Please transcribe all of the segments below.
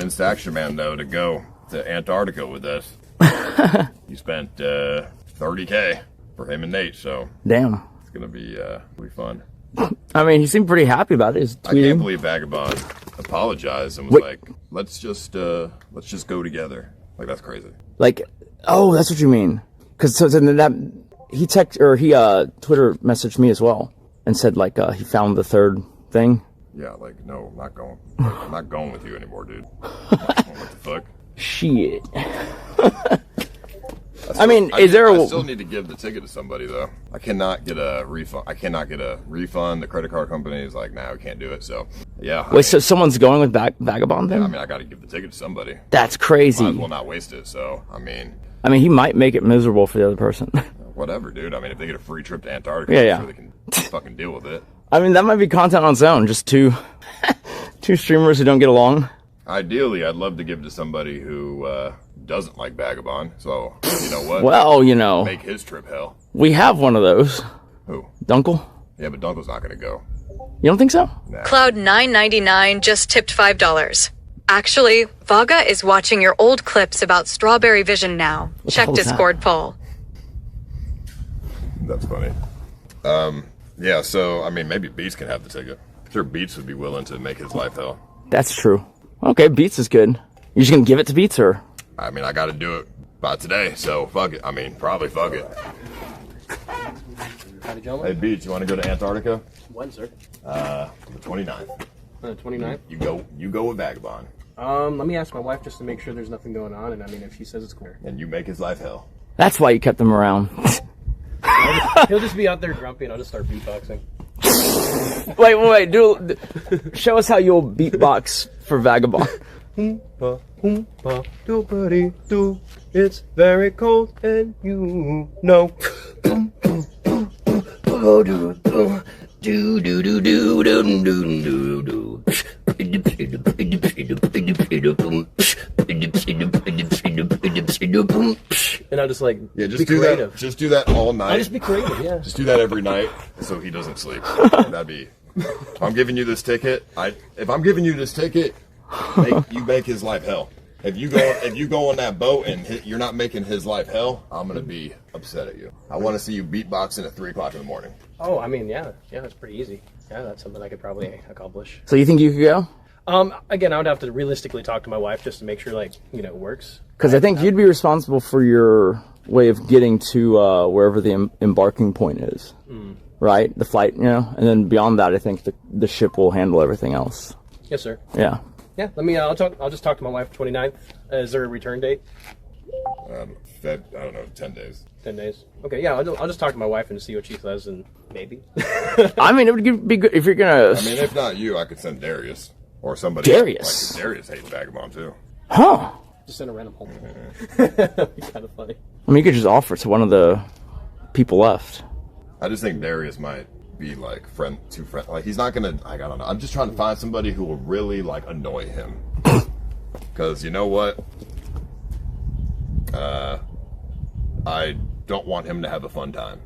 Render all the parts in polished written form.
convinced Action Man, though, to go to Antarctica with us. He spent $30K for him and Nate, so damn, it's gonna be fun. I mean, he seemed pretty happy about it. He's I can't believe Vagabond apologized and was like, let's just go together. Like, that's crazy. Like, oh, that's what you mean. Because so then that he Twitter messaged me as well and said like he found the third thing. Yeah, like, no, I'm not going. I'm not going with you anymore, dude. What the fuck? Shit. I still need to give the ticket to somebody though. I cannot get a refund. The credit card company is like, nah, we can't do it. So yeah. Wait, so someone's going with Vagabond then? Yeah, I mean, I got to give the ticket to somebody. That's crazy. Might as well not waste it. So I mean, he might make it miserable for the other person. Whatever, dude. I mean, if they get a free trip to Antarctica, I'm sure they can fucking deal with it. I mean, that might be content on its own. Just two streamers who don't get along. Ideally, I'd love to give to somebody who doesn't like Vagabond. So, you know what? Well, make his trip hell. We have one of those. Who? Dunkle? Yeah, but Dunkle's not going to go. You don't think so? Nah. Cloud999 just tipped $5. Actually, Vaga is watching your old clips about Strawberry Vision now. Check Discord poll. That's funny. Yeah, so, I mean, maybe Beats can have the ticket. I'm sure Beats would be willing to make his life hell. That's true. Okay, Beats is good. You're just going to give it to Beats, or? I mean, I got to do it by today, so fuck it. I mean, probably fuck it. Howdy, gentlemen. Hey, Beats, you want to go to Antarctica? When, sir? The 29th. The 29th? You go with Vagabond. Let me ask my wife just to make sure there's nothing going on, and I mean, if she says it's cool. And you make his life hell. That's why you kept him around. He'll just be out there grumpy, and I'll just start beatboxing. Wait. Show us how you'll beatbox for Vagabond. Oompa, oompa, doobity doo. It's very cold, and you know. And I'll just like just do creative. That. Just do that all night. I'll just be creative, yeah. Just do that every night so he doesn't sleep. That'd be. If I'm giving you this ticket, you make his life hell. If you go on that boat and you're not making his life hell, I'm gonna be upset at you. I want to see you beatboxing at 3:00 in the morning. Oh, I mean, yeah, that's pretty easy. Yeah, that's something I could probably accomplish. So you think you could go? Again, I would have to realistically talk to my wife just to make sure, like, it works. Because I think you'd be responsible for your way of getting to wherever the embarking point is, right? The flight, and then beyond that, I think the ship will handle everything else. Yes, sir. Yeah. Yeah. I'll just talk to my wife. 29th. Is there a return date? I don't know. 10 days. 10 days. Okay. Yeah. I'll just talk to my wife and see what she says, and maybe. I mean, it would be good if you're gonna. I mean, if not you, I could send Darius or somebody. Darius. Like, Darius hates Vagabond too. Huh. Just send a random home. That'd be kind of funny. I mean, you could just offer to one of the people left. I just think Darius might be like too friend. Like, he's not gonna. I don't know. I'm just trying to find somebody who will really like annoy him. Because you know what? I don't want him to have a fun time.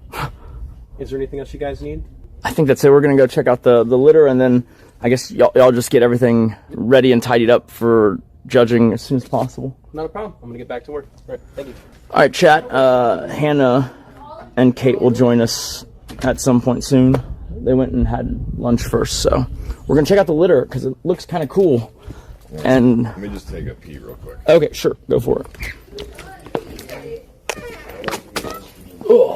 Is there anything else you guys need? I think that's it. We're gonna go check out the litter, and then I guess y'all just get everything ready and tidied up for judging as soon as possible. Not a problem. I'm gonna get back to work. All right, thank you. All right, chat. Hannah and Kate will join us at some point soon. They went and had lunch first, so we're gonna check out the litter because it looks kind of cool. Yeah, and let me just take a pee real quick. Okay, sure, go for it. Oh.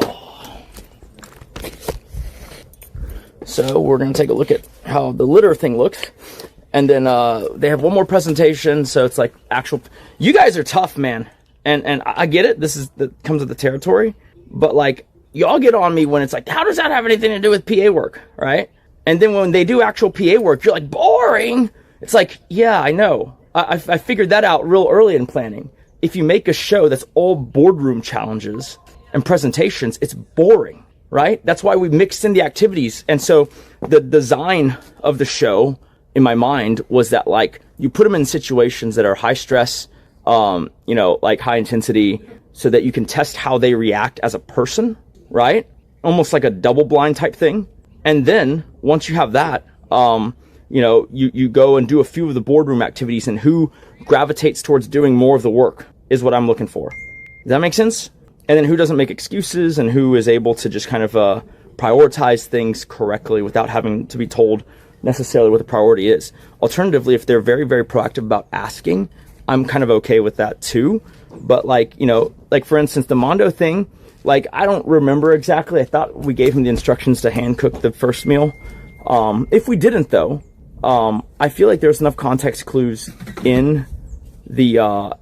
So we're gonna take a look at how the litter thing looks, and then they have one more presentation. So it's like actual. You guys are tough, man, and I get it. That comes with the territory, but like y'all get on me when it's like, how does that have anything to do with PA work, right? And then when they do actual PA work, you're like, boring. It's like, yeah, I know. I figured that out real early in planning. If you make a show that's all boardroom challenges and presentations, it's boring, right? That's why we mixed in the activities. And so the design of the show, in my mind, was that like you put them in situations that are high stress, like high intensity, so that you can test how they react as a person, right? Almost like a double blind type thing. And then once you have that, you know, you go and do a few of the boardroom activities, and who gravitates towards doing more of the work is what I'm looking for. Does that make sense? And then who doesn't make excuses, and who is able to just kind of prioritize things correctly without having to be told necessarily what the priority is. Alternatively, if they're very, very proactive about asking, I'm kind of okay with that too. But like, you know, like for instance, the Mando thing, like I don't remember exactly. I thought we gave him the instructions to hand cook the first meal. If we didn't though, I feel like there's enough context clues in the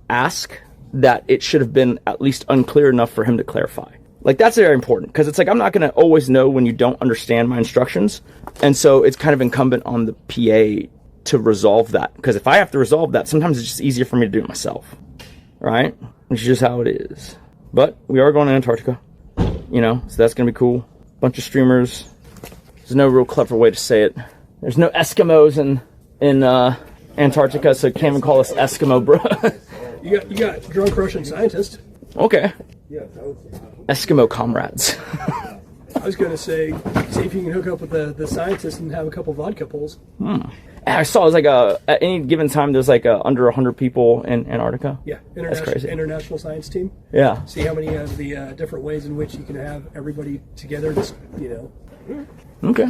ask that it should have been at least unclear enough for him to clarify. Like, that's very important, because it's like, I'm not going to always know when you don't understand my instructions. And so it's kind of incumbent on the PA to resolve that. Because if I have to resolve that, sometimes it's just easier for me to do it myself. Right? Which is just how it is. But we are going to Antarctica, you know, so that's going to be cool. Bunch of streamers. There's no real clever way to say it. There's no Eskimos in Antarctica, so you can't even call us Eskimo, bro. You got drunk Russian scientist. Okay. Eskimo comrades. I was going to say, see if you can hook up with the scientist and have a couple vodka pulls. I saw it was like at any given time there's like under 100 people in Antarctica. Yeah, That's crazy. International science team. Yeah. See how many of the different ways in which you can have everybody together. Just, you know. Okay.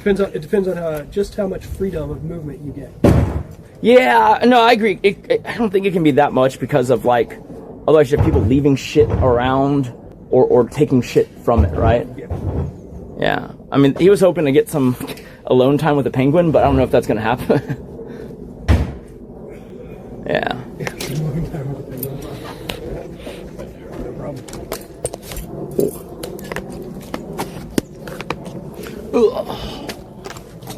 It depends on just how much freedom of movement you get. Yeah, no, I agree. I don't think it can be that much because of like, otherwise you have people leaving shit around or taking shit from it, right? Yeah. Yeah. I mean, he was hoping to get some alone time with the penguin, but I don't know if that's going to happen. Yeah. No problem. Ugh.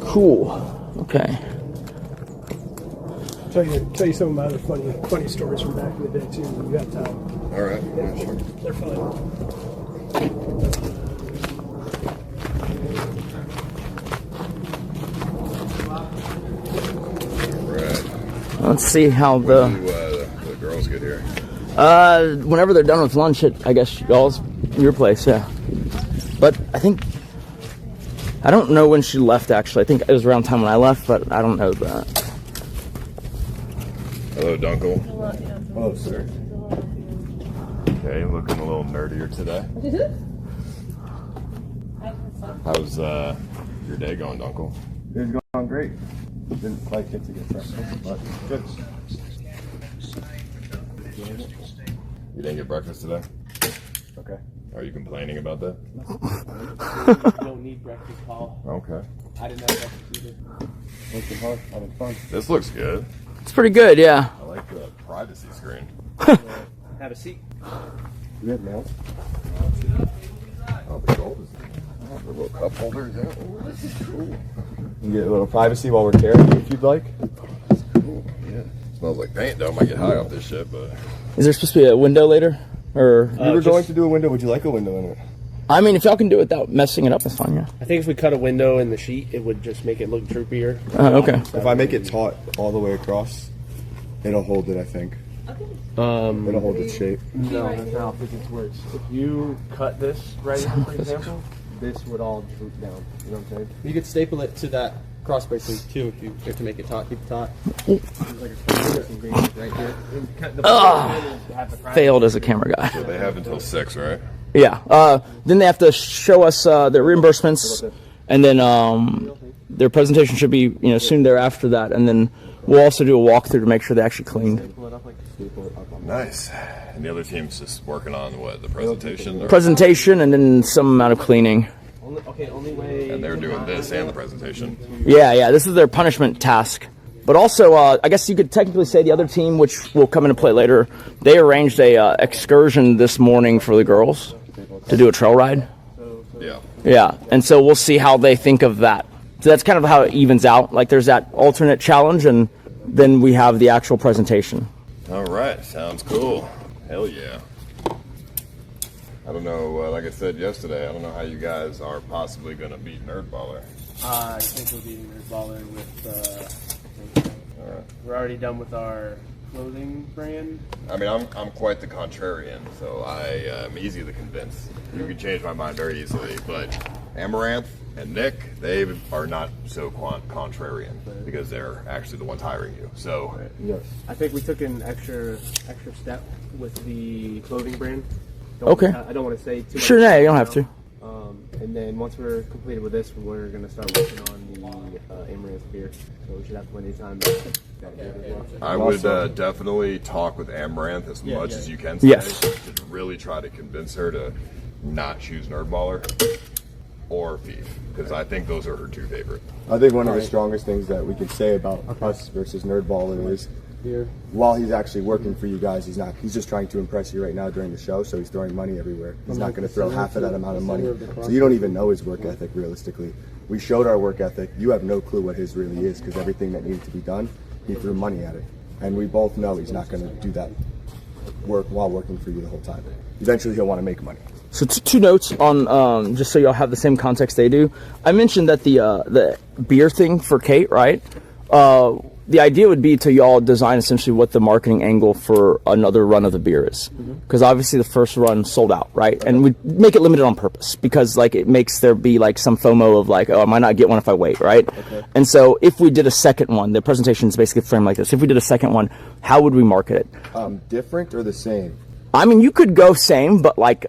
Cool. Okay. Tell you some of my other funny stories from back in the day too. When you got time. All right. Yeah, sure. They're fun. Right. Let's see how the girls get here. whenever they're done with lunch at, I guess, your place, yeah. But I don't know when she left, actually. I think it was around time when I left, but I don't know that. Hello, Dunkle. Hello, sir. Okay, looking a little nerdier today. How's your day going, Dunkle? It's going great. Didn't quite get to get breakfast, but good. You didn't get breakfast today? Okay. Are you complaining about that? You don't need breakfast, Paul. Okay. I didn't have breakfast either. Working hard, having fun. This looks good. It's pretty good, yeah. I like the privacy screen. Have a seat. You have mail? Oh, the gold is the little cup holders. Yeah. Oh, this is cool. You can get a little privacy while we're carrying if you'd like. That's cool. Yeah. Smells like paint though. Might get high off this shit, but. Is there supposed to be a window later? Or We were going to do a window. Would you like a window in it? I mean, if y'all can do it without messing it up, that's fine, yeah. I think if we cut a window in the sheet, it would just make it look droopier. Okay. If I make it taut all the way across, it'll hold it, I think. It'll hold its shape. No, that's not how physics works. If you cut this right here, for example, this would all droop down. You know what I'm saying? You could staple it to that cross bracing too if you have to make it taut. Keep it taut. Failed as a camera guy. So they have until 6, right? Yeah. Then they have to show us their reimbursements, and then their presentation should be soon thereafter that, and then we'll also do a walkthrough to make sure they actually cleaned. Nice. And the other team's just working on what, the presentation? Or? Presentation and then some amount of cleaning. Only way. And they're doing this and the presentation. Yeah. This is their punishment task. But also, I guess you could technically say the other team, which will come into play later, they arranged a excursion this morning for the girls to do a trail ride. Yeah. Yeah, and so we'll see how they think of that. So that's kind of how it evens out. Like there's that alternate challenge, and then we have the actual presentation. All right. Sounds cool. Hell yeah. I don't know, like I said yesterday, I don't know how you guys are possibly going to beat NerdBaller. I think we're beating NerdBaller with. All right. We're already done with our clothing brand. I mean, I'm quite the contrarian, so I am easy to convince. You can change my mind very easily, but Amouranth and Nick, they are not so contrarian because they're actually the ones hiring you. So Yes. I think we took an extra step with the clothing brand. Okay. I don't want to say too much. Sure, no, you don't have to. And then once we're completed with this, we're going to start working on the Amouranth beer. So we should have plenty of time to that beer as well. I would definitely talk with Amouranth as much as you can today. Yes. To really try to convince her to not choose NerdBaller or feef, because I think those are her two favorite. I think one of the strongest things that we can say about us versus NerdBaller is, while he's actually working for you guys, he's just trying to impress you right now during the show, so he's throwing money everywhere. He's not going to throw half of that amount of money. So you don't even know his work ethic realistically. We showed our work ethic. You have no clue what his really is, because everything that needed to be done, he threw money at it. And we both know he's not going to do that work while working for you the whole time. Eventually he'll want to make money. So two notes on, just so y'all have the same context they do. I mentioned that the beer thing for Kate, right? The idea would be to y'all design essentially what the marketing angle for another run of the beer is. Because obviously the first run sold out, right? And we make it limited on purpose because like it makes there be like some FOMO of like, oh, I might not get one if I wait, right? Okay. And so if we did a second one, the presentation is basically framed like this. If we did a second one, how would we market it? Different or the same? I mean, you could go same, but like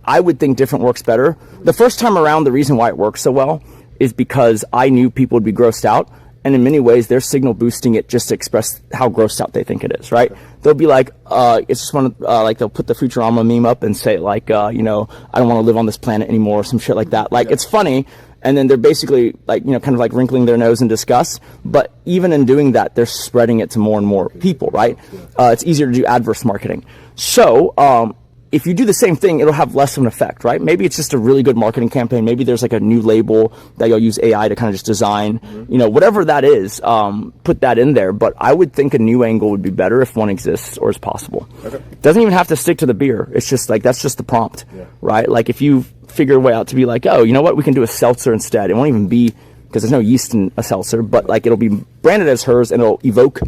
I would think different works better. The first time around, the reason why it works so well is because I knew people would be grossed out. And in many ways, they're signal boosting it just to express how grossed out they think it is, right? They'll be like, it's just one of, like they'll put the Futurama meme up and say like, you know, I don't want to live on this planet anymore, or some shit like that. Like, it's funny. And then they're basically like, you know, kind of like wrinkling their nose in disgust. But even in doing that, they're spreading it to more and more people, right? It's easier to do adverse marketing. So, if you do the same thing, it'll have less of an effect, right? Maybe it's just a really good marketing campaign. Maybe there's like a new label that you'll use AI to kind of just design, you know, whatever that is, put that in there. But I would think a new angle would be better if one exists or is possible. Okay. Doesn't even have to stick to the beer. It's just like, that's just the prompt, right? Like if you figure a way out to be like, oh, you know what? We can do a seltzer instead. It won't even be, because there's no yeast in a seltzer, but like it'll be branded as hers and it'll evoke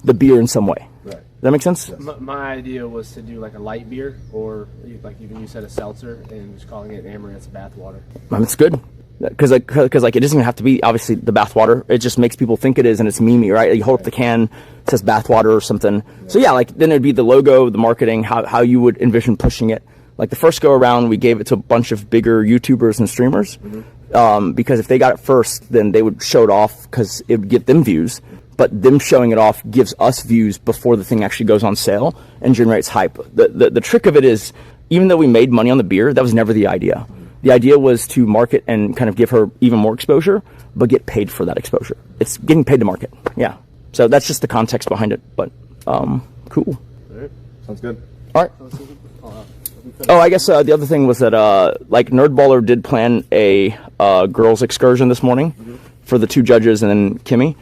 the beer in some way. Right. Does that make sense? Yes. My idea was to do like a light beer, or like even you said, a seltzer, and just calling it Amouranth's bathwater. It's good. Because like it doesn't even have to be obviously the bathwater. It just makes people think it is, and it's memey, right? You hold up the can, it says bathwater or something. Yeah. So yeah, like then it'd be the logo, the marketing, how you would envision pushing it. Like the first go around, we gave it to a bunch of bigger YouTubers and streamers, because if they got it first, then they would show it off because it would get them views. But them showing it off gives us views before the thing actually goes on sale and generates hype. The trick of it is, even though we made money on the beer, that was never the idea. The idea was to market and kind of give her even more exposure, but get paid for that exposure. It's getting paid to market. Yeah. So that's just the context behind it. But cool. All right. Sounds good. All right. Oh, I guess the other thing was that like NerdBaller did plan a girls excursion this morning for the two judges and then Kimmy.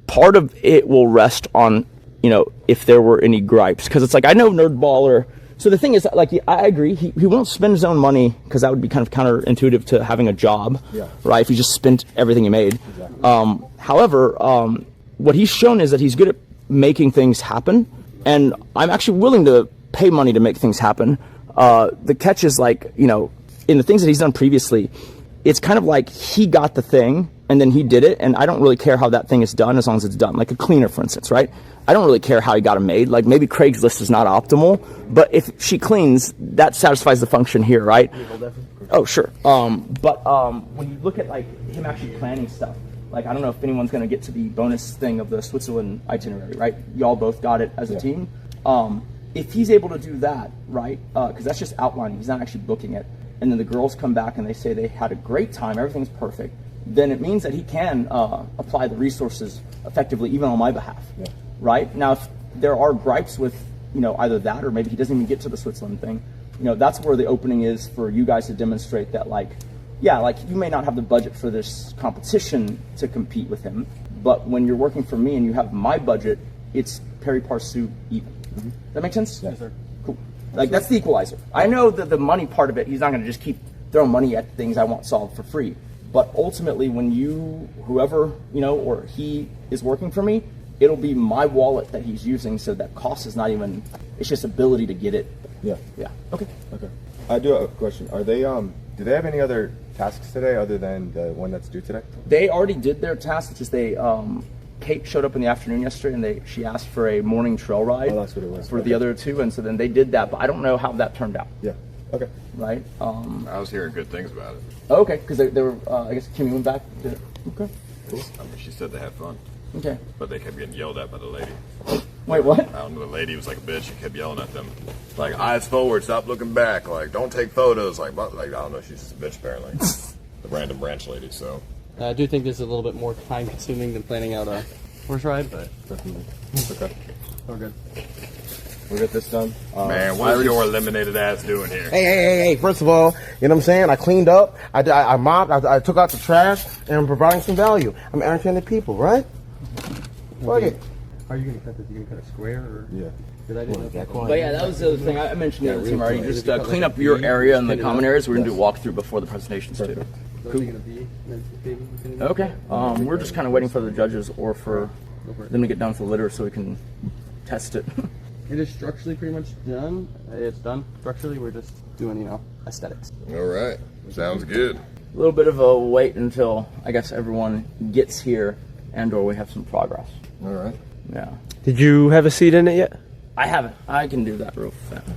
Part of it will rest on, you know, if there were any gripes, because it's like, I know NerdBaller. So the thing is, like, I agree, he won't spend his own money because that would be kind of counterintuitive to having a job, right? If he just spent everything he made. Exactly. However, what he's shown is that he's good at making things happen, and I'm actually willing to pay money to make things happen. The catch is, like, you know, in the things that he's done previously, it's kind of like he got the thing and then he did it, and I don't really care how that thing is done as long as it's done. Like a cleaner, for instance, right? I don't really care how he got it made. Like maybe Craigslist is not optimal, but if she cleans, that satisfies the function here, right? Oh, sure. But when you look at like him actually planning stuff, like I don't know if anyone's going to get to the bonus thing of the Switzerland itinerary, right? Y'all both got it as a team. If he's able to do that, right? Because that's just outlining. He's not actually booking it. And then the girls come back and they say they had a great time, everything's perfect. Then it means that he can apply the resources effectively, even on my behalf, right? Now, if there are gripes with, you know, either that or maybe he doesn't even get to the Switzerland thing, you know, that's where the opening is for you guys to demonstrate that, like, yeah, like you may not have the budget for this competition to compete with him, but when you're working for me and you have my budget, it's pari passu even. Does that make sense? Yes, sir. Cool. Like that's the equalizer. I know that the money part of it, he's not going to just keep throwing money at things I want solved for free. But ultimately, when you, whoever, you know, or he is working for me, it'll be my wallet that he's using, so that cost is not even, it's just ability to get it. Yeah. Yeah. Okay. Okay. I do have a question. Are they, Do they have any other tasks today other than the one that's due today? They already did their task. It's just they, Kate showed up in the afternoon yesterday, and she asked for a morning trail ride. Oh, that's what it was. For the other two, and so then they did that, but I don't know how that turned out. Yeah. Okay. Right? I was hearing good things about it. Okay, because they were, I guess Kimmy went back. Okay. Cool. I mean, she said they had fun. Okay. But they kept getting yelled at by the lady. Wait, what? I don't know, the lady was like a bitch. She kept yelling at them. Like, eyes forward, stop looking back. Like, don't take photos. Like I don't know, she's just a bitch apparently. The random branch lady, so. I do think this is a little bit more time consuming than planning out a horse ride, but definitely. Okay. We're good. We'll get this done. Man, what is your eliminated ass doing here? Hey, first of all, you know what I'm saying? I cleaned up, I mopped, I took out the trash, and I'm providing some value. I'm entertaining people, right? Fuck it. How are you going to cut this? You going to cut a square or? Yeah. Because I didn't know. But yeah, that was the other thing I mentioned to the team already. Just clean up your area and the common areas. We're going to do a walkthrough before the presentations too. Okay. We're just kind of waiting for the judges or for them to get done with the litter so we can test it. It is structurally pretty much done. It's done. Structurally, we're just doing, you know, aesthetics. All right. Sounds good. A little bit of a wait until I guess everyone gets here and/or we have some progress. All right. Yeah. Did you have a seat in it yet? I haven't. I can do that real fast.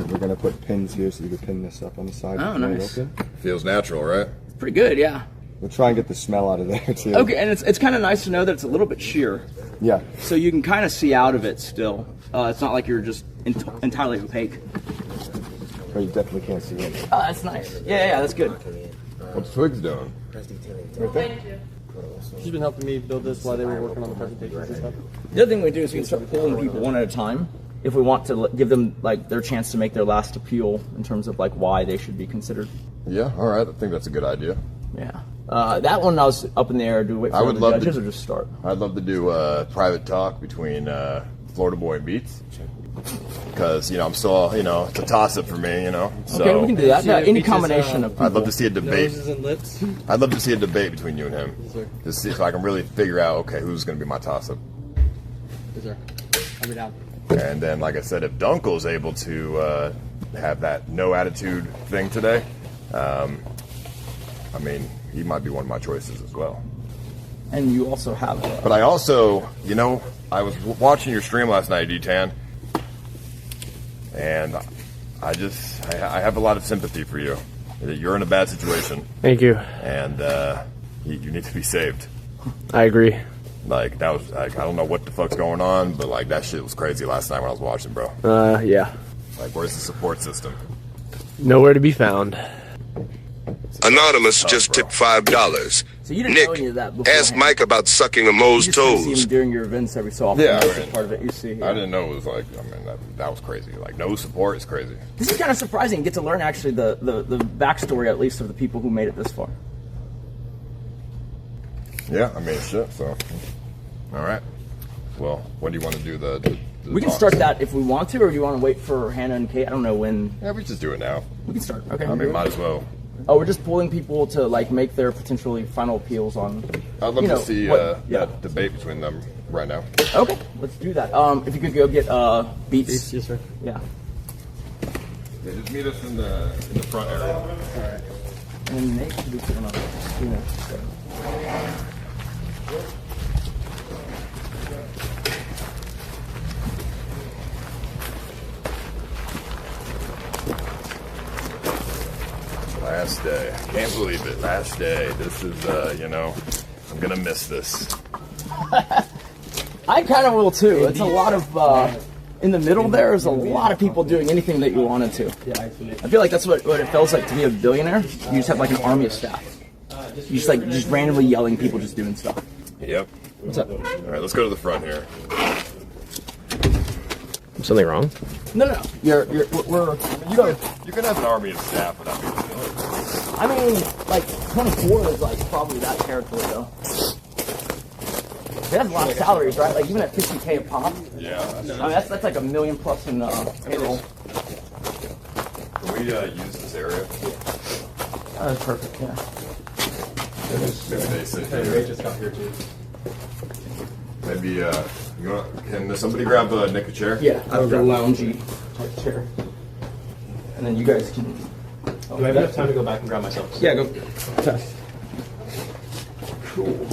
We're gonna put pins here so you can pin this up on the side. Oh, nice. Feels natural, right? Pretty good, yeah. We'll try and get the smell out of there too. Okay, and it's kind of nice to know that it's a little bit sheer, Yeah. so you can kind of see out of it still. It's not like you're just entirely opaque. But you definitely can't see it. Oh, that's nice. Yeah, that's good. What's Twigs doing? Right there. She's been helping me build this while they were working on the presentations and stuff. The other thing we do is we can start pulling people one at a time if we want to give them like their chance to make their last appeal in terms of like why they should be considered. Yeah, all right. I think that's a good idea. Yeah. That one I was up in the air. Do we wait for the judges or just start? I'd love to do a private talk between FloridaBoy and Beats. Because, you know, I'm still, you know, it's a toss-up for me, you know. So Okay, we can do that. Yeah, any combination of people. I'd love to see a debate. Noses and lips. I'd love to see a debate between you and him. Yes, sir. Just see if I can really figure out, okay, who's going to be my toss-up. Yes, sir. I'll be down. And then, like I said, if Dunkle's able to have that no attitude thing today, I mean, he might be one of my choices as well. And you also have... But I also, you know, I was watching your stream last night, D-Tan, and I have a lot of sympathy for you. You're in a bad situation. Thank you. And you need to be saved. I agree. Like, that was, like, I don't know what the fuck's going on, but, like, that shit was crazy last night when I was watching, bro. Yeah. Like, where's the support system? Nowhere to be found. Anonymous just tipped $5. So you didn't know any of that Nick, beforehand. ask Mike about sucking a mole's You just kinda see toes. him during your events every so often. Yeah, That's right. part of it you see. I didn't know it was like, I mean, that was crazy. Like, no support is crazy. This is kind of surprising. You get to learn actually the backstory, at least, of the people who made it this far. Yeah, I mean, shit, so. All right. Well, when do you want to do the We can talks? start that if we want to, or do you want to wait for Hannah and Kate? I don't know when. Yeah, we just do it now. We can start. Okay. I mean, might as well. Oh, we're just pulling people to like make their potentially final appeals on. I'd love you know, to see what- that debate between them right now. Okay, let's do that. If you could go get Beats. Yes, sir. Yeah. Yeah, just meet us in the front area. All right. And Nate should be putting on. You know, Last day. Can't believe it. Last day. This is, you know, I'm gonna miss this. I kind of will too. It's a lot of. In the middle there is a lot of people doing anything that you wanted to. I feel like that's what it feels like to be a billionaire. You just have like an army of staff. You just randomly yelling, people just doing stuff. Yep. What's up? All right, let's go to the front here. Something wrong? No. We're You can have an army of staff without being. I mean, like 24 is like probably that territory though. They have a lot of salaries, right? Like even at 50K a pop. Yeah. I mean, that's like $1 million plus in payroll. Can we use this area? That's perfect. Yeah. Maybe they sit here. just got here too. maybe can somebody grab Nick a chair? Yeah, a loungy type chair. And then you guys can. Do I have enough time to go back and grab myself? Yeah, go. Test. Cool.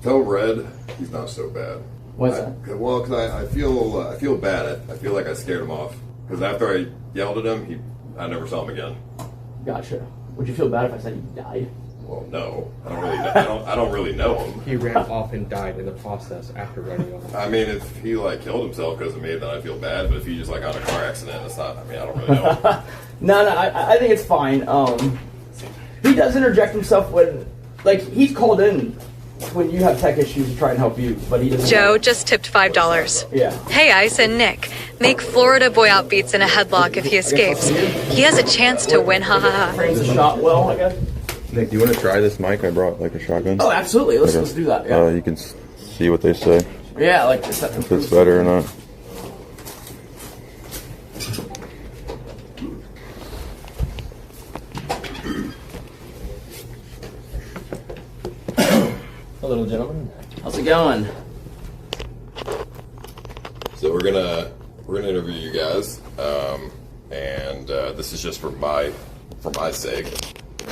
Tell Red he's not so bad. What's that? Well, because I feel bad. I feel like I scared him off. Because after I yelled at him, I never saw him again. Gotcha. Would you feel bad if I said he died? Well, no, I don't really. I don't really know him. He ran off and died in the process after running off. I mean, if he like killed himself because of me, then I feel bad. But if he just like got in a car accident, it's not. I mean, I don't really know. No, I think it's fine. He does interject himself when, like, he's called in when you have tech issues to try and help you, but he doesn't. Joe just tipped $5. Yeah. Hey, Ice and Nick, make Florida Boy outbeats in a headlock if he escapes. He has a chance to win, ha ha ha. Frames the shot well, I guess. Nick, do you want to try this mic? I brought like a shotgun. Oh, absolutely. Let's do that. Yeah. You can see what they say. Yeah, like if it's better or not. Hello, gentlemen. How's it going? So we're gonna interview you guys, and this is just for my sake,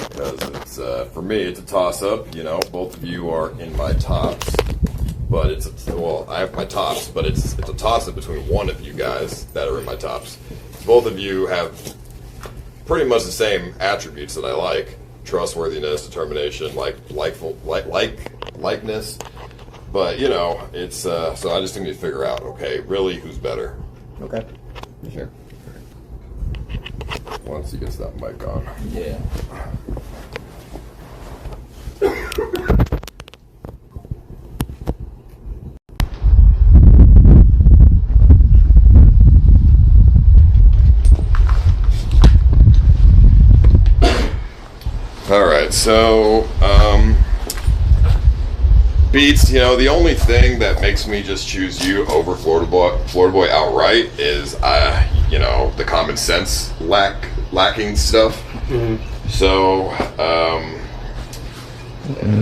because it's for me it's a toss up. You know, both of you are in my tops, but I have my tops, but it's a toss up between one of you guys that are in my tops. Both of you have pretty much the same attributes that I like: trustworthiness, determination, likeness. But you know, it's so I just need to figure out, okay, really who's better. Okay. Sure. Once he gets that mic on. Yeah. All right, so Beats, you know, the only thing that makes me just choose you over Florida Boy outright is you know, the common sense lacking stuff. Mm-hmm. So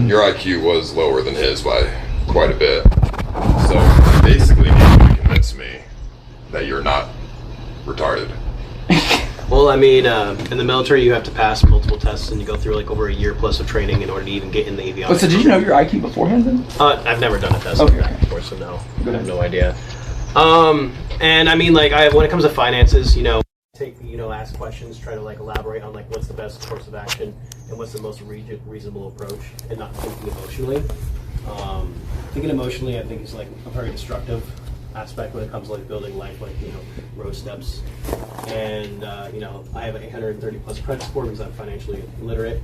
your IQ was lower than his by quite a bit. So basically, you need to convince me that you're not retarded. Well, I mean, in the military, you have to pass multiple tests, and you go through like over a year plus of training in order to even get in the avionics. Oh, so did you know your IQ beforehand then? I've never done a test before, so no, I have no idea. And I mean, like, when it comes to finances, you know, ask questions, try to like elaborate on like what's the best course of action and what's the most reasonable approach, and not thinking emotionally. Thinking emotionally, I think, is like a very destructive aspect when it comes to like building life, like, you know, road steps. And you know, I have an 830 plus credit score because I'm financially literate.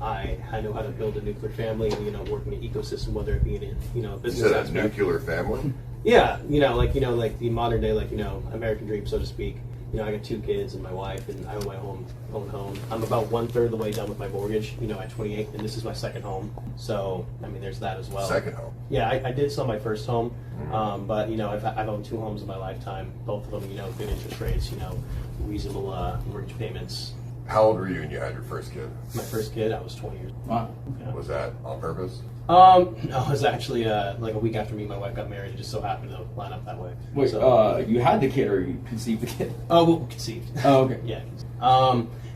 I know how to build a nuclear family, you know, working an ecosystem, whether it be in, you know, business aspect. Nuclear family? Yeah, you know, like the modern day, like, you know, American dream, so to speak. You know, I got 2 kids and my wife, and I own my own home. I'm about 1/3 of the way done with my mortgage, you know, at 28, and this is my second home. So, I mean, there's that as well. Second home? Yeah, I did sell my first home, but, you know, I've owned 2 homes in my lifetime. Both of them, you know, good interest rates, you know, reasonable mortgage payments. How old were you when you had your first kid? My first kid, I was 20 years old. Wow. Yeah. Was that on purpose? No, it was actually like a week after me and my wife got married. It just so happened to line up that way. Wait, so, you had the kid or you conceived the kid? Oh, well, conceived. Oh, okay. Yeah.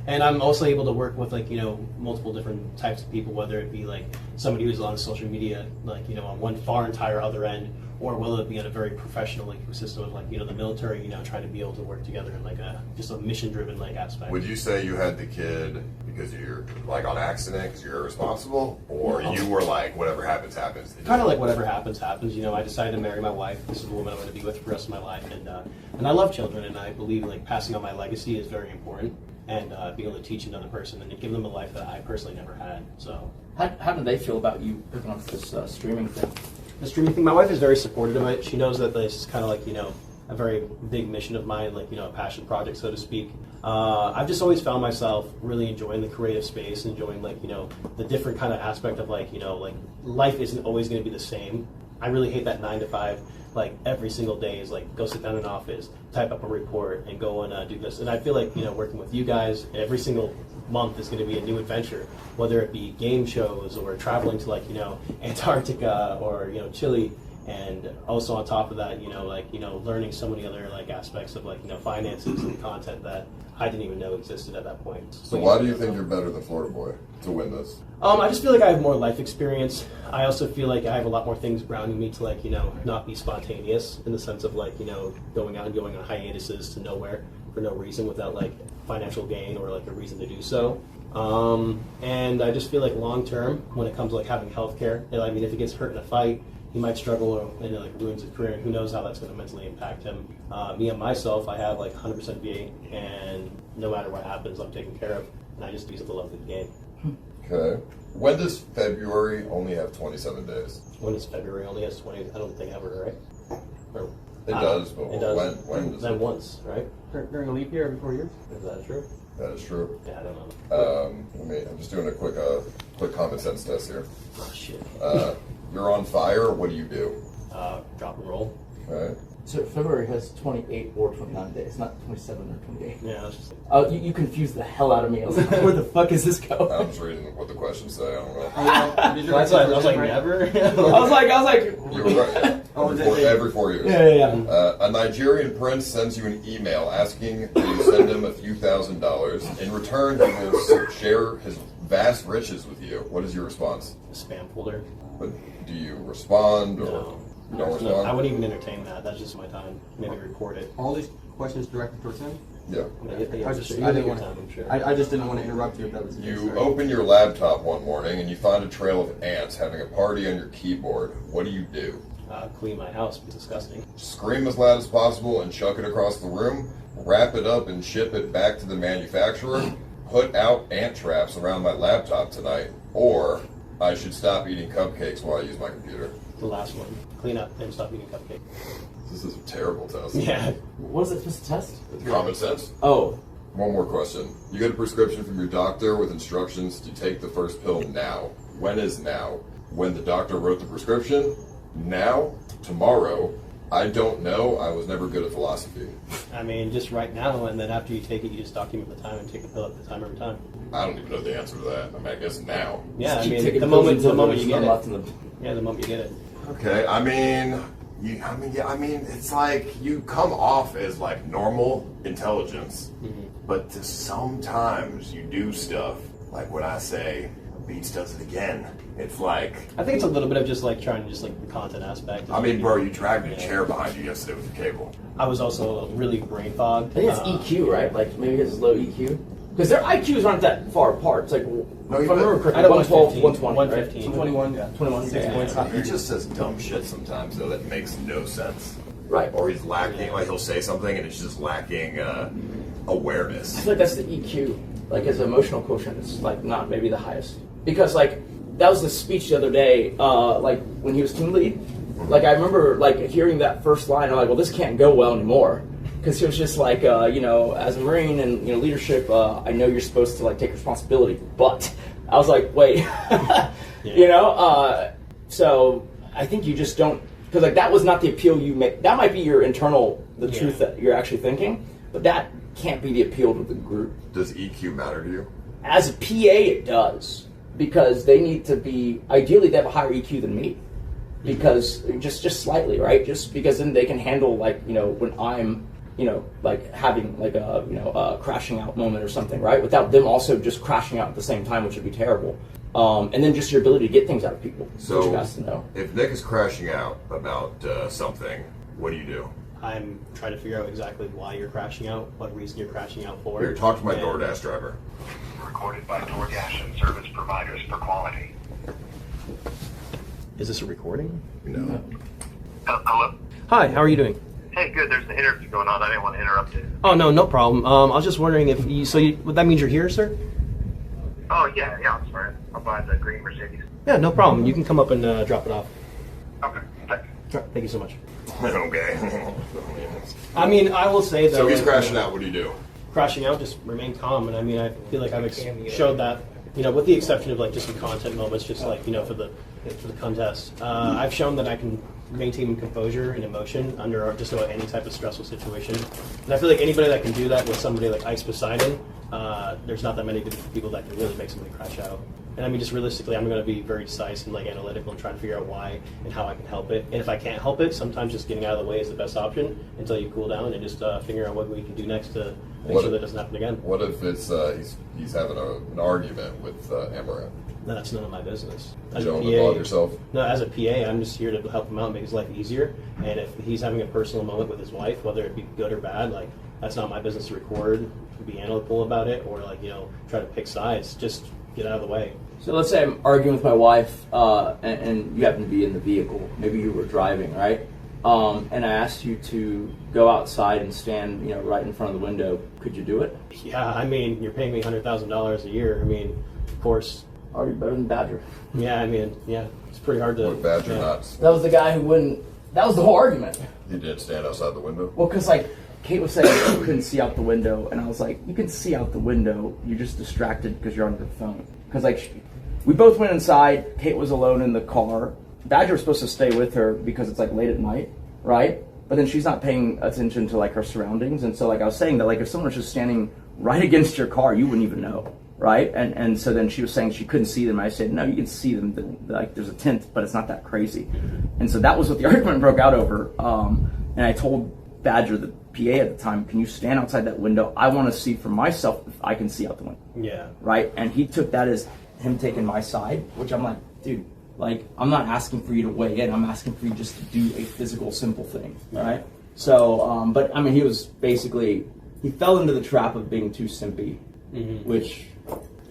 And I'm also able to work with, like, you know, multiple different types of people, whether it be like somebody who's on social media, like, you know, on one far entire other end, or will it be on a very professional like system of, like, you know, the military, you know, trying to be able to work together in like just a mission driven like aspect. Would you say you had the kid because you're like on accident because you're irresponsible, or you were like whatever happens happens? Kind of like whatever happens happens. You know, I decided to marry my wife. This is the woman I'm going to be with for the rest of my life, and I love children, and I believe like passing on my legacy is very important, and being able to teach another person and give them a life that I personally never had. So how do they feel about you picking up this streaming thing? The streaming thing, my wife is very supportive of it. She knows that this is kind of like, you know, a very big mission of mine, like, you know, a passion project, so to speak. I've just always found myself really enjoying the creative space, enjoying, like, you know, the different kind of aspect of, like, you know, like, life isn't always going to be the same. I really hate that 9 to 5, like every single day is like go sit down in an office, type up a report, and go and do this. And I feel like, you know, working with you guys, every single month is going to be a new adventure, whether it be game shows or traveling to, like, you know, Antarctica or, you know, Chile. And also on top of that, you know, like, you know, learning so many other like aspects of, like, you know, finances and content that I didn't even know existed at that point. So why do you think you're better than FloridaBoy to win this? I just feel like I have more life experience. I also feel like I have a lot more things grounding me to, like, you know, not be spontaneous in the sense of, like, you know, going out and going on hiatuses to nowhere for no reason without, like, financial gain or, like, a reason to do so. And I just feel like long term, when it comes to, like, having healthcare, I mean, if he gets hurt in a fight, he might struggle and it, like, ruins his career, and who knows how that's going to mentally impact him. Me and myself, I have like 100% VA, and no matter what happens, I'm taken care of, and I just use it to love the game. Okay. When does February only have 27 days? When does February only has 20? I don't think ever, right? Or, it does, but it does. When does then it? Once, right? During a leap year every 4 years? Is that true? That is true. Yeah, I don't know. I'm just doing a quick common sense test here. Oh shit. You're on fire. What do you do? Drop and roll. Okay. So February has 28 or 29 days, not 27 or 28. Yeah, that's just. You confused the hell out of me. I was like, where the fuck is this going? I'm just reading what the questions say. I don't know. That's why I was like, never. I was like. You were right. Every 4 years. Yeah. A Nigerian prince sends you an email asking that you send him a few $1,000s. In return, he will share his vast riches with you. What is your response? A spam folder. But do you respond or No. you don't respond? No, I wouldn't even entertain that. That's just my time. Maybe report it. All these questions directed towards him? Yeah. I just didn't want to interrupt you if that was the case. You open your laptop one morning and you find a trail of ants having a party on your keyboard. What do you do? Clean my house. It's disgusting. Scream as loud as possible and chuck it across the room. Wrap it up and ship it back to the manufacturer. Put out ant traps around my laptop tonight. Or I should stop eating cupcakes while I use my computer. The last one. Clean up and stop eating cupcakes. This is a terrible test. Yeah. What is it supposed to test? Common sense. Oh. One more question. You get a prescription from your doctor with instructions to take the first pill now. When is now? When the doctor wrote the prescription? Now? Tomorrow? I don't know. I was never good at philosophy. I mean, just right now, and then after you take it, you just document the time and take the pill at the time every time. I don't even know the answer to that. I mean, I guess now. Yeah, I mean, taking the pills moment until you get there's it. Yeah, the moment you get it. Okay, I mean, it's like you come off as like normal intelligence, but sometimes you do stuff like when I say Beats does it again. It's like I think it's a little bit of just like trying to just like the content aspect. I mean, bro, you dragged a chair behind you yesterday with the cable. I was also really brain fogged. I think it's EQ, right? Like maybe it's low EQ. Because their IQs aren't that far apart. It's like, if I remember correctly, 112, 120, 115. 21, yeah. 21. Yeah. He just says dumb shit sometimes, though, that makes no sense. Right. Or he's lacking, like he'll say something and it's just lacking awareness. I feel like that's the EQ. Like his emotional quotient is like not maybe the highest. Because like, that was the speech the other day, like when he was team lead. Like I remember like hearing that first line, I'm like, well, this can't go well anymore. Because he was just like, you know, as a Marine and, you know, leadership, I know you're supposed to like take responsibility, but I was like, wait, you know, so I think you just don't, because like that was not the appeal you make. That might be your internal, the truth that you're actually thinking, but that can't be the appeal to the group. Does EQ matter to you? As a PA, it does, because they need to be, ideally they have a higher EQ than me, because just slightly, right? Just because then they can handle like, you know, when I'm, you know, like having like a, you know, a crashing out moment or something, right? Without them also just crashing out at the same time, which would be terrible. And then just your ability to get things out of people, so which you guys to know. If Nick is crashing out about something, what do? I'm trying to figure out exactly why you're crashing out, what reason you're crashing out for. Here, talk to my DoorDash driver. Recorded by DoorDash and service providers for quality. Is this a recording? No. Hello? Hi, how are you doing? Hey, good. There's an interview going on. I didn't want to interrupt it. Oh, no problem. I was just wondering if you, that means you're here, sir? Oh, yeah, I'm sorry. I'm by the green Mercedes. Yeah, no problem. You can come up and drop it off. Okay, thanks. Sure. Thank you so much. Okay. I mean, I will say that. So he's crashing out. What do? Crashing out, just remain calm. And I mean, I feel like I've showed that, you know, with the exception of like just some content moments, just like, you know, for the contest. I've shown that I can maintaining composure and emotion under just about any type of stressful situation. And I feel like anybody that can do that with somebody like Ice Poseidon, there's not that many people that can really make somebody crash out. And I mean, just realistically, I'm going to be very decisive and like analytical and try to figure out why and how I can help it. And if I can't help it, sometimes just getting out of the way is the best option until you cool down and just figure out what we can do next to make sure that doesn't happen again. What if it's he's having an argument with Amouranth? That's none of my business. You don't involve yourself? No, as a PA, I'm just here to help him out and make his life easier. And if he's having a personal moment with his wife, whether it be good or bad, like that's not my business to record, be analytical about it, or like, you know, try to pick sides. Just get out of the way. So let's say I'm arguing with my wife, and you happen to be in the vehicle. Maybe you were driving, right? And I asked you to go outside and stand, you know, right in front of the window. Could you do it? Yeah, I mean, you're paying me $100,000 a year. I mean, of course. Are you better than Badger? Yeah, I mean, yeah, it's pretty hard to. What Badger yeah. not? That was the guy who wouldn't. That was the whole argument. He did stand outside the window. Well, because like Kate was saying, you couldn't see out the window, and I was like, you can see out the window. You're just distracted because you're on your phone. Because like, we both went inside. Kate was alone in the car. Badger was supposed to stay with her because it's like late at night, right? But then she's not paying attention to like her surroundings, and so like I was saying that like if someone was just standing right against your car, you wouldn't even know. Right, and so then she was saying she couldn't see them. I said, no, you can see them. Like there's a tint, but it's not that crazy. And so that was what the argument broke out over. And I told Badger, the PA at the time, can you stand outside that window? I want to see for myself if I can see out the window. Yeah. Right, and he took that as him taking my side, which I'm like, dude, like I'm not asking for you to weigh in. I'm asking for you just to do a physical, simple thing. Right. So, but I mean, he was basically he fell into the trap of being too simpy, which.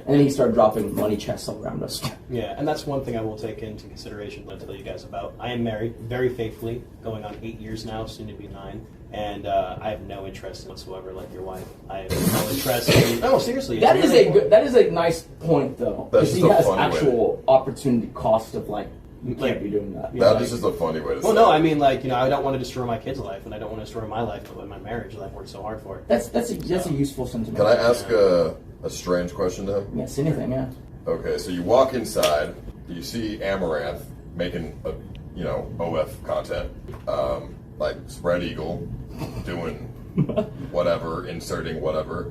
And then he started dropping money chests all around us. Yeah, and that's one thing I will take into consideration to tell you guys about. I am married very faithfully, going on 8 years now, soon to be 9. And I have no interest whatsoever, like your wife. I have no interest in... No, seriously. That is a nice point, though. Because he has actual opportunity cost of, like, you can't be doing that. That is just a funny way to say it. Well, no, I mean, like, you know, I don't want to destroy my kid's life, and I don't want to destroy my life with my marriage that I've worked so hard for. That's a useful sentiment. Can I ask a strange question to him? Yes, anything, yeah. Okay, so you walk inside, you see Amouranth making, you know, OF content, like spread eagle, doing whatever, inserting whatever.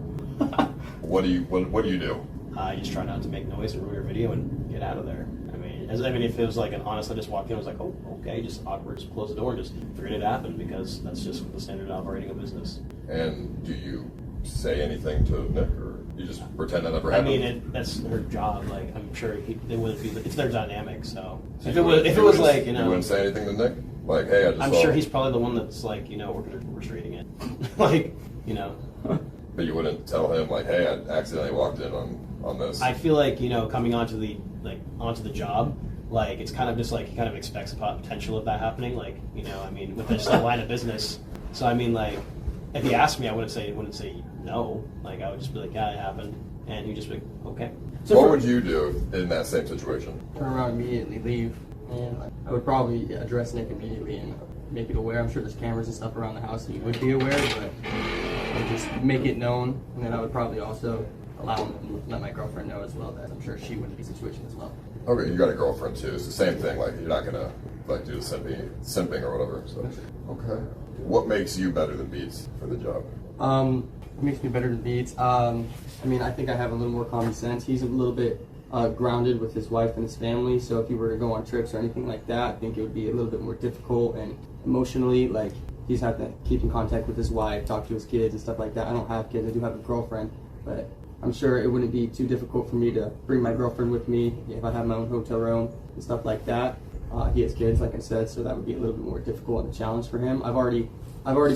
What do you do? I just try not to make noise and ruin your video and get out of there. I mean, if it was like an honest, I just walked in, I was like, oh, okay, just awkward, just close the door and just figured it happened because that's just the standard operating of business. And do you say anything to Nick, or you just pretend that never happened? I mean, that's her job. Like, I'm sure they wouldn't be. It's their dynamic. So if it was like, you know, you wouldn't say anything to Nick, like, hey, I'm sure he's probably the one that's like, you know, we're restraining it, like, you know. But you wouldn't tell him like, hey, I accidentally walked in on this. I feel like, you know, coming onto the job, like it's kind of just like he kind of expects the potential of that happening. Like, you know, I mean, with just a line of business. So I mean, like, if he asked me, I wouldn't say no. Like, I would just be like, yeah, it happened, and he'd just be like, okay. So what would you do in that same situation? Turn around immediately, leave, and I would probably address Nick immediately and make it aware. I'm sure there's cameras and stuff around the house, so he would be aware, but I would just make it known, and then I would probably also allow him to let my girlfriend know as well that I'm sure she wouldn't be in the situation as well. Okay, you got a girlfriend too. It's the same thing. Like, you're not gonna like do the simping or whatever. So okay, what makes you better than Beats for the job? What makes me better than Beats? I mean, I think I have a little more common sense. He's a little bit grounded with his wife and his family, so if he were to go on trips or anything like that, I think it would be a little bit more difficult, and emotionally, like, he's had to keep in contact with his wife, talk to his kids and stuff like that. I don't have kids, I do have a girlfriend, but I'm sure it wouldn't be too difficult for me to bring my girlfriend with me if I have my own hotel room and stuff like that. He has kids, like I said, so that would be a little bit more difficult and a challenge for him. I've already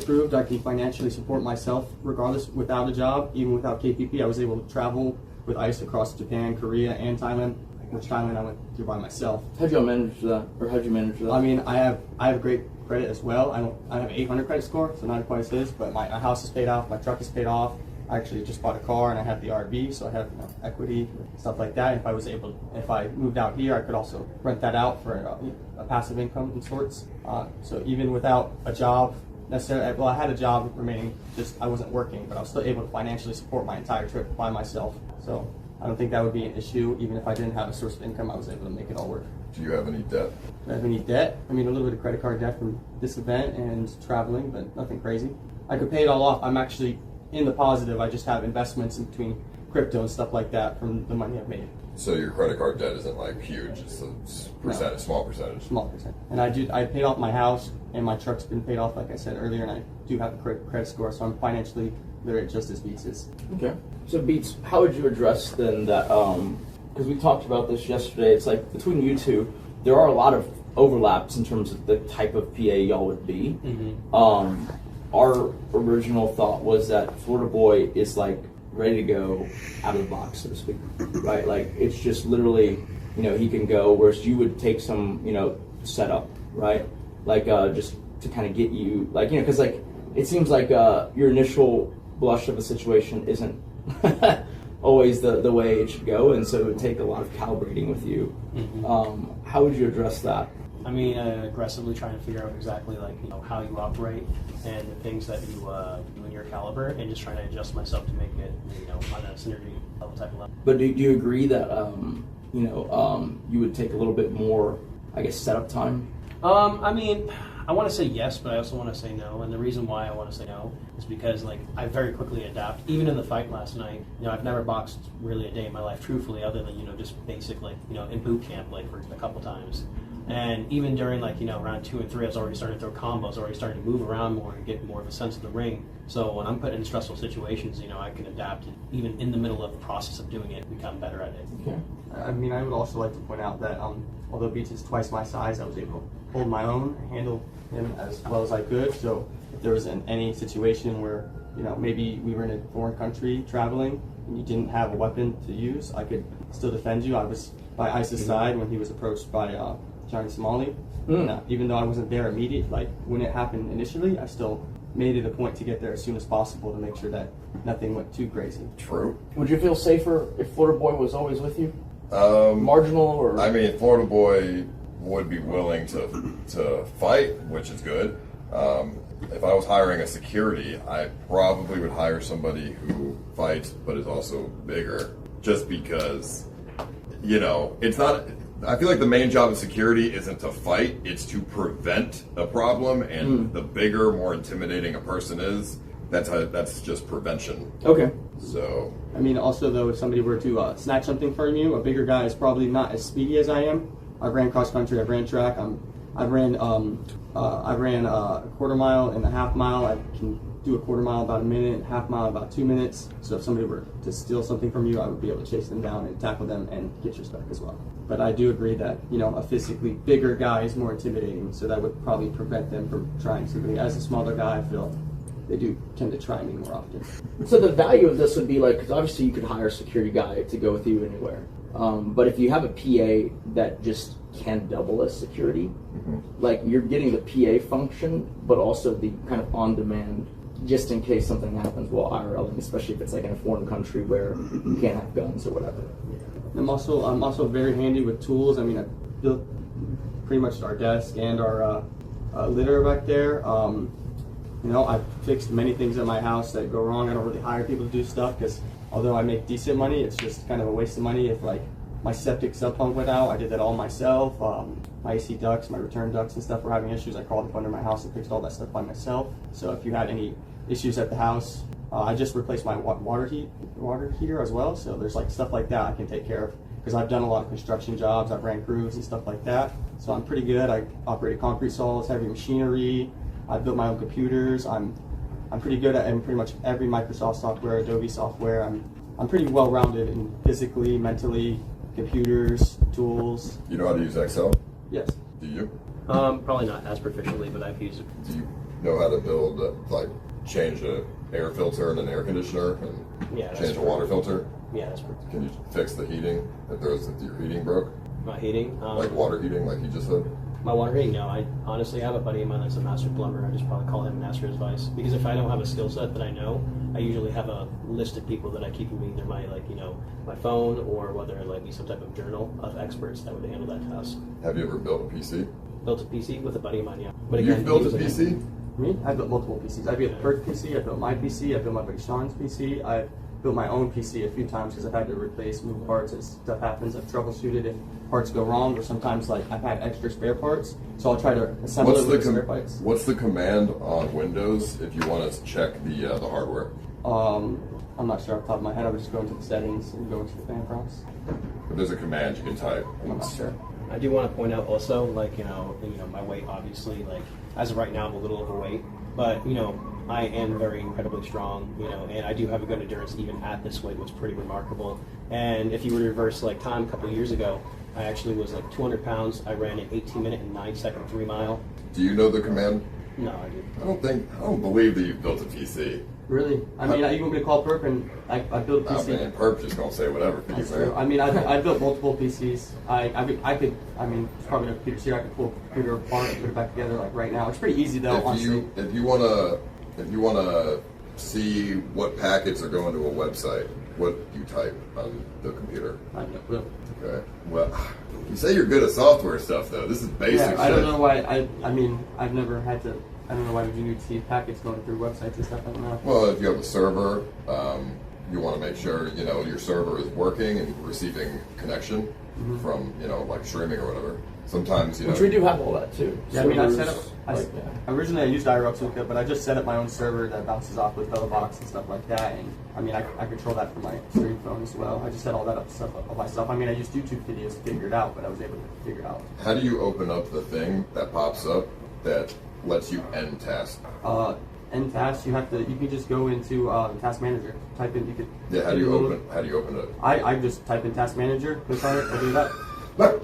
proved I can financially support myself regardless, without a job, even without KPP. I was able to travel with ICE across Japan, Korea, and Thailand, which Thailand I went through by myself. How'd you manage that? I mean, I have great credit as well. I have 800 credit score, so not quite as his, but my house is paid off, my truck is paid off. I actually just bought a car and I have the RV, so I have, you know, equity, stuff like that. If I moved out here, I could also rent that out for a passive income in sorts. So even without a job necessarily, well, I had a job remaining, just I wasn't working, but I was still able to financially support my entire trip by myself. So I don't think that would be an issue. Even if I didn't have a source of income, I was able to make it all work. Do you have any debt? Do I have any debt? I mean, a little bit of credit card debt from this event and traveling, but nothing crazy. I could pay it all off. I'm actually in the positive. I just have investments in between crypto and stuff like that from the money I've made. So your credit card debt isn't like huge, it's a percentage, small percentage. Small percent. And I paid off my house, and my truck's been paid off, like I said earlier, and I do have a credit score, so I'm financially literate just as Beats is. Okay. So Beats, how would you address then that, because we talked about this yesterday, it's like between you two, there are a lot of overlaps in terms of the type of PA y'all would be. Our original thought was that FloridaBoy is like ready to go out of the box, so to speak, right? Like it's just literally, you know, he can go, whereas you would take some, you know, setup, right? Like just to kind of get you, like, you know, because like it seems like your initial blush of a situation isn't always the way it should go, and so it would take a lot of calibrating with you. How would you address that? I mean, aggressively trying to figure out exactly, like, you know, how you operate and the things that you do in your caliber, and just trying to adjust myself to make it, you know, on a synergy level type of level. But do you agree that you know, you would take a little bit more, I guess, setup time? I mean, I want to say yes, but I also want to say no. And the reason why I want to say no is because, like, I very quickly adapt. Even in the fight last night, you know, I've never boxed really a day in my life, truthfully, other than, you know, just basic, like, you know, in boot camp, like, for a couple times. And even during, like, you know, round 2 and 3, I was already starting to throw combos, already starting to move around more and get more of a sense of the ring. So when I'm put in stressful situations, you know, I can adapt and even in the middle of the process of doing it, become better at it. Okay. I mean, I would also like to point out that although Beats is twice my size, I was able to hold my own, handle him as well as I could. So if there was any situation where, you know, maybe we were in a foreign country traveling and you didn't have a weapon to use, I could still defend you. I was by ISIS' side when he was approached by Johnny Somali. Even though I wasn't there immediately, like when it happened initially, I still made it a point to get there as soon as possible to make sure that nothing went too crazy. True. Would you feel safer if FloridaBoy was always with you? Marginal or? I mean, FloridaBoy would be willing to fight, which is good. If I was hiring a security, I probably would hire somebody who fights but is also bigger, just because, you know, it's not. I feel like the main job of security isn't to fight, it's to prevent a problem, and the bigger, more intimidating a person is, that's just prevention. Okay. So, I mean, also though, if somebody were to snatch something from you, a bigger guy is probably not as speedy as I am. I've ran cross country, I've ran track, I've ran a quarter mile and a half mile. I can do a quarter mile about a minute, half mile about 2 minutes. So if somebody were to steal something from you, I would be able to chase them down and tackle them and get your stuff as well. But I do agree that, you know, a physically bigger guy is more intimidating, so that would probably prevent them from trying something. As a smaller guy, I feel they do tend to try me more often. So the value of this would be like, because obviously you could hire a security guy to go with you anywhere. But if you have a PA that just can double as security, like you're getting the PA function, but also the kind of on-demand, just in case something happens while IRL, especially if it's like in a foreign country where you can't have guns or whatever. I'm also very handy with tools. I mean, I built pretty much our desk and our litter back there. You know, I've fixed many things at my house that go wrong. I don't really hire people to do stuff because although I make decent money, it's just kind of a waste of money. If like my septic sub pump went out, I did that all myself. My AC ducts, my return ducts and stuff were having issues. I crawled up under my house and fixed all that stuff by myself. So if you had any issues at the house, I just replaced my water heater as well. So there's like stuff like that I can take care of because I've done a lot of construction jobs. I've ran crews and stuff like that. So I'm pretty good. I operated concrete saws, heavy machinery. I built my own computers. I'm pretty good at pretty much every Microsoft software, Adobe software. I'm pretty well rounded in physically, mentally, computers, tools. you know how to use Excel? Yes. Do you? Probably not as proficiently, but I've used it. Do you know how to build, like, change an air filter and an air conditioner and change a water filter? Yeah, that's perfect. Can you fix the heating if your heating broke? My heating? Like water heating, like you just said? My water heating, no. I honestly have a buddy of mine that's a master plumber. I just probably call him and ask for advice. Because if I don't have a skill set that I know, I usually have a list of people that I keep in either my, like, you know, my phone or whether it like be some type of journal of experts that would handle that task. Have you ever built a PC? Built a PC with a buddy of mine, yeah. But You've built a PC? Me? I built multiple PCs. I built Perk PC, I built my PC, I built my buddy Sean's PC. built my own PC a few times because I've had to replace, move parts as stuff happens. I've troubleshooted if parts go wrong, or sometimes like I've had extra spare parts, so I'll try to assemble it with spare parts. What's the command on Windows if you want to check the hardware? I'm not sure off the top of my head. I would just go into the settings and go into the fan prompts. But there's a command you can type. I'm not sure. I do want to point out also, like, my weight, obviously, like, as of right now, I'm a little overweight, but, I am very incredibly strong, and I do have a good endurance even at this weight, which is pretty remarkable. And if you were to reverse, like, time a couple of years ago, I actually was, like, 200 pounds. I ran an 18-minute and 9-second 3-mile. Do you know the command? No, I do. I don't believe that you've built a PC. Really? I mean, you want me to call Perp and I built a PC? I mean, Perp just gonna say whatever for you, man. I mean, I built multiple PCs. It's probably no computer here. I could pull a computer apart and put it back together like right now. It's pretty easy though, honestly. If you wanna see what packets are going to a website, what do you type on the computer? I have no clue. Okay. Well, you say you're good at software stuff though. This is basic shit. I don't know why. I've never had to. I don't know why would you need to see packets going through websites and stuff. I don't know. Well, if you have a server, you want to make sure your server is working and receiving connection from like streaming or whatever. Sometimes which we do have all that too. Yeah, I set up. Originally, I used iDuncle, but I just set up my own server that bounces off with Box and stuff like that. And I control that from my stream phone as well. I just set all that up myself. I used YouTube videos to figure it out, but I was able to figure it out. How do you open up the thing that pops up that lets you end task? End task, you can just go into Task Manager. Type in, how do you open it? I just type in Task Manager, click on it, I do that.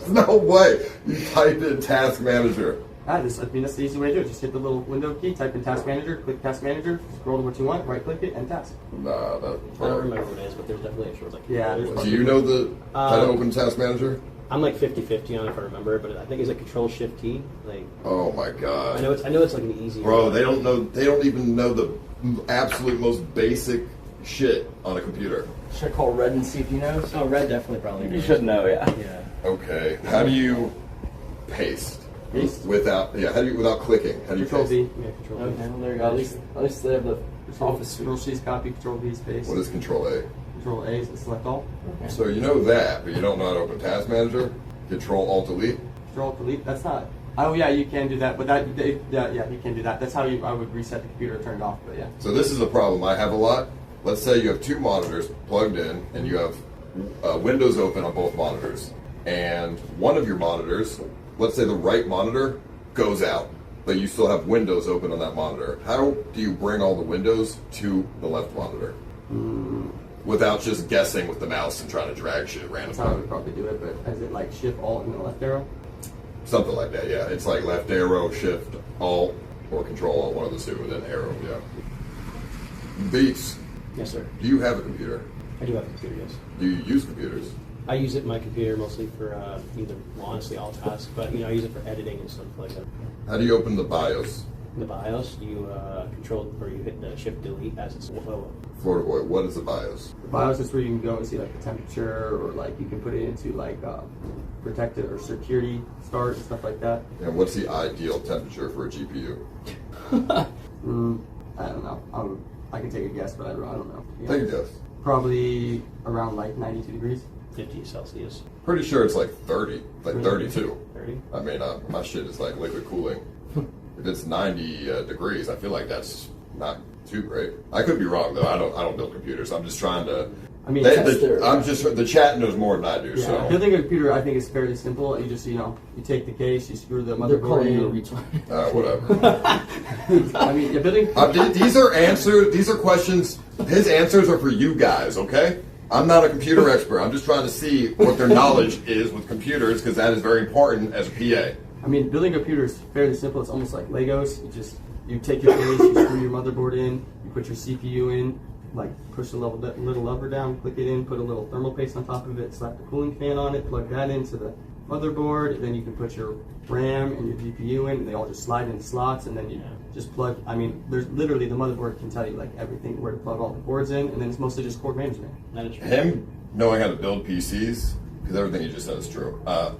No way! You type in Task Manager. That's the easy way to do it. Just hit the little window key, type in Task Manager, click Task Manager, scroll to what you want, right click it, and task. I don't remember what it is, but there's definitely a short like. Yeah. Do you know how to open Task Manager? I'm like 50-50 on it if I remember, but I think it's like Control-Shift-T. Like. Oh my god. I know it's like an easy. Bro, they don't know. They don't even know the absolute most basic shit on a computer. Should I call Red and see if he knows? Oh, Red definitely probably. You should know, yeah. Yeah. Okay. How do you paste? Without clicking. How do you Control paste? V. Yeah, Control V. Okay, well, there you go. At least they have the office. Control C's copy, Control V's paste. What is Control A? Control A is select all. Okay. So you know that, but you don't know how to open Task Manager? Control Alt Delete? Control Delete? That's not. Oh yeah, you can do that, but you can do that. That's how I would reset the computer, turn it off. But yeah. So this is a problem I have a lot. Let's say you have two monitors plugged in, and you have Windows open on both monitors, and one of your monitors, let's say the right monitor, goes out, but you still have Windows open on that monitor. How do you bring all the windows to the left monitor? Without just guessing with the mouse and trying to drag shit randomly. That's how I would probably do it, but is it like Shift Alt and then left arrow? Something like that, yeah. It's like left arrow, Shift Alt, or Control Alt, one of the two, and then arrow, yeah. Beats. Yes, sir. Do you have a computer? I do have a computer, yes. Do you use computers? I use it in my computer mostly for honestly all tasks, but I use it for editing and stuff like that. How do you open the BIOS? In the BIOS, you you hit the Shift Delete as it's FloridaBoy, what is the BIOS? The BIOS is where you can go and see like the temperature, or like you can put it into like protected or security start and stuff like that. And what's the ideal temperature for a GPU? I don't know. I can take a guess, but I don't know. Yeah. Take a guess. Probably around like 92 degrees. 50 Celsius. Pretty sure it's like 30, like 32. 30? I mean, my shit is like liquid cooling. If it's 90 degrees, I feel like that's not too great. I could be wrong though. I don't build computers. I'm just trying to. I mean, the chat knows more than I do. Yeah. So Building a computer, I think, is fairly simple. You just you take the case, you screw the motherboard in. Whatever. I mean, building. These are answers. These are questions. His answers are for you guys. Okay. I'm not a computer expert. I'm just trying to see what their knowledge is with computers, because that is very important as a PA. I mean, building a computer is fairly simple. It's almost like Legos. You take your case, you screw your motherboard in, you put your CPU in, like push the little lever down, click it in, put a little thermal paste on top of it, slap the cooling fan on it, plug that into the motherboard, then you can put your RAM and your GPU in, and they all just slide in slots, and then you just plug. I mean, there's literally, the motherboard can tell you like everything, where to plug all the boards in, and then it's mostly just cord management. Him knowing how to build PCs, because everything you just said is true. I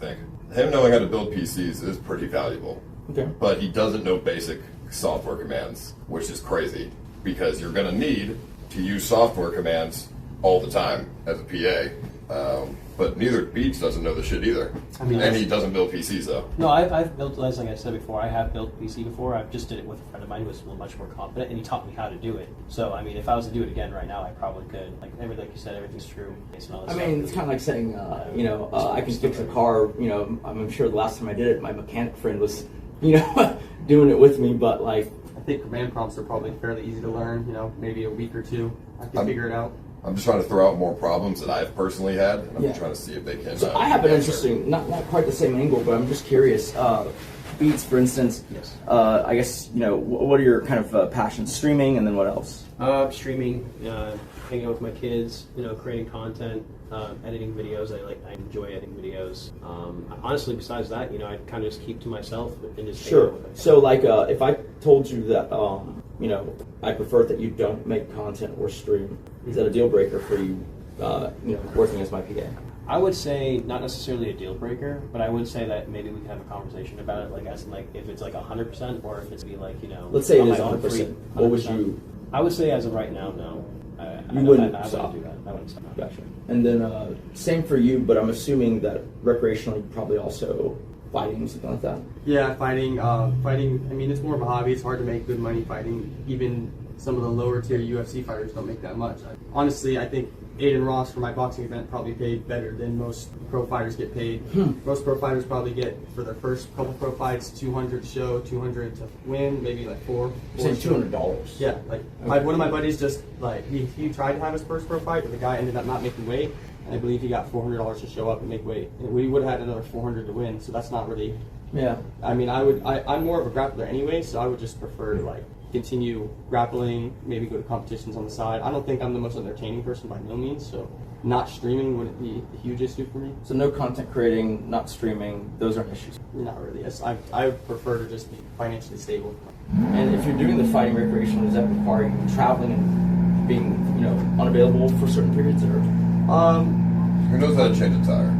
think him knowing how to build PCs is pretty valuable. Okay. But he doesn't know basic software commands, which is crazy, because you're going to need to use software commands all the time as a PA. But neither Beats doesn't know the shit either. I mean, and he doesn't build PCs though. No, I've built, like I said before, I have built PC before. I've just did it with a friend of mine who was much more competent, and he taught me how to do it. So, I mean, if I was to do it again right now, I probably could. Like you said, everything's true. Based on all this I mean, it's kind of like saying, I can fix a car. You know, I'm sure the last time I did it, my mechanic friend was, doing it with me. But like, I think command prompts are probably fairly easy to learn. You know, maybe a week or two, I can figure it out. I'm just trying to throw out more problems that I've personally had, and I'm trying to see if they can. So I have an interesting, not quite the same angle, but I'm just curious. Beats, for instance. Yes. I guess what are your kind of passions? Streaming, and then what else? Streaming, hanging out with my kids, creating content, editing videos. I enjoy editing videos. Honestly, besides that, I kind of just keep to myself and just hang out with it. So like, if I told you that, I prefer that you don't make content or stream, is that a deal breaker for you? Working as my PA. I would say not necessarily a deal breaker, but I would say that maybe we can have a conversation about it, if it's 100% or if it's Let's say it is 100%. What would you? I would say as of right now, no. You wouldn't I stop. wouldn't do that. I wouldn't stop. Gotcha. And then same for you, but I'm assuming that recreationally, probably also fighting, something like that. Yeah, fighting. I mean, it's more of a hobby. It's hard to make good money fighting. Even some of the lower tier UFC fighters don't make that much. Honestly, I think Aiden Ross for my boxing event probably paid better than most pro fighters get paid. Most pro fighters probably get, for their first couple pro fights, $200 to show, $200 to win, maybe like four. You're saying $200? Yeah, one of my buddies just he tried to have his first pro fight, but the guy ended up not making weight. And I believe he got $400 to show up and make weight. And we would have had another $400 to win, so that's not really. Yeah. I mean, I'm more of a grappler anyway, so I would just prefer to continue grappling, maybe go to competitions on the side. I don't think I'm the most entertaining person by no means, so not streaming wouldn't be a huge issue for me. So no content creating, not streaming, those aren't issues? Not really. Yes, I prefer to just be financially stable. And if you're doing the fighting recreation, does that require you traveling and being, unavailable for certain periods? Or who knows how to change a tire?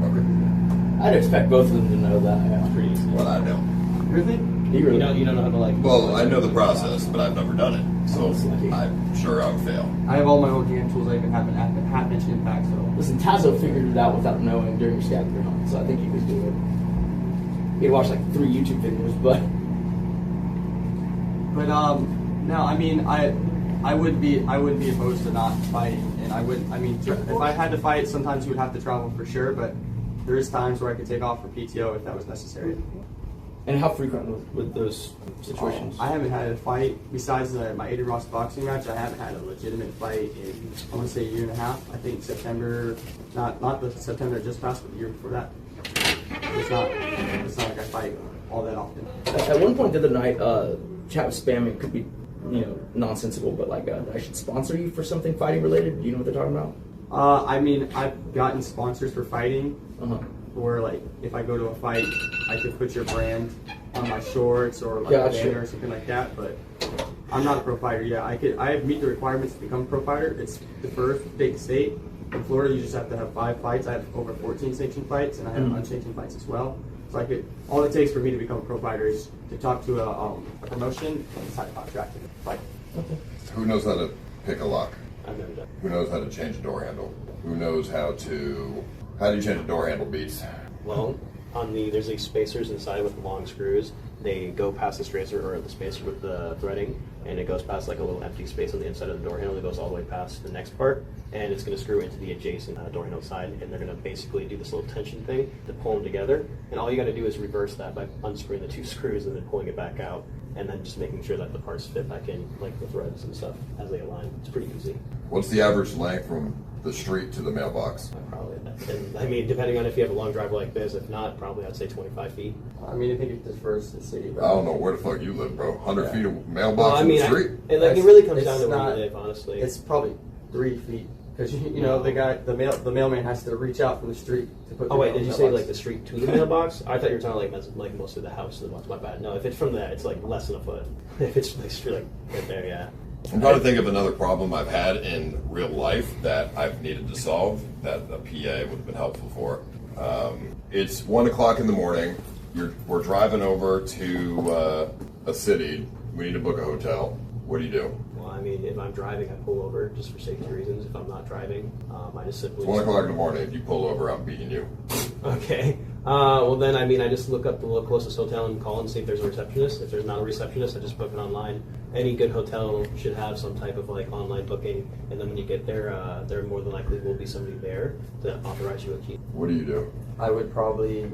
Okay. I'd expect both of them to know that. Yeah. Pretty easy. Well, I don't. Really? You don't know how to Well, I know the process, but I've never done it, so I'm sure I would fail. I have all my own hand tools. I even have an half-inch impact. So listen, Tazo figured it out without knowing during your scavenger hunt, so I think you could do it. He'd watch 3 YouTube videos, but no, I mean I wouldn't be opposed to not fighting, and if I had to fight, sometimes you would have to travel for sure, but there is times where I could take off for PTO if that was necessary. And how frequent with those situations? I haven't had a fight besides my Aiden Ross boxing match. I haven't had a legitimate fight in, I want to say, a year and a half. I think September, not the September that just passed, but the year before that. It's not like I fight all that often. At one point the other night, chat was spamming, could be nonsensical, but I should sponsor you for something fighting related. Do you know what they're talking about? I mean, I've gotten sponsors for fighting. Where if I go to a fight, I could put your brand on my shorts or a banner or something like that. But I'm not a pro fighter. Yeah, I meet the requirements to become a pro fighter. It's the first big state. In Florida, you just have to have 5 fights. I have over 14 sanctioned fights, and I have unsanctioned fights as well. So all it takes for me to become a pro fighter is to talk to a promotion and sign a contract and fight. Okay. Who knows how to pick a lock? I've never done. Who knows how to change a door handle? Who knows how do you change a door handle, Beats? Well, there's these spacers inside with the long screws. They go past the spacer or the spacer with the threading, and it goes past a little empty space on the inside of the door handle that goes all the way past the next part, and it's going to screw into the adjacent door handle side, and they're going to basically do this little tension thing to pull them together, and all you got to do is reverse that by unscrewing the 2 screws and then pulling it back out, and then just making sure that the parts fit back in, the threads and stuff, as they align. It's pretty easy. What's the average length from the street to the mailbox? Probably. Depending on if you have a long drive like this. If not, probably I'd say 25 feet. I mean, I think it differs in the city. I don't know where the fuck you live, bro. 100 feet of mailbox in the street? It really comes down to where you live, honestly. It's probably 3 feet. Because, the mailman has to reach out from the street to put the wait, did you say the street to the mailbox? I thought you were talking mostly the house to the box. My bad. No, if it's from that, it's less than a foot. If it's straight right there, yeah. I'm trying to think of another problem I've had in real life that I've needed to solve that a PA would have been helpful for. It's 1 o'clock in the morning. We're driving over to a city. We need to book a hotel. What do you do? Well, I mean, if I'm driving, I pull over just for safety reasons. If I'm not driving, I just simply... 1 o'clock in the morning, if you pull over, I'm beating you. Okay. Well, then, I mean, I just look up the closest hotel and call and see if there's a receptionist. If there's not a receptionist, I just book it online. Any good hotel should have some type of like online booking, and then when you get there, there more than likely will be somebody there to authorize you a key. What do you do? I would probably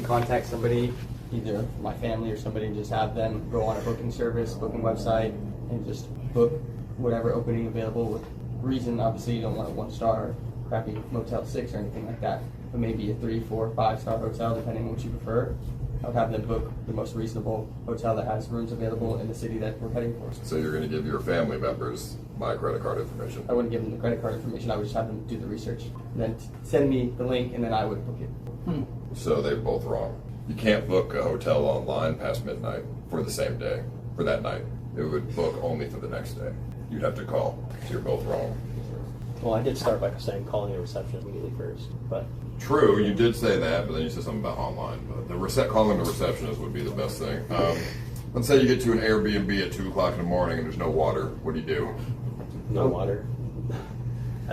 contact somebody, either my family or somebody, and just have them go on a booking service, booking website, and just book whatever opening available. With reason, obviously, you don't want a 1-star crappy Motel 6 or anything like that, but maybe a 3, 4, 5-star hotel, depending on what you prefer. I would have them book the most reasonable hotel that has rooms available in the city that we're heading for. So you're going to give your family members my credit card information? I wouldn't give them the credit card information. I would just have them do the research, and then send me the link, and then I would book it. So they're both wrong. You can't book a hotel online past midnight for the same day, for that night. It would book only for the next day. You'd have to call. So you're both wrong. Well, I did start by saying calling a receptionist immediately first, but... True, you did say that, but then you said something about online. But calling the receptionist would be the best thing. Let's say you get to an Airbnb at 2 o'clock in the morning and there's no water. What do you do? No water.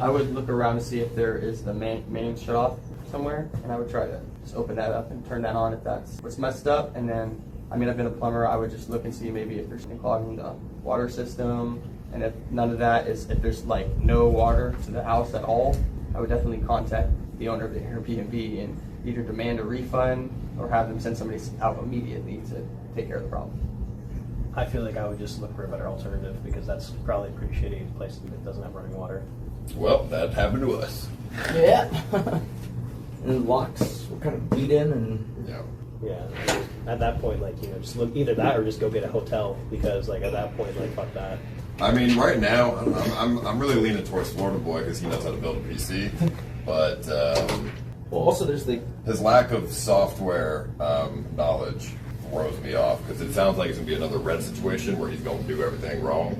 I would look around to see if there is the main shut off somewhere, and I would try to just open that up and turn that on if that's what's messed up. And then, I mean, I've been a plumber. I would just look and see maybe if there's clogging the water system. And if none of that is, if there's like no water to the house at all, I would definitely contact the owner of the Airbnb and either demand a refund or have them send somebody out immediately to take care of the problem. I feel like I would just look for a better alternative because that's probably a pretty shitty place that doesn't have running water. Well, that happened to us. Yeah. And locks were kind of beat in and... Yeah. Yeah, I mean, at that point, like, you know, just look either that or just go get a hotel because, like, at that point, like, fuck that. I mean, right now, I'm really leaning towards FloridaBoy because he knows how to build a PC. But well, also there's his lack of software knowledge throws me off because it sounds like it's gonna be another Red situation where he's going to do everything wrong.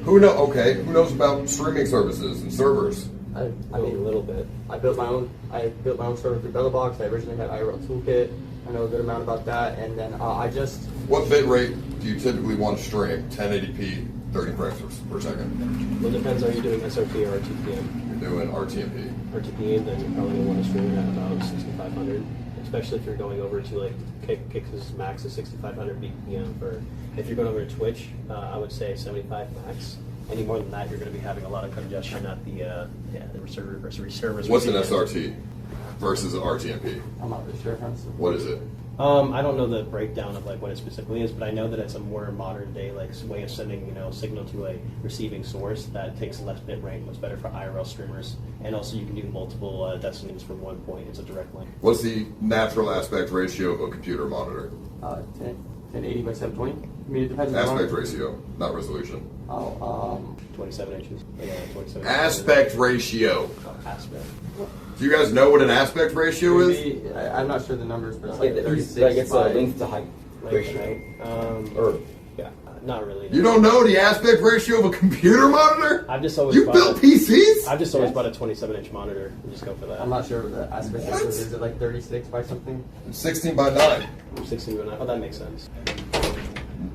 Who knows about streaming services and servers? I mean, a little bit. I built my own server through BellaBox. I originally had IRL Toolkit. I know a good amount about that, and then I just... What bit rate do you typically want to stream? 1080p, 30 frames per second? Well, it depends. Are you doing SRT or RTPM? You're doing RTMP. RTPM, then you're probably going to want to stream at about 6500, especially if you're going over to, like, Kix's max is 6500 BPM. For if you're going over to Twitch, I would say 75 max. Any more than that, you're going to be having a lot of congestion at the server versus servers. What's an SRT versus an RTMP? I'm not really sure. What is it? I don't know the breakdown of like what it specifically is, but I know that it's a more modern day like way of sending signal to a receiving source that takes less bit rate, what's better for IRL streamers, and also you can do multiple destinies from one point. It's a direct link. What's the natural aspect ratio of a computer monitor? 1080 by 720. I mean, it depends on aspect ratio, not resolution. 27 inches. Yeah, 27. Aspect ratio. Aspect. Do you guys know what an aspect ratio is? I'm not sure the numbers, but it's like 36 like it's by... a length to height ratio. Yeah, not really. You don't know the aspect ratio of a computer monitor? I've just always built PCs? I've just always bought a 27-inch monitor and just go for that. I'm not sure what the aspect ratio is. Is it like 36 by something? 16 by 9. 16 by 9. Oh, that makes sense.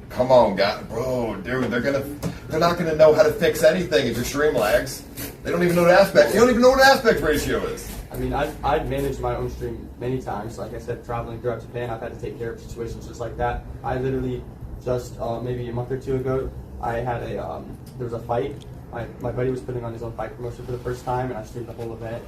Come on, guys, bro, dude. They're not gonna know how to fix anything if your stream lags. They don't even know the aspect. You don't even know what an aspect ratio is. I mean, I've managed my own stream many times. Like I said, traveling throughout Japan, I've had to take care of situations just like that. I literally just maybe a month or two ago, I had there was a fight. My buddy was putting on his own fight promotion for the first time, and I streamed the whole event.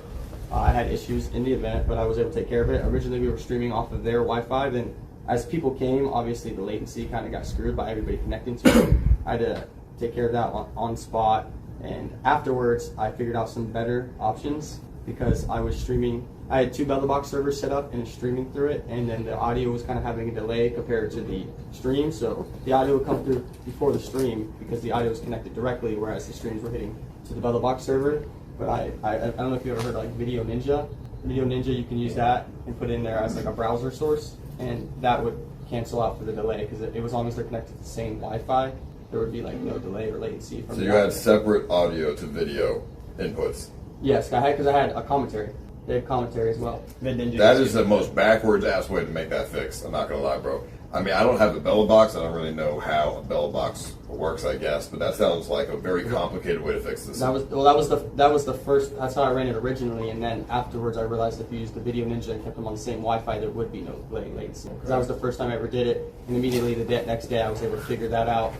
I had issues in the event, but I was able to take care of it. Originally, we were streaming off of their Wi-Fi. Then, as people came, obviously the latency kind of got screwed by everybody connecting to it. I had to take care of that on spot. And afterwards, I figured out some better options because I was streaming. I had 2 BellaBox servers set up and streaming through it, and then the audio was kind of having a delay compared to the stream. So the audio would come through before the stream because the audio was connected directly, whereas the streams were hitting to the BellaBox server. But I don't know if you ever heard of like Video Ninja. Video Ninja, you can use that and put it in there as like a browser source, and that would cancel out for the delay because as long as they're connected to the same Wi-Fi, there would be like no delay or latency. So you had separate audio to video inputs? Yes, I had a commentary. They had commentary as well. That is the most backwards ass way to make that fix. I'm not gonna lie, bro. I mean, I don't have a Bella box. I don't really know how a Bella box works, I guess, but that sounds like a very complicated way to fix this. That was the first. That's how I ran it originally, and then afterwards I realized if you used the Video Ninja and kept them on the same Wi-Fi, there would be no latency. Because that was the first time I ever did it, and immediately the next day I was able to figure that out.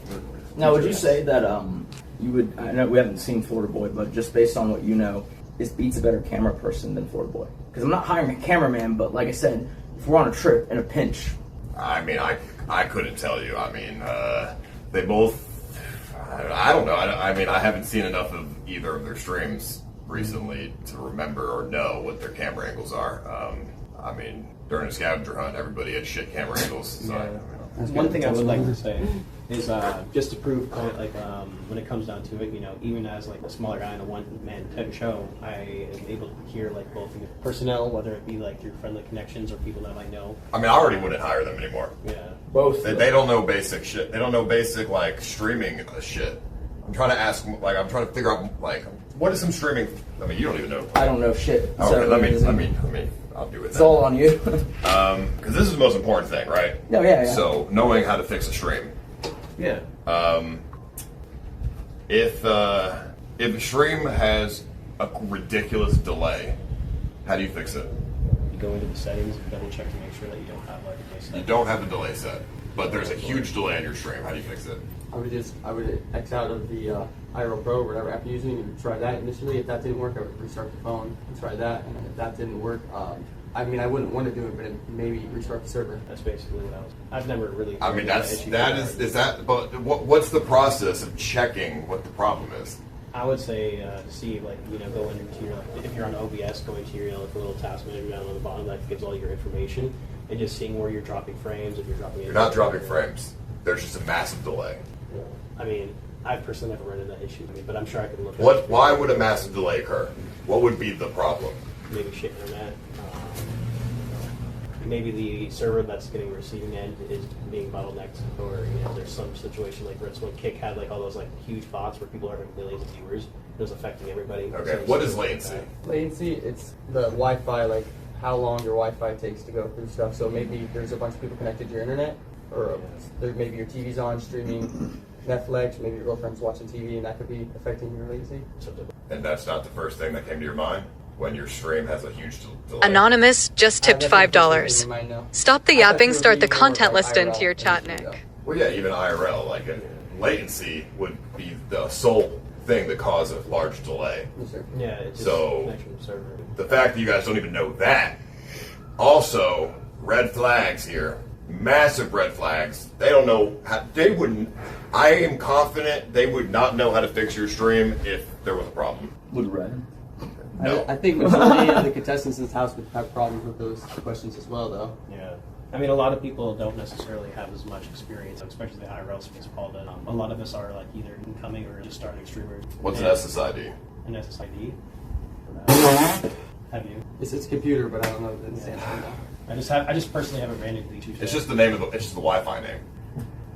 Now, would you say that you would? I know we haven't seen FloridaBoy, but just based on what you know, is Beats a better camera person than FloridaBoy? Because I'm not hiring a cameraman, but like I said, if we're on a trip in a pinch. I mean, I couldn't tell you. I mean, they both. I don't know. I mean, I haven't seen enough of either of their streams recently to remember or know what their camera angles are. I mean, during a scavenger hunt, everybody had shit camera angles. So One thing I would like to say is just to prove, like, when it comes down to it, you know, even as like a smaller guy in a one-man type show, I am able to hear like both the personnel, whether it be like through friendly connections or people that I know. I mean, I already wouldn't hire them anymore. Yeah, both. They don't know basic shit. They don't know basic like streaming shit. I'm trying to ask, like, I'm trying to figure out, like, what is some streaming? I mean, you don't even know. I don't know shit. Okay, So let me. I'll do it. It's all on you. Because this is the most important thing, right? No, yeah. So knowing how to fix a stream. Yeah. If a stream has a ridiculous delay, how do you fix it? You go into the settings and double check to make sure that you don't have like a delay set. You don't have a delay set, but there's a huge delay on your stream. How do you fix it? I would X out of the iReal Pro, whatever app you're using, and try that initially. If that didn't work, I would restart the phone and try that. And if that didn't work, I mean, I wouldn't want to do it, but maybe restart the server. That's basically what I've never really. I mean, but what's the process of checking what the problem is? I would say to see, like, you know, go into your, like, if you're on OBS, go into your, you know, like a little task manager down on the bottom that gives all your information, and just seeing where you're dropping frames, if you're dropping. You're not dropping frames. There's just a massive delay. I mean, I've personally never run into that issue, but I'm sure I could look. Why would a massive delay occur? What would be the problem? Maybe shit internet. Maybe the server that's getting receiving end is being bottlenecked, or you know, there's some situation like when Kick had like all those like huge bots where people are having millions of viewers. It was affecting everybody. Okay, So what is latency? Latency, it's the Wi-Fi, like how long your Wi-Fi takes to go through stuff. So maybe there's a bunch of people connected to your internet, or maybe your TV's on streaming Netflix, maybe your girlfriend's watching TV, and that could be affecting your latency. And that's not the first thing that came to your mind when your stream has a huge delay? Anonymous just tipped $5. Stop the yapping, start the content list into your chat, Nick. Well, yeah, even IRL, like latency would be the sole thing that cause a large delay. Yeah, it's just so connection to the server. The fact that you guys don't even know that. Also, red flags here. Massive red flags. They don't know how, they wouldn't. I am confident they would not know how to fix your stream if there was a problem. Would red? No. I think majority of the contestants in this house would have problems with those questions as well, though. Yeah. I mean, a lot of people don't necessarily have as much experience, especially the IRL space called it. A lot of us are like either incoming or just starting streamers. What's an SSID? An SSID? Have you? It's computer, but I don't know the answer now. I just personally haven't ran into these issues. It's just the name of it's just the Wi-Fi name.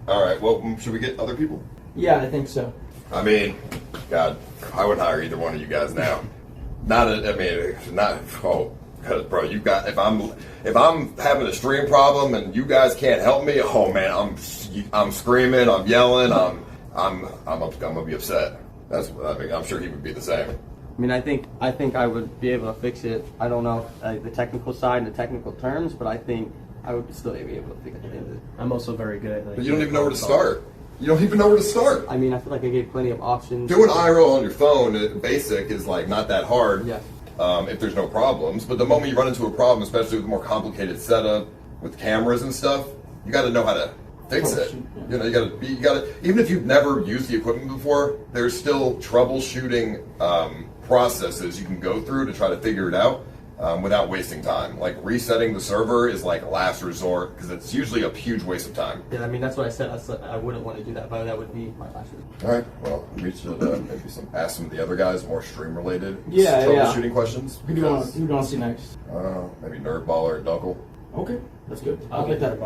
All right. Well, should we get other people? Yeah, I think so. I mean, God, I would hire either one of you guys now. Because bro, you got if I'm having a stream problem and you guys can't help me, oh man, I'm screaming, I'm yelling, I'm gonna be upset. I'm sure he would be the same. I mean, I think I would be able to fix it. I don't know the technical side and the technical terms, but I think I would still be able to fix it. I'm also very good at But you don't even know where to start. You don't even know where to start. I mean, I feel like I gave plenty of options. Doing IRL on your phone, basic, is like not that hard. Yeah. If there's no problems, but the moment you run into a problem, especially with a more complicated setup with cameras and stuff, you got to know how to fix it. You know, you got to. Even if you've never used the equipment before, there's still troubleshooting processes you can go through to try to figure it out without wasting time. Like resetting the server is like a last resort because it's usually a huge waste of time. Yeah, I mean that's what I said. I wouldn't want to do that, but that would be my last resort. All right. Well, we should maybe ask some of the other guys more stream-related troubleshooting questions. Who do you want to see next? Maybe NerdBaller or Dunkle. Okay, that's good. I'll get that.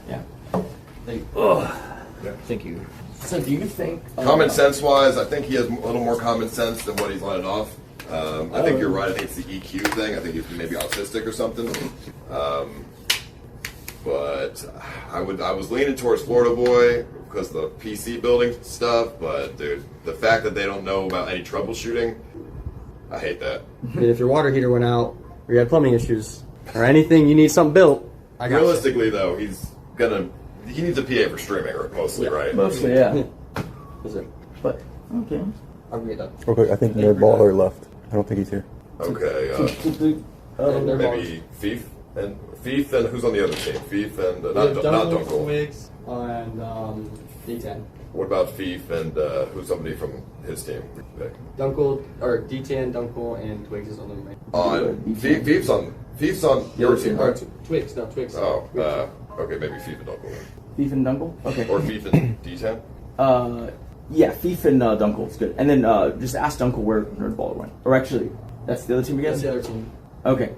Yeah. Thank you. So, do you think common sense-wise, I think he has a little more common sense than what he's letting off. I think you're right. I think it's the EQ thing. I think he's maybe autistic or something. but I was leaning towards FloridaBoy because of the PC building stuff. But dude, the fact that they don't know about any troubleshooting, I hate that. If your water heater went out, or you had plumbing issues, or anything, you need something built. Realistically, though, he needs a PA for streaming, mostly, right? Mostly, yeah. Is it? But okay. I'll get done. Okay, I think NerdBaller left. I don't think he's here. Okay. Maybe feef and who's on the other team? Feef and not Dunkle. Twigs and D10. What about feef and who's somebody from his team? Dunkle or D10, Dunkle, and Twigs is on the main. Feef's on your team, right? Twigs, no Twigs. Oh, okay, maybe feef and Dunkle. Feef and Dunkle? Okay. Or feef and D10? Yeah, feef and Dunkle is good. And then just ask Dunkle where NerdBaller went. Or actually, that's the other team again? That's the other team. Okay,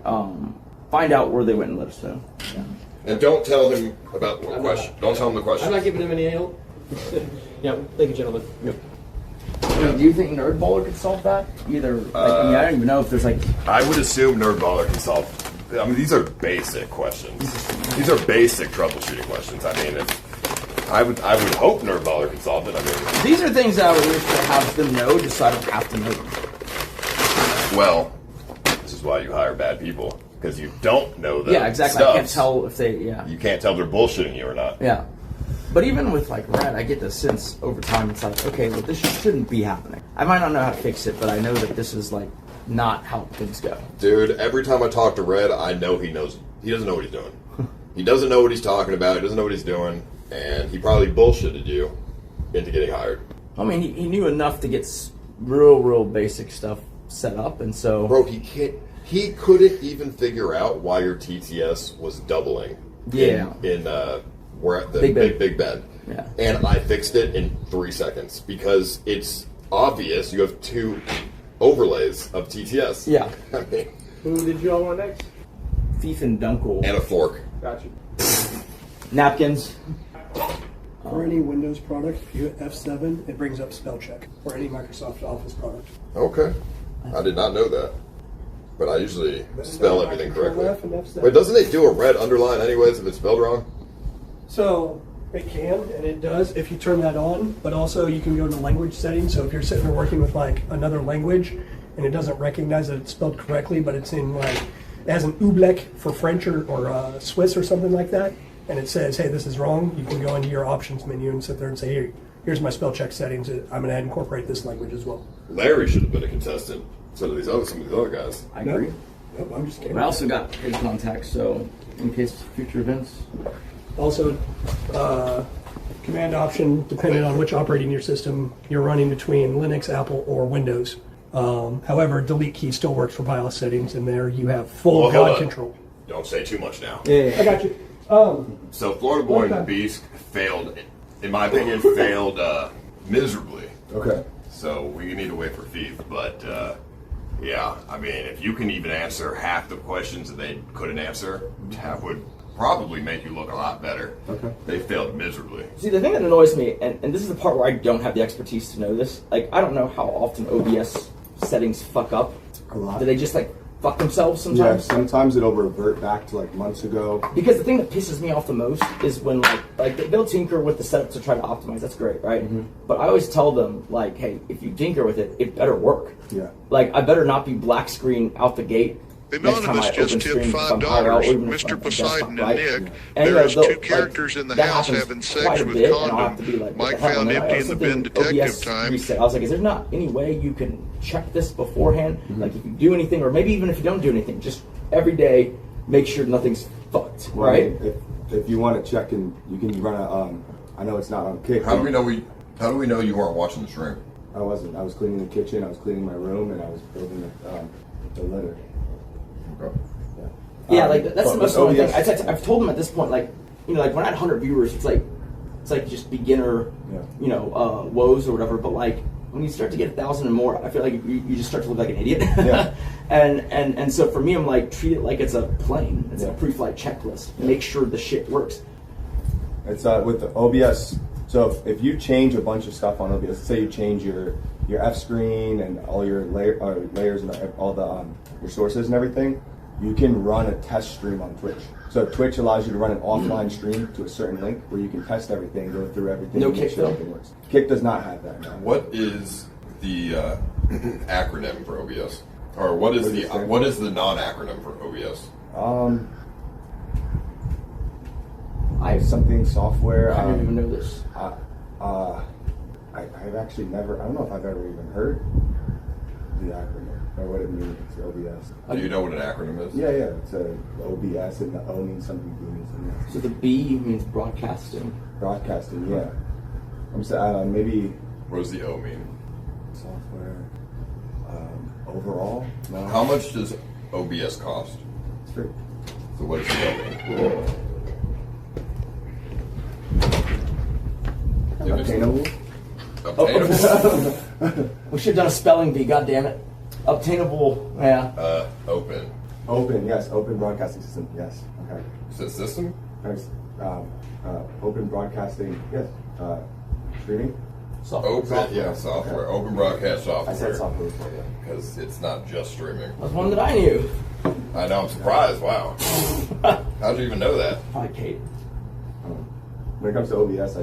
find out where they went and let us know. Yeah. And don't tell him about the question. Don't tell him the question. I'm not giving him any help. Yeah, thank you, gentlemen. Yep. Do you think NerdBaller could solve that? Either, I don't even know if there's I would assume NerdBaller can solve. I mean, these are basic questions. These are basic troubleshooting questions. I mean, I would hope NerdBaller can solve it. I mean, these are things that I would wish to have them know, just so I don't have to know them. Well, this is why you hire bad people, because you don't know them. Yeah, exactly. Stuff. I can't tell if they. Yeah. You can't tell if they're bullshitting you or not. Yeah. But even with Red, I get the sense over time it's like, okay, well, this shouldn't be happening. I might not know how to fix it, but I know that this is not how things go. Dude, every time I talk to Red, I know he knows. He doesn't know what he's doing. He doesn't know what he's talking about. He doesn't know what he's doing, and he probably bullshitted you into getting hired. I mean, he knew enough to get real basic stuff set up, and so bro, he couldn't even figure out why your TTS was doubling. Yeah. We're at the Big Bend. Yeah. And I fixed it in 3 seconds because it's obvious you have 2 overlays of TTS. Yeah. I mean, who did you all want next? Feef and Dunkle. And a fork. Gotcha. Napkins. For any Windows product, if you hit F7, it brings up spell check. Or any Microsoft Office product. Okay. I did not know that. But I usually spell everything correctly. F and F7. Wait, doesn't it do a red underline anyways if it's spelled wrong? So it can, and it does if you turn that on, but also you can go to language settings. So if you're sitting there working with another language and it doesn't recognize that it's spelled correctly, but it's in it has an oobleck for French or Swiss or something like that, and it says, hey, this is wrong, you can go into your options menu and sit there and say, here's my spell check settings. I'm going to incorporate this language as well. Larry should have been a contestant. Some of these other guys. I agree. Nope, I'm just kidding. But I also got his contacts, so in case future events. Also, command option, depending on which operating system you're running between Linux, Apple, or Windows. However, delete key still works for BIOS settings, and there you have full God control. Don't say too much now. Yeah. I got you. So FloridaBoy and Beast failed, in my opinion, miserably. Okay. So we need to wait for feef, but yeah, I mean, if you can even answer half the questions that they couldn't answer, that would probably make you look a lot better. Okay. They failed miserably. See, the thing that annoys me, and this is the part where I don't have the expertise to know this, I don't know how often OBS settings fuck up. A lot. Do they just fuck themselves sometimes? Yeah, sometimes it'll revert back to months ago. Because the thing that pisses me off the most is when they'll tinker with the setup to try to optimize. That's great, right? Mm-hmm. But I always tell them hey, if you tinker with it, it better work. Yeah. I better not be black screen out the gate. Anonymous just tipped $5. Mr. Poseidon and Nick. There is 2 characters in the house having sex with condom. Mike found empty in the bin detective time. Reset. I was like, is there not any way you can check this beforehand? Mm-hmm. If you do anything, or maybe even if you don't do anything, just every day make sure nothing's fucked, right? If you want to check, and you can run a, I know it's not on Kick. How do we know you weren't watching the stream? I wasn't. I was cleaning the kitchen. I was cleaning my room, and I was building the litter. Okay. Yeah, that's the most annoying thing. I've told them at this point, when I had 100 viewers, it's just beginner, woes or whatever. But when you start to get 1,000 and more, I feel like you just start to look like an idiot. Yeah. and so for me, I'm treat it like it's a plane. It's a pre-flight checklist. Make sure the shit works. It's with the OBS. So if you change a bunch of stuff on OBS, let's say you change your F screen and all your layers and all the your sources and everything, you can run a test stream on Twitch. So Twitch allows you to run an offline stream to a certain link where you can test everything, go through everything. No and make Kick, sure though? everything works. Kick does not have that now. What is the acronym for OBS? Or what is the non-acronym for OBS? I have something software. I didn't even know this. I've actually never. I don't know if I've ever even heard the acronym or what it means. It's OBS. Do you know what an acronym is? Yeah. It's a OBS, and the O means something. B means something else. So the B means broadcasting. Broadcasting, yeah. I'm saying maybe. What does the O mean? Software. Overall. No. How much does OBS cost? It's free. So what does the O mean? Obtainable. Obtainable. We should have done a spelling bee. God damn it. Obtainable. Yeah. Open. Open. Yes. Open broadcasting system. Yes. Okay. Is it system? Nice. Open broadcasting. Yes. Streaming. Software. Software. Okay. Open broadcast software. I said software. Because it's not just streaming. That's one that I knew. I know. I'm surprised. Wow. How'd you even know that? Probably Kate. When it comes to OBS,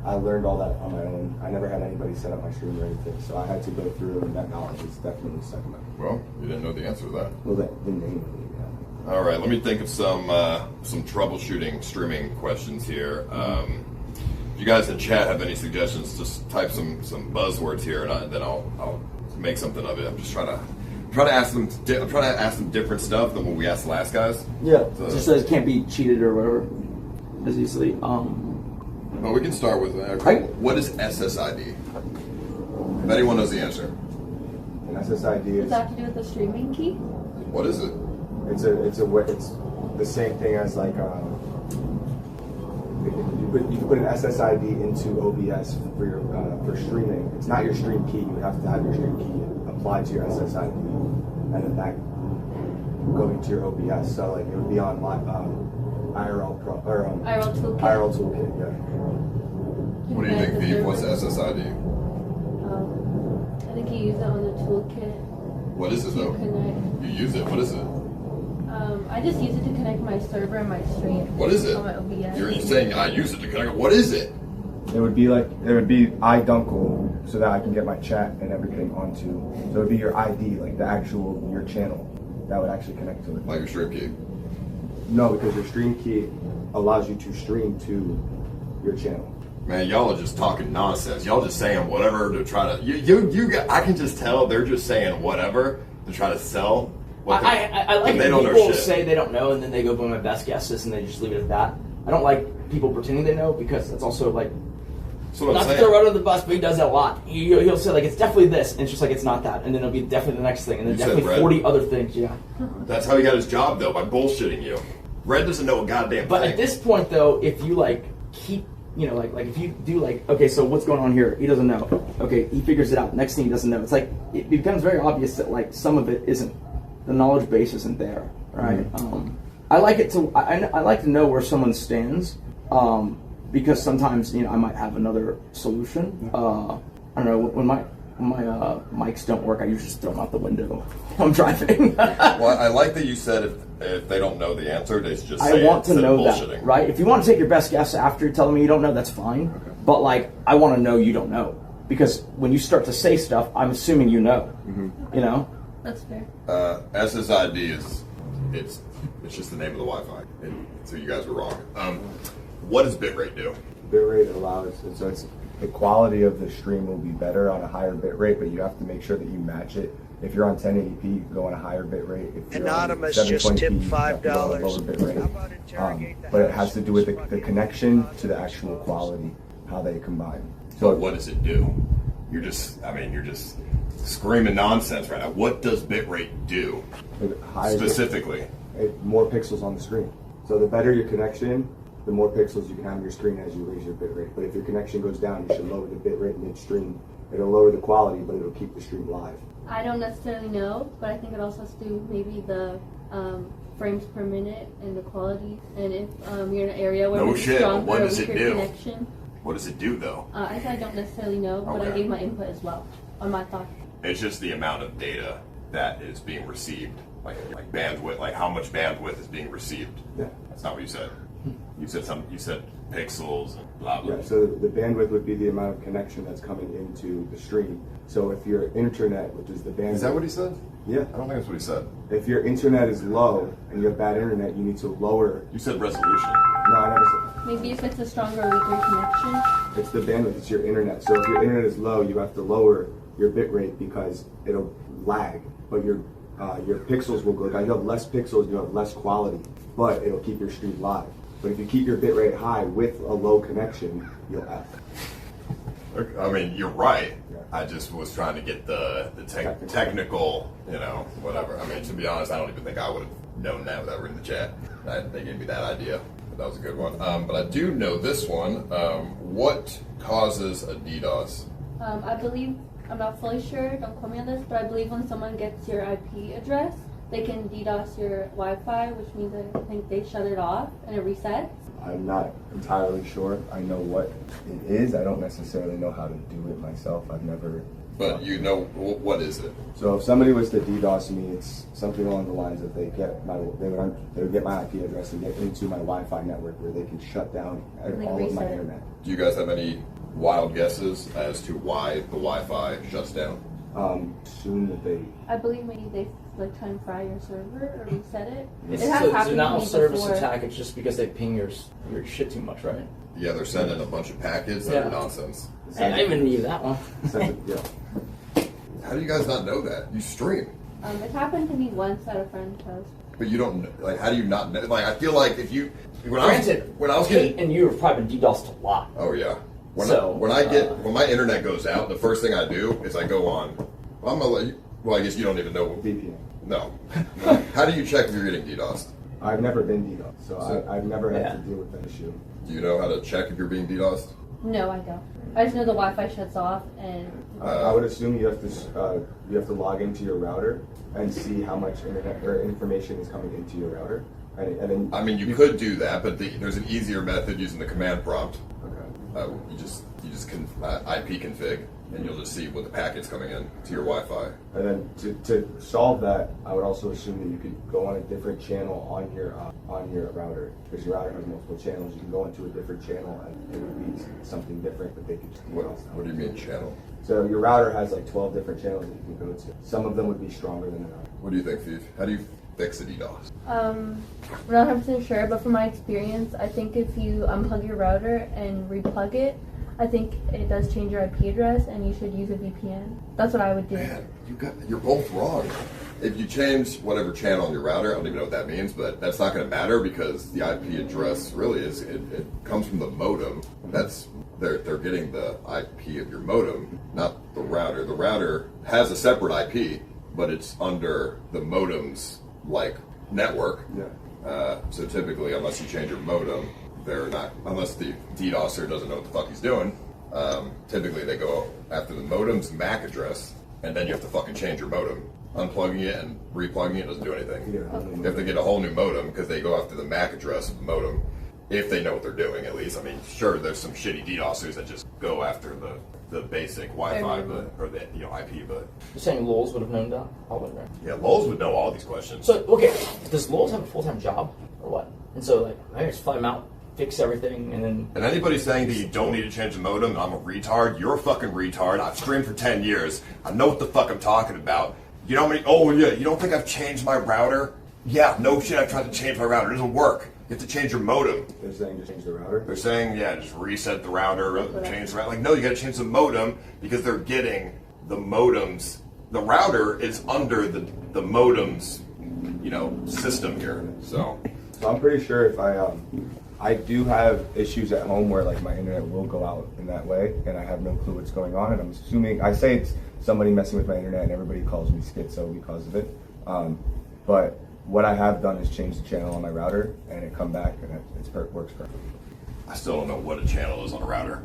I learned all that on my own. I never had anybody set up my stream or anything, so I had to go through, and that knowledge is definitely stuck in my head. Well, you didn't know the answer to that. Well, the name of it, yeah. All right, let me think of some troubleshooting streaming questions here. If you guys in chat have any suggestions, just type some buzzwords here, and then I'll make something of it. I'm just trying to ask them. I'm trying to ask them different stuff than what we asked the last guys. Yeah, just so it can't be cheated or whatever as easily. But we can start with what is SSID? If anyone knows the answer. An SSID Does that have to do with the streaming key? What is it? It's the same thing as like you can put an SSID into OBS for your for streaming. It's not your stream key. You would have to have your stream key applied to your SSID, and then that going to your OBS. So like it would be on IRL Pro or IRL Toolkit. IRL Toolkit, yeah. What do you think, Feef? What's SSID? I think you use it on the toolkit. What is it though? You use it. What is it? I just use it to connect my server and my stream. What is it? On my OBS. You're saying I use it to connect. What is it? It would be iDuncle, so that I can get my chat and everything onto. So it would be your ID, like the actual your channel that would actually connect to it. Like your stream key. No, because your stream key allows you to stream to your channel. Man, y'all are just talking nonsense. Y'all just saying whatever to try to. I can just tell they're just saying whatever to try to sell. I like when people say they don't know and then they go by my best guesses and they just leave it at that. I don't like people pretending they know because that's also like. Not to throw out of the bus, but he does that a lot. He'll say like it's definitely this, and it's just like it's not that, and then it'll be definitely the next thing, and then definitely 40 other things. Yeah. That's how he got his job though, by bullshitting you. Red doesn't know a goddamn But thing. at this point though, if you like keep, like if you do like, okay, so what's going on here? He doesn't know. Okay, he figures it out. Next thing he doesn't know. It's like it becomes very obvious that like some of it isn't. The knowledge base isn't there, right? Mm-hmm. I like it to. I like to know where someone stands. Because sometimes I might have another solution. I don't know when my mics don't work. I usually just throw them out the window while I'm driving. Well, I like that you said if they don't know the answer, they just say I want to know bullshitting. that, right? If you want to take your best guess after telling me you don't know, that's fine. Okay. But like, I want to know you don't know because when you start to say stuff, I'm assuming you know. Mm-hmm. That's fair. SSID is it's just the name of the Wi-Fi. So you guys were wrong. What does bitrate do? Bitrate allows, so it's the quality of the stream will be better on a higher bitrate, but you have to make sure that you match it. If you're on 1080p, you can go on a higher bitrate. If you're Anonymous on just tipped $720p, lower bitrate. But it has to do with the connection to the actual quality, how they combine. So what does it do? You're just screaming nonsense right now. What does bitrate do specifically? More pixels on the screen. So the better your connection, the more pixels you can have on your screen as you raise your bitrate. But if your connection goes down, you should lower the bitrate midstream. It'll lower the quality, but it'll keep the stream live. I don't necessarily know, but I think it also has to do maybe the frames per minute and the quality. And if you're in an area where there's a stronger or weaker connection. What does it do though? I don't necessarily know, but I gave my input as well on my thought. It's just the amount of data that is being received Like bandwidth, like how much bandwidth is being received. Yeah. That's not what you said. You said pixels and blah blah. Yeah, so the bandwidth would be the amount of connection that's coming into the stream. So if your internet, which is the bandwidth... Is that what he said? Yeah. I don't think that's what he said. If your internet is low and you have bad internet, you need to lower... You said resolution. No, I never said that. Maybe if it's a stronger or weaker connection. It's the bandwidth, it's your internet. So if your internet is low, you have to lower your bit rate because it'll lag. But your pixels will go down. You have less pixels, you have less quality, but it'll keep your stream live. But if you keep your bit rate high with a low connection, you'll F. I mean, you're right. I just was trying to get the technical, whatever. I mean, to be honest, I don't even think I would have known that without reading the chat. They gave me that idea. But that was a good one. But I do know this one. What causes a DDoS? I believe, I'm not fully sure, don't quote me on this, but I believe when someone gets your IP address, they can DDoS your Wi-Fi, which means I think they shut it off and it resets. I'm not entirely sure. I know what it is. I don't necessarily know how to do it myself. I've never... But you know, what is it? So if somebody was to DDoS me, it's something along the lines of they would get my IP address and get into my Wi-Fi network where they can shut down all of my internet. Do you guys have any wild guesses as to why the Wi-Fi shuts down? Soon that they... I believe maybe they try and fry your server or reset it. It has has happened not to a me service before. attack. It's just because they ping your shit too much, right? Yeah, they're sending a bunch of packets that are nonsense. Hey, I even knew that one. How do you guys not know that? You stream. It happened to me once at a friend's house. But you don't, how do you not know? I feel like if you... When Granted, I was Kate and you have probably been DDoSed a lot. Oh, yeah. When when my internet goes out, the first thing I do is I go on... Well, I'm gonna let you... Well, I guess you don't even know... VPN. No. How do you check if you're getting DDoSed? I've never been DDoSed, so I've never had to deal with that issue. Do you know how to check if you're being DDoSed? No, I don't. I just know the Wi-Fi shuts off, and I would assume you have to log into your router and see how much internet or information is coming into your router, and then. I mean, you could do that, but there's an easier method using the command prompt. Okay. You just IP config, and you'll just see what the packet's coming in to your Wi-Fi. And then to solve that, I would also assume that you could go on a different channel on your router, because your router has multiple channels. You can go into a different channel and it would be something different that they could just What do you mean channel? So your router has like 12 different channels that you can go to. Some of them would be stronger than another. What do you think, feef? How do you fix a DDoS? I'm not 100% sure, but from my experience, I think if you unplug your router and replug it, I think it does change your IP address, and you should use a VPN. That's what I would do. Man, you're both wrong. If you change whatever channel on your router, I don't even know what that means, but that's not going to matter because the IP address really is it comes from the modem. They're getting the IP of your modem, not the router. The router has a separate IP, but it's under the modem's network. Yeah. So typically, unless you change your modem, they're not, unless the DDoSer doesn't know what the fuck he's doing, typically they go after the modem's MAC address, and then you have to fucking change your modem. Unplugging it and replugging it doesn't do anything. You have to get a whole new modem, because they go after the MAC address of the modem, if they know what they're doing, at least. I mean, sure, there's some shitty DDoSers that just go after the basic Wi-Fi, or the IP, but... You're saying Loulz would have known that? Probably, right? Yeah, Loulz would know all these questions. So, okay, does Loulz have a full-time job, or what? And so, I just fly him out, fix everything, and then... And anybody saying that you don't need to change the modem, I'm a retard, you're a fucking retard. I've streamed for 10 years. I know what the fuck I'm talking about. You know how many... Oh, yeah, you don't think I've changed my router? Yeah, no shit, I've tried to change my router. It doesn't work. You have to change your modem. They're saying just change the router? They're saying, yeah, just reset the router, change the router. Like, no, you gotta change the modem, because they're getting the modems... The router is under the modem's, system here, so... So I'm pretty sure if I do have issues at home where my internet will go out in that way, and I have no clue what's going on, and I'm assuming, I say it's somebody messing with my internet, and everybody calls me schizo because of it, but what I have done is change the channel on my router, and it come back, and it works perfectly. I still don't know what a channel is on a router.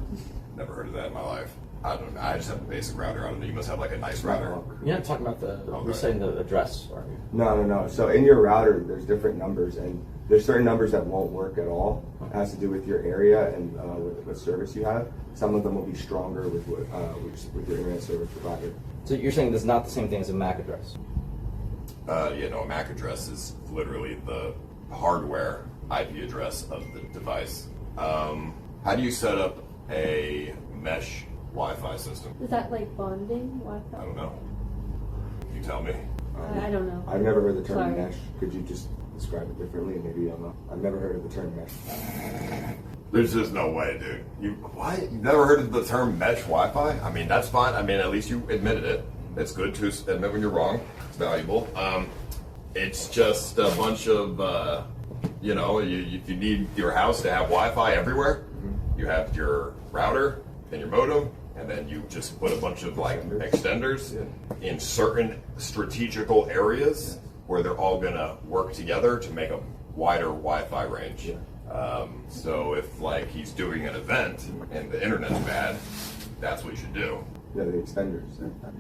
Never heard of that in my life. I don't know. I just have a basic router. I don't know. You must have a nice router. You're not talking about resetting the address, are you? No. So in your router, there's different numbers, and there's certain numbers that won't work at all. It has to do with your area and what service you have. Some of them will be stronger with your internet service provider. So you're saying that's not the same thing as a MAC address? A MAC address is literally the hardware IP address of the device. How do you set up a mesh Wi-Fi system? Is that like bonding Wi-Fi? I don't know. You tell me. I don't know. I've never heard the term Sorry. mesh. Could you just describe it differently? Maybe you'll know. I've never heard of the term mesh. There's just no way, dude. What? You've never heard of the term mesh Wi-Fi? I mean, that's fine. I mean, at least you admitted it. It's good to admit when you're wrong. It's valuable. It's just a bunch of, if you need your house to have Wi-Fi everywhere, you have your router and your modem, and then you just put a bunch of like extenders in certain strategical areas where they're all gonna work together to make a wider Wi-Fi range. So if like he's doing an event and the internet's bad, that's what you should do. Yeah, the extenders.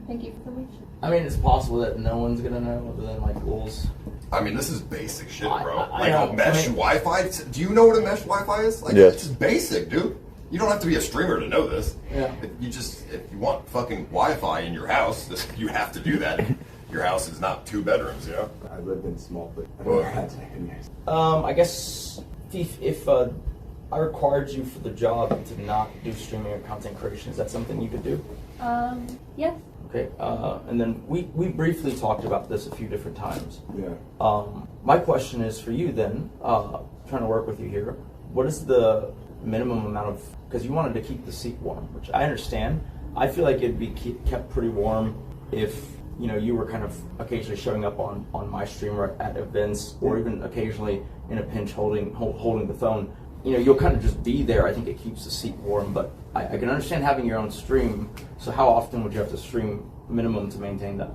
Thank you for the information. I mean, it's possible that no one's gonna know other than like Loulz. I mean, this is basic shit, bro. I know. A mesh Wi-Fi. Do you know what a mesh Wi-Fi is? Like, Yes. It's just basic, dude. You don't have to be a streamer to know this. Yeah. If you want fucking Wi-Fi in your house, you have to do that. Your house is not 2 bedrooms, you know? I lived in small, but I Well, never had to. I guess if I required you for the job to not do streaming or content creation, is that something you could do? Yes. Okay, and then we briefly talked about this a few different times. Yeah. My question is for you then, trying to work with you here, what is the minimum amount of, because you wanted to keep the seat warm, which I understand. I feel like it'd be kept pretty warm if, you were kind of occasionally showing up on my stream or at events, or even occasionally in a pinch holding the phone. You'll kind of just be there. I think it keeps the seat warm, but I can understand having your own stream. So how often would you have to stream minimum to maintain that?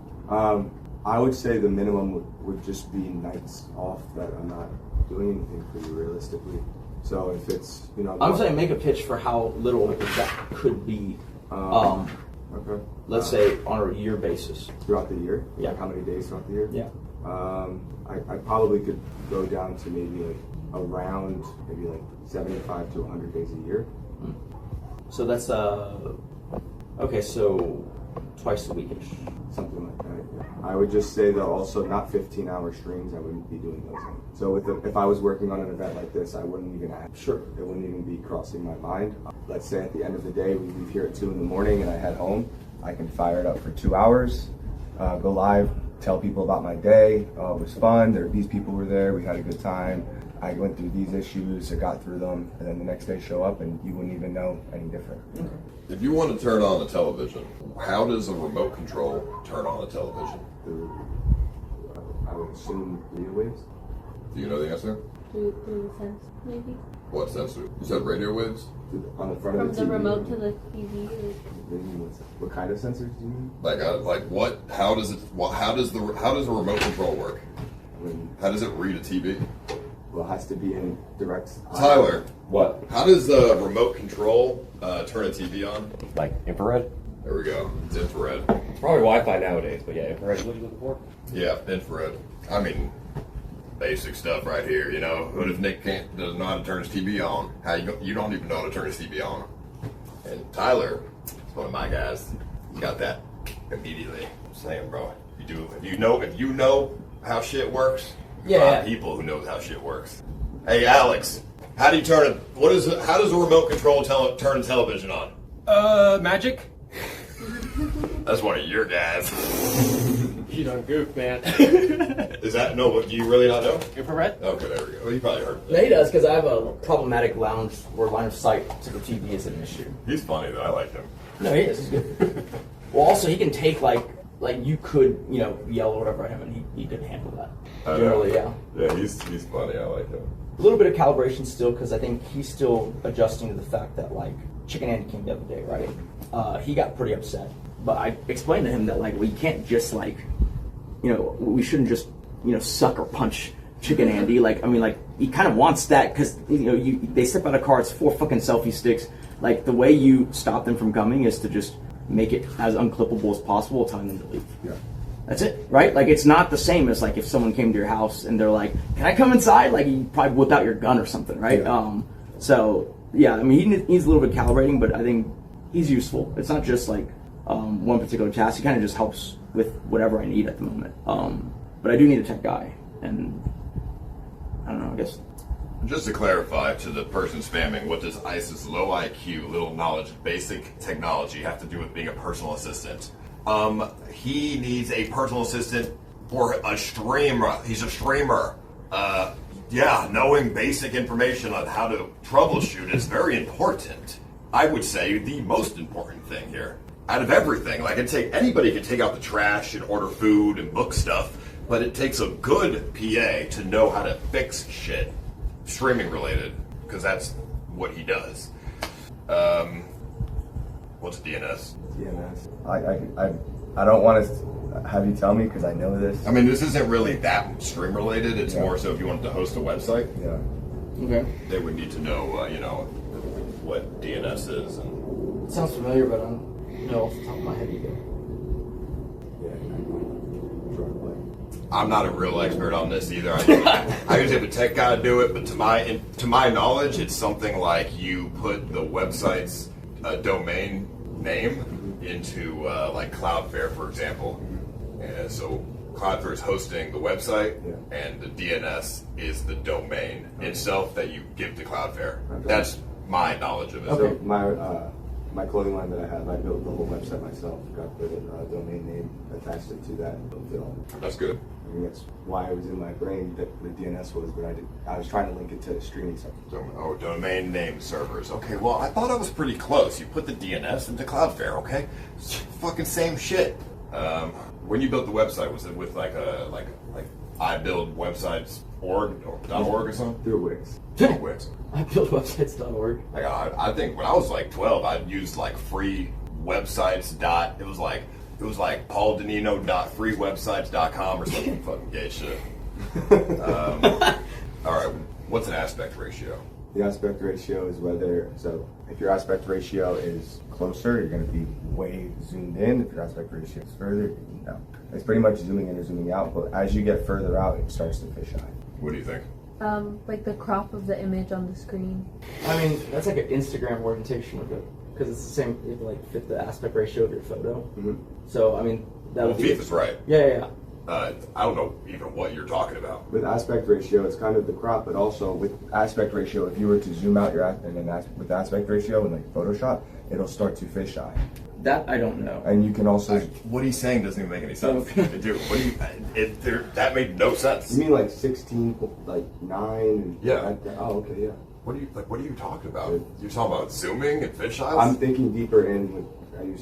I would say the minimum would just be nights off that I'm not doing anything pretty realistically. So if it's, I'm saying make a pitch for how little that could be. Okay. Let's say on a year basis. Throughout the year? Yeah. Like how many days throughout the year? Yeah. I probably could go down to maybe like around maybe like 75 to 100 days a year. So that's okay, so twice a weekish. Something like that. Yeah. I would just say though also not 15-hour streams. I wouldn't be doing those. So if I was working on an event like this, I wouldn't even Sure. It wouldn't even be crossing my mind. Let's say at the end of the day we leave here at 2 in the morning and I head home. I can fire it up for 2 hours, go live, tell people about my day. Oh, it was fun. These people were there. We had a good time. I went through these issues, I got through them, and then the next day show up and you wouldn't even know any different. Okay. If you want to turn on a television, how does a remote control turn on a television? I would assume radio waves. Do you know the answer? Through the sense, maybe. What sensor? You said radio waves? On the front From of the the TV. remote to the TV. What kind of sensors do you mean? Like what? How does a remote control work? How does it read a TV? Well, it has to be in direct. Tyler, What? how does a remote control turn a TV on? Like infrared? There we go. It's infrared. It's probably Wi-Fi nowadays, but yeah, infrared is what you're looking for. Yeah, infrared. I mean, basic stuff right here. What if Nick doesn't know how to turn his TV on? You don't even know how to turn his TV on. And Tyler is one of my guys. He got that immediately. I'm saying, bro, if you know how shit works. Yeah. A lot of people who know how shit works. Hey, Alex, how do you turn it? How does a remote control turn a television on? Magic? That's one of your guys. You done goof, man. Is that no? Do you really not know? Infrared? Okay, there we go. Well, you probably heard. No, he does, because I have a problematic lounge where line of sight to the TV is an issue. He's funny though. I like him. No, he is. He's good. Well, also he can take like you could yell or whatever at him, and he could handle that. Generally, yeah. Yeah, he's funny. I like him. A little bit of calibration still, because I think he's still adjusting to the fact that Chicken Andy came the other day, right? He got pretty upset, but I explained to him that we can't just we shouldn't just sucker punch Chicken Andy. He kind of wants that because they step out of car, it's 4 fucking selfie sticks. The way you stop them from coming is to just make it as unclippable as possible, telling them to leave. Yeah. That's it, right? It's not the same as if someone came to your house and they're like, "Can I come inside?" You probably whip out your gun or something, right? Yeah. So yeah, I mean, he needs a little bit of calibrating, but I think he's useful. It's not just one particular task. He kind of just helps with whatever I need at the moment. but I do need a tech guy, and I don't know, I guess. Just to clarify to the person spamming, what does ISIS low IQ, little knowledge, basic technology have to do with being a personal assistant? He needs a personal assistant for a streamer. He's a streamer. Yeah, knowing basic information on how to troubleshoot is very important. I would say the most important thing here. Out of everything, like anybody can take out the trash and order food and book stuff, but it takes a good PA to know how to fix shit, streaming related, because that's what he does. What's DNS? DNS. I don't want to have you tell me because I know this. I mean, this isn't really that stream related. It's more so if you wanted to host a website. Yeah. Okay. They would need to know, what DNS is. And it sounds familiar, but I don't know off the top of my head either. I'm not a real expert on this either. I usually have a tech guy do it, but to my knowledge, it's something like you put the website's domain name into like Cloudflare, for example. And so Cloudflare is hosting the website, and the DNS is the domain itself that you give to Cloudflare. Okay. That's my knowledge of it. Okay. So my clothing line that I have, I built the whole website myself. Got the domain name, attached it to that. That's good. I mean, that's why it was in my brain that the DNS was, but I was trying to link it to streaming servers. Domain name servers. Okay, well, I thought I was pretty close. You put the DNS into Cloudflare, okay? It's fucking same shit. When you built the website, was it with like I build websites .org or something? Through Wix. Through Wix. I build websites.org. Like, I think when I was like 12, I used like free websites. It was like pauldonino.freewebsites.com or something fucking gay shit. All right, what's an aspect ratio? The aspect ratio is if your aspect ratio is closer, you're going to be way zoomed in. If your aspect ratio is further, no. It's pretty much zooming in or zooming out, but as you get further out, it starts to fisheye. What do you think? Like the crop of the image on the screen. I mean, that's like an Instagram orientation of it, because it's the same, it like fit the aspect ratio of your photo. Mm-hmm. So, I mean, that would be... feef is right. Yeah. I don't know even what you're talking about. With aspect ratio, it's kind of the crop, but also with aspect ratio, if you were to zoom out with aspect ratio in like Photoshop, it'll start to fisheye. That I don't know. And you can also... what he's saying doesn't even make any sense. Dude, that made no sense. You mean like 16, like 9? Yeah. Oh, okay, yeah. What are you talking about? You're talking about zooming and fisheyes? I'm thinking deeper in with...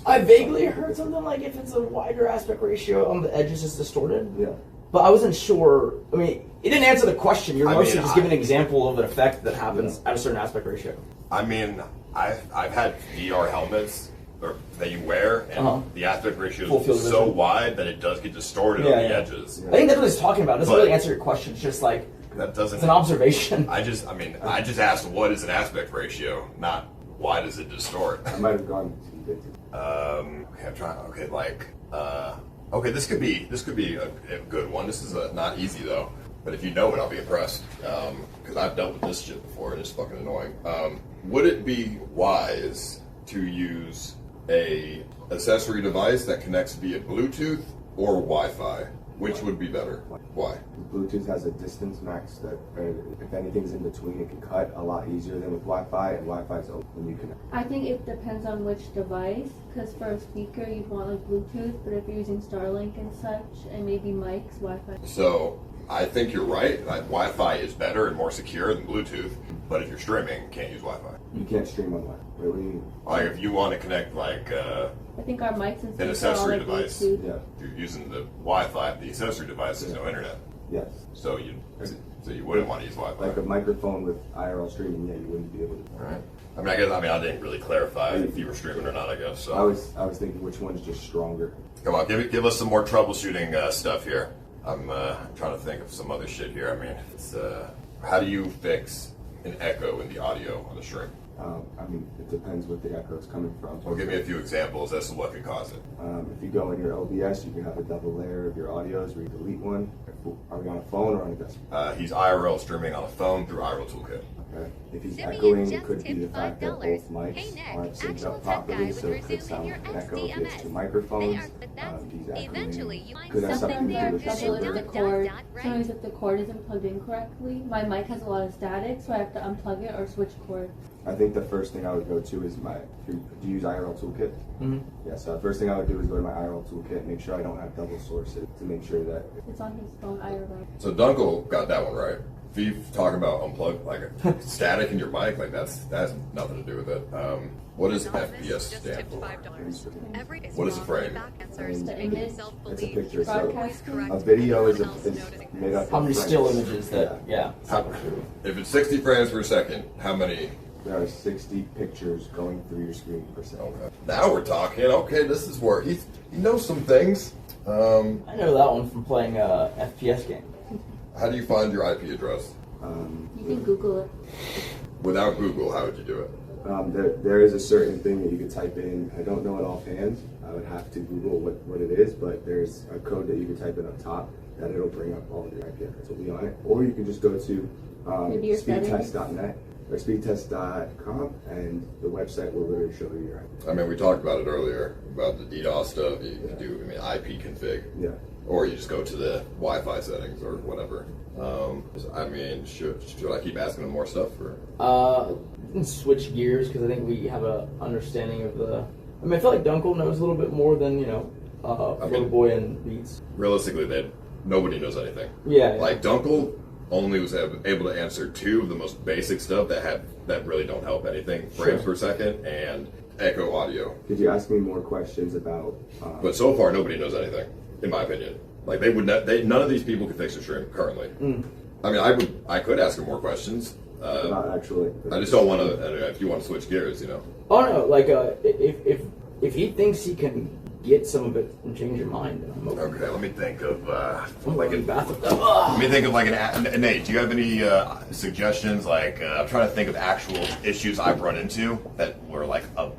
I vaguely heard something like if it's a wider aspect ratio on the edges, it's distorted. Yeah. But I wasn't sure. I mean, it didn't answer the question. You're mostly just giving an example of an effect that happens at a certain aspect ratio. I mean, I've had VR helmets that you wear, and the aspect ratio is so wide that it does get distorted on the edges. Yeah. I think that's what he's talking about. It doesn't really answer your question. It's just like that doesn't. It's an observation. I just asked what is an aspect ratio, not why does it distort. I might have gone too big. Okay, I'm trying. Okay, this could be a good one. This is not easy though, but if you know it, I'll be impressed because I've dealt with this shit before and it's fucking annoying. Would it be wise to use a accessory device that connects via Bluetooth or Wi-Fi? Which would be better? Why? Bluetooth has a distance max that if anything's in between, it can cut a lot easier than with Wi-Fi, and Wi-Fi is open when you connect. I think it depends on which device, because for a speaker, you'd want like Bluetooth, but if you're using Starlink and such, and maybe mics, Wi-Fi. So, I think you're right. Wi-Fi is better and more secure than Bluetooth, but if you're streaming, you can't use Wi-Fi. You can't stream on Wi-Fi. What do you mean? Like if you want to connect I think our mics and an accessory device, Bluetooth. you're using the Wi-Fi. The accessory device has no internet. Yes. So you wouldn't want to use Wi-Fi. Like a microphone with IRL streaming, you wouldn't be able to. All right. I didn't really clarify if you were streaming or not. I guess. So. I was thinking which one's just stronger. Come on, give us some more troubleshooting stuff here. I'm trying to think of some other shit here. I mean, it's how do you fix an echo in the audio on the stream? It depends what the echo is coming from. Well, give me a few examples as to what could cause it. If you go in your OBS, you can have a double layer of your audios where you delete one. Are we on a phone or on a desktop? He's IRL streaming on a phone through IRL Toolkit. If he's echoing, it could be the fact that both mics aren't synced up properly, so it could sound like an echo if he has two microphones. He's echoing. Could have something to do with the cord. Sometimes if the cord isn't plugged in correctly, my mic has a lot of static, so I have to unplug it or switch cord. I think the first thing I would go to is do you use IRL Toolkit? Mm-hmm. Yeah, so the first thing I would do is go to my IRL Toolkit, make sure I don't have double sources to make sure that it's on his phone, IRL. So Dunkle got that one right. Feef talking about unplug, like static in your mic, like that has nothing to do with it. What does FPS stand for? What is a frame? It's a picture. So a video is made up of How many still frames. images that, yeah. If it's 60 frames per second, how many? There are 60 pictures going through your screen per second. Okay. Now we're talking. Okay, this is where he knows some things. I know that one from playing FPS game. How do you find your IP address? You can Google it. Without Google, how would you do it? There is a certain thing that you could type in. I don't know it offhand. I would have to Google what it is, but there's a code that you can type in up top that it'll bring up all of your IP address will be on it. Or you can just go to speedtest.net or speedtest.com, and the website will literally show you your IP. I mean, we talked about it earlier about the DDoS stuff. You can do, IP config. Yeah. Or you just go to the Wi-Fi settings or whatever. I mean, should I keep asking them more stuff? Or? Switch gears, because I think we have a understanding of the... I mean, I feel like Dunkle knows a little bit more than, FloridaBoy and Beats. Realistically, nobody knows anything. Yeah. Like, Dunkle only was able to answer two of the most basic stuff that really don't help anything. Frames per second and echo audio. Could you ask me more questions about... But so far, nobody knows anything, in my opinion. Like, none of these people can fix a stream currently. I mean, I could ask them more questions. Not actually. I just don't want to, if you want to switch gears, Oh no, like, if he thinks he can get some of it and change your mind, I'm okay, let me think of, let me think of like Nate, do you have any suggestions? Like, I'm trying to think of actual issues I've run into that were like, I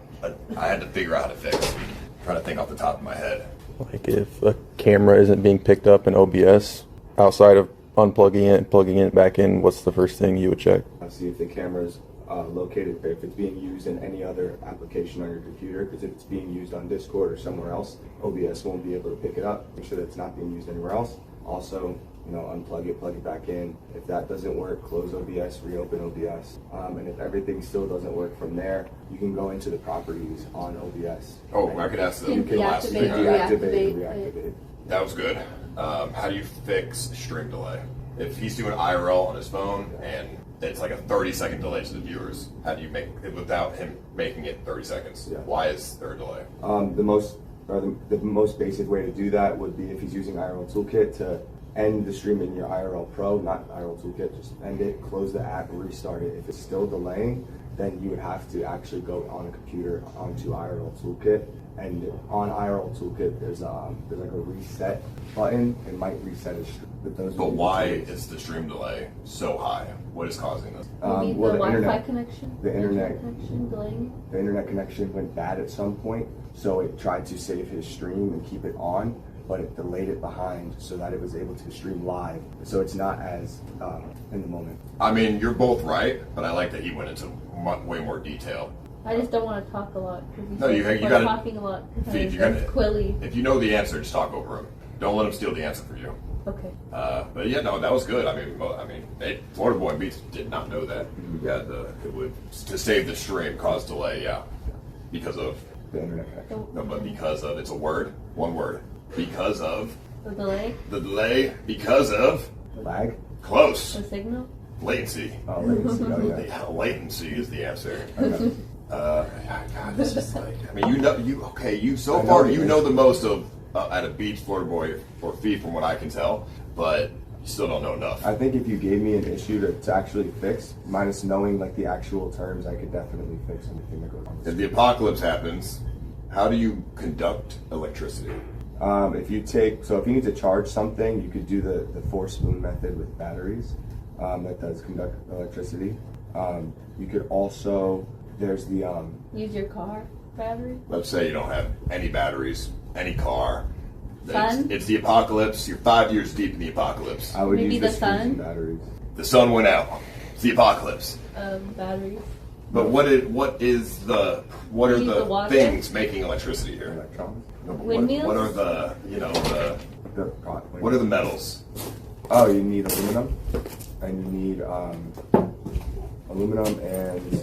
had to figure out how to fix. I'm trying to think off the top of my head. Like if a camera isn't being picked up in OBS, outside of unplugging it and plugging it back in, what's the first thing you would check? See if the camera's located, if it's being used in any other application on your computer, because if it's being used on Discord or somewhere else, OBS won't be able to pick it up. Make sure that it's not being used anywhere else. Also, unplug it, plug it back in. If that doesn't work, close OBS, reopen OBS. And if everything still doesn't work from there, you can go into the properties on OBS. Oh, I could ask them. You can reactivate. That was good. How do you fix stream delay? If he's doing IRL on his phone and it's like a 30-second delay to the viewers, how do you make it without him making it 30 seconds? Yeah. Why is there a delay? The most basic way to do that would be if he's using IRL Toolkit to end the stream in your IRL Pro, not IRL Toolkit, just end it, close the app, restart it. If it's still delaying, then you would have to actually go on a computer onto IRL Toolkit. And on IRL Toolkit, there's like a reset button. It might reset a stream. But why is the stream delay so high? What is causing this? Maybe the Wi-Fi connection. The internet connection delaying. The internet connection went bad at some point, so it tried to save his stream and keep it on, but it delayed it behind so that it was able to stream live. So it's not as in the moment. I mean, you're both right, but I like that he went into way more detail. I just don't want to talk a lot. No, you got to talking a lot. Quilly. If you know the answer, just talk over him. Don't let him steal the answer for you. Okay. But yeah, no, that was good. I mean, FloridaBoy and Beats did not know that. It would to save the stream cause delay. Yeah, because of the internet connection. No, but because of one word. Because of the delay. The delay because of lag. Close. The signal. Latency. Oh, latency. Oh, yeah. Latency is the answer. Okay. God, this is like. I mean, you know the most of out of Beats, FloridaBoy, or Feef from what I can tell, but you still don't know enough. I think if you gave me an issue to actually fix, minus knowing like the actual terms, I could definitely fix anything that goes on. If the apocalypse happens, how do you conduct electricity? If you need to charge something, you could do the 4-spoon method with batteries. That does conduct electricity. You could also, there's the use your car battery. Let's say you don't have any batteries, any car. Sun? It's the apocalypse. You're 5 years deep in the apocalypse. I would maybe use the sun batteries. The sun went out. It's the apocalypse. Batteries. But what are the water? things making electricity here? Electrons. No, but Windmills? what are the what are the metals? Oh, you need aluminum, and you need aluminum, and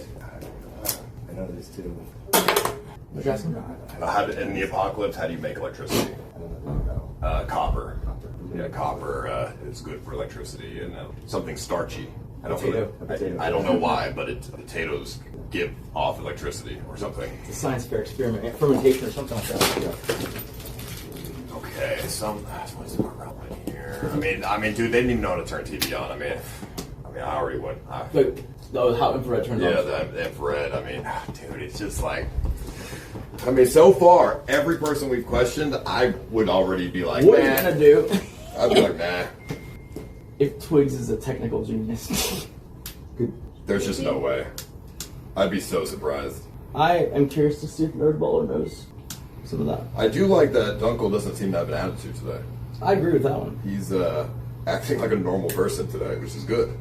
I know this too. In the apocalypse, how do you make electricity? Copper. Yeah, copper is good for electricity, and something starchy. I don't know why, but potatoes give off electricity or something. It's a science fair experiment, fermentation or something like that. Yeah. Okay, what's more relevant here? I mean, dude, they didn't even know how to turn TV on. I mean, I already went. How infrared turns on. Yeah, the infrared. I mean, dude, it's just like. I mean, so far, every person we've questioned, I would already be like, what are you gonna do? I'd be like, nah. If Twigs is a technical genius. There's just no way. I'd be so surprised. I am curious to see if NerdBaller knows some of that. I do like that Dunkle doesn't seem to have an attitude today. I agree with that one. He's acting like a normal person today, which is good.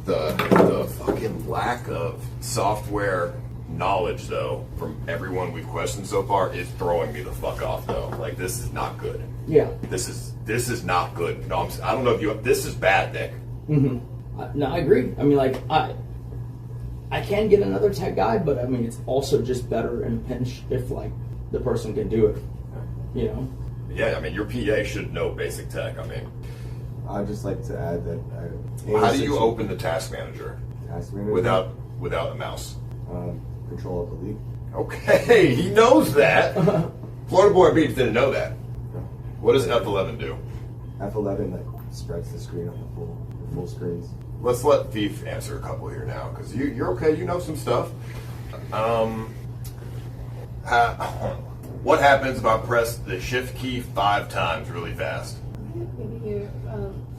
The fucking lack of software knowledge, though, from everyone we've questioned so far is throwing me the fuck off, though. Like, this is not good. Yeah. This is not good. No, I don't know if you. This is bad, Nick. Mm-hmm. No, I agree. I mean, like, I can get another tech guide, but I mean, it's also just better in a pinch if like the person can do it. You know. Yeah, I mean, your PA should know basic tech. I mean, I'd just like to add that. How do you open the task manager? Task manager without a mouse. Control Delete. Okay, he knows that. FloridaBoy Beats didn't know that. What does F11 do? F11 like spreads the screen on the full screens. Let's let feef answer a couple here now, because you're okay. You know some stuff. What happens if I press the shift key 5 times really fast? Maybe your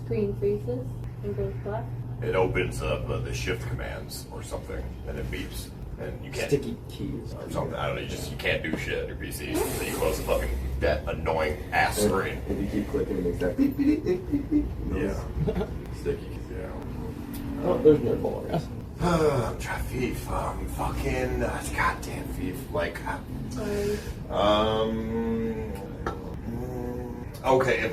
screen freezes and goes black. It opens up the shift commands or something, and it beeps, and you can't sticky keys or something. I don't know. You can't do shit on your PC. So you close that annoying ass screen. If you keep clicking, it makes that beep beep beep beep beep. Yeah, sticky keys. Yeah. Oh, there's NerdBaller, yes. I'm trying feef. Fucking goddamn feef. Like, okay, if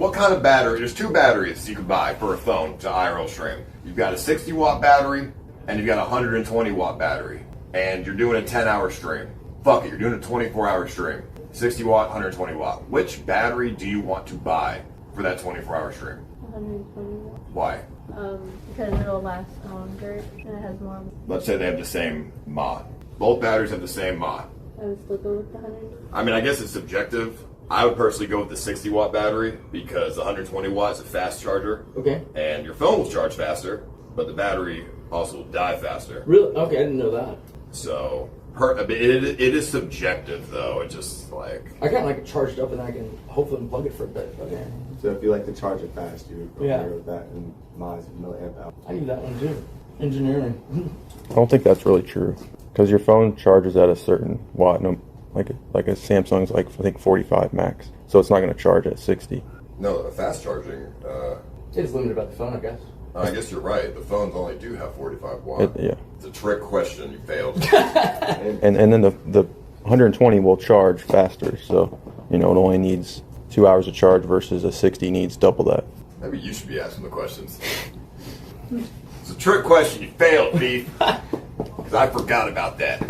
what kind of battery? There's 2 batteries you can buy for a phone to IRL stream. You've got a 60-watt battery and you've got a 120-watt battery, and you're doing a 10-hour stream. Fuck it, you're doing a 24-hour stream. 60-watt, 120-watt. Which battery do you want to buy for that 24-hour stream? 120 watts. Why? Because it'll last longer and it has more. Let's say they have the same mAh. Both batteries have the same mAh. I would still go with the 100. I mean, I guess it's subjective. I would personally go with the 60-watt battery because the 120 watts is a fast charger. Okay. And your phone will charge faster, but the battery also will die faster. Really? Okay, I didn't know that. So, it is subjective, though. It's just like... I kind of like it charged up and I can hopefully unplug it for a bit. Okay. So if you like to charge it fast, you would go with that and mine's milliamp hour. I need that one too. Engineering. I don't think that's really true because your phone charges at a certain watt. No, like a Samsung's like I think 45 max, so it's not going to charge at 60. No, fast charging. It's limited about the phone, I guess. I guess you're right. The phones only do have 45 watts. Yeah. It's a trick question. You failed. and then the 120 will charge faster, so it only needs 2 hours of charge versus a 60 needs double that. Maybe you should be asking the questions. It's a trick question. You failed, Beef. Because I forgot about that.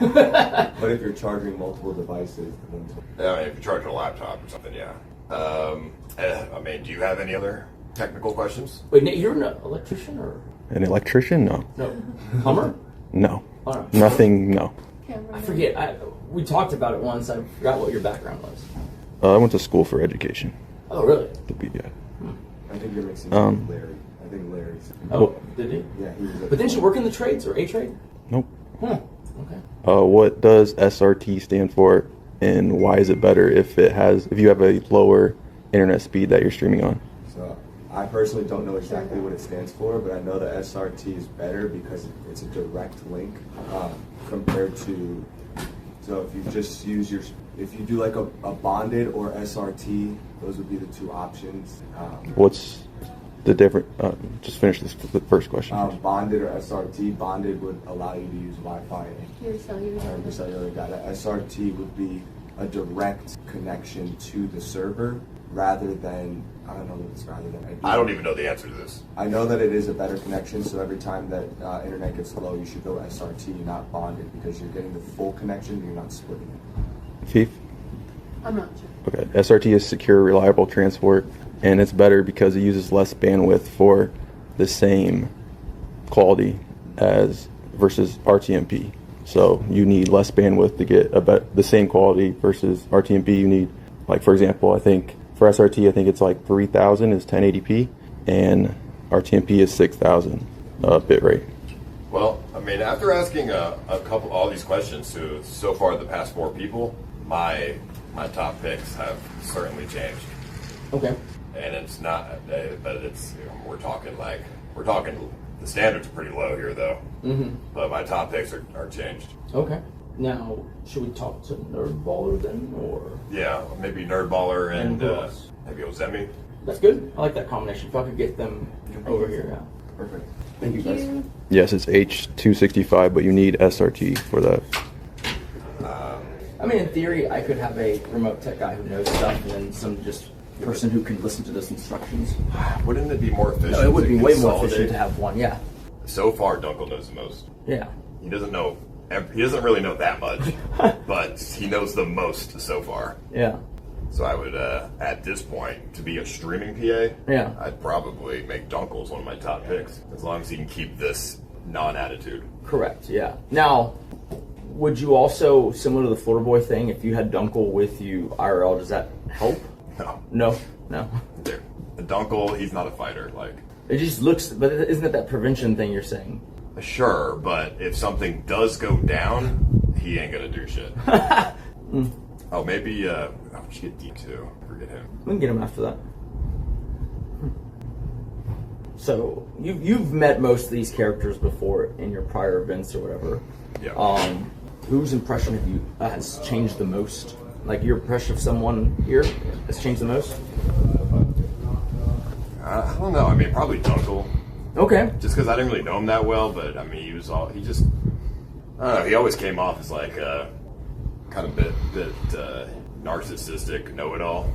But if you're charging multiple devices, I mean, if you're charging a laptop or something, yeah. I mean, do you have any other technical questions? Wait, Nate, you're an electrician or? An electrician? No. No. Plumber? No. Oh, no. Nothing. No. I forget. We talked about it once. I forgot what your background was. I went to school for education. Oh, really? Yeah. I think you're mixing with Larry. I think Larry's. Oh, did he? Yeah, he was. But didn't you work in the trades or a trade? Nope. Huh. Okay. What does SRT stand for, and why is it better if you have a lower internet speed that you're streaming on? So I personally don't know exactly what it stands for, but I know the SRT is better because it's a direct link compared to. So if you just use if you do like a bonded or SRT, those would be the 2 options. the different? Just finish the first question. Bonded or SRT. Bonded would allow you to use Wi-Fi. Your cellular data. SRT would be a direct connection to the server rather than, I don't know what it's rather than. I don't even know the answer to this. I know that it is a better connection, so every time that internet gets low, you should go SRT, not bonded, because you're getting the full connection, you're not splitting it. Feef? I'm not sure. Okay, SRT is secure, reliable transport, and it's better because it uses less bandwidth for the same quality as versus RTMP. So you need less bandwidth to get the same quality versus RTMP. You need, like for example, I think for SRT, I think it's like 3000 is 1080p, and RTMP is 6000 bit rate. Well, I mean, after asking all these questions to so far the past 4 people, my top picks have certainly changed. Okay. And it's not, but it's, we're talking the standards are pretty low here though. Mm-hmm. But my top picks are changed. Okay. Now, should we talk to NerdBaller then, or? Yeah, maybe NerdBaller and else? maybe Ozemi. That's good. I like that combination. If I could get them over here, yeah. Perfect. Thank you guys. Yes, it's H265, but you need SRT for that. I mean, in theory, I could have a remote tech guy who knows stuff, and then some just person who can listen to those instructions. Wouldn't it be more efficient? No, it would be way more consolidate? efficient to have one. Yeah. So far, Dunkel knows the most. Yeah. He doesn't know. He doesn't really know that much, but he knows the most so far. Yeah. So I would, at this point, to be a streaming PA, yeah, I'd probably make Dunkel's one of my top picks, as long as he can keep this non-attitude. Correct. Yeah. Now, would you also, similar to the FloridaBoy thing, if you had Dunkel with you IRL, does that help? No. No. No. Dude, the Dunkel, he's not a fighder. Like, it just looks. But isn't it that prevention thing you're saying? Sure, but if something does go down, he ain't gonna do shit. Oh, maybe, we should get Deep too. Forget him. We can get him after that. So, you've met most of these characters before in your prior events or whatever. Yeah. Whose impression have you has changed the most? Like, your impression of someone here has changed the most? I don't know. I mean, probably Dunkel. Okay. Just because I didn't really know him that well, but I mean, he just, I don't know, he always came off as like kind of bit narcissistic, know-it-all,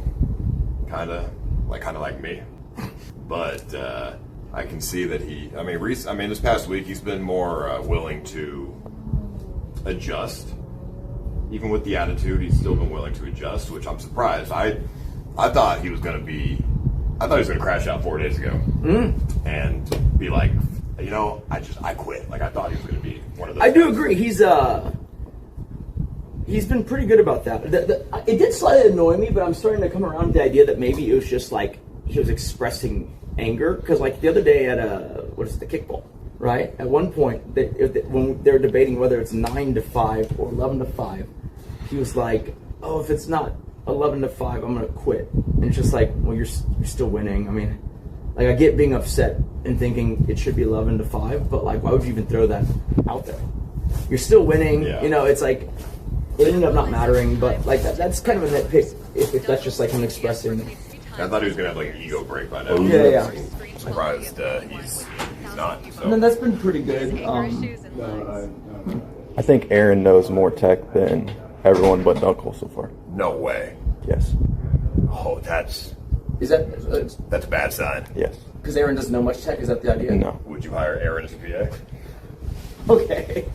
kind of like me. But I can see that this past week he's been more willing to adjust. Even with the attitude, he's still been willing to adjust, which I'm surprised. I thought he was going to crash out 4 days ago and be like, I quit. Like, I thought he was going to be one of those. I do agree. He's been pretty good about that. It did slightly annoy me, but I'm starting to come around to the idea that maybe it was just like he was expressing anger. Because like the other day at the kickball, right? At one point, when they were debating whether it's 9 to 5 or 11 to 5, he was like, "Oh, if it's not 11 to 5, I'm gonna quit." And it's just like, well, you're still winning. I mean, like, I get being upset and thinking it should be 11 to 5, but like, why would you even throw that out there? You're still winning. Yeah. It's like it ended up not mattering, but like that's kind of a nitpick if that's just like him expressing. I thought he was gonna have like an ego break by now. Yeah. I'm surprised he's not. So. And then that's been pretty good. I think Aaron knows more tech than everyone but Dunkel so far. No way. Yes. Oh, that's a bad sign. Yes. Because Aaron doesn't know much tech. Is that the idea? No. Would you hire Aaron as a PA? Okay.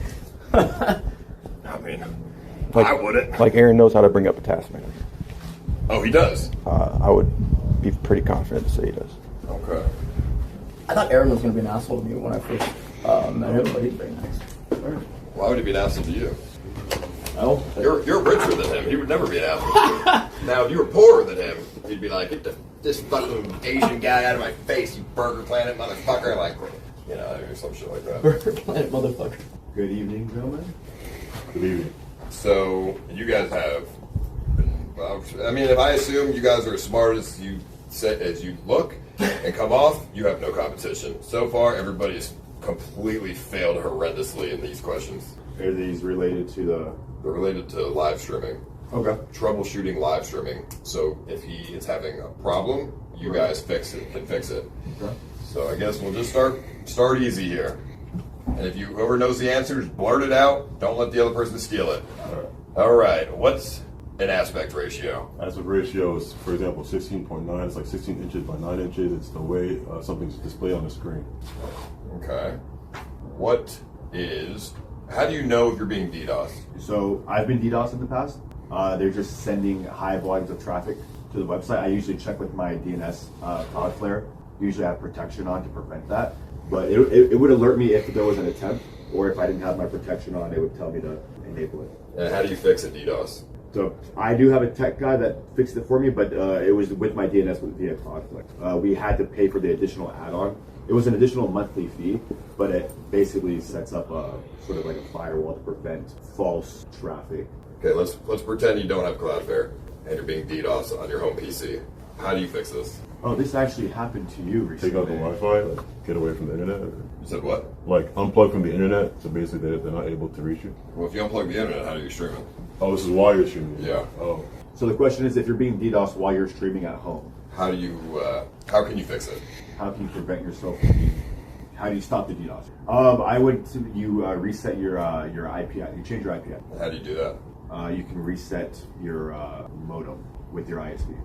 I mean, I wouldn't. Like, Aaron knows how to bring up a task manager. Oh, he does? I would be pretty confident to say he does. Okay. I thought Aaron was going to be an asshole to me when I first met him, but he's very nice. Why would he be an asshole to you? Oh, you're richer than him. He would never be an asshole to you. Now, if you were poorer than him, he'd be like, "Get this fucking Asian guy out of my face, you Burger Planet motherfucker!" Like, or some shit like that. Burger Planet motherfucker. Good evening, gentlemen. Good evening. So, you guys have been, if I assume you guys are as smart as you look and come off, you have no competition. So far, everybody's completely failed horrendously in these questions. Are these related to They're related to live streaming. Okay. Troubleshooting live streaming. So if he is having a problem you guys can fix it. Okay. So I guess we'll just start easy here. And if whoever knows the answer, just blurt it out. Don't let the other person steal it. All right. What's an aspect ratio? Aspect ratio is, for example, 16.9. It's like 16 inches by 9 inches. It's the way something's displayed on the screen. Okay. How do you know if you're being DDoS? So I've been DDoS in the past. They're just sending high volumes of traffic to the website. I usually check with my DNS Cloudflare. Usually I have protection on to prevent that. But it would alert me if there was an attempt, or if I didn't have my protection on, it would tell me to enable it. And how do you fix a DDoS? So I do have a tech guy that fixed it for me, but it was with my DNS via Cloudflare. We had to pay for the additional add-on. It was an additional monthly fee, but it basically sets up a sort of like a firewall to prevent false traffic. Okay, let's pretend you don't have Cloudflare and you're being DDoS on your home PC. How do you fix this? Oh, this actually happened to you recently. Take out the Wi-Fi, like, get away from the internet. You said what? Like unplug from the internet, so basically they're not able to reach you. Well, if you unplug the internet, how do you stream it? Oh, this is while you're streaming. Yeah. Oh. So the question is, if you're being DDoS while you're streaming at home, how can you fix it? How can you prevent yourself from being? How do you stop the DDoS? I would reset your IP. You change your IP. How do you do that? You can reset your modem with your ISP.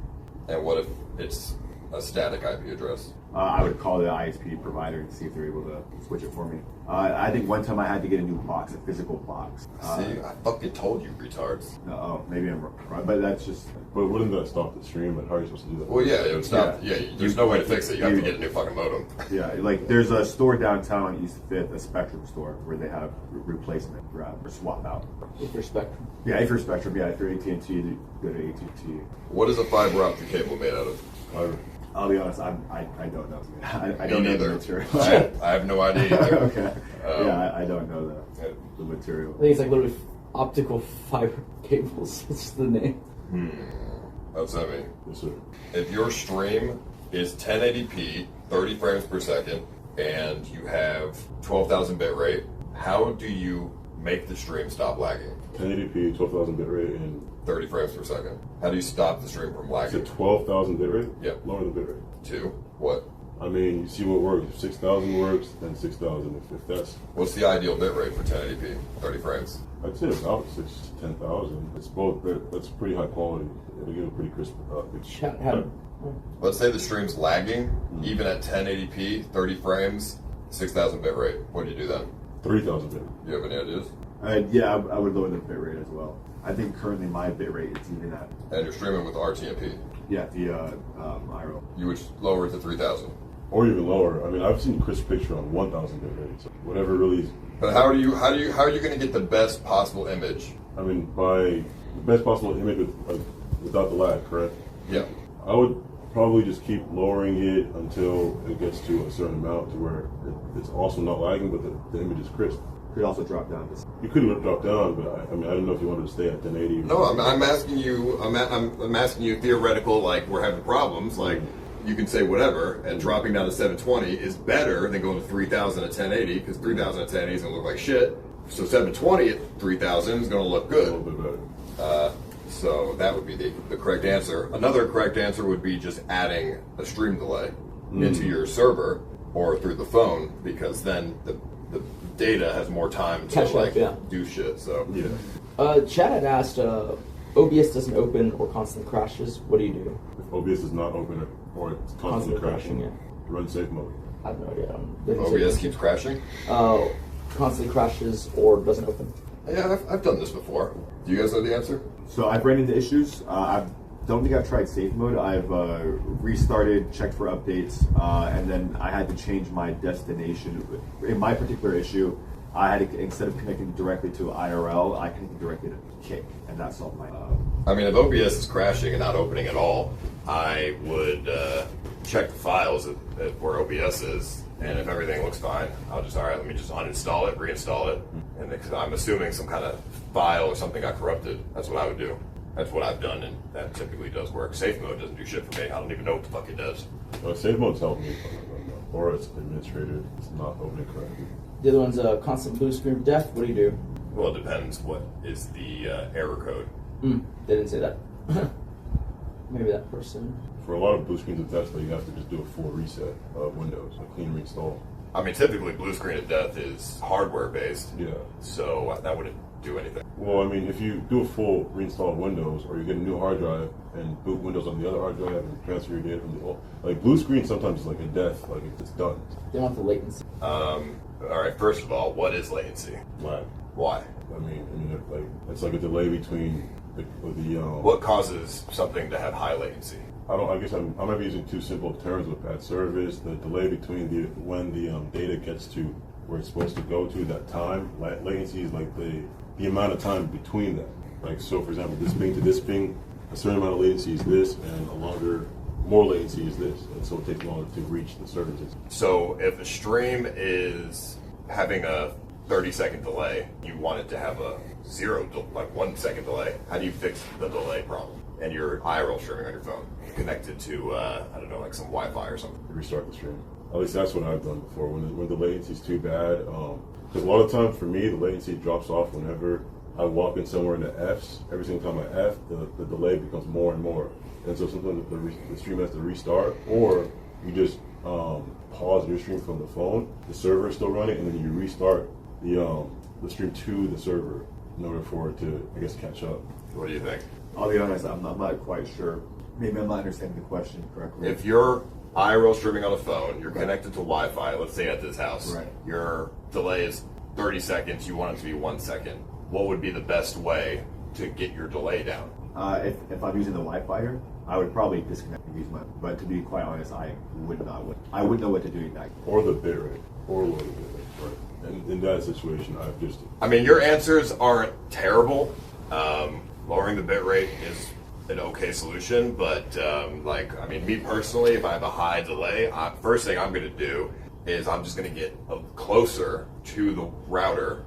And what if it's a static IP address? I would call the ISP provider and see if they're able to switch it for me. I think one time I had to get a new box, a physical box. See, I fucking told you, retards. Oh, maybe I'm wrong, but that's just. But wouldn't that stop the stream? Like, how are you supposed to do that? Well, yeah, it would stop. Yeah, there's no way to fix it. You have to get a new fucking modem. Yeah, like there's a store downtown on East 5th, a Spectrum store, where they have replacement or swap out. If you're Spectrum. Yeah, if you're Spectrum, yeah. If you're AT&T, go to AT&T. What is a fiber optic cable made out of? Fiber. I'll be honest, I don't know. I don't know the material. I have no idea either. Okay. I don't know the material. I think it's like literally optical fiber cables. It's the name. Ozemi. Yes, sir. If your stream is 1080p, 30 frames per second, and you have 12,000 bit rate, how do you make the stream stop lagging? 1080p, 12,000 bit rate, and 30 frames per second. How do you stop the stream from lagging? Is it 12,000 bit rate? Yep. Lower the bit rate. To what? I mean, you see what works. If 6,000 works, then 6,000. If that's... What's the ideal bit rate for 1080p, 30 frames? I'd say about 6,000 to 10,000. It's both. That's pretty high quality. It'll give a pretty crisp picture. Let's say the stream's lagging, even at 1080p, 30 frames, 6,000 bit rate. What do you do then? 3,000 bit. Do you have any ideas? Yeah, I would lower the bit rate as well. I think currently my bit rate is even at. And you're streaming with RTMP? Yeah, via IRO. You would lower it to 3,000? Or even lower. I mean, I've seen crisp picture on 1,000 bit rate. So whatever really. But how are you going to get the best possible image? I mean, by the best possible image without the lag, correct? Yeah. I would probably just keep lowering it until it gets to a certain amount to where it's also not lagging, but the image is crisp. Could also drop down. You could drop down, but I mean, I don't know if you wanted to stay at 1080. No, I'm asking you. I'm asking you theoretical. Like we're having problems. Like you can say whatever, and dropping down to 720 is better than going to 3,000 at 1080 because 3,000 at 1080 is gonna look like shit. So 720 at 3,000 is gonna look good. A little bit better. So that would be the correct answer. Another correct answer would be just adding a stream delay into your server or through the phone, because then the data has more time to do shit. So yeah. Chad had asked, OBS doesn't open or constantly crashes. What do you do? If OBS is not open or it's constantly crashing, run safe mode. I have no idea. OBS keeps crashing? Constantly crashes or doesn't open. Yeah, I've done this before. Do you guys know the answer? So I've ran into issues. I don't think I've tried safe mode. I've restarted, checked for updates, and then I had to change my destination. In my particular issue, I had to, instead of connecting directly to IRL, I connected directly to Kick, and that solved my. I mean, if OBS is crashing and not opening at all, I would check the files at where OBS is, and if everything looks fine, I'll just, all right, let me just uninstall it, reinstall it, and I'm assuming some kind of file or something got corrupted. That's what I would do. That's what I've done, and that typically does work. Safe mode doesn't do shit for me. I don't even know what the fuck it does. Safe mode's helping me, or it's administrated. It's not opening correctly. The other one's a constant blue screen of death. What do you do? Well, it depends what is the error code. They didn't say that. maybe that person. For a lot of blue screens of death, you have to just do a full reset of Windows, a clean reinstall. I mean, typically blue screen of death is hardware based. Yeah. So that wouldn't do anything. Well, I mean, if you do a full reinstall of Windows, or you get a new hard drive and boot Windows on the other hard drive and transfer your data from the old, like blue screen sometimes is like a death, like it's done. They want the latency. All right. First of all, what is latency? Lag. Why? I mean, like it's like a delay between the What causes something to have high latency? I guess I might be using too simple terms with bad service. The delay between when the data gets to where it's supposed to go to that time. Latency is like the amount of time between that. Like, so for example, this ping to this ping, a certain amount of latency is this, and more latency is this, and so it takes longer to reach the services. So if the stream is having a 30-second delay, you want it to have a 1 second delay. How do you fix the delay problem? And you're IRL streaming on your phone, connected to, I don't know, like some Wi-Fi or something. Restart the stream. At least that's what I've done before. When the latency is too bad, because a lot of times for me, the latency drops off whenever I walk in somewhere in the Fs. Every single time I F, the delay becomes more and more. And so sometimes the stream has to restart, or you just pause your stream from the phone. The server is still running, and then you restart the stream to the server in order for it to, I guess, catch up. What do you think? I'll be honest, I'm not quite sure. Maybe I'm not understanding the question correctly. If you're IRL streaming on a phone, you're connected to Wi-Fi, let's say at this house, right. Your delay is 30 seconds, you want it to be 1 second. What would be the best way to get your delay down? If I'm using the Wi-Fi here, I would probably disconnect and use my. But to be quite honest, I wouldn't know what to do exactly. Or the bitrate, or lower the bitrate. Right. And in that situation, I mean, your answers aren't terrible. Lowering the bitrate is an okay solution, but me personally, if I have a high delay, first thing I'm going to do is I'm just going to get closer to the router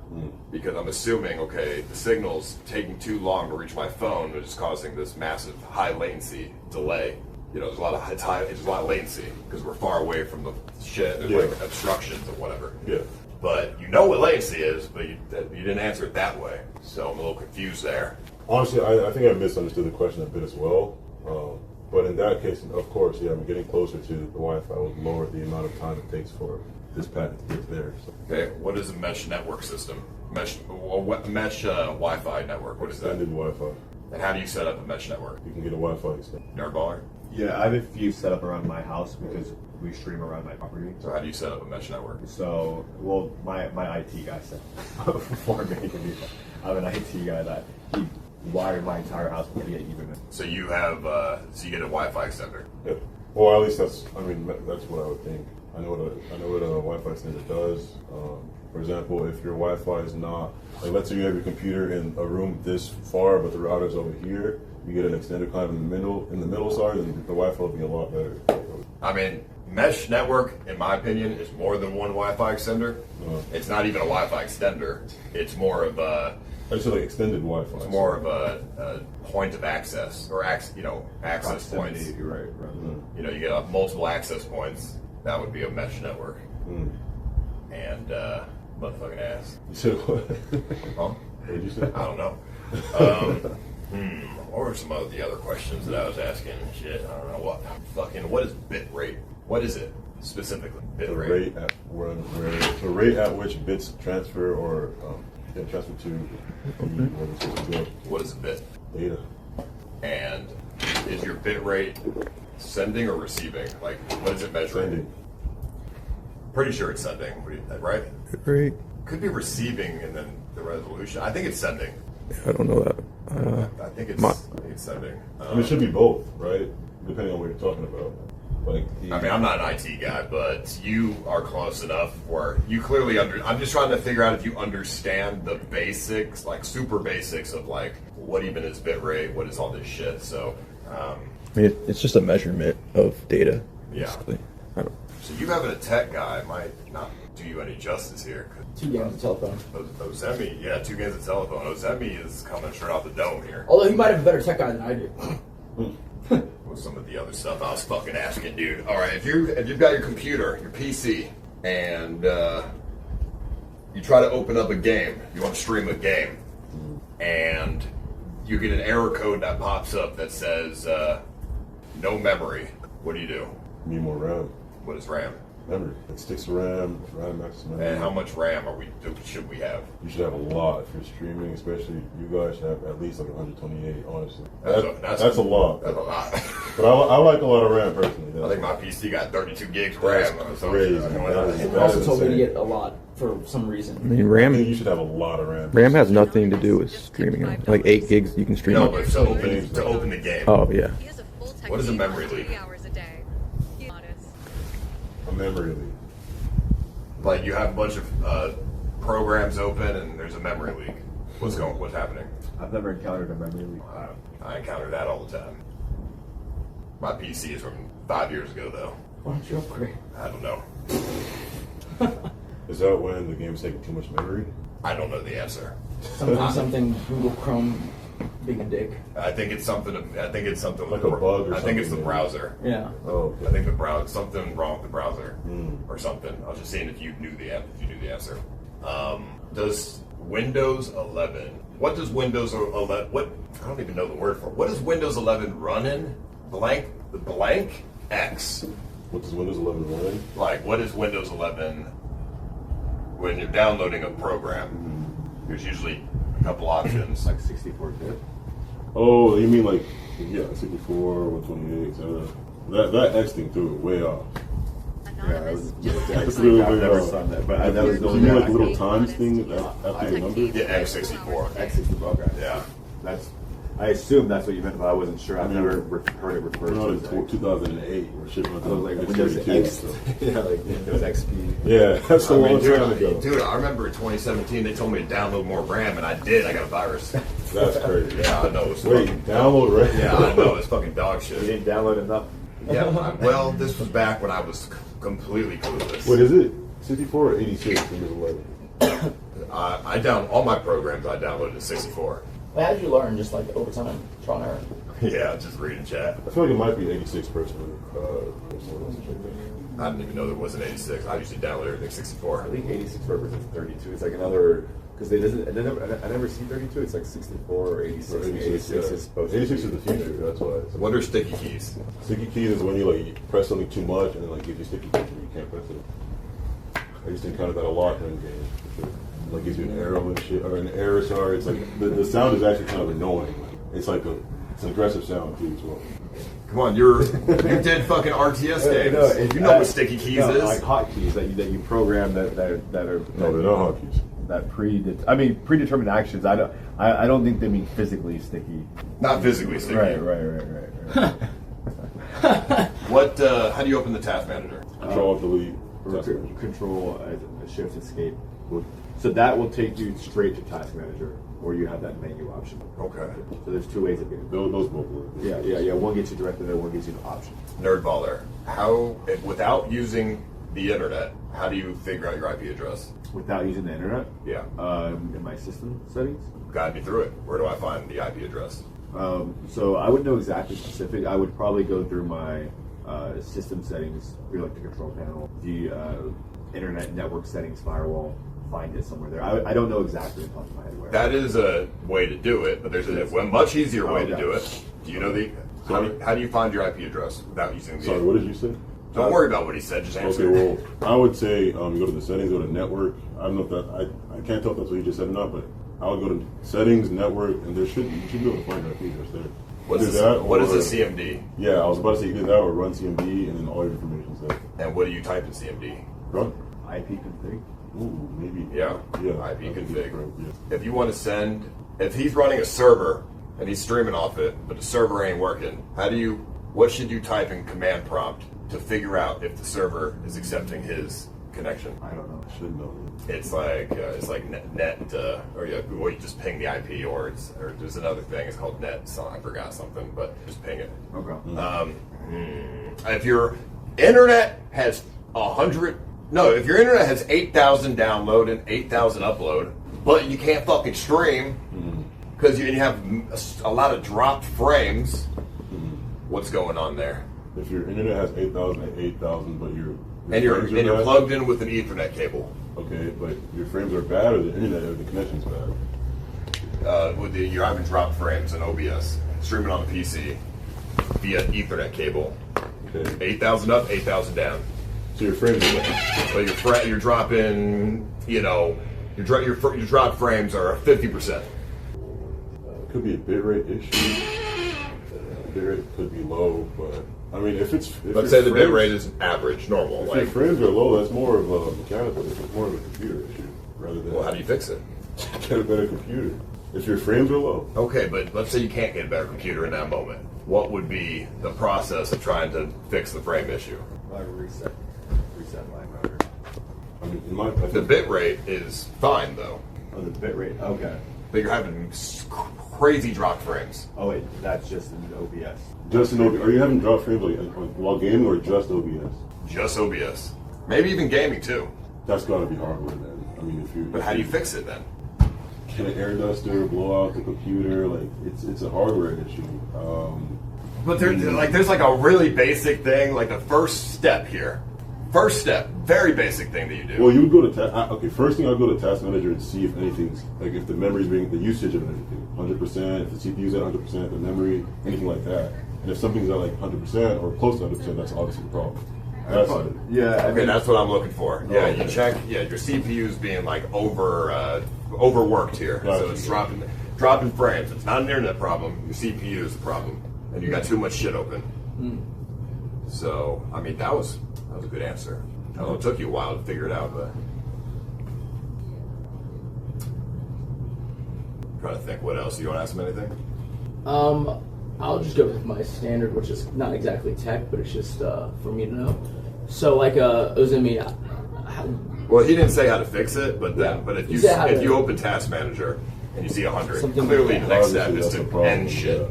because I'm assuming, okay, the signal's taking too long to reach my phone, which is causing this massive high latency delay. You know, there's a lot of latency because we're far away from the shit. There's like obstructions or whatever. Yeah. But you know what latency is, but you didn't answer it that way. So I'm a little confused there. Honestly, I think I misunderstood the question a bit as well. But in that case, of course, I'm getting closer to the Wi-Fi will lower the amount of time it takes for this packet to get there. So. Okay, what is a mesh network system? Mesh Wi-Fi network. What is that? Extended Wi-Fi. And how do you set up a mesh network? You can get a Wi-Fi extension. NerdBaller? Yeah, I have a few set up around my house because we stream around my property. So how do you set up a mesh network? So, well, my IT guy set up for me. I'm an IT guy that he wired my entire house to get even. So you have, so you get a Wi-Fi extender? Yep. Well, at least that's what I would think. I know what a Wi-Fi extender does. For example, if your Wi-Fi is not, like let's say you have your computer in a room this far, but the router's over here, you get an extender kind of in the middle, then the Wi-Fi will be a lot better. I mean, mesh network, in my opinion, is more than one Wi-Fi extender. It's not even a Wi-Fi extender. It's more of a... I just like extended Wi-Fi. It's more of a point of access, or access points. You're right. You know, you get multiple access points. That would be a mesh network. And motherfucking ass. You said what? Huh? What did you say? I don't know. What were some of the other questions that I was asking? Shit, I don't know. What is bit rate? What is it specifically? Bit the rate. The rate at which bits transfer or transfer to What is a bit? Data. And is your bit rate sending or receiving? Like, what is it measuring? Sending. Pretty sure it's sending, right? Bit rate. Could be receiving and then the resolution. I think it's sending. I don't know that. I think it's sending. It should be both, right? Depending on what you're talking about. I'm not an IT guy, but you are close enough where you clearly I'm just trying to figure out if you understand the basics, like super basics of like what even is bitrate, what is all this shit. So, it's just a measurement of data. Basically. So you having a tech guy might not do you any justice here. 2 games of telephone. Ozemi, 2 games of telephone. Ozemi is coming straight off the dome here. Although he might have a better tech guy than I do. With some of the other stuff I was fucking asking, dude. All right, if you've got your computer, your PC, and you try to open up a game, you want to stream a game, and you get an error code that pops up that says no memory. What do you do? Need more RAM. What is RAM? Memory. It sticks to RAM, RAM max memory. And how much RAM should we have? You should have a lot if you're streaming, especially you guys should have at least like 128, honestly. That's a lot. That's a lot. But I like a lot of RAM personally. I think my PC got 32 gigs RAM. That's crazy. It also told me to get a lot for some reason. I mean, RAM. You should have a lot of RAM. RAM has nothing to do with streaming. Like 8 gigs, you can stream. No, but to open the game. Oh yeah. What is a memory leak? A memory leak. Like you have a bunch of programs open and there's a memory leak. What's happening? I've never encountered a memory leak. I encounter that all the time. My PC is from 5 years ago though. Why don't you upgrade? I don't know. Is that when the game's taking too much memory? I don't know the answer. Something Google Chrome being a dick. I think it's something like a bug or I think it's the browser. Yeah. Oh, okay. I think the browser, something wrong with the browser or something. I was just seeing if you knew the answer. Does Windows 11? What does Windows 11? I don't even know the word for it. What does Windows 11 run in? Blank X. What does Windows 11 run in? Like what is Windows 11 when you're downloading a program? There's usually a couple options. Like 64-bit. Oh, you mean like 64, 128, etc. That X thing threw it way off. That's really I've never done that, but that was the only. only. You like little times thing after the number? Yeah, X64. X64. Okay. Yeah. I assume that's what you meant, but I wasn't sure. I've never heard it referred to as 2008. We're shipping like Windows X. Yeah, like Windows XP. Yeah, that's a long time ago. Dude, I remember in 2017 they told me to download more RAM, and I did. I got a virus. That's crazy. Yeah, I know. Wait, download RAM? Yeah, I know. It's fucking dog shit. You didn't download enough. Yeah. Well, this was back when I was completely clueless. What is it? 64 or 86? Windows 11. I all my programs I downloaded in 64. Well, how did you learn? Just like over time, trial and error. Yeah, just reading chat. I feel like it might be 86 personally. I didn't even know there was an 86. I usually download everything 64. I think 86 represents 32. It's like another because I never see 32. It's like 64 or 86. 86 is supposed to 86 is the future. That's why. What are sticky keys? Sticky keys is when you press something too much and then gives you sticky keys and you can't press it. I used to encounter that a lot in games. Like gives you an arrow and shit, or an error. Sorry, it's like the sound is actually kind of annoying. It's like it's an aggressive sound too as well. Come on, you did fucking RTS games. You know what sticky keys is? Like hotkeys that you program that are no, they're not hotkeys. That predetermined actions. I don't think they mean physically sticky. Not physically sticky. Right. What? How do you open the task manager? Control delete. Control Shift Escape. So that will take you straight to Task Manager, or you have that menu option. Okay. So there's two ways of getting it. Those both work. Yeah. One gets you directly there, one gives you an option. NerdBaller, without using the internet, how do you figure out your IP address? Without using the internet? Yeah. In my system settings? Guide me through it. Where do I find the IP address? So I wouldn't know exactly specific. I would probably go through my system settings, through like the control panel, the internet network settings firewall. Find it somewhere there. I don't know exactly off the top of my head where. That is a way to do it, but there's a much easier way to do it. Do you know how do you find your IP address without using the? Sorry, what did you say? Don't worry about what he said. Just answer. Okay, well, I would say you go to the settings, go to network. I don't know if that I can't tell if that's what you just said or not, but I would go to settings, network, and you should be able to find your IP address there. What is a CMD? Yeah, I was about to say either that or run CMD, and then all your information's there. And what do you type in CMD? Run IP config. Ooh, maybe. Yeah. IP config. Yeah. If you want to send, if he's running a server and he's streaming off it, but the server ain't working, what should you type in command prompt to figure out if the server is accepting his connection? I don't know. I should know. It's like net, or you just ping the IP, or there's another thing. It's called net. So I forgot something, but just ping it. Okay. If your internet has 100. No, if your internet has 8,000 download and 8,000 upload, but you can't fucking stream because you have a lot of dropped frames, what's going on there? If your internet has 8,000, but you're plugged in with an Ethernet cable. Okay, but your frames are bad, or the internet or the connection's bad? You're having dropped frames in OBS, streaming on the PC. via Ethernet cable. Okay. 8,000 up, 8,000 down. So your frames are low. So you're dropping, you know, your drop frames are 50%. Could be a bitrate issue. Bitrate could be low, but I mean, if let's say the bitrate is average, normal. If your frames are low, that's more of a mechanical issue. It's more of a computer issue rather than. Well, how do you fix it? Get a better computer. If your frames are low. Okay, but let's say you can't get a better computer in that moment. What would be the process of trying to fix the frame issue? Reset my router. I mean, the bit rate is fine though. Oh, the bit rate. Okay. But you're having crazy drop frames. Oh wait, that's just in OBS. Just in OBS. Are you having drop frames while gaming or just OBS? Just OBS. Maybe even gaming too. That's got to be hardware then. I mean, if you. But how do you fix it then? Can an air duster blow out the computer? Like it's a hardware issue. But there's like a really basic thing, like the first step here. First step, very basic thing that you do. Well, you would go to first thing I'd go to Task Manager and see if anything's if the memory's being the usage of anything 100%, if the CPU's at 100%, the memory, anything like that. And if something's at like 100% or close to 100%, that's obviously the problem. Okay, that's what I'm looking for. Yeah, you check. Yeah, your CPU's being like overworked here, so it's dropping frames. It's not an internet problem. Your CPU is the problem, and you got too much shit open. So, I mean, that was a good answer. I know it took you a while to figure it out, but I'm trying to think what else. You want to ask him anything? I'll just go with my standard, which is not exactly tech, but it's just for me to know. So, like, Ozemi. Well, he didn't say how to fix it, but if you open Task Manager and you see 100, clearly the next step is to end shit.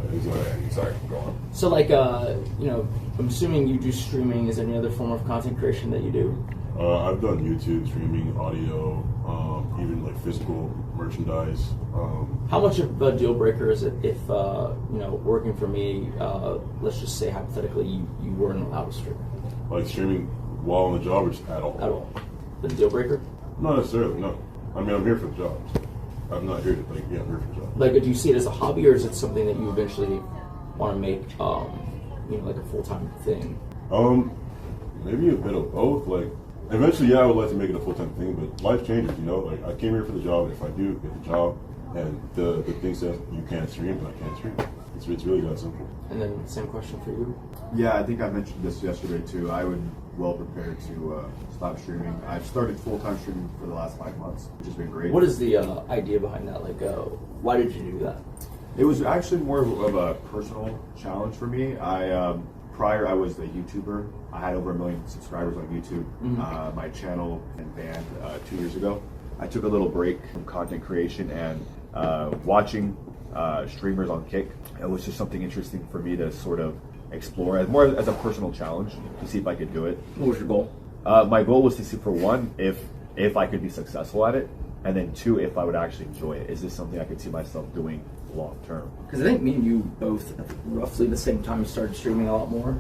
Sorry, go on. So, like, you know, I'm assuming you do streaming. Is there any other form of content creation that you do? I've done YouTube streaming, audio, even like physical merchandise. How much of a deal breaker is it if, you know, working for me, let's just say hypothetically you weren't allowed to stream? Like streaming while on the job or just at all? At all. The deal breaker? Not necessarily, no. I mean, I'm here for the job. I'm not here to, I'm here for the job. Like, do you see it as a hobby or is it something that you eventually want to make, you know, like a full-time thing? Maybe a bit of both. Like, eventually, yeah, I would like to make it a full-time thing, but life changes, you know? Like, I came here for the job, and if I do get the job, and the thing says you can't stream, then I can't stream. It's really that simple. And then, same question for you? Yeah, I think I mentioned this yesterday, too. I would well prepared to stop streaming. I've started full-time streaming for the last 5 months, which has been great. What is the idea behind that? Like, why did you do that? It was actually more of a personal challenge for me. Prior, I was a YouTuber. I had over 1 million subscribers on YouTube. My channel and banned 2 years ago. I took a little break from content creation and watching streamers on Kick. It was just something interesting for me to sort of explore, more as a personal challenge to see if I could do it. What was your goal? My goal was to see, for one, if I could be successful at it, and then two, if I would actually enjoy it. Is this something I could see myself doing long term? Because I think me and you both, at roughly the same time, started streaming a lot more.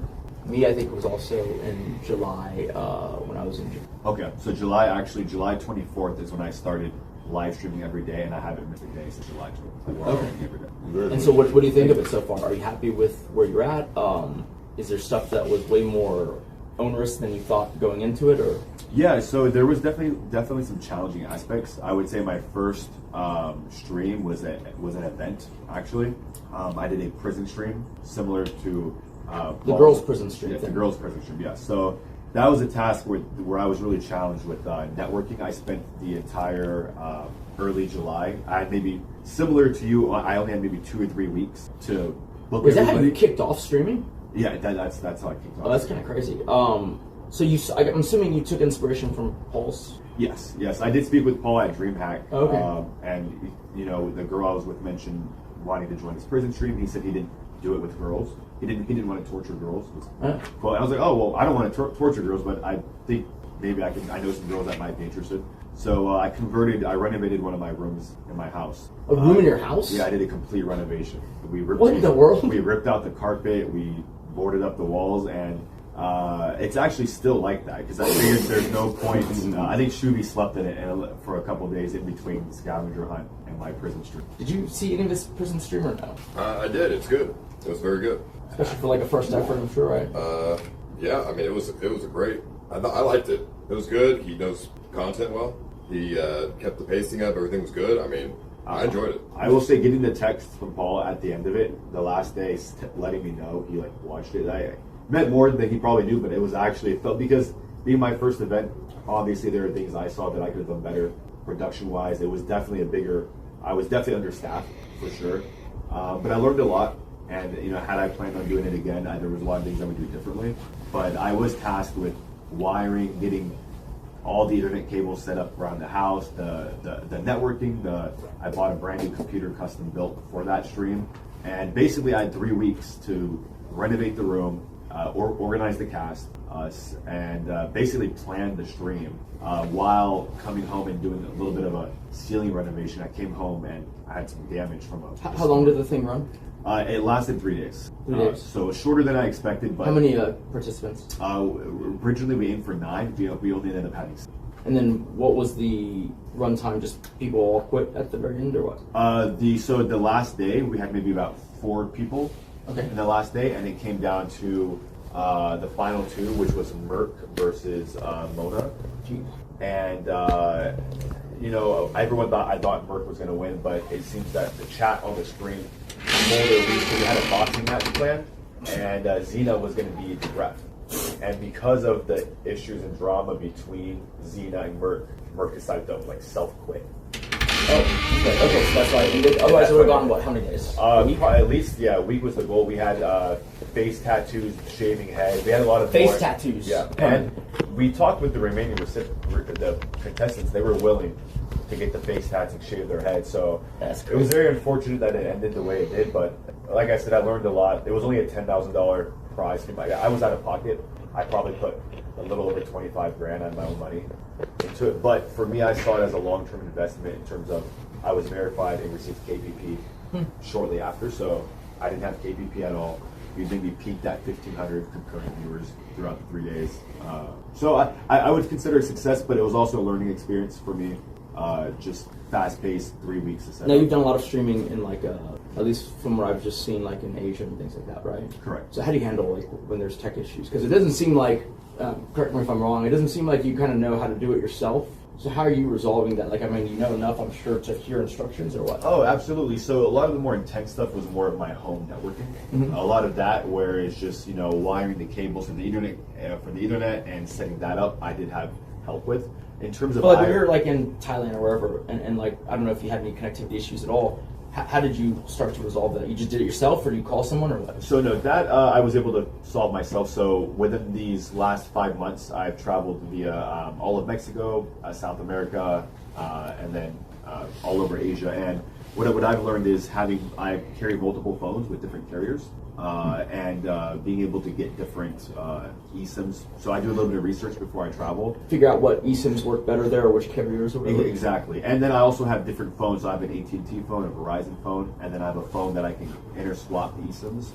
Me, I think, was also in July when I was in June. Okay, so July 24th is when I started live streaming every day, and I haven't missed a day since July 24th. Okay. Every day. And so what do you think of it so far? Are you happy with where you're at? Is there stuff that was way more onerous than you thought going into it, or? Yeah, so there was definitely some challenging aspects. I would say my first stream was an event, actually. I did a prison stream similar to the girls' prison stream. Yeah, the girls' prison stream, yeah. So that was a task where I was really challenged with networking. I spent the entire early July. I had maybe, similar to you, I only had maybe 2 or 3 weeks to book. Is that how you kicked off streaming? Yeah, that's how I kicked off. Oh, that's kind of crazy. So I'm assuming you took inspiration from Pulse? Yes. I did speak with Paul at DreamHack. Okay. And, you know, the girl I was with mentioned wanting to join this prison stream. He said he didn't do it with girls. He didn't want to torture girls. Well, I was like, oh, well, I don't want to torture girls, but I think maybe I know some girls that might be interested. So I renovated one of my rooms in my house. A room in your house? Yeah, I did a complete renovation. What in the world? We ripped out the carpet, we boarded up the walls, and it's actually still like that, because I figured there's no point. I think Shoovy slept in it for a couple of days in between the scavenger hunt and my prison stream. Did you see any of this prison stream or no? I did. It's good. It was very good. Especially for like a first effort, I'm sure, right? Yeah, I mean, it was a great. I liked it. It was good. He knows content well. He kept the pacing up. Everything was good. I mean, I enjoyed it. I will say, getting the text from Paul at the end of it, the last day, letting me know he like watched it. I meant more than he probably knew, but it was actually, it felt, because being my first event, obviously there are things I saw that I could have done better production wise. It was definitely I was definitely understaffed for sure, but I learned a lot. And had I planned on doing it again, there was a lot of things I would do differently. But I was tasked with wiring, getting all the internet cables set up around the house, the networking. I bought a brand new computer custom built for that stream, and basically I had 3 weeks to renovate the room, organize the cast, and basically plan the stream while coming home and doing a little bit of a ceiling renovation. I came home and I had some damage from a. How long did the thing run? It lasted 3 days. 3 days. So shorter than I expected. But how many participants? Originally we aimed for 9. We only ended up having 6. And then what was the runtime? Just people all quit at the very end, or what? So the last day we had maybe about 4 people. Okay. In the last day, and it came down to the final 2, which was Merc versus Mona. Jeez. And everyone I thought Merc was going to win, but it seems that the chat on the screen. We had a boxing match planned, and Xena was going to be the ref. And because of the issues and drama between Xena and Merc decided to self-quit. Oh, okay, so that's why it ended. Otherwise, it would have gone, how many days? At least, a week was the goal. We had face tattoos, shaving head. We had a lot of face tattoos. Yeah, and we talked with the remaining the contestants. They were willing to get the face tats and shave their head. So it was very unfortunate that it ended the way it did. But like I said, I learned a lot. It was only a $10,000 prize. I was out of pocket. I probably put a little over 25 grand on my own money into it. But for me, I saw it as a long-term investment in terms of I was verified and received KPP shortly after. So I didn't have KPP at all. We maybe peaked at 1,500 concurrent viewers throughout the 3 days. So I would consider it a success, but it was also a learning experience for me. Just fast-paced 3 weeks. Now you've done a lot of streaming in at least from what I've just seen, in Asia and things like that, right? Correct. So how do you handle when there's tech issues? Because it doesn't seem like, correct me if I'm wrong, it doesn't seem like you kind of know how to do it yourself. So how are you resolving that? You know enough, I'm sure, to hear instructions or what? Oh, absolutely. So a lot of the more intense stuff was more of my home networking. Mm-hmm. A lot of that where it's just, wiring the cables for the internet and setting that up, I did have help with. In terms of when you're in Thailand or wherever, and I don't know if you had any connectivity issues at all. How did you start to resolve that? You just did it yourself, or did you call someone, or what? So no, that I was able to solve myself. So within these last 5 months, I've traveled via all of Mexico, South America, and then all over Asia. And what I've learned is I carry multiple phones with different carriers. And being able to get different eSIMs. So I do a little bit of research before I travel. Figure out what eSIMs work better there, or which carriers or whatever. Exactly. And then I also have different phones. So I have an AT&T phone, a Verizon phone, and then I have a phone that I can interswap the eSIMs.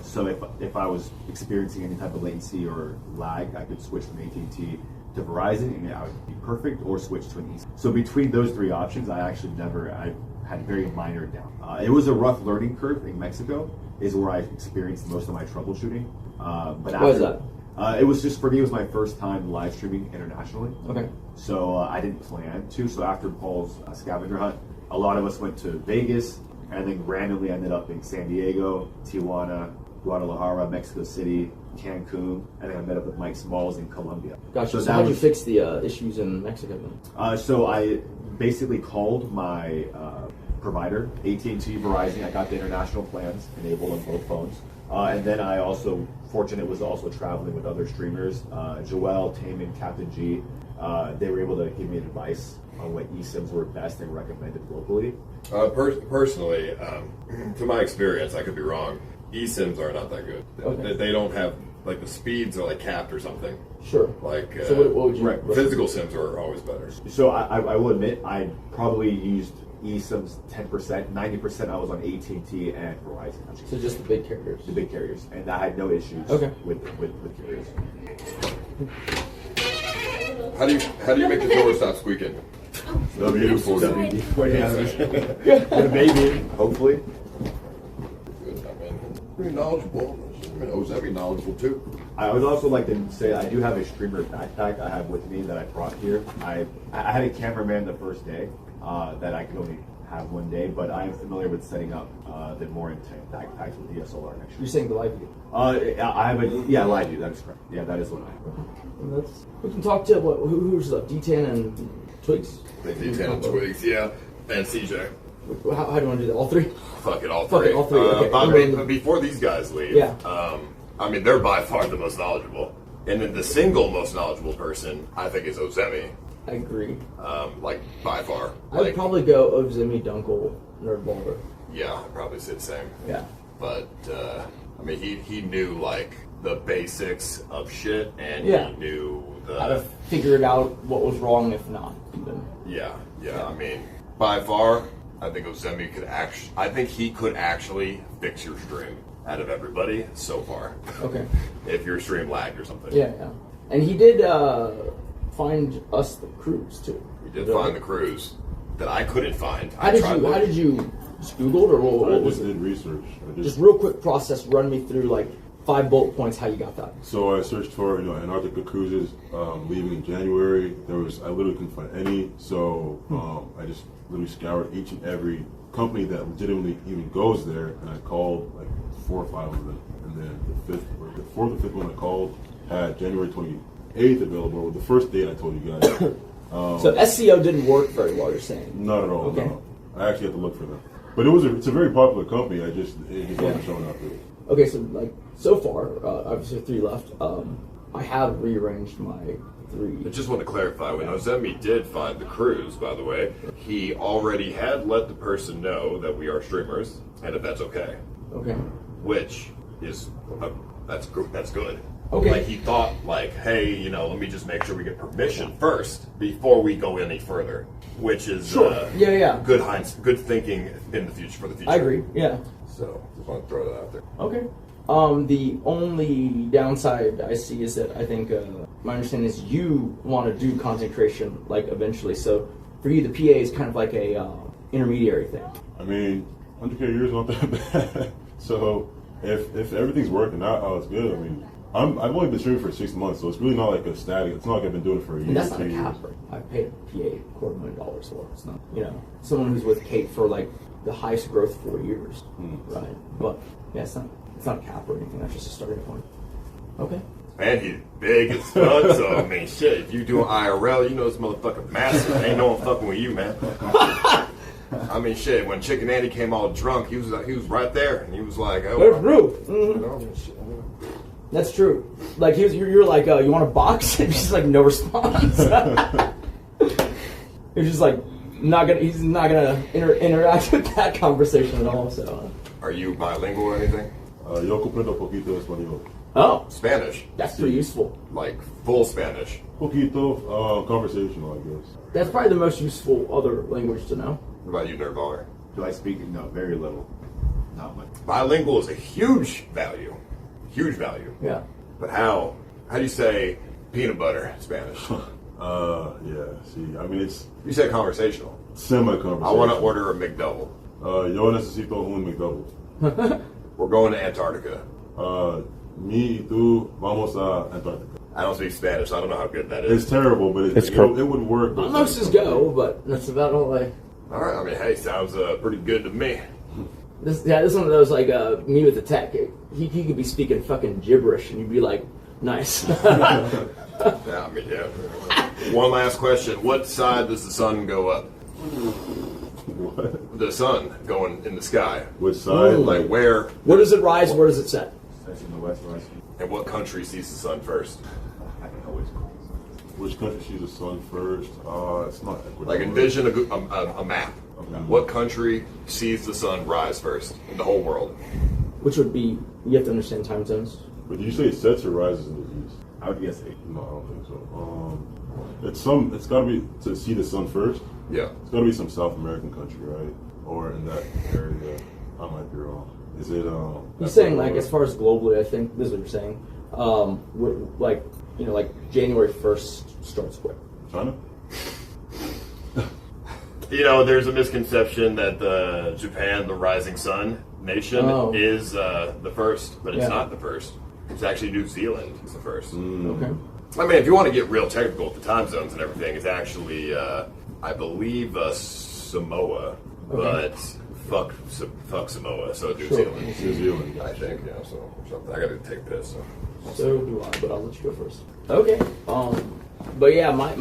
So if I was experiencing any type of latency or lag, I could switch from AT&T to Verizon, and I would be perfect, or switch to an eSIM. So between those 3 options, I had very minor down. It was a rough learning curve in Mexico. Is where I experienced most of my troubleshooting. But why is that? It was just, for me, it was my first time live streaming internationally. Okay. So I didn't plan to. So after Paul's scavenger hunt, a lot of us went to Vegas, and then randomly ended up in San Diego, Tijuana, Guadalajara, Mexico City, Cancun, and then I met up with Mike Smalls in Colombia. Gotcha. So how did you fix the issues in Mexico then? So I basically called my provider, AT&T, Verizon. I got the international plans enabled on both phones. And then I also, was also traveling with other streamers, Joel, Taman, Captain G. They were able to give me advice on what eSIMs were best and recommended locally. Personally, to my experience, I could be wrong, eSIMs are not that good. Okay. They don't have, the speeds are capped or something. Sure. So what would you... Right, physical SIMs are always better. So I will admit, I probably used eSIMs 10%, 90% I was on AT&T and Verizon. So just the big carriers? The big carriers. And I had no issues with carriers. How do you make the door stop squeaking? WD-40. The baby, hopefully. Good, Pretty knowledgeable. Ozemi knowledgeable too. I would also like to say I do have a streamer backpack I have with me that I brought here. I had a cameraman the first day that I could only have one day, but I am familiar with setting up the more intense backpacks with DSLR next year. You're saying the live view? I have a live view. That is correct. Yeah, that is what I have. We can talk to who's up? D10 and Twigs. D10 and Twigs, yeah, and CJ. How do you want to do that? All three? Fuck it, all Fuck three. it, all three. Okay. I mean, before these guys leave, yeah. I mean, they're by far the most knowledgeable. And then the single most knowledgeable person, I think, is Ozemi. I agree. Like, by far. I would probably go Ozemi, Dunkle, NerdBallerTV. Yeah, I'd probably say the same. Yeah. But, I mean, he knew, like, the basics of shit, and yeah. he knew the... how to figure it out, what was wrong, if not, even. Yeah. I mean, by far, I think Ozemi could actually... I think he could actually fix your stream out of everybody so far. Okay. If your stream lagged or something. Yeah. And he did find us the cruise, too. He did find the cruise that I couldn't find. How did you just Googled or what was it? I just did research. Just real quick process, run me through like 5 bullet points how you got that. So I searched for Antarctica cruises leaving in January. I literally couldn't find any. So I just literally scoured each and every company that legitimately even goes there, and I called like 4 or 5 of them. And then the fourth or fifth one I called had January 28th available. With the first date I told you guys. So SEO didn't work very well, you're saying? Not at all. Okay. No. I actually had to look for them. But it's a very popular company. It just wasn't showing up really. Okay, so like so far, obviously 3 left. I have rearranged my 3. I just want to clarify, when Ozemi did find the cruise, by the way, he already had let the person know that we are streamers, and if that's okay. Okay. Which is, that's good. Okay. Like, he thought, like, hey, let me just make sure we get permission first before we go any further. Which is good thinking in the future, for the future. I agree, yeah. So, just want to throw that out there. Okay. The only downside I see is that I think, my understanding is you want to do content creation, like, eventually. So, for you, the PA is kind of like a intermediary thing. I mean, 100K a year is not that bad. So, if everything's working out, it's good. I mean, I've only been streaming for 6 months, so it's really not like a static. It's not like I've been doing it for a year. And that's not a cap rate. I paid a PA $250,000 for it. It's not, someone who's with Kate for like the highest growth 4 years, right? But yeah, it's not a cap or anything. That's just a starting point. Okay. Man, he's big as fuck, so I mean, shit. If you doing IRL, this motherfucker massive. Ain't no one fucking with you, man. I mean, shit. When Chicken Andy came all drunk, he was right there, and he was like, "Oh, there's proof." That's true. Like you're like, you want a box? And he's like, no response. He's just like, he's not gonna interact with that conversation at all. So, are you bilingual or anything? Yo comprendo poquito español. Oh, Spanish. That's pretty useful. Like full Spanish. Poquito, conversational, I guess. That's probably the most useful other language to know. What about you, NerdBaller? Do I speak? No, very little. Not much. Bilingual is a huge value. Huge value. Yeah. But how do you say peanut butter in Spanish? Yeah. See, I mean, You said conversational. Semi-conversational. I want to order a McDouble. Yo necesito un McDouble. We're going to Antarctica. Me y tú vamos a Antarctica. I don't speak Spanish, so I don't know how good that is. It's terrible, but it would work. Most is go, but that's about all I... All right. I mean, hey, sounds pretty good to me. This is one of those, like, me with the tech. He could be speaking fucking gibberish, and you'd be like, nice. Yeah, I mean, yeah. One last question. What side does the sun go up? What? The sun going in the sky. Which side? Like, where? Where does it rise? Where does it set? That's in the west. And what country sees the sun first? I don't know which country sees the sun first? It's not Ecuador. Like, envision a map. Okay. What country sees the sun rise first in the whole world? Which would be, you have to understand time zones. But do you say it sets or rises in the east? I would guess 8. No, I don't think so. It's got to be to see the sun first. Yeah. It's got to be some South American country, right? Or in that area. I might be wrong. Is it? He's saying, like, as far as globally, I think this is what you're saying. Like January 1st starts quick. China. There's a misconception that Japan, the rising sun, nation is the first, but it's not the first. It's actually New Zealand is the first. Okay. I mean, if you want to get real technical with the time zones and everything, it's actually, I believe, Samoa, but fuck Samoa, so New Zealand. New Zealand. I think, yeah, so, or something. I gotta take this. So do I, but I'll let you go first. Okay. But yeah, my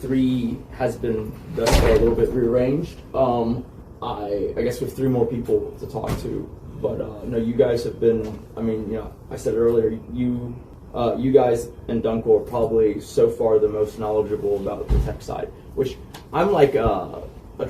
3 has been thus far a little bit rearranged. I guess we have 3 more people to talk to, but no, you guys have been. I mean, you know, I said earlier, you guys and Duncle are probably so far the most knowledgeable about the tech side, which I'm like a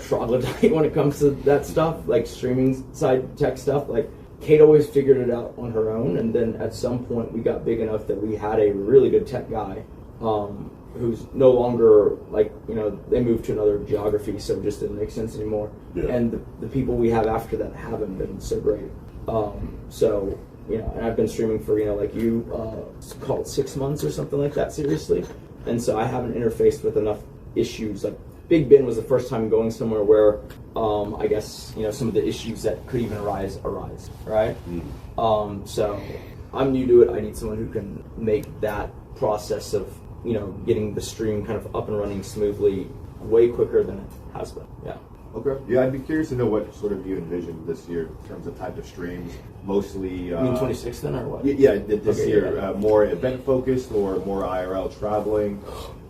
troglodyte when it comes to that stuff, like streaming side tech stuff. Like Kate always figured it out on her own, and then at some point we got big enough that we had a really good tech guy who's no longer, like, you know, they moved to another geography, so it just didn't make sense anymore. Yeah. And the people we have after that haven't been so great. So, you know, and I've been streaming for, you know, like you, call it 6 months or something like that, seriously. And so I haven't interfaced with enough issues. Like Big Ben was the first time going somewhere where, I guess, you know, some of the issues that could even arise, right? So I'm new to it. I need someone who can make that process of, you know, getting the stream kind of up and running smoothly way quicker than it has been. Yeah. Okay. Yeah, I'd be curious to know what sort of you envision this year in terms of type of streams. Mostly. You mean 26 then, or what? Yeah, this year. More event focused or more IRL traveling?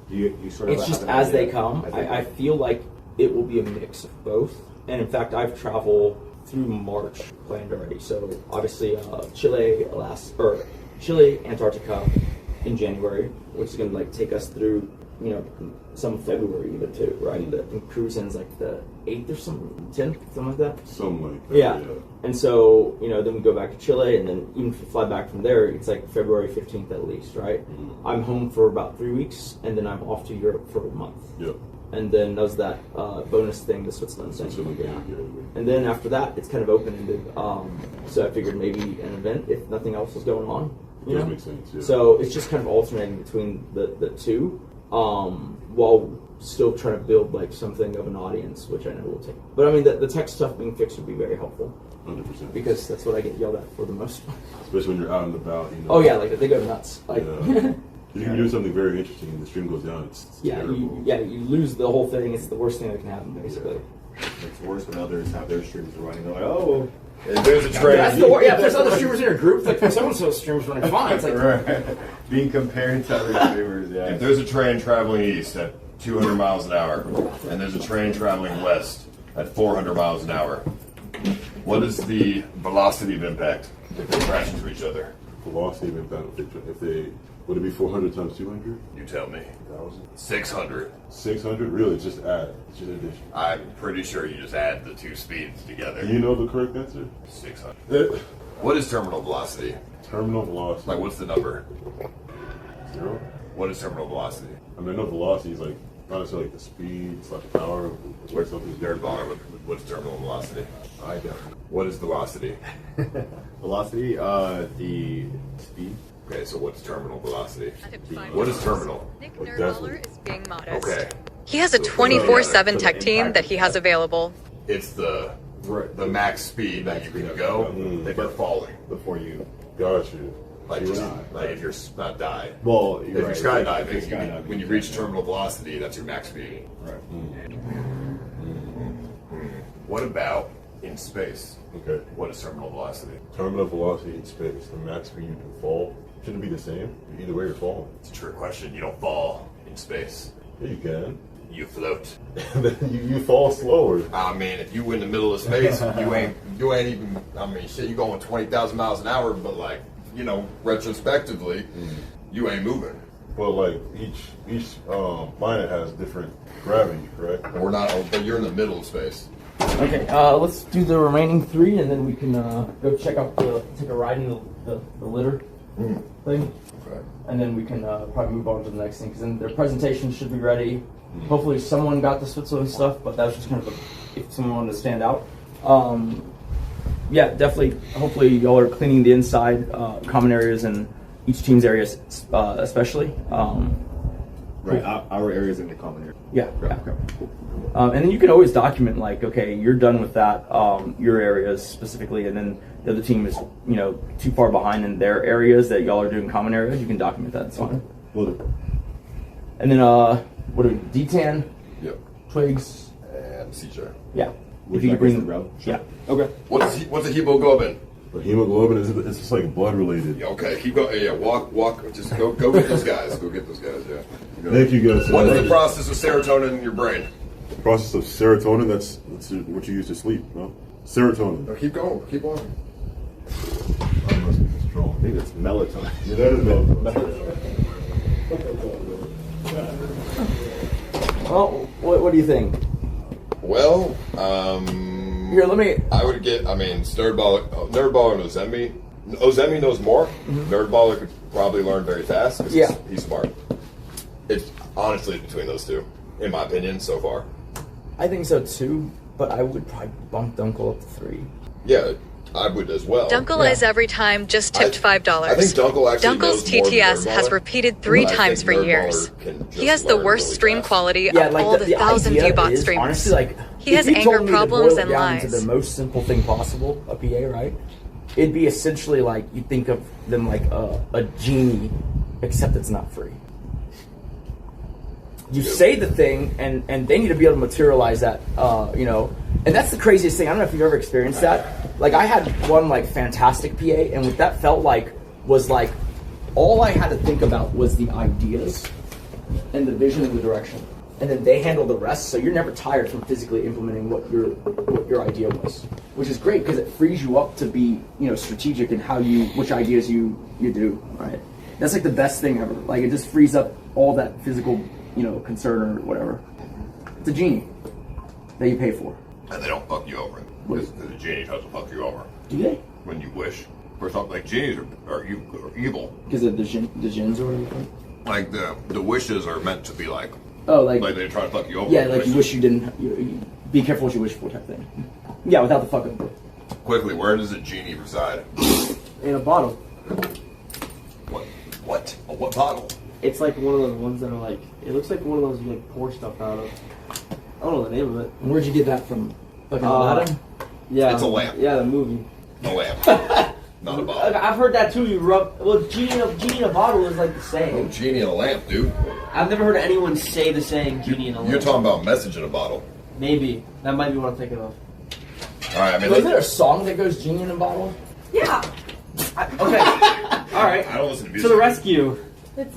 Do you sort of? It's just as they come. I feel like it will be a mix of both. And in fact, I've traveled through March planned already. So obviously, Chile, Antarctica in January, which is going to like take us through, you know, some February even too, right? And cruising's like the 8th or something, 10th, something like that. Something like that. Yeah. And so, you know, then we go back to Chile, and then even if we fly back from there, it's like February 15th at least, right? I'm home for about 3 weeks, and then I'm off to Europe for a month. Yep. And then does that bonus thing, the Switzerland thing. And then after that, it's kind of open-ended. So I figured maybe an event if nothing else was going on. You know? Makes sense, yeah. So it's just kind of alternating between the two, while still trying to build like something of an audience, which I know will take. But I mean, the tech stuff being fixed would be very helpful. 100%. Because that's what I get yelled at for the most. Especially when you're out and about. You know, oh yeah, like they go nuts. Like, you can do something very interesting and the stream goes down. It's terrible. You lose the whole thing. It's the worst thing that can happen, basically. It's worse when others have their streams running. They're like, oh. There's a trade. That's the worst. Yeah, if there's other streamers in your group, like so-and-so's stream's running fine. It's like being compared to other streamers. Yeah. If there's a train traveling east at 200 miles an hour, and there's a train traveling west at 400 miles an hour, what is the velocity of impact if they crash into each other? Velocity of impact if they would it be 400 times 200? You tell me. 600. 600? Really? Just add. It's just addition. I'm pretty sure you just add the two speeds together. Do you know the correct answer? 600. What is terminal velocity? Terminal velocity. Like, what's the number? 0. What is terminal velocity? I mean, I know velocity is like, not necessarily like the speed, it's like the power. Where's something's NerdBaller? What's terminal velocity? I don't. What is velocity? Velocity, the speed. Okay, so what's terminal velocity? What is terminal? Nick NerdBaller is being modest. Okay. He has a 24/7 tech team that he has available. It's the max speed that you can go if you're falling. Before you. Got you. Like, like if you're not die. Well, if you're skydiving, when you reach terminal velocity, that's your max speed. Right. What about in space? Okay. What is terminal velocity? Terminal velocity in space, the max speed you can fall. Shouldn't be the same. Either way, you're falling. It's a trick question. You don't fall in space. Yeah, you can. You float. you fall slower. I mean, if you in the middle of space, you ain't even. I mean, shit, you going 20,000 miles an hour, but like, you know, retrospectively, you ain't moving. But like each planet has different gravity, correct? We're not, but you're in the middle of space. Okay, let's do the remaining 3, and then we can go check out take a ride in the litter thing. Okay. And then we can probably move on to the next thing, because then their presentation should be ready. Hopefully someone got the Switzerland stuff, but that was just kind of if someone wanted to stand out. Yeah, definitely. Hopefully y'all are cleaning the inside, common areas, and each team's areas especially. Right, our area is in the common area. Yeah. Okay. Cool. And then you can always document like, okay, you're done with that, your areas specifically, and then the other team is, too far behind in their areas that y'all are doing common areas. You can document that. It's fine. Will do. And then what do we? Dtan. Yep. Twigs. And CJ. Yeah. If you could bring the route. Yeah. Okay. What's the hemoglobin? The hemoglobin is it's just like blood related. Yeah, okay, keep going. Yeah, walk. Just go get those guys. Go get those guys. Yeah. Thank you guys. What is the process of serotonin in your brain? The process of serotonin. That's what you use to sleep. No, serotonin. No, keep going. Keep on. I must be strong. I think it's melatonin. Yeah, that is melatonin. Well, what do you think? Well, here, let me. I would get. I mean, NerdBaller and Ozemi. Ozemi knows more. NerdBaller could probably learn very fast. 'Cause he's smart. It's honestly between those two, in my opinion, so far. I think so too, but I would probably bump Dunkle up to 3. Yeah, I would as well. Dunkle is every time just tipped $5. I think Dunkle actually Dunkle's knows more than TTS has NerdBaller, repeated 3 but I times think for NerdBaller years. can just He has the learn worst really stream fast. quality Yeah, of like all the 1,000 idea VBot is, streamers. honestly, like, He if has you anger told me to problems boil it and down lies. to the most simple thing possible, a PA, right? It'd be essentially like you think of them like a genie, except it's not free. You say the thing, and they need to be able to materialize that, And that's the craziest thing. I don't know if you've ever experienced that. Like, I had one, like, fantastic PA, and what that felt like was, like, all I had to think about was the ideas and the vision and the direction. And then they handle the rest, so you're never tired from physically implementing what your idea was. Which is great, because it frees you up to be, strategic in which ideas you do, right? That's, like, the best thing ever. Like, it just frees up all that physical, concern or whatever. It's a genie that you pay for. And they don't fuck you over. Because the genie tries to fuck you over. Do they? When you wish. First off, like, genies are evil. Because of the gins or whatever? Like, the wishes are meant to be like... Oh, like they try to fuck you over. Yeah, like you wish you didn't... You be careful what you wish for type thing. Yeah, without the fucking... Quickly, where does a genie reside? In a bottle. What? What bottle? It's like one of those ones that are like... It looks like one of those you like pour stuff out of. I don't know the name of it. And where'd you get that from? Fucking Aladdin? Yeah. It's a lamp. Yeah, the movie. A lamp. Not a bottle. I've heard that too. You rub... Well, genie in a bottle is like the same. Oh, genie in a lamp, dude. I've never heard anyone say the saying genie in a lamp. You're talking about message in a bottle. Maybe. That might be what I'm thinking of. Alright, I mean... Is there a song that goes genie in a bottle? Yeah. Okay. Alright. I don't listen to music. To the rescue. It's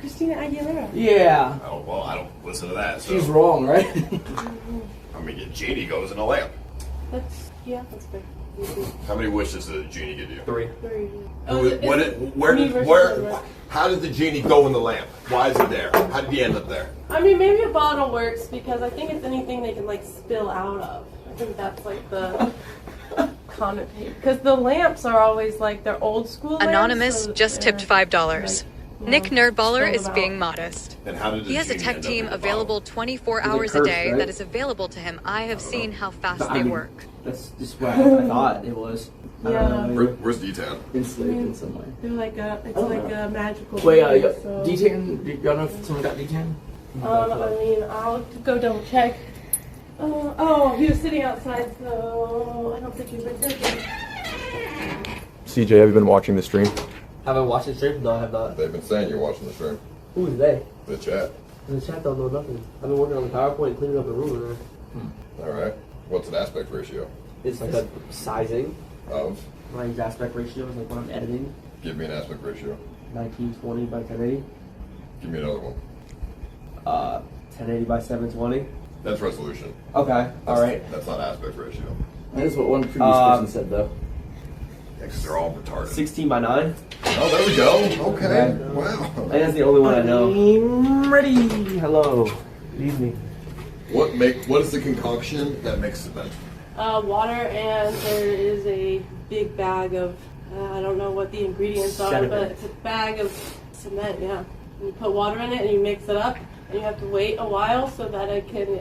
Christina Aguilera. Yeah. Oh, well, I don't listen to that, so... She's wrong, right? I mean, a genie goes in a lamp. That's fair. How many wishes did the genie give you? 3. How did the genie go in the lamp? Why is it there? How did he end up there? I mean, maybe a bottle works because I think it's anything they can like spill out of. I think that's like the connotation. Because the lamps are always like they're old school. Anonymous lamps, just tipped $5. Nick NerdBaller is spilled being out. modest. And how did the He has a genie tech end up team in the available 24 They're hours a cursed, day right? that is available to him. I have seen how fast I they mean, work. That's just what I thought it was. Yeah. Where's D-Town? Enslaved in some way. They're like a magical. Wait, being, so. D10, y'all know if someone got D10? I mean, I'll go double check. Oh, he was sitting outside, so I don't think he's been drinking. CJ, have you been watching the stream? Have I watched the stream? No, I have not. They've been saying you're watching the stream. Who is they? The chat. The chat don't know nothing. I've been working on the PowerPoint and cleaning up the room in there. Alright. What's an aspect ratio? It's like a sizing. Of? My aspect ratio is like when I'm editing. Give me an aspect ratio. 1920 by 1080. Give me another one. 1080 by 720. That's resolution. Okay, alright. That's not aspect ratio. That is what one previous person said, though. Yeah, because they're all retarded. 16 by 9. Oh, there we go. Okay. Wow. I think that's the only one I know. I'm ready. Hello. Good evening. What is the concoction that makes cement? Water, and there is a big bag of, I don't know what the ingredients are, but it's a bag of cement, yeah. And you put water in it and you mix it up, and you have to wait a while so that it can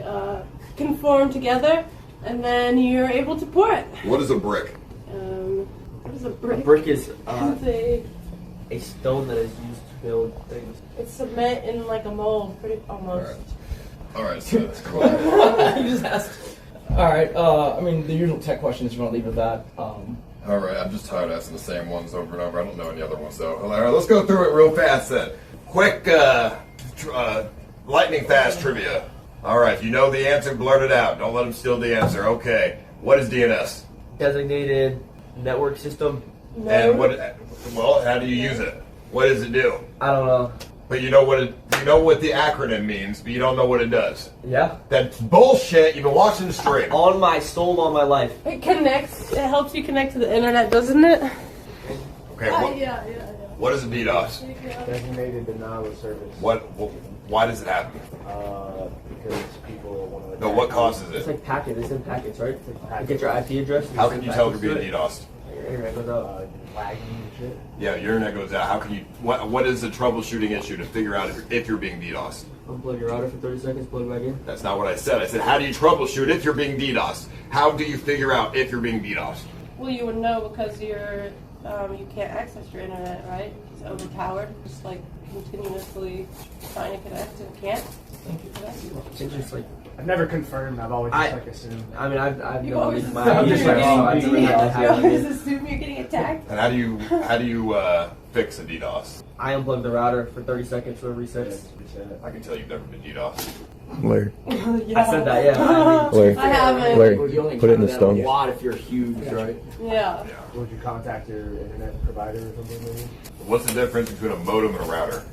conform together, and then you're able to pour it. What is a brick? What is a brick? A brick is It's a stone that is used to build things. It's cement in like a mold, pretty almost. All right, so that's cool. You just asked. All right. I mean, the usual tech questions. You want to leave with that. All right, I'm just tired of asking the same ones over and over. I don't know any other ones though. All right, let's go through it real fast then. Quick, lightning fast trivia. All right, if you know the answer, blurt it out. Don't let them steal the answer. Okay, what is DNS? Designated network system. No. And well, how do you use it? What does it do? I don't know. But you know what the acronym means, but you don't know what it does. Yeah. That's bullshit. You've been watching the stream. On my soul, on my life. It connects. It helps you connect to the internet, doesn't it? Okay. Yeah. What is a DDoS? Designated denial of service. Why does it happen? Because people want to. No, what causes It's it? like packets. It's in packets, right? You get your IP address. How can you tell if you're being DDoSed? Your internet goes out. Lagging and shit. Yeah, your internet goes out. How can you? What is the troubleshooting issue to figure out if you're being DDoSed? Unplug your router for 30 seconds. Plug it back in. That's not what I said. I said, how do you troubleshoot if you're being DDoSed? How do you figure out if you're being DDoSed? Well, you would know because you're you can't access your internet, right? It's overpowered. Just like continuously trying to connect and can't. It's just like I've never confirmed. I've always just like assumed. I mean, I've You never always used assume my. you're You always assume you're getting attacked. And how do you fix a DDoS? I unplug the router for 30 seconds so it resets. I can tell you've never been DDoSed. Larry. Yeah. I said that, yeah. Larry. I haven't. Larry, You only put it in the encounter that stone. a lot if you're huge, right? Yeah. Would you contact your internet provider or something? Maybe? What's the difference between a modem and a router?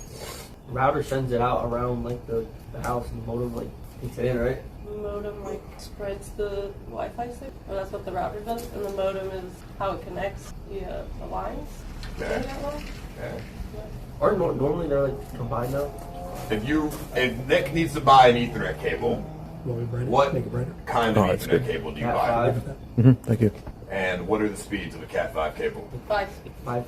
Router sends it out around like the house, and the modem like takes it in, right? Modem like spreads the Wi-Fi signal, or that's what the router does, and the modem is how it connects the lines. Okay. Yeah. Or normally they're like combined now. If Nick needs to buy an Ethernet cable, what kind of Oh, that's Ethernet good. cable do you Cat buy? Thank you. And what are the speeds of a Cat 5 cable? 5,000,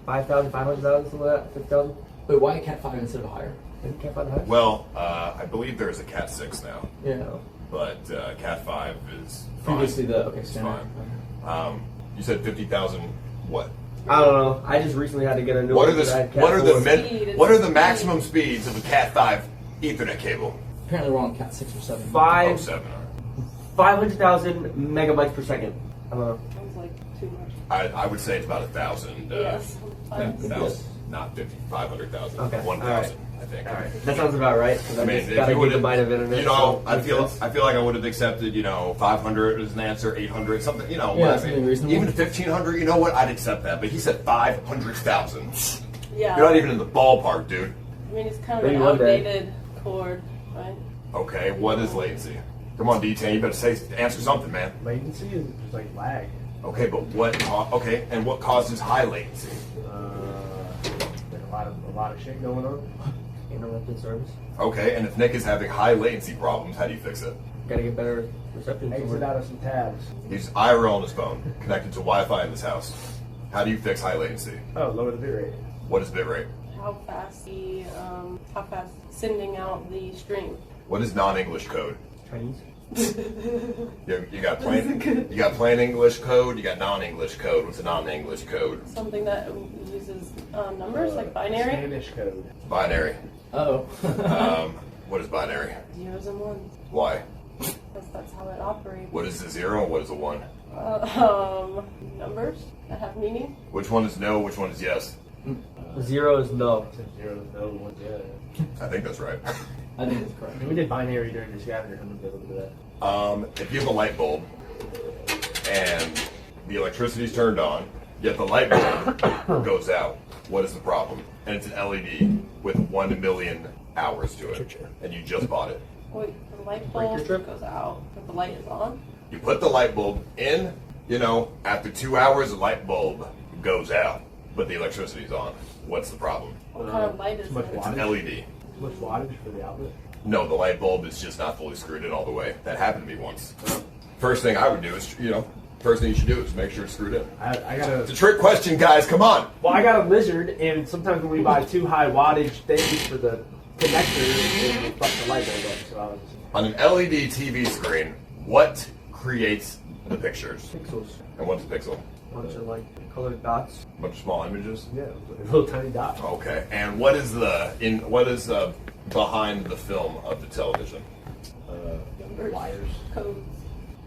500,000, something like that, 6,000. Wait, why Cat 5 instead of higher? Cat 5 higher. Well, I believe there's a Cat 6 now. Yeah. But Cat 5 is fine. Previously It's standard. fine. You said 50,000 what? I don't know. I just recently had to get a new What one. are what are the maximum speeds of a Cat 5 Ethernet cable? Apparently we're on Cat 6 or 7. 7. 500,000 megabytes per second. I don't know. Sounds like too much. I would say it's about 1,000. Yes. 1,000, not 50, 500,000. Okay. 1,000, I think. All right. That sounds about right. 'Cause I mean, just if got a you would've- gigabyte of internet. You know, so I makes feel sense. like I would have accepted, 500 as an answer, 800, something, Yeah, whatever. something reasonable. Even 1,500, you know what? I'd accept that. But he said 500,000. Yeah. You're not even in the ballpark, dude. I mean, it's kind of Maybe an one day. outdated cord, right? Okay, what is latency? Come on, D10, you better answer something, man. Latency is just like lag. Okay, but and what causes high latency? Like a lot of shit going on. Interrupted service. Okay, and if Nick is having high latency problems, how do you fix it? Gotta get better reception. Exit out of some tabs. He's IRL on his phone, connected to Wi-Fi in his house. How do you fix high latency? Oh, lower the bitrate. What is bitrate? How fast sending out the stream. What is non-English code? Chinese. You got plain English code. You got non-English code. What's a non-English code? Something that uses numbers like binary. Spanish code. Binary. Oh. What is binary? Zeros and ones. Why? Because that's how it operates. What is a 0 and what is a 1? Numbers that have meaning. Which one is no? Which one is yes? 0 is no. 0 is no, 1's yeah. I think that's right. I think that's correct. We did binary during the scavenger hunt. A little bit of that. If you have a light bulb and the electricity's turned on, yet the light bulb goes out, what is the problem? And it's an LED with 1 million hours to it, and you just bought it. Wait, the light bulb goes out, but the light is on. You put the light bulb in, after 2 hours, the light bulb goes out, but the electricity's on. What's the problem? What kind of light is it? It's an LED. Too much wattage for the outlet. No, the light bulb is just not fully screwed in all the way. That happened to me once. First thing I would do is, first thing you should do is make sure it's screwed in. I gotta. It's a trick question, guys. Come on. Well, I got a Lizard, and sometimes when we buy too high wattage things for the connector, it fucks the light bulb up. So I was just... On an LED TV screen, what creates the pictures? Pixels. And what's a pixel? bunch of like colored dots. A bunch of small images. Yeah, little tiny dots. Okay. And what is behind the film of the television? Wires. Codes.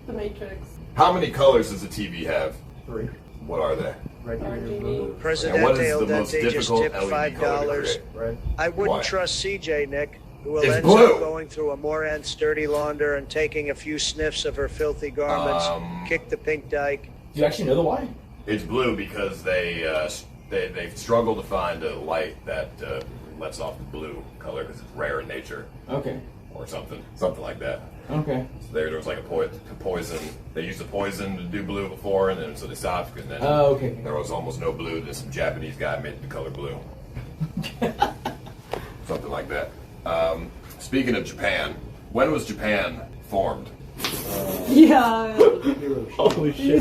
The Matrix. How many colors does a TV have? 3. What are they? Right here. And Presidente what is the most Odette just difficult tipped LED color to $5. create? I wouldn't Why? trust CJ, Nick, who will It's end blue. up going through Amouranth's dirty launder and taking a few sniffs of her filthy garments, kick the pink dyke. Do you actually know the why? It's blue because they've struggled to find a light that lets off the blue color because it's rare in nature. Okay. Or something like that. Okay. So there was like a poison. They used a poison to do blue before, and then so they stopped, and then okay. There was almost no blue. Then some Japanese guy made the color blue. Something like that. Speaking of Japan, when was Japan formed? Yeah. Holy shit.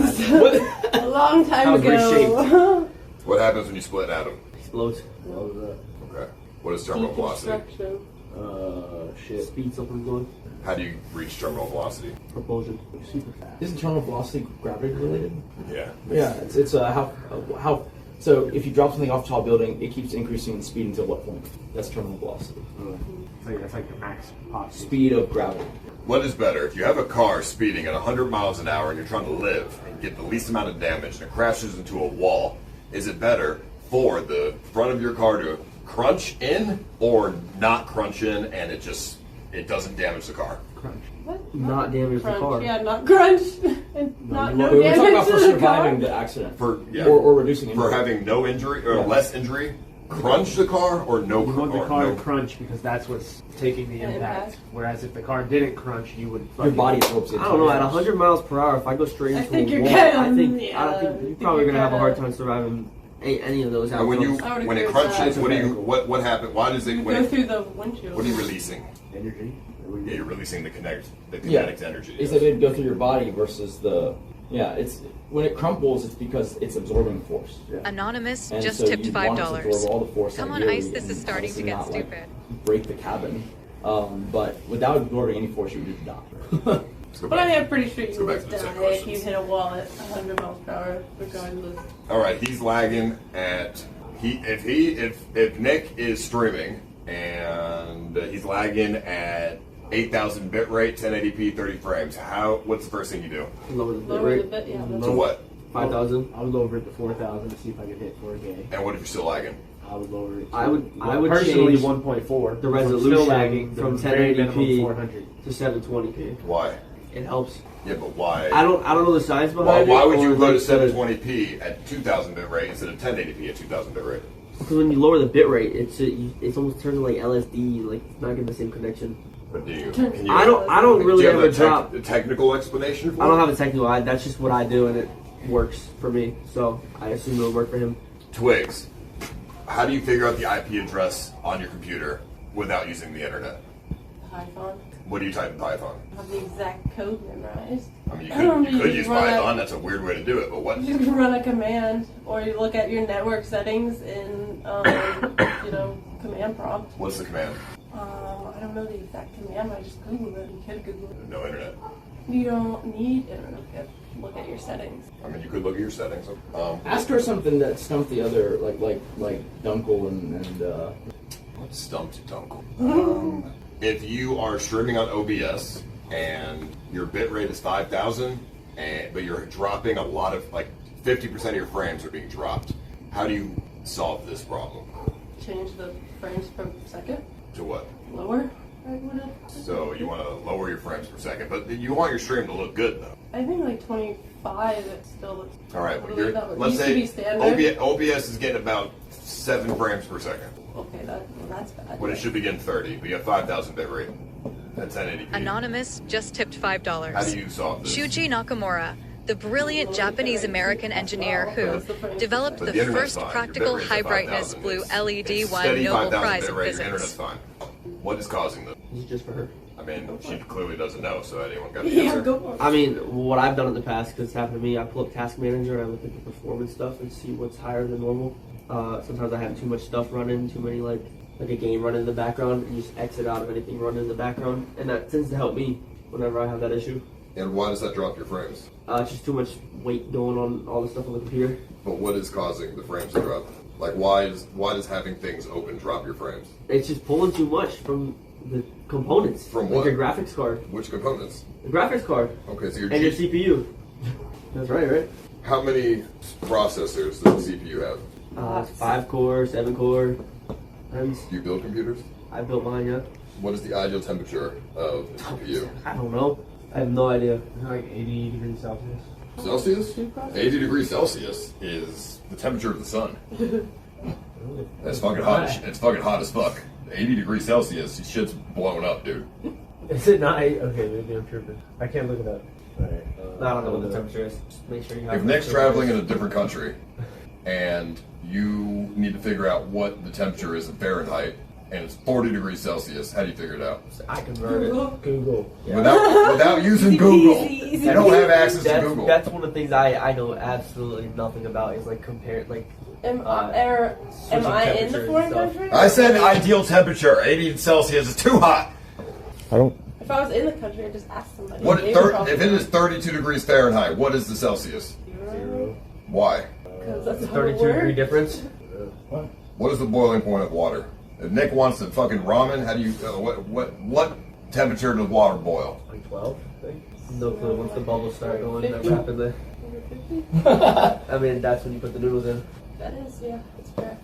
A long time ago. What happens when you split an atom? Explodes. Okay. What is terminal velocity? Deconstruction. Shit. Speed something going. How do you reach terminal velocity? Propulsion. Super fast. Isn't terminal velocity gravity related? Yeah. Yeah, it's how. So if you drop something off a tall building, it keeps increasing in speed until what point? That's terminal velocity. That's like the max pop speed of gravity. What is better, if you have a car speeding at 100 miles an hour and you're trying to live and get the least amount of damage and it crashes into a wall, is it better for the front of your car to crunch in or not crunch in and it doesn't damage the car? Crunch. What? Not damage the Crunch. car. Yeah, not crunch. And not no We're damage talking about to for the surviving car. the accident. Yeah. Or reducing injury. For having no injury or less injury, crunch the car or no You want the or car no to crunch because that's what's taking the impact. Whereas if the car didn't crunch, you would. Your body absorbs it. I don't know. At 100 miles per hour, if I go straight into think a you're wall, gonna- I think yeah, you're probably gonna have a hard time surviving any of those And when outcomes. it crunches, what happened? Why does it Go through the windshield. what are you releasing? Energy. Yeah, you're releasing the kinetic energy. Is that it go through your body versus the it's when it crumples, it's because it's absorbing force. Anonymous And just so tipped you want to absorb all the $5. force Come on, ideally Ice. This and is starting to obviously get not, like, stupid. break the cabin, but without absorbing any force, you would just die. But I am pretty sure you go back would to the 10 die if you hit a wall at 100 miles per hour, regardless. All right, he's lagging at if Nick is streaming and he's lagging at 8,000 bit rate, 1080p, 30 frames. What's the first thing you do? Lower the bit Lower rate. the bit, yeah. To what? 5,000. I would lower it to 4,000 to see if I could hit 4K. And what if you're still lagging? I would lower it. I would personally change 1.4. the If I'm resolution still lagging from very minimum 1080p 400. to 720p. Why? It helps. Yeah, but why? I don't know the science behind it. Why would you or go to like the- 720p at 2,000 bit rate instead of 1080p at 2,000 bit rate? Because when you lower the bit rate, it's almost turns like LSD, like it's not getting the same connection. But do you? I don't really do you have ever a drop. a technical explanation for I don't it? have a technical. That's just what I do, and it works for me. So I assume it'll work for him. Twigs, how do you figure out the IP address on your computer without using the internet? Python. What do you type in Python? I have the exact code memorized. I mean, you could use Python. That's a weird way to do it, but what? You can run a command, or you look at your network settings in, command prompt. What's the command? I don't know the exact command. I just Googled it. You could Google it. No internet. You don't need internet. You have to look at your settings. I mean, you could look at your settings. Ask her something that stumped the other, like Dunkle and What stumped Dunkle? If you are streaming on OBS and your bit rate is 5,000, but you're dropping a lot of 50% of your frames are being dropped, how do you solve this problem? Change the frames per second. To what? Lower. I would have. So you want to lower your frames per second, but you want your stream to look good though. I think 25. It still looks. All right, well, really let's used to say be standard. OBS is getting about 7 frames per second. Okay, that's bad. When it should be getting 30, but you have 5,000 bit rate. That's 1080p. Anonymous just tipped $5. How do you solve this? Shuji Nakamura, the brilliant Japanese-American engineer who developed But the the internet's first fine. practical Your bit rate's at high brightness 5,000. blue LED It's won steady Nobel 5,000 Prize bit in rate. Your physics. internet's fine. What is causing this? This is just for her. I mean, she clearly doesn't know, so anyone got the Yeah, answer? go for it. I mean, what I've done in the past, because it's happened to me, I pull up Task Manager and I look at the performance stuff and see what's higher than normal. Sometimes I have too much stuff running, too many like a game running in the background, and you just exit out of anything running in the background, and that tends to help me whenever I have that issue. And why does that drop your frames? It's just too much weight going on all the stuff on the computer. But what is causing the frames to drop? Like, why does having things open drop your frames? It's just pulling too much from the components. From like what? your graphics card. Which components? The graphics card. Okay, so your and your CPU. That's right? How many processors does the CPU have? 5 core, 7 core. Do you build computers? I built mine, yeah. What is the ideal temperature of the CPU? I don't know. I have no idea. Like 80 degrees Celsius. Celsius? 80 degrees Celsius is the temperature of the sun. That's fucking hot. It's fucking hot as fuck. 80 degrees Celsius, shit's blowing up, dude. Is it not 8? Okay, maybe I'm tripping. I can't look it up. Alright. I don't know what the temperature is. Just make sure you have. If Nick's traveling in a different country and you need to figure out what the temperature is in Fahrenheit and it's 40 degrees Celsius, how do you figure it out? I convert it. Google. Yeah. Without using Google. You don't have access to Google. That's one of the things I know absolutely nothing about is like compare like. Am I in the foreign country? I said ideal temperature. 80 Celsius is too hot. I don't. If I was in the country, I'd just ask somebody. What? If it is 32 degrees Fahrenheit, what is the Celsius? 0. Why? Because that's 32-degree difference. What is the boiling point of water? If Nick wants the fucking ramen, how do you? What temperature does water boil? Like 12, I think. No clue. Once the bubbles start going that rapidly. I mean, that's when you put the noodles in. That is, yeah, that's fair.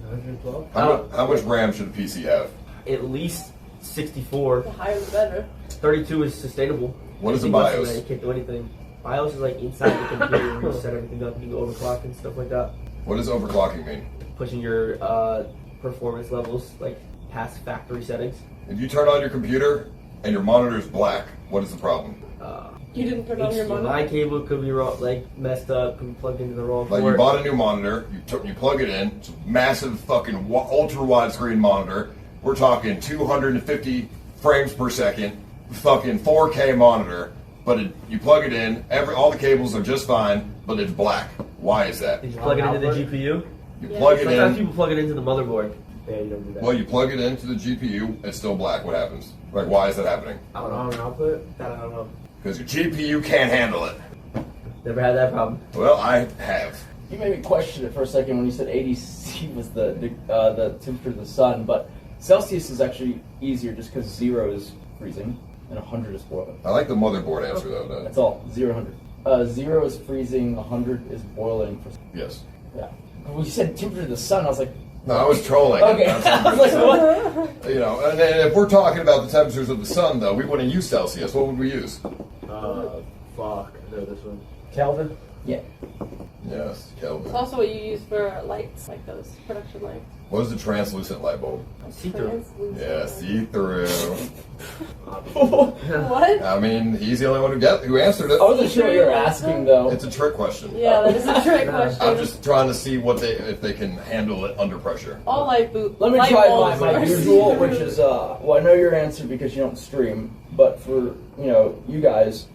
112. How much RAM should a PC have? At least 64. The higher the better. 32 is sustainable. What is a Anything less than BIOS? that, You can't do anything. BIOS is like inside the computer where you set everything up and you go overclock and stuff like that. What does overclocking mean? Pushing your performance levels like past factory settings. If you turn on your computer and your monitor is black, what is the problem? You didn't turn on your monitor? My cable could be wrong, like messed up, could be plugged into the wrong Like port. you bought a new monitor, you plug it in, it's a massive fucking ultra widescreen monitor. We're talking 250 frames per second, fucking 4K monitor. But you plug it in, all the cables are just fine, but it's black. Why is that? Did you plug it into the GPU? You plug it Sometimes in. people plug it into the motherboard. Yeah, you don't do that. Well, you plug it into the GPU, it's still black. What happens? Like, why is that happening? I don't know. Wrong output? That I don't know. Because your GPU can't handle it. Never had that problem. Well, I have. You made me question it for a second when you said 80 C was the temperature of the sun, but Celsius is actually easier just because 0 is freezing and 100 is boiling. I like the motherboard answer though. That's all. 0, 100. 0 is freezing, 100 is boiling. Yes. Yeah. When you said temperature of the sun, I was like, No, I was trolling. Okay. I was like, what? You know, and if we're talking about the temperatures of the sun, though, we wouldn't use Celsius. What would we use? Fuck. I know this one. Kelvin? Yeah. Yes, Kelvin. It's also what you use for lights, like those production lights. What is a translucent light bulb? See-through. Yeah, see-through. What? I mean, he's the only one who answered it. I wasn't sure what you were asking, though. It's a trick question. Yeah, that is a trick question. I'm just trying to see if they can handle it under pressure. All light boot. Let me light try bulbs my are- usual, which is, well, I know your answer because you don't stream, but for, you guys,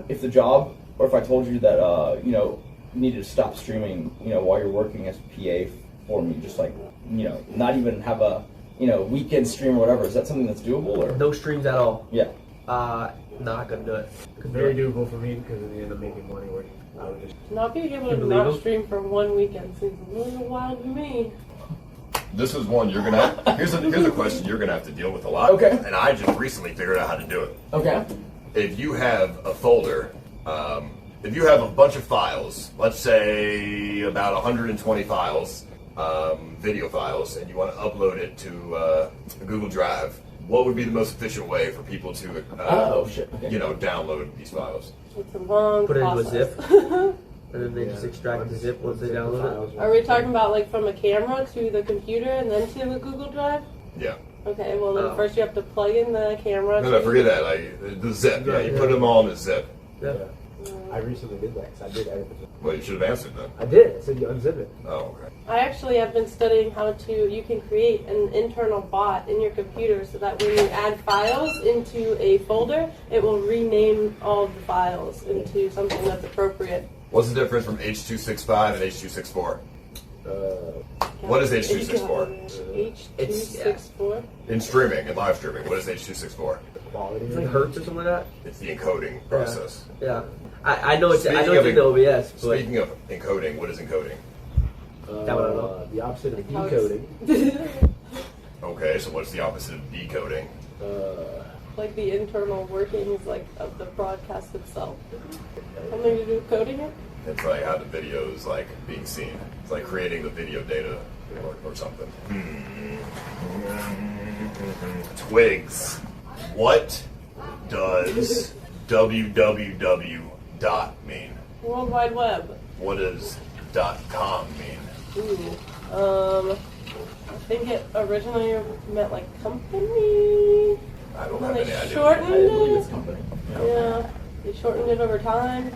if the job, or if I told you that, you needed to stop streaming, while you're working as PA for me, just like, not even have a, weekend stream or whatever, is that something that's doable, or? No streams at all. Yeah. Not gonna do it. Very doable for me because in the end I'm making money working. I would just Not being able to believe not him? stream for one weekend seems a little wild to me. This is one you're gonna have. Here's a question you're gonna have to deal with a lot. Okay. And I just recently figured out how to do it. Okay. If you have a folder, if you have a bunch of files, let's say about 120 files, video files, and you want to upload it to Google Drive, what would be the most efficient way for people to, download these files? It's a long Put it into a process. zip. And then they just extract the zip once they download it. Are we talking about like from a camera to the computer and then to a Google Drive? Yeah. Okay, well then first you have to plug in the camera. No, forget that. Like the zip. Yeah, you put them all in a zip. Yeah. I recently did that because I did edit it. Well, you should have answered then. I did. I said you unzip it. Oh, okay. I actually have been studying how you can create an internal bot in your computer so that when you add files into a folder, it will rename all of the files into something that's appropriate. What's the difference from H.265 and H.264? What is H.264? H.264? In streaming, in live streaming, what is H.264? It's like hertz or something like that. It's the encoding process. Yeah. I know it's in the OBS. But Speaking of encoding, what is encoding? That one I don't know. The opposite of decoding. Okay, so what's the opposite of decoding? Like the internal workings like of the broadcast itself. Something to do with coding it? It's like how the video is like being seen. It's like creating the video data or something. Twigs. What does www mean? World Wide Web. What does .com mean? Ooh. I think it originally meant like company. I don't And have they any idea. shortened I believe it. it's company. Yeah. They shortened it over time.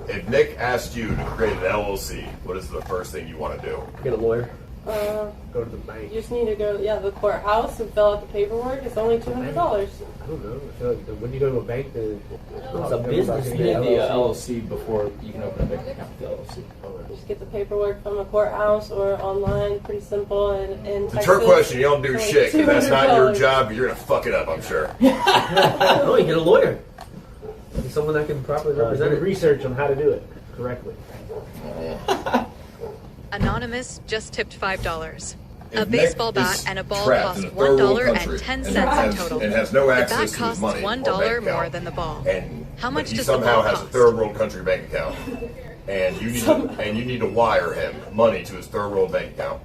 If Nick asked you to create an LLC, what is the first thing you want to do? Get a lawyer. Go to the bank. You just need to go, to the courthouse and fill out the paperwork. It's only $200. I don't know. I feel like when you go to a bank, It's a business. You need the LLC before you can open a bank account with the LLC. Just get the paperwork from the courthouse or online. Pretty simple. And It's a trick question. You don't do shit because that's not your job. But you're gonna fuck it up, I'm sure. No, you get a lawyer. Someone that can properly represent do it. research on how to do it correctly. Anonymous just tipped $5. If A baseball Nick bat is and a ball trapped cost in a third world country $1.10 in total. and has no The access bat to his costs money or $1 bank more account, than the ball. and How much he does the somehow ball has cost? a third world country bank account, and you need to wire him money to his third world bank account.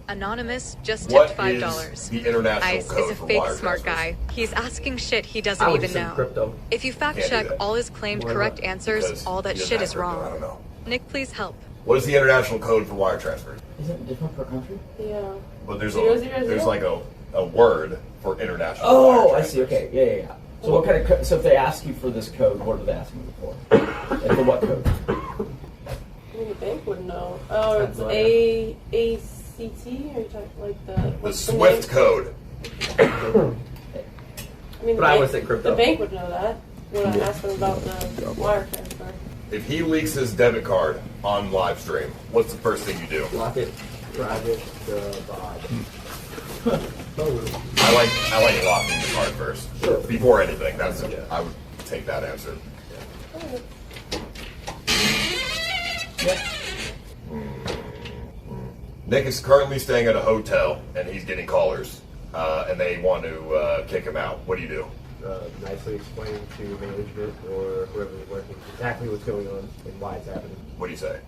Anonymous just What tipped is $5. the international Ice code is a for fake wire smart transfers? guy. He's asking shit he doesn't I would even just say know. crypto. If you fact Can't do check that. all his claimed Why correct not? answers, Because all that he doesn't shit have is crypto. I wrong. don't know. Nick, please help. What is the international code for wire transfers? Isn't it different per country? Yeah. But there's 000? there's like a word for international. Oh, wire I see. transfers. Okay, yeah. So what kind of so if they ask you for this code, what are they asking you for? Like for what code? I mean, the bank would know. Oh, it's ACT? Or you talking like The what's the SWIFT name? code. I mean, But I would say crypto. The bank would know that when I asked them about the wire transfer. If he leaks his debit card on live stream, what's the first thing you do? Lock it. Private bot. I like locking the card first. Sure. Before anything. I would take that answer. Nick is currently staying at a hotel and he's getting callers, and they want to kick him out. What do you do? Nicely explain to management or whoever's working exactly what's going on and why it's happening. What do you say?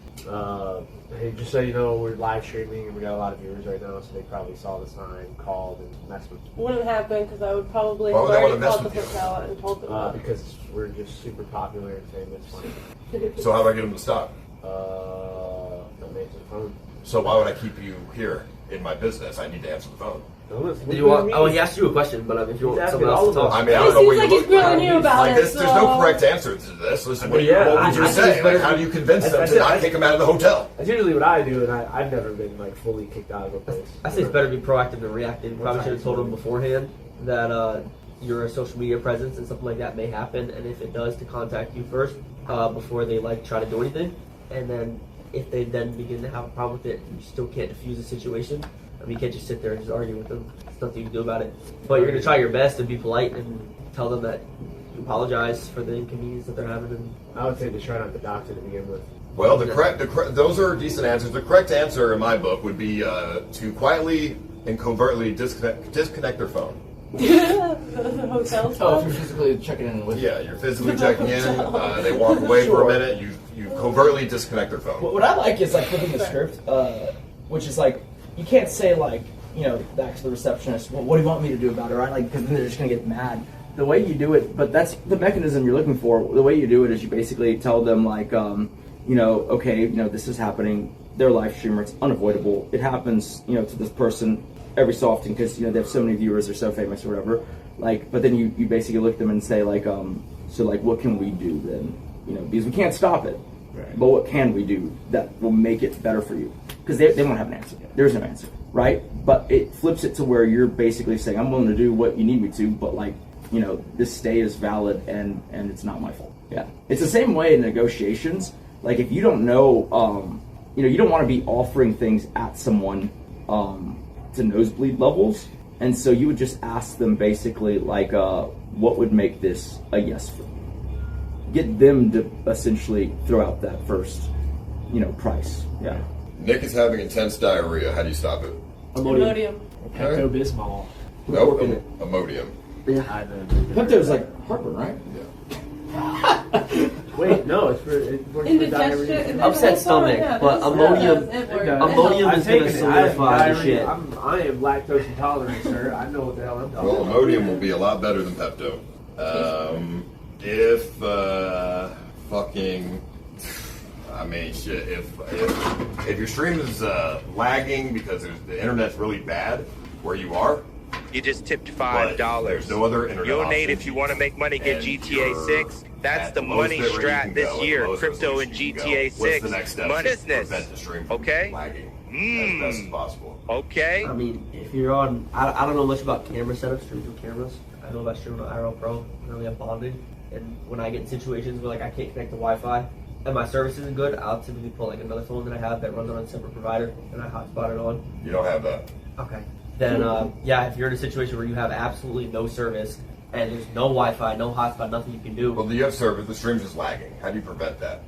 Hey, just so you know, we're live streaming and we got a lot of viewers right now, so they probably saw the sign, called, and messed with you. Wouldn't happen because I would probably Why have would they already wanna mess called the with you? hotel and told them. that. Because we're just super popular and famous. So how do I get him to stop? Don't answer the phone. So why would I keep you here in my business? I need to answer the phone. Do you want? Oh, he asked you a question, but if you want someone else to talk, I mean, I don't know what you He's look grilling you about like. it, There's no so- correct answer to this. Listen, what, Yeah, what would you I say? think it's Like, better- how do you convince them That's to it. not kick him out of the hotel? That's usually what I do, and I've never been like fully kicked out of a place. I say it's better to be proactive than reactive. You probably should have told him beforehand that your social media presence and something like that may happen, and if it does, to contact you first before they try to do anything. And then if they then begin to have a problem with it, you still can't defuse the situation. I mean, you can't just sit there and just argue with them. There's nothing you can do about it. But you're gonna try your best and be polite and tell them that you apologize for the inconvenience that they're having. And I would say to try not to dox it to begin with. Well, those are decent answers. The correct answer in my book would be to quietly and covertly disconnect their phone. The hotel Oh, if you're physically checking in with. Yeah, you're physically checking in. They walk away for a minute. You covertly disconnect their phone. What I like is like flipping the script, which is like you can't say like back to the receptionist. Well, what do you want me to do about it? Right? Like because then they're just gonna get mad. The way you do it, but that's the mechanism you're looking for. The way you do it is you basically tell them like, okay, this is happening. They're a live streamer. It's unavoidable. It happens, to this person every so often because they have so many viewers. They're so famous or whatever. Like, but then you basically look at them and say like, so like, what can we do then? Because we can't stop it. Right. But what can we do that will make it better for you? Because they won't have an answer. There's no answer, right? But it flips it to where you're basically saying, I'm willing to do what you need me to, but like, this stay is valid and it's not my fault. Yeah. It's the same way in negotiations. Like if you don't know, you know, you don't want to be offering things at someone to nosebleed levels. And so you would just ask them basically like, what would make this a yes for me? Get them to essentially throw out that first, you know, price. Yeah. Nick is having intense diarrhea. How do you stop it? Imodium. Pepto-Bismol. Nope, Imodium. Yeah. Pepto's like heartburn, right? Wait, no, it's for Indigestion. Upset stomach, but Imodium is going to solidify the shit. I am lactose intolerant, sir. I know what the hell I'm talking Well, about. Imodium will be a lot better than Pepto. If fucking, I mean, shit. If your stream is lagging because the internet's really bad where you are, you just tipped $5. There's no other internet. Donate option. if you want to make money. Get GTA 6. That's the money strat this year. Crypto and GTA 6. What's the next step? Business. Prevent the stream from Okay. lagging as best as possible. Okay. I mean, if you're on, I don't know much about camera setups, streaming through cameras. I know about streaming on IRL Pro. I only have bonding. And when I get in situations where like I can't connect to Wi-Fi and my service isn't good, I'll typically pull like another phone that I have that runs on a separate provider and I hotspot it on. You don't have that. Okay. Then, yeah, if you're in a situation where you have absolutely no service and there's no Wi-Fi, no hotspot, nothing you can do. Well, you have service. The stream's just lagging. How do you prevent that?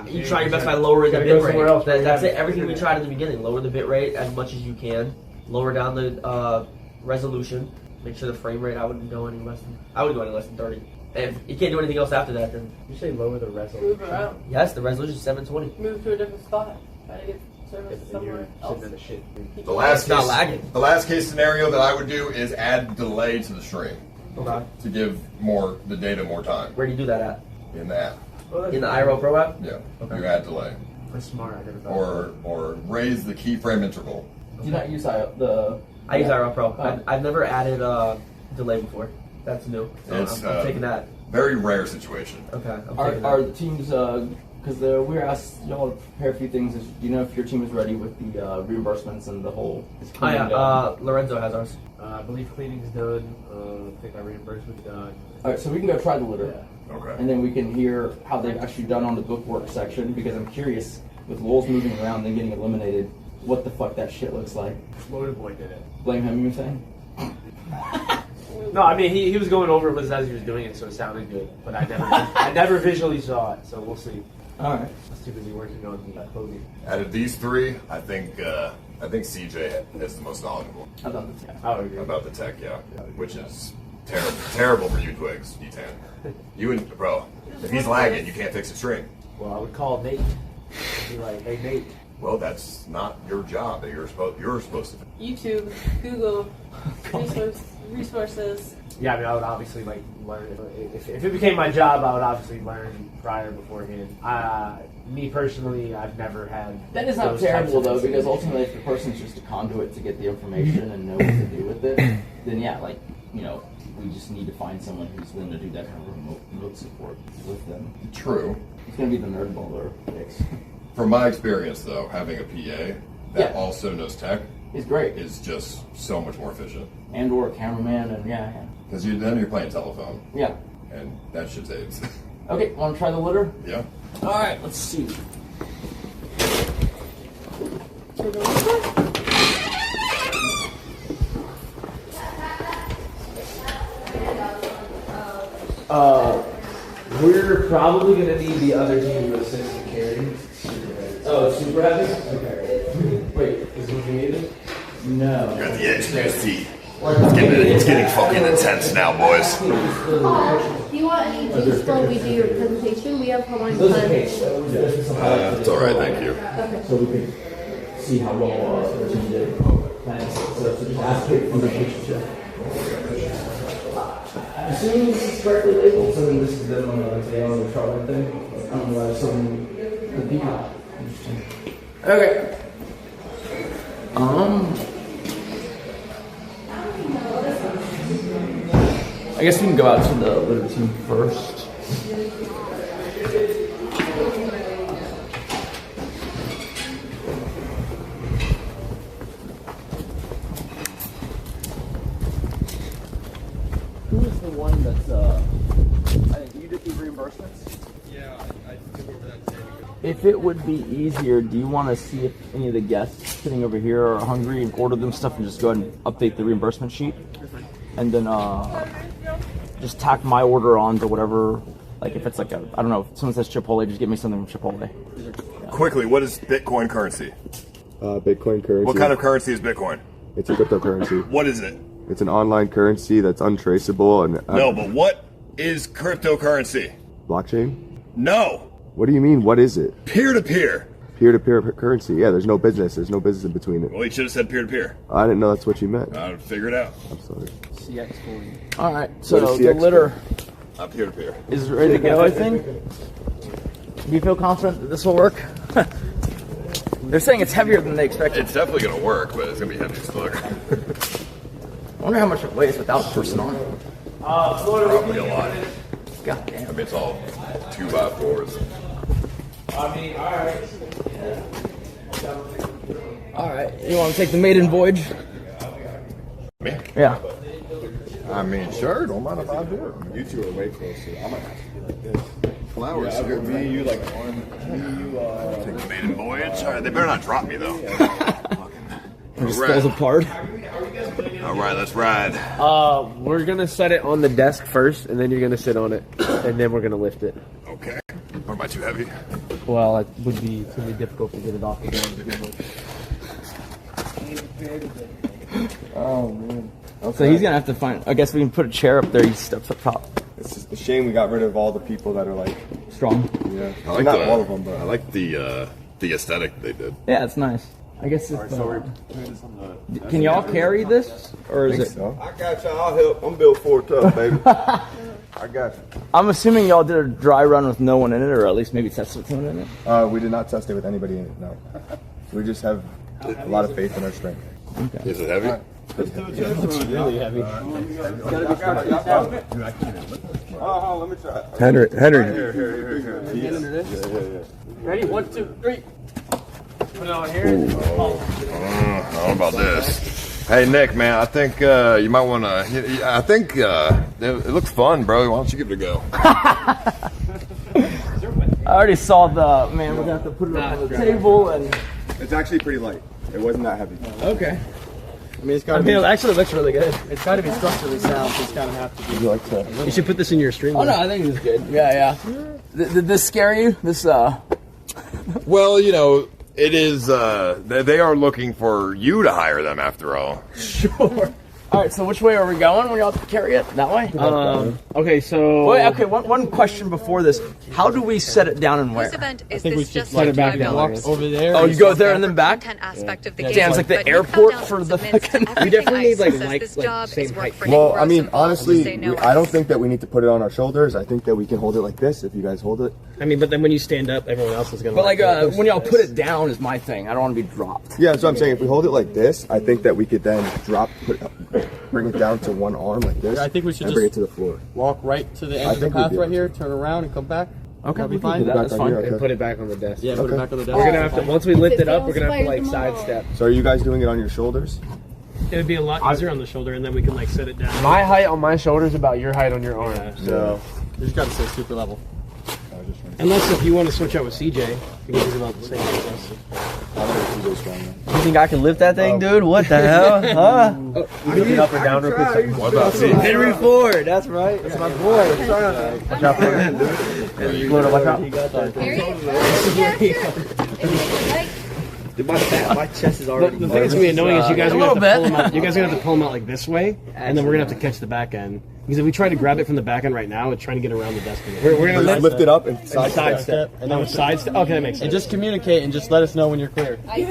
You try your best by lowering the bit rate. That's it. Everything we tried in the beginning. Lower the bit rate as much as you can. Lower down the resolution. Make sure the frame rate. I wouldn't go any less than 30. And if you can't do anything else after that, then you say lower the resolution. Move around. Yes, the resolution is 720. Move to a different spot. Try to get service somewhere else. The last case scenario that I would do is add delay to the stream. Okay. To give the data more time. Where do you do that at? In the app. In the IRL Pro app? Yeah. Okay. You add delay. That's smart. I never thought Or raise the keyframe interval. Do you not use I use IRL Pro. I've never added delay before. That's new. So It's I'm taking that. Very rare situation. Okay. Are the teams, because we were asked y'all to prepare a few things. Do you know if your team is ready with the reimbursements and the whole? Oh yeah, Lorenzo has ours. I believe cleaning's done. I think my reimbursement's done. All right, so we can go try the litter. Yeah. Okay. And then we can hear how they've actually done on the bookwork section, because I'm curious, with Loulz moving around and getting eliminated, what the fuck that shit looks like. FloridaBoy did it. Blame him, you saying? No, I mean he was going over it as he was doing it, so it sounded good. But I never visually saw it, so we'll see. All right. I was too busy working on the clothing. Out of these three, I think CJ is the most knowledgeable. About the tech. I would agree. About the tech, yeah. Which is terrible for you, Twigs, D10. You and bro, if he's lagging, you can't fix the stream. Well, I would call Nate. Be like, hey Nate. Well, that's not your job. That you're supposed to. YouTube, Google, resources. Yeah, I mean, I would obviously like learn. If it became my job, I would obviously learn prior beforehand. Me personally, I've never had. That is not terrible though, because ultimately, if the person's just a conduit to get the information and know what to do with it, then yeah, like we just need to find someone who's willing to do that kind of remote support with them. True. It's gonna be the NerdBaller fix. From my experience, though, having a PA that also knows tech is great. Is just so much more efficient. And or a cameraman, and yeah. Because then you're playing telephone. Yeah. And that shit saves. Okay, want to try the litter? Yeah. All right, let's see. We're probably gonna need the other team to assist in carrying. Oh, super heavy? Okay. Wait, is what you needed? No. You're at the edge of your seat. It's getting fucking intense now, boys. Do you want any juice while we do your presentation? We have Hawaiian time. It's all right, thank you. Okay. So we can see how well the team did. So just ask it for the picture. Assuming this is correctly labeled, so then this is them on the Charlotte thing. I don't know why some the people. Interesting. Okay. I guess we can go out to the litter team first. Who is the one that's, I think you did the reimbursements? Yeah, If it would be easier, do you want to see if any of the guests sitting over here are hungry and order them stuff and just go ahead and update the reimbursement sheet? And then just tack my order on to whatever, like if it's like a, I don't know, if someone says Chipotle, just give me something from Chipotle. Yeah. Quickly, what is Bitcoin currency? Bitcoin currency. What kind of currency is Bitcoin? It's a cryptocurrency. What is it? It's an online currency that's untraceable and No, but what is cryptocurrency? blockchain. No. What do you mean? What is it? Peer-to-peer. Peer-to-peer currency. Yeah, there's no business. There's no business in between it. Well, you should have said peer-to-peer. I didn't know that's what you meant. I'll figure it out. I'm sorry. CX for you. All right, so the litter peer-to-peer is ready to go, I think. Do you feel confident that this will work? They're saying it's heavier than they expected. It's definitely going to work, but it's going to be heavy as fuck. I wonder how much it weighs without the person on. Probably a lot. God damn. I mean, it's all 2x4s. All right, you want to take the maiden voyage? Me? Yeah. I mean, sure. Don't mind if I do it. You two are way closer. I might have to be like this. Flowers. Yeah, me and you like on. Take the maiden voyage. All right, they better not drop me though. It just falls apart. All right, let's ride. We're gonna set it on the desk first, and then you're gonna sit on it, and then we're gonna lift it. Okay. Or am I too heavy? Well, it would be really difficult to get it off the ground. Oh man. So he's gonna have to find. I guess we can put a chair up there. He steps up top. It's just a shame we got rid of all the people that are like strong. Yeah, I like not all of them, but I like the aesthetic they did. Yeah, it's nice. I guess it's. Can y'all carry this, or is it? So. I got you. I'll help. I'm built for it tough, baby. I got you. I'm assuming y'all did a dry run with no one in it, or at least maybe tested with someone in it. We did not test it with anybody in it. No, we just have a lot of faith in our strength. Okay. Is it heavy? It's really heavy. Let me try. Henry. Here. Ready? 1, 2, 3. Put it on here. I don't know about this. Hey Nick, man, I think you might want to. I think it looks fun, bro. Why don't you give it a go? I already saw the man. We're gonna have to put it up on the table, and it's actually pretty light. It wasn't that heavy. Okay. I mean, it's got. it actually looks really good. It's got to be structurally sound, so it's got to have to be. Would you like to? You should put this in your stream. Oh no, I think it's good. Yeah. Did this scare you? This Well, you know, it is. They are looking for you to hire them, after all. Sure. All right. So which way are we going when y'all carry it? That way. Okay. So. Wait, okay. One question before this. How do we set it down and where? This event is think we this should just set like it back $5? down. Over there. Oh, you go there and then back. Content aspect of the Damn, game. it's like the but he airport found out for the submits fucking. everything We definitely need, ICE like, says like- this like job same is work height. for Nick Well, I Gross mean, and Paul, just honestly, say no I don't ICE. think that we need to put it on our shoulders. I think that we can hold it like this if you guys hold it. I mean, but then when you stand up, everyone else is gonna. But like when y'all put it down is my thing. I don't want to be dropped. Yeah, so I'm saying if we hold it like this, I think that we could then bring it down to one arm like this. I think we should and bring it just to the floor. walk right to the I end of the think we'd path be right able here, turn around and come back. Okay, That'll be we can fine. do that. That's Back on fine. here, And okay. put it back on the desk. Yeah, put it back on the desk. We're gonna have to once we lift it up, we're gonna have to like sidestep. So are you guys doing it on your shoulders? It would be a lot easier on the shoulder, and then we can like set it down. My height on my shoulder is about your height on your arm. So you just gotta stay super level. Unless if you want to switch out with CJ, you can do about the same as us. You think I can lift that thing, dude? What the hell? Huh? Lift it up and down real quick. What about CJ? Henry Ford. That's right. That's my boy. Watch out for it. Florida, watch out. Dude, my chest is already. The thing that's gonna be annoying is you guys are a gonna have little to pull them out. You guys are gonna have to pull them out like this way, and then we're gonna have to catch the back end. Because if we try to grab it from the back end right now, it's trying to get around the desk. We're gonna Lift it up and sidestep, and then sidestep. Okay, that makes sense. And just communicate and just let us know when you're clear. You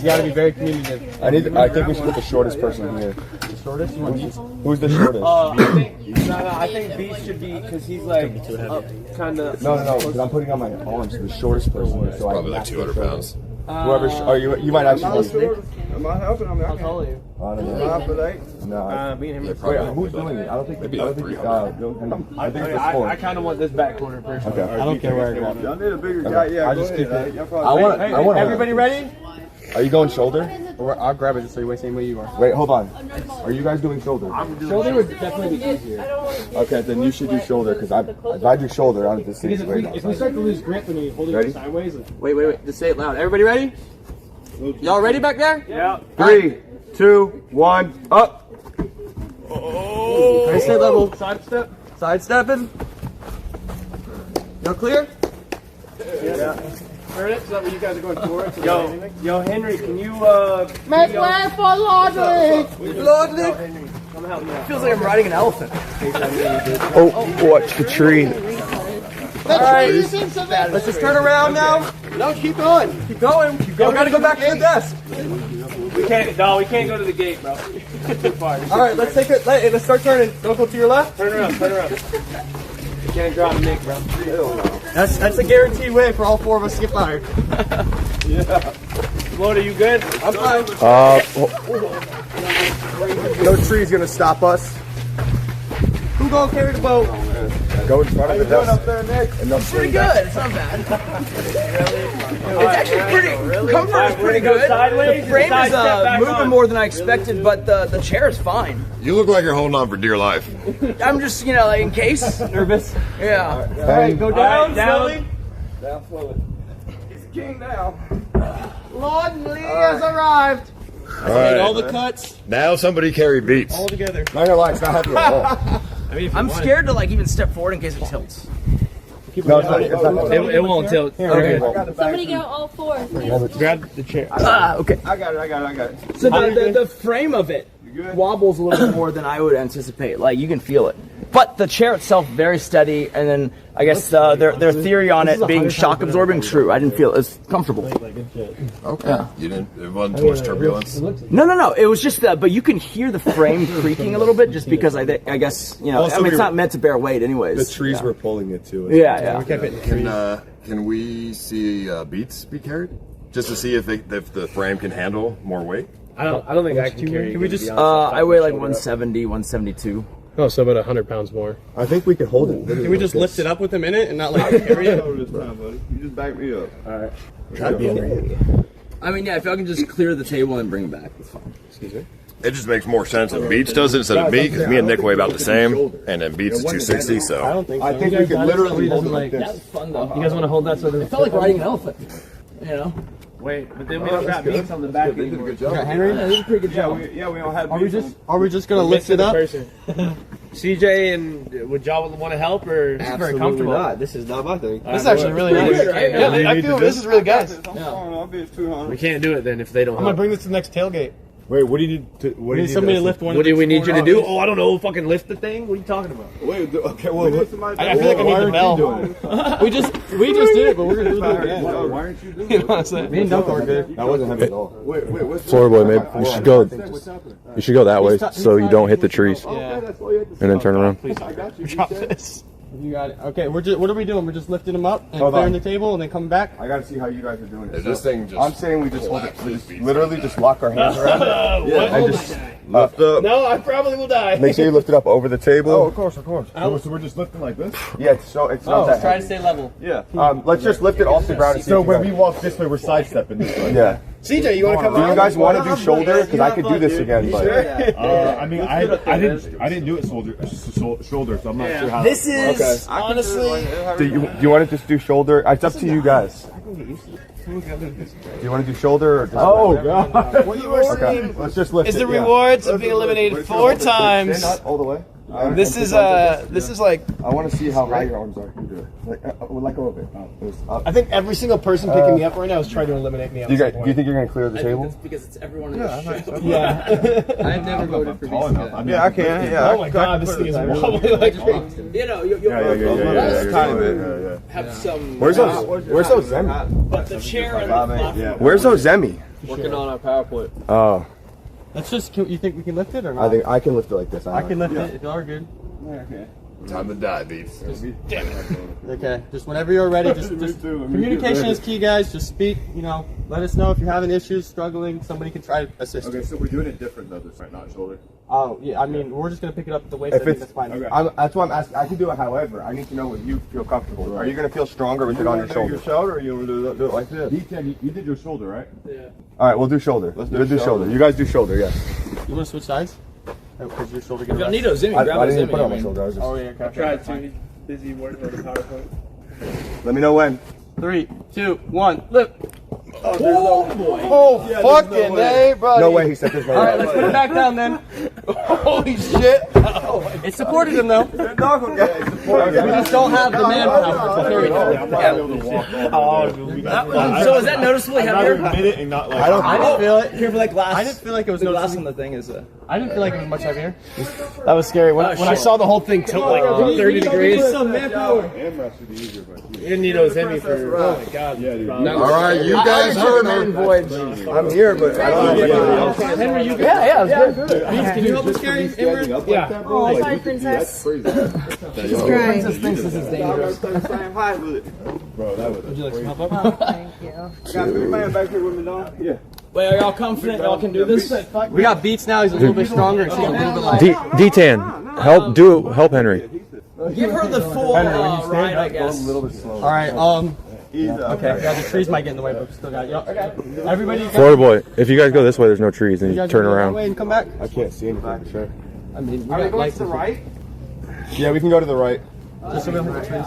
gotta be very communicative. I think we should put the shortest person here. The shortest? Who's the shortest? I think Beast should be because he's like kind of. No, because I'm putting on my arms. The shortest person. So Probably like 200 pounds. Whoever, you might actually. Am I helping? I mean, How tall are you? I don't know. 5'8". No. Me and him. Yeah, Wait, probably who's doing it? I don't think. Maybe I like don't think. 300. I think it's 4. I kind of want this back corner personally. Okay. I don't care where I grab it. Y'all need a bigger guy. Yeah, I go just ahead. keep it. Y'all probably- I want. Everybody ready? Are you going shoulder? Or I'll grab it just so you same way you are. Wait, hold on. Are you guys doing shoulder? Shoulder would definitely be easier. Okay, then you should do shoulder because if I do shoulder, I'm just Because if we start to lose grip when you hold it sideways. Wait. Just say it loud. Everybody ready? Y'all ready back there? Yeah. 3, 2, 1, up. Oh. Stay level. Sidestep. Sidestepping. Y'all clear? Yeah. Heard it? Is that what you guys are going towards? Yo, Henry, can you Make way for Lordly! Lordly! come help me out? Feels like I'm riding an elephant. Oh, watch the tree. Let's just turn around now. No, keep going. Keep going. We gotta go back to the desk. We can't go to the gate, bro. Too far. All right, let's take it. Let's start turning. Don't go to your left. Turn around. You can't drop Nick, bro. That's a guaranteed way for all 4 of us to get fired. Yeah. Floyd, you good? I'm fine. No tree's gonna stop us. Who gonna carry the boat? Go in front of the desk. Up there, Nick? It's pretty good. It's not bad. It's actually pretty. Comfort is pretty good. The frame is moving more than I expected, but the chair is fine. You look like you're holding on for dear life. I'm just, like in case. Nervous. Yeah. All right, go down slowly. Down slowly. He's king now. Lordly has arrived. All right. All the cuts. Now somebody carry beats. All together. Not gonna lie, it's not heavy at all. I'm scared to even step forward in case it tilts. No, it's not. It won't tilt. Okay. Somebody get all 4. Grab the chair. Okay. I got it. So the frame of it wobbles a little bit more than I would anticipate. You can feel it. But the chair itself, very steady, and then I guess their theory on it being shock absorbing, true. I didn't feel it. It's comfortable. Okay. Yeah. You didn't. It wasn't too much turbulence. No. It was just but you can hear the frame creaking a little bit, just because I guess it's not meant to bear weight, anyways. The trees were pulling it too. Yeah. We kept it in the trees. Can we see beats be carried, just to see if the frame can handle more weight? I don't think I can carry. Can we just? I weigh 170, 172. Oh, so about 100 pounds more. I think we could hold it. Can we just lift it up with him in it and not carry it? You just back me up. All right. I mean, if y'all can just clear the table and bring it back, that's fine. Excuse me. It just makes more sense if Beats does it instead of me, because me and Nick weigh about the same, and then Beats is 260. So I don't think so. I think we could literally hold it like That was this. fun though. You guys want to hold that so that It felt like riding an elephant. Wait, but then we don't got beats on the back anymore. You got Henry? Yeah, this is a pretty good job. we don't have. Are we just gonna lift it up? CJ and would y'all want to help or is very comfortable? Not. This is not my thing. This is actually really nice. Right? Yeah, I feel this is really good. We can't do it then if they don't I'm gonna help. bring this to the next tailgate. Wait, what do you need to? What We need somebody to lift one. What do we need you to do? Oh, I don't know. Fucking lift the thing. What are you talking about? Wait, okay, well, I feel like I need the bell. We just did it, but we're gonna do it again. Why aren't you doing You know what I'm saying? Me and Duncan are good. That wasn't heavy at all. Wait, what's FloridaBoy, maybe you should go. You should go that way so you don't hit the trees, Yeah. and then turn around. Drop this. You got it. Okay, what are we doing? We're just lifting them up and clearing the table and then coming back? I gotta see how you guys are doing it. Is this thing just I'm saying we just hold it. We just literally just lock our hands around it. Yeah, and just lift up. No, I probably will die. Make sure you lift it up over the table. Oh, of course. So we're just lifting like this? Yeah, so it's not that Try to heavy. stay level. Yeah. Let's just lift it off the ground. And see So if when you we walk this way, we're sidestepping this way. yeah. CJ, you want to come Do you guys want to do shoulder? Because I could do this again, but I mean, I didn't do it shoulder, so I'm not sure how. This is honestly. do you want to just do shoulder? It's up to you guys. Do you want to do shoulder or just God! What you were Okay, saying let's just lift is it. the rewards of being eliminated 4 times. Stand up all the way. This is like I want to see how high your arms are. Let go of it. I think every single person picking me up right now is trying to eliminate me. Do you think you're gonna clear the table? Because it's everyone in the show. Yeah. I've never voted for these guys. Yeah, I can. Yeah. Oh my god, this thing is wobbly like crazy. Yeah. Have some. Where's Ozemi? But the chair and the platform. Where's Ozemi? Working on our PowerPoint. Oh, Let's just. You think we can lift it or not? I think I can lift it like this. I can lift it if y'all are good. Okay. Time to die, Beats. Damn it. Okay, just whenever you're ready, just communication is key, guys. Just speak, you know, let us know if you're having issues, struggling, somebody can try to assist you. Okay, so we're doing it different though, this right, not shoulder. Oh, yeah, I mean, we're just going to pick it up the waist. If it's, that's fine. okay. That's why I'm asking. I can do it however. I need to know what you feel comfortable with. Are you going to feel stronger with it on your shoulder? Your shoulder, or you want to do it like this? D10, you did your shoulder, right? Yeah. All right, we'll do shoulder. Let's do shoulder. You guys do shoulder, yes. You want to switch sides? Because your shoulder gets. You don't need Ozemi. I Grab didn't Ozemi. put it on my shoulder. I was just... Oh, yeah, okay. I tried to. He's busy working on the PowerPoint. Let me know when. 3, 2, 1, lift. Oh, boy. Oh, yeah, fucking A, buddy. No way he said this. All right, let's put it back down then. Holy shit. It supported him though. We just don't have the manpower to carry it. So is that noticeably heavier? I didn't feel it. Careful, like glass. I didn't feel like it was the glass noticeable. on the thing is. I didn't feel like it was much heavier. That was scary. When I saw the whole thing tilt like 30 degrees. Some manpower. You didn't need Ozemi for. Oh my god. Yeah, dude. All right, you guys heard him. I'm here, but I don't know. Henry, you Yeah, it was good. Can you help us carry Amouranth? Yeah. Oh, hi, princess. She's crying. Princess thinks this is dangerous. Bro, that was. Would you like some help? Oh, thank you. Got a big man back here with me, dog. Yeah. Wait, are y'all confident y'all can do this? We got Beats now. He's a little bit stronger. And she's a little bit lighter. D10, help Henry. Give her the full ride, I guess. All right. Okay. Yeah, the trees might get in the way, but we still got you. Okay. Everybody. FloridaBoy, if you guys go this way, there's no trees, then You you guys turn go that around. way and come back. I can't see anything for sure. I mean, we Are we got going lights to the and right? Yeah, we can go to the right. stuff. Just so we don't hit the trees.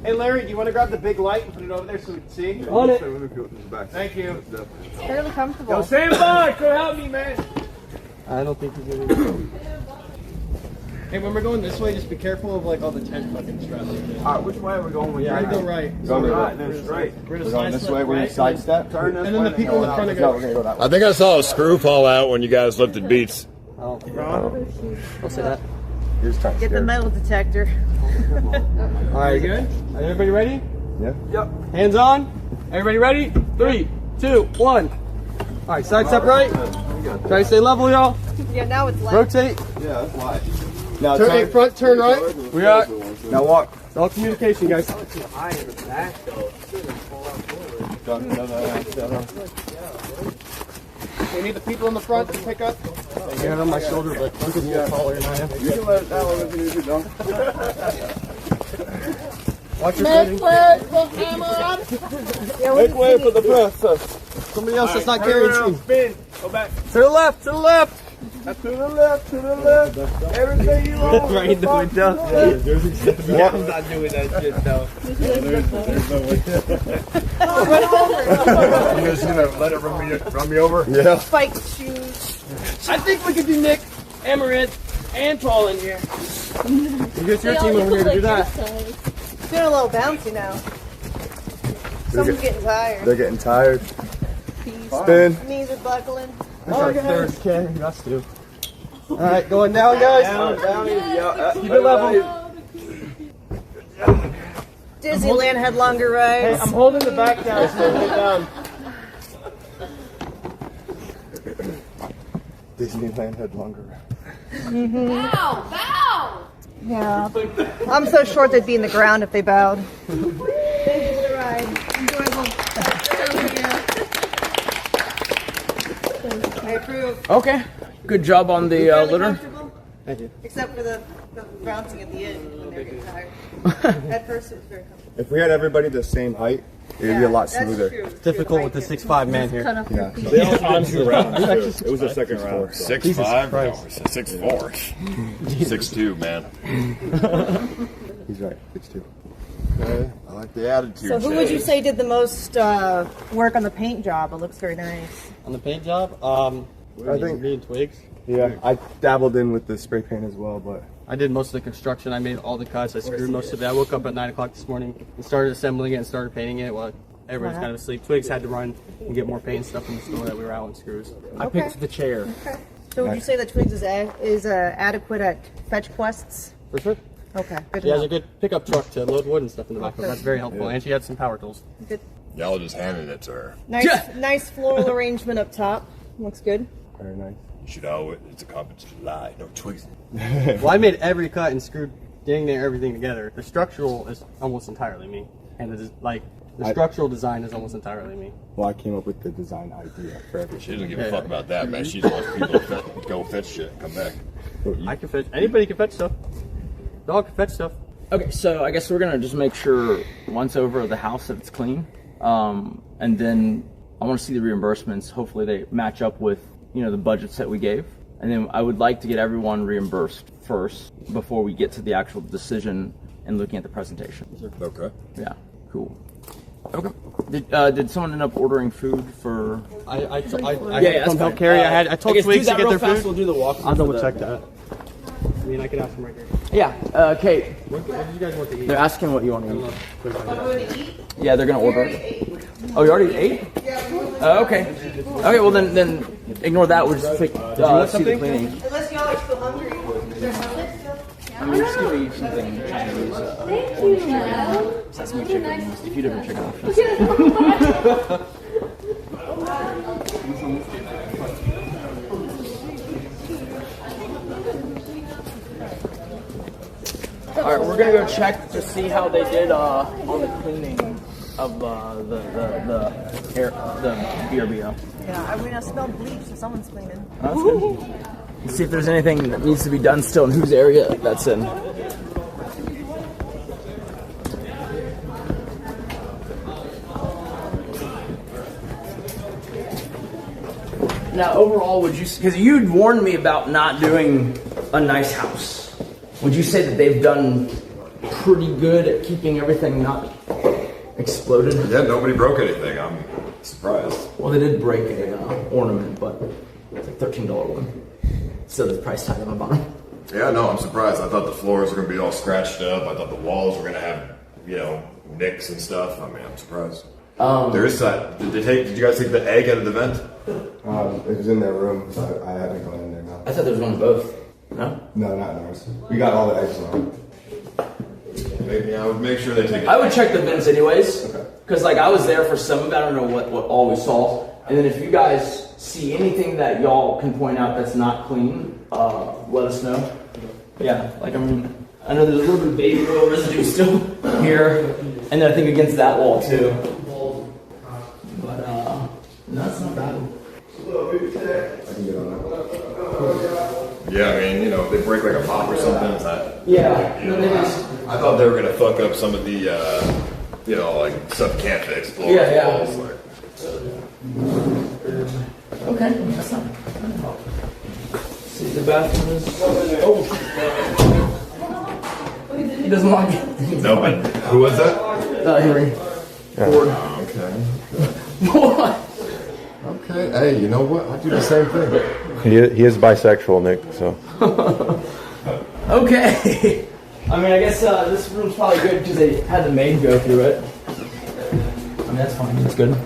Hey Larry, do you want to grab the big light and put it over there so we can see? On it. Thank you. It's fairly comfortable. Yo, stand by. Come help me, man. I don't think he's gonna. Hey, when we're going this way, just be careful of like all the tent fucking straps. Which way are we going? We're gonna go right. Go to the Right, then straight. We're We're going this way. We're going to sidestep. Turn this And then the way people in the front are No, gonna. we're going to go that way. I think I saw a screw fall out when you guys lifted Beats. Oh, I'll say that. You're just trying to Get the scare me. metal detector. All right, good. Are everybody ready? Yeah. Yep. Hands on. Everybody ready? 3, 2, 1. All right, side step right. Try to stay level, y'all. Yeah, now it's light. Rotate. Yeah, that's why. Now Turn turn. front, turn right. We are. Now walk. It's all communication, guys. We need the people in the front to pick up. You got it on my shoulder, but I'm just a little taller than I am. You can let that one if you need to, dog. Watch your Make footing. way for Amouranth. Make way for the princess. Somebody else that's not carrying steam. Spin. Go back. To the left, to the left. To the left, to the left. Everything you want. Right in the window. I'm not doing that shit though. You guys gonna let it run me over? Yeah. Spiked shoes. I think we could do Nick, Amouranth, and Paul in here. You get your team over here to do that. It's been a little bouncy now. Someone's getting tired. They're getting tired. Peace. Spin. Knees are buckling. That's our third can. That's two. All right, going down, guys. Down easy, yeah. Keep it level. Disneyland had longer rides. Hey, I'm holding the back down so get down. Disneyland had longer. Bow! Bow! Yeah. I'm so short they'd be in the ground if they bowed. Thank you for the ride. Enjoyable. I approve. Okay. Good job on the Fairly litter. comfortable, Thank you. except for the bouncing at the end when they're getting tired. At first it was very comfortable. If we had everybody the same height, it would be a lot That's smoother. true. It's difficult with the 6'5" man here. Cut off Yeah. They all timed the round. It was a second round. 6'5", no, 6'4", 6'2", man. He's right. 6'2". I like the attitude. So who would you say did the most work on the paint job? It looks very nice. On the paint job, I think me and Twigs. Yeah, I dabbled in with the spray paint as well, but I did most of the construction. I made all the cuts. I screwed most of it. I woke up at 9 o'clock this morning and started assembling it and started painting it while everyone's kind of asleep. Twigs had to run and get more paint and stuff from the store that we were out on screws. I Okay. picked the chair. Okay. So would you say that Twigs is adequate at fetch quests? For sure. Okay, good to She has know. a good pickup truck to load wood and stuff in the back of it. That's very helpful. Yeah. And she had some power tools. Good. Y'all just handed it to her. Nice, nice floral arrangement up top. Looks good. very nice. You should know it. It's a competition lie. No Twigs. Well, I made every cut and screwed dang near everything together. The structural is almost entirely me, and the structural design is almost entirely me. Well, I came up with the design idea for everything. She doesn't give a fuck about that, man. She just wants people to go fetch shit and come back. I can fetch. Anybody can fetch stuff. Dog can fetch stuff. Okay, so I guess we're gonna just make sure once over the house that it's clean, and then I want to see the reimbursements. Hopefully they match up with the budgets that we gave, and then I would like to get everyone reimbursed first before we get to the actual decision and looking at the presentation. Okay. Yeah. Cool. Okay. Did someone end up ordering food for? I Yeah, from help carry. I told Twigs to get their food. We'll do the walk. I'll double check that. I mean, I could ask them right here. Yeah. Kate. What did you guys want to eat? They're asking what you want to eat. to eat? Yeah, they're gonna order. Oh, you already ate? Okay. Okay. Well, then ignore that. We'll just see the cleaning. Unless y'all are still hungry. I mean, just give me something Chinese. Thank you. Sesame chicken. Just a few different chicken options. All right, we're gonna go check to see how they did on the cleaning of the BRBO. Yeah, I smelled bleach, so someone's cleaning. That's good. Let's see if there's anything that needs to be done still in whose area that's in. Now, overall, would you, because you'd warned me about not doing a nice house, would you say that they've done pretty good at keeping everything not exploded? Yeah, nobody broke anything. I'm surprised. Well, they did break an ornament, but it's a $13 one. Still, the price tag on the bottom. Yeah, no, I'm surprised. I thought the floors were going to be all scratched up. I thought the walls were going to have, nicks and stuff. I mean, I'm surprised. There is that. Did you guys take the egg out of the vent? It was in their room, so I haven't gone in there now. I thought there was one of both. No? No, not in ours. We got all the eggs on. Maybe I would make sure they take it. I would check the vents anyways. Because, I was there for some of it. I don't know what all we saw. And then if you guys see anything that y'all can point out that's not clean, let us know. Yeah, I know there's a little bit of baby oil residue still here. And then I think against that wall, too. But, no, it's not bad. I can get on that. Yeah, I mean, if they break like a pop or something, it's not. Yeah. I thought they were going to fuck up some of the, stuff you can't fix. Floors, walls, Okay, that's not. See, the bathroom is. Oh! He doesn't like it. No, but who was that? Henry. Ford. Okay. What? Okay. Hey, you know what? I do the same thing. He is bisexual, Nick. So. Okay. I mean, I guess this room's probably good because they had the maid go through it. I mean, that's fine. That's good.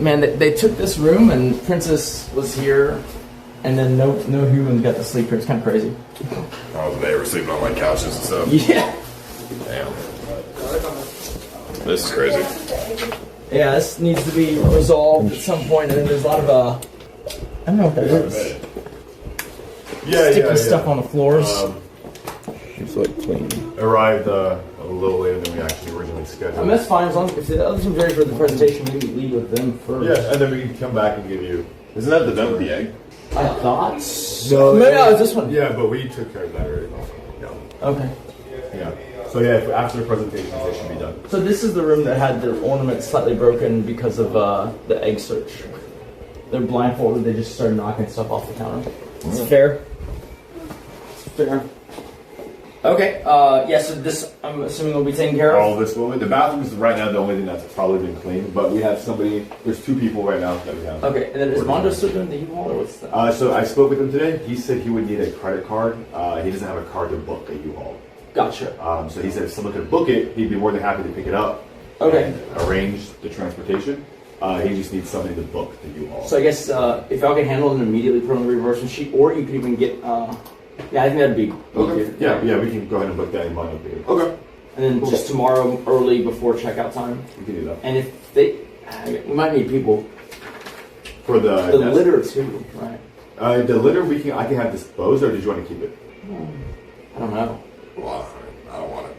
Man, they took this room and Princess was here, and then no human got to sleep here. It's kind of crazy. Oh, they were sleeping on like couches and stuff. Yeah. Damn. This is crazy. Yeah, this needs to be resolved at some point, and then there's a lot of I don't know what that is. Sticky stuff on the floors. It's like clean. Arrived a little later than we actually originally scheduled. I mean, that's fine as long as if the other team's ready for the presentation, maybe leave with them first. Yeah, and then we can come back and give you. Isn't that the vent with the egg? I thought. No, it's this one. Yeah, but we took care of that already. Yeah. Okay. Yeah. So yeah, after the presentation, they should be done. So this is the room that had the ornaments slightly broken because of the egg search. They're blindfolded. They just started knocking stuff off the counter. It's fair. It's fair. Okay. Yeah. So this, I'm assuming, will be taken care of. All this will be. The bathroom is right now the only thing that's probably been cleaned, but we have somebody. There's 2 people right now that we have. Okay. And then is Mando still doing the U-Haul or what's that? So I spoke with him today. He said he would need a credit card. He doesn't have a card to book a U-Haul. Gotcha. So he said if someone could book it, he'd be more than happy to pick it up. Okay. And arrange the transportation. He just needs somebody to book the U-Haul. So I guess if y'all can handle it and immediately put on the reimbursement sheet, or you could even get. Yeah, I think that'd be. Okay. Yeah, we can go ahead and book that in Mando for you. Okay. And then just tomorrow early before checkout time. We can do that. And if they, we might need people for the litter too, right? The litter I can have disposed, or did you want to keep it? I don't know. Well, I don't want to.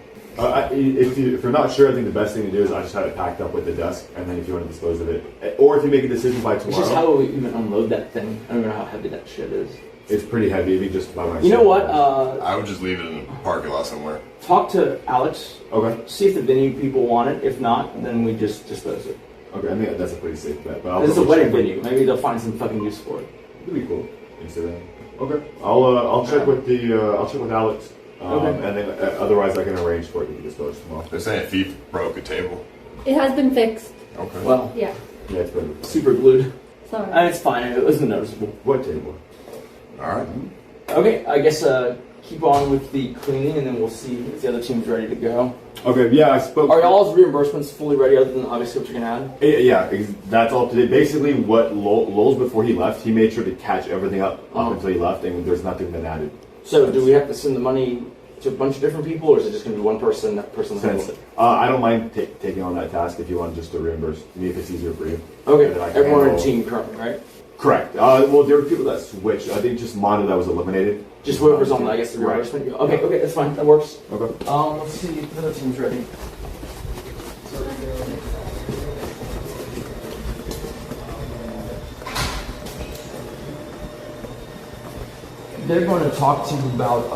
If you're not sure, I think the best thing to do is I just have it packed up with the desk, and then if you want to dispose of it, or if you make a decision by tomorrow. It's just how we even unload that thing. I don't know how heavy that shit is. It's pretty heavy. If you just buy my. You know what? I would just leave it in a parking lot somewhere. Talk to Alex. Okay. See if the venue people want it. If not, then we just dispose it. Okay, I think that's a pretty safe bet. But This is a wedding venue. Maybe they'll find some fucking use for it. It'd be cool. Instagram. Okay. I'll check with Alex. Okay. And then otherwise I can arrange for it to be disposed tomorrow. They're saying feef broke a table. It has been fixed. Okay. Well. Yeah. Yeah, it's been super glued. Sorry. It's fine. It wasn't noticeable. What table? All right. Okay. I guess keep on with the cleaning, and then we'll see if the other team's ready to go. Okay. Yeah, I spoke. Are y'all's reimbursements fully ready? Other than obviously what you're gonna add. Yeah, that's all today. Basically, what Loulz before he left, he made sure to catch everything up until he left, and there's nothing been added. So do we have to send the money to a bunch of different people, or is it just going to be one person? That person handles it. I don't mind taking on that task if you want just to reimburse me if it's easier for you. Okay. Everyone in the team currently, right? Correct. Well, there were people that switched. I think just Mando that was eliminated. Just whoever's on, I guess, the reimbursement. Right. Okay, that's fine. That works. Okay. Let's see if the other team's ready. They're going to talk to you about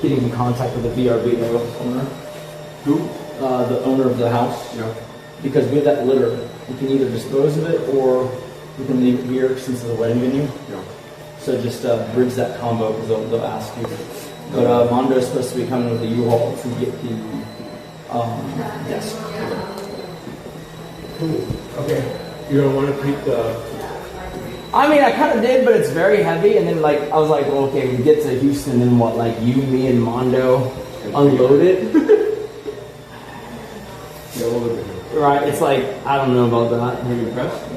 getting in contact with the BRIEWYLDE owner. Who? The owner of the house. Yeah. Because we have that litter, we can either dispose of it or we can leave it here since it's a wedding venue. Yeah. So just bridge that combo because they'll ask you. But Mando is supposed to be coming with the U-Haul to get the desk. Cool. Okay. You don't want to treat the. I mean, I kind of did, but it's very heavy. And then, I was like, well, okay, we get to Houston, and what, you, me, and Mando unload it? Right? It's I don't know about that. Are you impressed?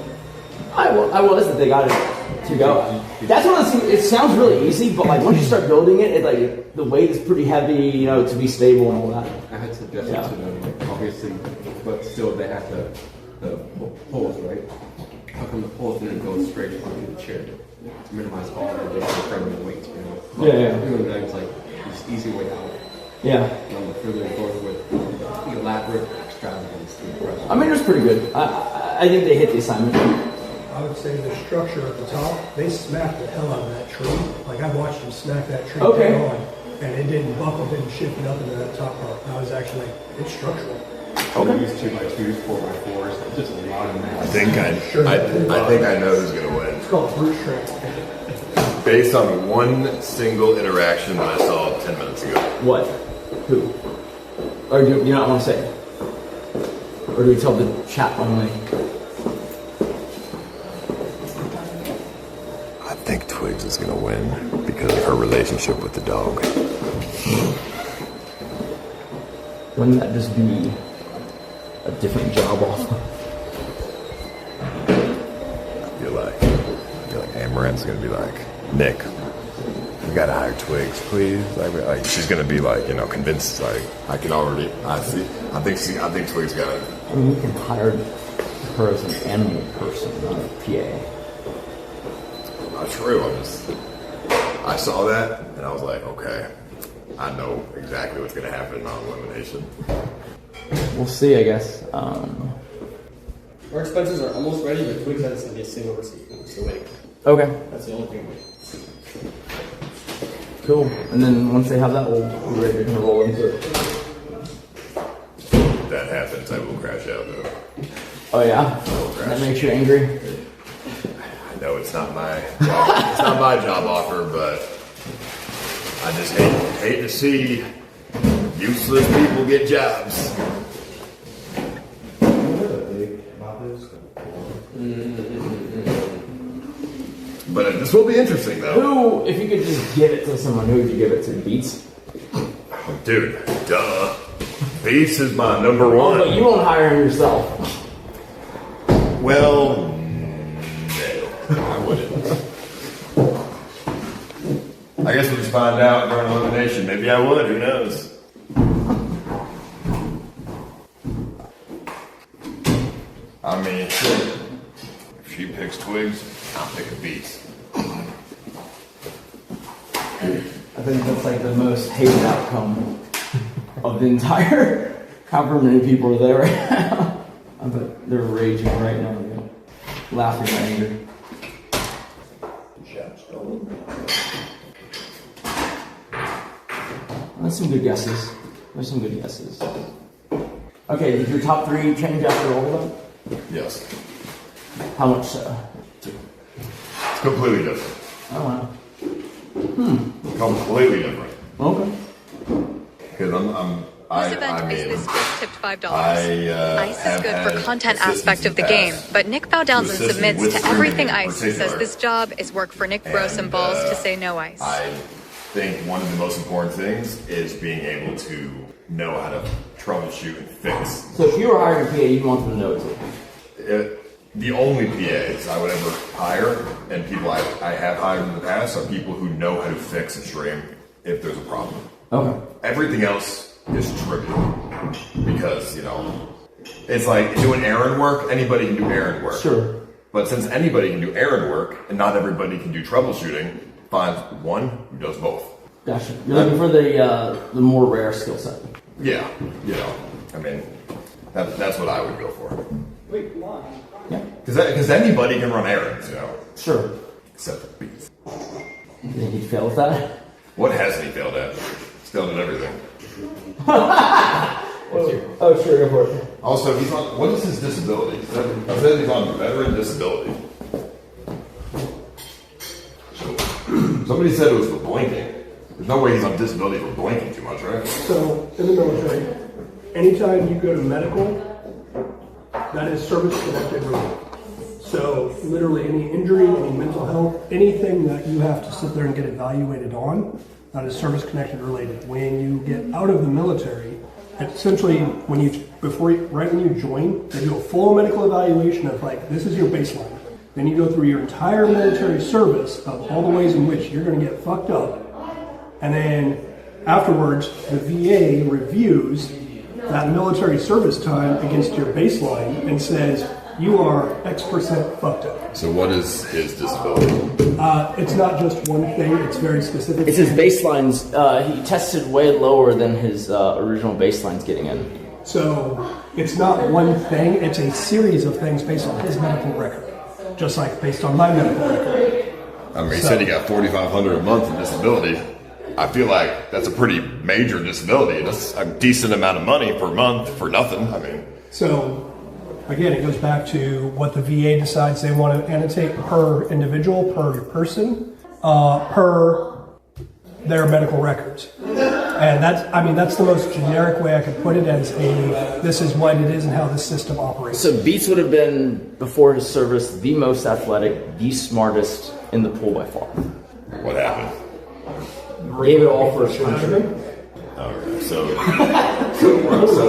I was that they got it to go. That's one of those things. It sounds really easy, but once you start building it, the weight is pretty heavy, to be stable and all that. I had suggested to them, obviously, but still they have the poles, right? How come the poles didn't go straight onto the chair to minimize all the additional permanent weight? Yeah. Doing that is this easy way out. Yeah. Further going with elaborate extravagance. I mean, it was pretty good. I think they hit the assignment. I would say the structure at the top, they smacked the hell out of that tree. I watched them smack that tree Okay. on, and it didn't buckle, didn't shift nothing to that top part. I was actually, it's structural. Okay. Use 2x2s, 4x4s, just a lot of math. I think I know who's gonna win. It's called brute strength. Based on one single interaction that I saw 10 minutes ago. What? Who? Or do you not want to say it? Or do we tell the chat only? I think Twigs is gonna win because of her relationship with the dog. Wouldn't that just be a different job offer? I feel like Amouranth's gonna be like, Nick, we gotta hire Twigs, please. She's gonna be convinced. I can already. I think Twigs got it. I mean, you can hire her as an animal person, not a PA. Not true. I saw that and I was like, okay, I know exactly what's gonna happen on elimination. We'll see, I guess. Our expenses are almost ready, but Twigs has a single receipt. So wait. Okay. That's the only thing. Cool. And then once they have that, we'll be ready to roll into it. If that happens, I will crash out though. Oh yeah? That makes you angry? I know it's not my job. It's not my job offer, but I just hate to see useless people get jobs. But this will be interesting, though. Who, if you could just give it to someone, who would you give it to? Beats? Dude, duh. Beats is my number one. But you won't hire him yourself. Well, no, I wouldn't. I guess we'll just find out during elimination. Maybe I would, who knows? I mean, if she picks Twigs, I'll pick a Beats. I think that's like the most hated outcome of the entire. However many people are there right now. I bet they're raging right now, laughing in anger. That's some good guesses. There's some good guesses. Okay, did your top 3 change after all of them? Yes. How much so? It's completely different. Oh wow. Completely different. Okay. Because This event is this just tipped $5. Ice have is good had for content assistants aspect of the in game, past but Nick bow downs and to assist me submits with to streaming everything in Ice. He says particular. this job is work for Nick Bros and balls to say no Ice. I think one of the most important things is being able to know how to troubleshoot and fix. So if you were hiring a PA, you'd want them to know it too? The only PAs I would ever hire, and people I have hired in the past, are people who know how to fix a stream if there's a problem. Okay. Everything else is trivial. Because, it's like doing errand work, anybody can do errand work. Sure. But since anybody can do errand work, and not everybody can do troubleshooting, find one who does both. Gotcha. You're looking for the more rare skill set. Yeah, that's what I would go for. Wait, why? Yeah. Because anybody can run errands, Sure. Except the beast. You think he'd fail with that? What hasn't he failed at? He's failed at everything. Oh, sure, go for it. Also, he's on. What is his disability? I said he's on veteran disability. Somebody said it was for blinking. There's no way he's on disability for blinking too much, right? So, in the military, anytime you go to medical, that is service-connected related. So, literally any injury, any mental health, anything that you have to sit there and get evaluated on, that is service-connected related. When you get out of the military, essentially, right when you join, they do a full medical evaluation of this is your baseline. Then you go through your entire military service of all the ways in which you're going to get fucked up. And then afterwards, the VA reviews that military service time against your baseline and says, you are X% fucked up. So what is his disability? It's not just one thing, it's very specific. It's his baselines. He tested way lower than his original baselines getting in. So it's not one thing, it's a series of things based on his medical record. Just like based on my medical record. He said he got $4,500 a month in disability. I feel like that's a pretty major disability. That's a decent amount of money per month for nothing. So, again, it goes back to what the VA decides they want to annotate per individual, per person, per their medical records. And that's the most generic way I could put it as this is what it is and how this system operates. So Beats would have been, before his service, the most athletic, the smartest in the pool by far. What happened? Gave it all for his country. Alright, so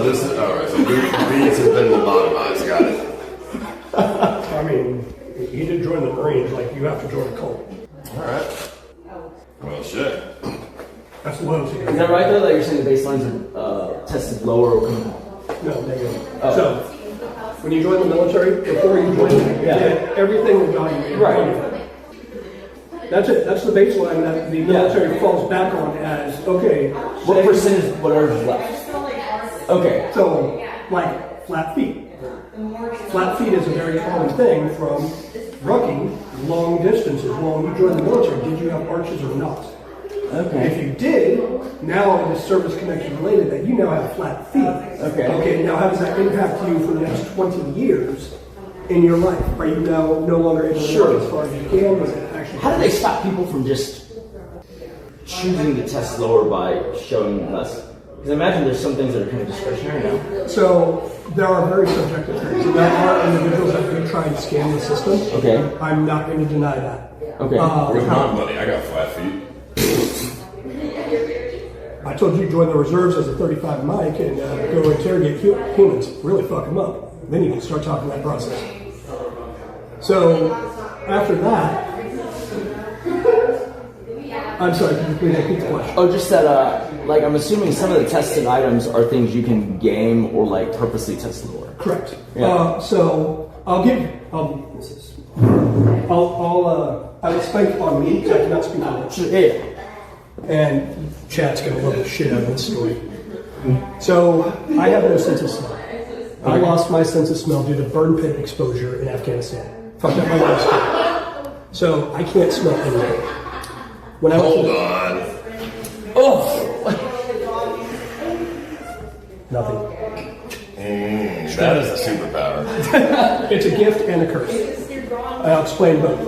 this is alright. So Beats has been lobotomized. Got it. He did join the Marines. You have to join a cult. All right. Well, shit. That's Loulz. Is that right though? That you're saying the baselines are tested lower? No, negative. Oh. So when you join the military, before you join, you get everything evaluated. Right. That's it. That's the baseline that the military falls back on as, okay. What percentage, whatever's left? Okay. So, flat feet. Flat feet is a very common thing from rucking long distances. Well, when you joined the military, did you have arches or not? Okay. If you did, now it is service connection related that you now have flat feet. Okay. Okay, now how does that impact you for the next 20 years in your life? Are you now no longer able to work as far as you can? Does it actually How do they stop people from just choosing to test lower by showing less? Because I imagine there's some things that are kind of discretionary now. So there are very subjective things. There are individuals that do try and scam the system. Okay. I'm not going to deny that. Okay. With my money, I got flat feet. I told you to join the reserves as a 35 Mike and go interrogate humans. Really fuck them up. Then you can start talking that process. So after that, I'm sorry, can you please repeat the question? Oh, just that, I'm assuming some of the tested items are things you can game or purposely test lower. Correct. Yeah. So I will speak on me because I cannot speak on it. Yeah. And chat's gonna love the shit out of this story. So, I have no sense of smell. I lost my sense of smell due to burn pit exposure in Afghanistan. Fucked up my lifestyle. So, I can't smell anything. When I Hold on. Oh! Nothing. That is a superpower. It's a gift and a curse. I'll explain both.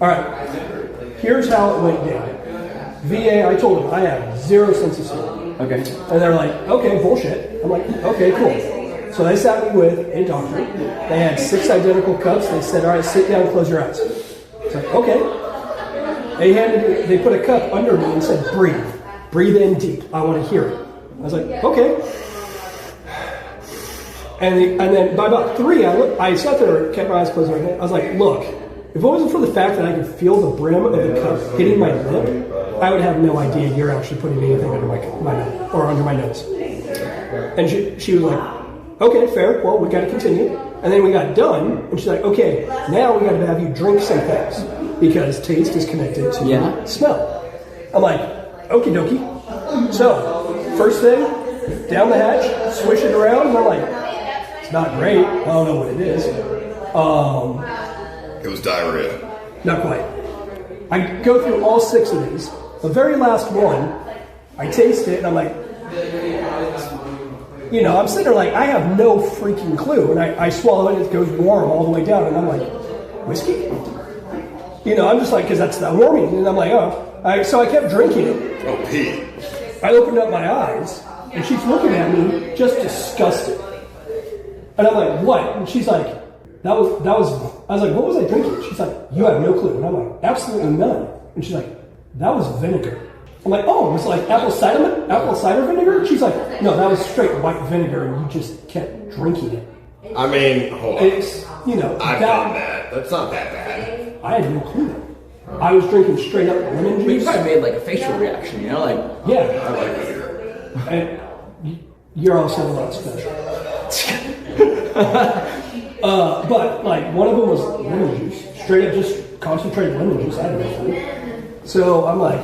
Alright. Here's how it went down. VA, I told them I have zero sense of smell. Okay. And they're like, okay, bullshit. I'm like, okay, cool. So they sat me with a doctor. They had 6 identical cups. They said, all right, sit down, close your eyes. It's like, okay. They put a cup under me and said, breathe. Breathe in deep. I want to hear it. I was like, okay. And then by about 3, I sat there, kept my eyes closed. I was like, look, if it wasn't for the fact that I could feel the brim of the cup hitting my lip, I would have no idea you're actually putting anything under my nose or under my nose. And she was like, okay, fair. Well, we got to continue. And then we got done, and she's like, okay, now we got to have you drink some things because taste is connected to smell. I'm like, okie dokie. So, first thing, down the hatch, swish it around, and I'm like, it's not great. I don't know what it is. It was diarrhea. Not quite. I go through all 6 of these. The very last one, I taste it, and I'm like, I'm sitting there like, I have no freaking clue. And I swallow it, it goes warm all the way down, and I'm like, whiskey? I'm just like, because that's the warming. And I'm like, oh. So I kept drinking it. Oh, pee. I opened up my eyes, and she's looking at me, just disgusted. And I'm like, what? And she's like, I was like, what was I drinking? She's like, you have no clue. And I'm like, absolutely none. And she's like, that was vinegar. I'm like, oh, it was like apple cider vinegar? She's like, no, that was straight white vinegar, and you just kept drinking it. I mean, hold on. It's, I've done that. That's not that bad. I had no clue. I was drinking straight up lemon juice. You probably made like a facial reaction, Yeah. I like vinegar. And you're also a lot special. But like one of them was lemon juice, straight up just concentrated lemon juice. I had no clue. So I'm like,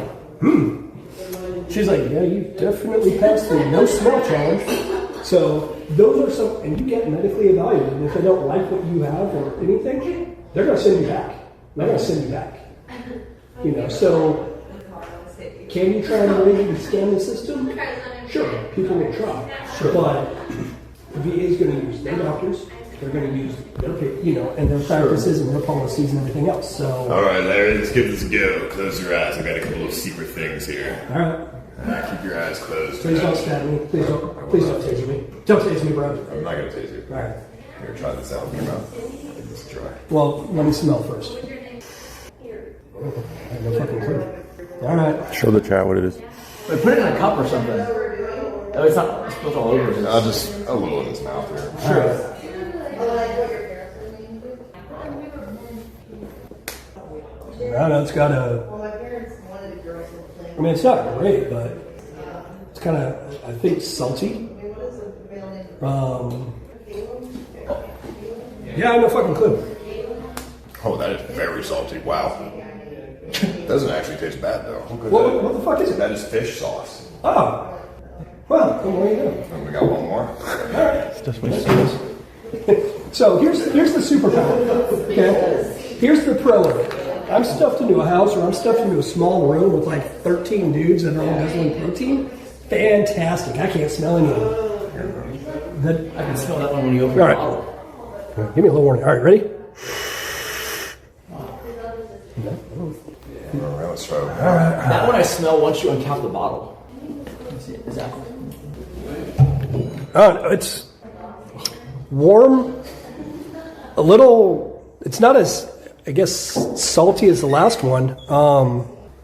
She's like, yeah, you definitely passed the no smell challenge. So those are some, and you get medically evaluated. And if they don't like what you have or anything, they're going to send you back. They're going to send you back. So can you try and really scam the system? Sure, people will try. Sure. But the VA is going to use their doctors. They're going to use their, and their practices and their policies and everything else. So. All right, Larry, let's give this a go. Close your eyes. I got a couple of secret things here. All right. Keep your eyes closed. Please don't stab me. Please don't tase me. Don't tase me, bro. I'm not going to tase you. All right. Here, try this out in your mouth. Give this a try. Well, let me smell first. I have no fucking clue. All right. Show the chat what it is. Wait, put it in a cup or something. Oh, it's not. It's supposed all over. I'll just a little in his mouth here. Sure. I don't know. It's got a. I mean, it's not great, but it's kind of, I think, salty. Yeah, I have no fucking clue. Oh, that is very salty. Wow. Doesn't actually taste bad though. What the fuck is it? That is fish sauce. Oh. Well, there you go. And we got one more. Alright. So here's the superpower. Okay? Here's the pro of it. I'm stuffed into a house or I'm stuffed into a small room with like 13 dudes that are all guzzling protein. Fantastic. I can't smell anything. I can smell that one when you open the bottle. Give me a little warning. Alright, ready? Let's try. That one I smell once you uncap the bottle. Let's see, is that? It's warm, a little, it's not as, I guess, salty as the last one.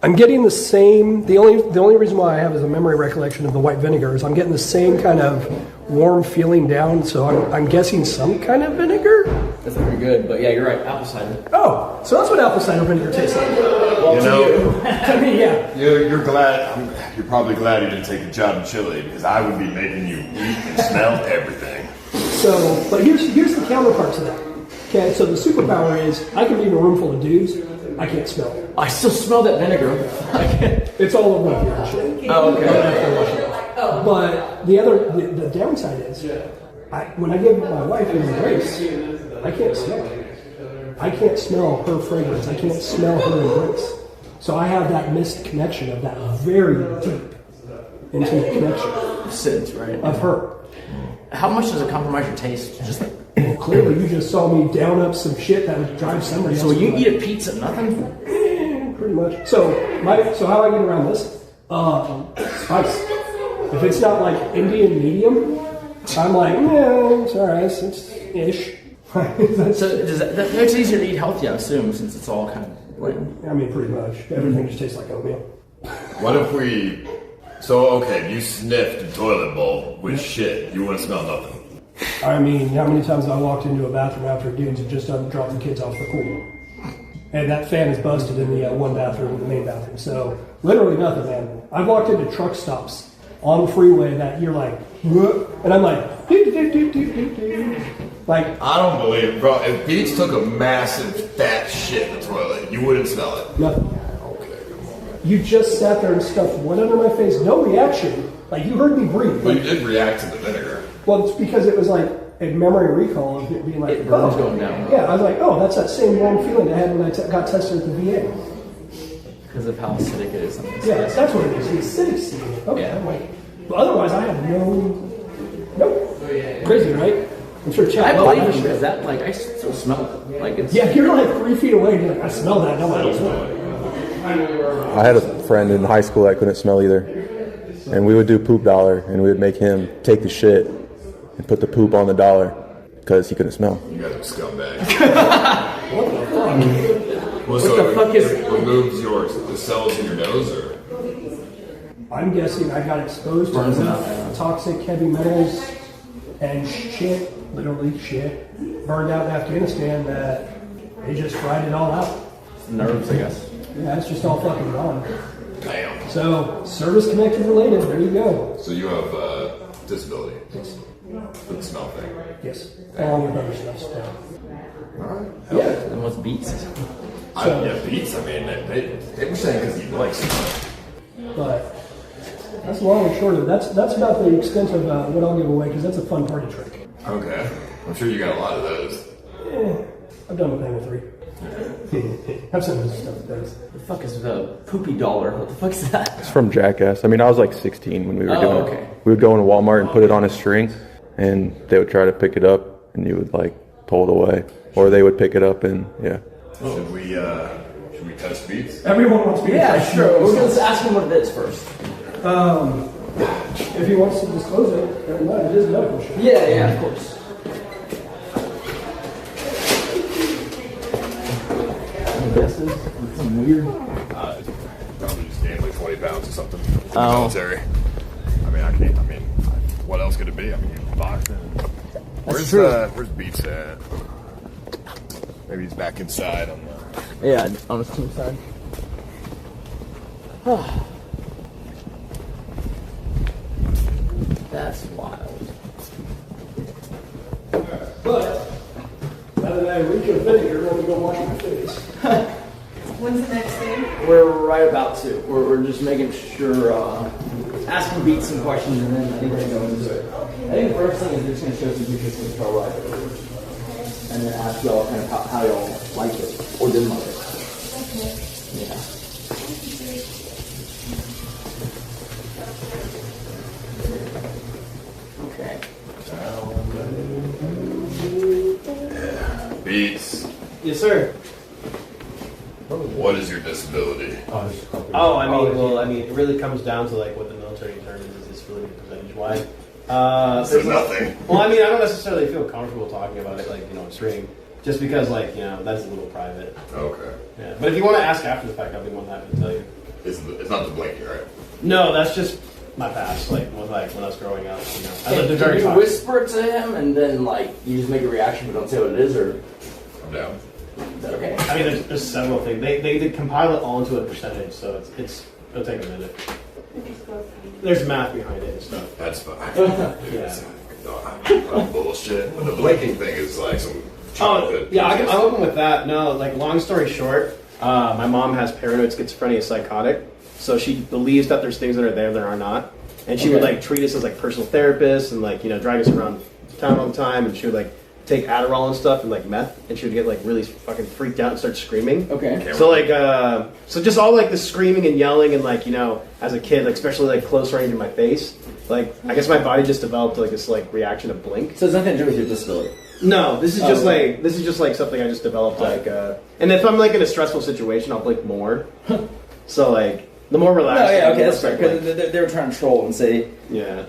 I'm getting the same, the only reason why I have is a memory recollection of the white vinegar is I'm getting the same kind of warm feeling down, so I'm guessing some kind of vinegar? That's pretty good, but yeah, you're right, apple cider. Oh, so that's what apple cider vinegar tastes like. Well, I mean, yeah. You're glad, you're probably glad you didn't take a job in Chile, because I would be making you eat and smell everything. So, but here's the counterpart to that. Okay, so the superpower is I can be in a room full of dudes. I can't smell it. I still smell that vinegar. It's all over my beard and shit. Oh, okay. I don't have to wash it off. But the downside is, when I give my wife an embrace, I can't smell it. I can't smell her fragrance. I can't smell her embrace. So I have that missed connection of that very deep, intimate connection. Sense, right? Of her. How much does it compromise your taste? Just like, clearly, you just saw me down up some shit that would drive somebody else. So you eat a pizza, nothing? Pretty much. So how I get around this? Spice. If it's not like Indian medium, I'm like, yeah, it's alright, it's ish. So that makes it easier to eat healthy, I assume, since it's all kind of bland. I mean, pretty much. Everything just tastes like oatmeal. What if we... So, okay, you sniffed a toilet bowl with shit. You wouldn't smell nothing. I mean, how many times have I walked into a bathroom after dudes have just dropped the kids off the pool? And that fan is busted in the one bathroom, in the main bathroom. So, literally nothing, man. I've walked into truck stops on the freeway that you're like, what? And I'm like, like, I don't believe it, bro. If Beats took a massive fat shit in the toilet, you wouldn't smell it. Nothing. You just sat there and stuffed one under my face, no reaction. Like, you heard me breathe. But you did react to the vinegar. Well, it's because it was like a memory recall of it being like, burns going down. Yeah, I was like, oh, that's that same warm feeling I had when I got tested at the VA. Because of how acidic it is. Yeah, that's what it is. The acidic seed. Okay, I'm like, but otherwise I have nope. Crazy, right? I'm sure Chad. I believe you because that, like, I still smell it. Like, it's... Yeah, if you're like 3 feet away, you're like, I smell that. Nobody else smell it. I had a friend in high school that couldn't smell either. And we would do poop dollar, and we would make him take the shit and put the poop on the dollar because he couldn't smell. You guys are scumbags. What the fuck? What the fuck is it? Removes the cells in your nose, or? I'm guessing I got exposed to enough toxic heavy metals and shit, literally shit, burned out in Afghanistan that they just fried it all out. Nerves, I guess. Yeah, it's just all fucking gone. Damn. So, service-connected related, there you go. So you have disability? Yes. For the smell thing? Yes. Along with other stuff. Alright. Yeah. And what's Beats? Beats, I mean, they were saying because he likes it. But that's long and short of it. That's about the extent of what I'll give away, because that's a fun party trick. Okay. I'm sure you got a lot of those. Yeah. I've done with Hang 3. Have some of this stuff that does. The fuck is the poopy dollar? What the fuck is that? It's from Jackass. I mean, I was like 16 when we were doing okay. it. We would go into Walmart and put it on a string, and they would try to pick it up, and you would like pull it away, or they would pick it up and yeah. Should we test Beats? Everyone wants me to test sure. We're going to ask him what it is first. If he wants to disclose it, never mind. It is medical shit. Yeah, of course. Guesses? Something weird. Probably just gained like 20 pounds or something. Oh. Military. I mean, what else could it be? I mean, boxing. Where's Beats at? Maybe he's back inside on the... Yeah, on his team side. That's wild. But, now that I reach a vinegar, let me go wash my face. When's the next thing? We're right about to. We're just making sure, asking Beats some questions, and then I think we're going to go into it. I think the first thing is they're just going to show some pictures of the pro ride, and then ask y'all kind of how y'all like it, or didn't like it. Yeah. Okay. Beats. Yes, sir. What is your disability? It really comes down to like what the military term is disability percentage-wise. There's nothing. Well, I don't necessarily feel comfortable talking about it, like, in stream, just because, like, that's a little private. Okay. Yeah, but if you want to ask after the fact, I'll be more than happy to tell you. It's not the blinking, right? No, that's just my past, when I was growing up. I lived in Can very you whisper it to him, and then you just make a reaction, but don't say what it is, or? I'm down. Is that okay? I mean, there's several things. They compile it all into a percentage, so it'll take a minute. There's math behind it and stuff. That's fine. Yeah. Bullshit. But the blinking thing is like some childhood. I'm open with that. No, like, long story short, My mom has paranoid schizophrenia, psychotic, so she believes that there's things that are there that are not, and she would like treat us as like personal therapists and like drag us around town all the time, and she would like take Adderall and stuff and like meth, and she would get like really fucking freaked out and start screaming. Okay. So like, so just all like the screaming and yelling and like as a kid, like especially like close range in my face, like I guess my body just developed like this like reaction to blink. So it's nothing to do with your disability. No, this is just like something I just developed like, and if I'm like in a stressful situation, I'll blink more. So like the more relaxed. No, yeah, okay, that's fair. Because they were trying to troll and say, yeah.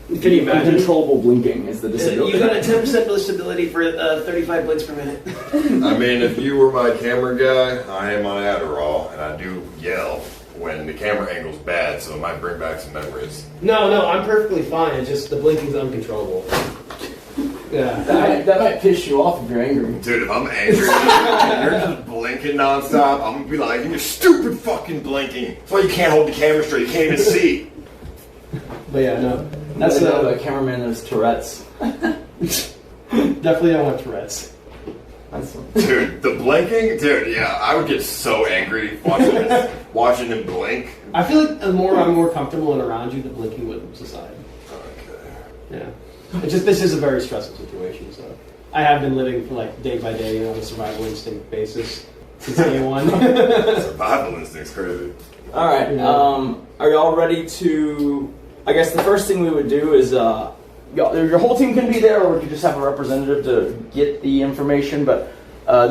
Can you imagine? Uncontrollable blinking is the disability. You got a 10% disability for 35 blinks per minute. I mean, if you were my camera guy, I am on Adderall, and I do yell when the camera angle's bad, so it might bring back some memories. No, I'm perfectly fine. It's just the blinking's uncontrollable. Yeah, that might piss you off if you're angry. Dude, if I'm angry, you're just blinking nonstop, I'm gonna be like, you're stupid fucking blinking. That's why you can't hold the camera straight, you can't even see. But yeah, no. That's the cameraman that has Tourette's. Definitely don't want Tourette's. Dude, the blinking, yeah, I would get so angry watching him blink. I feel like the more I'm more comfortable and around you, the blinking would subside. Okay. Yeah. It's just, this is a very stressful situation, so. I have been living for like day by day on a survival instinct basis since day one. Survival instinct's crazy. Alright, are y'all ready to... I guess the first thing we would do is, your whole team can be there, or we could just have a representative to get the information, but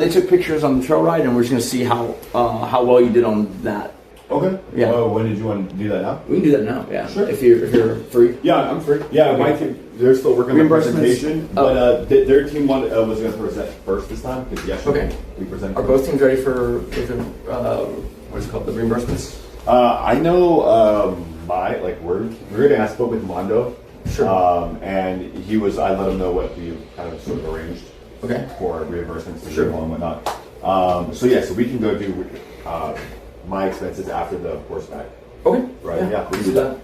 they took pictures on the trail ride, and we're just going to see how well you did on that. Okay. Yeah. Well, when did you want to do that now? We can do that now, yeah. Sure. If you're free. Yeah, I'm free. Yeah, Okay. my team, they're still working on the presentation, but their team was going to present first this time, because yesterday we presented. Are both teams ready for what's it called, the reimbursements? I know I spoke with Mando. Sure. And I let him know what we kind of sort of arranged for reimbursements and and whatnot. So we can go do my expenses after the horseback. Okay. Right, yeah, we can do that.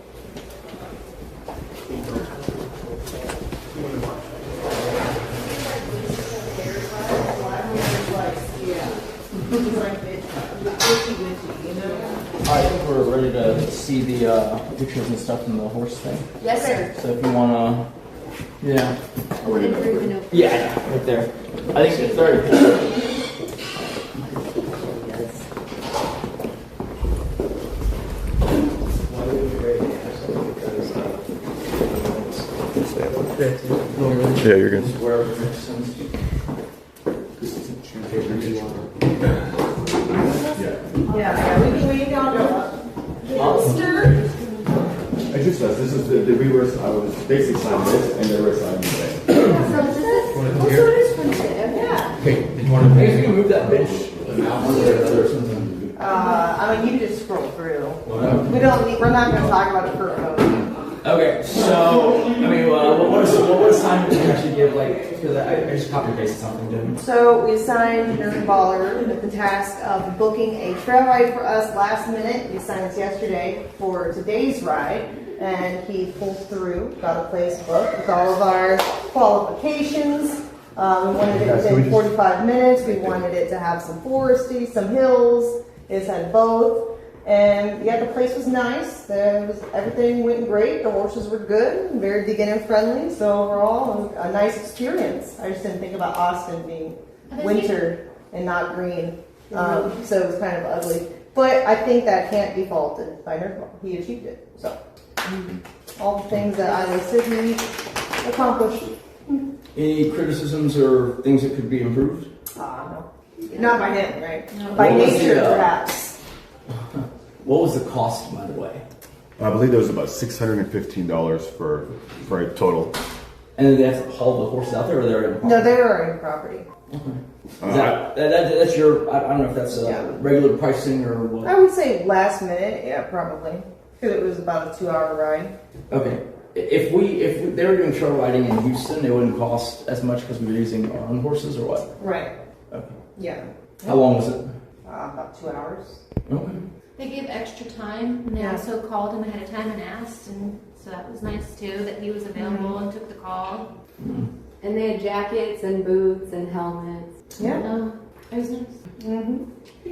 I think we're ready to see the pictures and stuff from the horse thing. Yes, sir. So if you want to, yeah, right there. I think it's 30. Yeah, you're good. Wherever it makes sense. We can go. Stir. I just this is the reverse. I was basically signing this, and they were signing this. Okay, did you want to? Maybe you can move that bench. I mean, you can just scroll through. We're not going to talk about it for a moment. Okay, so I mean, what assignment did you actually give? Like, because I just copy and pasted something, didn't I? So we assigned NerdBaller with the task of booking a trail ride for us last minute. We assigned this yesterday for today's ride, and he pulled through, got a place booked with all of our qualifications. We wanted it within 45 minutes. We wanted it to have some foresty, some hills. It's had both. And yeah, the place was nice. Everything went great. The horses were good, very beginner friendly. So overall, a nice experience. I just didn't think about Austin being winter and not green. So it was kind of ugly. But I think that can't be faulted by NerdBall. He achieved it. So all the things that I listed, he accomplished. Any criticisms or things that could be improved? No. Not by him, right? By nature, perhaps. What was the cost, by the way? I believe there was about $615 for a total. And then they have to haul the horses out there, or they're in property? No, they were in property. That's your, I don't know if that's regular pricing or what? I would say last minute, yeah, probably. Because it was about a 2-hour ride. Okay. If they were doing trail riding in Houston, it wouldn't cost as much because we were using our own horses, or what? Right. Okay. Yeah. How long was it? About 2 hours. Okay. They gave extra time, and they also called him ahead of time and asked, and so that was nice too, that he was available and took the call. Mm-hmm. And they had jackets and boots and helmets. Yeah. It was nice. Mm-hmm.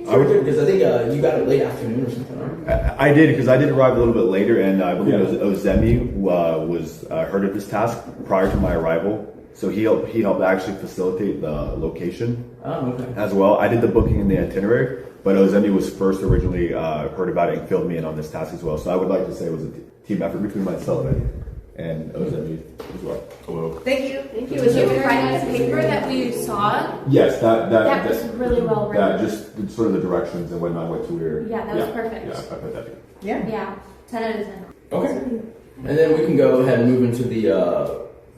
I would, because I think you got it late afternoon or something, right? I did, because I did arrive a little bit later, and I believe it was Ozemi who heard of this task prior to my arrival. So he helped actually facilitate the location as well. I did the booking and the itinerary, but Ozemi was first originally heard about it and filled me in on this task as well. So I would like to say it was a team effort between myself and Ozemi as well. Hello. Thank you. Thank you. Was it the finance paper that we saw? Yes, that was really well written. That just sort of the directions and whatnot went to where. Yeah, that was perfect. Yeah, I put that together. Yeah. 10 out of 10. Okay. And then we can go ahead and move into the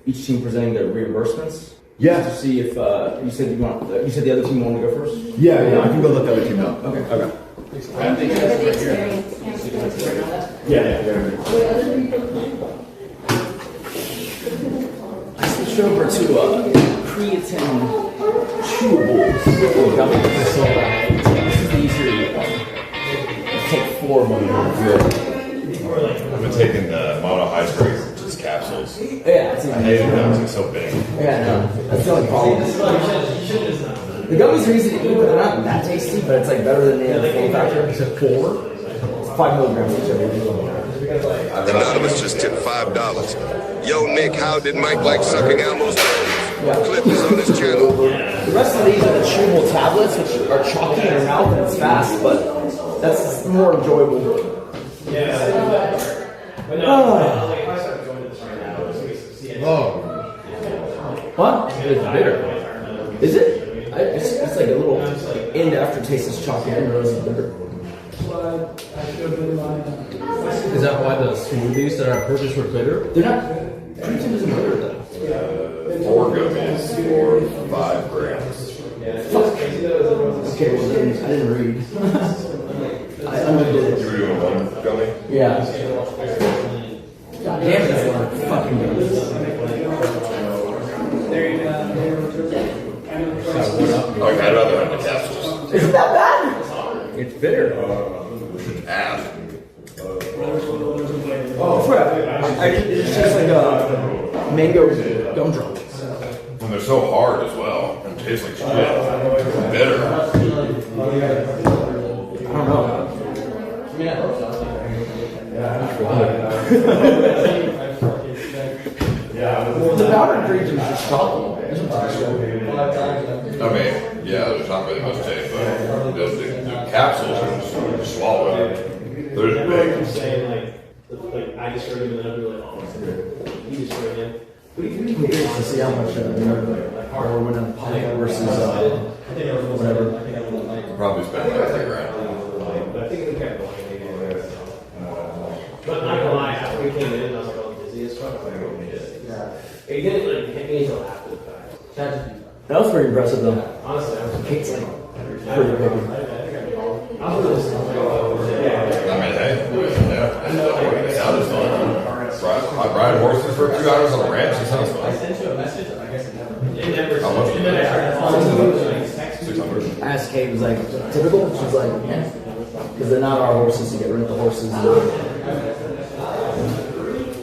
each team presenting their reimbursements. Yeah. To see if you said the other team wanted to go first. Yeah, I can go let the other team know. Okay. Okay. Thank you for the experience. I switched over to creatine chewables. This is the easier one. Take 4 of them. I've been taking the monohydrate, which is capsules. Yeah, it's I hate them. It's so big. Yeah, no, that's the only problem. The gummies are easy to eat, but they're not that tasty. But it's like better than the form factor. Except 4. It's 5 milligrams each of it. Anonymous just tipped $5. Yo, Nick, how did Mike like sucking Elmo's toes? Clip is on his channel. The rest of these are the chewable tablets, which are chalky in your mouth and it's fast, but that's more enjoyable. What? It's bitter. Is it? It's like a little end aftertaste is chalky. I didn't realize it's bitter. Is that why the smoothies that I purchased were bitter? They're not. Creatine isn't bitter though. 4 gummies for 5 grams. Fuck. Okay, well then I didn't read. I undid it. You were doing 1 gummy? Yeah. God damn it, that's a lot of fucking gummies. Okay, I'd rather have the capsules. Isn't that bad? It's bitter. We should ask. Oh, crap. It's just like a mango gumdrop. And they're so hard as well. And taste like shit. Bitter. I don't know. The powdered creatine is just chalky. I mean, yeah, there's not really much taste, but the capsules are just swallow it. They're just big. I just heard him and then I'd be like, oh, you just heard him. I'm curious to see how much or when a pint versus whatever. Probably spend like $3 grand. But not gonna lie, after we came in, I was like, oh, dizzy as fuck. It didn't like hit me until after the fact. That was pretty impressive though. Honestly, I was Kate's like pretty big. I mean, hey, yeah, it sounded fun. Ride horses for 2 hours on a ranch, it sounds fun. How much was it? 600. I asked Kate, was like, typical? She's like, yeah. Because they're not our horses, you get rid of the horses.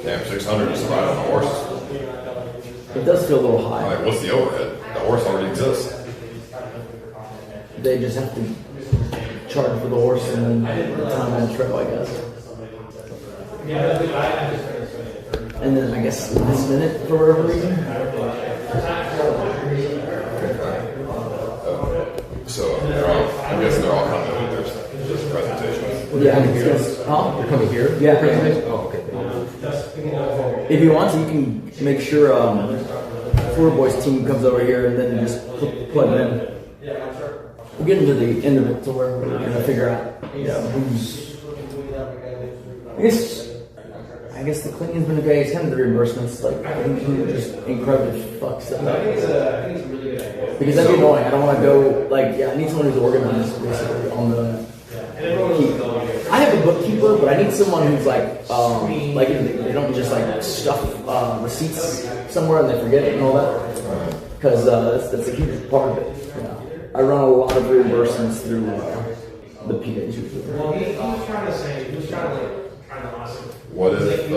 Damn, 600 just to ride on a horse. It does feel a little high. Like, what's the overhead? The horse already exists. They just have to charge for the horse and then the time on the trail, I guess. And then I guess last minute for whatever reason. So I guess they're all coming with their presentations. Yeah, they're coming here. Yeah. Oh, okay. If you want to, you can make sure FloridaBoy's team comes over here and then just plug it in. We'll get into the end of it to where we're gonna figure out, who's. I guess the cleaning's been okay. It's kind of the reimbursements, like just incredibly fuck stuff up. Because that'd be annoying. I don't want to go I need someone who's organized basically on the. I have a bookkeeper, but I need someone who's they don't just stuff receipts somewhere and they forget it and all that. Because that's a huge part of it. I run a lot of reimbursements through the PAs usually. What if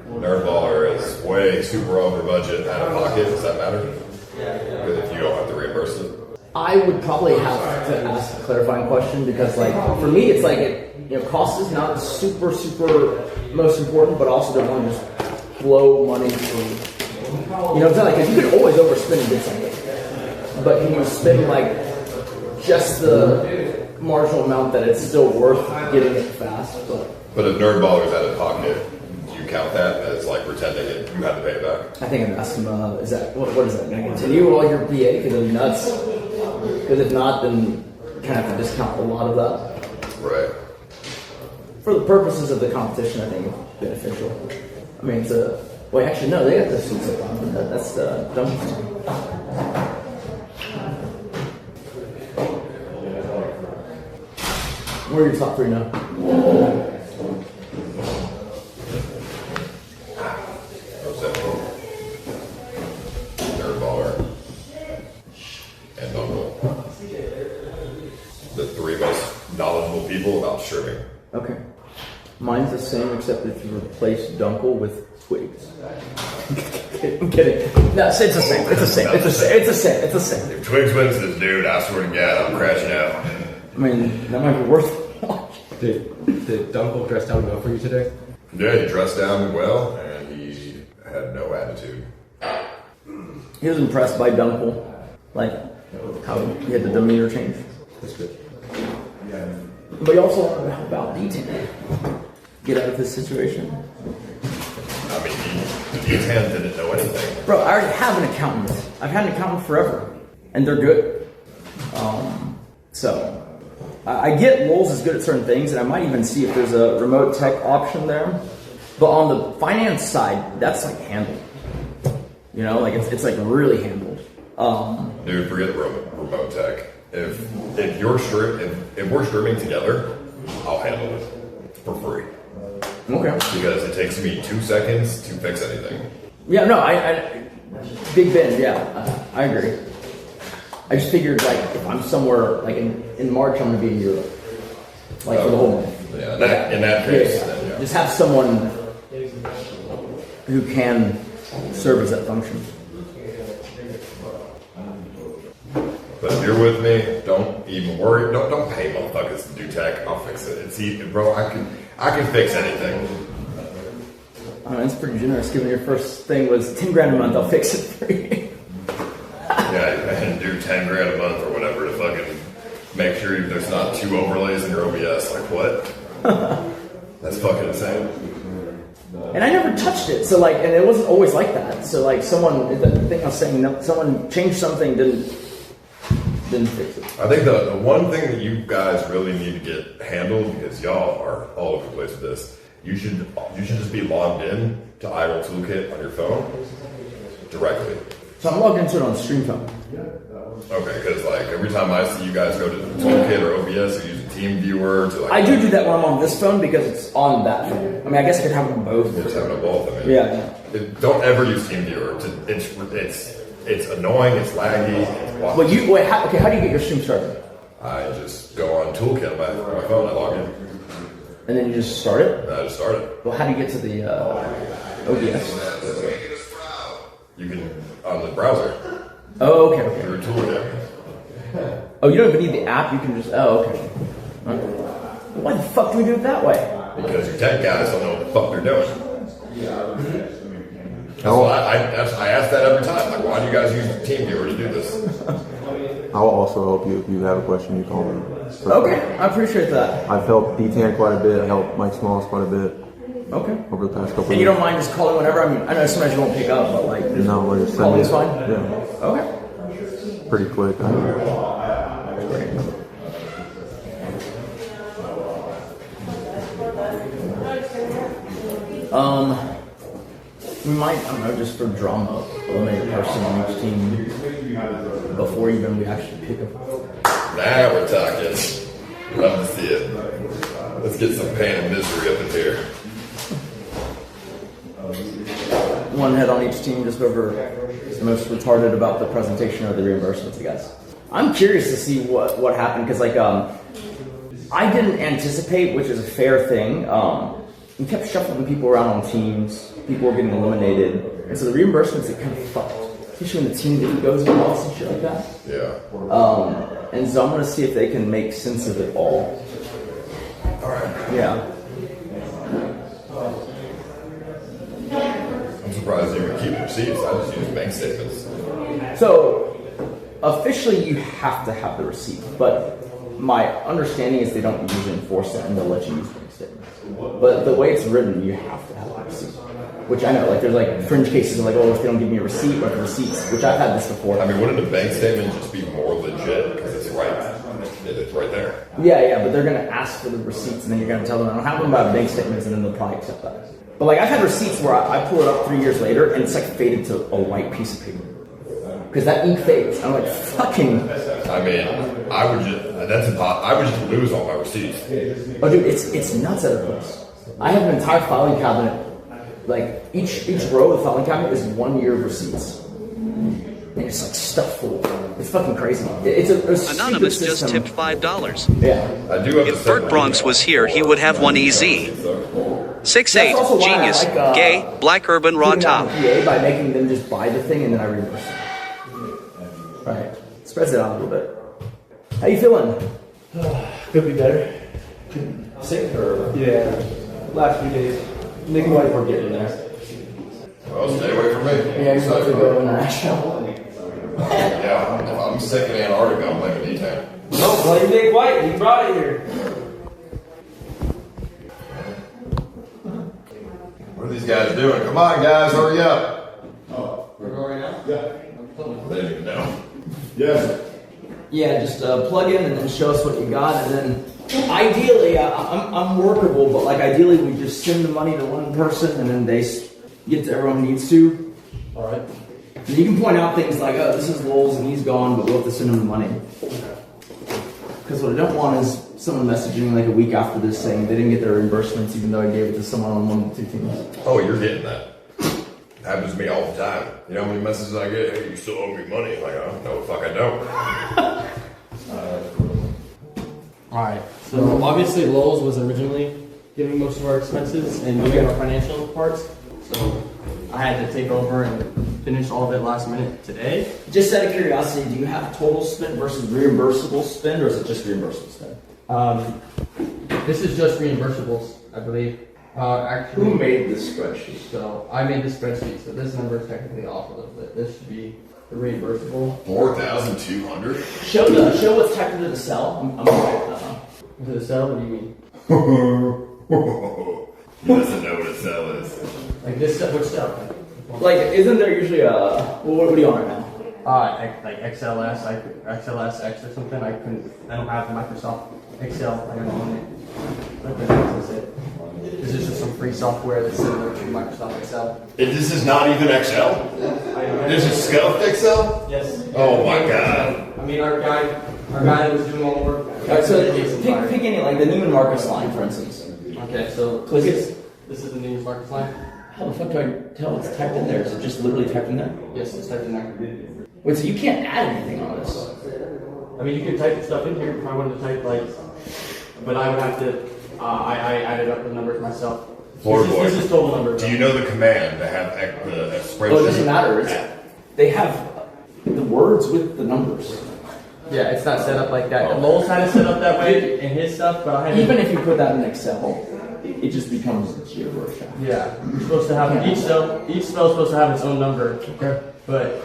NerdBaller is way super over budget out of pocket? Does that matter? Because if you don't have to reimburse it. I would probably have to ask to clarify question because, like, for me, it's like cost is not super most important, but also don't want to just blow money for. You know what I'm saying? Like, 'cause you can always overspend and get something, but can you spend like just the marginal amount that it's still worth getting it fast? But if NerdBaller's out of pocket, do you count that as like pretending that you had to pay it back? I think I've asked him, is that what is that going to continue all your PA because it'll be nuts? Because if not, then you kind of have to discount a lot of that. Right. For the purposes of the competition, I think it's beneficial. I mean, it's a. Wait, actually, no, they got the suits up on. That's the dumb thing. What are your top 3 now? NerdBaller and Duncle. The 3 most knowledgeable people about streaming. Okay. Mine's the same except if you replace Duncle with Twigs. I'm kidding. No, it's the same. It's the same. It's the same. If Twigs wins this dude, I swear to God, I'm crashing out. I mean, that might be worth it. Did Duncle dress down well for you today? Yeah, he dressed down well, and he had no attitude. He was impressed by Duncle, like how he had the demeanor change. That's good. But he also wanted to help out D10. Get out of this situation. I mean, D10 didn't know anything. Bro, I already have an accountant. I've had an accountant forever, and they're good. So I get Loulz is good at certain things, and I might even see if there's a remote tech option there. But on the finance side, that's like handled. You know, like it's like really handled. Dude, forget remote tech. If we're streaming together, I'll handle it for free. Okay. Because it takes me 2 seconds to fix anything. Yeah, no, I Big Ben, yeah, I agree. I just figured, like, if I'm somewhere, like in March, I'm gonna be in Europe, like for the whole month. Yeah, in that case, then, yeah. Just have someone who can serve as that function. But if you're with me, don't even worry. Don't pay motherfuckers to do tech. I'll fix it. It's easy, bro. I can fix anything. It's pretty generous. Given your first thing was 10 grand a month, I'll fix it for you. Yeah, and do 10 grand a month or whatever to fucking make sure there's not 2 overlays in your OBS. Like what? That's fucking insane. And I never touched it, so like, and it wasn't always like that. So like, someone, the thing I was saying, someone changed something, didn't fix it. I think the one thing that you guys really need to get handled, because y'all are all over the place with this, you should just be logged in to iDuncle Toolkit on your phone directly. So I'm logged into it on Stream Phone. Okay, because like every time I see you guys go to the Toolkit or OBS or use a team viewer to like... I do that when I'm on this phone because it's on that phone. I mean, I guess I could have them both. Just have them both. I mean, yeah. Don't ever use team viewer. It's annoying. It's laggy. It's Well, how do you get your stream started? I just go on Toolkit on my phone. I log in. And then you just start it? I just start it. Well, how do you get to the OBS? You can on the browser. Oh, okay. Through Toolkit. Oh, you don't even need the app. You can just. Oh, okay. Why the fuck do we do it that way? Because your tech guys don't know what the fuck they're doing. I ask that every time. Like, why do you guys use TeamViewer to do this? I'll also help you if you have a question. You call me. Okay, I appreciate that. I've helped D10 quite a bit. I helped Mike Smalls quite a bit. Okay. Over the past couple. And you don't mind just calling whenever? I mean, I know sometimes you won't pick up, but like, no, we're just calling's fine. Yeah. Okay. Pretty quick. We might, I don't know, just for drama, eliminate a person on each team before even we actually pick up. Now we're talking. Love to see it. Let's get some pain and misery up in here. One head on each team, just whoever is most retarded about the presentation or the reimbursements, I guess. I'm curious to see what happened, because like, I didn't anticipate, which is a fair thing. We kept shuffling people around on teams. People were getting eliminated. And so the reimbursements, it kind of fucked. especially when the team goes off and shit like that. Yeah. And so I'm gonna see if they can make sense of it all. All right. Yeah. I'm surprised you would keep receipts. I just use bank statements. So officially, you have to have the receipt, but my understanding is they don't usually enforce it, and they'll let you use bank statements. But the way it's written, you have to have a receipt. Which I know, like there's like fringe cases of like, oh, if they don't give me a receipt, or receipts, which I've had this before. I mean, wouldn't a bank statement just be more legit because it's right there? Yeah, but they're gonna ask for the receipts, and then you're gonna tell them I don't have them about bank statements, and then they'll probably accept that. But like I've had receipts where I pull it up 3 years later, and it's like faded to a white piece of paper because that ink fades. I'm like, fucking. I mean, I would just lose all my receipts. Oh, dude, it's nuts at a place. I have an entire filing cabinet. Like each row of the filing cabinet is 1 year of receipts, and it's like stuff full. It's fucking crazy. It's a Anonymous just system. tipped $5. Yeah, I do have. If Bert Bronx was here, he would have one easy. 6'8", genius, gay, black urban, raw top. PA by making them just buy the thing and then I reimburse it. Right, spreads it out a little bit. How you feeling? Could be better. Sick or? Yeah, last few days. Nick White, we're getting there. Well, stay away from me. Yeah, you're about to go international. Yeah, if I'm sick in Antarctica, I'm blaming D-Tan. No, blame Nick White. He brought it here. What are these guys doing? Come on, guys, hurry up. Oh, we're going right now? Yeah. They didn't even know. Yes. Yeah, just plug in and then show us what you got, and then ideally, I'm workable, but like ideally we just send the money to one person and then they get to everyone who needs to. All right. And you can point out things like, oh, this is Loulz and he's gone, but we'll have to send him the money. Because what I don't want is someone messaging like a week after this saying they didn't get their reimbursements even though I gave it to someone on one of the two teams. Oh, you're getting that. Happens to me all the time. You know how many messages I get? Hey, you still owe me money. Like, oh, no, fuck, I don't. Alright, so obviously Loulz was originally giving most of our expenses and doing our financial parts. So I had to take over and finish all of it last minute today. Just out of curiosity, do you have total spend versus reimbursable spend, or is it just reimbursable spend? This is just reimbursables, I believe. Actually, Who made this spreadsheet? So I made the spreadsheet, so this number is technically off a little bit. This should be the reimbursable. 4,200. Show what's typed into the cell. I'm Into the cell? What do you mean? He doesn't know what a cell is. Like this cell? Which cell? Like, isn't there usually a what are you on right now? Like XLS, XLS X or something. I don't have Microsoft Excel. I don't own it. But that's it. This is just some free software that's similar to Microsoft Excel. This is not even Excel? This is Scuffed Excel? Yes. Oh my god. I mean, our guy that was doing all the work. Alright, so pick any, like the Neiman Marcus line, for instance. Okay, so click it. This is the Neiman Marcus line. How the fuck do I tell what's typed in there? Is it just literally typed in there? Yes, it's typed in there. Wait, so you can't add anything on this? I mean, you can type stuff in here if I wanted to type but I would have to. I added up the numbers myself. FloridaBoy. This is total number. Do you know the command to have the spreadsheet? Oh, it doesn't matter. They have the words with the numbers. Yeah, it's not set up like that. Loulz had it set up that way in his stuff, but I had even if you put that in Excel, it just becomes gibberish. Yeah, you're supposed to have each cell is supposed to have its own number. Okay. But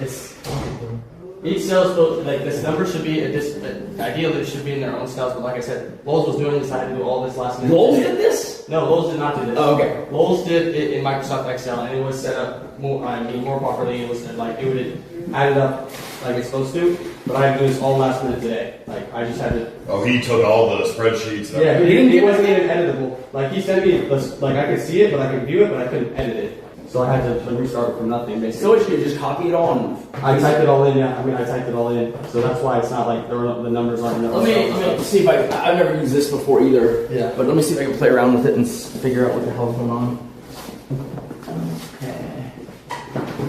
each cell is supposed like this number should be ideally it should be in their own cells, but like I said, Loulz was doing this, I had to do all this last minute. Loulz did this? No, Loulz did not do this. Oh, okay. Loulz did it in Microsoft Excel and it was set up more properly. It was like it would have added up like it's supposed to, but I had to do this all last minute today. Like I just had to. Oh, he took all the spreadsheets. Yeah, it wasn't even editable. Like he sent me like I could see it, but I could view it, but I couldn't edit it. So I had to restart it from nothing, basically. So what, you just copy it all? And I typed it all in, yeah. I mean, I typed it all in. So that's why it's not like the numbers aren't. Let me see if I've never used this before either. Yeah. But let me see if I can play around with it and figure out what the hell's going on. Okay.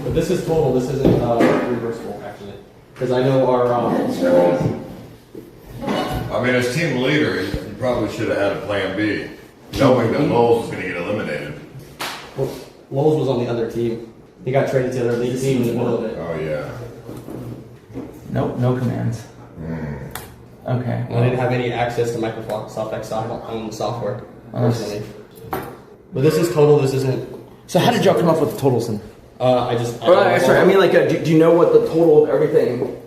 But this is total. This isn't reversible, actually. Because I know our. I mean, as team leader, you probably should have had a plan B, knowing that Loulz was going to get eliminated. Well, Loulz was on the other team. He got traded to the other league team in the middle of it. Oh yeah. Nope, no commands. Okay. I didn't have any access to Microsoft Excel. I don't own the software personally. But this is total. This isn't. So how did y'all come up with the totals then? I just. Sorry, I mean like, do you know what the total of everything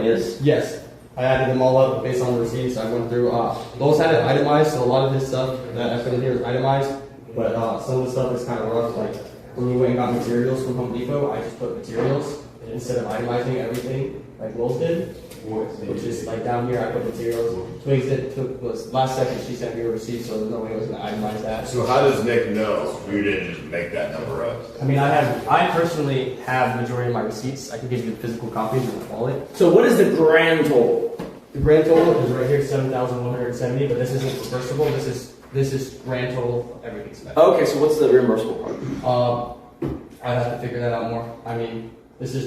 is? Yes. I added them all up based on the receipts. I went through. Loulz had it itemized, so a lot of his stuff that I put in here is itemized. But some of the stuff is kind of rough. Like when we went and got materials from Home Depot, I just put materials instead of itemizing everything like Loulz did. Which is like down here, I put materials. Twigs was last second she sent me a receipt, so there's no way I was going to itemize that. So how does Nick know you didn't just make that number up? I mean, I personally have the majority of my receipts. I can give you the physical copies in the wallet. So what is the grand total? The grand total is right here, 7,170. But this isn't reversible. This is grand total of everything spent. Okay, so what's the reimbursable part? I'd have to figure that out more. I mean, these are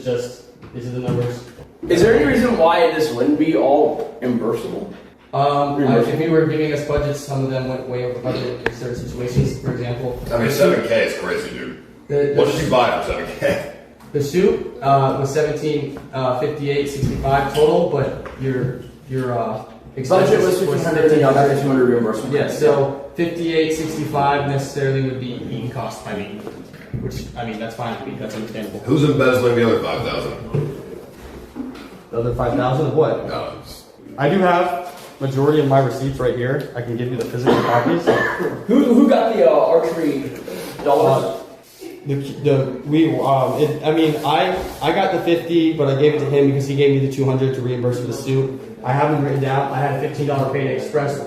the numbers. Is there any reason why this wouldn't be all reimbursable? If you were giving us budgets, some of them went way over budget in certain situations. For example, I mean, 7K is crazy, dude. What did you buy for 7K? The suit was $1758.65 total, but your budget was $1,500 and y'all got the $200 reimbursement. Yeah, so $58.65 necessarily would be eating cost by me, which I mean that's fine with me. That's understandable. Who's embezzling the other 5,000? The other 5,000 of what? No. I do have majority of my receipts right here. I can give you the physical copies. Who got the archery dollars? I got the 50, but I gave it to him because he gave me the 200 to reimburse for the suit. I have them written down. I had a $15 Payday Express.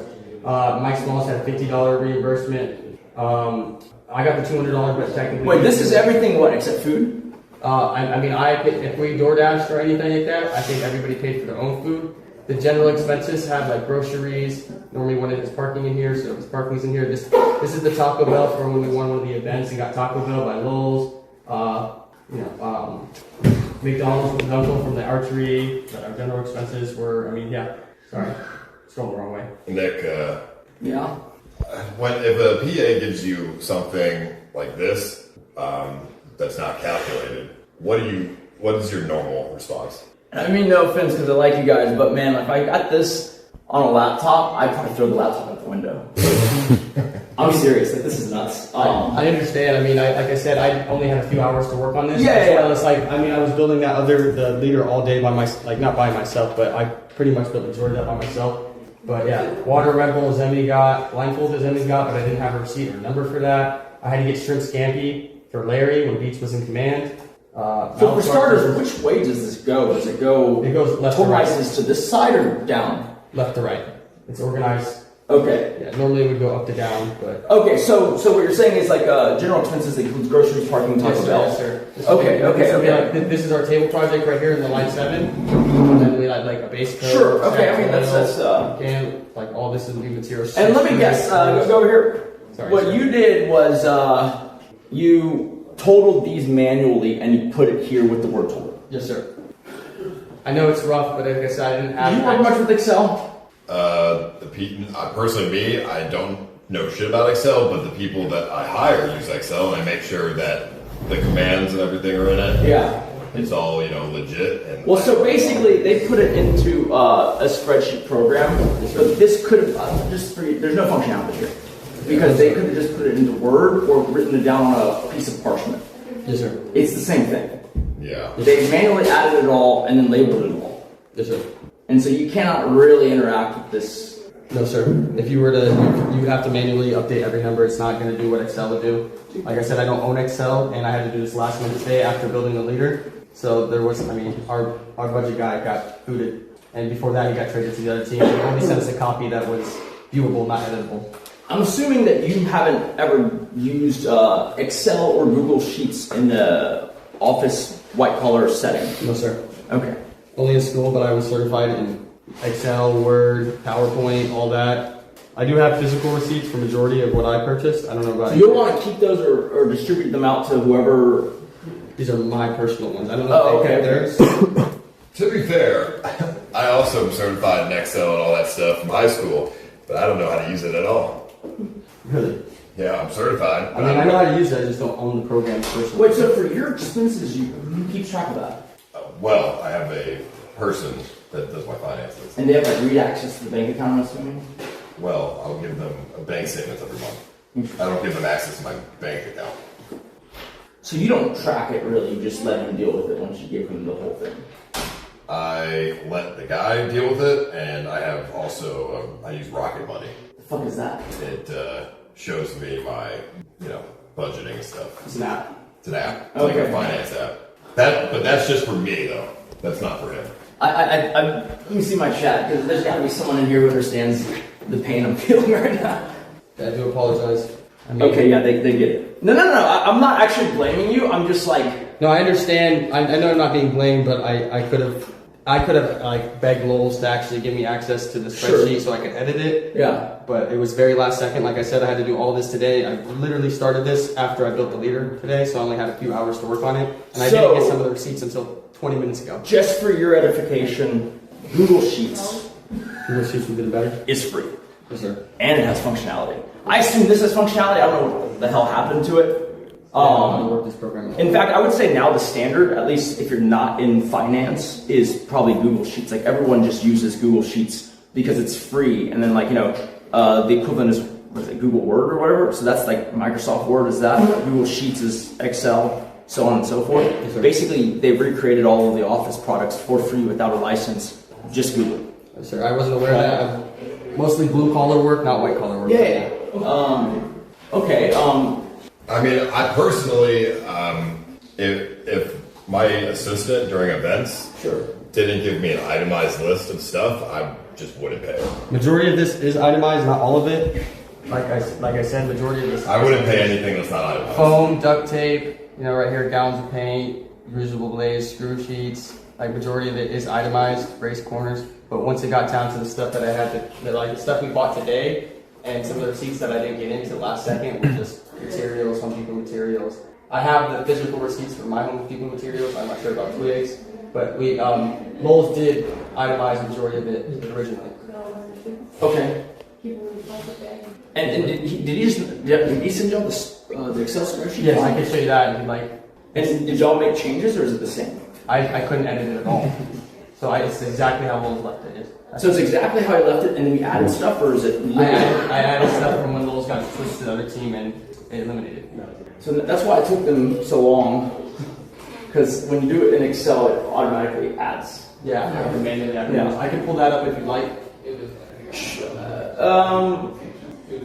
MikeSmallsjr had a $50 reimbursement. I got the $200, but technically. Wait, this is everything what except food? If we DoorDashed or anything like that, I think everybody paid for their own food. The general expenses have like groceries. Normally wanted his parking in here, so his parking's in here. This is the Taco Bell for when we won one of the events and got Taco Bell by Loulz. McDonald's with iDuncle from the archery. Our general expenses were, sorry, scroll the wrong way. Nick, yeah. If a PA gives you something like this, that's not calculated, what is your normal response? I mean, no offense because I like you guys, but man, if I got this on a laptop, I'd probably throw the laptop out the window. I'm serious, like this is nuts. I understand. I mean, like I said, I only had a few hours to work on this. Yeah. It's like, I was building the leader all day by myself, not by myself, but I pretty much built the majority of that by myself. But yeah, water rental Ozemi got, blindfold Ozemi got, but I didn't have a receipt or number for that. I had to get shrimp scampi for Larry when Beach was in command. So for starters, which way does this go? Does it go? It goes left to right. To this side or down? Left to right. It's organized. Okay. Yeah, normally it would go up to down, but. Okay, so what you're saying is like general expenses that includes groceries, parking, Taco Bell. Yes, sir. Okay. This is our table project right here in the line 7. And then we had like a base code. Sure. Okay. I mean that's like all this is new materials. And let me guess. Go over here. Sorry, what you did was you totaled these manually and you put it here with the word total. Yes, sir. I know it's rough, but like I said, I didn't have. Do you work much with Excel? Personally, I don't know shit about Excel, but the people that I hire use Excel, and I make sure that the commands and everything are in it. Yeah. It's all, legit. And well, so basically, they put it into a spreadsheet program, but this could have there's no functionality here. Because they could have just put it into Word or written it down on a piece of parchment. Yes, sir. It's the same thing. Yeah. They manually added it all and then labeled it all. Yes, sir. And so you cannot really interact with this. No, sir. If you were to, you would have to manually update every number. It's not going to do what Excel would do. Like I said, I don't own Excel, and I had to do this last minute today after building the leader. So there was, our budget guy got booted, and before that he got traded to the other team. He only sent us a copy that was viewable, not editable. I'm assuming that you haven't ever used Excel or Google Sheets in the office white-collar setting? No, sir. Okay. Only in school, but I was certified in Excel, Word, PowerPoint, all that. I do have physical receipts for majority of what I purchased. I don't know about you. So you'll want to keep those or distribute them out to whoever? These are my personal ones. I don't know if theirs. To be fair, I also am certified in Excel and all that stuff from high school, but I don't know how to use it at all. Really? Yeah, I'm certified. I mean, I know how to use it. I just don't own the program personally. Wait, so for your expenses, who keeps track of that? Well, I have a person that does my finances. And they have like read access to the bank account, I'm assuming? Well, I'll give them a bank statement every month. I don't give them access to my bank account. So you don't track it really, you just let him deal with it once you give him the whole thing? I let the guy deal with it, and I have also, I use Rocket Money. The fuck is that? It shows me my, budgeting and stuff. It's an app? It's an app. It's like a finance app. But that's just for me, though. That's not for him. Let me see my chat, because there's got to be someone in here who understands the pain I'm feeling right now. I do apologize. Okay, yeah, they get it. No, I'm not actually blaming you. I'm just like... No, I understand. I know I'm not being blamed, but I could have like begged Loulz to actually give me access to the spreadsheet so I could edit it. Yeah. But it was very last second. Like I said, I had to do all this today. I literally started this after I built the leader today, so I only had a few hours to work on it. And I didn't get some of the receipts until 20 minutes ago. Just for your edification, Google Sheets. Google Sheets would be better? Is free. Yes, sir. And it has functionality. I assume this has functionality. I don't know what the hell happened to it. In fact, I would say now the standard, at least if you're not in finance, is probably Google Sheets. Like everyone just uses Google Sheets because it's free. And then the equivalent is, Google Word or whatever. So that's like Microsoft Word is that. Google Sheets is Excel, so on and so forth. Basically, they've recreated all of the Office products for free without a license. Just Google it. Yes, sir. I wasn't aware of that. Mostly blue collar work, not white collar work. Yeah. Okay. I mean, I personally, if my assistant during events didn't give me an itemized list of stuff, I just wouldn't pay. Majority of this is itemized, not all of it. Like I said, majority of this. I wouldn't pay anything that's not itemized. Foam, duct tape, right here, gallons of paint, reusable blades, screw sheets. Like majority of it is itemized, brace corners. But once it got down to the stuff that I had the stuff we bought today, and some of the receipts that I didn't get into last second were just materials, Home Depot materials. I have the physical receipts for my Home Depot materials. I'm not sure about Twigs, but Loulz did itemize majority of it originally. Okay. And did he send you all the Excel spreadsheet? Yes, I can show you that if you'd like. And did y'all make changes or is it the same? I couldn't edit it at all. So it's exactly how Loulz left it. So it's exactly how he left it, and then we added stuff, or is it? I added stuff from when Loulz got switched to the other team and it eliminated it. So that's why it took them so long, because when you do it in Excel, it automatically adds. Yeah, I can pull that up if you'd like.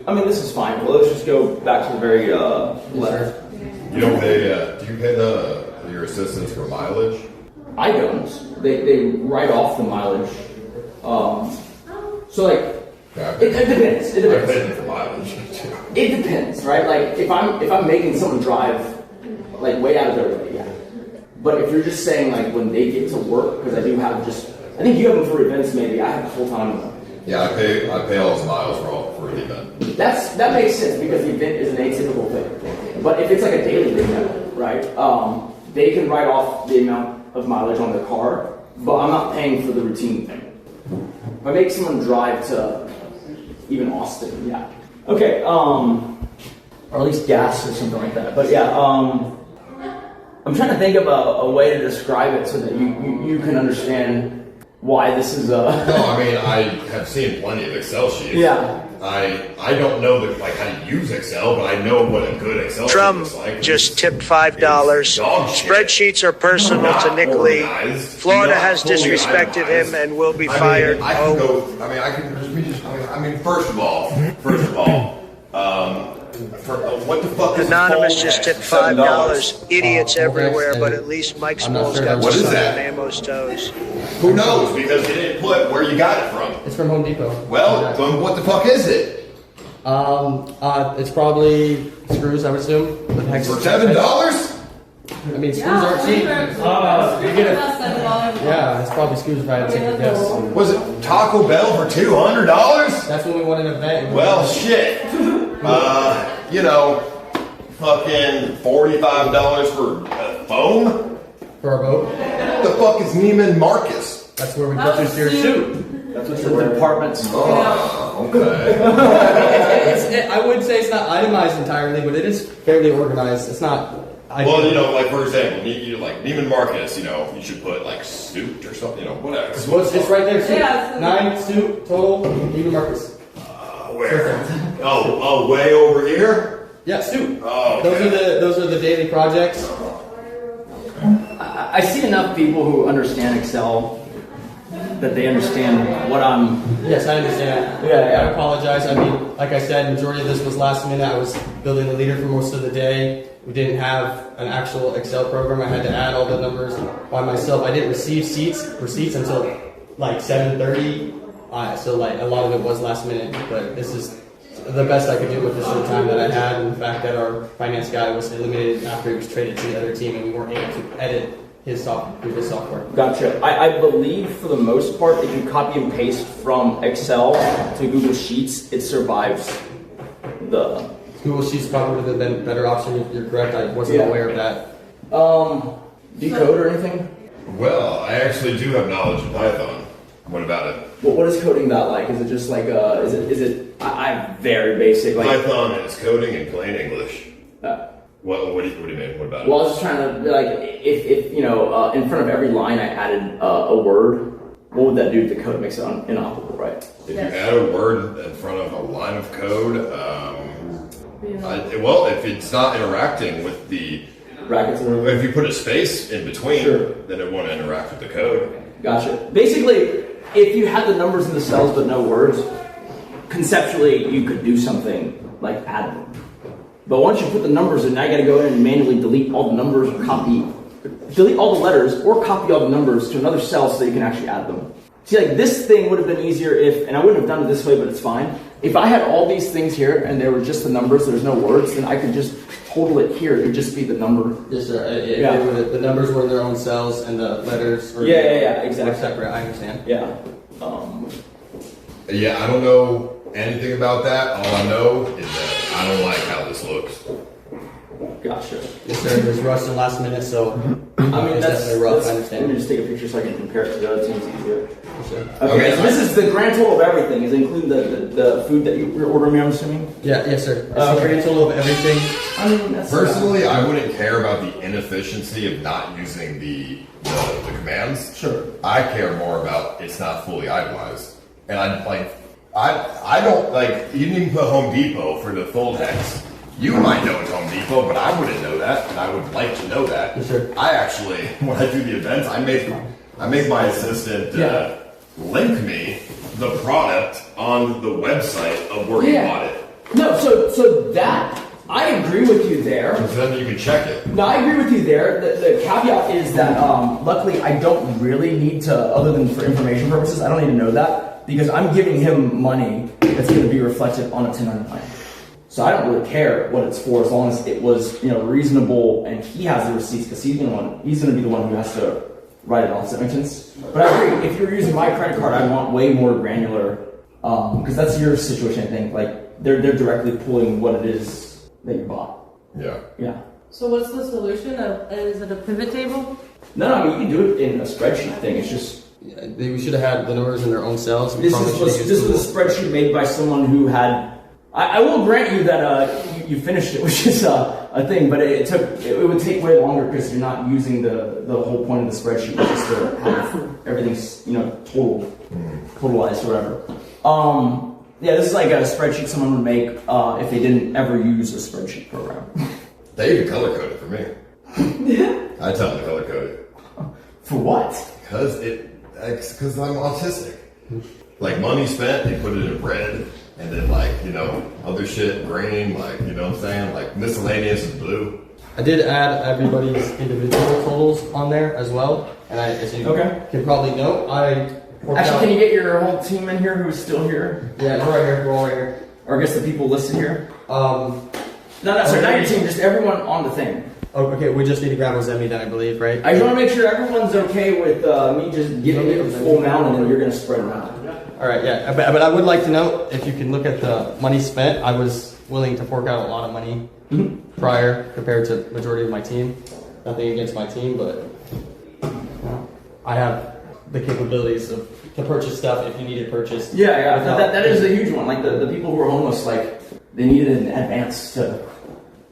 I mean, this is fine. Well, let's just go back to the very left. You don't pay. Do you pay your assistants for mileage? I don't. They write off the mileage. So it depends. It depends. I pay them for mileage. It depends, right? Like if I'm making someone drive way out of their way, yeah. But if you're just saying when they get to work, because I think you have them for events maybe. I have full time. Yeah, I pay all his miles for the event. That makes sense because the event is an atypical thing. But if it's like a daily event, right? They can write off the amount of mileage on their car, but I'm not paying for the routine thing. If I make someone drive to even Austin, yeah. Okay, or at least gas or something like that. But yeah, I'm trying to think of a way to describe it so that you can understand why this is No, I mean, I have seen plenty of Excel sheets. Yeah. I don't know how to use Excel, but I know what a good Excel sheet looks like. Just tipped $5. Spreadsheets are personal to Nick Lee. Florida has disrespected him and will be fired. First of all, what the fuck is Anonymous just tipped $5. Idiots everywhere, but at least Mike Smalls got What is some that? on Amo's toes. Who knows? Because you didn't put where you got it from. It's from Home Depot. Well, then what the fuck is it? It's probably screws, I would assume. For $7? I mean, screws aren't cheap. You get it. Yeah, it's probably screws if I had to take a guess. Was it Taco Bell for $200? That's when we wanted an event. Well, shit. Fucking $45 for foam? For our boat? What the fuck is Neiman Marcus? That's where we purchased your suit. That's what the departments. Oh, okay. I would say it's not itemized entirely, but it is fairly organized. It's not. Well, you know, like for example, like Neiman Marcus, you know, you should put like suit or something, you know, whatever. It's right there, suit. 9 suit total, Neiman Marcus. Where? Oh, way over here? Yeah, suit. Oh, okay. Those are the daily projects. I see enough people who understand Excel that they understand what I'm. Yes, I understand. Yeah. I apologize. I mean, like I said, majority of this was last minute. I was building the leader for most of the day. We didn't have an actual Excel program. I had to add all the numbers by myself. I didn't receive receipts until like 7:30. So like a lot of it was last minute, but this is the best I could do with the short time that I had, and the fact that our finance guy was eliminated after he was traded to the other team, and we weren't able to edit his software. Gotcha. I believe for the most part, if you copy and paste from Excel to Google Sheets, it survives the. Google Sheets probably would have been a better option. You're correct. I wasn't aware of that. Do you code or anything? Well, I actually do have knowledge of Python. What about it? What is coding that like? Is it just like is it? I'm very basic. Like Python is coding in plain English. What do you mean? What about it? Well, I was just trying to like if you know in front of every line I added a word. What would that do to the code? It makes it inoperable, right? If you add a word in front of a line of code, well, if it's not interacting with the brackets, if you put a space in between, then it won't interact with the code. Gotcha. Basically, if you had the numbers in the cells but no words, conceptually you could do something like add them. But once you put the numbers in, now you got to go in and manually delete all the numbers or delete all the letters or copy all the numbers to another cell so that you can actually add them. See, like this thing would have been easier if, and I wouldn't have done it this way, but it's fine. If I had all these things here and there were just the numbers, there's no words, then I could just total it here. It would just be the number. Yes, sir. The numbers were in their own cells and the letters were exactly. separate. I understand. Yeah. Yeah, I don't know anything about that. All I know is that I don't like how this looks. Gotcha. Yes, sir. It was rushed in last minute, so I mean it's that's definitely rough. I understand. Let me just take a picture so I can compare it to the other teams easier. Sure. Okay, so this is the grand total of everything. Is it including the food that you're ordering me? I'm assuming. Yeah. Yes, sir. It's the grand total of everything. I mean, that's personally, I wouldn't care about the inefficiency of not using the commands. Sure. I care more about it's not fully itemized, and I don't like. You didn't even put Home Depot for the full text. You might know it's Home Depot, but I wouldn't know that, and I would like to know that. Yes, sir. I actually, when I do the events, I make my assistant link me the product on the website of where he bought it. No, so that I agree with you there. So then you can check it. No, I agree with you there. The caveat is that luckily I don't really need to, other than for information purposes, I don't need to know that because I'm giving him money that's going to be reflected on a 1099. So I don't really care what it's for as long as it was, reasonable and he has the receipts because he's going to be the one who has to write it off. Does that make sense? But I agree. If you're using my credit card, I want way more granular because that's your situation. I think like they're directly pulling what it is that you bought. Yeah. Yeah. So what's the solution? Is it a pivot table? No, I mean you can do it in a spreadsheet thing. It's just we should have had the numbers in their own cells. This was a spreadsheet made by someone who had. I will grant you that you finished it, which is a thing, but it would take way longer because you're not using the whole point of the spreadsheet, which is to have everything's totalized or whatever. Yeah, this is like a spreadsheet someone would make if they didn't ever use a spreadsheet program. They even color code it for me. I tell them to color code it. For what? Because I'm autistic. Like money spent, they put it in red. And then other shit, green, what I'm saying? Like miscellaneous is blue. I did add everybody's individual totals on there as well. And as you can probably note, Can you get your whole team in here who's still here? Yeah, we're right here. We're all right here. Or I guess the people listed here? Sorry, not your team, just everyone on the thing. Oh, okay, we just need to grab Ozemi then, I believe, right? I just want to make sure everyone's okay with me just giving you the full amount and then you're going to spread around. All right, yeah, but I would like to note, if you can look at the money spent, I was willing to fork out a lot of money prior compared to the majority of my team. Nothing against my team, but I have the capabilities to purchase stuff if you need it purchased. Yeah. That is a huge one. Like the people who are homeless, like they need it in advance to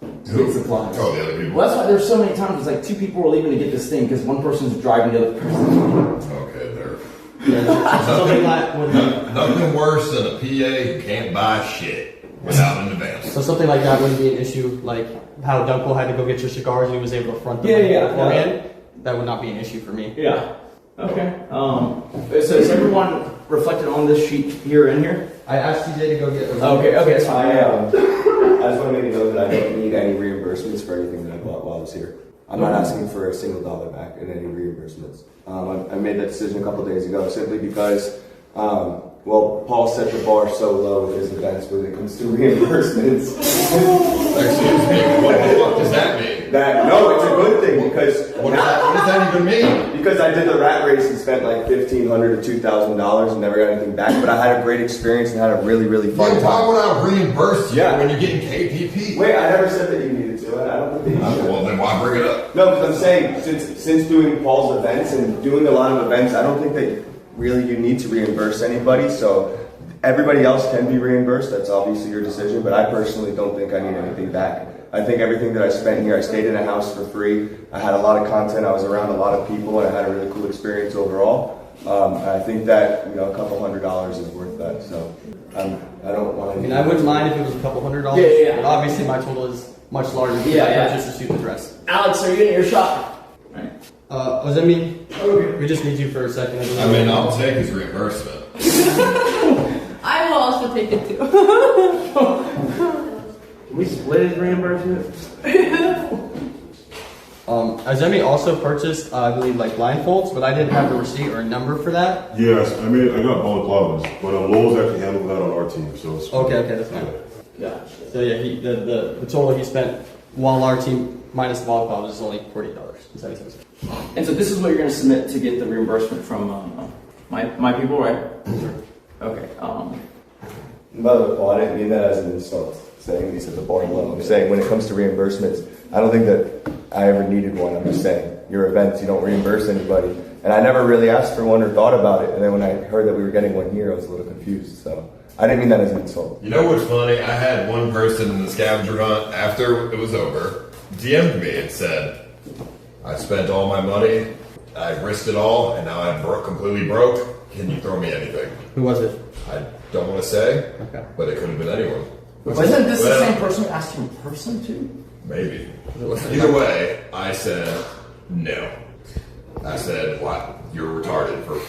get supplies. Oh, the other people. Well, that's why there's so many times it's like 2 people are leaving to get this thing because one person's driving the other person. Okay, there. Nothing worse than a PA who can't buy shit without an advance. So something like that wouldn't be an issue, like how Duncle had to go get your cigars and he was able to front them beforehand. That would not be an issue for me. Yeah. Okay. So is everyone reflected on this sheet here and here? I asked TJ to go get. Okay, that's fine. I just want to make a note that I don't need any reimbursements for anything that I bought while I was here. I'm not asking for a single dollar back in any reimbursements. I made that decision a couple days ago simply because, Paul set the bar so low with his events when it comes to reimbursements. Excuse me, what the fuck does that mean? No, it's a good thing because what does that even mean? Because I did the rat race and spent like $1,500 to $2,000 and never got anything back, but I had a great experience and had a really, really fun time. Why would I reimburse you when you're getting KPP? Wait, I never said that you needed to. I don't think you should. Well, then why bring it up? No, because I'm saying since doing Paul's events and doing a lot of events, I don't think that really you need to reimburse anybody. So everybody else can be reimbursed. That's obviously your decision, but I personally don't think I need anything back. I think everything that I spent here, I stayed in a house for free. I had a lot of content. I was around a lot of people, and I had a really cool experience overall. I think that a couple $100 is worth that. So I don't want to. I mean, I wouldn't mind if it was a couple $100. Yeah. But obviously, my total is much larger because I purchased a suit and dress. Alex, are you getting your shot? Right. Ozemi, we just need you for a second. I'll take his reimbursement. I will also take it too. We split his reimbursement. Ozemi also purchased, I believe, like blindfolds, but I didn't have a receipt or a number for that. Yes, I got balaclavas, but Loulz actually handled that on our team, so it's okay, that's fine. Yeah. So yeah, the total he spent while our team minus the balaclavas is only $48.77. And so this is what you're going to submit to get the reimbursement from my people, right? Okay. By the way, Paul, I didn't mean that as an insult, saying these at the bar low. I'm saying when it comes to reimbursements, I don't think that I ever needed one. I'm just saying, your events, you don't reimburse anybody. And I never really asked for one or thought about it. And then when I heard that we were getting one here, I was a little confused. So I didn't mean that as an insult. You know what's funny? I had one person in the scavenger hunt after it was over DM'd me and said, I spent all my money, I risked it all, and now I'm completely broke. Can you throw me anything? Who was it? I don't want to say, but it could have been anyone. Wasn't this the same person who asked you in person too? Maybe. Either way, I said no. I said, what? You're retarded for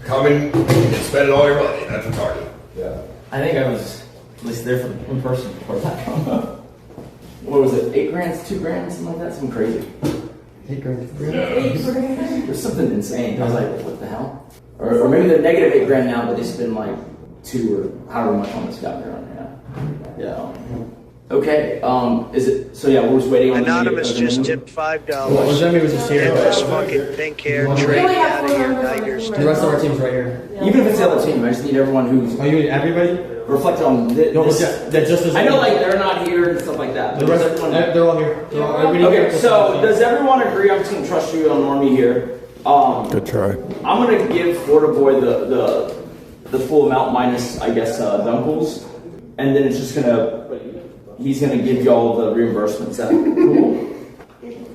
coming and spending all your money. That's retarded. Yeah. I think I was at least there for the in person before that. What was it? 8 grand, 2 grand, something like that? Something crazy. 8 grand. Yeah. 8 grand. There's something insane. I was like, what the hell? Or maybe they're negative 8 grand now, but they spend like 2 or however much on this scavenger hunt. Yeah. Okay. Is it? So yeah, we're just waiting on Anonymous just tipped $5. Ozemi was just here. And this fucking pink hair trade me out of here, Tigers. The rest of our team's right here. Even if it's the other team, I just need everyone who's. Oh, you need everybody? Reflect on this. No, that just as I know, like they're not here and stuff like that. The rest, they're all here. Okay, so does everyone agree? I'm just gonna trust you on Normie here. Good try. I'm gonna give FloridaBoy the full amount minus, I guess, Dunkles, and then it's just he's gonna give y'all the reimbursements. Is that cool?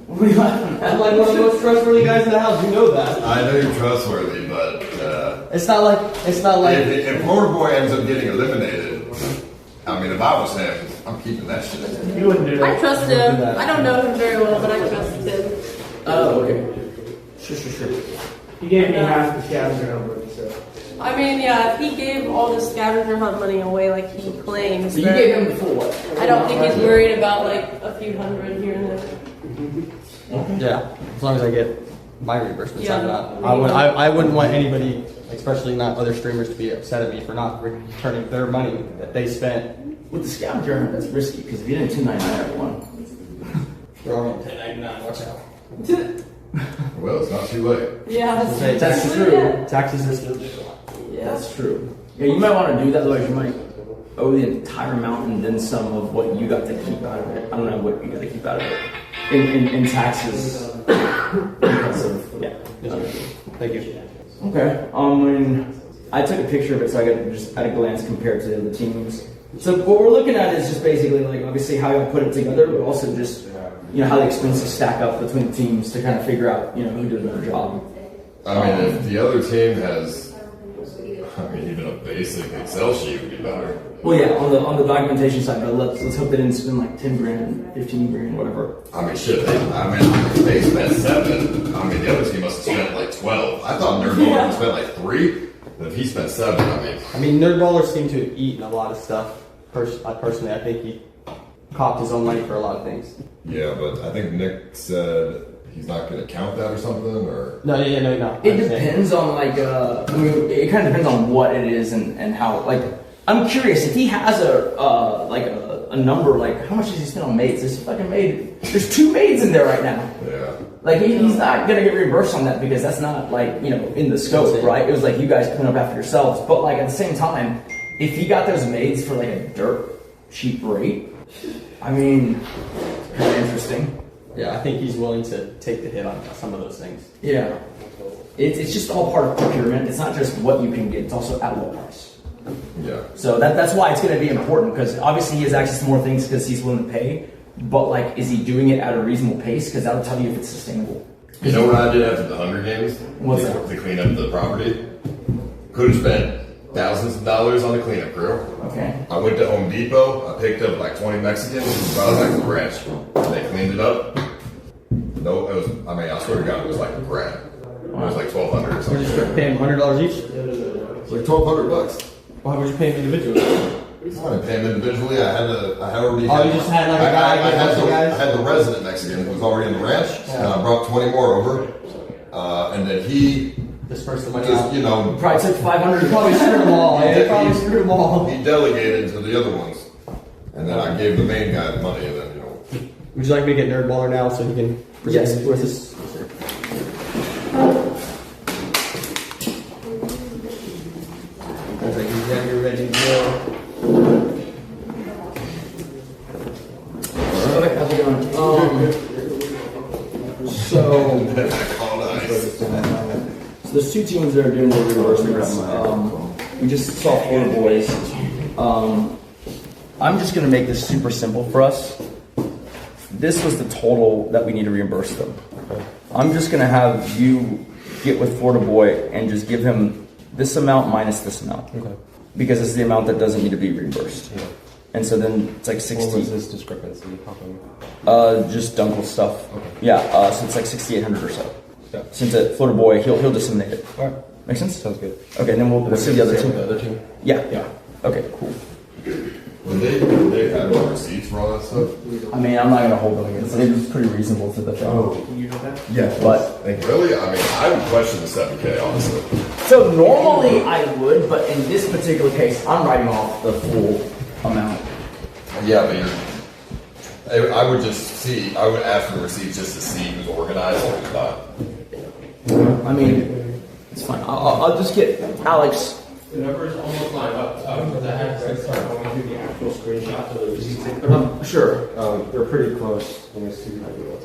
I'm like one of the most trustworthy guys in the house. You know that. I know you're trustworthy, but it's not like if FloridaBoy ends up getting eliminated, I mean, if I was him, I'm keeping that shit. You wouldn't do that. I trust him. I don't know him very well, but I trust him. Oh, okay. Sure. He gave me half the scavenger hunt money, so. I mean, yeah, if he gave all the scavenger hunt money away like he claims, So you gave him the full what? I don't think he's worried about like a few hundred here and there. Yeah, as long as I get my reimbursements Yeah. out of that. I wouldn't want anybody, especially not other streamers, to be upset at me for not returning their money that they spent. With the scavenger hunt, that's risky because if you didn't 299 everyone. They're all in 1099. Watch out. Well, it's not too late. Yeah, That's true. Taxes are still due. Yeah. That's true. Yeah, you might want to do that, otherwise you might owe the entire amount and then some of what you got to keep out of it. I don't know what you got to keep out of it in taxes. Because of, yeah. Thank you. Okay. I took a picture of it so I could just at a glance compare it to the other teams. So what we're looking at is just basically like obviously how you put it together, but also just how the expenses stack up between the teams to kind of figure out who did a better job. I mean, if the other team has, even a basic Excel sheet would be better. Well, yeah, on the documentation side, but let's hope they didn't spend like 10 grand, 15 grand, whatever. I mean, shit. They spent 7. I mean, the other team must have spent like 12. I thought NerdBaller spent like 3. But if he spent 7, I mean, NerdBaller seemed to have eaten a lot of stuff. Personally, I think he copped his own money for a lot of things. Yeah, but I think Nick said he's not going to count that or something, or no. It depends on it kind of depends on what it is and how. Like, I'm curious if he has a number. Like, how much does he spend on maids? There's fucking maid. There's 2 maids in there right now. Yeah. Like he's not gonna get reimbursed on that because that's not in the scope, right? It was like you guys clean up after yourselves. But like at the same time, if he got those maids for like a dirt cheap rate, I mean, it's kind of interesting. Yeah, I think he's willing to take the hit on some of those things. Yeah, it's just all part of procurement. It's not just what you can get; it's also at what price. Yeah. So that's why it's gonna be important because obviously he has access to more things because he's willing to pay. But like, is he doing it at a reasonable pace? Because that'll tell you if it's sustainable. You know what I did after the Hunger Games? What's that? To clean up the property. Could have spent thousands of dollars on the cleanup crew. Okay. I went to Home Depot. I picked up like 20 Mexicans and brought it back to the ranch. They cleaned it up. No, it was. I mean, I swear to God, it was like $1,000. It was like $1,200 or something. Would you pay him $100 each? It was like $1,200. Well, how would you pay him individually? I didn't pay him individually. I already. Oh, you just had like a guy. I had the resident Mexican who was already in the ranch, and I brought 20 more over, and then he dispersed the money. Just probably took 500. You probably screwed them all. They probably screwed them all. He delegated to the other ones, and then I gave the main guy the money, and then Would you like me to get NerdBaller now so he can? Yes. Where's this? You're ready to go. How's it going? So there's 2 teams that are doing the reimbursements. We just saw FloridaBoys. I'm just going to make this super simple for us. This was the total that we need to reimburse them. I'm just going to have you get with FloridaBoy and just give him this amount minus this amount. Okay. Because it's the amount that doesn't need to be reimbursed. Yeah. And so then it's like 60. What was this discrepancy? Just Dunkle stuff. Okay. Yeah, so it's like 6,800 or so. Yeah. Since FloridaBoy, he'll disseminate it. All right. Make sense? Sounds good. Okay, then we'll see the other team. The other team? Yeah. Okay, cool. Did they have no receipts for all that stuff? I mean, I'm not gonna hold them against it. It was pretty reasonable to the thing. Oh, you know that? Yeah, but really, I mean, I would question the 7K honestly. So normally I would, but in this particular case, I'm writing off the full amount. Yeah, but I would ask for the receipts just to see who's organized and who's not. I mean, it's fine. I'll just get Alex. The numbers almost line up because I had to start going through the actual screenshots of the receipts. Sure. They're pretty close. Let me see.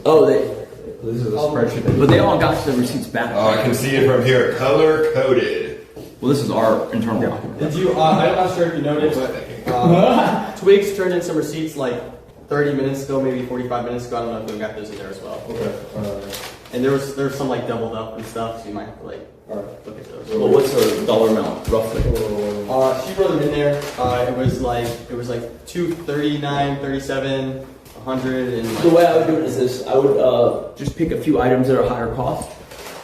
Oh, this is a spreadsheet. But they all got the receipts back. Oh, I can see it from here, color coded. Well, this is our internal document. Did you? I'm not sure if you noticed, but Twigs turned in some receipts like 30 minutes ago, maybe 45 minutes ago. I don't know if we got those in there as well. Okay. And there's some like doubled up and stuff, so you might have to like look at those. Well, what's the dollar amount roughly? She wrote them in there. It was like 239, 37, 100, and like, The way I would do it is this: I would just pick a few items that are higher cost,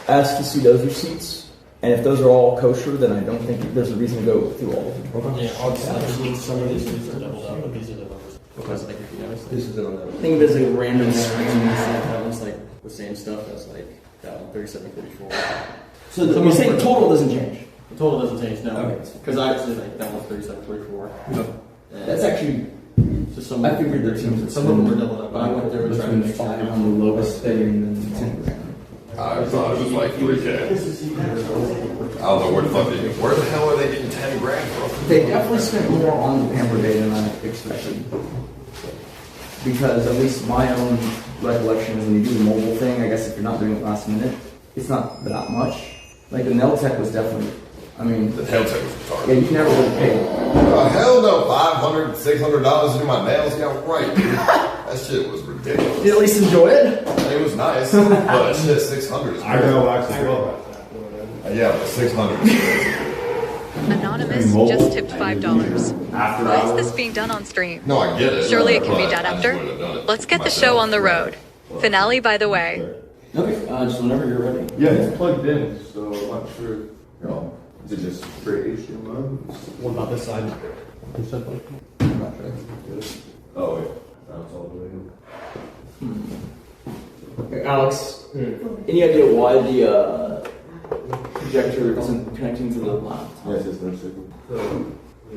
ask to see those receipts, and if those are all kosher, then I don't think there's a reason to go through all of them. Okay. Yeah, some of these are doubled up, but these are the numbers. Because like if you notice, this is on that. I think there's a random screen. That one's like the same stuff as like that one, 37, 34. So you're saying total doesn't change? The total doesn't change, no. Okay. Because I actually like that one's 37, 34. That's actually. Just some. I figured their teams. Some of them were doubled up, but I went there and tried to make 5 on the lowest thing and then 10 grand. I thought it was like 3K. I don't know where the hell are they getting 10 grand from? They definitely spent more on the Pamper Day than I expected. Because at least my own recollection is when you do the mobile thing, I guess if you're not doing it last minute, it's not that much. Like the nail tech was definitely. I mean, the nail tech was retarded. Yeah, you never would have paid. Hell no, $500, $600 to do my nails. Yeah, right. That shit was ridiculous. Did you at least enjoy it? It was nice, but shit, $600. I know wax as well. Yeah, but $600. Anonymous just tipped $5. Why is this being done on stream? No, I get it. Surely it can be but done I just after. wouldn't have done it Let's get the myself. show on the road. Finale, by the way. Okay, just whenever you're ready. Yeah, it's plugged in, so I'm not sure. Is it just straight HDMI? What about this side? I'm not sure. Oh, wait. That's all the way in. Okay, Alex, any idea why the projector isn't connecting to the laptop? Yes, it's no signal.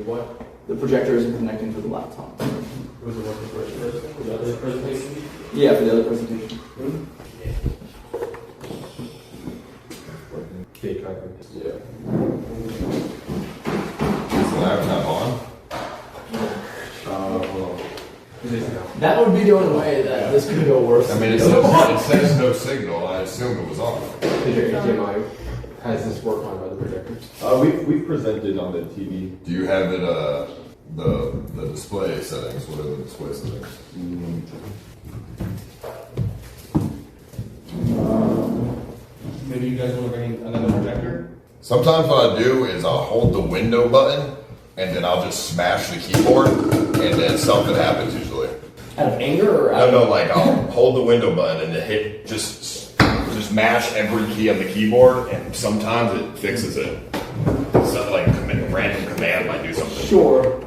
What? The projector isn't connecting to the laptop. Was it working for the other presentation? Yeah, for the other presentation. Yeah. Is the laptop on? That would be the only way that this could go worse. I mean, it says no signal. I assume it was on. Did your HDMI has this work on other projectors? We've presented on the TV. Do you have it, the display settings? What are the display settings? Maybe you guys want to bring another projector? Sometimes what I do is I'll hold the window button and then I'll just smash the keyboard and then something happens usually. Out of anger or out No, like I'll hold the window button and then hit just mash every key on the keyboard and sometimes it fixes it. So like random command might do something. Sure.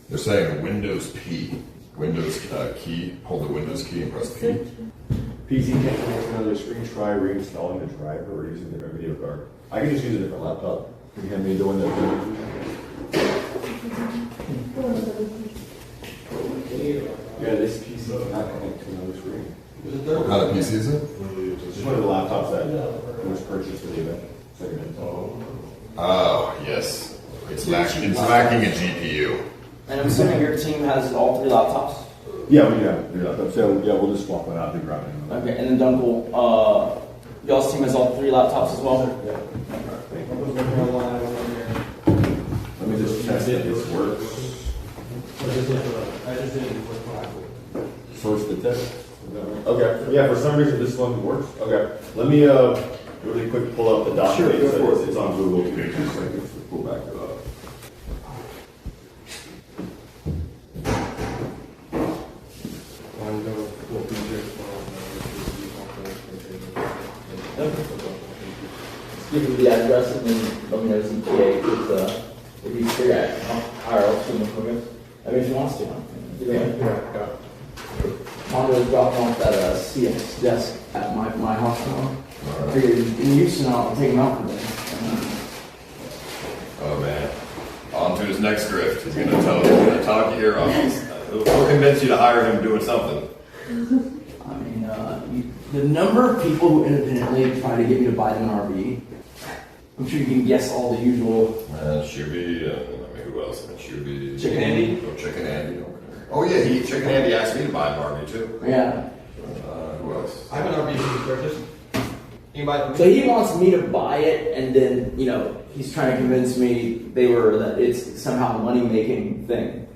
They're saying Windows P. Windows key, hold the Windows key and press P. PC can't connect to another screen, try reinstalling the driver or using a different video card. I can just use a different laptop. You can hand me the one that Yeah, this PC cannot connect to another screen. What kind of PC is it? Just one of the laptops that was purchased for the event. Oh, yes. It's lacking a GPU. And I'm assuming your team has all 3 laptops? Yeah, we do have 3 laptops. So, yeah, we'll just swap one out and grab it. Okay, and then Dunkle, y'all's team has all 3 laptops as well? Yeah. Let me just test if this works. Source the test. Okay. Yeah, for some reason this one works. Okay. Let me really quick pull up the document. Sure, go for it. It's on Google. Give me 2 seconds to pull back it up. Give me the address and then let me know his ETA because if he's figure out how else to move it. I mean, if he wants to. Yeah. Mando was dropping off that CX desk at my hospital. I figured in Houston I'll take him out for that. Oh man. On to his next grift. He's gonna talk you here on. He'll convince you to hire him doing something. I mean, the number of people who independently try to get me to buy them an RV, I'm sure you can guess all the usual. Shoovy, I mean, who else? Shoovy. Chicken Andy? Oh, Chicken Andy. Okay. Oh yeah, Chicken Andy asked me to buy an RV too. Yeah. Who else? I have an RV you can purchase. You can buy it. So he wants me to buy it, and then he's trying to convince me that it's somehow a money-making thing.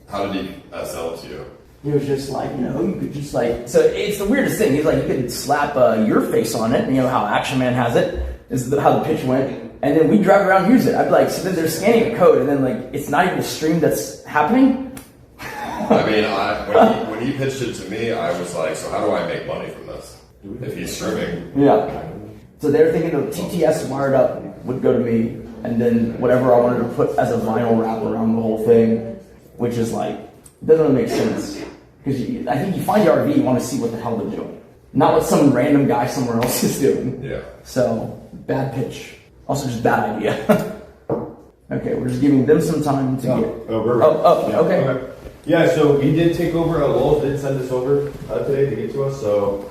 How did he sell it to you? He was just like, you could just like. So it's the weirdest thing. He's like, you could slap your face on it, and how Action Man has it. This is how the pitch went, and then we drive around and use it. I'd be like, so then they're scanning a code, and then like it's not even a stream that's happening. I mean, when he pitched it to me, I was like, so how do I make money from this? If he's streaming. Yeah. So they're thinking the TTS wired up would go to me, and then whatever I wanted to put as a vinyl wrap around the whole thing, which is like, doesn't really make sense. Because I think you find your RV, you want to see what the hell they're doing. Not what some random guy somewhere else is doing. Yeah. So, bad pitch. Also just bad idea. Okay, we're just giving them some time to get... Okay. Yeah, so we did take over, Loulz did send this over today to get to us, so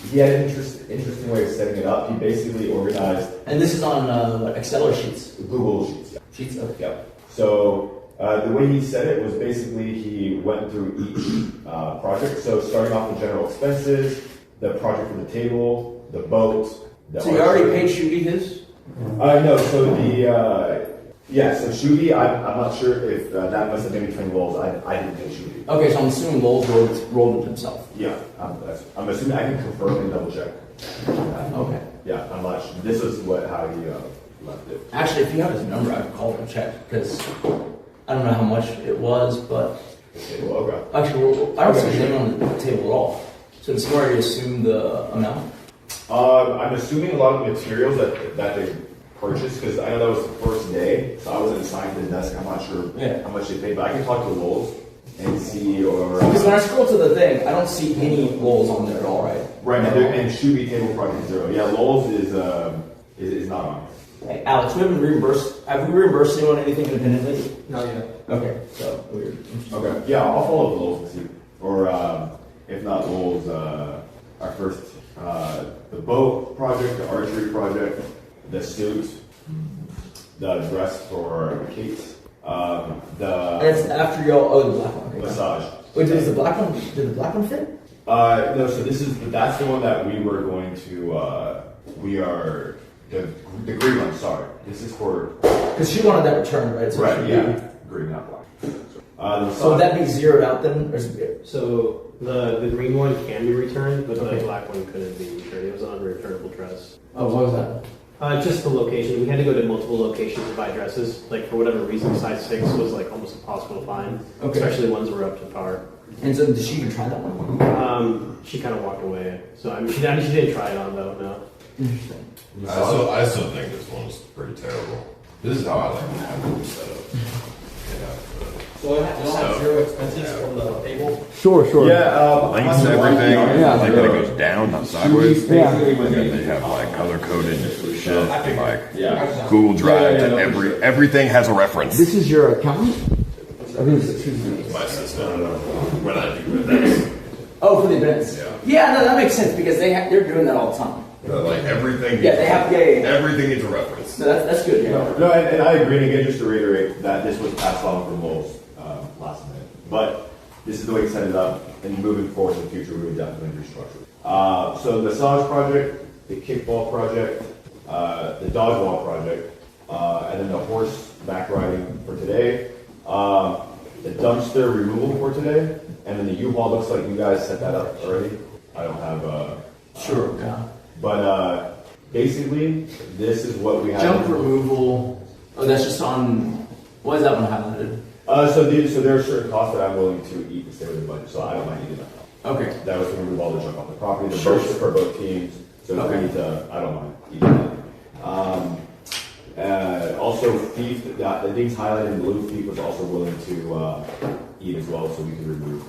he had an interesting way of setting it up. He basically organized... And this is on, Excel or Sheets? Google Sheets, yeah. Sheets, okay. Yep. So The way he said it was basically he went through each project. So starting off with general expenses, the project for the table, the boat. So you already paid Shoovy his? No. So so Shoovy, I'm not sure if that must have been between Loulz. I didn't pay Shoovy. Okay, so I'm assuming Loulz rolled it himself. Yeah, I'm assuming. I can confirm and double check. Okay. Yeah, I'm not sure. This is how he left it. Actually, if you have his number, I could call him and check because I don't know how much it was, but actually, I don't see his name on the table at all. So it's already assumed the amount. I'm assuming a lot of the materials that they purchased, because I know that was the first day, so I wasn't assigned to the desk. I'm not sure how much they paid, but I can talk to Loulz and see. Or because when I scroll to the thing, I don't see any Loulz on there at all, right? Right, and Shoovy table project 0. Yeah, Loulz is not on. Hey, Alex, we haven't reimbursed. Have we reimbursed anyone anything independently? Not yet. Okay, so weird. Okay, yeah, I'll follow up with Loulz and see, or if not Loulz, our first the boat project, the archery project, the suit, the dress for Kate, That's after y'all. Oh, the black one. Okay. Massage. Wait, did the black one fit? No. So that's the one that we were going to. We are the green one. Sorry, this is for. Because she wanted that returned, right? So right. Yeah. Green, not black. So would that be zeroed out then? Or is it... So the green one can be returned, but the black one couldn't be returned. It was an unreturnable dress. Oh, what was that? Just the location. We had to go to multiple locations to buy dresses. Like for whatever reason, size 6 was like almost impossible to find, especially ones that were up to par. And so did she even try that one? She kind of walked away. So I mean, she didn't try it on though. No. Interesting. I still think this one's pretty terrible. This is how I like to have it set up. So it has zero expenses from the table? Sure. Yeah, links and everything. Yeah. Like when it goes down, not sideways. Yeah. And they have like color coded shit and like Google Drive to everything has a reference. This is your accountant? My system. When I do events. Oh, for the events. Yeah, no, that makes sense because they're doing that all the time. Like everything. Yeah, they have. Yeah. Everything needs a reference. No, that's good. Yeah. No, and I agree. And again, just to reiterate that this was passed on from Loulz last minute, but this is the way he set it up. And moving forward in the future, we would definitely restructure. So the massage project, the kickball project, the dodgeball project, and then the horseback riding for today, the dumpster removal for today, and then the U-Haul. Looks like you guys set that up already. I don't have Sure. Yeah. But basically, this is what we have. Junk removal. Oh, that's just on. Why is that one highlighted? So there are certain costs that I'm willing to eat to stay within the budget. So I don't mind eating that. Okay. That was to remove all the junk off the property. The boats for both teams. So if we need to, I don't mind eating that. Also, feef. The things highlighted in blue. Feef was also willing to eat as well, so we can remove.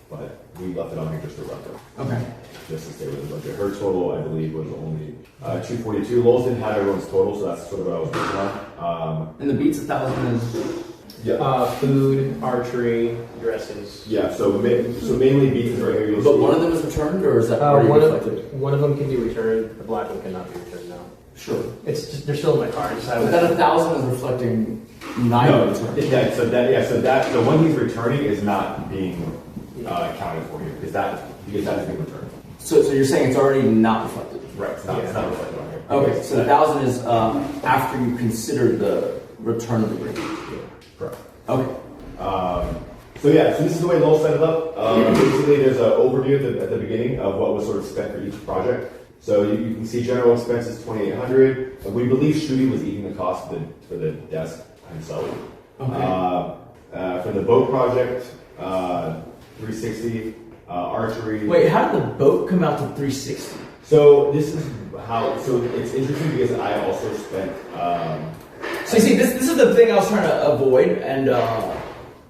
But we left it on here just for reference. Okay. Just to stay with the budget. Her total, I believe, was only 242. Loulz didn't have everyone's total, so that's sort of what I was working on. And the beats 1,000 is. Yeah. Food, archery, dresses. Yeah. So mainly beats right here. But one of them is returned, or is that already reflected? One of them can be returned. The black one cannot be returned now. Sure. It's just, they're still in my car. But that 1,000 is reflecting 9 returns. So that the one he's returning is not being accounted for here because that is being returned. So you're saying it's already not reflected? Right. It's not reflected on here. Okay. So the 1,000 is after you consider the return of the green. Correct. Okay. So this is the way Loulz set it up. Basically, there's an overview at the beginning of what was sort of spent for each project. So you can see general expenses $2,800. We believe Shoovy was eating the cost for the desk himself. Okay. For the boat project, $360. Archery. Wait, how did the boat come out to $360? So this is how. So it's interesting because I also spent. So you see, this is the thing I was trying to avoid, and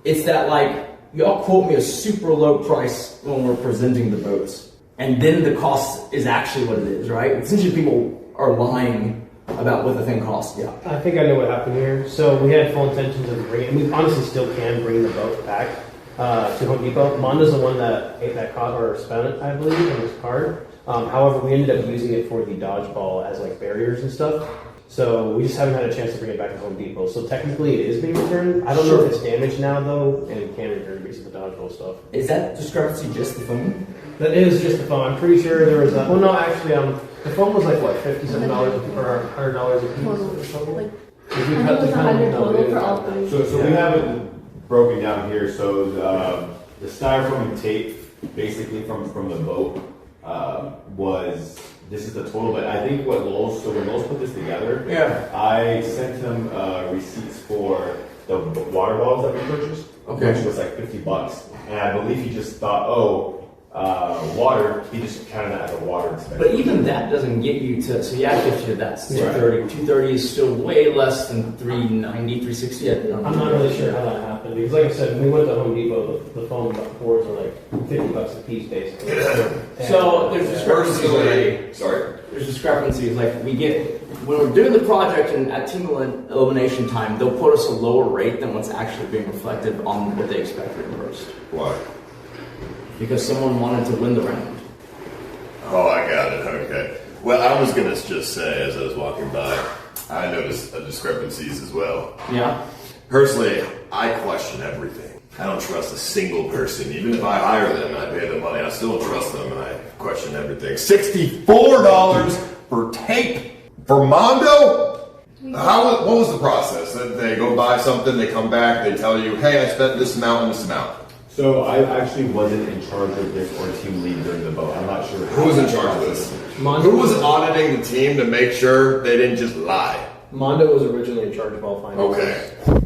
it's that like y'all quote me a super low price when we're presenting the boats, and then the cost is actually what it is, right? Essentially, people are lying about what the thing costs. Yeah. I think I know what happened here. So we had full intentions of bringing, and we honestly still can bring the boat back to Home Depot. Mando's the one that ate that caught or spent it, I believe, on his card. However, we ended up using it for the dodgeball as like barriers and stuff. So we just haven't had a chance to bring it back to Home Depot. So technically it is being returned. I don't know if it's damaged now though, and it can return because of the dodgeball stuff. Is that discrepancy just the phone? That is just the phone. I'm pretty sure there was a... Well, no, actually, the phone was like, what, $57 or $100 a piece or something? Like, I think it was 100 total for all three. So we have it broken down here. So the styrofoam and tape, basically from the boat, was... This is the total, but I think what Loulz, so when Loulz put this together, I sent him receipts for the water bottles that we purchased, which was like $50. And I believe he just thought, water, he just counted that as a water expense. But even that doesn't get you to, so you add 50 to that's 230. 230 is still way less than 390, 360. I'm not really sure how that happened because, like I said, when we went to Home Depot, the phone boards are like $50 a piece, basically. So there's discrepancies. There's discrepancies. Like we get when we're doing the project and at team elimination time, they'll put us a lower rate than what's actually being reflected on what they expect reimbursed. Why? Because someone wanted to win the round. Oh, I got it. Okay. Well, I was gonna just say as I was walking by, I noticed discrepancies as well. Yeah. Personally, I question everything. I don't trust a single person. Even if I hire them and I pay them money, I still don't trust them and I question everything. $64 for tape for Mando? What was the process? They go buy something, they come back, they tell you, hey, I spent this amount and this amount. So I actually wasn't in charge of this or team lead during the boat. I'm not sure. Who was in charge of this? Who was auditing the team to make sure they didn't just lie? Mando was originally in charge of all finances. Okay.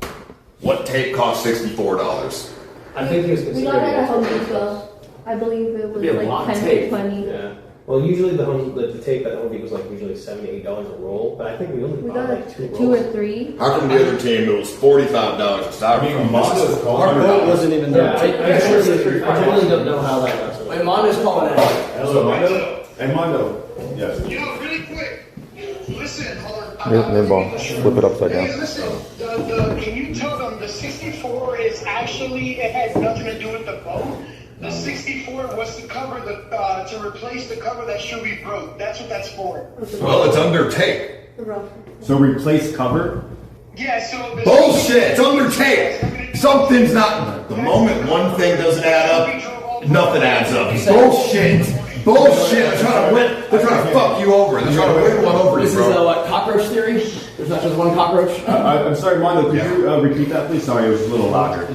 What tape cost $64? I think he was We got it at Home Depot. I believe it was like 10 to 20. Yeah. Well, usually the tape at Home Depot was like usually $7 to $8 a roll, but I think we only bought like 2 rolls. 2 or 3. How come the other team it was $45 a styrofoam? I mean, Mondo's Our boat wasn't even there. I really don't know how that got. Wait, Mondo's calling in. Hello, Mando? And Mando. Yes. Yo, really quick. Listen, hold on. NerdBall, flip it upside down. Hey, listen. Can you tell them the 64 is actually, it had nothing to do with the boat? The 64 was to cover to replace the cover that Shoovy broke. That's what that's for. Well, it's under tape. So replace cover? Yeah, so... Bullshit! It's under tape! Something's not... The moment one thing doesn't add up, nothing adds up. Bullshit! Bullshit! They're trying to fuck you over. They're trying to win one over you, This bro. is what, cockroach theory? There's not just one cockroach? I'm sorry, Mando, could you repeat that, please? Sorry, it was a little louder.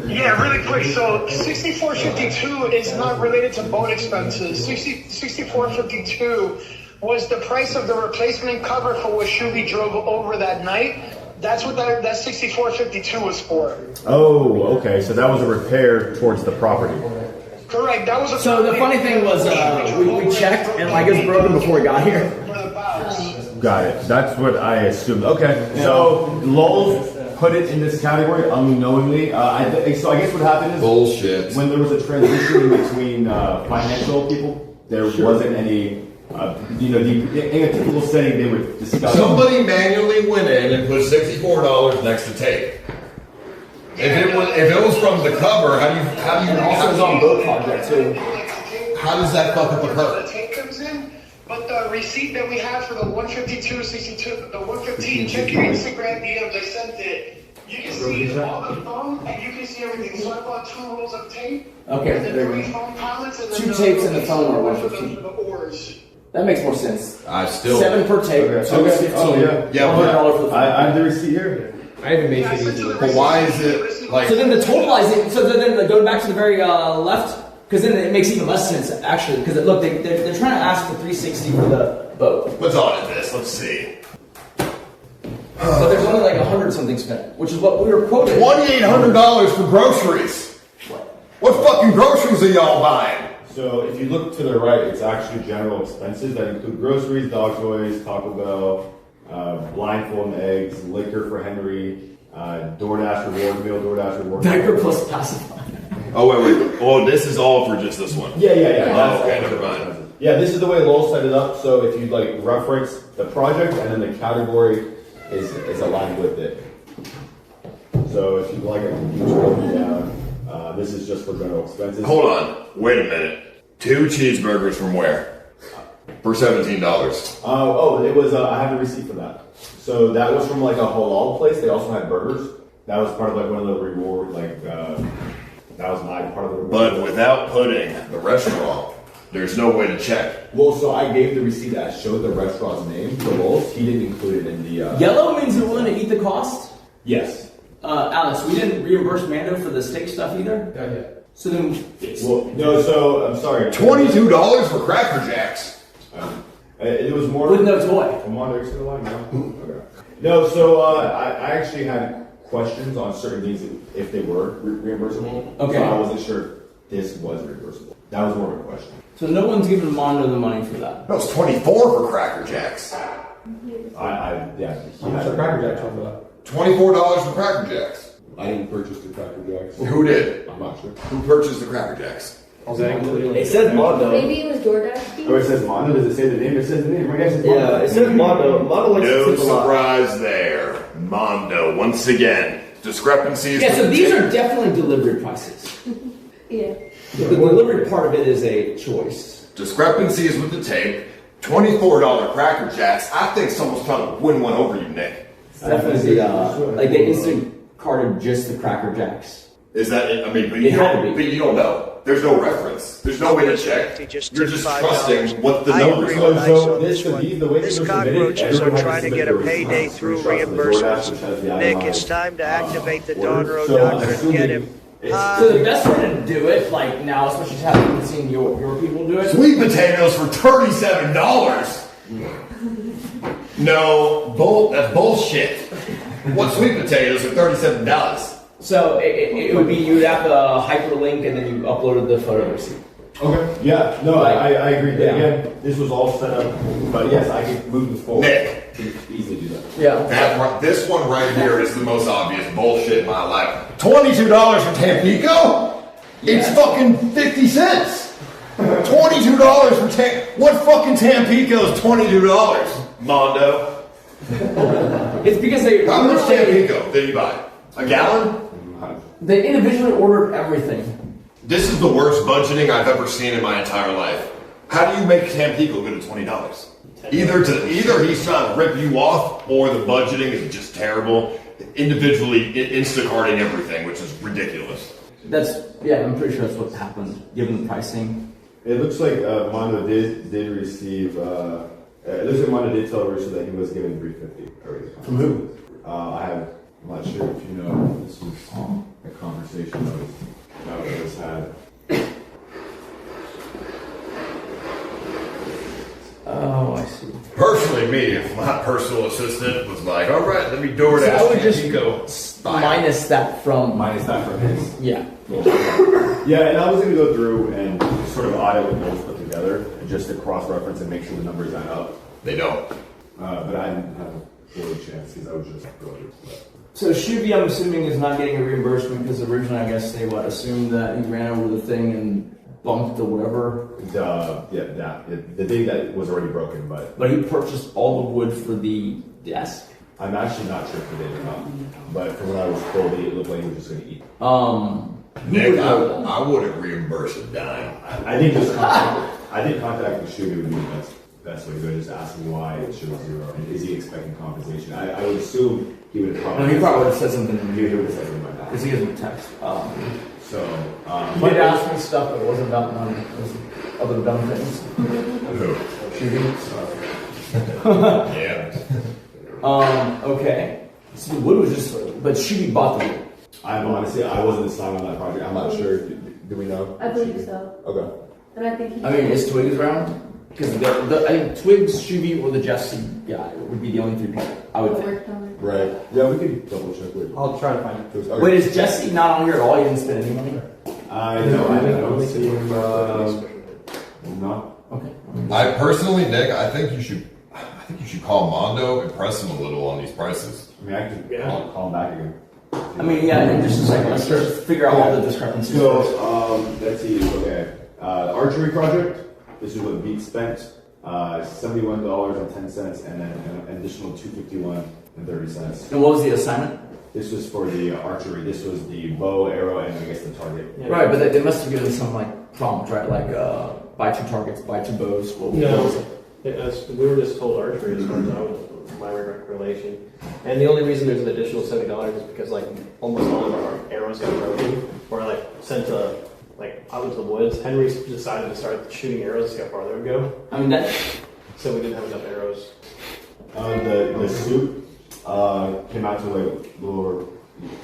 Yeah, really quick. So 6452 is not related to boat expenses. 6452 was the price of the replacement cover for what Shoovy drove over that night. That's what that 6452 was for. Oh, okay. So that was a repair towards the property. Correct. That was a So the funny thing was, we checked and like it was broken before we got here. Got it. That's what I assumed. Okay. So Loulz put it in this category unknowingly. So I guess what happened is bullshit. When there was a transition between financial people, there wasn't any. In a typical setting, they would discuss. Somebody manually went in and put $64 next to tape. If it was from the cover, how do you also was on boat project too. How does that fuck up a cover? The tape comes in, but the receipt that we have for the 152.62, the 115, check your Instagram DMs. I sent it. You can see all the foam and you can see everything. So I bought 2 rolls of tape. Okay, and then there 3 you go. foam pallets and then 2 tapes in the phone are 115. the oars. That makes more sense. I still 7 per tape. Okay. So it's 15. Oh, yeah. $100 for the phone. I have the receipt here. I haven't made it easy. But why is it like? So then the totalizing. So then go back to the very left, because then it makes even less sense actually. Because look, they're trying to ask for 360 for the boat. Let's audit this. Let's see. But there's only like 100 something spent, which is what we were quoted. $2,800 for groceries. What fucking groceries are y'all buying? So if you look to the right, it's actually general expenses that include groceries, dog toys, Taco Bell, blindfold and eggs, liquor for Henry, DoorDash reward meal, DoorDash reward meal. Diaper plus pacifier. Oh wait. Oh, this is all for just this one. Yeah. Oh, okay, never mind. Yeah, this is the way Loulz set it up. So if you like reference the project and then the category is aligned with it. So if you like it, you scroll down. This is just for general expenses. Hold on. Wait a minute. 2 cheeseburgers from where? for $17. It was. I have the receipt for that. So that was from like a halal place. They also had burgers. That was part of like one of the reward. That was my part of the reward. But without putting the restaurant, there's no way to check. Well, so I gave the receipt that showed the restaurant's name, the Loulz. He didn't include it in the. Yellow means you're willing to eat the cost? Yes. Alex, we didn't reimburse Mando for the steak stuff either? Not yet. So then... So I'm sorry. $22 for Cracker Jacks. It was more... With no toy. Come on, there's no okay. No, so I actually had questions on certain things if they were reimbursable. Okay. So I wasn't sure if this was reimbursable. That was more of a question. So no one's giving Mando the money for that? No, it's $24 for Cracker Jacks. Yeah. How much are Cracker Jacks talking about? $24 for Cracker Jacks. I didn't purchase the Cracker Jacks. Who did? I'm not sure. Who purchased the Cracker Jacks? It says Mando. Maybe it was DoorDash. Oh, it says Mando? Does it say the name? It says the name. My guess is Mando. Yeah, it says Mando. Mando likes no to tip a lot. surprise there. Mondo, once again. Discrepancies. Yeah, so these are definitely delivery prices. Yeah. The delivery part of it is a choice. Discrepancies with the tape. $24 Cracker Jacks. I think someone's trying to win one over you, Nick. It's definitely like they instant carded just the Cracker Jacks. Is that it? I mean, but It had to be. but you don't know. There's no reference. There's no way to check. You're just trusting what the numbers are. So this cockroaches are trying to get a payday through reimbursements. Nick, it's time to activate the Donro doctor and get him. So the best way to do it, like now, especially having seen your people do it. Sweet potatoes for $37. No, that's bullshit. What sweet potatoes for $37? So it would be you would have the hyperlink and then you uploaded the photo receipt. Okay. Yeah. No, I agree. Yeah. Again, this was all set up, but yes, I can move this forward. Nick, easily do that. Yeah. This one right here is the most obvious bullshit in my life. $22 for Tampico? It's fucking 50 cents. $22 for what fucking Tampico is $22? Mondo. It's because they. How much Tampico did you buy? A gallon? They individually ordered everything. This is the worst budgeting I've ever seen in my entire life. How do you make Tampico go to $20? Either he's trying to rip you off, or the budgeting is just terrible. Individually Instacarting everything, which is ridiculous. I'm pretty sure that's what happened, given the pricing. It looks like Mando did receive. It looks like Mando did tell Russo that he was given $350 already. From who? I'm not sure if you know. This was a conversation that was had. Oh, I see. Personally, me, if my personal assistant was like, "All right, let me DoorDash." So I would just go minus that from his. Yeah. Yeah, and I was going to go through and sort of audit what those put together, just to cross-reference and make sure the numbers add up. They don't. But I didn't have a really chance because I was just going through. So Shoovy, I'm assuming, is not getting a reimbursement because originally, I guess they assumed that he ran over the thing and bumped or whatever. The thing that was already broken, but he purchased all the wood for the desk. I'm actually not sure if he did or not, but from what I was told, it looked like he was just going to eat. Nick, I wouldn't reimburse a dime. I think contacting Shoovy would be the best way to go. Just asking why it showed zero, and is he expecting compensation? I would assume he would have. No, he probably would have said something to you. He would have said something like that because he doesn't text. He did ask me stuff that wasn't about money. It was other dumb things. Yeah. Okay. So the wood was just, but Shoovy bought the wood. I wasn't assigned on that project. I'm not sure. Do we know? I believe so. Okay. And I think is Twigs around? Because I think Twigs, Shoovy, or the Jesse guy would be the only three people I would think. Right. Yeah, we could double check with. I'll try to find it. Okay. Wait, is Jesse not on here at all? He didn't spend any money? I don't see him. No. Okay. I personally, Nick, I think you should call Mondo and press him a little on these prices. I mean, I could call him back again. I mean, yeah, in just a second. Let's just figure out all the discrepancies. So, let's see. Okay. Archery project. This is what Beat spent. $71.10, and then an additional $251.30. And what was the assignment? This was for the archery. This was the bow, arrow, and I guess the target. Yeah. Right, but they must have given some prompt, right? Like buy 2 targets, buy 2 bows. No, We were just told archery as far as I was, my relation. And the only reason there's an additional $70 is because like almost all of our arrows got broken, or like sent to out into the woods. Henry decided to start shooting arrows to see how far they would go. I mean so we didn't have enough arrows. The suit came out to like lower,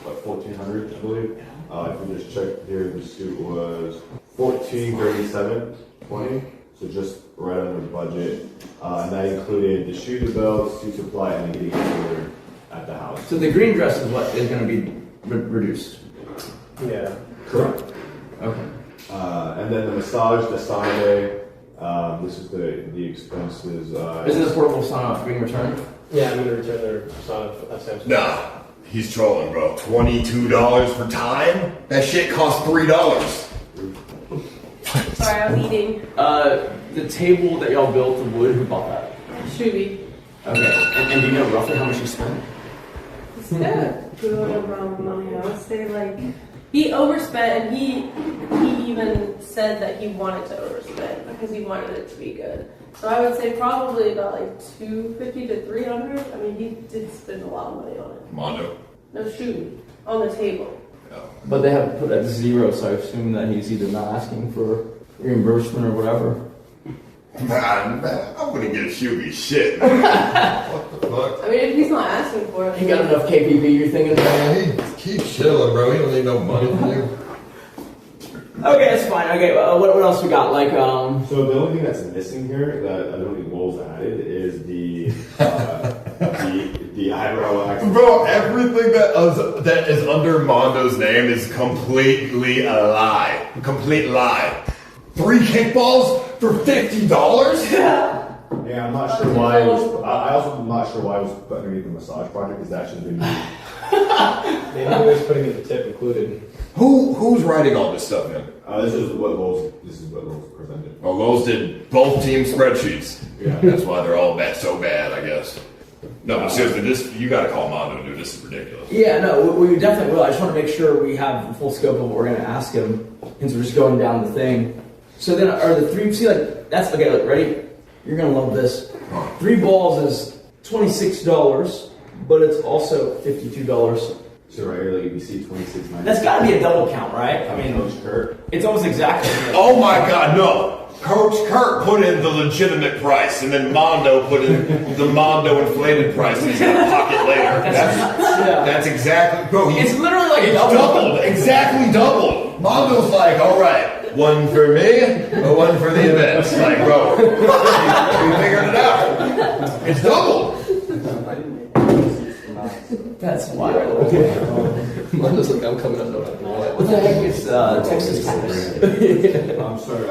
like 1,400, I believe. If we just check here, the suit was 1437.20, so just right under budget. And that included the shooter belt, suit supply, and getting it delivered at the house. So the green dress is what is going to be reduced. Yeah. Correct. Okay. And then the massage, the sauna. This is the expenses. Isn't this portable sauna being returned? Yeah, I'm going to return their sauna at Sam's. Nah, he's trolling, bro. $22 for time? That shit costs $3. Sorry, I was eating. The table that y'all built of wood, who bought that? Shoovy. Okay, and do you know roughly how much you spent? It's good. Good amount of money. I would say like he overspent, and he even said that he wanted to overspend because he wanted it to be good. So I would say probably about like $250 to $300. I mean, he did spend a lot of money on it. Mondo. No, Shoovy on the table. But they have put at 0, so I assume that he's either not asking for reimbursement or whatever. Man, I'm gonna get Shoovy shit, man. What the fuck? I mean, if he's not asking for it, He got enough KPP, you're thinking? Man, he keeps chilling, bro. He don't need no money from you. Okay, that's fine. Okay, what else we got? Like, So the only thing that's missing here that I don't think Loulz added is the eyebrow wax. Bro, everything that is under Mondo's name is completely a lie. Complete lie. 3 kickballs for $50? Yeah, I'm not sure why it was. I also am not sure why it was put underneath the massage project because that should have been used. Maybe he was putting in the tip included. Who's writing all this stuff in? This is what Loulz presented. Oh, Loulz did both team spreadsheets. Yeah. That's why they're all so bad, I guess. No, but seriously, you gotta call Mando, dude. This is ridiculous. yeah, no, we definitely will. I just want to make sure we have the full scope of what we're going to ask him, since we're just going down the thing. So then, are the 3, see, like, that's, okay, look, ready? You're going to love this. 3 balls is $26, but it's also $52. So right here, like you see 26.90. That's got to be a double count, right? I mean, CoachKirt. it's almost exactly. Oh my god, no! CoachKirt put in the legitimate price, and then Mando put in the Mondo inflated price that he's gonna pocket later. That's exactly, bro. It's literally like it's doubled. Exactly doubled. Mondo's like, all right, one for me, one for the events. Like, bro, we figured it out. It's doubled. That's wild. Mondo's like, I'm coming up no matter what. What the heck is Texas tax? I'm sorry,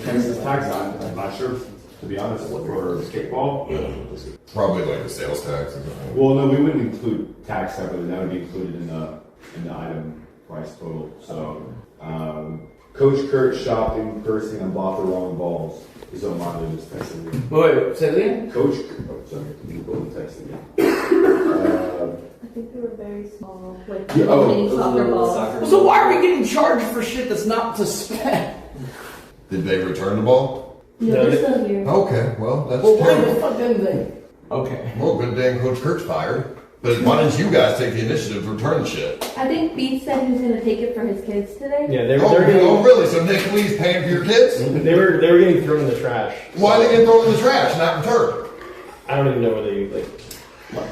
Texas tax, I'm not sure, to be honest, for kickball. Probably like the sales tax. Well, no, we wouldn't include tax separately. That would be included in the item price total. So, CoachKirt shopped in person and bought the wrong balls. Is what Mando just texted me. Wait, say it again? Oh, sorry, you go and text again. I think they were very small, like Yeah, mini soccer balls. So why are we getting charged for shit that's not to spend? Did they return the ball? No, they're still here. Okay, well, that's Well, why the terrible. fuck didn't they? Okay. Well, good dang Coach Kurt's fired. But why didn't you guys take the initiative to return the shit? I think Beats said he was going to take it for his kids today. Yeah, they're Oh, getting, really? So Nick Lee's paying for your kids? they were getting thrown in the trash. Why are they getting thrown in the trash, not returned? I don't even know whether you like.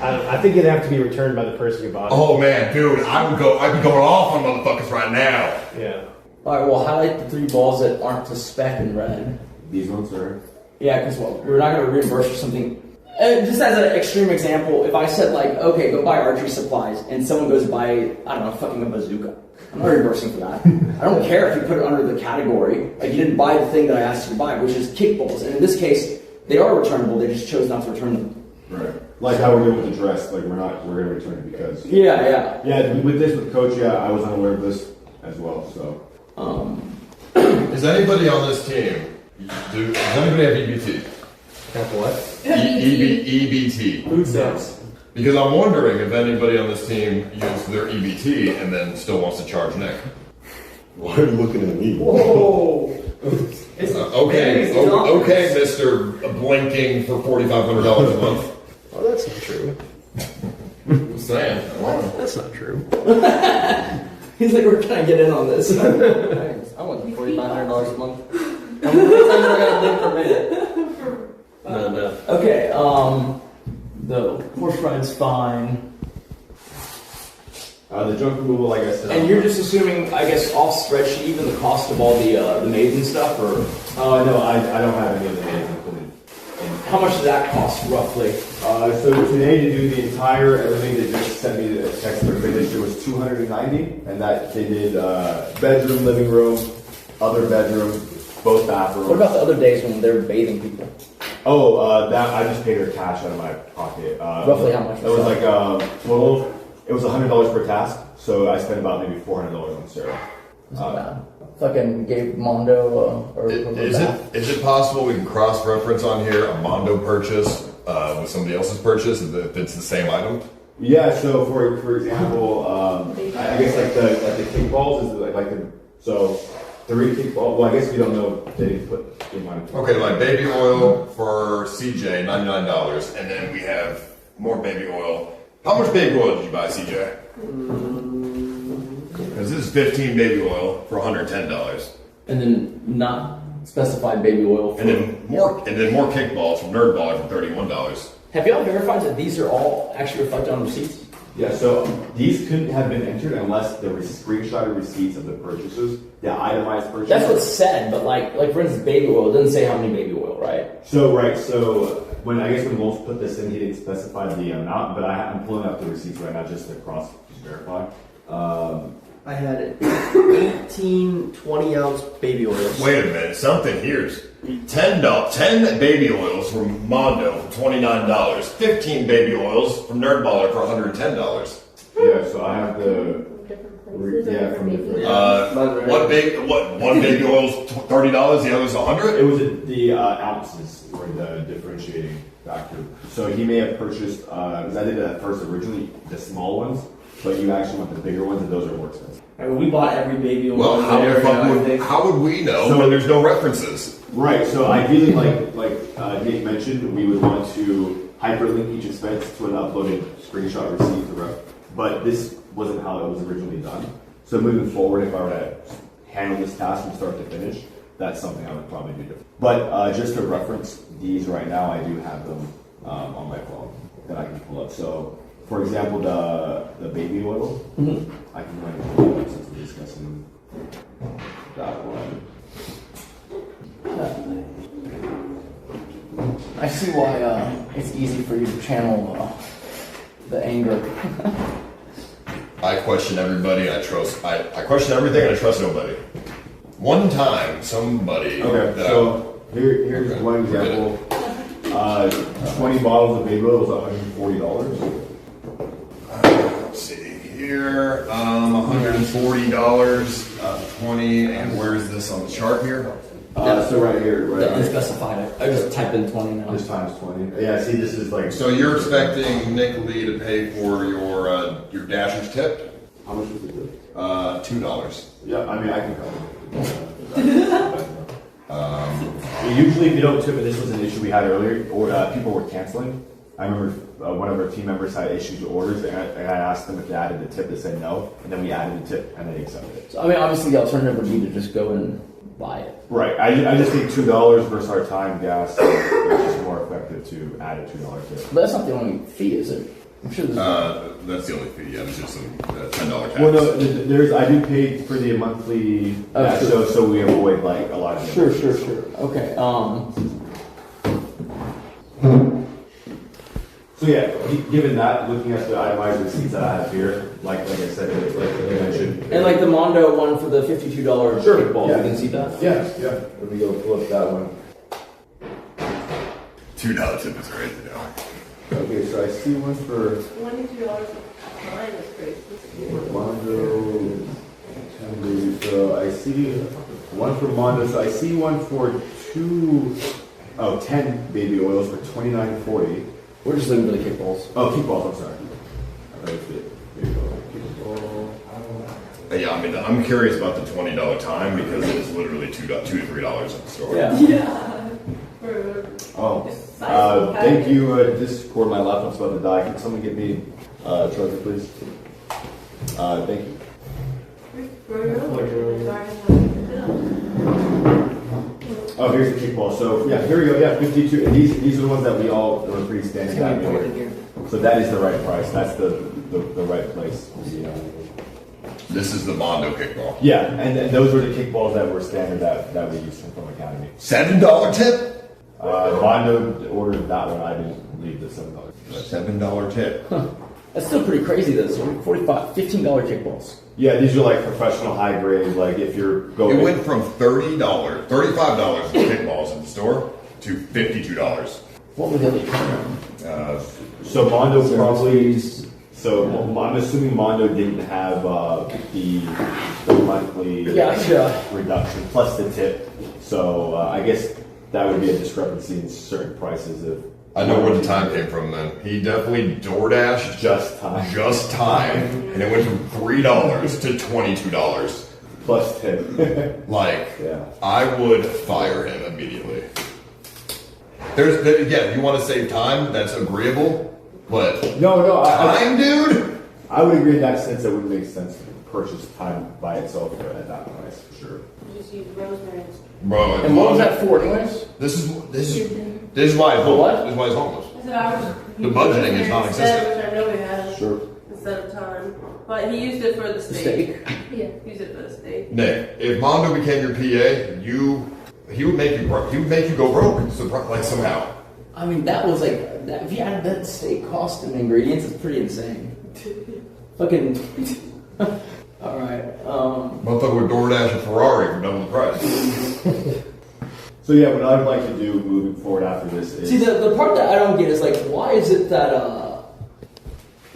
I think it'd have to be returned by the person who bought it. Oh man, dude, I'd be going off on motherfuckers right now. Yeah. All right, well, highlight the 3 balls that aren't to spec in red. These ones are. Yeah, because we're not going to reimburse for something. Just as an extreme example, if I said like, okay, go buy archery supplies, and someone goes buy, I don't know, fucking a bazooka, I'm not reimbursing for that. I don't care if you put it under the category. Like, you didn't buy the thing that I asked you to buy, which is kickballs. And in this case, they are returnable. They just chose not to return them. Right. Like how we're doing with the dress. Like we're going to return it because. Yeah. Yeah, with this, with Coach, I was unaware of this as well. So. Is anybody on this team? Does anybody have EBT? Have what? EBT. Food stamps. Because I'm wondering if anybody on this team used their EBT and then still wants to charge Nick. Why are you looking at me? Whoa! Okay, Mr. Blinking for $4,500 a month. Oh, that's not true. I'm saying. That's not true. He's like, we're trying to get in on this. I want $4,500 a month. How many times do I gotta blink per minute? No. Okay, the horse ride's fine. The junk removal, like I said. And you're just assuming, I guess, off spreadsheet, even the cost of all the maids and stuff, or? No, I don't have any of the maids included. How much does that cost, roughly? So today to do the entire everything, they just sent me the text for finish. It was $290, and that they did bedroom, living room, other bedroom, both bathrooms. What about the other days when they're bathing people? That I just paid her cash out of my pocket. Roughly how much? It was like total. It was $100 per task, so I spent about maybe $400 on Sarah. That's not bad. Fucking gave Mando Is it possible we can cross-reference on here a Mando purchase with somebody else's purchase if it's the same item? Yeah. So for example, I guess like the kickballs is so 3 kickballs. Well, I guess you don't know they didn't put the amount of. Okay, like baby oil for CJ, $99, and then we have more baby oil. How much baby oil did you buy, CJ? Because this is 15 baby oil for $110. And then not specified baby oil. And then more kickballs from NerdBaller for $31. Have y'all verified that these are all actually reflected on receipts? Yeah, so these couldn't have been entered unless there were screenshotted receipts of the purchases, the itemized purchases. That's what's said, but like for instance, baby oil, it doesn't say how many baby oil, right? So when Loulz put this in, he didn't specify the amount, but I'm pulling up the receipts right now just to verify. I had 18 20-ounce baby oils. Wait a minute, something here's $10 baby oils from Mando for $29, 15 baby oils from NerdBaller for $110. Yeah, so I have the from different. One baby oil's $30, the other's $100. It was the ounces were the differentiating factor. So he may have purchased because I did it at first originally the small ones, but you actually want the bigger ones, and those are more expensive. I mean, we bought every baby oil. Well, how would we know when there's no references? Right. So ideally, like Nick mentioned, we would want to hyperlink each expense to an uploaded screenshot receipt to ref. But this wasn't how it was originally done. So moving forward, if I were to handle this task from start to finish, that's something I would probably do different. But just to reference these right now, I do have them on my phone that I can pull up. So, for example, the baby oil, I can run it pull up since we're discussing that one. I see why it's easy for you to channel the anger. I question everybody. I question everything. And I trust nobody. One time, somebody. Okay, so here's one example. 20 bottles of baby oil was $140. Let's see here. $140. 20. And where is this on the chart here? So right here, right? The unspecified. I just type in 20 now. Just times 20. Yeah, see, this is like. So you're expecting Nick Lee to pay for your Dasher's tip? How much was it? $2. Yeah, I mean, I can cover. Usually, if you don't tip it, this was an issue we had earlier, or people were canceling. I remember one of our team members had issues with orders, and I asked them if they added the tip. They said no, and then we added the tip, and they accepted it. So, I mean, obviously, the alternative would be to just go and buy it. Right. I just think $2 versus our time, gas. It's just more effective to add a $2 tip. But that's not the only fee, is it? I'm sure there's. That's the only fee. Yeah, there's just some $10 tax. Well, no, I do pay for the monthly, so we avoid like a lot of. Sure. Okay. So yeah, given that, looking at the itemized receipts that I have here, like I said, like you mentioned, and like the Mando one for the $52 kickball, you can see that. Yeah. Let me go pull up that one. $2 tip is great to know. Okay, so I see one for $22 mine is crazy. Mando. So I see one for Mando. So I see one for 10 baby oils for $29.40. We're just looking for the kickballs. Oh, kickballs. I'm sorry. Here you go. Kickball. Yeah, I mean, I'm curious about the $20 time because it's literally $2 to $3 at the store. Yeah. Thank you. Discord, my laptop's about to die. Can someone get me a charger, please? Thank you. Oh, here's the kickball. So yeah, here we go. Yeah, 52. And these are the ones that we all are pretty standing out here. So that is the right price. That's the right place. This is the Mando kickball. Yeah, and those were the kickballs that were standard that we used from Academy. $7 tip? Mando ordered that one. I didn't leave the $7. $7 tip. That's still pretty crazy though. So $15 kickballs. Yeah, these are like professional high grade. Like if you're going, it went from $35 kickballs in the store to $52. What was the other program? So Mando probably. So I'm assuming Mando didn't have the monthly reduction plus the tip. So I guess that would be a discrepancy in certain prices. I know where the time came from then. He definitely DoorDashed just time, and it went from $3 to $22 plus tip. I would fire him immediately. If you want to save time, that's agreeable. But time, dude. I would agree in that sense. It wouldn't make sense to purchase time by itself at that price for sure. Just use rosemary's. Bro, and what was that for, anyways? This is why he's homeless. This is why he's homeless. The budgeting is non-existent. Which I know he has. Sure. Instead of time, but he used it for the steak. Yeah, used it for the steak. Nick, if Mando became your PA, he would make you broke. He would make you go broke. Somehow. I mean, that was like that. If you added that steak cost and ingredients, it's pretty insane. Fucking. All right. Motherfucker would DoorDash a Ferrari for double the price. So yeah, what I would like to do moving forward after this is... See, the part that I don't get is like, why is it that,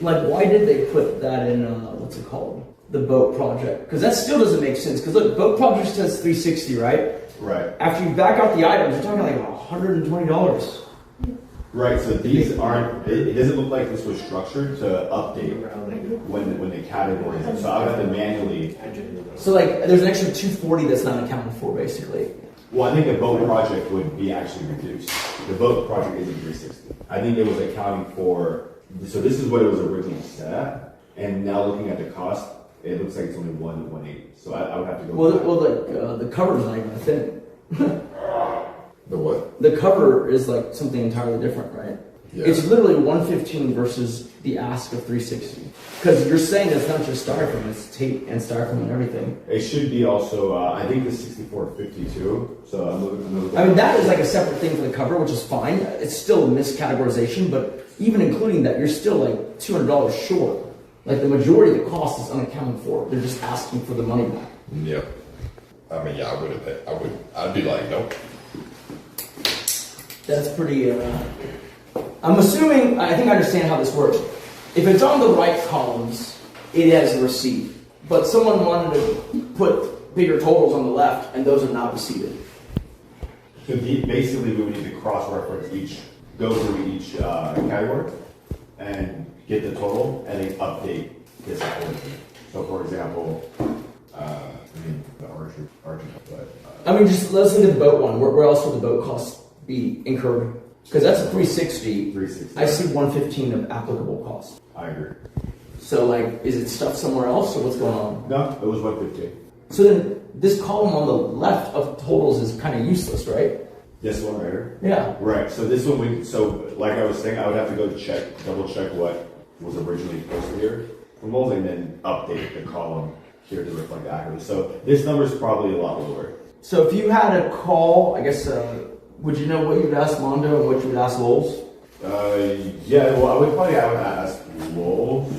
why did they put that in, what's it called? The boat project? Because that still doesn't make sense. Because look, boat project says $360, right? Right. After you back out the items, you're talking like $120. Right, so these aren't, it doesn't look like this was structured to update when they categorize them. So I would have to manually... So like, there's an extra $240 that's not accounted for, basically. Well, I think the boat project would be actually reduced. The boat project isn't 360. I think it was accounting for, so this is what it was originally set at, and now looking at the cost, it looks like it's only 180. So I would have to go. Well, the cover's not even a thing. The what? The cover is like something entirely different, right? Yeah. It's literally 115 versus the ask of 360. Because you're saying it's not just styrofoam, it's tape and styrofoam and everything. It should be also, I think the 6452. So I'm looking. I mean, that is like a separate thing for the cover, which is fine. It's still a miscategorization, but even including that, you're still like $200 short. Like the majority of the cost is unaccounted for. They're just asking for the money back. Yeah. I mean, yeah, I'd be like, nope. That's pretty, I'm assuming, I think I understand how this works. If it's on the right columns, it has a receipt. But someone wanted to put bigger totals on the left, and those are not receipted. So basically, we would need to cross-reference go through each category, and get the total, and then update this accordingly. So for example, the archer, but... just let's look at the boat one. Where else would the boat costs be incurred? Because that's 360. 360. I see 115 of applicable costs. I agree. So, is it stuff somewhere else, or what's going on? No, it was 115. So then, this column on the left of totals is kind of useless, right? This one right here? Yeah. Right, so this one, like I was saying, I would have to go double check what was originally posted here from Loulz, and then update the column here to reflect accurately. So this number is probably a lot lower. So if you had a call, I guess, would you know what you would ask Mando and what you would ask Loulz? Yeah, well, I would ask Loulz,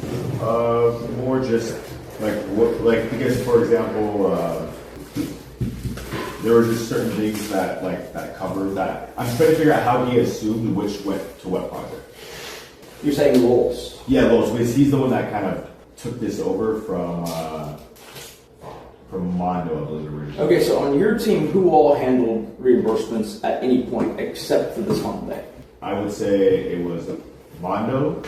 more just because, for example, there were just certain things that covered that. I'm trying to figure out how he assumed which went to what project. You're saying Loulz? Yeah, Loulz, because he's the one that kind of took this over from Mando, I believe, originally. Okay, so on your team, who all handled reimbursements at any point except for this holiday? I would say it was Mando,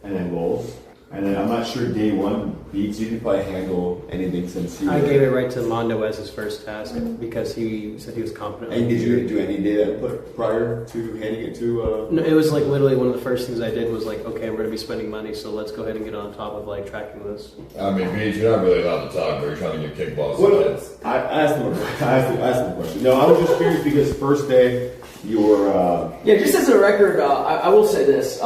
and then Loulz, and then I'm not sure day one beats, you could probably handle anything since you. I gave it right to Mando as his first task because he said he was competent. And did you do any data input prior to handing it to? No, it was like literally one of the first things I did was like, okay, we're gonna be spending money, so let's go ahead and get on top of like tracking this. I mean, Beach, you're not really allowed to talk, but you're trying to get kickballs. I asked him a question. No, I was just curious because first day you were. Yeah, just as a record, I will say this.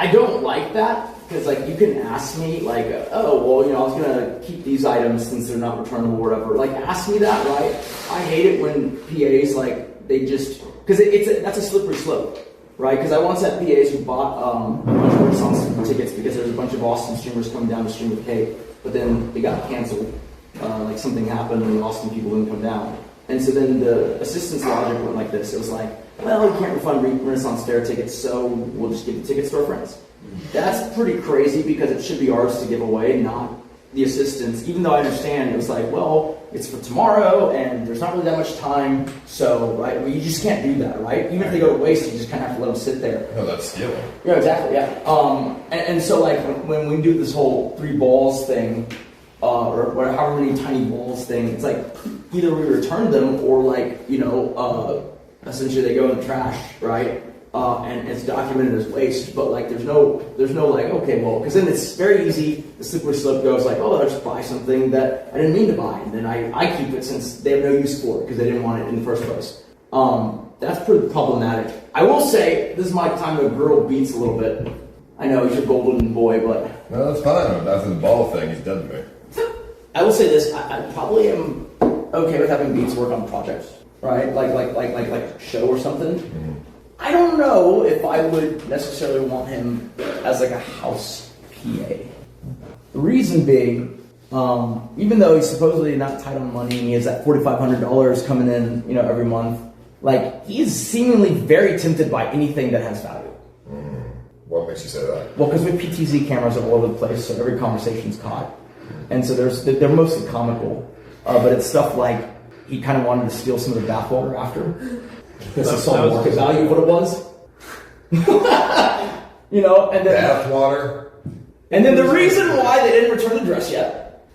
I don't like that because, like, you can ask me, like, oh, well, you know, I was gonna keep these items since they're not returnable or whatever. Like, ask me that, right? I hate it when PAs like they just because that's a slippery slope, right? Because I once had PAs who bought a bunch of Renaissance tickets because there was a bunch of Austin streamers coming down to stream with Kate, but then they got canceled. Like something happened and the Austin people didn't come down. And so then the assistance logic went like this. It was like, well, we can't refund Renaissance Fair tickets, so we'll just give the tickets to our friends. That's pretty crazy because it should be ours to give away, not the assistants. Even though I understand it was like, well, it's for tomorrow and there's not really that much time, so, right, well, you just can't do that, right? Even if they go to waste, you just kind of have to let them sit there. No, that's stealing. Yeah, exactly, yeah. And so, like, when we do this whole 3 balls thing, or however many tiny balls thing, it's like either we return them or like, you know, essentially they go in the trash, right? And it's documented as waste, but like there's no like, okay, well, because then it's very easy, the slippery slope goes like, oh, I'll just buy something that I didn't mean to buy, and then I keep it since they have no use for it because they didn't want it in the first place. That's pretty problematic. I will say, this is my time to girl beats a little bit. I know he's your golden boy, but... No, that's fine. After the ball thing, he's done to me. I will say this, I probably am okay with having Beats work on projects, right? Like a show or something. Mm-hmm. I don't know if I would necessarily want him as like a house PA. The reason being, even though he's supposedly not tight on money and he has that $4,500 coming in, you know, every month, like he's seemingly very tempted by anything that has value. What makes you say that? Well, because we have PTZ cameras all over the place, so every conversation's caught. And so they're mostly comical, but it's stuff like he kind of wanted to steal some of the bathwater after because he saw the market value of what it was. You know, and then bathwater. And then the reason why they didn't return the dress yet,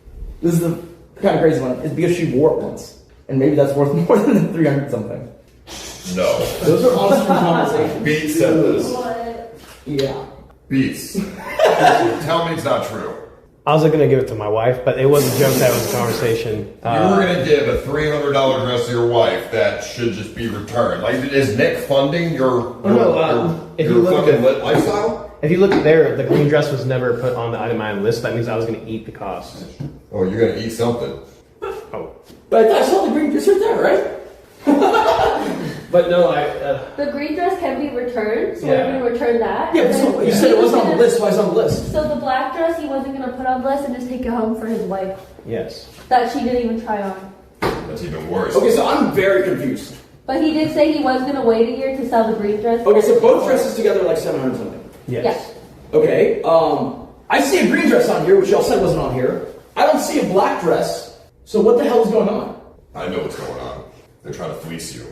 this is the kind of crazy one, is because she wore it once, and maybe that's worth more than 300 something. No, those are honest conversations. Beats said this. What? Yeah, Beats. Tell me it's not true. I was going to give it to my wife, but it wasn't a joke, that was a conversation. You were going to give a $300 dress to your wife that should just be returned. Like, is Nick funding your fucking lit lifestyle? If you look there, the green dress was never put on the itemized list. That means I was going to eat the cost. Oh, you're going to eat something. Oh. But I saw the green dress right there, right? But no, the green dress can be returned, so Yeah. we're going to return that. Yeah, but so you said it wasn't on the list. Why is it on the list? So the black dress he wasn't going to put on the list and just take it home for his wife. Yes. That she didn't even try on. That's even worse. Okay, so I'm very confused. But he did say he was going to wait a year to sell the green dress. Okay, so both dresses together are like 700 something. Yes. Okay, I see a green dress on here, which y'all said wasn't on here. I don't see a black dress. So what the hell is going on? I know what's going on. They're trying to fleece you.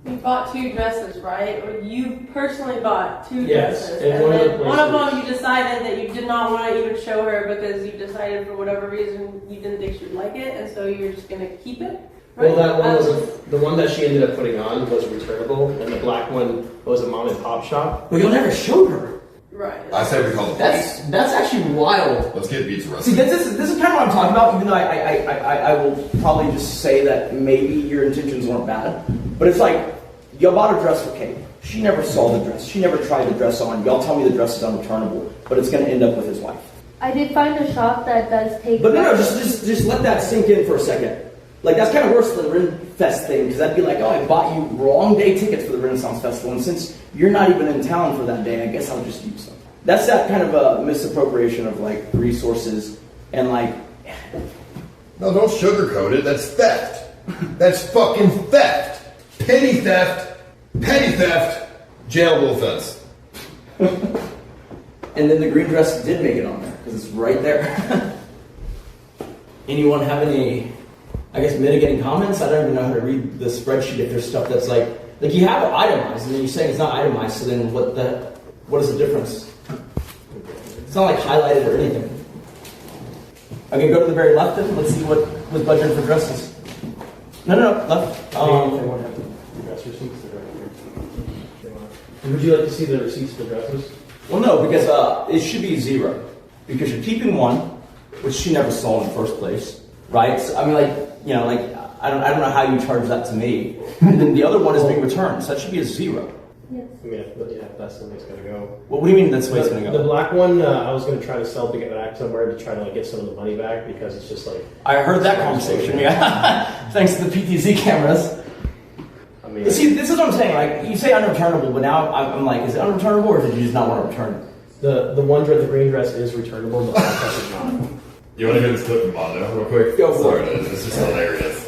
You bought 2 dresses, right? Or you personally bought 2 Yes, dresses. and And one of then the one of places- them you decided that you did not want to even show her because you decided for whatever reason you didn't think she'd like it, and so you're just going to keep it? Right? Well, that one was the one that she ended up putting on was returnable, and the black one was a mom and pop shop. But you'll never show her. Right. I say we call it That's actually wild. Let's get Beats See, arrested. this is kind of what I'm talking about, even though I will probably just say that maybe your intentions weren't bad. But it's like, y'all bought a dress for Kate. She never saw the dress. She never tried the dress on. Y'all tell me the dress is unreturnable, but it's going to end up with his wife. I did find a shop that does take... But no, just let that sink in for a second. Like, that's kind of worse than the Ren Fest thing, because that'd be like, oh, I bought you wrong day tickets for the Renaissance Festival, and since you're not even in town for that day, I guess I'll just use them. That's that kind of a misappropriation of, like, resources, and, like... No, don't sugarcoat it. That's theft. That's fucking theft. Petty theft. Petty theft. Jailable offense. And then the green dress did make it on there, because it's right there. Anyone have any, I guess, mitigating comments? I don't even know how to read the spreadsheet if there's stuff that's like you have it itemized, and then you're saying it's not itemized, so then what is the difference? It's not like highlighted or anything. Okay, go to the very left then. Let's see what was budgeted for dresses. No, left. They won't have the dress receipts. They're right here. Would you like to see the receipts for dresses? Well, no, because it should be 0. Because you're keeping one, which she never saw in the first place, right? So, I mean, like, you know, like, I don't know how you charge that to me. And then the other one is being returned, so that should be a 0. Yes. I mean, that's the way it's going to go. Well, what do you mean that's the way it's going to go? The black one, I was going to try to sell to get back somewhere to try to like get some of the money back because it's just like... I heard that conversation, yeah. Thanks to the PTZ cameras. I mean... See, this is what I'm saying. Like, you say unreturnable, but now I'm like, is it unreturnable or did you just not want to return it? The one dress, the green dress is returnable, the black dress is not. You want to hear this clip from Mando real quick? Go for it. It's just hilarious.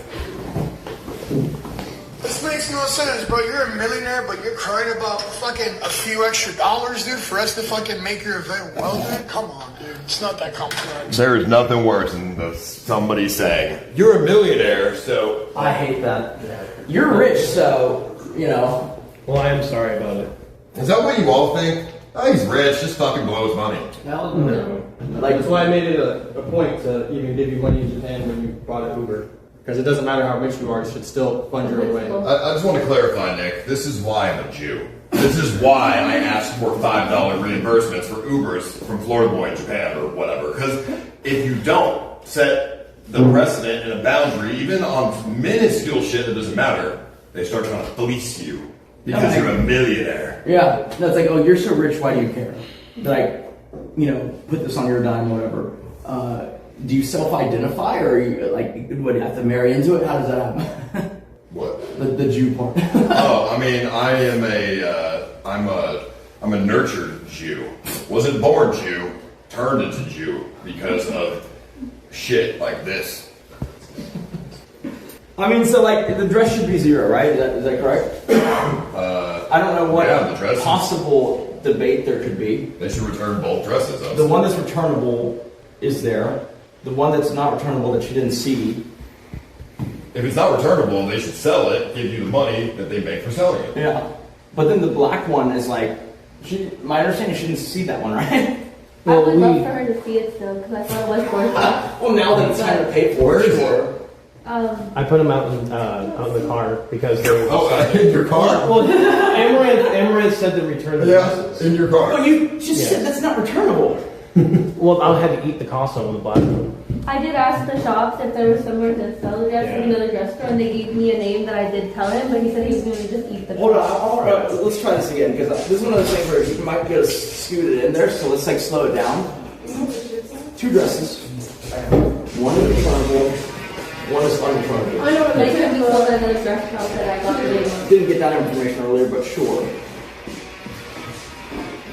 This makes no sense, bro. You're a millionaire, but you're crying about fucking a few extra dollars, dude, for us to fucking make your event well, dude. Come on, dude. It's not that complex. There is nothing worse than somebody saying, you're a millionaire, so... I hate that. You're rich, so, you know. Well, I am sorry about it. Is that what you all think? Oh, he's rich, just fucking blow his money. Hell no. Like, that's why I made it a point to even give you money in Japan when you bought an Uber. Because it doesn't matter how rich you are, you should still fund your own way. I just want to clarify, Nick. This is why I'm a Jew. This is why I asked for $5 reimbursements for Ubers from FloridaBoy in Japan or whatever. Because if you don't set the precedent and a boundary, even on minuscule shit that doesn't matter, they start trying to fleece you because you're a millionaire. Yeah, that's like, oh, you're so rich, why do you care? Like, you know, put this on your dime, whatever. Do you self-identify, or you, like, what, do you have to marry into it? How does that happen? What? The Jew part. Oh, I mean, I am I'm a nurtured Jew. Wasn't born Jew, turned into Jew because of shit like this. I mean, so like the dress should be 0, right? Is that correct? I don't know what possible debate there could be. They should return both dresses. The one that's returnable is there. The one that's not returnable that she didn't see. If it's not returnable, they should sell it, give you the money that they make for selling it. Yeah. But then the black one is like, my understanding she didn't see that one, right? I would love for her to see it still, because I thought it was worth it. Well, now that it's time to pay for it, sure. I put them out in the car because they were... in your car? Well, Amouranth said to return the dresses. In your car. Well, you just said that's not returnable. Well, I'll have to eat the cost on the black one. I did ask the shops if there was somewhere to sell the dress in another dress store, and they gave me a name that I did tell him, but he said he was going to just eat the Hold on, let's try this again, because this is one of those things where you might get scooted in there, so let's like slow it down. 2 dresses. One is returnable, one is unreturnable. I know what they could be sold at another dress shop that I got the name of. Didn't get that information earlier, but sure.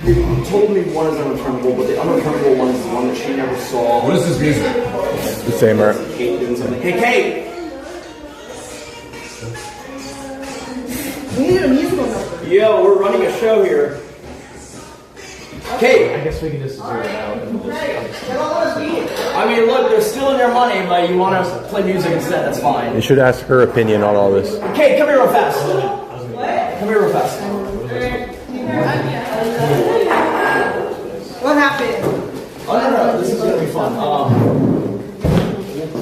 You told me one is unreturnable, but the unreturnable one is the one that she never saw. What is this music? The same, right? Kate doing something. Hey, Kate! We need a musical number. Yo, we're running a show here. Kate! I guess we can just zero it out. And just, I mean, look, they're stealing your money, but you want to play music instead, that's fine. You should ask her opinion on all this. Kate, come here real fast. Come here real fast. What happened? Oh, no, this is going to be fun.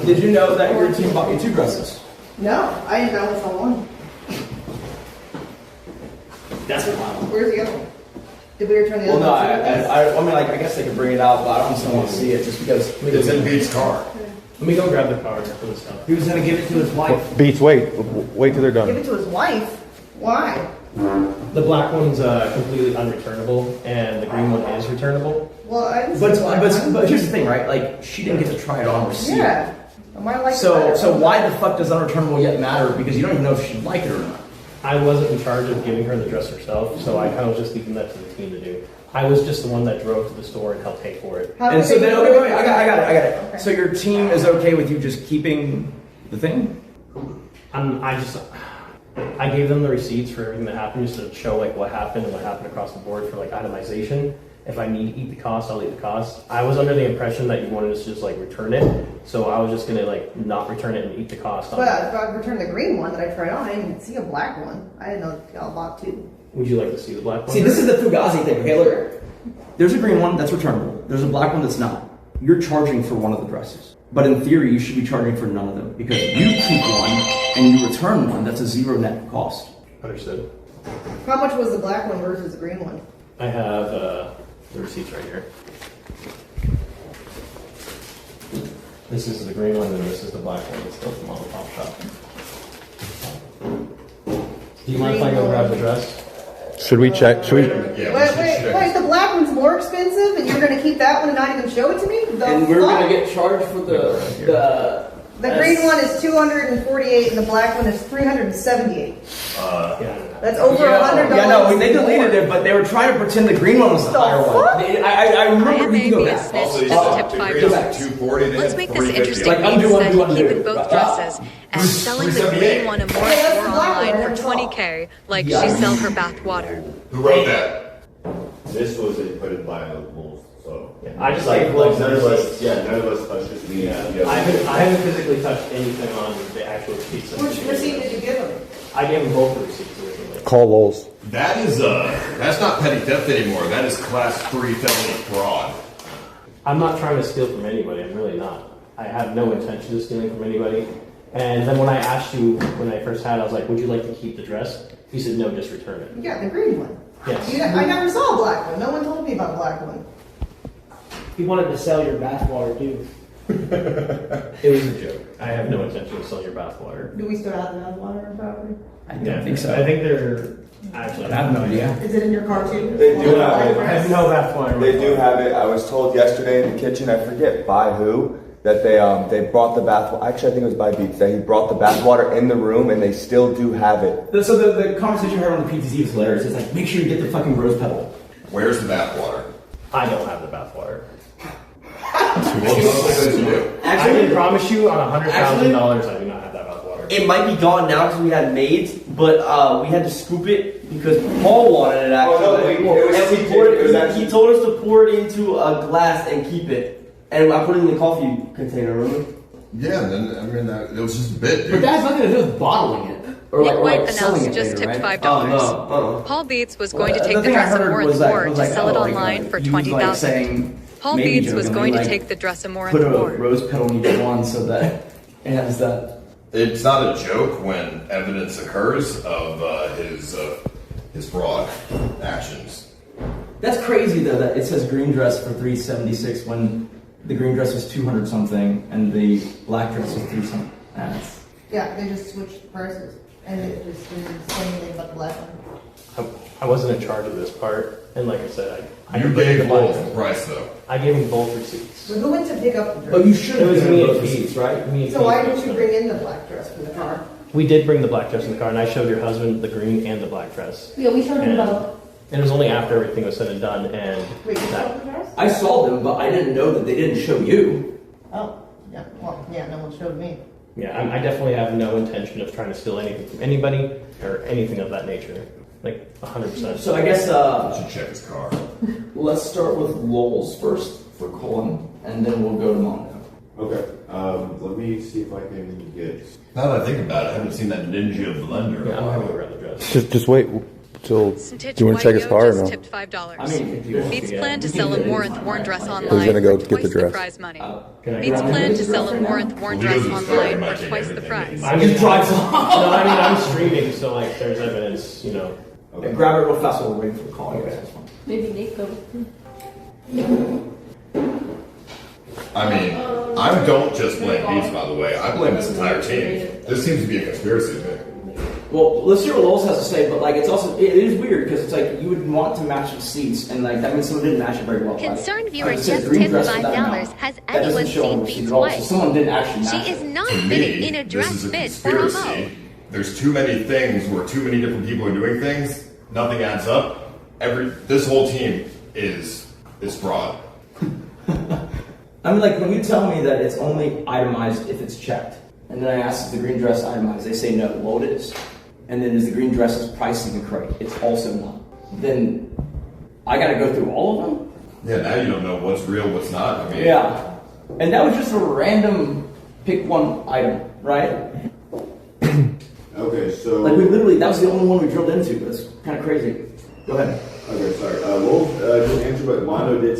Did you know that your team bought you 2 dresses? No, I didn't know it was on one. That's wild. Where's the other one? Did we return the Well, other no, one? I mean, like, I guess they could bring it out, but I don't still want to see it just because it's in Beat's car. Let me go grab the car for the stuff. He was going to give it to his wife. Beats, wait till they're Give done. it to his wife? Why? The black one's completely unreturnable, and the green one is returnable. Well, I didn't But see here's the thing, right? Like, she didn't get to try it on or see it. Yeah. I might like So it. why the fuck does unreturnable yet matter? Because you don't even know if she'd like it or not. I wasn't in charge of giving her the dress herself, so I kind of was just leaving that to the team to do. I was just the one that drove to the store and helped pay for it. And so then, okay, wait, I got it. Okay. So your team is okay with you just keeping the thing? I gave them the receipts for everything that happened just to show like what happened and what happened across the board for like itemization. If I need to eat the cost, I'll eat the cost. I was under the impression that you wanted us to just like return it, so I was just gonna like not return it and eat the cost. But if I returned the green one that I tried on, I didn't even see a black one. I didn't know y'all bought 2. Would you like to see the black one? See, this is the Fugazi thing. Okay, look. There's a green one that's returnable. There's a black one that's not. you're charging for one of the dresses. But in theory, you should be charging for none of them because you keep one and you return one. That's a zero net cost. Understood. How much was the black one versus the green one? I have the receipts right here. This is the green one, and this is the black one. It's still from the top shop. Do you mind if I go grab the dress? Should we check? Should we? Wait, the black one's more expensive and you're going to keep that one and not even show it to me? And we're going to get charged for the green one is $248 and the black one is $378. That's over $100. Yeah, no, they deleted it, but they were trying to pretend the green one was the higher one. I remember we can go back. Let's make this interesting. Instead, keeping both dresses and selling the green one and more online for $20K, like she sells her bath water. Who wrote that? This was inputted by Loulz, so I just like none of us touched this. I haven't physically touched anything on the actual receipts. Which receipt did you give them? I gave them both the receipts originally. Call Loulz. That is that's not petty theft anymore. That is class 3 felony fraud. I'm not trying to steal from anybody. I'm really not. I have no intention of stealing from anybody. And then when I asked you when I first had, I was like, "Would you like to keep the dress?" You said, "No, just return it." You got the green one. Yes. I never saw a black one. No one told me about a black one. He wanted to sell your bathwater too. It was a joke. I have no intention of selling your bathwater. Do we still have the bathwater property? I don't think so. I think they're actually. I have no idea. Is it in your car too? They do have it. I have no bathwater. They do have it. I was told yesterday in the kitchen, I forget by who, that they brought the bath. Actually, I think it was by Beats that he brought the bathwater in the room, and they still do have it. So the conversation we had on the PTZ was hilarious. It's like, make sure you get the fucking rose petal. Where's the bathwater? I don't have the bathwater. I can promise you on $100,000 I do not have that bathwater. It might be gone now because we had maids, but we had to scoop it because Paul wanted it actually. He told us to pour it into a glass and keep it. And I put it in the coffee container, remember? Yeah, then I mean it was just a bit. Dude. But that has nothing to do with bottling it. Nick White announced just tipped $5. Paul Beats was going to take the dress of Amouranth Ward to sell it online for $20,000. Paul Beats was going to take the dress of Amouranth Ward. Put a Ward. rose petal in each one so that it has that. It's not a joke when evidence occurs of his fraud actions. That's crazy though that it says green dress for $376 when the green dress was 200 something and the black dress was 3 something. Yeah, they just switched the prices and it just didn't say anything about the black one. I wasn't in charge of this part, and like I said, I You gave both the price though. I gave him both receipts. But who went to pick up the dress? But you should have. It was me and Feef, right? Me and So Feef. why didn't you bring in the black dress from the car? We did bring the black dress in the car, and I showed your husband the green and the black dress. Yeah, we showed him And- both. And it was only after everything was said and done, and Wait, you that, saw the dress? I saw them, but I didn't know that they didn't show you. Oh, yeah. Well, yeah, no one showed me. yeah, I definitely have no intention of trying to steal anything from anybody or anything of that nature. Like 100%. So I guess should check his car. Let's start with Loulz first for Colin, and then we'll go to Mando. Okay. Let me see if I can get. Now that I think about it, I haven't seen that ninja blender. Yeah, I'm having a rather dress. Just wait till. Do you want to check his car or no? Tipped $5. Beats plan to sell a Amouranth worn dress online. He's gonna go for get the twice dress. prize money. Can I Beats grab plan it? to sell a Amouranth worn dress online for twice the price. I'm just drives off. No, I mean I'm streaming, so like there's evidence, you know. Okay. Grab it real fast while we're waiting for the call. Okay. Maybe Nick go. I mean, I don't just blame Beats, by the way. I blame this entire team. This seems to be a conspiracy to me. Well, let's hear what Loulz has to say, but like it's also it is weird because it's like you would want to match the seats, and like that means someone didn't match it very well. Concerned viewer Like, it says just green tipped dress for that $5. amount. Has That doesn't anyone show on seen the receipt Beats' at all, so wife? someone didn't actually match She it. is not To fitting me, in a this dress is a fit for a mo. conspiracy. There's too many things where too many different people are doing things. Nothing adds up. This whole team is fraud. I mean, like when you tell me that it's only itemized if it's checked, and then I ask is the green dress itemized, they say no. Well, it is. And then is the green dress's pricing correct? It's also not. Then I got to go through all of them. Yeah, now you don't know what's real, what's not. I mean, Yeah, and that was just a random pick one item, right? Okay, so Like we literally, that was the only one we drilled into. It's kind of crazy. Go ahead. Okay, sorry. Loulz didn't answer, but Mando did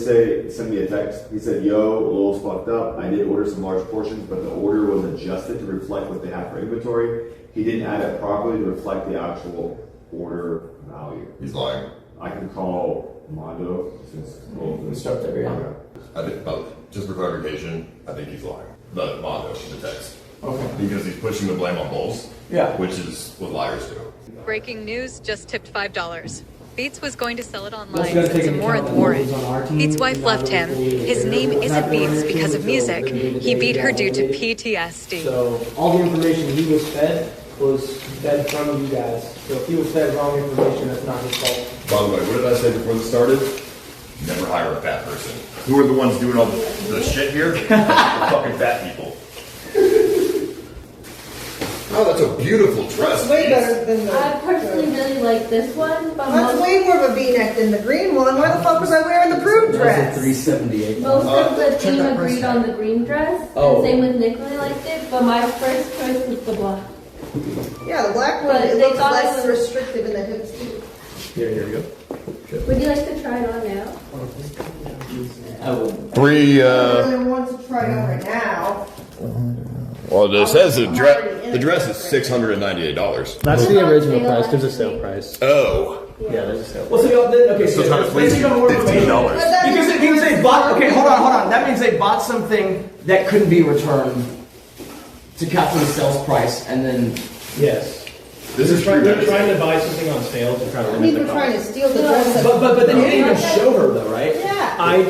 send me a text. He said, yo, Loulz fucked up. I did order some large portions, but the order was adjusted to reflect what they have for inventory. He didn't add it properly to reflect the actual order value. He's lying. I can call Mando since Loulz is... Start there, yeah. Okay. I think, just for clarification, I think he's lying. The Mando, the text. Okay. Because he's pushing the blame on Loulz. Yeah. Which is what liars do. Breaking news, just tipped $5. Beats was going to sell it online, but Amouranth wore it. Beats' wife left him. His name isn't Beats because of music. He beat her due to PTSD. So all the information he was fed from you guys. So if he was fed wrong information, that's not his fault. By the way, what did I say before this started? Never hire a fat person. Who are the ones doing all the shit here? The fucking fat people. Oh, that's a beautiful dress. It's way better than the... I personally really like this one, but That's way more of a V-neck than the green one. Why the fuck was I wearing the prude dress? $378. most of the team agreed on the green dress. Oh. And same with Nick really liked it, but my first choice was the black. Yeah, the black one, But it they looks thought less it was- restrictive in the hips too. Here we go. Would you like to try it on now? Three, I really want to try it on right now. well, it says the dress is $698. That's the original price. There's a sale price. Oh. Yeah, there's a sale. Well, so y'all did, okay, so trying to please let's you, go more $15. Because it means they bought, okay, hold on. That means they bought something that couldn't be returned to calculate the sales price, and then... Yes. This is They're trying to buy something on sale to try to limit People the trying to cost. steal the dress. But then you didn't even show her though, right? Yeah. I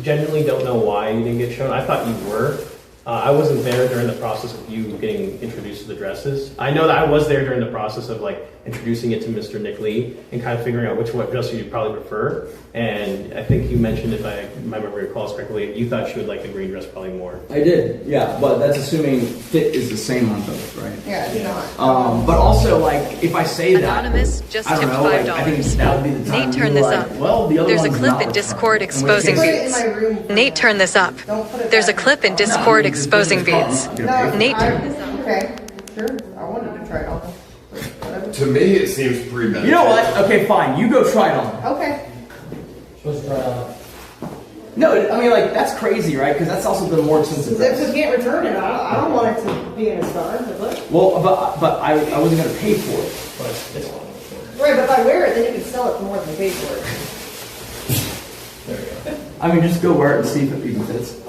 genuinely don't know why you didn't get shown. I thought you were. I wasn't there during the process of you getting introduced to the dresses. I know that I was there during the process of like introducing it to Mr. Nick Lee and kind of figuring out which one dress you'd probably prefer. And I think you mentioned, if my memory recalls correctly, you thought she would like the green dress probably more. I did, yeah, but that's assuming fit is the same on both, right? Yeah, it's not. But also, like, if I say that, Anonymous just I don't tipped know, like, I think $5. that would be the time Nate to turned be this like, up. well, the other There's a one's clip not in returned. Discord And we exposing can- Put it in Beats. my room. Nate turned this up. Don't put it There's a back. clip in Discord exposing Beats. No, Nate turned this up. Okay, sure. I wanted to try it on. Whatever. To me, it seems premeditated. You know what? Okay, fine. You go try it on. Okay. Supposed to try it on. No, I mean, like, that's crazy, right? Because that's also the more expensive Because if dress. we can't return it, I don't want it to be in a star. But look. Well, but I wasn't going to pay for it. But it's long. Right, but if I wear it, then you can sell it for more than pay for it. There we go. I mean, just go wear it and see if it even fits.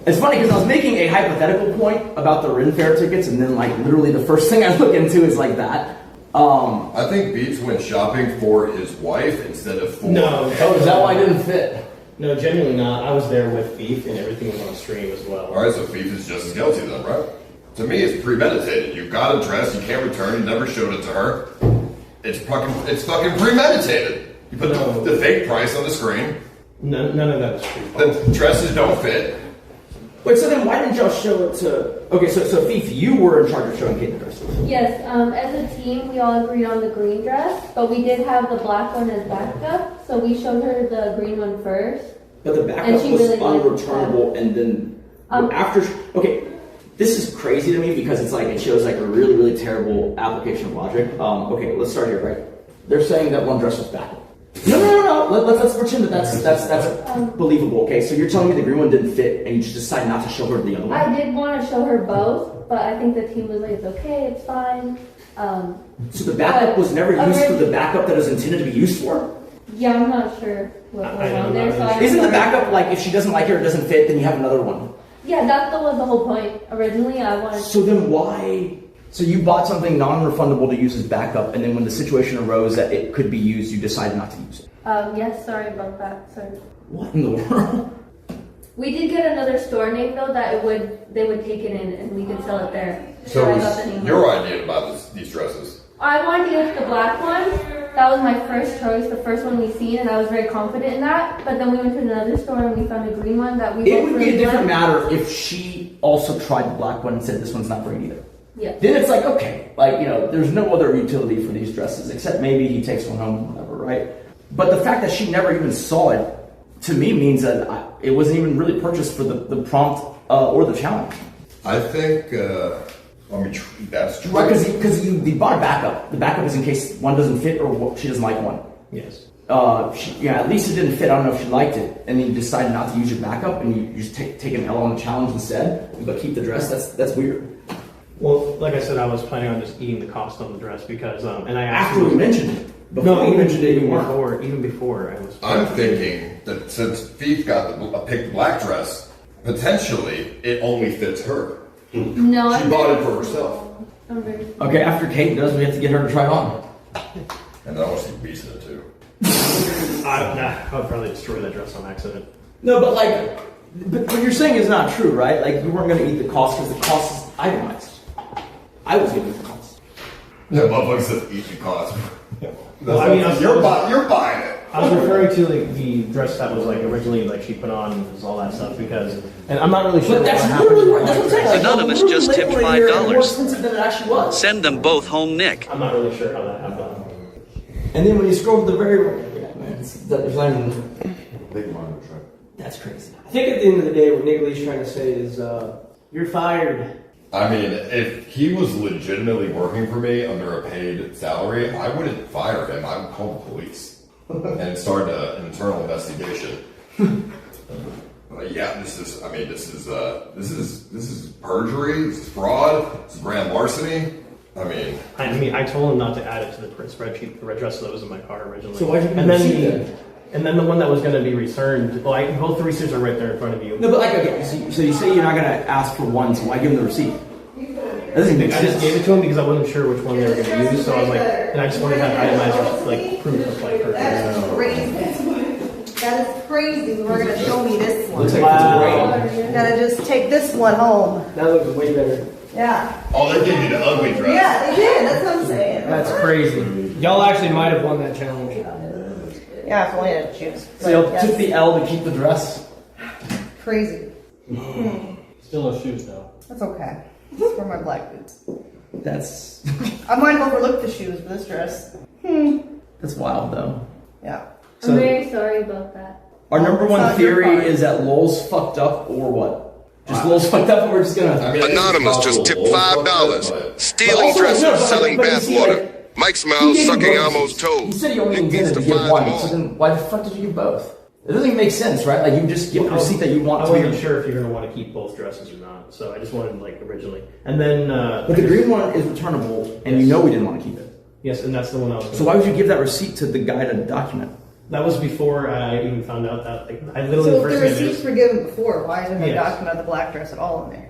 It's funny because I was making a hypothetical point about the Ren Fair tickets, and then, like, literally the first thing I look into is like that. I think Beats went shopping for his wife instead of for... No. Oh, is that why it didn't fit? No, genuinely not. I was there with Feef and everything was on stream as well. Alright, so Feef is just as guilty then, right? To me, it's premeditated. You got a dress, you can't return, you never showed it to her. It's fucking premeditated. You put the fake price on the screen. None of that is true. The dresses don't fit. Wait, so then why didn't y'all show it to... Okay, so Feef, you were in charge of showing Kate the dresses. Yes, as a team, we all agreed on the green dress, but we did have the black one as backup, so we showed her the green one first. But the And backup she was really liked unreturnable, and then after... Okay, this is crazy to me because it's like, it shows like a really, really terrible application of logic. Okay, let's start here, right? They're saying that one dress was backup. No. Let's pretend that that's believable. Okay, so you're telling me the green one didn't fit, and you just decided not to show her the other one. I did want to show her both, but I think the team was like, it's okay, it's fine. So the backup was never used for the backup that it was intended to be used for? Yeah, I'm not sure what went on there. So Isn't the backup like if she doesn't like it or it doesn't fit, then you have another one? Yeah, that was the whole point. Originally, I wanted. So then why? So you bought something non-refundable to use as backup, and then when the situation arose that it could be used, you decided not to use it. Yes, sorry about that. Sorry. What in the world? We did get another store name though that they would take it in and we could sell it there. So I it got the was name your wrong. idea about these dresses. I wanted to get the black one. That was my first choice, the first one we seen, and I was very confident in that. But then we went to another store and we found a green one that we. It both would be really a different liked. matter if she also tried the black one and said this one's not great either. Yeah. Then it's like, okay, like, you know, there's no other utility for these dresses except maybe he takes one home, whatever, right? But the fact that she never even saw it, to me, means that it wasn't even really purchased for the prompt or the challenge. I think I mean, that's true. Right, because you bought a backup. The backup is in case one doesn't fit or she doesn't like one. Yes. At least it didn't fit. I don't know if she liked it, and then you decided not to use your backup, and you just take an L on the challenge instead, but keep the dress. That's weird. Well, like I said, I was planning on just eating the cost on the dress because, and I after we mentioned it. No, even before I was. I'm thinking that since feef picked the black dress, potentially it only fits her. No, She bought it for herself. I'm very. Okay, after Kate does, we have to get her to try it on. And then I want to see Beast in it too. I would probably destroy that dress on accident. No, but what you're saying is not true, right? Like, you weren't going to eat the cost because the cost is itemized. I was going to eat the cost. Yeah, motherfucker says eat the cost. Well, I mean, you're buying it. I was referring to like the dress that was like originally like she put on was all that stuff because, and I'm not really sure. But that's what happened. literally right. That's what I'm saying. Like, Anonymous just tipped more $5. expensive than it actually was. Send them both home, Nick. I'm not really sure how that happened. And then when you scroll to the very right, there's not even. That's crazy. I think at the end of the day, what Nick Lee's trying to say is, you're fired. I mean, if he was legitimately working for me under a paid salary, I wouldn't fire him. I would call the police and start an internal investigation. Yeah, this is perjury. This is fraud. This is grand larceny. I told him not to add it to the spreadsheet. The red dress that was in my car originally. So why'd you and then the one that was going to be returned. Well, both the receipts are right there in front of you. No, but so you say you're not going to ask for one, so why give him the receipt? That doesn't make sense. I just gave it to him because I wasn't sure which one they were going to use, so I was like, and I just wanted to have itemized like proof of like her. That is crazy. That is crazy. We're going to show me this one. Looks like it's You gotta just take this one home. That looks way better. Yeah. Oh, they gave you the ugly dress. Yeah, they did. That's what I'm saying. That's crazy. Y'all actually might have won that challenge. Yeah, if only I had to choose. So y'all took the L to keep the dress? Crazy. Still no shoes though. That's okay. This is for my black boots. That's. I might have overlooked the shoes for this dress. That's wild, though. Yeah. So I'm very sorry about that. Our number It's one not your theory fault. is that Loulz fucked up, or what? Just Loulz fucked up, and we're just gonna. Anonymous just tipped $5. Stealing dresses, selling bathwater. Mike Smiles sucking Elmo's toes. He said he only intended to give one, so then why the fuck did you give both? It doesn't even make sense, right? Like, you just give a receipt that you want I to be. wasn't sure if you're going to want to keep both dresses or not, so I just wanted like originally. And then. But the green one is returnable, and you know we didn't want to keep it. Yes, and that's the one I was. So why would you give that receipt to the guy to document? That was before I even found out that. Like, I literally So the if first the thing I did. receipts were given before, why isn't the Yes. document of the black dress at all in there?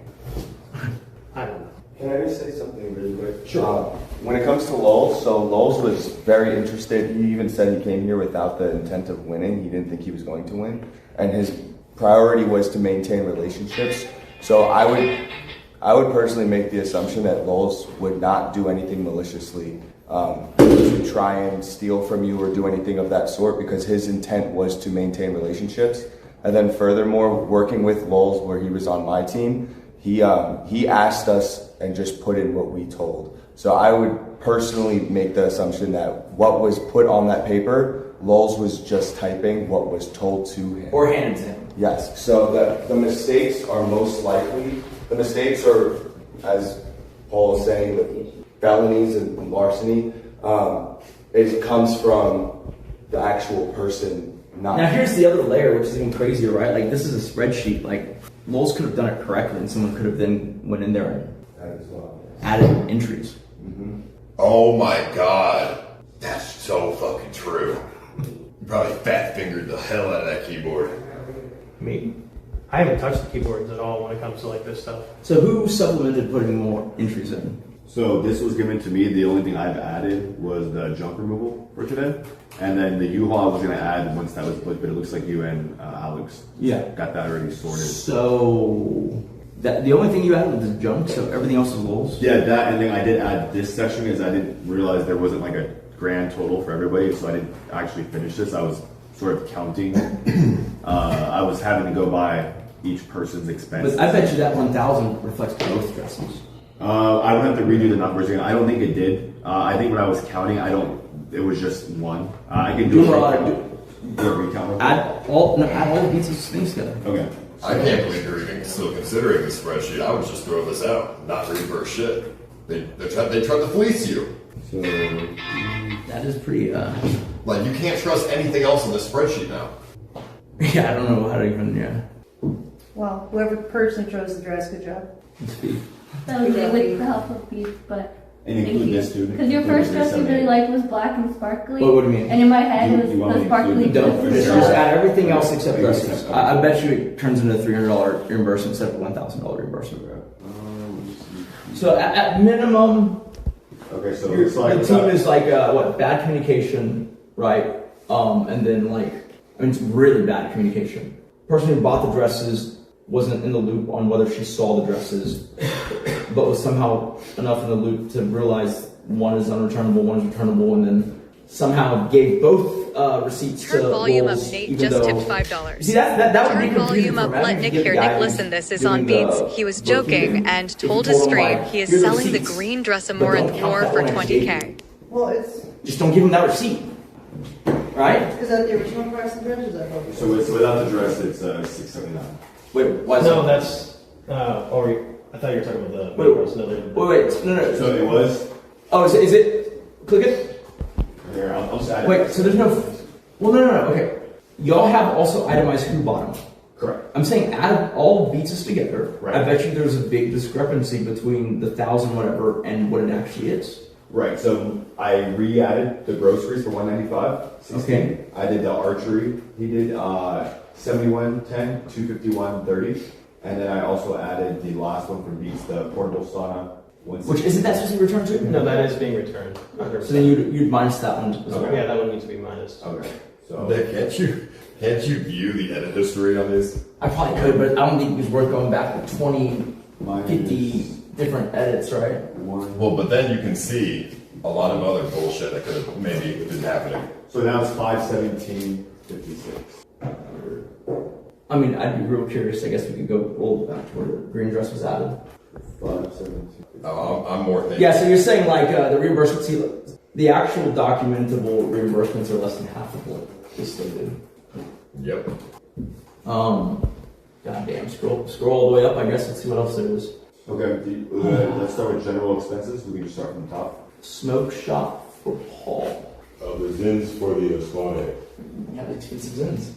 I don't know. Can I just say something really quick? Sure. When it comes to Loulz, so Loulz was very interested. He even said he came here without the intent of winning. He didn't think he was going to win. And his priority was to maintain relationships. So I would personally make the assumption that Loulz would not do anything maliciously to try and steal from you or do anything of that sort, because his intent was to maintain relationships. And then furthermore, working with Loulz, where he was on my team, he asked us and just put in what we told. So I would personally make the assumption that what was put on that paper, Loulz was just typing what was told to him. Or handed to him. Yes. So the mistakes are most likely, the mistakes are, as Paul is saying, the felonies and larceny, it comes from the actual person not. Now here's the other layer, which is even crazier, right? Like, this is a spreadsheet. Like, Loulz could have done it correctly, and someone could have then went in there and added entries. Mm-hmm. Oh my god. That's so fucking true. You probably fat fingered the hell out of that keyboard. Me? I haven't touched the keyboards at all when it comes to like this stuff. So who supplemented putting more entries in? So this was given to me. The only thing I've added was the junk removal for today. And then the U-Haul I was going to add once that was put, but it looks like you and Alex got that already sorted. So the only thing you added was the junk, so everything else is Loulz? Yeah, that, and then I did add this section because I didn't realize there wasn't like a grand total for everybody, so I didn't actually finish this. I was sort of counting. I was having to go by each person's expense. But I bet you that 1,000 reflects both dresses. I would have to redo the numbers again. I don't think it did. I think when I was counting, it was just one. I can do a recount. Add all the pieces things together. Okay. I can't believe you're even still considering this spreadsheet. I would just throw this out, not reimburse shit. They tried to fleece you. So that is pretty. Like you can't trust anything else in this spreadsheet now. Yeah, I don't know how to even. Yeah. Well, whoever personally chose the dress, good job. It's feef. That was it with the help of beef, but. And include this too. Because your first dress you really liked was black and sparkly. What do you mean? And in my head it was the sparkly. Don't. Just add everything else except dresses. I bet you it turns into a $300 reimbursement instead of a $1,000 reimbursement. So at minimum, okay, so the it's like team is like what, bad communication, right? And then like, I mean, it's really bad communication. Person who bought the dresses wasn't in the loop on whether she saw the dresses, but was somehow enough in the loop to realize one is unreturnable, one is returnable, and then somehow gave both receipts to Turn volume Loulz, up, Nate even just though- tipped $5. See, that would be Turn volume confusing up, for me. let Nick hear. Nick, listen, this is on Beats. He was joking and told his stream he is selling the green dress Amouranth wore for $20K. Well, it's Just don't give him that receipt, right? is that the original price of the dress? Or is that what So it's without the dress, it's $679. Wait, why is No, that? that's. I thought you were talking about the. Wait, no. So it was. Oh, is it? Click it. Here, I'll just add it. Wait, so there's no. Well, no. Okay, y'all have also itemized who bought them. Correct. I'm saying add all beats together. Right. I bet you there's a big discrepancy between the 1,000 whatever and what it actually is. Right, so I re-added the groceries for $195. Okay. I did the archery. He did 7110, 251.30, and then I also added the last one from Beats, the portable sauna. Which isn't that supposed to be returned to? No, that is being returned. So then you'd minus that one. As well. Yeah, that one needs to be minus. Okay. So Nick, can't you view the edit history on these? I probably could, but I don't think it was worth going back to 20, 50 different edits, right? Well, but then you can see a lot of other bullshit that could have maybe been happening. So now it's 517.56. I mean, I'd be real curious. I guess we could go roll back to where the green dress was added. 517. I'm more thinking. Yeah, so you're saying like the reimbursement, see, the actual documentable reimbursements are less than half of what this thing did. Yep. Goddamn, scroll all the way up. I guess let's see what else there is. Okay, let's start with general expenses. We can just start from the top. Smoke shop for Paul. The zins for the squad head. Yeah, the expensive zins.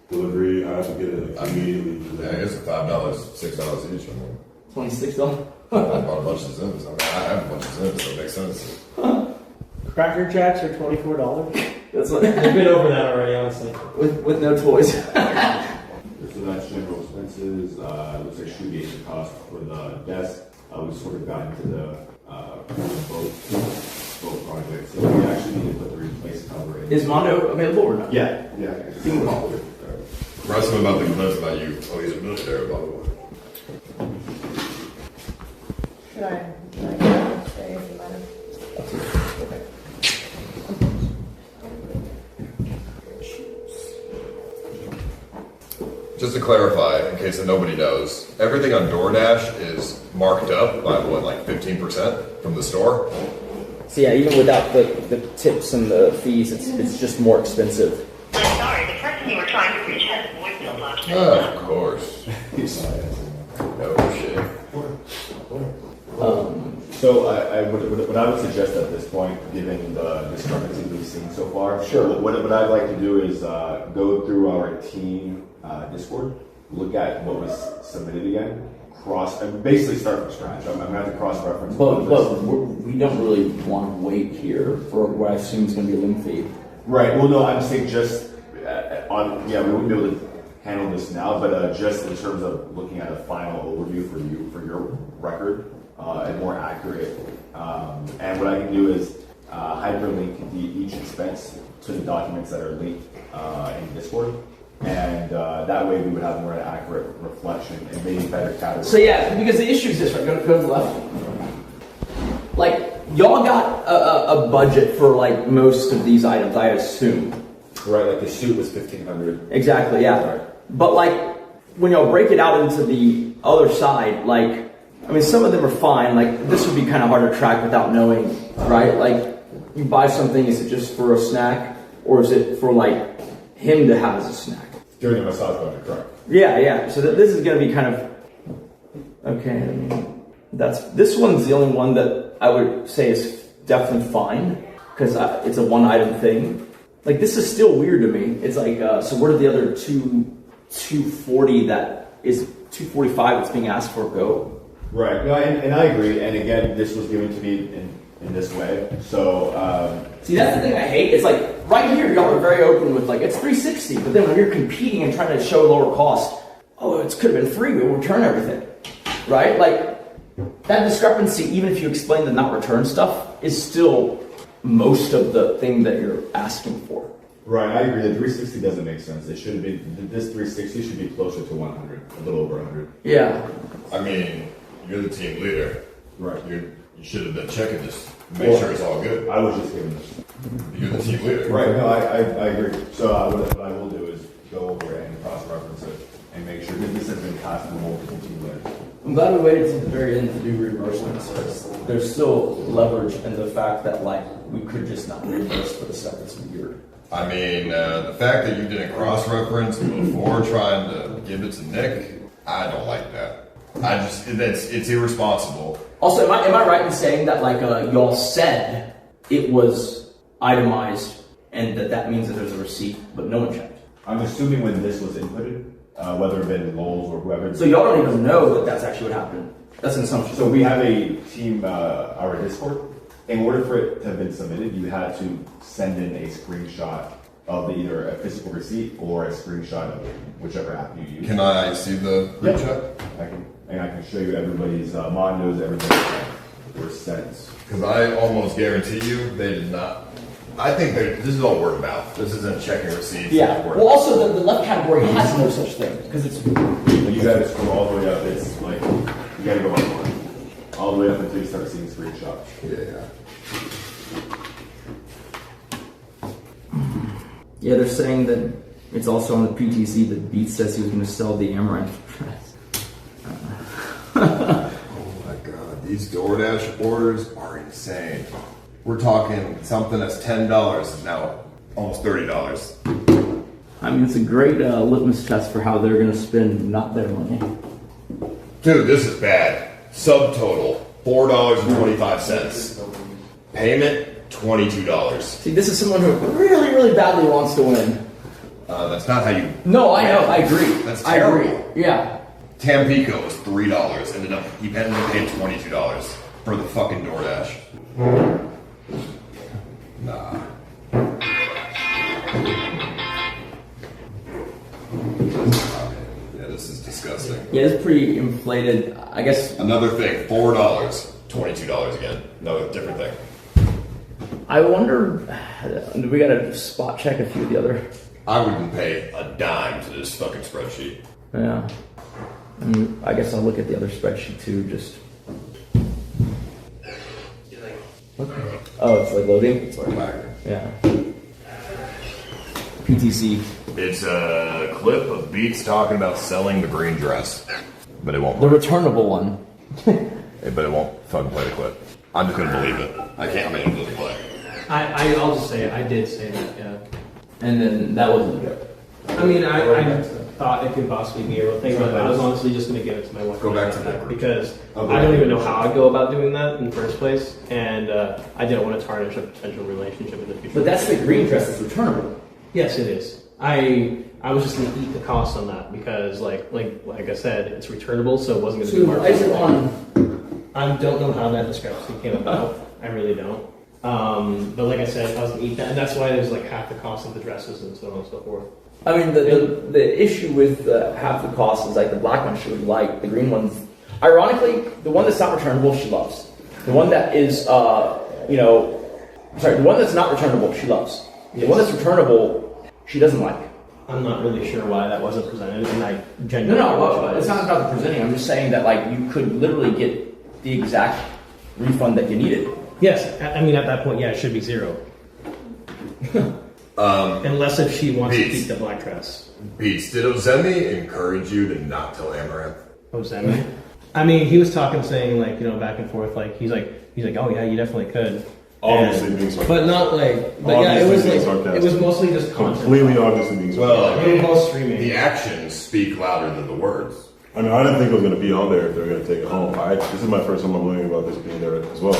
Delivery, I have to get it immediately. Yeah, I guess $5, $6 each. $26. I bought a bunch of Zims. I mean, I have a bunch of Zims, so it makes sense. Cracker Jacks are $24. That's what We've been over that already, honestly. with no toys. So that's general expenses. Looks like shoegazing cost for the desk. We sort of got into the boat project. So we actually need to put the replace cover in. Is Mando available or not? Yeah. Give him a call. Rest him about the clips about you. Oh, he's a military, by the way. should I get out and stay? Does it matter? Just to clarify, in case that nobody knows, everything on DoorDash is marked up by what, like 15% from the store? So yeah, even without the tips and the fees, it's just more expensive. I'm sorry, the person you were trying to reach has a voicemail box. Of course. No shit. So what I would suggest at this point, given the discrepancy we've seen so far, Sure. What I'd like to do is go through our team Discord, look at what was submitted again, and basically start from scratch. I'm gonna have to cross-reference. But we don't really want to wait here for what I assume is going to be a link feed. Right. Well, no, I'm saying just we wouldn't be able to handle this now, but just in terms of looking at a final overview for your record and more accurate. And what I can do is hyperlink each expense to the documents that are linked in Discord. And that way we would have more accurate reflection and maybe better categories. So yeah, because the issue is this, right? Go to the left. Like, y'all got a budget for like most of these items, I assume. Right, like the suit was $1,500. Exactly, yeah. Right. But like, when y'all break it out into the other side, like, I mean, some of them are fine. Like, this would be kind of hard to track without knowing, right? Like, you buy something, is it just for a snack, or is it for like him to have as a snack? During the massage budget, correct. Yeah. So this is gonna be kind of okay. I mean, this one's the only one that I would say is definitely fine because it's a one item thing. Like this is still weird to me. It's like so where did the other 240 that is 245 that's being asked for go? Right. No, and I agree. And again, this was given to me in this way. So see, that's the thing I hate. It's like right here, y'all are very open with like it's 360, but then when you're competing and trying to show lower cost, oh, it could have been free. We'll return everything, right? Like that discrepancy, even if you explain the not return stuff, is still most of the thing that you're asking for. Right, I agree. The 360 doesn't make sense. It should be this 360 should be closer to 100, a little over 100. Yeah. I mean, you're the team leader. Right. You should have been checking this. Make sure it's all good. I was just giving this. You're the team leader. Right. No, I agree. So what I will do is go over it and cross-reference it and make sure that this has been passed to multiple team leaders. I'm glad we waited to the very end to do reimbursements because there's still leverage in the fact that like we could just not reimburse for the stuff that's weird. I mean, the fact that you didn't cross-reference before trying to give it to Nick, I don't like that. It's irresponsible. Also, am I right in saying that like y'all said it was itemized and that means that there's a receipt, but no one checked? I'm assuming when this was inputted, whether it been Loulz or whoever. So y'all don't even know that that's actually what happened. That's an assumption. So we have a team, our Discord. In order for it to have been submitted, you had to send in a screenshot of either a physical receipt or a screenshot of whichever app you use. Can I see the screenshot? I can show you everybody's Mandos, everything were sent. Because I almost guarantee you they did not. I think this is all word of mouth. This isn't checking receipts. Yeah. Well, also the left category has no such thing because it's. You gotta scroll all the way up. It's like you gotta go on all the way up until you start seeing screenshots. Yeah. Yeah, they're saying that it's also on the PTC that Beats says he was going to sell the Amouranth dress. Oh my god, these DoorDash orders are insane. We're talking something that's $10 is now almost $30. I mean, it's a great litmus test for how they're going to spend not their money. Dude, this is bad. Subtotal, $4.25. Payment, $22. See, this is someone who really, really badly wants to win. That's not how you... No, I know, I agree. That's terrible. I agree, yeah. Tampico was $3. Ended up paying $22 for the fucking DoorDash. Nah. Yeah, this is disgusting. Yeah, it's pretty inflated. I guess... Another thing, $4. $22 again. Another different thing. I wonder, do we gotta spot check a few of the other? I wouldn't pay a dime to this fucking spreadsheet. Yeah. I guess I'll look at the other spreadsheet too, just. Okay. Oh, it's like loading? It's like back. Yeah. PTC. It's a clip of Beats talking about selling the green dress. But it won't. The returnable one. But it won't fucking play the clip. I'm just gonna believe it. I can't, I'm gonna believe play. I'll just say it. I did say that, yeah. And then that wasn't good. I mean, I thought it could possibly be a real thing, but I was honestly just going to give it to my wife. Go back to that because I don't even know how I'd go about doing that in the first place, and I didn't want to tarnish a potential relationship in the future. But that's the green dress that's returnable. Yes, it is. I was just going to eat the cost on that because, like I said, it's returnable, so it wasn't going to be marked. I don't know how that discrepancy came about. I really don't. But like I said, I was going to eat that, and that's why there's like half the cost of the dresses and so on and so forth. I mean, the issue with half the cost is like the black one she would like, the green ones. Ironically, the one that's not returnable, she loves. The one that is, the one that's not returnable, she loves. The one that's returnable, she doesn't like. I'm not really sure why that wasn't presented, and I genuinely No, it's not about the presenting. I'm just saying that like you could literally get the exact refund that you needed. Yes, I mean at that point, yeah, it should be zero. Unless if she wants to keep the black dress. Beats, did Ozemi encourage you to not tell Amouranth? Ozemi? I mean, he was talking, saying like, back and forth, like he's like, oh yeah, you definitely could. Obviously being sarcastic. But not like, but yeah, it was like, it was mostly just content. Completely obviously being sarcastic. Well, We were both streaming. the actions speak louder than the words. I mean, I didn't think it was going to be on there if they were going to take it home. This is my first time I'm learning about this being there as well.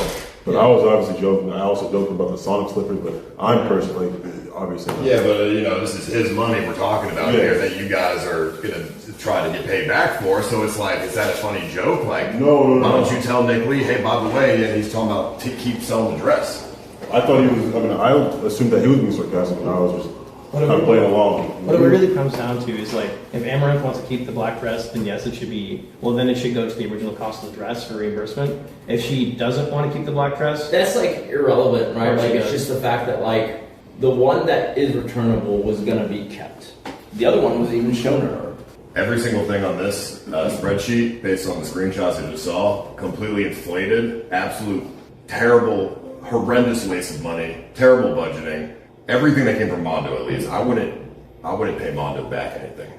But I was obviously joking. I also joked about the Sonic slippers, but I'm personally, obviously. Yeah, but this is his money we're talking about here that you guys are gonna try to get paid back for. So it's like, is that a funny joke? Like, no. Why don't you tell Nick Lee, hey, by the way, and he's talking about keep selling the dress. I thought he was. I mean, I assumed that he was being sarcastic, and I was just kind of playing along. What it really comes down to is like, if Amouranth wants to keep the black dress, then yes, it should be. Well, then it should go to the original cost of the dress for reimbursement. If she doesn't want to keep the black dress, that's like irrelevant, right? Like it's just the fact that like the one that is returnable was gonna be kept. The other one was even shown to her. Every single thing on this spreadsheet, based on the screenshots I just saw, completely inflated, absolute terrible, horrendous waste of money, terrible budgeting. Everything that came from Mando, at least, I wouldn't pay Mando back anything.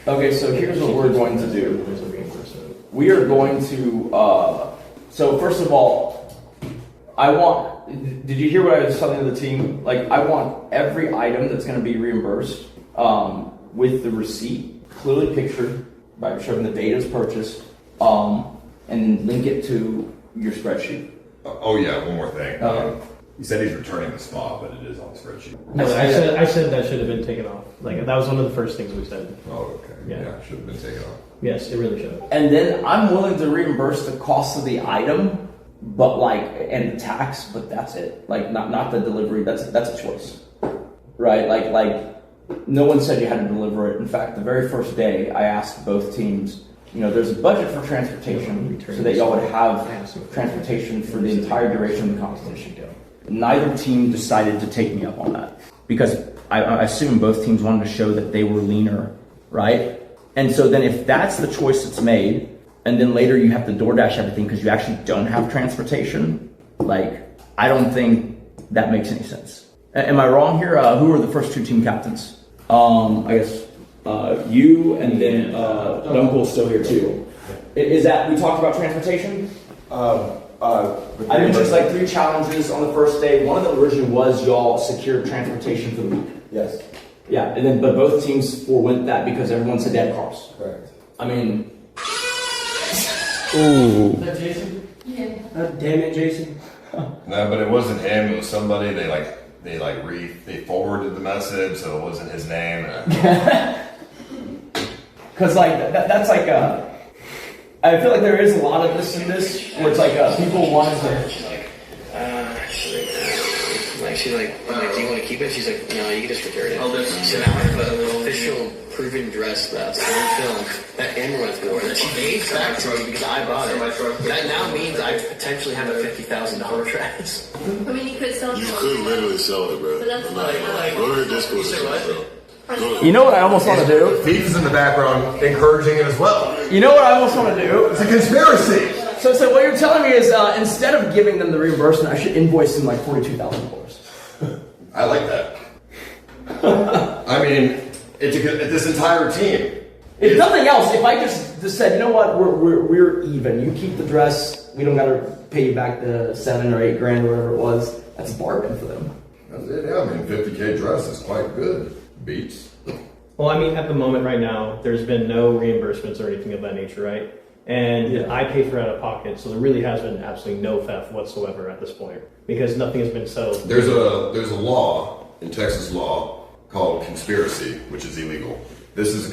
Okay, so here's what we're going to do. We are going to. So first of all, I want. Did you hear what I was telling the team? Like, I want every item that's going to be reimbursed with the receipt clearly pictured by showing the date as purchased, and link it to your spreadsheet. Oh yeah, one more thing. He said he's returning the spa, but it is on the spreadsheet. no, I said that should have been taken off. Like that was one of the first things we said. Oh, okay. Yeah, should have been taken off. Yes, it really should have. And then I'm willing to reimburse the cost of the item, but and the tax, but that's it. Like not the delivery. That's a choice, right? Like no one said you had to deliver it. In fact, the very first day, I asked both teams. There's a budget for transportation, so that y'all would have transportation for the entire duration of the competition. Neither team decided to take me up on that because I assume both teams wanted to show that they were leaner, right? And so then if that's the choice that's made, and then later you have to DoorDash everything because you actually don't have transportation, like, I don't think that makes any sense. Am I wrong here? Who are the first two team captains? I guess you and then Dunkle's still here too. Is that, we talked about transportation? I mentioned like 3 challenges on the first day. One of them originally was y'all secured transportation for the week. Yes. Yeah, and then but both teams forewent that because everyone said they had cars. Correct. I mean, Is that Jason? Yeah. Damn it, Jason. No, but it wasn't him. It was somebody. They forwarded the message, so it wasn't his name. Because like that's like I feel like there is a lot of this in this where it's like people want to. She's like, I'm like, do you want to keep it? She's like, no, you can just return it. So now I have an official proven dress that's on film that Amouranth wore that she gave back to me because I bought it. That now means I potentially have a $50,000 dress. I mean, you could sell. You could literally sell it, bro. But that's Go to her Discord. You know what I almost want to do? Feef is in the background encouraging it as well. You know what I almost want to do? It's a conspiracy. So what you're telling me is instead of giving them the reimbursement, I should invoice them like $42,000. I like that. I mean, it's this entire team. If nothing else, if I just said, you know what, we're even. You keep the dress. We don't got to pay you back the $7 or $8 grand or whatever it was. That's a bargain for them. That's it. Yeah, I mean, $50K dress is quite good. Beats. Well, I mean, at the moment right now, there's been no reimbursements or anything of that nature, right? And I pay for it out of pocket, so there really has been absolutely no theft whatsoever at this point because nothing has been settled. There's a law in Texas law called conspiracy, which is illegal. This is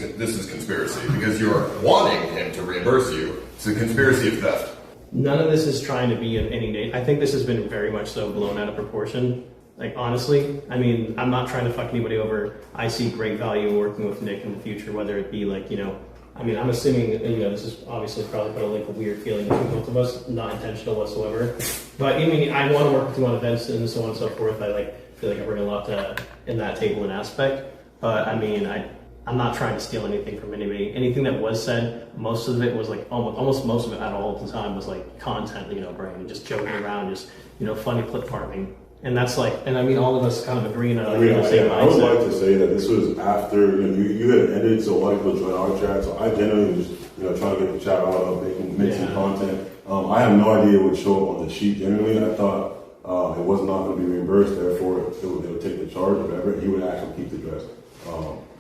conspiracy because you're wanting him to reimburse you. It's a conspiracy of theft. None of this is trying to be in any. I think this has been very much so blown out of proportion. Like, honestly, I mean, I'm not trying to fuck anybody over. I see great value in working with Nick in the future, whether it be like, I mean, I'm assuming, this is obviously probably put like a weird feeling between both of us, not intentional whatsoever. But I mean, I want to work with you on events and so on and so forth. I feel like I bring a lot in that table and aspect. But I mean, I'm not trying to steal anything from anybody. Anything that was said, most of it was like almost most of it at all the time was like content, Brandon, just joking around, just funny clip farming. And that's like, and I mean, all of us kind of agree on the same mindset. I would like to say that this was after you had ended, so a lot of people joined our chat. So I generally was just trying to get the chat out of making some content. I have no idea what would show up on the sheet. Generally, I thought it was not going to be reimbursed, therefore it would take the charge or whatever. He would actually keep the dress.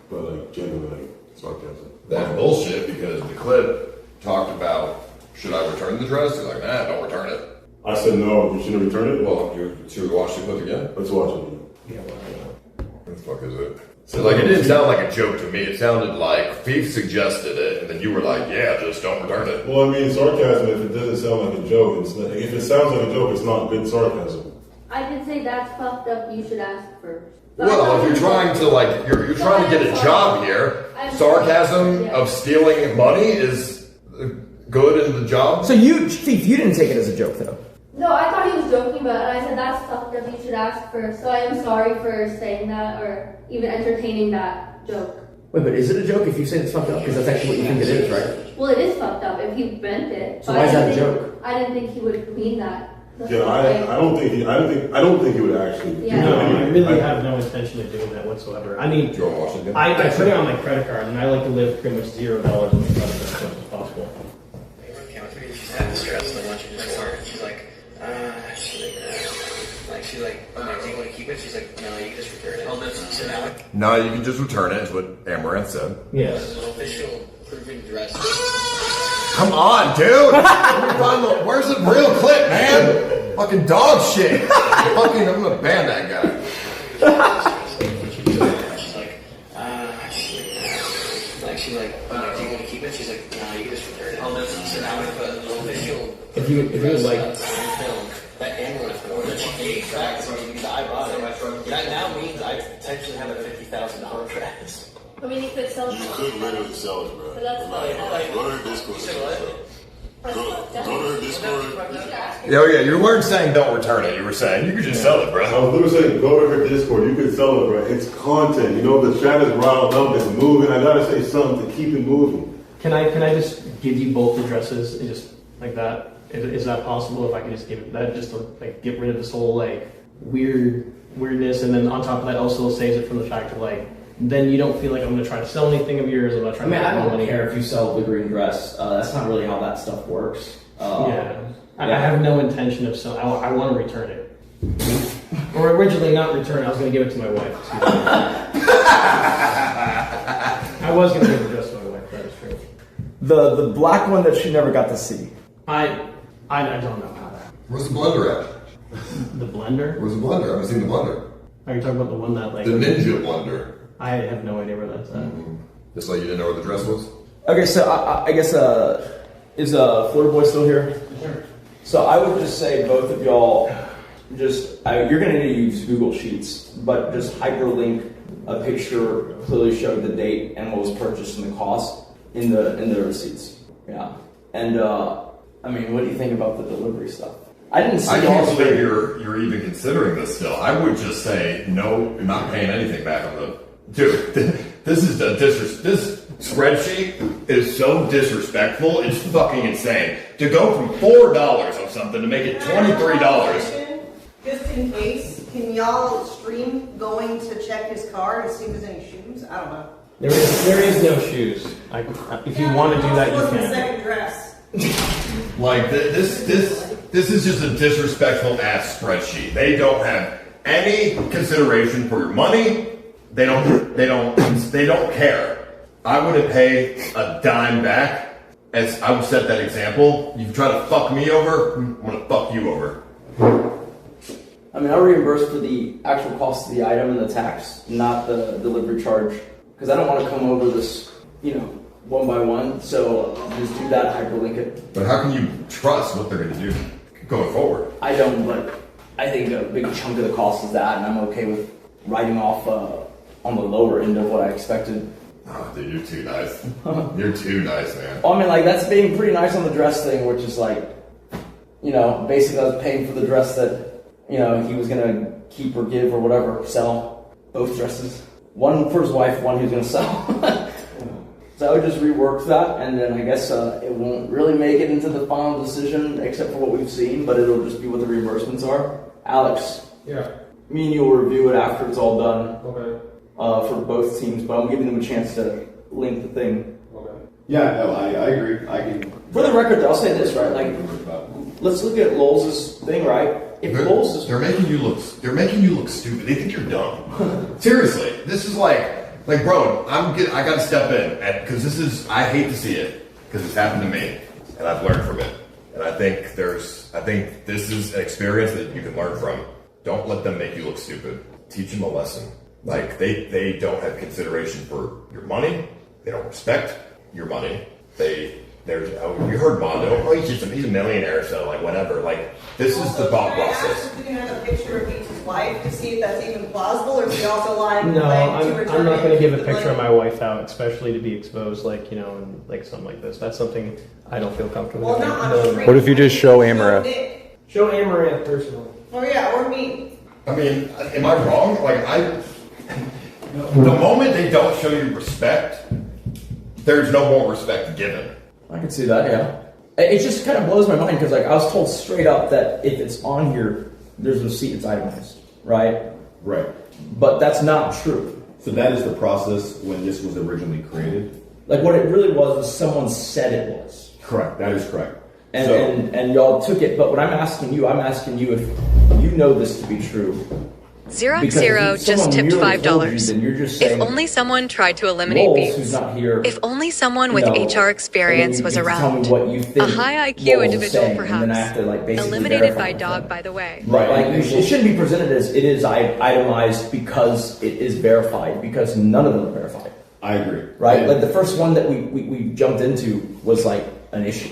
But like genuinely, like, sarcasm. That's bullshit because the clip talked about, should I return the dress? He's like, nah, don't return it. I said no, you shouldn't return it. Well, should we watch the clip again? Let's watch it. Yeah, what the fuck is it? So like, it didn't sound like a joke to me. It sounded like feef suggested it, and then you were like, yeah, just don't return it. Well, I mean, sarcasm, if it doesn't sound like a joke, it's not, if it sounds like a joke, it's not good sarcasm. I did say that's fucked up. You should ask first. Well, if you're trying to like, you're trying to get a job here, sarcasm of stealing money is good in the job. So you, feef, you didn't take it as a joke though. No, I thought he was joking about it, and I said that's fucked up. You should ask first. So I am sorry for saying that or even entertaining that joke. Wait, but is it a joke if you say it's fucked up? Because that's actually what you think it is, right? Well, it is fucked up if he meant it. So why is that a joke? I didn't think he would mean that. Yeah, I don't think he would actually. Yeah. No, I really have no intention of doing that whatsoever. I mean, I put it on my credit card, and I like to live pretty much $0 on my credit card as much as possible. She's had this dress, and I want you to just wear it. She's like, I'm like, do you want to keep it? She's like, no, you can just return it. So now, No, you can just return it, is what Amouranth said. Yes. an official proven dress. Come on, dude! Where's the real clip, man? Fucking dog shit. Fucking, I'm gonna ban that guy. She's like, do you want to keep it? She's like, no, you can just return it. So now we put an official If you would like, film that Amouranth wore that she gave back to me because I bought it. That now means I potentially have a $50,000 dress. I mean, you could sell it. You could literally sell it, bro. But that's Like, go to her Discord. Go to her Discord. Yo, yeah, you weren't saying don't return it. You were saying you could just sell it, bro. I was literally saying go to her Discord. You could sell it, bro. It's content. You know, the chat is riled up. It's moving. I gotta say something to keep it moving. can I just give you both addresses and just like that? Is that possible? If I can just give it that, just to like get rid of this whole like weirdness, and then on top of that, also saves it from the fact of like, then you don't feel like I'm going to try to sell anything of yours. I'm not trying to make I don't money. care if you sell the green dress. That's not really how that stuff works. I have no intention of selling. I want to return it. Or originally not return it. I was going to give it to my wife. I was going to give the dress to my wife. That is true. The black one that she never got to see. I don't know how that. Where's the blender at? The blender? Where's the blender? I haven't seen the blender. Are you talking about the one that like the ninja blender? I have no idea where that's at. Just like you didn't know where the dress was? Okay, so I guess is FloridaBoy still here? Sure. So I would just say both of y'all you're gonna need to use Google Sheets, but just hyperlink a picture clearly showed the date and what was purchased and the cost in the receipts. Yeah. And I mean, what do you think about the delivery stuff? I didn't see. I can't believe you're even considering this still. I would just say no, you're not paying anything back on the dude. This is this spreadsheet is so disrespectful. It's fucking insane. To go from $4 on something to make it $23. Just in case, can y'all stream going to check his car to see if there's any shoes? I don't know. There is no shoes. If you want to do that, you can. Second dress. Like this is just a disrespectful ass spreadsheet. They don't have any consideration for your money. They don't care. I wouldn't pay a dime back. As I would set that example. You try to fuck me over, I'm gonna fuck you over. I mean, I'll reimburse for the actual cost of the item and the tax, not the delivery charge, because I don't want to come over this, one by one. So just do that, hyperlink it. But how can you trust what they're going to do going forward? I don't, but I think a big chunk of the cost is that, and I'm okay with writing off on the lower end of what I expected. Oh, dude, you're too nice. You're too nice, man. Well, I mean, like, that's being pretty nice on the dress thing, which is like, basically I was paying for the dress that, he was going to keep or give or whatever, sell. Both dresses. One for his wife, one he was going to sell. So I would just rework that, and then I guess it won't really make it into the final decision, except for what we've seen, but it'll just be what the reimbursements are. Alex. Yeah. Me and you will review it after it's all done. Okay. For both teams, but I'm giving them a chance to link the thing. Okay. Yeah, no, I agree. I can. For the record, I'll say this, right? Like, let's look at Loulz's thing, right? They're making you look stupid. They think you're dumb. Seriously, this is like, bro, I got to step in because I hate to see it because it's happened to me and I've learned from it. And I think this is an experience that you can learn from. Don't let them make you look stupid. Teach them a lesson. Like they don't have consideration for your money. They don't respect your money. You heard Mando. He's a millionaire, so like whatever. Like this is the thought process. Do you have a picture of Beats' wife to see if that's even plausible, or is he also lying? No, I'm not going to give a picture of my wife out, especially to be exposed, and like something like this. That's something I don't feel comfortable with. What if you just show Amouranth? Show Amouranth personally. Oh yeah, or me. I mean, am I wrong? The moment they don't show you respect, there's no more respect given. I can see that, yeah. It just kind of blows my mind because I was told straight up that if it's on here, there's a receipt, it's itemized, right? Right. But that's not true. So that is the process when this was originally created? Like what it really was someone said it was. Correct, that is correct. And y'all took it, but what I'm asking you if you know this to be true. Zeroxhero just tipped $5. If only someone tried to eliminate Loulz, who's beats. not here, If only someone with HR experience was around. A high IQ individual, perhaps. Eliminated by dog, by the way. Right. It shouldn't be presented as it is itemized because it is verified, because none of them are verified. I agree. Right? Like the first one that we jumped into was like an issue.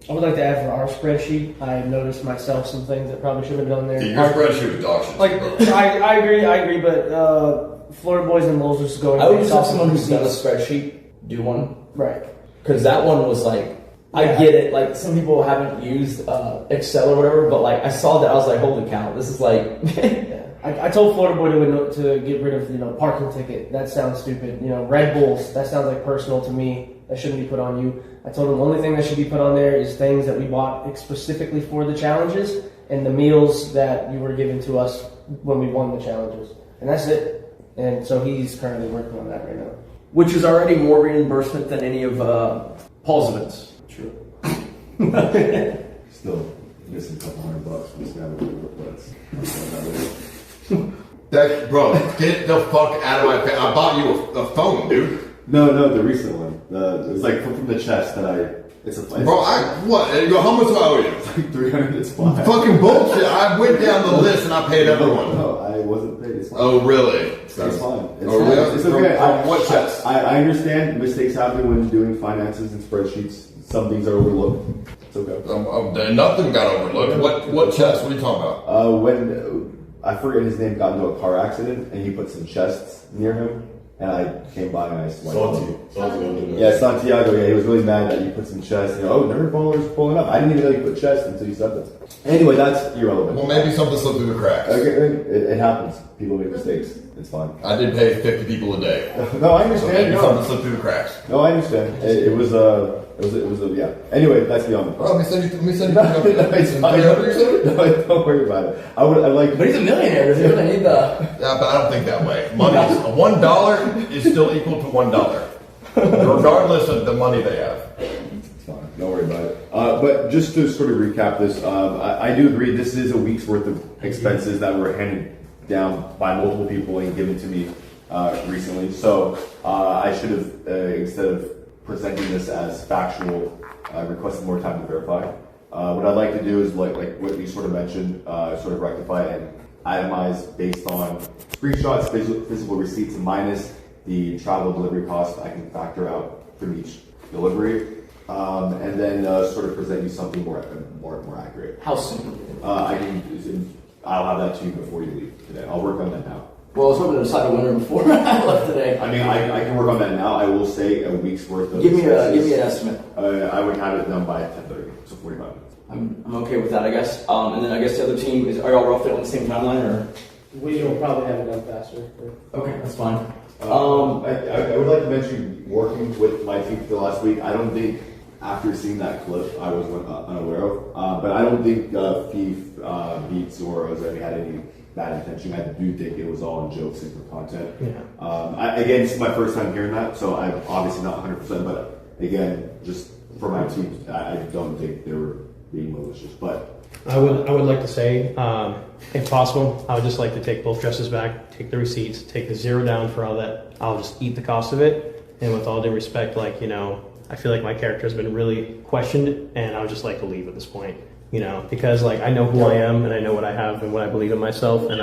I would like to add for our spreadsheet, I noticed myself some things that probably should have been done there. Your spreadsheet was dog shit. I agree, but FloridaBoys and Loulz just going. I would just have someone who's done a spreadsheet do one. Right. Because that one was I get it. Like some people haven't used Excel or whatever, but I saw that I was like, holy cow, this is like. I told FloridaBoy to get rid of parking ticket. That sounds stupid. Red Bulls. That sounds like personal to me. That shouldn't be put on you. I told him the only thing that should be put on there is things that we bought specifically for the challenges and the meals that you were given to us when we won the challenges. And that's it. And so he's currently working on that right now. Which is already more reimbursement than any of Paul's events. True. Still missing a couple $100 from this guy, but Bro, get the fuck out of my face. I bought you a phone, dude. No, the recent one. It was from the chest that Bro, how much do I owe you? It's like 300, it's fine. Fucking bullshit. I went down the list and I paid everyone. No, I wasn't paid. It's fine. Oh, really? It's fine. It's fine. Really? It's okay. What chest? I understand mistakes happen when doing finances and spreadsheets. Some things are overlooked. It's okay. Nothing got overlooked. What chest? What are you talking about? When I forget his name, got into a car accident and he put some chests near him. And I came by and I swiped. Santiago. Yeah, he was really mad that you put some chests. NerdBaller's pulling up. I didn't even know you put chests until you said that. Anyway, that's irrelevant. Well, maybe something slipped through the cracks. Okay, it happens. People make mistakes. It's fine. I did pay 50 people a day. No, I understand. So maybe something slipped through the cracks. No, I understand. It was yeah. Anyway, that's beyond the point. Let me send you. No, don't worry about it. I'd like. But he's a millionaire. Does he really need the? Yeah, but I don't think that way. Money is $1 is still equal to $1, regardless of the money they have. It's fine. Don't worry about it. But just to sort of recap this, I do agree. This is a week's worth of expenses that were handed down by multiple people and given to me recently. So I should have instead of presenting this as factual, requested more time to verify. What I'd like to do is like what you sort of mentioned, sort of rectify and itemize based on screenshots, physical receipts, minus the travel delivery cost I can factor out from each delivery, and then sort of present you something more accurate. How soon? I'll have that to you before you leave today. I'll work on that now. Well, I was hoping to decide a winner before I left today. I mean, I can work on that now. I will say a week's worth of. Give me an estimate. I would have it done by 10:30, so 45 minutes. I'm okay with that, I guess. And then I guess the other team are y'all roughly on the same timeline, or? We will probably have it done faster. Okay, that's fine. I would like to mention working with my team for the last week. I don't think after seeing that clip I was unaware of, but I don't think feef, Beats, or Ozemi had any bad intention. I do think it was all in jokes and for content. Yeah. Again, this is my first time hearing that, so I'm obviously not 100%, but again, just for my team, I don't think they were being malicious, but. I would like to say, if possible, I would just like to take both dresses back, take the receipts, take the zero down for all that. I'll just eat the cost of it. And with all due respect, like, you know, I feel like my character has been really questioned, and I would just like to leave at this point, you know, because like I know who I am and I know what I have and what I believe in myself, and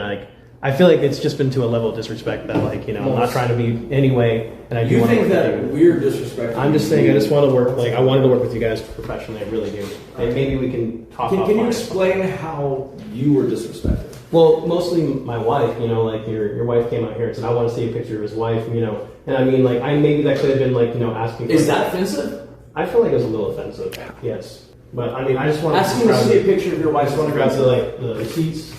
I feel like it's just been to a level of disrespect that, like, you know, I'm not trying to be anyway, and I do want to work with you. We're disrespecting? I'm just saying, I just want to work, like, I wanted to work with you guys professionally, I really do. And maybe we can talk offline. Can you explain how you were disrespected? Well, mostly my wife, you know, like your wife came out here and said, I want to see a picture of his wife, you know, and I mean, like, maybe that could have been, like, you know, asking. Is that offensive? I feel like it was a little offensive, yes. But I mean, I just want asking to see a picture of your wife. I just want to grab the receipts.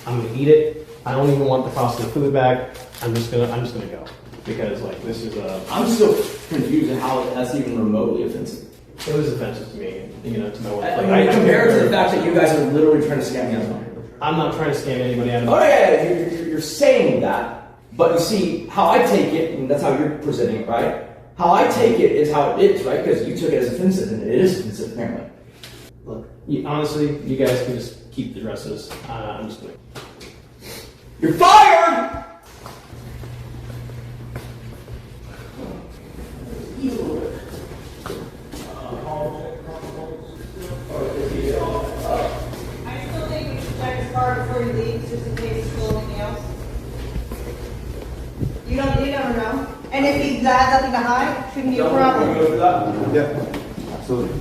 I'm gonna eat it. I don't even want the cost of the food back. I'm just gonna go because like this is a. I'm still confused at how that's even remotely offensive. It was offensive to me, you know, to know what. Compared to the fact that you guys are literally trying to scam me out of money. I'm not trying to scam anybody out of money. Oh yeah, you're saying that, but you see how I take it, and that's how you're presenting it, right? How I take it is how it is, right? Because you took it as offensive, and it is offensive apparently. Look, honestly, you guys can just keep the dresses. I'm just gonna. You're fired! I still think we should check his car before you leave, just in case there's still anything else. You never know. And if he has nothing to hide, shouldn't be a problem. Yeah, absolutely.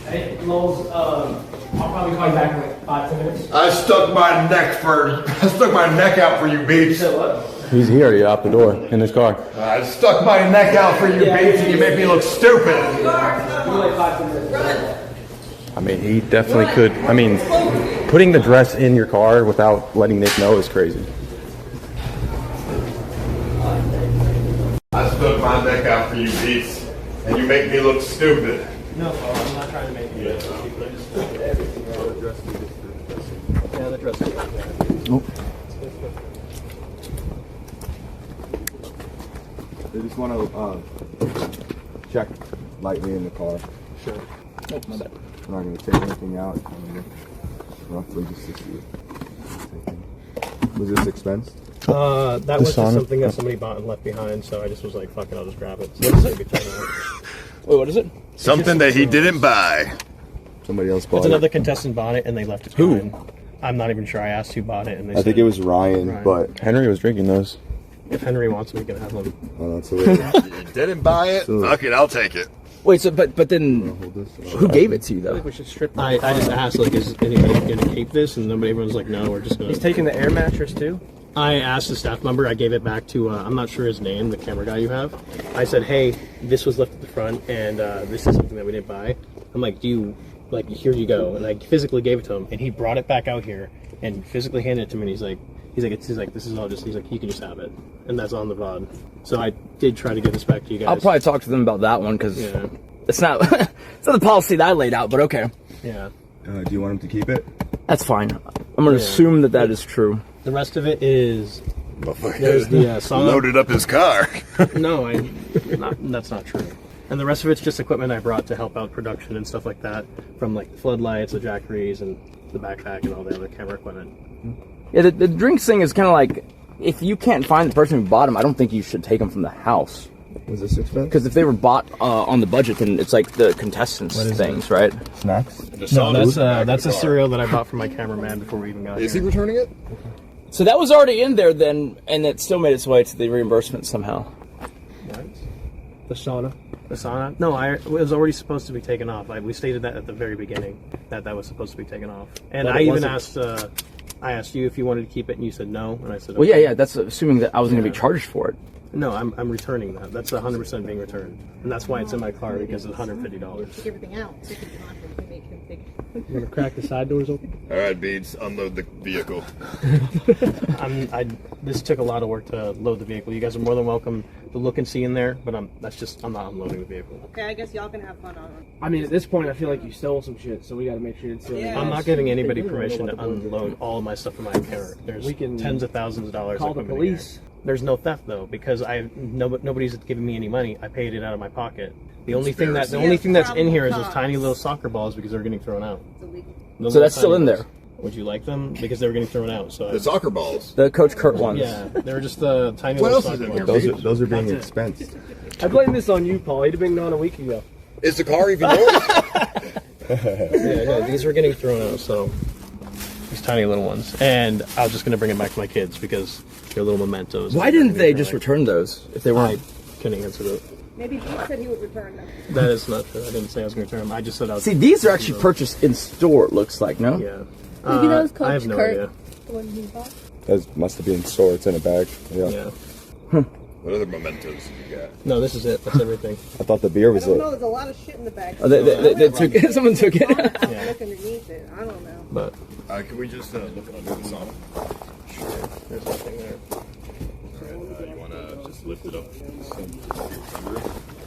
Hey, Loulz, I'll probably call you back in like 5-10 minutes. I stuck my neck out for you, Beats. You said what? He already out the door in his car. I stuck my neck out for you, Beats, and you make me look stupid. I mean, he definitely could. I mean, putting the dress in your car without letting Nick know is crazy. I stuck my neck out for you, Beats, and you make me look stupid. No, I'm not trying to make you look stupid. Yeah, the dress is right there. Nope. They just want to check lightly in the car. Sure. Oh, my bad. We're not going to take anything out. Roughly just to see. Was this expense? That was just something that somebody bought and left behind, so I just was like, fuck it, I'll just grab it. So what is it? Wait, what is it? Something that he didn't buy. Somebody else bought It's it. another contestant bought it and they left it behind. I'm not even sure. I asked who bought it, and they I think it was Ryan, but Henry was drinking those. If Henry wants them, we can have them. Oh, that's hilarious. You didn't buy it? Fuck it, I'll take it. Wait, so but then who gave it to you though? I think we should strip. I just asked, like, is anybody gonna keep this? And everyone's like, no, we're just gonna. He's taking the air mattress too. I asked the staff member. I gave it back to. I'm not sure his name, the camera guy you have. I said, hey, this was left at the front, and this is something that we didn't buy. I'm like, do you like? Here you go, and I physically gave it to him, and he brought it back out here and physically handed it to me. And he's like, this is all just. He's like, you can just have it, and that's on the VOD. So I did try to give this back to you guys. I'll probably talk to them about that one because it's not it's not the policy that I laid out, but okay. Yeah. Do you want him to keep it? That's fine. I'm going to assume that is true. The rest of it is. There's the song. Loaded up his car. No, that's not true. And the rest of it's just equipment I brought to help out production and stuff like that, from like the floodlights, the jackeries, and the backpack, and all the other camera equipment. Yeah, the drinks thing is kind of like, if you can't find the person who bought them, I don't think you should take them from the house. Was this expensive? Because if they were bought on the budget, then it's like the contestants things, right? Snacks? No, that's a cereal that I bought for my cameraman before we even got here. Is he returning it? So that was already in there then, and it still made its way to the reimbursement somehow. What? The sauna? The sauna? No, it was already supposed to be taken off. We stated that at the very beginning, that was supposed to be taken off. And I even asked you if you wanted to keep it, and you said no, and I said okay. Well, yeah, that's assuming that I was going to be charged for it. No, I'm returning that. That's 100% being returned. And that's why it's in my car, because it's $150. Take everything out. So you can make him think. You want to crack the side doors open? All right, Beads, unload the vehicle. This took a lot of work to load the vehicle. You guys are more than welcome to look and see in there, but I'm not unloading the vehicle. Okay, I guess y'all can have fun on it. I mean, at this point, I feel like you stole some shit, so we got to make sure it's. I'm not giving anybody permission to unload all of my stuff from my account. There's tens of thousands of dollars. Call the police. There's no theft though, because nobody's giving me any money. I paid it out of my pocket. The only thing that's in here is those tiny little soccer balls because they're getting thrown out. So that's still in there. Would you like them? Because they were getting thrown out. So the soccer balls, the CoachKirt ones. Yeah, they were just the tiny What little else is soccer in balls. here? Those are being expensed. I blame this on you, Paul. He'd have been gone a week ago. Is the car even yours? Yeah, these were getting thrown out. So these tiny little ones, and I was just gonna bring it back to my kids because they're little mementos. Why didn't they just return those if they weren't? I couldn't answer that. Maybe he said he would return them. That is not true. I didn't say I was going to return them. I just said I was. See, these are actually purchased in store. It looks like, no? Yeah. Maybe that was I have no CoachKirt, idea. the one he bought. That must have been in store. It's in a bag. Yeah. What other mementos have you got? No, this is it. That's everything. I thought the beer was I don't it. know. There's a lot of shit in the bag. Oh, they took it. Someone took it. I'll look underneath it. I don't know. But can we just look under the sauna? Sure. There's nothing there. Alright, you want to just lift it up?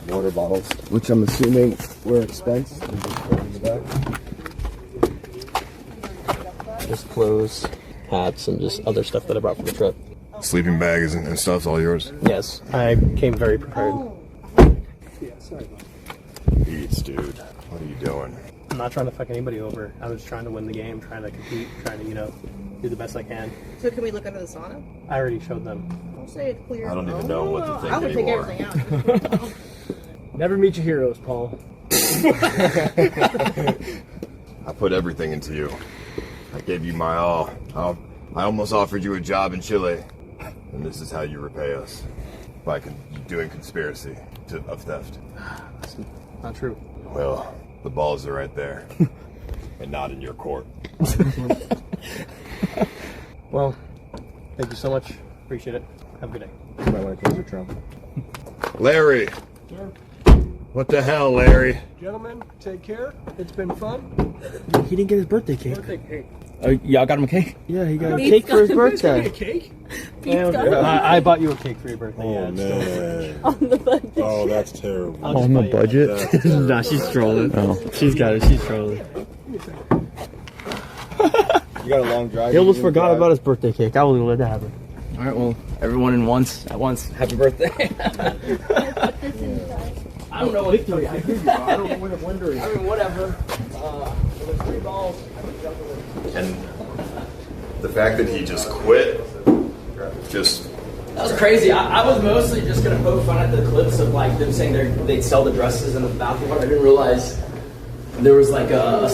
Water bottles, which I'm assuming were expensed. And just put in the back. Just clothes, hats, and just other stuff that I brought from the trip. Sleeping bags and stuff's all yours? Yes, I came very prepared. Beats, dude. What are you doing? I'm not trying to fuck anybody over. I was trying to win the game, trying to compete, trying to, do the best I can. So can we look under the sauna? I already showed them. Don't say it's clear. I don't even know what to think I would anymore. take everything out. Never meet your heroes, Paul. I put everything into you. I gave you my all. I almost offered you a job in Chile. And this is how you repay us. By doing conspiracy of theft. That's not true. Well, the balls are right there. And not in your court. Well, thank you so much. Appreciate it. Have a good day. You might want to close your trunk. Larry. Sure. What the hell, Larry? Gentlemen, take care. It's been fun. He didn't get his birthday cake. Birthday cake. Y'all got him a cake? Yeah, he got a Pete's cake for his got birthday. a cake? I bought you a cake for your birthday. Oh, yeah, man. On the budget. Oh, that's terrible. I'll just On the buy you- budget? Nah, she's trolling. Oh. She's got it. She's trolling. You got a long drive. He almost forgot about his birthday cake. I wasn't gonna let that happen. All right, well, everyone at once, happy birthday. I don't know what to tell you. I don't know what I'm wondering. I mean, whatever. With 3 balls, I can jump with it. And the fact that he just quit, just... That was crazy. I was mostly just going to poke fun at the clips of like them saying they'd sell the dresses in the bathroom. I didn't realize there was like a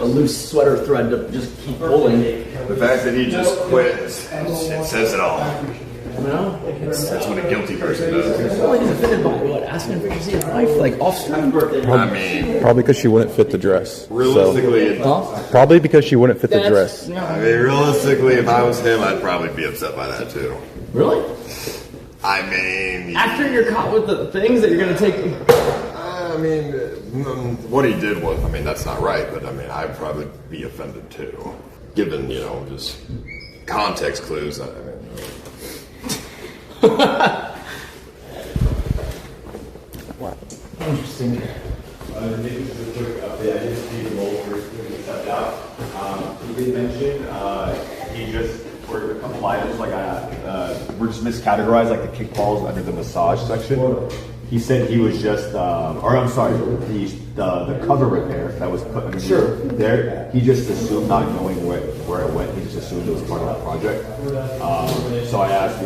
loose sweater thread to just keep pulling. The fact that he just quit, it says it all. No? That's what a guilty person does. Well, he's offended by what? Asking for to see his wife, like, off screen? I mean... Probably because she wouldn't fit the dress. Realistically... Probably because she wouldn't fit the dress. I mean, realistically, if I was him, I'd probably be upset by that, too. Really? I mean... After you're caught with the things that you're going to take... I mean, what he did was... I mean, that's not right, but I mean, I'd probably be offended, too. Given, just context clues. I mean... What? Interesting. Maybe just a quick update. I just see the Loulz recently stepped out. He did mention he just, for compliance, we're just miscategorized like the kickballs under the massage section. He said he was just, or I'm sorry, the cover repair that was put underneath there. He just assumed, not knowing where it went. He just assumed it was part of that project. So I asked,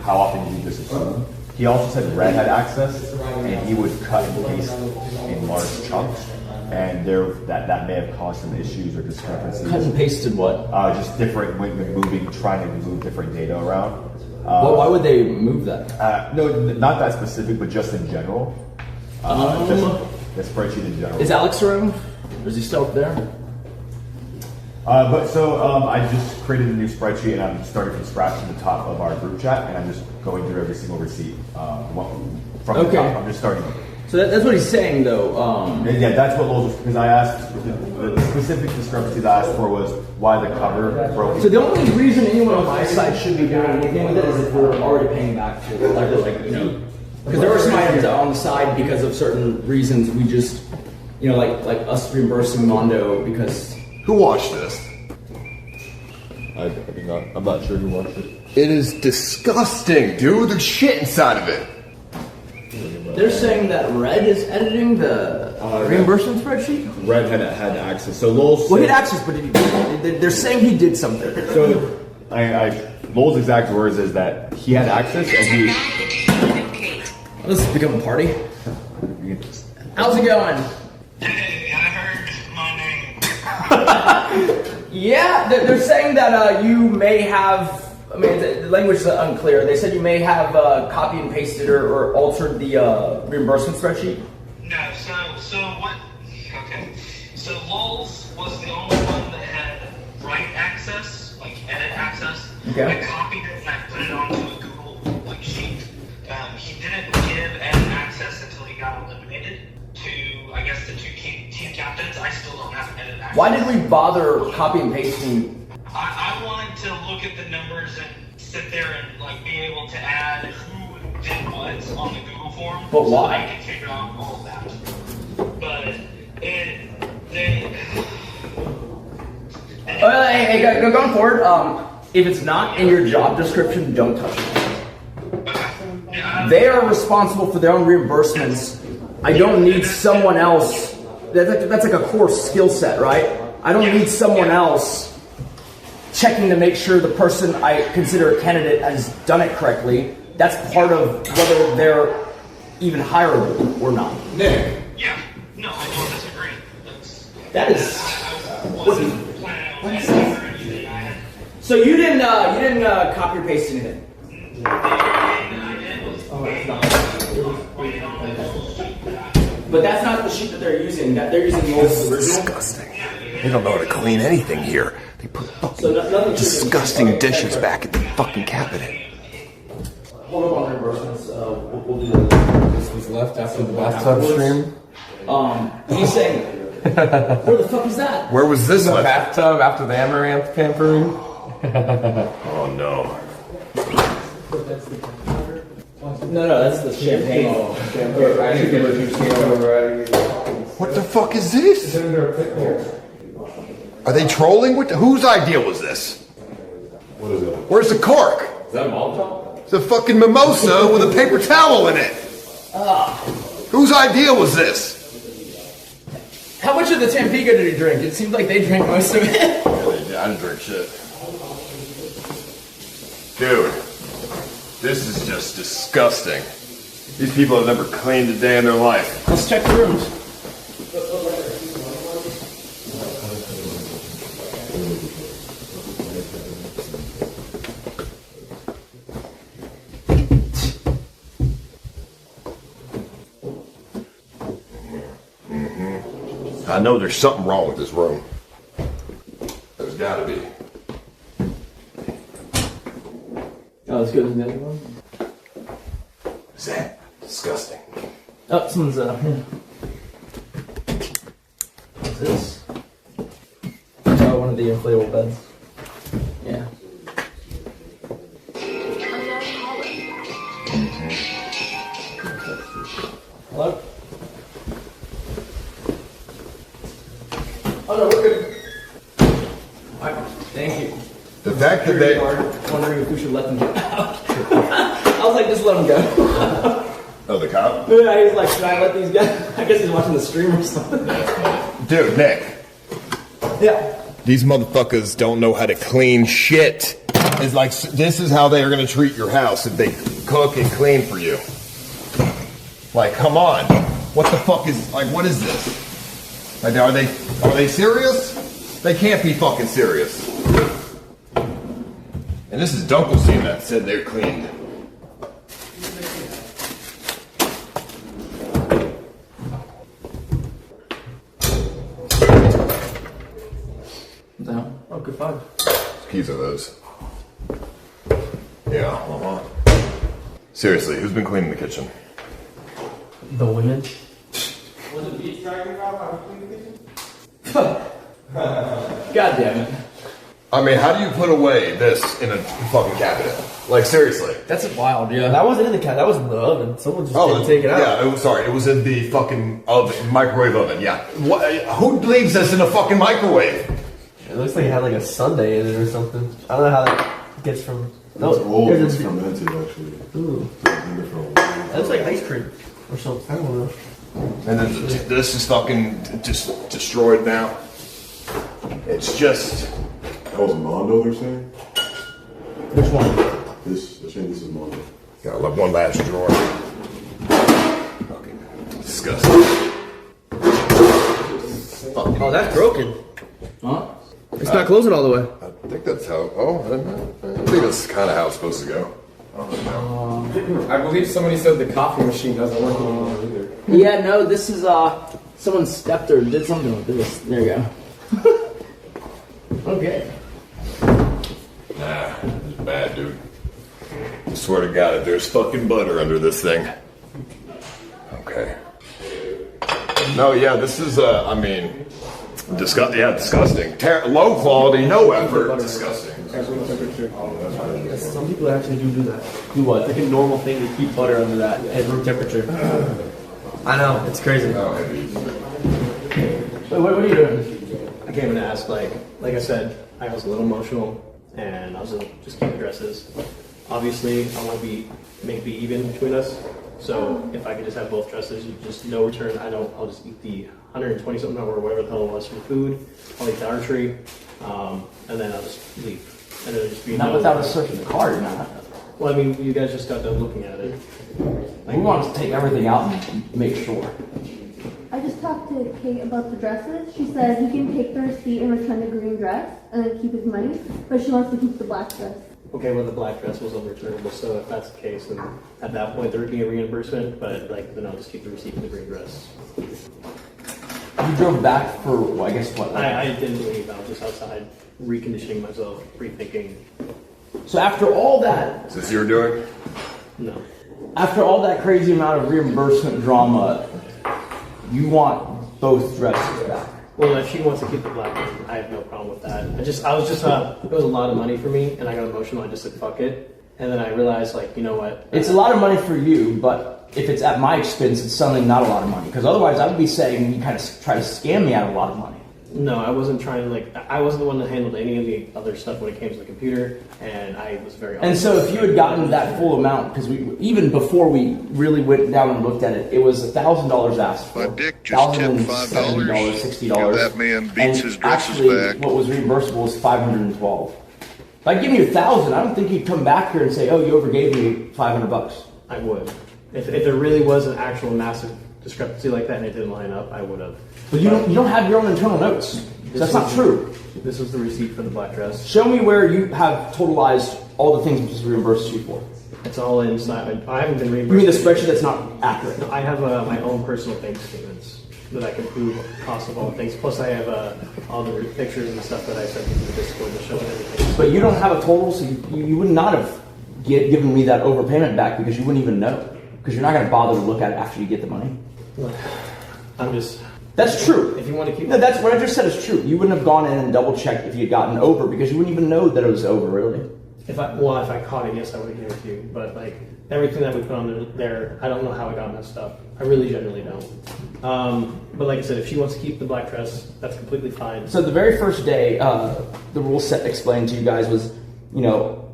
how often do you just assume? He also said Red had access, and he would cut and paste in large chunks, and that may have caused some issues or discrepancies. Cut and pasted what? Just different when trying to move different data around. Well, why would they move that? No, not that specific, but just in general. Just the spreadsheet in general. Is Alex around? Or is he still up there? I just created a new spreadsheet and I'm starting from scratch from the top of our group chat, and I'm just going through every single receipt from the top. I'm just starting. So that's what he's saying, though. Yeah, that's what Loulz was, because I asked, the specific discrepancies I asked for was why the cover broke. So the only reason anyone on my side should be doing anything with it is if we're already paying back for it. Because there are some items on the side because of certain reasons we just, like us reimbursing Mando because... Who watched this? I'm not sure who watched it. It is disgusting, dude. There's shit inside of it. They're saying that Red is editing the reimbursement spreadsheet? Red had access. So Loulz. Well, he had access, but they're saying he did something. So, Loulz's exact words is that he had access and he. This has become a party. How's it going? Yeah, they're saying that you may have. I mean, the language is unclear. They said you may have copy and pasted or altered the reimbursement spreadsheet. No, so what? Okay, so Loulz was the only one that had write access, like edit access. Okay. I copied it and I put it onto a Google sheet. He didn't give edit access until he got eliminated to, I guess, the two team captains. I still don't have edit access. Why did we bother copy and pasting? I wanted to look at the numbers and sit there and like be able to add who did what on the Google form. But so why? I could figure out all of that. But hey, going forward, if it's not in your job description, don't touch it. They are responsible for their own reimbursements. I don't need someone else. That's like a core skill set, right? I don't need someone else checking to make sure the person I consider a candidate has done it correctly. That's part of whether they're even hireable or not. Yeah, no, I don't disagree. That is. I wasn't planning on anything. So you didn't copy or paste anything. But that's not the sheet that they're using. That they're using Loulz's original. Disgusting. They don't know how to clean anything here. They put disgusting dishes back in the fucking cabinet. Hold up on reimbursements. We'll do that. This was left after the bathtub stream. He's saying, where the fuck is that? Where was this in the left? bathtub after the Amouranth pampering? Oh no. No, that's the champagne. What the fuck is this? Are they trolling? Whose idea was this? What is it? Where's the cork? Is that a Molotov? It's a fucking mimosa with a paper towel in it. Whose idea was this? How much of the Tampico did he drink? It seemed like they drank most of it. Yeah, I didn't drink shit. Dude, this is just disgusting. These people have never cleaned a day in their life. Let's check the rooms. I know there's something wrong with this room. There's gotta be. Oh, let's go to the other one. Is that disgusting? Oh, someone's here. What's this? Oh, one of the inflatable beds. Yeah. Hello? Oh no, we're good. Alright, thank you. The fact that they wondering if we should let them get out. I was like, just let them go. Oh, the cop? Yeah, he's like, should I let these guys? I guess he's watching the stream or something. Dude, Nick. Yeah. These motherfuckers don't know how to clean shit. It's like, this is how they are going to treat your house if they cook and clean for you. Like, come on. What the fuck is, like, what is this? Like, are they serious? They can't be fucking serious. And this is Dunkle's team that said they're cleaned. No. Oh, good find. Whose keys are those? Yeah, Seriously, who's been cleaning the kitchen? The women. Was it beef dragging about I was cleaning the kitchen? God damn it. I mean, how do you put away this in a fucking cabinet? Like, seriously. That's wild, yeah. That wasn't in the cabinet. That was in the oven. Someone just didn't take it out. Yeah, it was in the fucking oven, microwave oven, yeah. Who leaves this in a fucking microwave? It looks like it had like a sundae in it or something. I don't know how that gets from. That's old. It's fermented actually. Ooh. That's like ice cream or something. I don't know. And then this is fucking just destroyed now. It's just. That was Mando, they're saying? Which one? They're saying this is Mando. Got like one last drawer. Fucking disgusting. Oh, that's broken. Huh? It's not closing all the way. I think that's how. Oh, I think that's kind of how it's supposed to go. I believe somebody said the coffee machine doesn't work anymore either. Yeah, no, this is someone stepped or did something with this. There you go. Okay. Nah, it's bad, dude. I swear to God, if there's fucking butter under this thing. Okay. No, yeah, this is, I mean, disgusting. Low quality, no effort. Disgusting. Some people actually do that. Do what? It's like a normal thing to keep butter under that at room temperature. I know, it's crazy. Wait, what are you doing? I came in to ask, like I said, I was a little emotional, and I was just keep the dresses. Obviously, I want to make be even between us. So if I could just have both dresses, you just no return. I'll just eat the 120 something or whatever the hell it was for food. I'll eat the archery, and then I'll just leave. And it'll just be not without a search of the card, not. Well, I mean, you guys just got done looking at it. We want to take everything out and make sure. I just talked to Kate about the dresses. She said he can take the receipt and return the green dress and then keep his money, but she wants to keep the black dress. Okay, well, the black dress was unreturnable, so if that's the case, then at that point there would be a reimbursement, but then I'll just keep the receipt for the green dress. You drove back for, well, I guess what? I didn't leave. I was just outside reconditioning myself, rethinking. So after all that... Is this your doing? No. After all that crazy amount of reimbursement drama, you want both dresses back? Well, if she wants to keep the black one, I have no problem with that. It was a lot of money for me, and I got emotional. I just said, fuck it. And then I realized, like, you know what? It's a lot of money for you, but if it's at my expense, it's suddenly not a lot of money. Because otherwise, I would be saying you kind of try to scam me out of a lot of money. No, I wasn't trying to, I wasn't the one that handled any of the other stuff when it came to the computer, and I was very honest. And so if you had gotten that full amount, because even before we really went down and looked at it, it was $1,000 asked for. My dick just tipped $1,070, $60. That man beats his dresses actually, back. what was reimbursable was $512. If I give you $1,000, I don't think you'd come back here and say, "Oh, you overgave me $500." I would. If there really was an actual massive discrepancy like that and it didn't line up, I would have. But you don't have your own internal notes. That's not true. This was the receipt for the black dress. Show me where you have totalized all the things which is reimbursed you for. It's all inside. I haven't been reimbursed. You mean the spreadsheet that's not accurate? No, I have my own personal bank statements that I can prove the cost of all the things. Plus, I have all the pictures and stuff that I sent to the Discord to show everything. But you don't have a total, so you would not have given me that overpayment back because you wouldn't even know. Because you're not going to bother to look at it after you get the money. I'm just... That's true. If you want to keep... No, that's what I just said is true. You wouldn't have gone in and double-checked if you had gotten over because you wouldn't even know that it was over, really. If I caught it, yes, I would have given it to you. But, like, everything that we put on there, I don't know how it got messed up. I really genuinely don't. But like I said, if she wants to keep the black dress, that's completely fine. So the very first day, the rule set explained to you guys was,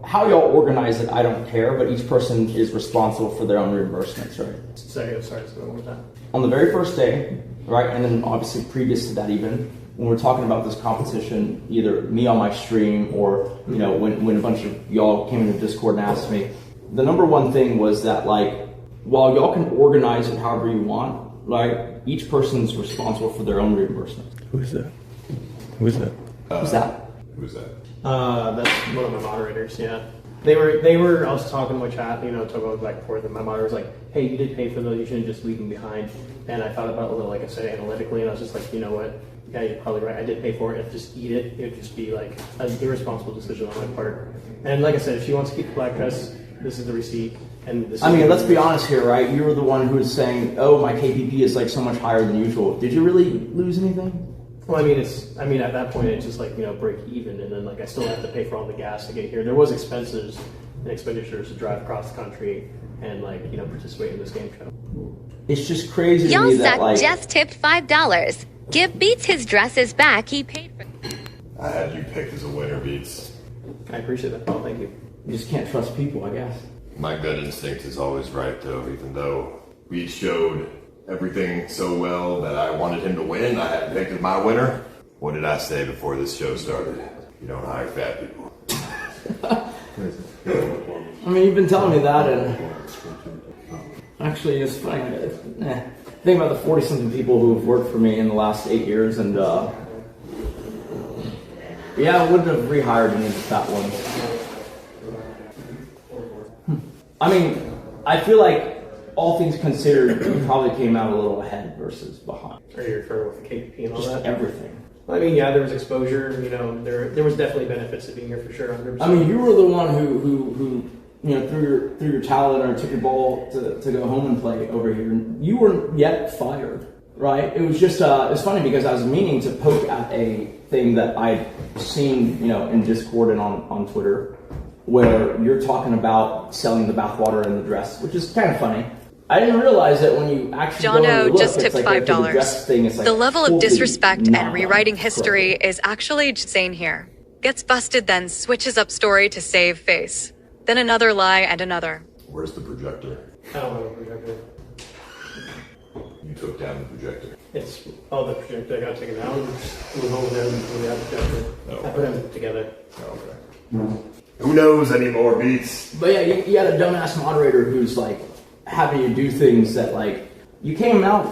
how y'all organize it, I don't care, but each person is responsible for their own reimbursements, right? Sorry, one more time. On the very first day, right, and then obviously previous to that even, when we're talking about this competition, either me on my stream or, when a bunch of y'all came into Discord and asked me, the number one thing was that, while y'all can organize it however you want, each person's responsible for their own reimbursement. Who's that? Who's that? Who's that? Who's that? That's one of my moderators, yeah. They were, I was talking to my chat, talking about back and forth, and my moderator was like, hey, you did pay for those, you shouldn't just leave them behind. And I thought about it a little, like I said, analytically, and I was just like, you know what? Yeah, you're probably right. I did pay for it. If just eat it, it would just be like an irresponsible decision on my part. And like I said, if she wants to keep the black dress, this is the receipt. And this let's be honest here, right? You were the one who was saying, oh, my KPP is so much higher than usual. Did you really lose anything? Well, at that point, it's just break even, and then I still have to pay for all the gas to get here. There was expenses and expenditures to drive across the country and participate in this game show. It's just crazy to Y'all me that just tipped $5. Give Beats his dresses back. He paid for. I had you picked as a winner, Beats. I appreciate that. Oh, thank you. You just can't trust people, I guess. My gut instinct is always right, though, even though Beats showed everything so well that I wanted him to win. I had picked as my winner. What did I say before this show started? You don't hire fat people. I mean, you've been telling me that, and actually, it's funny. Think about the 40-something people who have worked for me in the last 8 years, and yeah, I wouldn't have rehired any of the fat ones. I mean, I feel like all things considered, you probably came out a little ahead versus behind. Are you referring with the KPP and all Just that? everything. I mean, yeah, there was exposure. You know, there was definitely benefits to being here for sure. 100%. I mean, you were the one who you know, threw your towel in or took your ball to go home and play over here. You weren't yet fired, right? It was just it's funny because I was meaning to poke at a thing that I'd seen, you know, in Discord and on Twitter, where you're talking about selling the bathwater and the dress, which is kind of funny. I didn't realize that when you actually Jono just tipped like, $5. Okay, the dress thing is like the level of disrespect not and rewriting history is actually insane here. Gets busted, then switches up story to save face. Then another lie and another. Where's the projector? I don't know the projector. You took down the projector. It's the projector. I got taken down. We hold them when we have the projector. Okay. I put them together. Okay. Who knows anymore, Beats? But yeah, you had a dumbass moderator who's like having you do things that like you came out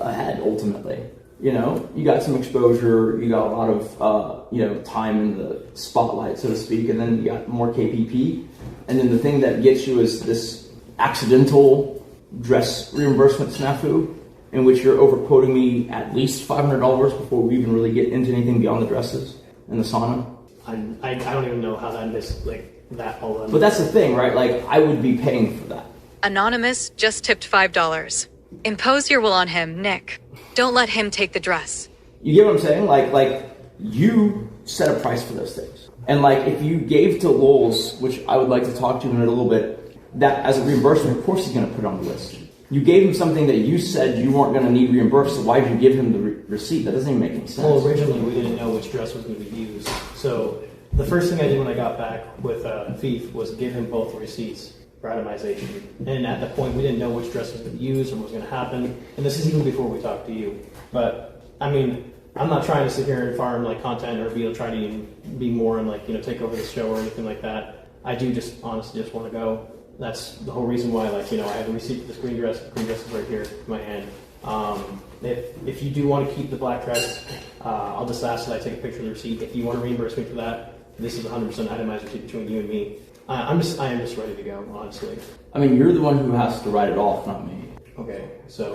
ahead ultimately. You know, you got some exposure, you got a lot of you know, time in the spotlight, so to speak, and then you got more KPP, and then the thing that gets you is this accidental dress reimbursement snafu, in which you're overquoting me at least $500 before we even really get into anything beyond the dresses and the sauna. I don't even know how that missed like that whole. But that's the thing, right? Like I would be paying for that. Anonymous just tipped $5. Impose your will on him, Nick. Don't let him take the dress. You get what I'm saying? Like you set a price for those things. And like if you gave to Loulz, which I would like to talk to in a little bit, that as a reimbursement, of course he's going to put it on the list. You gave him something that you said you weren't going to need reimbursed, so why did you give him the receipt? That doesn't even make any sense. Well, originally we didn't know which dress was going to be used. So the first thing I did when I got back with feef was give him both receipts for itemization. And at that point, we didn't know which dress was going to be used or what was going to happen. And this is even before we talked to you. But, I mean, I'm not trying to sit here and farm like content or try to be more and like, you know, take over the show or anything like that. I do just honestly just want to go. That's the whole reason why, like, you know, I have a receipt for this green dress. The green dress is right here in my hand. If you do want to keep the black dress, I'll just ask that I take a picture of the receipt. If you want to reimburse me for that, this is 100% itemized receipt between you and me. I am just ready to go, honestly. I mean, you're the one who has to write it off, not me. Okay, so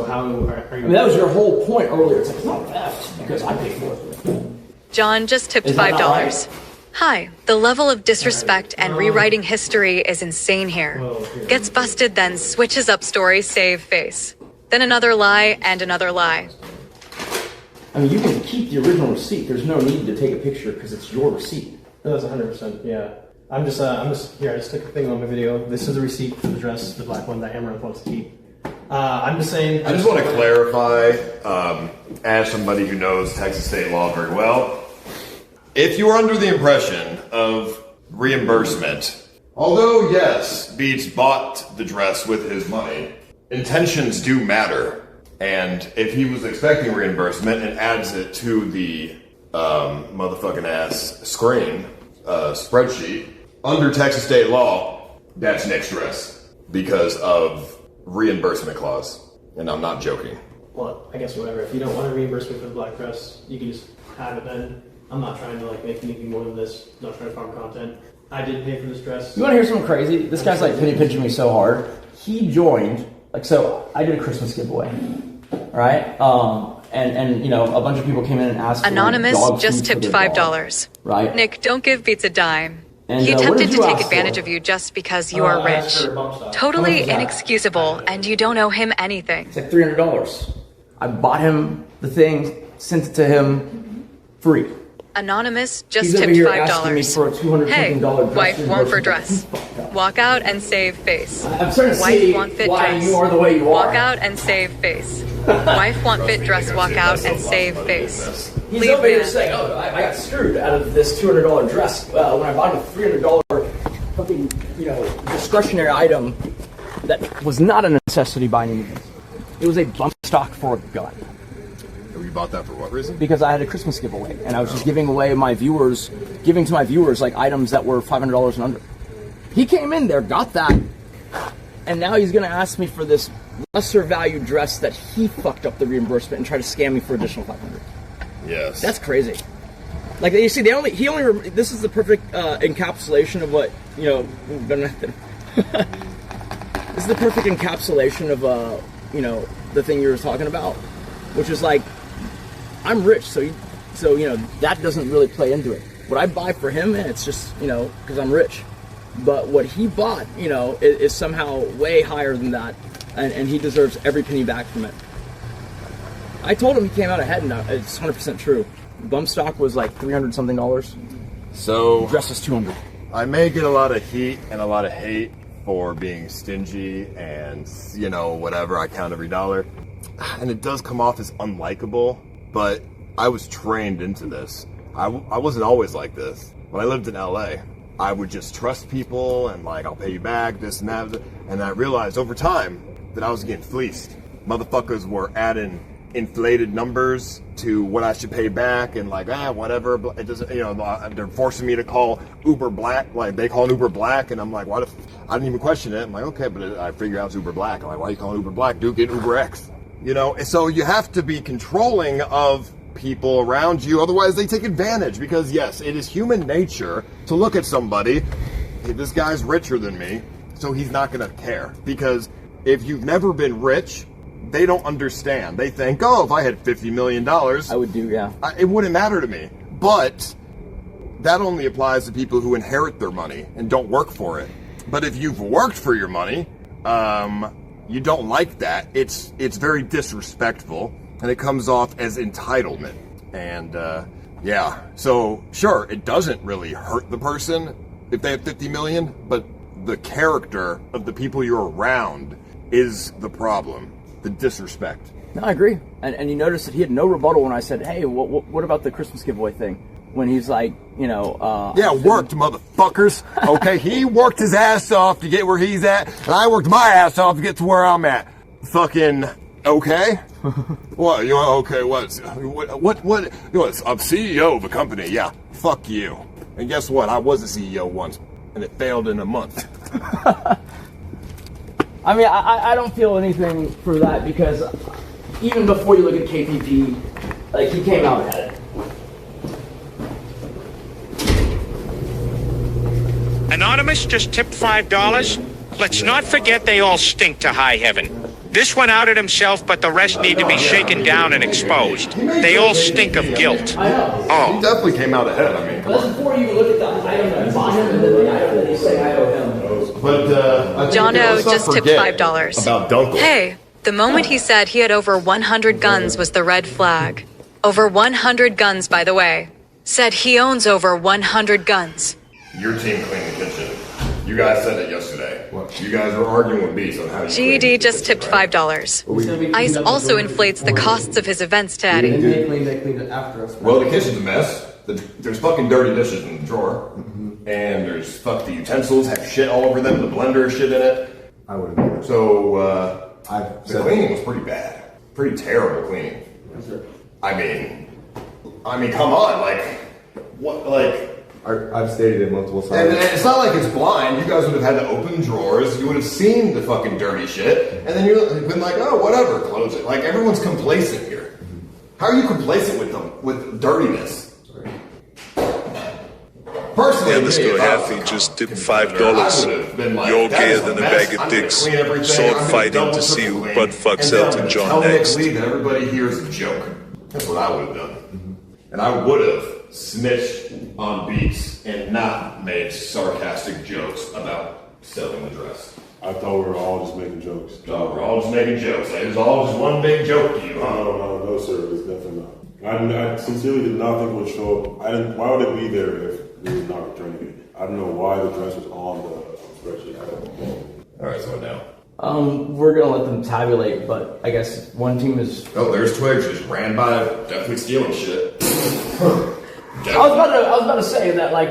how are you? I mean, that was your whole point earlier. It's like, it's not theft because I paid for it. John just tipped $5. Right? Hi, the level of disrespect and rewriting history is insane here. Gets busted, then switches up story, save face. Then another lie and another lie. I mean, you can keep the original receipt. There's no need to take a picture because it's your receipt. That's 100%, yeah. I'm just here. I just took a thing on my video. This is the receipt for the dress, the black one that Amouranth wants to keep. I'm just saying. I just want to clarify, as somebody who knows Texas state law very well, if you are under the impression of reimbursement, although yes, Beats bought the dress with his money, intentions do matter. And if he was expecting reimbursement and adds it to the motherfucking ass screen spreadsheet, under Texas state law, that's Nick's dress because of reimbursement clause. And I'm not joking. Well, I guess whatever. If you don't want to reimburse me for the black dress, you can just have it then. I'm not trying to like make anything more than this. I'm not trying to farm content. I did pay for this dress. You want to hear something crazy? This guy's like penny pinching me so hard. He joined, like, so I did a Christmas giveaway, right? And you know, a bunch of people came in and asked. Anonymous for just tipped $5. Right. Nick, don't give Beats a dime. And, he attempted to take for? Advantage of you just because you are rich. Totally inexcusable, and you don't owe him anything. It's like $300. I bought him the thing, sent it to him free. Anonymous just He's over tipped here asking me $5. for a $200 Hey, dress wife want for reimbursement. dress. Walk out and save face. I'm starting to Wife see want fit why dress. you are the way you are. Walk out and save face. Wife want fit dress. Walk out and save face. He's Leave over here man. saying, "Oh, I got screwed out of this $200 dress when I bought a $300 fucking, discretionary item that was not a necessity by any means. It was a bump stock for a gun." You bought that for what reason? Because I had a Christmas giveaway, and I was just giving to my viewers like items that were $500 and under. He came in there, got that, and now he's gonna ask me for this lesser value dress that he fucked up the reimbursement and tried to scam me for additional $500. Yes. That's crazy. Like, you see, this is the perfect encapsulation of what, this is the perfect encapsulation of, the thing you were talking about, which is like, I'm rich, so that doesn't really play into it. What I buy for him, it's just, because I'm rich. But what he bought, is somehow way higher than that, and he deserves every penny back from it. I told him he came out ahead, and it's 100% true. Bump stock was like $300 something. So dress is $200. I may get a lot of heat and a lot of hate for being stingy and whatever. I count every dollar, and it does come off as unlikable. But I was trained into this. I wasn't always like this. When I lived in LA, I would just trust people and like, I'll pay you back, this and that. And I realized over time that I was getting fleeced. Motherfuckers were adding inflated numbers to what I should pay back, and like, whatever. It doesn't, they're forcing me to call Uber Black. Like, they call an Uber Black, and I'm like, what if I didn't even question it? I'm like, okay, but I figure out it's Uber Black. I'm like, why are you calling Uber Black? Dude, get Uber X. And so you have to be controlling of people around you, otherwise they take advantage. Because yes, it is human nature to look at somebody, hey, this guy's richer than me, so he's not gonna care. Because if you've never been rich, they don't understand. They think, oh, if I had $50 million, I would do, yeah. It wouldn't matter to me. But that only applies to people who inherit their money and don't work for it. But if you've worked for your money, you don't like that. It's very disrespectful, and it comes off as entitlement. And yeah, so sure, it doesn't really hurt the person if they have 50 million, but the character of the people you're around is the problem. The disrespect. No, I agree. And you notice that he had no rebuttal when I said, hey, what about the Christmas giveaway thing? When he's like, yeah, worked, motherfuckers. Okay, he worked his ass off to get where he's at, and I worked my ass off to get to where I'm at. Fucking okay? What? Okay? What? I'm CEO of a company. Yeah. Fuck you. And guess what? I was a CEO once, and it failed in a month. I mean, I don't feel anything for that, because even before you look at KPP, like, he came out ahead. Anonymous just tipped $5. Let's not forget they all stink to high heaven. This one outed himself, but the rest need to be shaken down and exposed. They all stink of guilt. Oh, he definitely came out ahead. I mean, come on. Before you look at the item that bought him and then the item that he's saying I owe him. But I think Jono just tipped $5. About Dunkle. Hey, the moment he said he had over 100 guns was the red flag. Over 100 guns, by the way. Said he owns over 100 guns. Your team cleaned the kitchen. You guys said it yesterday. What? You guys were arguing with Beast on how you GED just tipped $5. ICE also inflates the costs of his events to Eddie. They cleaned it after us. Well, the kitchen's a mess. There's fucking dirty dishes in the drawer. And there's the utensils have shit all over them. The blender has shit in it. I would have. So, the cleaning was pretty bad. Pretty terrible cleaning. I mean, come on, I've stated it multiple times. And it's not like it's blind. You guys would have had to open drawers. You would have seen the fucking dirty shit. And then you would have been like, oh, whatever, close it. Like, everyone's complacent here. How are you complacent with dirtiness? Personally, yeah, this girl Happy just tipped $5. You're gayer than a bag of dicks. Sword fighting to see who butt fucks Elton John next. Tell me that everybody hears a joke. That's what I would have done. And I would have snitched on Beats and not made sarcastic jokes about selling the dress. I thought we were all just making jokes. Oh, we're all just making jokes. It was all just one big joke to you, huh? No, sir. It's definitely not. I sincerely did not think it would show up. Why would it be there if we were not returning it? I don't know why the dress was on the spreadsheet. All right, so what now? We're gonna let them tabulate, but I guess one team is. Oh, there's Twigs. Just ran by, definitely stealing shit. I was about to say that, like,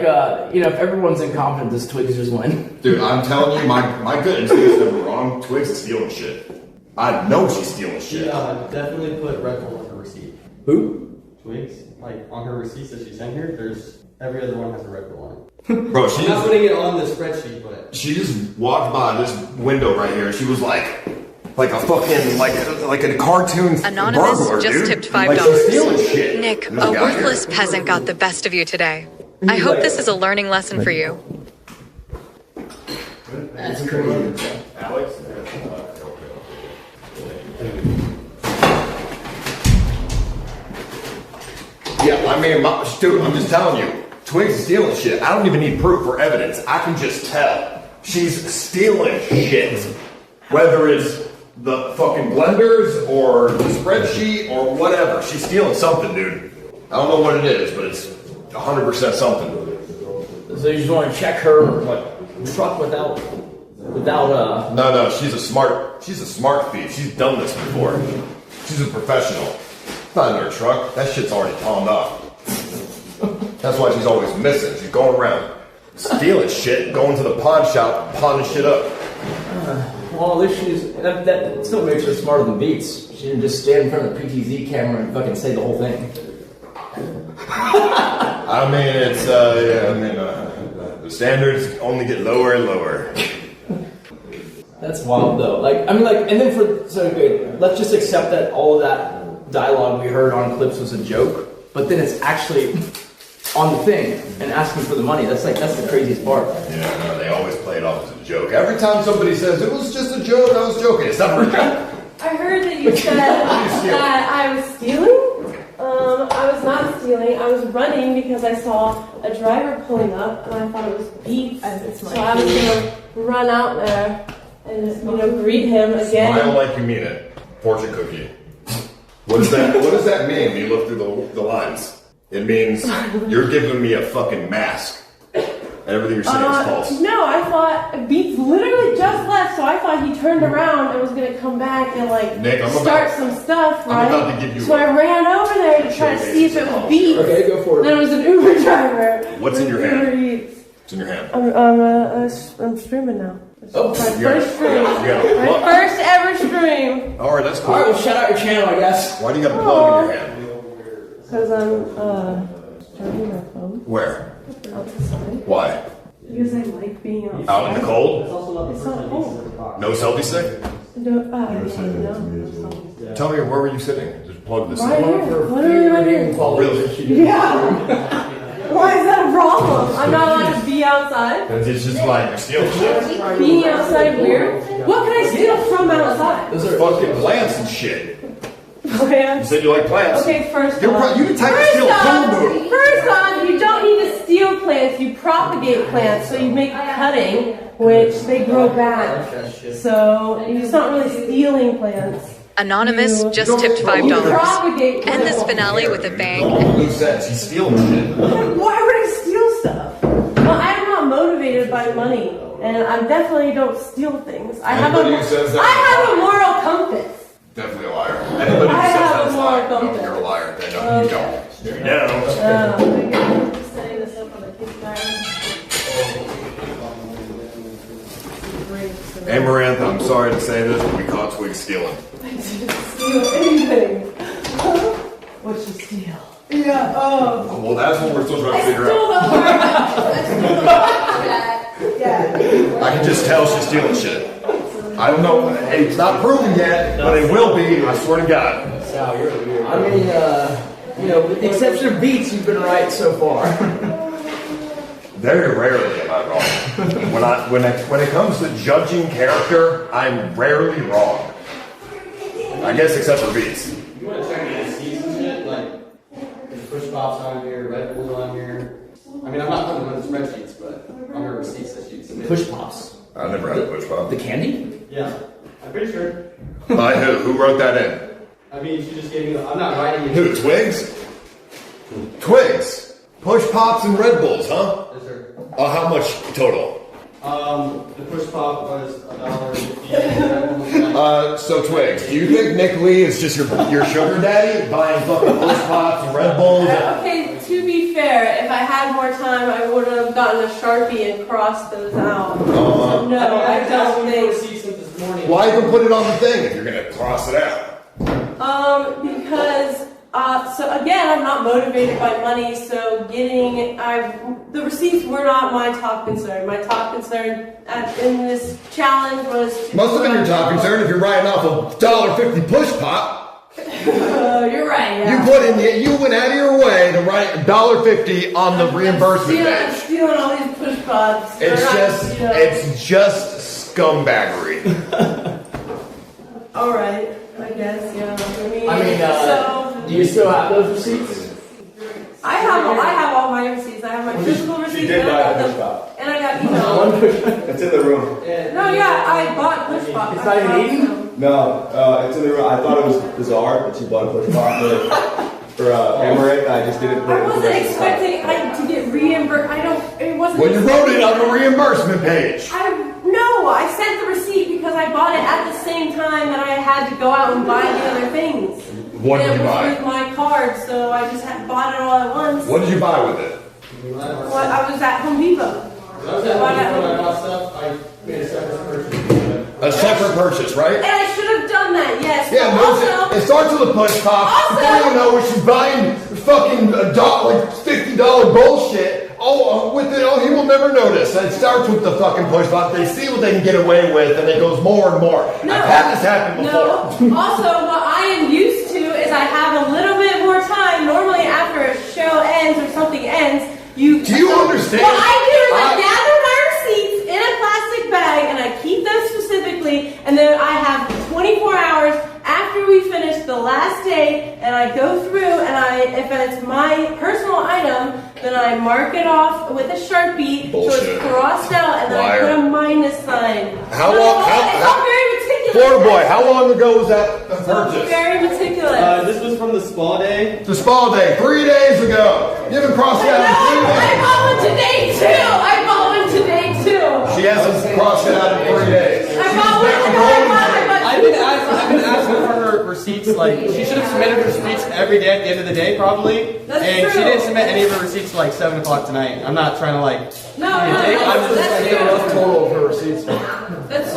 you know, if everyone's incompetent, this Twigs just win. Dude, I'm telling you, my gut instincts never wrong. Twigs is stealing shit. I know she's stealing shit. Definitely put Red Bull on her receipt. Who? Twigs. Like, on her receipts that she sent here, there's every other one has a Red Bull on it. Bro, I'm not putting it on the spreadsheet, but she just walked by this window right here. She was like a fucking like a cartoon. Anonymous burglar, just dude. tipped Like, she's stealing $5. shit. Nick, This a guy worthless here. peasant got the best of you today. I hope this is a learning lesson for you. That's crazy. Alex. Yeah, I mean, dude, I'm just telling you, Twigs is stealing shit. I don't even need proof or evidence. I can just tell. She's stealing shit. Whether it's the fucking blenders or the spreadsheet or whatever. She's stealing something, dude. I don't know what it is, but it's 100% something. So you just want to check her, like, truck without. No, she's a smart thief. She's done this before. She's a professional. It's not in her truck. That shit's already pawned off. That's why she's always missing. She's going around stealing shit, going to the pawn shop, pawning shit up. Well, at least that still makes her smarter than Beats. She didn't just stand in front of the PTZ camera and fucking say the whole thing. I mean, it's the standards only get lower and lower. That's wild, though. Like, I mean, like, and then let's just accept that all of that dialogue we heard on clips was a joke, but then it's actually on the thing and asking for the money. That's the craziest part. Yeah, no, they always play it off as a joke. Every time somebody says it was just a joke, I was joking. It's never a joke. I heard that you said that I was stealing. I was not stealing. I was running because I saw a driver pulling up, and I thought it was Beats. So I was gonna run out there and greet him again. Smile like you mean it. Fortune cookie. What does that mean when you look through the lines? It means you're giving me a fucking mask. And everything you're saying is false. No, I thought Beats literally just left, so I thought he turned around and was gonna come back and Nick, start some stuff, right? I'm about to give you so I ran over there to try to see if it was Beats. Okay, go for it. Then it was an Uber driver. What's in your hand? Uber Eats. What's in your hand? I'm streaming now. Oh, my first stream. My first ever stream. Alright, that's cool. Alright, well, shout out your channel, I guess. Why do you got a plug in your hand? Because I'm charging my phone. Where? Outside. Why? Because I like being outside. Out in the cold? It's not cold. No selfie stick? No. Tell me, where were you sitting? Just plug this Right in. here. Literally right here. Really? Yeah. Why is that a problem? I'm not allowed to be outside. Because it's just like you're stealing shit. Being outside weird? What can I steal from outside? Those are fucking plants and shit. Okay. You said you like plants. Okay, first You're off. you the type to steal food. First off, you don't need to steal plants, you propagate plants. So you make cutting, which they grow back. So it's not really stealing plants. Anonymous just tipped $5. End this finale with a bang. Loulz says he's stealing shit. Why would I steal stuff? Well, I'm not motivated by money, and I definitely don't steal things. I have a moral compass. Definitely a liar. Anybody who I says have that's a moral lying, no, compass. you're a liar. They know you don't. You don't. Setting this up on the kickback. Amouranth, I'm sorry to say this, but we caught Twig stealing. I didn't steal anything. What'd you steal? Yeah, Well, that's what we're still trying to figure out. I can just tell she's stealing shit. I don't know. Hey, it's not proven yet, but it will be. I swear to God. I mean, with the exception of Beats, you've been right so far. Very rarely am I wrong. When it comes to judging character, I'm rarely wrong. I guess except for Beats. You want to check the receipts and shit? Like, there's push pops on here, Red Bull on here. I mean, I'm not putting them on the spreadsheets, but on her receipts that she submitted. Push pops. I never had a push pop. The candy? Yeah, I'm pretty sure. By who? Who wrote that in? I mean, she just gave me. I'm not writing it. Who? Twigs? Twigs. Push pops and Red Bulls, huh? Yes, sir. How much total? The push pop was $1.50. So Twigs, do you think Nick Lee is just your sugar daddy, buying fucking push pops and Red Bulls? Okay, to be fair, if I had more time, I would have gotten a Sharpie and crossed those out. So no, I don't think. Why even put it on the thing if you're gonna cross it out? Because so again, I'm not motivated by money. So the receipts were not my top concern. My top concern in this challenge was to Must have been your top concern if you're writing off a $1.50 push pop. You're right. Yeah. You went out of your way to write $1.50 on the reimbursement I'm page. stealing all these push pops. It's just scumbaggery. All right, I guess. Yeah. Do you still have those receipts? I have all my receipts. I have my physical receipts. She did buy a push pop. And I got email. It's in the room. No, yeah, I bought push pop. It's not even eaten? No, it's in the room. I thought it was bizarre that she bought a push pop for Amouranth. I just didn't. I wasn't expecting to get reimbursed. It wasn't. Well, you wrote it on the reimbursement page. No, I sent the receipt because I bought it at the same time that I had to go out and buy the other things. What did you buy? It was with my card, so I just bought it all at once. What did you buy with it? Well, I was at Home Depot. A separate purchase, right? And I should have done that, yes. Yeah, it starts with a push pop. Before you know it, she's buying fucking $50 bullshit. He will never notice. It starts with the fucking push pop. They see what they can get away with, and it goes more and more. No. I've had this happen before. No. Also, what I am used to is I have a little bit more time. Normally, after a show ends or something ends, Do you understand? What I do is I gather my receipts in a plastic bag, and I keep them specifically, and then I have 24 hours after we finish the last day, and I go through, and if it's my personal item, then I mark it off with a Sharpie, so it's crossed out, and then I put a minus sign. How long? It's all very meticulous. FloridaBoy, how long ago was that purchase? Very meticulous. This was from the spa day. The spa day, 3 days ago. You haven't crossed it out in 3 days. I bought one today too. She hasn't crossed it out in 3 days. I've been asking for her receipts. Like, she should have submitted her receipts every day at the end of the day, probably. That's and true. she didn't submit any of her receipts till like 7 o'clock tonight. I'm not trying to I'm just What's the rough total of her receipts? That's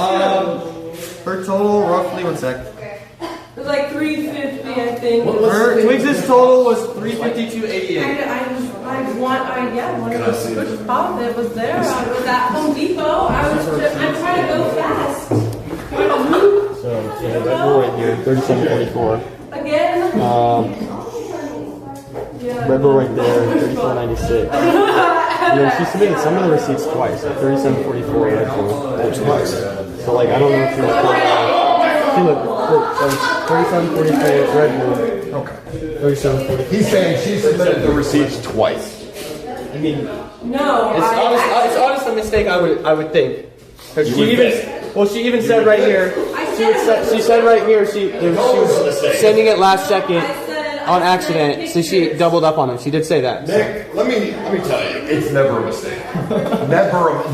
her total roughly 1 sec. It was like $350, I think. Her Twigs' total was $352.88. I wanted to push pop that was there. I was at Home Depot. I'm trying to go fast. Trying to move. So Red Bull right here, 37.44. Again. Red Bull right there, 34.96. And then she submitted some of the receipts twice, like 37.44 Red Bull. Twice. So like I don't know if you look. Look, that was 37.44 Red Bull. Okay. 37.44. He's saying she submitted the receipts twice. I mean, no. It's honest a mistake. I would think. She even said right here. She said right here she was sending it last second on accident, so she doubled up on him. She did say that. Nick, let me tell you, it's never a mistake.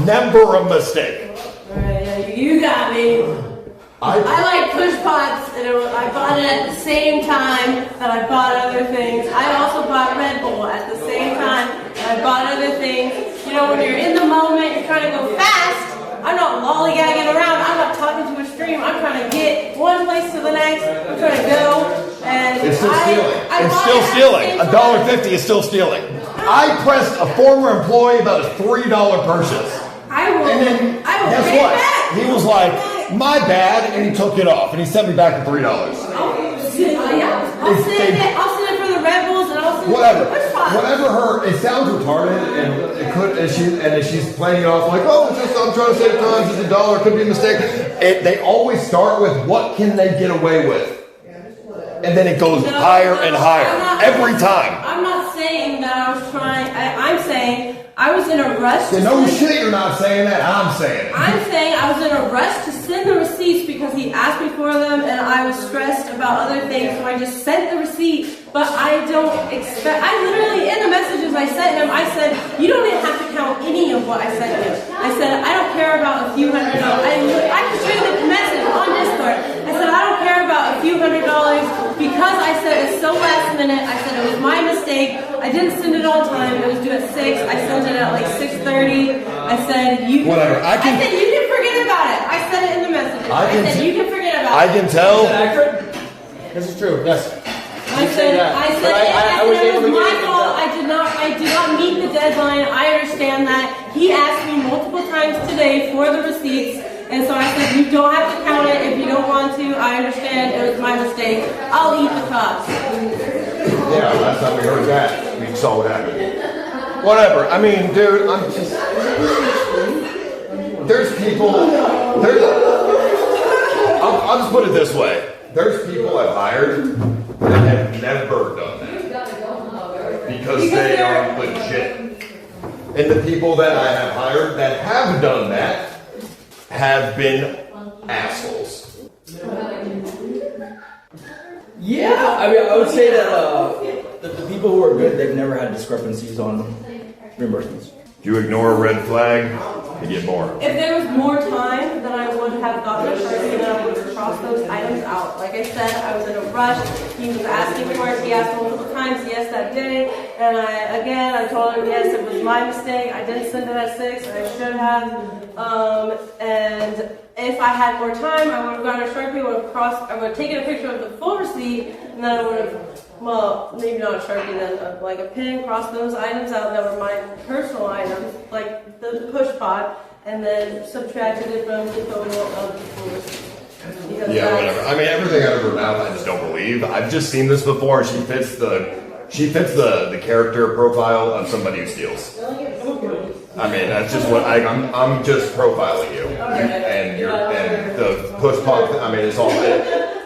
never a mistake. Alright, you got me. I like push pots, and I bought it at the same time that I bought other things. I also bought Red Bull at the same time that I bought other things. You know, when you're in the moment, you're trying to go fast. I'm not lollygagging around. I'm not talking to a stream. I'm trying to get one place to the next. I'm trying to go. And it's still stealing. It's still stealing. $1.50 is still stealing. I pressed a former employee about a $3 purchase. And then, guess what? He was like, my bad, and he took it off, and he sent me back the $3. I'll send it for the Red Bulls, and I'll send it for the push pots. Whatever it sounds retarded, and she's playing it off like, oh, it's just, I'm trying to save time, it's just $1, it could be a mistake. They always start with, what can they get away with? And then it goes higher and higher, every time. I'm not saying that I was trying, I'm saying I was in a rush to no shit, you're not saying that, I'm saying it. I'm saying I was in a rush to send the receipts because he asked me for them, and I was stressed about other things, so I just sent the receipt. But I literally, in the messages I sent him, I said, you don't even have to count any of what I sent you. I said, I don't care last minute. I said it was my mistake. I didn't send it on time. It was due at 6. I sent it at like 6:30. I said you. Whatever. I said you can forget about it. I said it in the message. I said you can forget about it. I can tell. Is that accurate? This is true. Yes. I said it was my fault. I did not meet the deadline. I understand that. He asked me multiple times today for the receipts, and so I said you don't have to count it if you don't want to. I understand. It was my mistake. I'll eat the cost. Yeah, last time we heard that, we saw what happened. Whatever. I mean, dude, I'm just. There's people. I'll just put it this way. There's people I've hired that have never done that because they are legit. And the people that I have hired that have done that have been assholes. Yeah, I mean, I would say that the people who are good, they've never had discrepancies on reimbursements. You ignore a red flag, you get more. If there was more time, then I would have gotten a Sharpie and I would have crossed those items out. Like I said, I was in a rush. He was asking for it. He asked multiple times yes that day. And I told him yes, it was my mistake. I didn't send it at 6. I should have. And if I had more time, I would have gotten a Sharpie, I would have taken a picture of the full receipt, and then I would have, well, maybe not a Sharpie, then like a pen, cross those items out that were my personal items, like the push pot, and then subtracted it from the total of the full receipt. Yeah, whatever. I mean, everything out of her mouth, I just don't believe. I've just seen this before. She fits the character profile of somebody who steals. I mean, that's just what I'm just profiling you, and the push pop. I mean, it's all.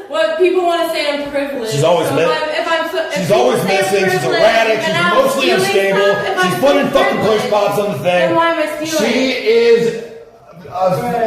What people want to say, I'm privileged. She's always she's always missing. She's erratic. She's emotionally unstable. She's putting fucking push pops on the thing. Then why am I stealing? She is.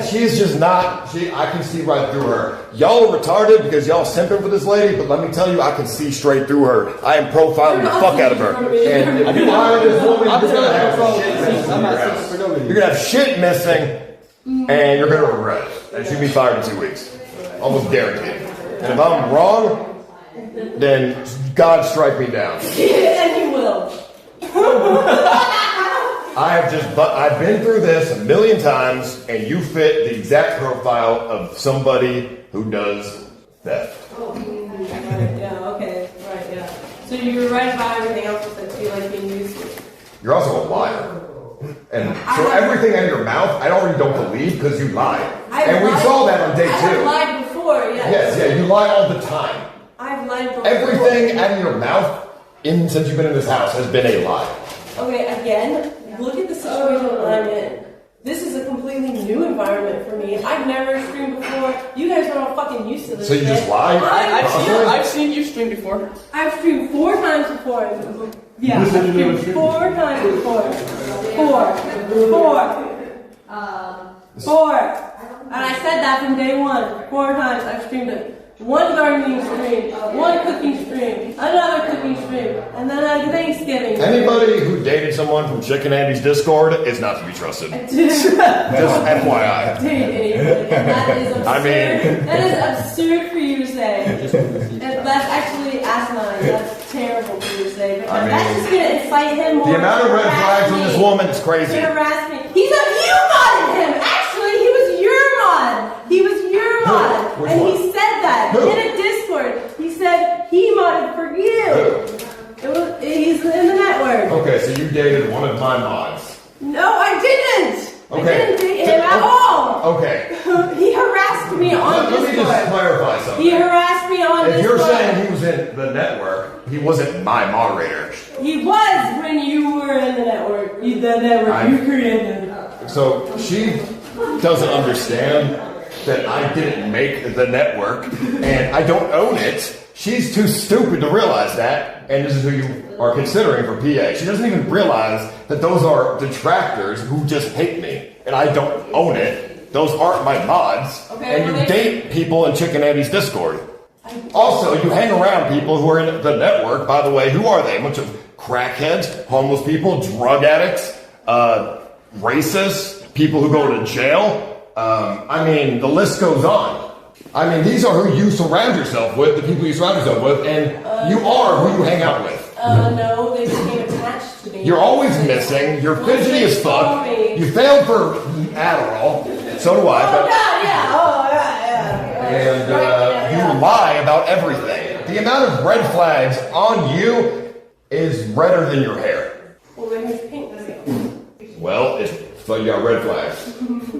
She's just not. I can see right through her. Y'all are retarded because y'all simping for this lady, but let me tell you, I can see straight through her. I am profiling the fuck out of her. And if you hire this woman, you're gonna have shit missing in your house. You're gonna have shit missing, and you're gonna regret it. And she'll be fired in 2 weeks, almost guaranteed. And if I'm wrong, then God strike me down. And you will. I've been through this a million times, and you fit the exact profile of somebody who does theft. Yeah, okay, right, yeah. So you were right about everything else that you like being used to. You're also a liar. And so everything out of your mouth, I already don't believe because you lied. And we saw that on day 2. I've lied before, yes. Yes, yeah, you lie all the time. I've lied before. Everything out of your mouth since you've been in this house has been a lie. Okay, again, look at the situation that I'm in. This is a completely new environment for me. I've never streamed before. You guys are all fucking used to this. So you just lied? I've seen you stream before. I've streamed 4 times before. Yeah, I've streamed 4 times before. 4. And I said that from day 1. 4 times I've streamed it. 1 gardening stream, 1 cooking stream, another cooking stream, and then a Thanksgiving stream. Anybody who dated someone from Chicken Andy's Discord is not to be trusted. Just FYI. That is absurd. That is absurd for you to say. That's actually asinine. That's terrible for you to say. Because that's just going to incite him more. The amount of red flags on this woman is crazy. To harass me. You modded him. Actually, he was your mod. He was your mod. Which and one? He said that in a Discord. He said he modded for you. He's in the network. Okay, so you dated one of my mods. No, I didn't. Okay. I didn't date him at all. Okay. He harassed me on Discord. Let me just clarify something. He harassed me on Discord. If you're saying he was in the network, he wasn't my moderator. He was when you were in the network. You created. So she doesn't understand that I didn't make the network and I don't own it. She's too stupid to realize that, and this is who you are considering for PA. She doesn't even realize that those are detractors who just hate me, and I don't own it. Those aren't my mods, and you date people in Chicken Andy's Discord. Also, you hang around people who are in the network, by the way. Who are they? A bunch of crackheads, homeless people, drug addicts, racists, people who go to jail. I mean, the list goes on. I mean, these are who you surround yourself with, the people you surround yourself with, and you are who you hang out with. No, they became attached to me. You're always missing. You're fidgety as fuck. You failed for Adderall. So do I. But, and you lie about everything. The amount of red flags on you is redder than your hair. Well, my hair's pink. Well, it's like you got red flags.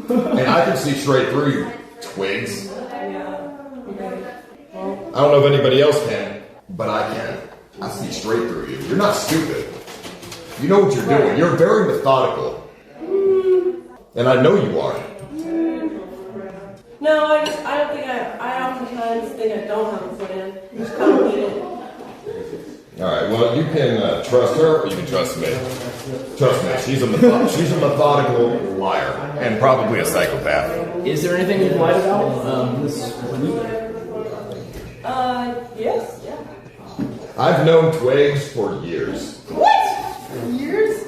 And I can see straight through you, twigs. I don't know if anybody else can, but I can. I see straight through you. You're not stupid. You know what you're doing. You're very methodical. And I know you are. No, I don't think I oftentimes think I don't have a plan. Just kind of need it. Alright, well, you can trust her or you can trust me. Trust me, she's a methodical liar and probably a psychopath. Is there anything you've lied about this week? Yes, yeah. I've known Twigs for years. What? Years?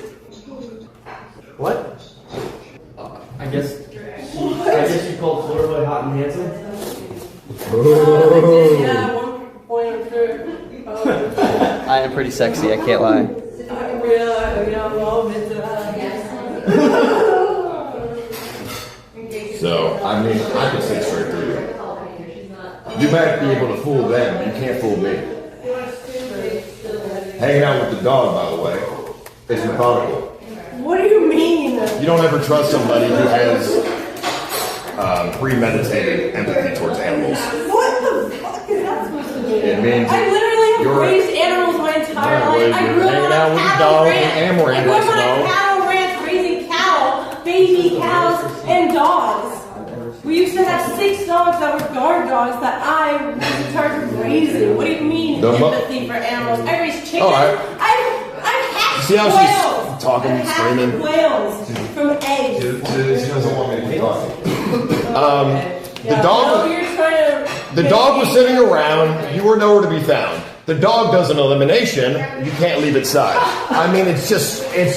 What? I guess you called FloridaBoy hot and handsome. Yeah, at one point I'm sure. I am pretty sexy, I can't lie. So, I mean, I can see straight through you. You might be able to fool them, but you can't fool me. Hanging out with the dog, by the way, is methodical. What do you mean? You don't ever trust somebody who has premeditated empathy towards animals. What the fuck is that supposed to mean? It means I literally have raised animals my entire life. I grew up on a cattle ranch. I grew up on a cattle ranch raising cattle, baby cows, and dogs. We used to have 6 dogs that were guard dogs that I was in charge of raising. What do you mean empathy for animals? I raised chickens. I've hatched See how whales. she's talking and screaming? Whales from eggs. She doesn't want me to keep talking. The dog was sitting around. You were nowhere to be found. The dog does an elimination. You can't leave its side. I mean, it's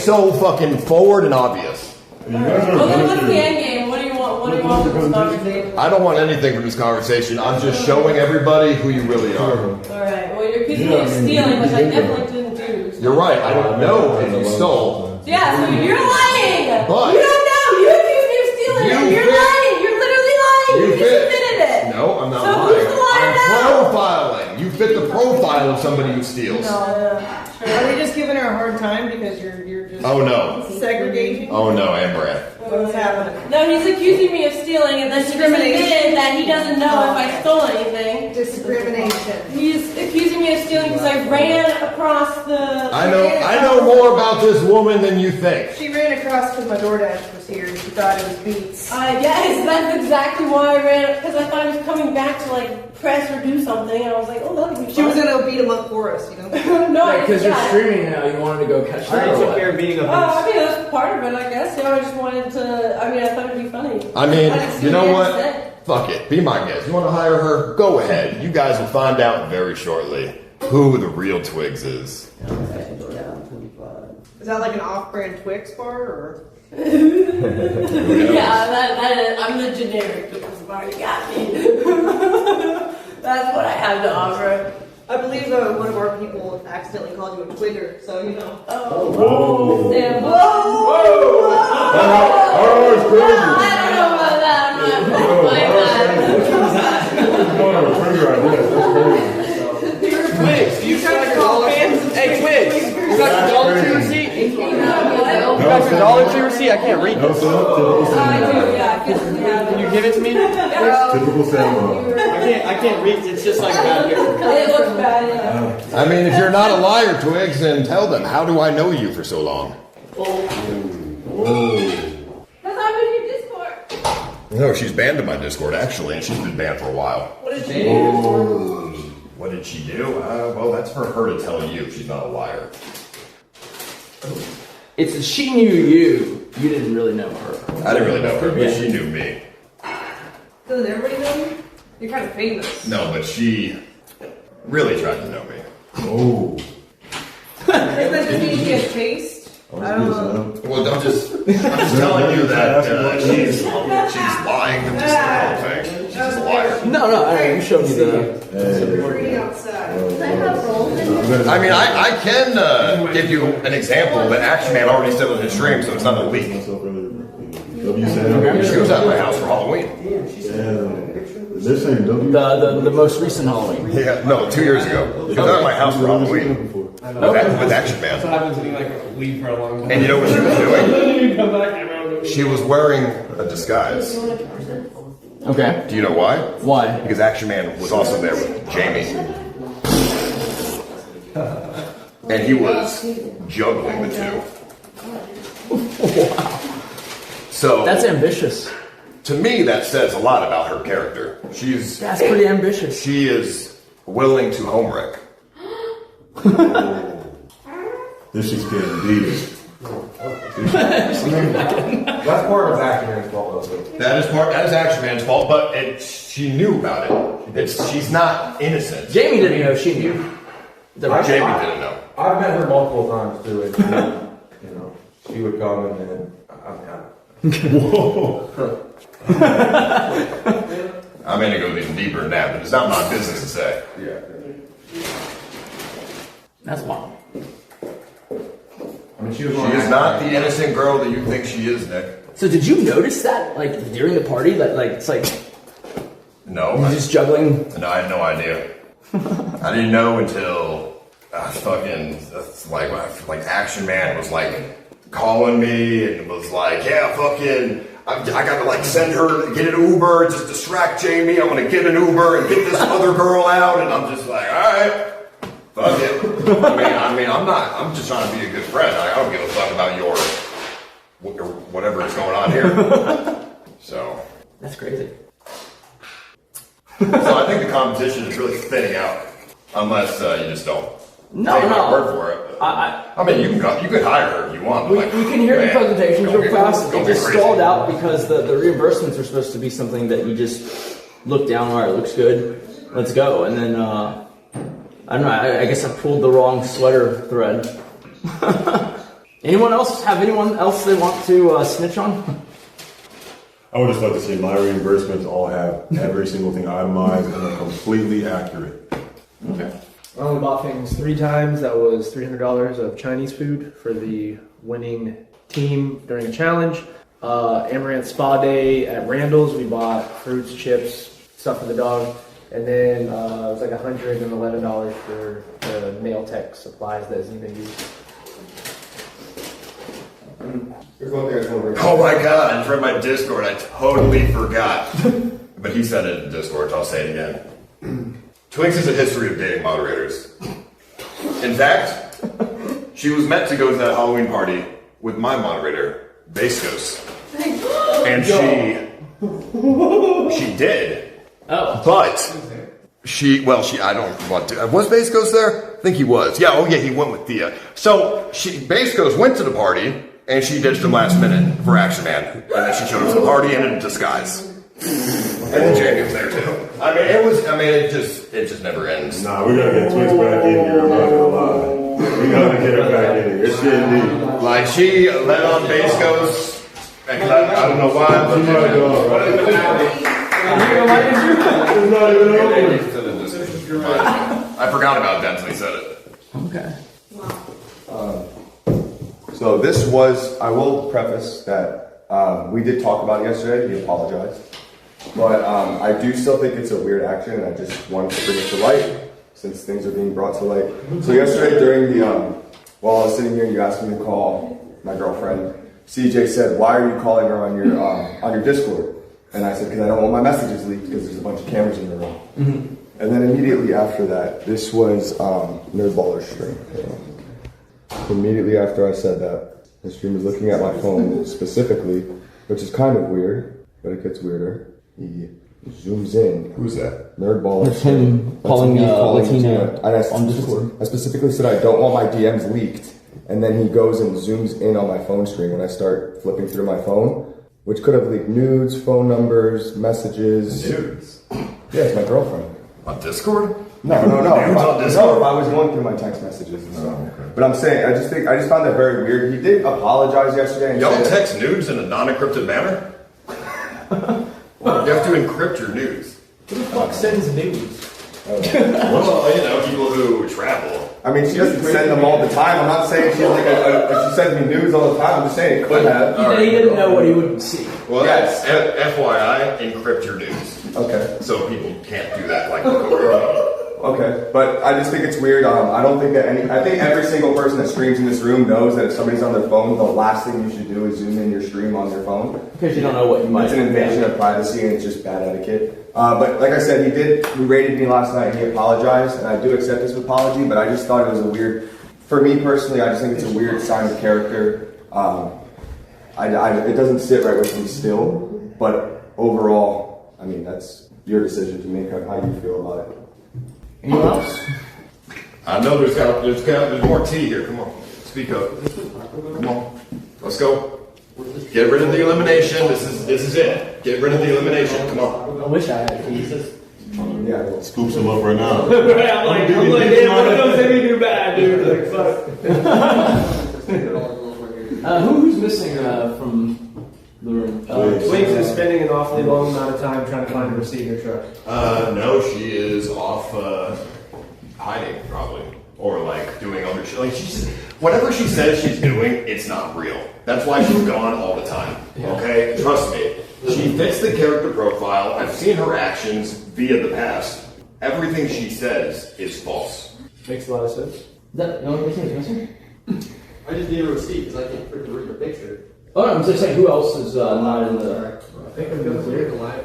so fucking forward and obvious. Well, then what's the end game? What do you want? What do you want from this conversation? I don't want anything from this conversation. I'm just showing everybody who you really are. All right. Well, you're accusing me of stealing, which I definitely didn't do. You're right. I don't know if you stole. Yeah. So you're lying. But you don't know. You accused me of stealing. You're lying. You're literally lying. You just admitted it. No, I'm not so lying. Who's the liar now? Profiling. You fit the profile of somebody who steals. No. Are they just giving her a hard time because you're just Oh no. segregating? Oh no, Amouranth. What's happening? No, he's accusing me of stealing, and then he just admitted that he doesn't know if I stole anything. Discrimination. He's accusing me of stealing because I ran across the. I know more about this woman than you think. She ran across because my DoorDash was here and she thought it was Beats. Yes, that's exactly why I ran, because I thought I was coming back to like press or do something, and I was like, oh, that'll be fun. She was gonna beat him up for us, you know? No, because you're streaming now, you wanted to go catch them. I took care of beating up. I mean, that's part of it, I guess. I just wanted to. I mean, I thought it'd be funny. I mean, you know what? Fuck it. Be my guest. You want to hire her? Go ahead. You guys will find out very shortly who the real Twigs is. Is that like an off-brand Twix bar, or? Yeah, that is. I'm the generic Twix bar. You got me. That's what I have to offer. I believe one of our people accidentally called you a Twigger, so you know. Oh. Whoa. Sam. Whoa. Oh, it's crazy. I don't know about that. I'm not like that. Twigs, you trying to call fans? Hey, Twigs, you got the Dollar Tree receipt? You got the Dollar Tree receipt? I can't read this. I do, yeah. Can you give it to me? Typical Sam. I can't read. It's just like bad here. It looks bad, yeah. I mean, if you're not a liar, Twigs, then tell them. How do I know you for so long? Because I'm in your Discord. No, she's banned in my Discord, actually, and she's been banned for a while. What did she do? What did she do? Well, that's for her to tell you. She's not a liar. It's she knew you. You didn't really know her. I didn't really know her, but she knew me. Doesn't everybody know you? You're kind of famous. No, but she really tried to know me. Oh. Doesn't that just mean she has taste? I don't know. Well, I'm just telling you that she's lying. I'm just the whole thing. she's just a liar. No, you showed me the. I mean, I can give you an example, but Action Man already said on his stream, so it's not a leak. She was at my house for Halloween. The most recent Halloween. Yeah, no, 2 years ago. She was at my house for Halloween with Action Man. That's what happens when you like leave for a long time. And you know what she was doing? She was wearing a disguise. Okay. Do you know why? Why? Because Action Man was also there with Jamie. And he was juggling the two. Wow. So that's ambitious. To me, that says a lot about her character. That's pretty ambitious. She is willing to home wreck. This is getting deep. That's part of Action Man's fault, though. That is Action Man's fault, but she knew about it. She's not innocent. Jamie didn't know. She knew. Jamie didn't know. I've met her multiple times too, and you know, she would come and then whoa. I'm gonna go even deeper than that, but it's not my business to say. Yeah. That's wild. I mean, she is not the innocent girl that you think she is, Nick. So did you notice that, like, during the party, that, like, it's like... No. He's just juggling? No, I had no idea. I didn't know until like Action Man was like calling me and was like, yeah, fucking, I gotta like send her, get an Uber, just distract Jamie. I'm gonna get an Uber and get this other girl out. And I'm just like, all right, fuck it. I'm just trying to be a good friend. I don't give a fuck about your whatever is going on here. So. That's crazy. So I think the competition is really thinning out, unless you just don't take my word for it. I mean, you can hire her if you want. We can hear the presentations real fast. It just stalled out because the reimbursements are supposed to be something that you just look down. All right, looks good. Let's go. And then I don't know. I guess I pulled the wrong sweater thread. Anyone else have anyone else they want to snitch on? I would just like to say my reimbursements all have every single thing itemized and are completely accurate. Okay. I only bought things 3 times. That was $300 of Chinese food for the winning team during the challenge. Amouranth Spa Day at Randall's, we bought fruits, chips, stuff for the dog. And then it was like $111 for the nail tech supplies that Zena used. Oh my god, I read my Discord, I totally forgot. But he said it in Discord, so I'll say it again. Twinks has a history of dating moderators. In fact, she was meant to go to that Halloween party with my moderator, Bascos. And she did. Oh. But I don't want to. Was Bascos there? I think he was. Yeah, he went with Thea. So Bascos went to the party, and she ditched him last minute for Action Man. And then she showed up to the party in a disguise. And then Jamie was there too. It just never ends. Nah, we gotta get Twins back in here, I'm not gonna lie. We gotta get her back in here. It's getting deep. Like, she let on Bascos, and I don't know why. She might go, right? I forgot about that until he said it. Okay. So this was, I will preface that we did talk about it yesterday, he apologized. But I do still think it's a weird action, and I just wanted to bring it to light, since things are being brought to light. So yesterday during the, while I was sitting here and you asked me to call my girlfriend, CJ said, why are you calling her on your Discord? And I said, because I don't want my messages leaked because there's a bunch of cameras in the room. Mm-hmm. And then immediately after that, this was NerdBaller's stream. Immediately after I said that, the stream was looking at my phone specifically, which is kind of weird, but it gets weirder. He zooms in. Who's that? NerdBaller. It's him calling Latina on Discord. I specifically said I don't want my DMs leaked, and then he goes and zooms in on my phone screen when I start flipping through my phone, which could have leaked nudes, phone numbers, messages. Nudes? Yeah, it's my girlfriend. On Discord? No. If I was going through my text messages and stuff. Okay. But I'm saying, I just found that very weird. He did apologize yesterday. And y'all text nudes in a non-encrypted manner? You have to encrypt your news. Who the fuck sends news? Well, you know, people who travel. I mean, she doesn't send them all the time. I'm not saying she's like she sends me news all the time. I'm just saying it could have. He didn't know what he would see. Well, yes. FYI, encrypt your news. Okay. So people can't do that like Okay, but I just think it's weird. I don't think that I think every single person that streams in this room knows that if somebody's on their phone, the last thing you should do is zoom in your stream on their phone. Because you don't know what you might. It's an invasion of privacy and it's just bad etiquette. But like I said, he rated me last night and he apologized, and I do accept his apology, but I just thought it was a weird, for me personally, I just think it's a weird sign of character. It doesn't sit right with me still, but overall, I mean, that's your decision to make how you feel about it. Anyone else? I know there's more tea here. Come on, speak up. Come on, let's go. Get rid of the elimination. This is it. Get rid of the elimination. Come on. I wish I had keys. Yeah, scoops him up right now. Right, I'm like, damn, what if Ozemi do bad, dude? Like, fuck. Who's missing from the room? Twigs is spending an awfully long amount of time trying to find a receipt in her truck. No, she is off hiding probably, or like doing other shit. Like whatever she says she's doing, it's not real. That's why she's gone all the time. Okay, trust me. She fits the character profile. I've seen her actions via the past. Everything she says is false. Makes a lot of sense. Is that the only person who's missing? I just need a receipt because I can't freaking read the picture. Oh, no, I'm just saying, who else is not in the... I think I'm going to clear the line.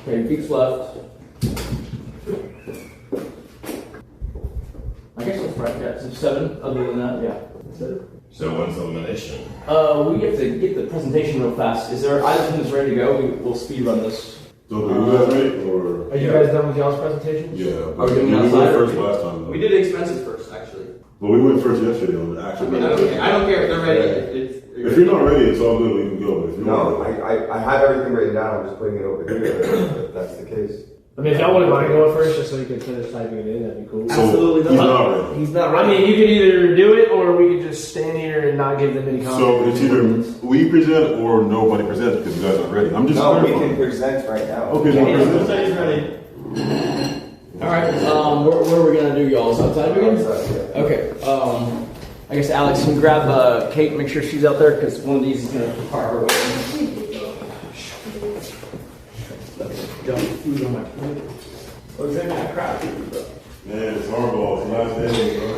Okay, Feef's left. I guess that's right, yeah, so 7, other than that, yeah. So when's the elimination? We have to get the presentation real fast. Is there either thing that's ready to go? We'll speed run this. So do you guys ready, or? Are you guys done with y'all's presentations? Yeah. Are we doing we went outside? first last time. Though. We did expenses first, actually. Well, we went first yesterday on the actual. I mean, I don't care if they're ready. If you're not ready, it's all good. We can go. But if you're No, not ready, I have everything written down. I'm just putting it over here. If that's the case. I mean, if y'all wouldn't mind going first just so you can finish typing it in, that'd be cool. So Absolutely he's not ready. He's not ready. I mean, you could either do it or we could just stand here and not give them any comments. So it's either we present or nobody presents because you guys aren't ready. I'm just No, we clarifying. can present right now. Okay, Yeah, no, present. He's ready. Alright, what are we gonna do, y'all? Is outside again? Okay, I guess Alex can grab Kate and make sure she's out there because one of these is gonna require her waiting. Food on my plate. What's in that crap? Man, it's hardball. It's the last day, bro.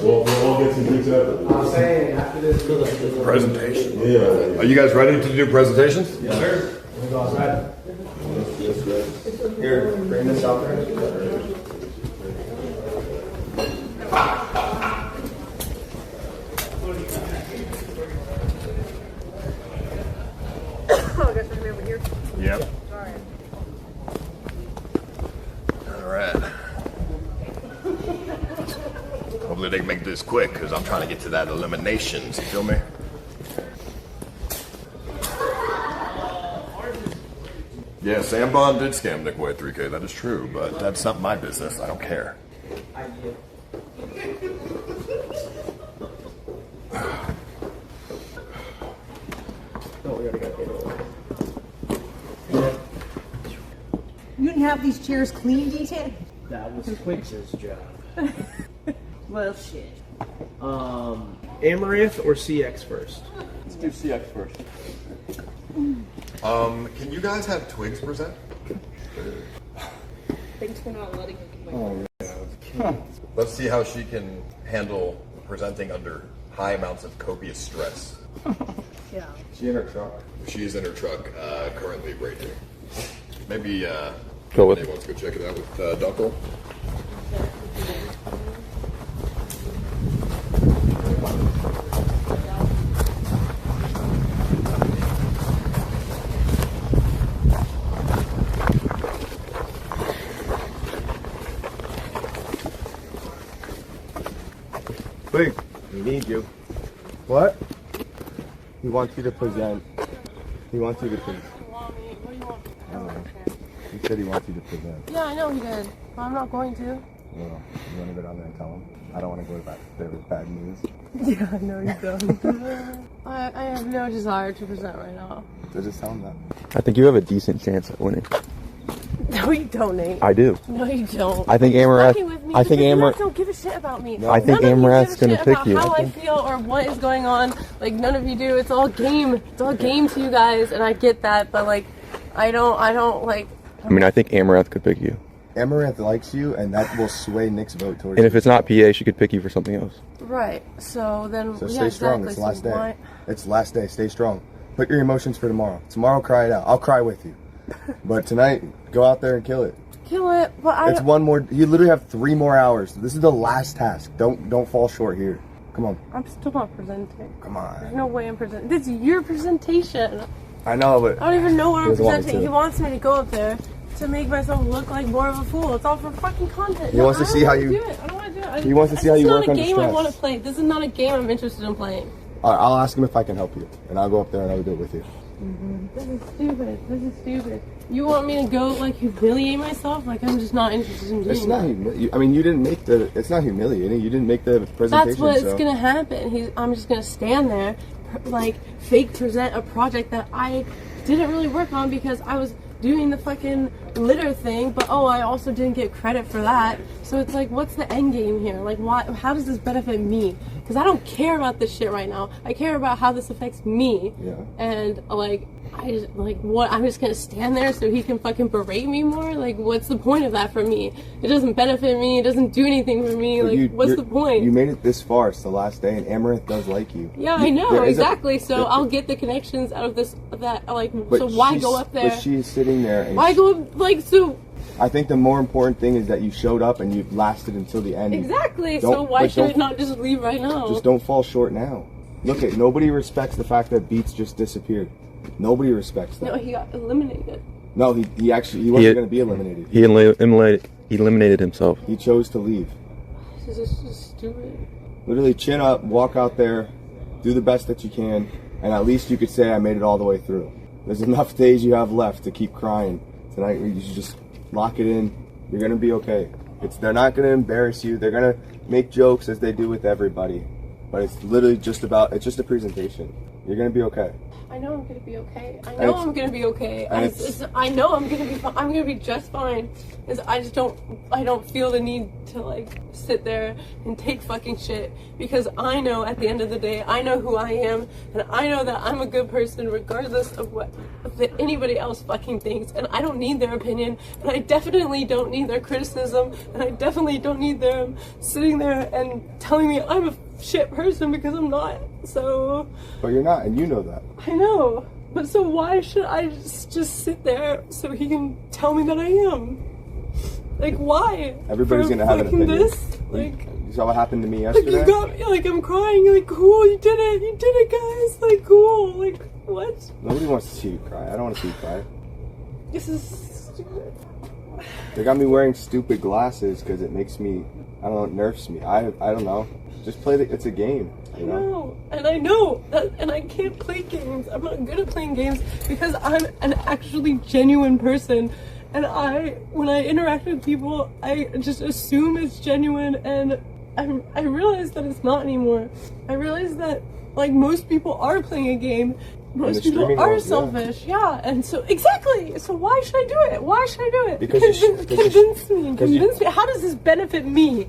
We'll all get some drinks after. I'm saying, after this, Presentation. Yeah. Are you guys ready to do presentations? Yes, sir. We're going to go outside. Here, bring this out there. Yep. All right. Hopefully they can make this quick because I'm trying to get to that eliminations. You feel me? Yeah, Sam Bond did scam Nick Way 3K. That is true, but that's not my business. I don't care. You didn't have these chairs clean, D10? That was Twigs' job. Well, shit. Amouranth or CX first? Let's do CX first. Can you guys have Twigs present? Thanks for not letting her Let's see how she can handle presenting under high amounts of copious stress. Yeah. She in her truck. She is in her truck, currently braiding. Maybe Go with- Renee wants to go check it out with Dunkle. Wait, we need you. What? He wants you to present. He wants you to present. He said he wants you to present. Yeah, I know he did. But I'm not going to. Well, you want to go down there and tell him? I don't want to go back there with bad news. Yeah, I know you don't. I have no desire to present right now. So just tell him that. I think you have a decent chance at winning. No, you don't, Nate. I do. No, you don't. I think Amouranth. I think Amouranth don't give a shit about me. I think Amouranth's gonna pick you. How I feel or what is going on, like none of you do. It's all game. It's all game to you guys, and I get that. But like, I don't like. I mean, I think Amouranth could pick you. Amouranth likes you, and that will sway Nick's vote towards And you. if it's not PA, she could pick you for something else. Right. So then. So yeah, stay strong. exactly. It's the last So day. why- It's the last day. Stay strong. Put your emotions for tomorrow. Tomorrow, cry it out. I'll cry with you. But tonight, go out there and kill it. Kill it. But It's one more. You literally have 3 more hours. This is the last task. Don't fall short here. Come on. I'm still not presenting. Come on. There's no way I'm presenting. This is your presentation. I know, but I don't even know what he I'm doesn't want me presenting. to. He wants me to go up there to make myself look like more of a fool. It's all for fucking content. He wants to see how you- Do it. I don't want to do it. He wants to see how you work This is under not a game I stress. want to play. This is not a game I'm interested in playing. All right, I'll ask him if I can help you, and I'll go up there and I'll do it with you. This is stupid. This is stupid. You want me to go like humiliate myself? Like I'm just not interested in doing It's not. that. I mean, you didn't make the. It's not humiliating. You didn't make the presentation. That's what's so. gonna happen. I'm just gonna stand there, like fake present a project that I didn't really work on because I was doing the fucking litter thing, but I also didn't get credit for that. So it's like, what's the end game here? Like, why? How does this benefit me? Because I don't care about this shit right now. I care about how this affects me. Yeah. And like, I just like what? I'm just gonna stand there so he can fucking berate me more? Like, what's the point of that for me? It doesn't benefit me. It doesn't do anything for me. But Like, what's the point? You made it this far. It's the last day, and Amouranth does like you. Yeah, I know, There is exactly. So I'll get the connections out of this, like, But so why she's- go up there? But she's sitting there. And Why go up, like, so, I think the more important thing is that you showed up and you lasted until the end. exactly, Don't- so why but should I don't- not just leave right now? Just don't fall short now. Look at nobody respects the fact that Beats just disappeared. Nobody respects that. No, he got eliminated. No, he actually wasn't going to be eliminated. He eliminated himself. He chose to leave. This is just stupid. Literally chin up, walk out there, do the best that you can, and at least you could say I made it all the way through. There's enough days you have left to keep crying. Tonight you should just lock it in. You're gonna be okay. They're not gonna embarrass you. They're gonna make jokes as they do with everybody, but it's literally just a presentation. You're gonna be okay. I know I'm gonna be okay. I And know it's- I'm gonna be okay. and I know I'm gonna be. I'm gonna be just fine. Is I just don't. I don't feel the need to like sit there and take fucking shit because I know at the end of the day I know who I am and I know that I'm a good person regardless of what that anybody else fucking thinks, and I don't need their opinion, and I definitely don't need their criticism, and I definitely don't need them sitting there and telling me I'm a shit person because I'm not. So. But you're not, and you know that. I know, but so why should I just sit there so he can tell me that I am? Like, why? Everybody's For gonna have an fucking opinion. This? Like, You saw what happened to me like yesterday? you got me, like I'm crying, like cool, you did it guys, like cool, like what? Nobody wants to see you cry. I don't want to see you cry. This is stupid. They got me wearing stupid glasses because it makes me, I don't know, it nerfs me. I don't know. Just play it's a game. You know? I know that, and I can't play games. I'm not good at playing games because I'm an actually genuine person, and when I interact with people, I just assume it's genuine, and I realize that it's not anymore. I realize that like most people are playing a game. Most people are selfish, yeah, and so exactly. So why should I do it? Why should I do it? Because convince me. How does this benefit me?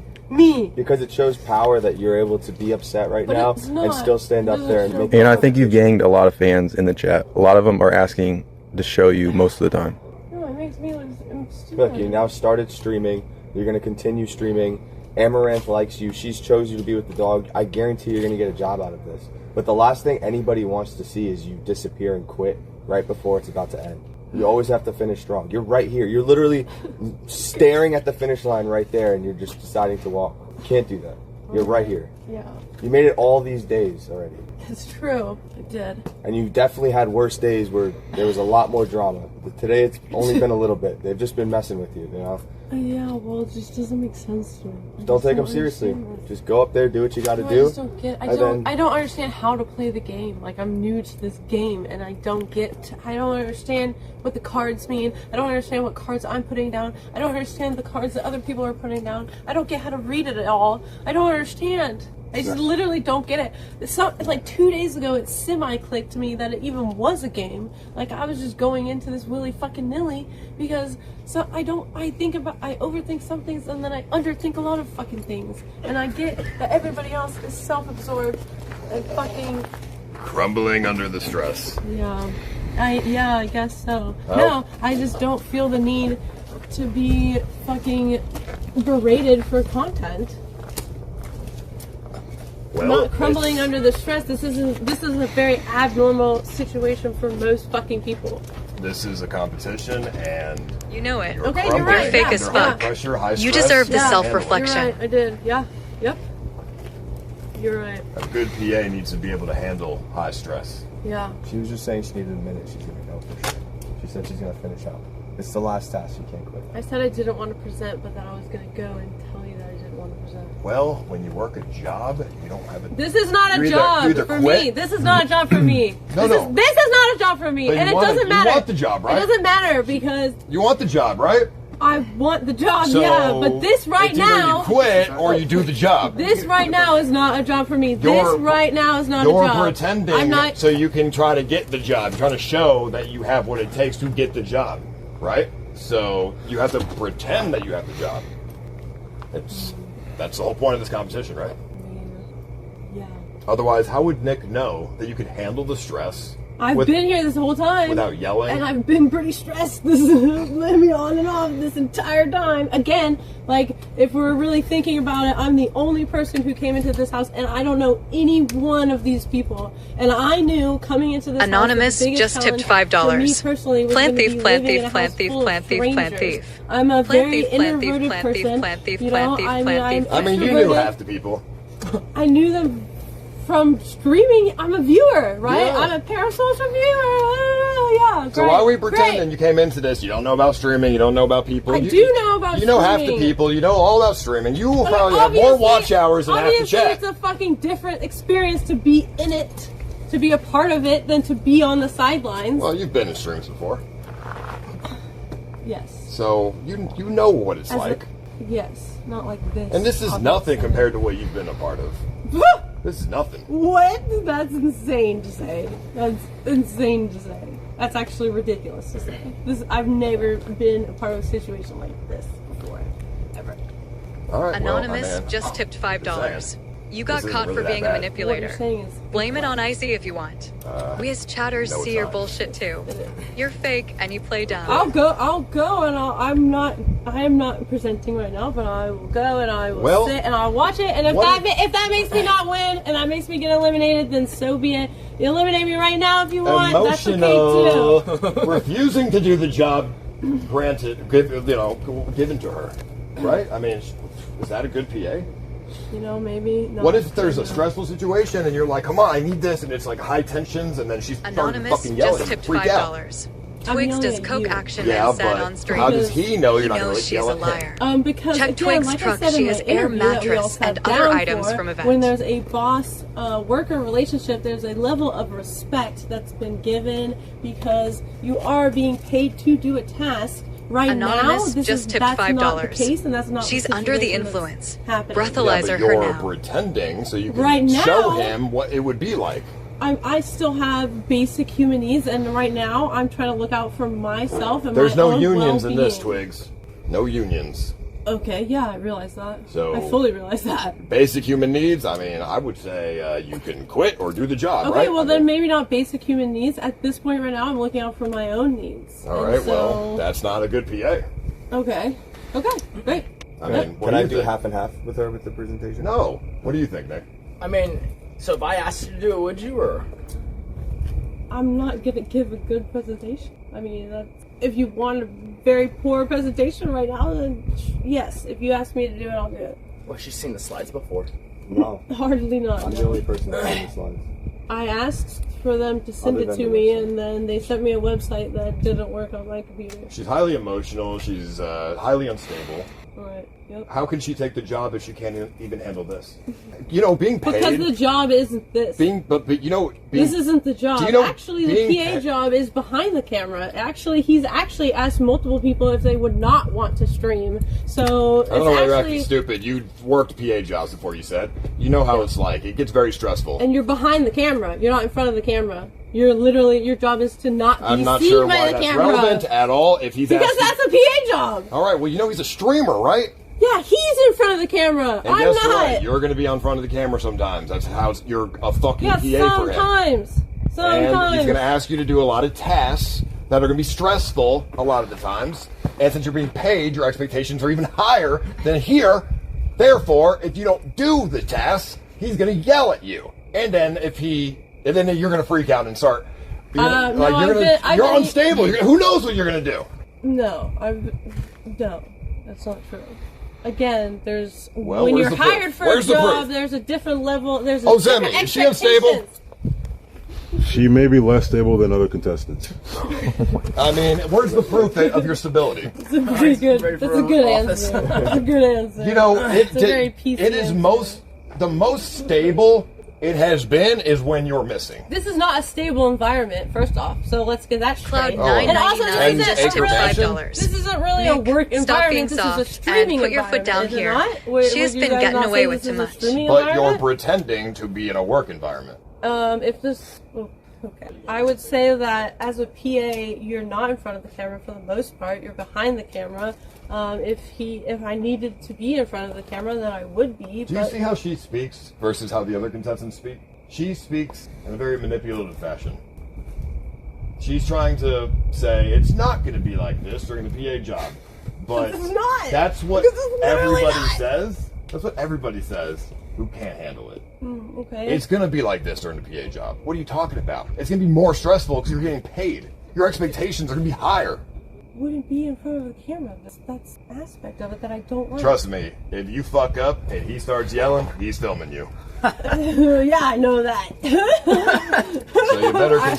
Because it shows power that you're able to be upset right But now it's not. and still stand up there and make. And I think you've gained a lot of fans in the chat. A lot of them are asking to show you most of the time. No, it makes me look stupid. Look, you now started streaming. You're gonna continue streaming. Amaranth likes you. She's chose you to be with the dog. I guarantee you're gonna get a job out of this. But the last thing anybody wants to see is you disappear and quit right before it's about to end. You always have to finish strong. You're right here. You're literally staring at the finish line right there, and you're just deciding to walk. You can't do that. You're right here. Yeah, You made it all these days already. it's true. I did. And you definitely had worse days where there was a lot more drama. But today it's only been a little bit. They've just been messing with you, you know? Yeah, well, it just doesn't make sense to me. Don't take them seriously. Just go up there, do what you got to No, do. I just don't get. I don't understand how to play the game. Like I'm new to this game, and I don't get. I don't understand what the cards mean. I don't understand what cards I'm putting down. I don't understand the cards that other people are putting down. I don't get how to read it at all. I don't understand. I just literally don't get it. It's like 2 days ago, it semi-clicked to me that it even was a game. Like, I was just going into this willy fucking nilly because I overthink some things and then I underthink a lot of fucking things. And I get that everybody else is self-absorbed and fucking crumbling under the stress. Yeah, I guess so. Oh. No, I just don't feel the need to be fucking berated for content. Well, Not crumbling under the stress. This is a very abnormal situation for most fucking people. This is a competition, and you know it. You're Okay, you're crumbling right. Fake as under high fuck. pressure, high You stress. deserve the Yeah. self-reflection. You're right. I did. Yeah. Yep. You're right. A good PA needs to be able to handle high stress. Yeah. She was just saying she needed a minute. She's gonna go for sure. She said she's gonna finish out. It's the last task. You can't quit. I said I didn't want to present, but that I was gonna go and tell you that I didn't want to present. Well, when you work a job, you don't have a. This is not a you job either for quit- me. This is not a job for me. No, this no. This is not a job for me, But and you it want doesn't it- matter. You want the job, right? It doesn't matter because You want the job, right? I want the job. So, yeah, but this right it's either now. you quit or you do the job. This right now is not a job for me. You're- This right now is not a You're job. pretending I'm not. so you can try to get the job. You're trying to show that you have what it takes to get the job, right? So you have to pretend that you have the job. That's the whole point of this competition, right? Yeah. Otherwise, how would Nick know that you could handle the stress? I've been here this whole time without yelling? and I've been pretty stressed. This let me on and off this entire time. Again, like if we're really thinking about it, I'm the only person who came into this house, and I don't know any one of these people. And I knew coming into this Anonymous house, the biggest just tipped challenge for me $5. personally was Plant gonna thief, be plant living in thief, a plant house thief, full of plant thief, plant strangers. thief. I'm a Plant very thief, plant thief, introverted plant thief, person. plant thief, you plant know, thief, I mean, plant thief. I mean, you knew half the people. I knew them from streaming. I'm a viewer, right? Yeah. I'm a parasocial viewer. Yeah. So great, why are we great. pretending you came into this? You don't know about streaming. You don't know about people. I do know about You know half the streaming. people. You know all about streaming. You will But probably have more obviously- watch hours than half the Obviously, chat. it's a fucking different experience to be in it, to be a part of it, than to be on the sidelines. Well, you've been in streams before, Yes. so you know what it's As a- like. Yes. Not like this. And this is obviously. nothing compared to what you've been a part of. This is nothing. What? That's insane to say. That's insane to say. That's actually ridiculous to say. I've never been a part of a situation like this before. Ever. All right. Anonymous just tipped $5. You got This caught isn't for really being that a bad. manipulator. What you're saying is Blame it on Icy if you want. We as chatters no, it's see your not. bullshit too. You're fake and you play dumb. I'll go and I am not presenting right now, but I will go and I will sit and I'll watch it, and if that makes me not win and that makes me get eliminated, then so be it. You eliminate me right now if you want, that's Emotional, okay too. refusing to do the job granted, given to her, right? I mean, is that a good PA? You know, maybe not. What if there's a stressful situation and you're like, come on, I need this, and it's like high tensions, and then she's starting Anonymous fucking yelling just and tipped freak out. $5. Twigs does coke action Yeah, and said but on stream. how does he know you're not knows going to she's yell a at liar. Because Check again, Twig's like truck. I said She in has my air interview that we all mattress sat and other down items for, from event. when there's a boss worker relationship, there's a level of respect that's been given because you are being paid to do a task. Right Anonymous now, just tipped that's $5. not the case, and that's not She's the under the situation that's influence. happening. Breathalyzer Yeah, but her you're now. pretending so you can Right now- show him what it would be like. I still have basic human needs, and right now I'm trying to look out for myself and There's my no own unions in this, well-being. Twigs. No unions. Okay, yeah, I realize that. So- I fully realize that. Basic human needs, I mean, I would say you can quit or do the job, Okay, right? well then maybe not basic human needs. At this point right now, I'm looking out for my own needs. All And right, so- well, that's not a good PA. Okay, great. I mean, what Can do I you do think? half and half with her with the presentation? No. What do you think, Nick? I mean, so if I asked you to do it, would you, or? I'm not gonna give a good presentation. I mean, if you want a very poor presentation right now, then yes. If you ask me to do it, I'll do it. Well, she's seen the slides before. No. Hardly not. I'm the only person that's seen the slides. I asked for them to send Other it than to the me, and then they sent me a website that didn't work on my computer. She's highly emotional. She's highly unstable. Right. Yep. How can she take the job if she can't even handle this? You know, being paid. Because the job isn't this. But you know, this isn't the job. Do you know, actually, the PA job is behind the camera. Actually, he's actually asked multiple people if they would not want to stream. So I don't know why you're acting stupid. You worked PA jobs before, you said. You know how it's like. It gets very stressful. And you're behind the camera. You're not in front of the camera. You're literally, your job is to not be I'm not seen sure by why the that's camera. relevant at all. If he's Because asking, that's a PA job. all right, well, you know he's a streamer, right? Yeah, he's in front of the camera. And I'm guess not. what? You're going to be on front of the camera sometimes. That's how you're a fucking Yeah, PA for him. sometimes. And he's going to ask you to do a lot of tasks that are going to be stressful a lot of the times. And since you're being paid, your expectations are even higher than here. Therefore, if you don't do the tasks, he's going to yell at you. And then then you're going to freak out and start. You're unstable. Who knows what you're going to do? No, no, that's not true. Again, there's Well, when where's you're the proof? hired for Where's a the job, proof? there's a different level. There's a Ozemi, different is she unstable? She may be less stable than other contestants. I mean, where's the proof of your stability? That's a pretty good. That's a good answer. That's a good answer. You know, it's a very PC it is answer. the most stable it has been is when you're missing. This is not a stable environment, first off. So let's get that straight. Cloud999 and also, just tipped $5. This isn't really a work Stop being environment. This soft is a streaming and put your foot down environment, is it here. not? Would She has you been guys getting not away say with this too is a much. streaming But you're environment? pretending to be in a work environment. If this, okay, I would say that as a PA, you're not in front of the camera for the most part. You're behind the camera. If I needed to be in front of the camera, then I would be. Do you see how she speaks versus how the other contestants speak? She speaks in a very manipulative fashion. She's trying to say it's not going to be like this during the PA job, but It's not. that's what Because it's literally everybody not. says. That's what everybody says who can't handle it. Okay. It's going to be like this during the PA job. What are you talking about? It's going to be more stressful because you're getting paid. Your expectations are going to be higher. Wouldn't be in front of the camera. That's an aspect of it that I don't like. Trust me, if you fuck up and he starts yelling, he's filming you. Yeah, I know that. So you better I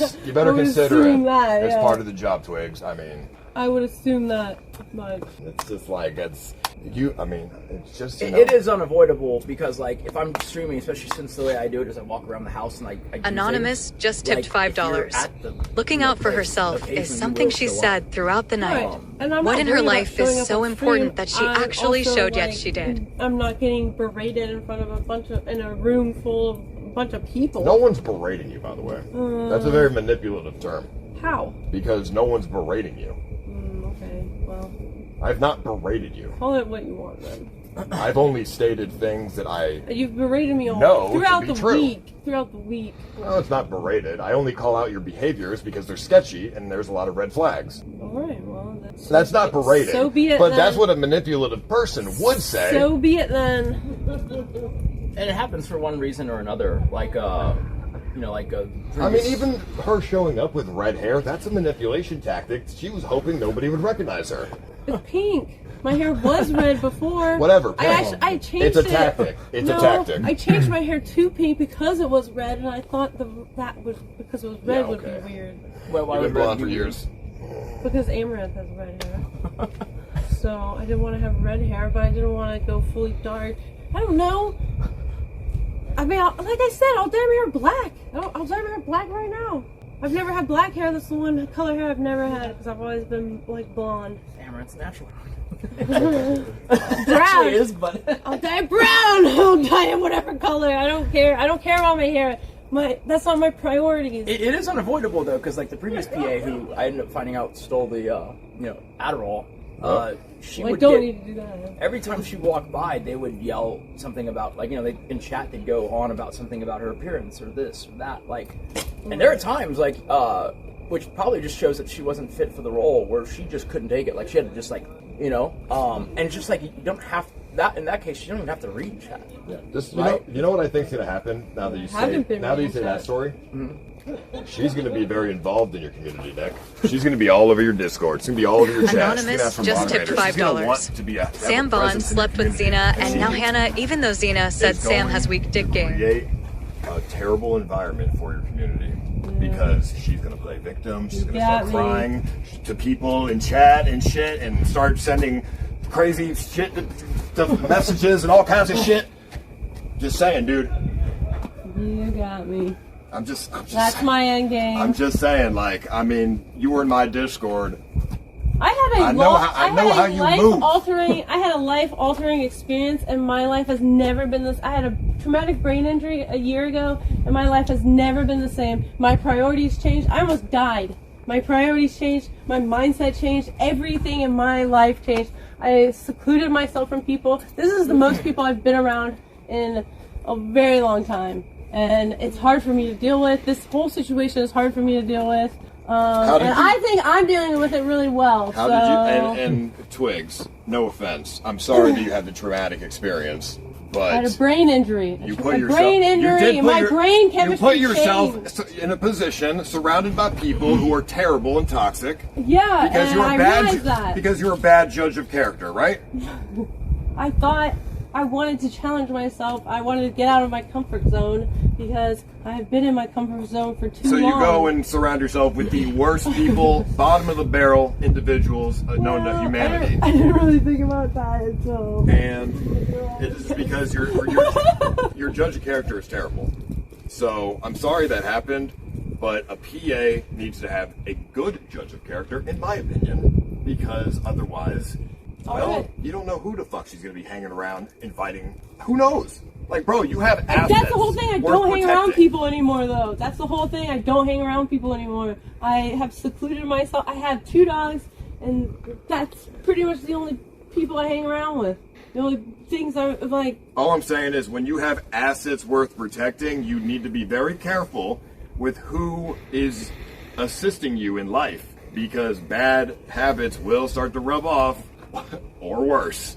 would consider assume it that, as yeah. part of the job, Twigs. I mean, I would assume that, but it's just like it's you. I mean, it's just you know. It is unavoidable because, like, if I'm streaming, especially since the way I do it is I walk around the house and I do Anonymous things, just tipped like, if you're $5. at the, Looking you know, out for place, herself occasionally is you something will she show up. said throughout the night. Right. And I'm What not in her worried about life showing is up so on important stream. that she I'm actually also, showed like, yet she did. I'm not getting berated in front of in a room full of a bunch of people. No one's berating you, by the way. That's a very manipulative term. How? Because no one's berating you. Okay, well, I've not berated you. call it what you want then. I've only stated things that I You've berated me all know throughout to be the true. week. Throughout the week. No, it's not berated. I only call out your behaviors because they're sketchy and there's a lot of red flags. Alright, well, That's not berating. So be it But then. that's what a manipulative person would say. So be it then. And it happens for one reason or another, like you know, like I mean, even her showing up with red hair, that's a manipulation tactic. She was hoping nobody would recognize her. It's pink. My hair was red before. Whatever. I changed It's a it. tactic. It's a No, tactic. I changed my hair to pink because it was red, and I thought that would because it was red would be weird. Well, why You've would been red blonde be for weird? years. Because Amouranth has red hair. So I didn't want to have red hair, but I didn't want to go fully dark. I don't know. I mean, like I said, I'll dye my hair black. I'll dye my hair black right now. I've never had black hair. That's the one color hair I've never had because I've always been like blonde. Amaranth's natural. Brown. It is, but I'll dye it brown. I'll dye it whatever color. I don't care. I don't care about my hair. That's not my priorities. It is unavoidable though, because like the previous PA who I ended up finding out stole the you know, Adderall. She Well, I would don't get, need to do that. every time she walked by, they would yell something about, like, you know, they in chat they'd go on about something about her appearance or this or that, like, and there are times like which probably just shows that she wasn't fit for the role, where she just couldn't take it. Like she had to just like, you know, and just like you don't have that in that case, you don't even have to read chat. Yeah, just Right? you know what I think's gonna happen now that you say that story. She's gonna be very involved in your community, Nick. She's gonna be all over your Discord. She's gonna be all over your chat. Anonymous just tipped $5. Sam Bond slept with Xena, and now Hannah, even though Xena said Sam has weak dick game. Create a terrible environment for your community because she's gonna play victim. She's gonna start crying to people in chat and shit, and start sending crazy shit, the messages and all kinds of shit. Just saying, dude. You got me. I'm just That's saying. my end game. I'm just saying, like, I mean, you were in my Discord. I had I know how you move. I had a life-altering experience, and my life has never been this. I had a traumatic brain injury a year ago, and my life has never been the same. My priorities changed. I almost died. My priorities changed. My mindset changed. Everything in my life changed. I secluded myself from people. This is the most people I've been around in a very long time, and it's hard for me to deal with. This whole situation is hard for me to deal with. I think I'm dealing with it really well. How did you? And Twigs, no offense. I'm sorry that you had the traumatic experience, but I had a brain injury. You put a yourself. brain injury. My brain chemistry. You put yourself changed. in a position surrounded by people who are terrible and toxic. Yeah, because and you're a I bad. realized that. Because you're a bad judge of character, right? I thought I wanted to challenge myself. I wanted to get out of my comfort zone because I have been in my comfort zone for too long. So you go and surround yourself with the worst people, bottom of the barrel individuals known to humanity. I didn't really think about that until. And it's because your judge of character is terrible. So I'm sorry that happened, but a PA needs to have a good judge of character, in my opinion, because otherwise, well, you don't know who the fuck she's gonna be hanging around inviting. Who knows? Like, bro, you have assets. That's the whole thing. I worth don't hang around protecting. people anymore, though. That's the whole thing. I don't hang around people anymore. I have secluded myself. I have 2 dogs, and that's pretty much the only people I hang around with. The only things I'm like. All I'm saying is, when you have assets worth protecting, you need to be very careful with who is assisting you in life, because bad habits will start to rub off, or worse.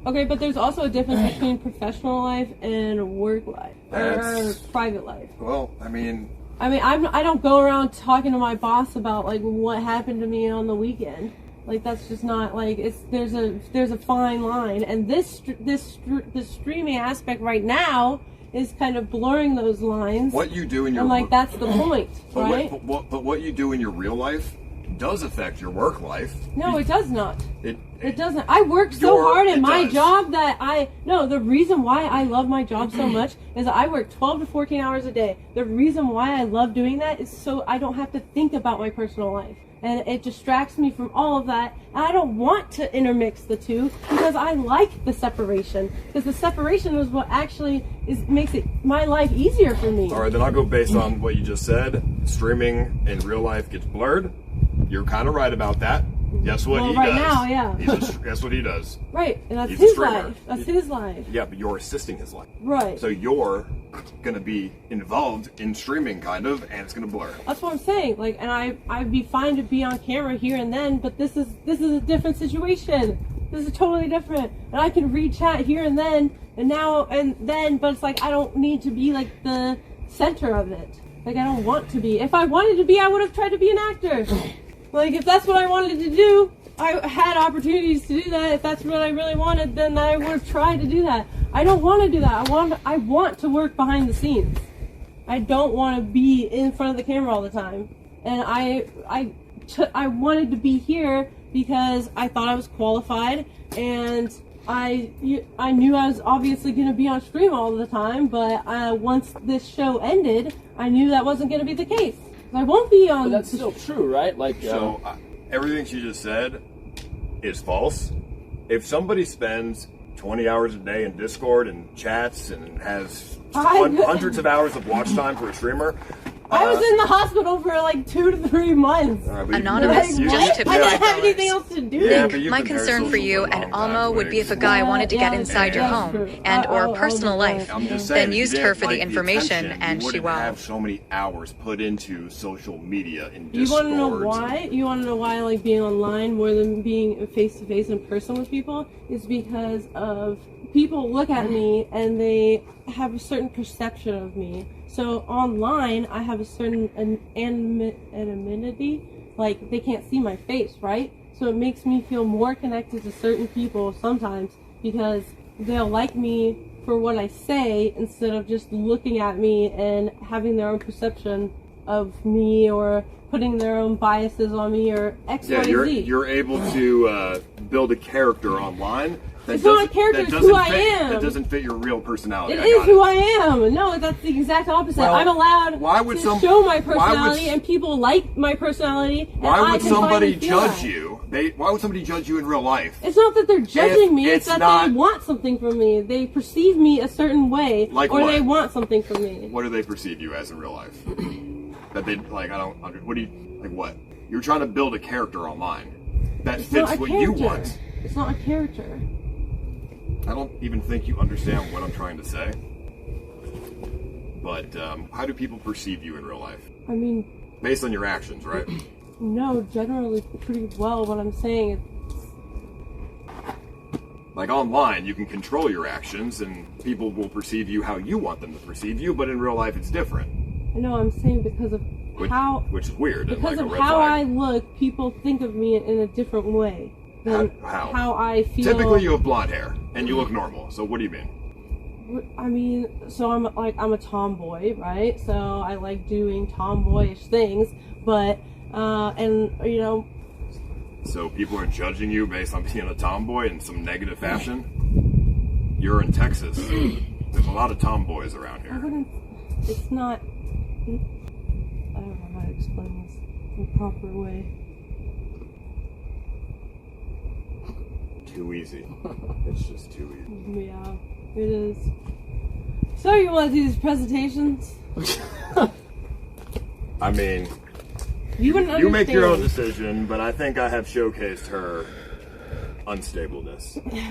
Okay, but there's also a difference between professional life and work life or private life. Well, I mean, I don't go around talking to my boss about like what happened to me on the weekend. Like, that's just not like there's a fine line, and this streaming aspect right now is kind of blurring those lines. What you do in your and like that's the point, right? But what you do in your real life does affect your work life. No, it does not. It doesn't. I work so hard in my job that the reason why I love my job so much is I work 12 to 14 hours a day. The reason why I love doing that is so I don't have to think about my personal life. And it distracts me from all of that. And I don't want to intermix the two because I like the separation. Because the separation is what actually makes my life easier for me. All right, then I'll go based on what you just said. Streaming in real life gets blurred. You're kind of right about that. That's what he right does. Now, yeah. That's what he does. Right, and that's He's his a streamer. life. That's his life. Yeah, but you're assisting his life. Right. So you're gonna be involved in streaming, kind of, and it's gonna blur. That's what I'm saying. Like, and I'd be fine to be on camera here and then, but this is a different situation. This is totally different, and I can read chat here and then, and now and then, but it's like I don't need to be like the center of it. Like, I don't want to be. If I wanted to be, I would have tried to be an actor. Like, if that's what I wanted to do, I had opportunities to do that. If that's what I really wanted, then I would have tried to do that. I don't want to do that. I want to work behind the scenes. I don't want to be in front of the camera all the time. And I wanted to be here because I thought I was qualified, and I knew I was obviously going to be on stream all the time, but once this show ended, I knew that wasn't going to be the case. I won't be on. But that's still true, right? Like, so everything she just said is false. If somebody spends 20 hours a day in Discord and chats and has hundreds of hours of watch time for a streamer. I was in the hospital for like 2 to 3 months. Anonymous just tipped I didn't $5. have anything else to do. Nick, my concern for you and Almo would be if a guy wanted to get inside your home and or personal life, then used her for the information, and she wouldn't have so many hours put into social media in You Discord. want to know why? You want to know why I like being online more than being face to face in person with people? Is because of people look at me and they have a certain perception of me. So online, I have a certain anonymity, like they can't see my face, right? So it makes me feel more connected to certain people sometimes because they'll like me for what I say instead of just looking at me and having their own perception of me or putting their own biases on me or X, Y, Z. You're able to build a character online. It's not a character, it's who I am. That doesn't fit your real personality. It is who I am. No, that's the exact opposite. Well, I'm allowed to show my personality, and people like my personality. Why would somebody judge you? Why would somebody judge you in real life? It's not that they're judging me. It's that they want something from me. They perceive me a certain way, like or what? they want something from me. What do they perceive you as in real life? That they like? I don't. What do you like? What? You're trying to build a character online that fits what you want. It's not a character. I don't even think you understand what I'm trying to say. But how do people perceive you in real life? I mean, based on your actions, right? No, generally pretty well. What I'm saying is, like online, you can control your actions, and people will perceive you how you want them to perceive you. But in real life, it's different. I know. I'm saying because of which is weird. Because like of how I look, people think of me in a different way than how I feel. Typically, you have blonde hair and you look normal. So what do you mean? I mean, so I'm a tomboy, right? So I like doing tomboyish things, but and you know. So people are judging you based on being a tomboy in some negative fashion. You're in Texas. There's a lot of tomboys around here. I wouldn't. It's not. I don't know how to explain this in a proper way. Too easy. It's just too easy. Yeah, it is. So you want to do these presentations? I mean, you make your own decision, but I think I have showcased her unstableness yeah,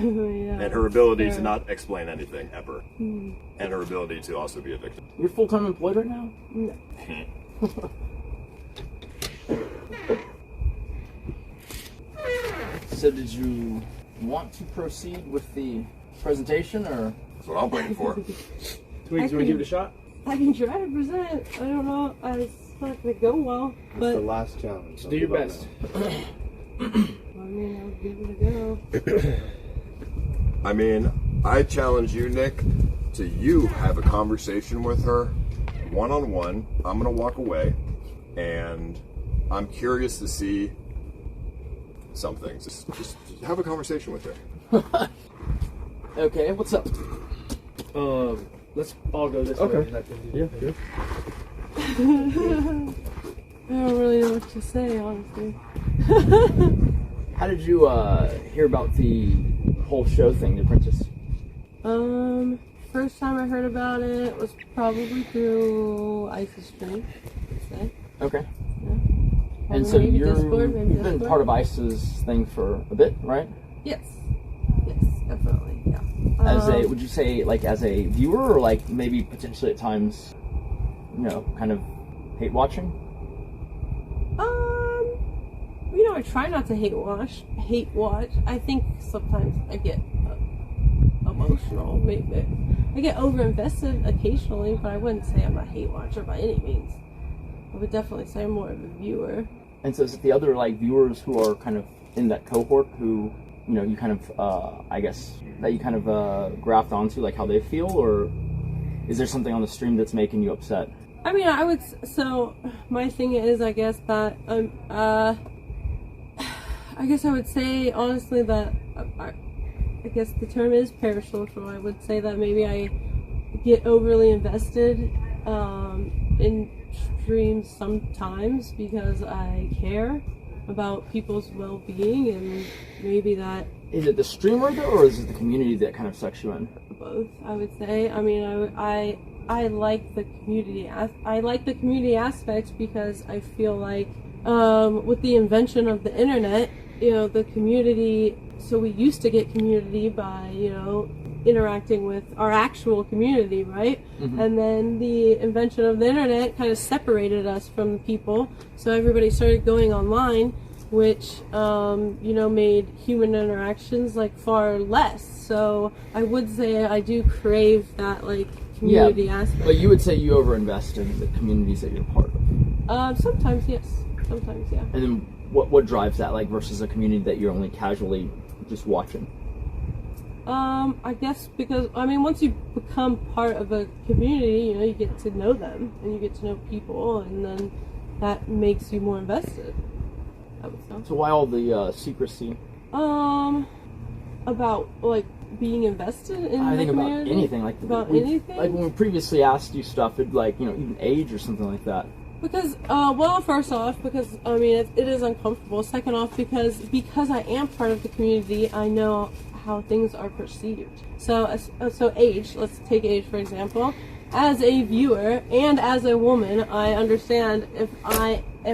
and her ability to not explain anything ever, and her ability to also be a victim. You're full-time employed right now? No. So did you want to proceed with the presentation, or? That's what I'm waiting for. Twigs, you want to give it a shot? I can try to present. I don't know. It's not going to go well, but... It's the last challenge. So do your best. I mean, I'll give it a go. I mean, I challenge you, Nick, to have a conversation with her, one-on-one. I'm going to walk away, and I'm curious to see something. Just have a conversation with her. Okay, what's up? Let's all go this way. Yeah, good. I don't really know what to say, honestly. How did you hear about the whole show thing, The Apprentice? First time I heard about it was probably through Ice's stream, I'd say. Okay. Yeah. And so you've been Discord. part of Ice's thing for a bit, right? Yes. Yes, definitely, yeah. As a, would you say, like, as a viewer, or like maybe potentially at times, you know, kind of hate watching? You know, I try not to hate watch. I think sometimes I get emotional. Maybe I get over-invested occasionally, but I wouldn't say I'm a hate watcher by any means. I would definitely say I'm more of a viewer. And so is it the other, like, viewers who are kind of in that cohort who, you know, you kind of, I guess, that you kind of graft onto, like how they feel, or is there something on the stream that's making you upset? I mean, so my thing is, I guess that, I guess I would say, honestly, that, I guess the term is parasocial. I would say that maybe I get overly invested in streams sometimes because I care about people's well-being, and maybe that... Is it the streamer, though, or is it the community that kind of sucks you in? Both, I would say. I mean, I like the community. I like the community aspect because I feel like with the invention of the internet, you know, the community. So we used to get community by, you know, interacting with our actual community, right? Mm-hmm. And then the invention of the internet kind of separated us from the people. So everybody started going online, which you know, made human interactions like far less. So I would say I do crave that like community aspect. But you would say you overinvest in the communities that you're part of. Sometimes yes, sometimes yeah. And then what drives that, like, versus a community that you're only casually just watching? I guess because, I mean, once you become part of a community, you know, you get to know them and you get to know people, and then that makes you more invested. I would say. So why all the secrecy? About like being invested in I the think community? about anything, like anything. Like when we previously asked you stuff, it like even age or something like that. Because, well, first off, because, I mean, it is uncomfortable. Second off, because I am part of the community, I know how things are perceived. So age, let's take age, for example. As a viewer and as a woman, I understand if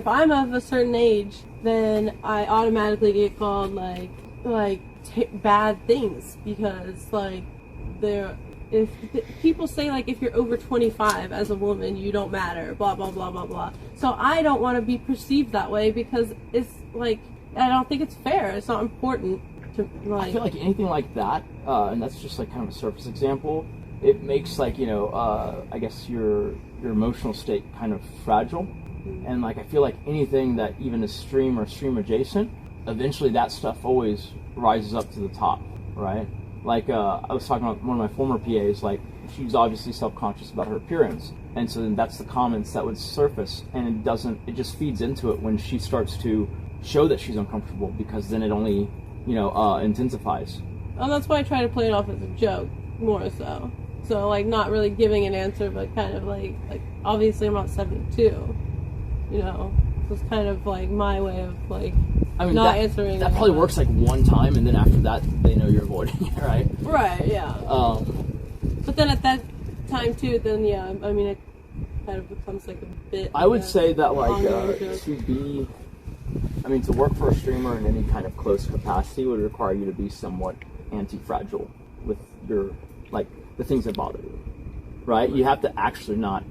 I'm of a certain age, then I automatically get called, bad things. Because, if people say, like, if you're over 25 as a woman, you don't matter, blah, blah, blah, blah, blah. So I don't want to be perceived that way because it's, like, I don't think it's fair. It's not important to, like... I feel like anything like that, and that's just, like, kind of a surface example, it makes, like, I guess your emotional state kind of fragile. Mm-hmm. And, like, I feel like anything that even is stream or stream adjacent, eventually that stuff always rises up to the top, right? Like, I was talking about one of my former PAs, like, she's obviously self-conscious about her appearance. And so then that's the comments that would surface, and it just feeds into it when she starts to show that she's uncomfortable, because then it only, intensifies. Oh, that's why I try to play it off as a joke, more so. So, like, not really giving an answer, but kind of like obviously I'm not 72, So it's kind of like my way of, like, not answering. That probably works like one time, and then after that, they know you're avoiding it, right? Right, yeah. But then at that time, too, then, yeah, I mean, it kind of becomes like a bit... I would say that, like, to work for a streamer in any kind of close capacity would require you to be somewhat anti-fragile with your, like, the things that bother you, right? You have to actually not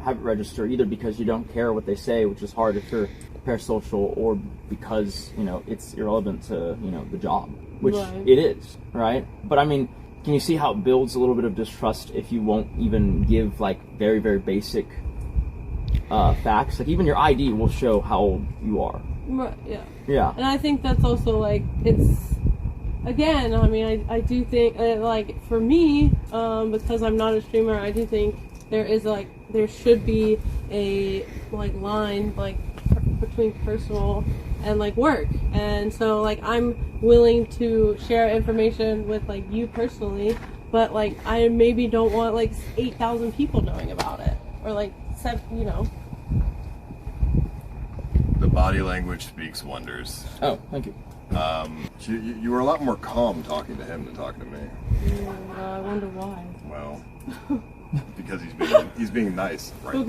have it register either because you don't care what they say, which is hard if you're parasocial, or because it's irrelevant to the job, which it is, right? But I mean, can you see how it builds a little bit of distrust if you won't even give like very, very basic facts? Like even your ID will show how old you are. Right. Yeah. Yeah. And I think that's also like it's again. I mean, I do think like for me, because I'm not a streamer, I do think there should be a like line like between personal and like work, and so like I'm willing to share information with like you personally, but like I maybe don't want like 8,000 people knowing about it, or like The body language speaks wonders. Oh, thank you. You were a lot more calm talking to him than talking to me. I wonder why. Well, because he's being nice right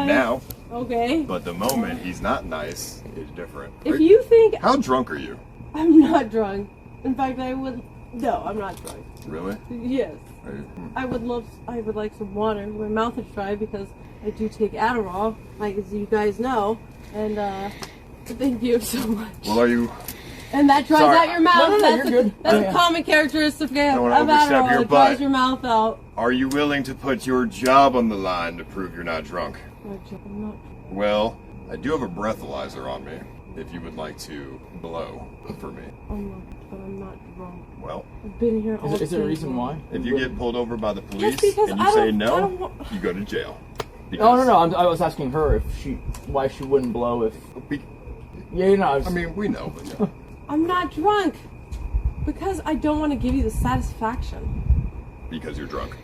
now. Okay. But the moment he's not nice is different. If you think... How drunk are you? I'm not drunk. In fact, no, I'm not drunk. Really? Yes. I would like some water. My mouth is dry because I do take Adderall, like as you guys know, and thank you so much. Well, are you... And that dries out your mouth. No, you're good. That's a common characteristic of Adderall. It dries your mouth out. Are you willing to put your job on the line to prove you're not drunk? I'm not. Well, I do have a breathalyzer on me, if you would like to blow for me. But I'm not drunk. Well, I've been here all day. Is there a reason why? If you get pulled over by the police because and you say no, you go to jail. No. I was asking her why she wouldn't blow if. I mean, we know, but yeah. I'm not drunk because I don't want to give you the satisfaction. Because you're drunk.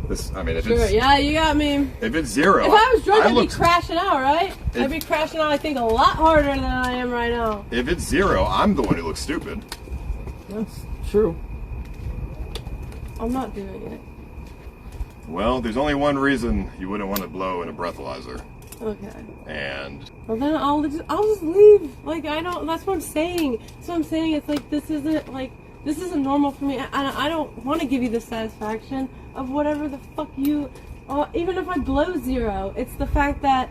If Sure, it's... yeah, you got me. If it's zero... If I was drunk, I'd be crashing out, right? I'd be crashing out, I think, a lot harder than I am right now. If it's zero, I'm the one who looks stupid. That's true. I'm not doing it. Well, there's only one reason you wouldn't want to blow in a breathalyzer. Okay. And... Well, then I'll just leave. Like, I don't... That's what I'm saying. So I'm saying it's like, this isn't normal for me. I don't want to give you the satisfaction of whatever the fuck you... even if I blow zero, it's the fact that...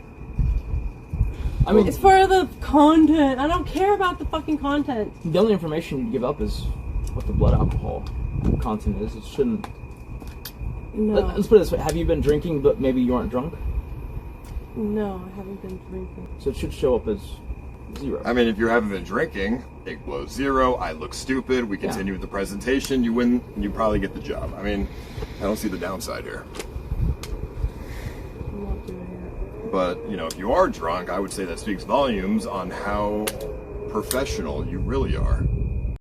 I mean... It's for the content. I don't care about the fucking content. The only information you give up is what the blood alcohol content is. It shouldn't... No. Let's put it this way. Have you been drinking but maybe you aren't drunk? No, I haven't been drinking. So it should show up as zero. I mean, if you haven't been drinking, it blows zero, I look stupid, we continue with the presentation, you win, and you probably get the job. I mean, I don't see the downside here. I'm not doing it. But, you know, if you are drunk, I would say that speaks volumes on how professional you really are. Am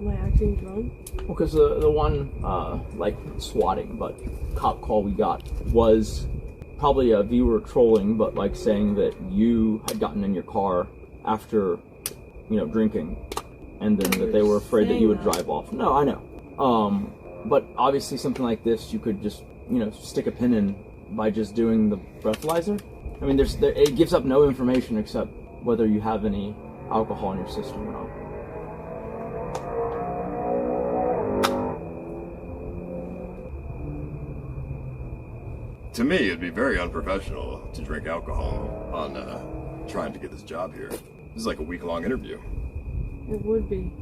I acting drunk? Well, because the one, like, swatting, but cop call we got was probably a viewer trolling, but, like, saying that you had gotten in your car after, you know, drinking, and then that they were afraid that you would drive off. No, I know. But obviously something like this, you could just, you know, stick a pin in by just doing the breathalyzer. I mean, it gives up no information except whether you have any alcohol in your system or not. To me, it'd be very unprofessional to drink alcohol on trying to get this job here. This is like a week-long interview. It would be.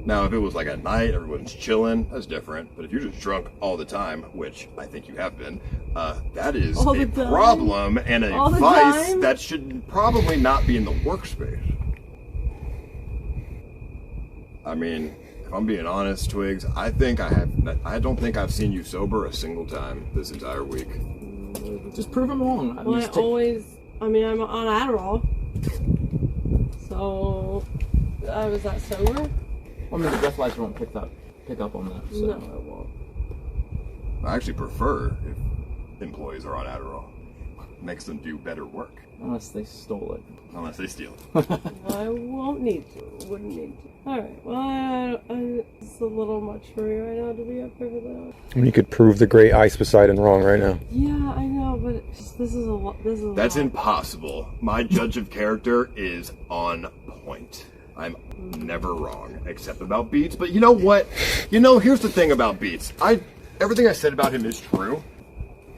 Now, if it was like at night, everyone's chilling, that's different. But if you're just drunk all the time, which I think you have been, that is a problem and a vice that should probably not be in the workspace. I mean, if I'm being honest, Twigs, I don't think I've seen you sober a single time this entire week. Just prove them wrong. Well, I'm on Adderall. So, I was that sober? Well, I mean, the breathalyzer won't pick up on that. So. No, it won't. I actually prefer if employees are on Adderall. Makes them do better work. Unless they stole it. Unless they steal it. I won't need to. Wouldn't need to. Alright, well, it's a little much for me right now to be up here for that. I mean, you could prove the great Ice Poseidon wrong right now. Yeah, I know, but this is a lot. That's impossible. My judge of character is on point. I'm never wrong, except about Beats. But you know what? You know, here's the thing about Beats. Everything I said about him is true.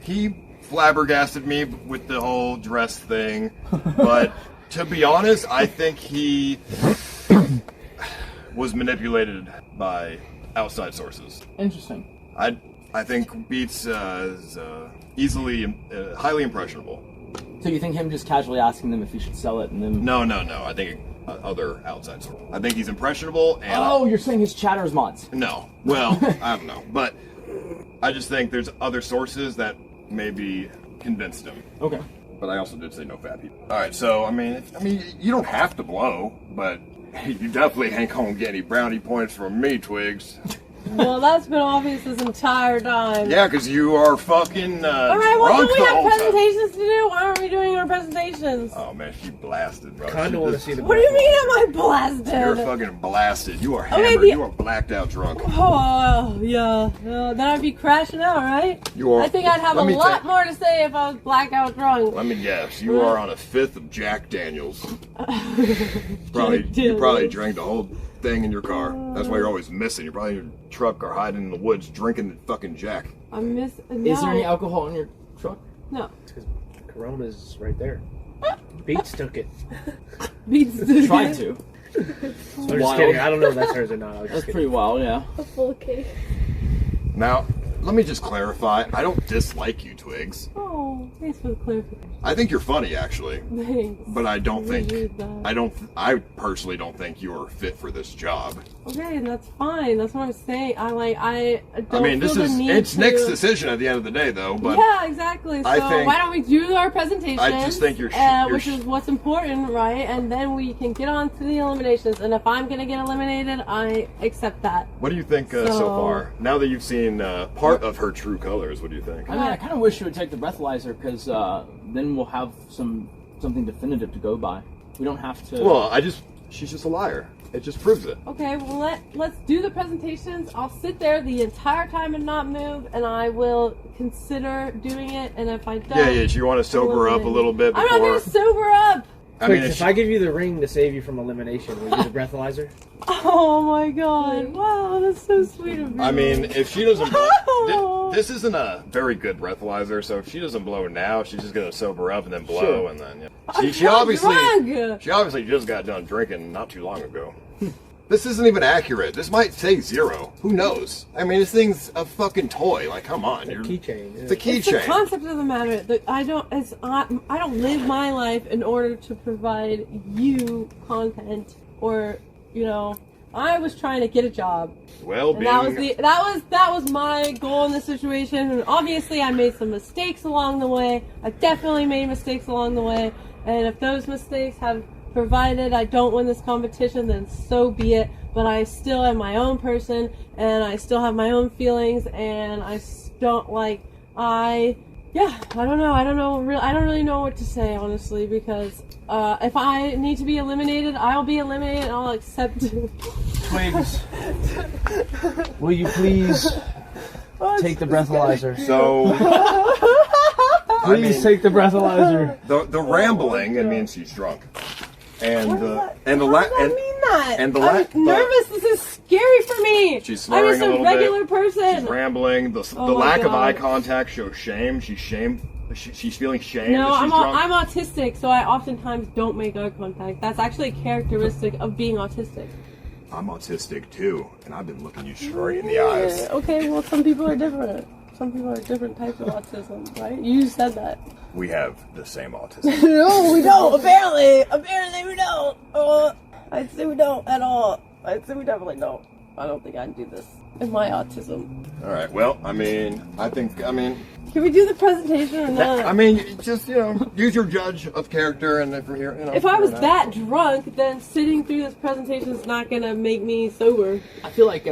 He flabbergasted me with the whole dress thing. But to be honest, I think he was manipulated by outside sources. Interesting. I think Beats is easily, highly impressionable. So you think him just casually asking them if he should sell it and then... No. I think other outside sources. I think he's impressionable and... Oh, you're saying his chatter's mods? No. Well, I don't know. But I just think there's other sources that maybe convinced him. Okay. But I also did say no fat people. Alright, so, I mean, you don't have to blow, but you definitely ain't gonna get any brownie points from me, Twigs. Well, that's been obvious this entire time. Yeah, because you are fucking Alright, well, don't we have presentations to do? Why aren't we doing our presentations? Oh, man, she blasted, bro. Kinda want to see the... What do you mean am I blasted? You're fucking blasted. You are hammered. You are blacked out drunk. Oh, yeah. Then I'd be crashing out, right? You are... I think I'd have a lot more to say if I was blackout drunk. Let me guess. You are on a fifth of Jack Daniels. You probably drank the whole thing in your car. That's why you're always missing. You're probably in your truck or hiding in the woods drinking the fucking Jack. I'm missing. Is there any alcohol in your truck? No. Because Corona's right there. Beats took it. Beats took it. Tried to. I'm just kidding. I don't know if that's hers or not. That's pretty wild, yeah. A full cake. Now, let me just clarify. I don't dislike you, Twigs. Oh, thanks for the clarification. I think you're funny, actually. Thanks. But I personally don't think you're fit for this job. Okay, and that's fine. That's what I'm saying. It's Nick's decision at the end of the day, though. But yeah, exactly. So why don't we do our presentation? I just think which is what's important, right? And then we can get on to the eliminations. And if I'm gonna get eliminated, I accept that. What do you think so far? Now that you've seen part of her true colors, what do you think? I mean, I kind of wish you would take the breathalyzer because then we'll have something definitive to go by. We don't have to. Well, she's just a liar. It just proves it. Okay, well let's do the presentations. I'll sit there the entire time and not move, and I will consider doing it. And if I don't, yeah, you want to sober up a little bit before. I'm not gonna sober up. I mean, if I give you the ring to save you from elimination, will you do the breathalyzer? Oh my god! Wow, that's so sweet of you. I mean, if she doesn't blow, this isn't a very good breathalyzer. So if she doesn't blow now, she's just gonna sober up and then blow, and then she obviously just got done drinking not too long ago. This isn't even accurate. This might say 0. Who knows? I mean, this thing's a fucking toy. Like, come on, it's a keychain. Yeah. It's a keychain. It's the concept of the matter that I don't live my life in order to provide you content or I was trying to get a job. Well, and that was my goal in this situation. And obviously, I made some mistakes along the way. I definitely made mistakes along the way. And if those mistakes have provided I don't win this competition, then so be it. But I still am my own person, and I still have my own feelings, and I don't like I don't know. I don't really know what to say, honestly, because if I need to be eliminated, I'll be eliminated, and I'll accept it. Twigs, will you please take the breathalyzer? So, please take the breathalyzer. The rambling, it means she's drunk. And I'm nervous. This is scary for me. She's slurring I'm just a regular person. She's rambling. The lack of eye contact shows shame. She's feeling shame. No, that she's drunk. I'm autistic, so I oftentimes don't make eye contact. That's actually a characteristic of being autistic. I'm autistic too, and I've been looking you straight in the eyes. Okay, well, some people are different. Some people are different types of autism, right? You said that. We have the same autism. No, we don't. Apparently we don't. I'd say we don't at all. I'd say we definitely don't. I don't think I'd do this in my autism. All right. Well, I think. Can we do the presentation or not? Just use your judge of character, and if we're here, if I was that drunk, then sitting through this presentation is not gonna make me sober. I feel like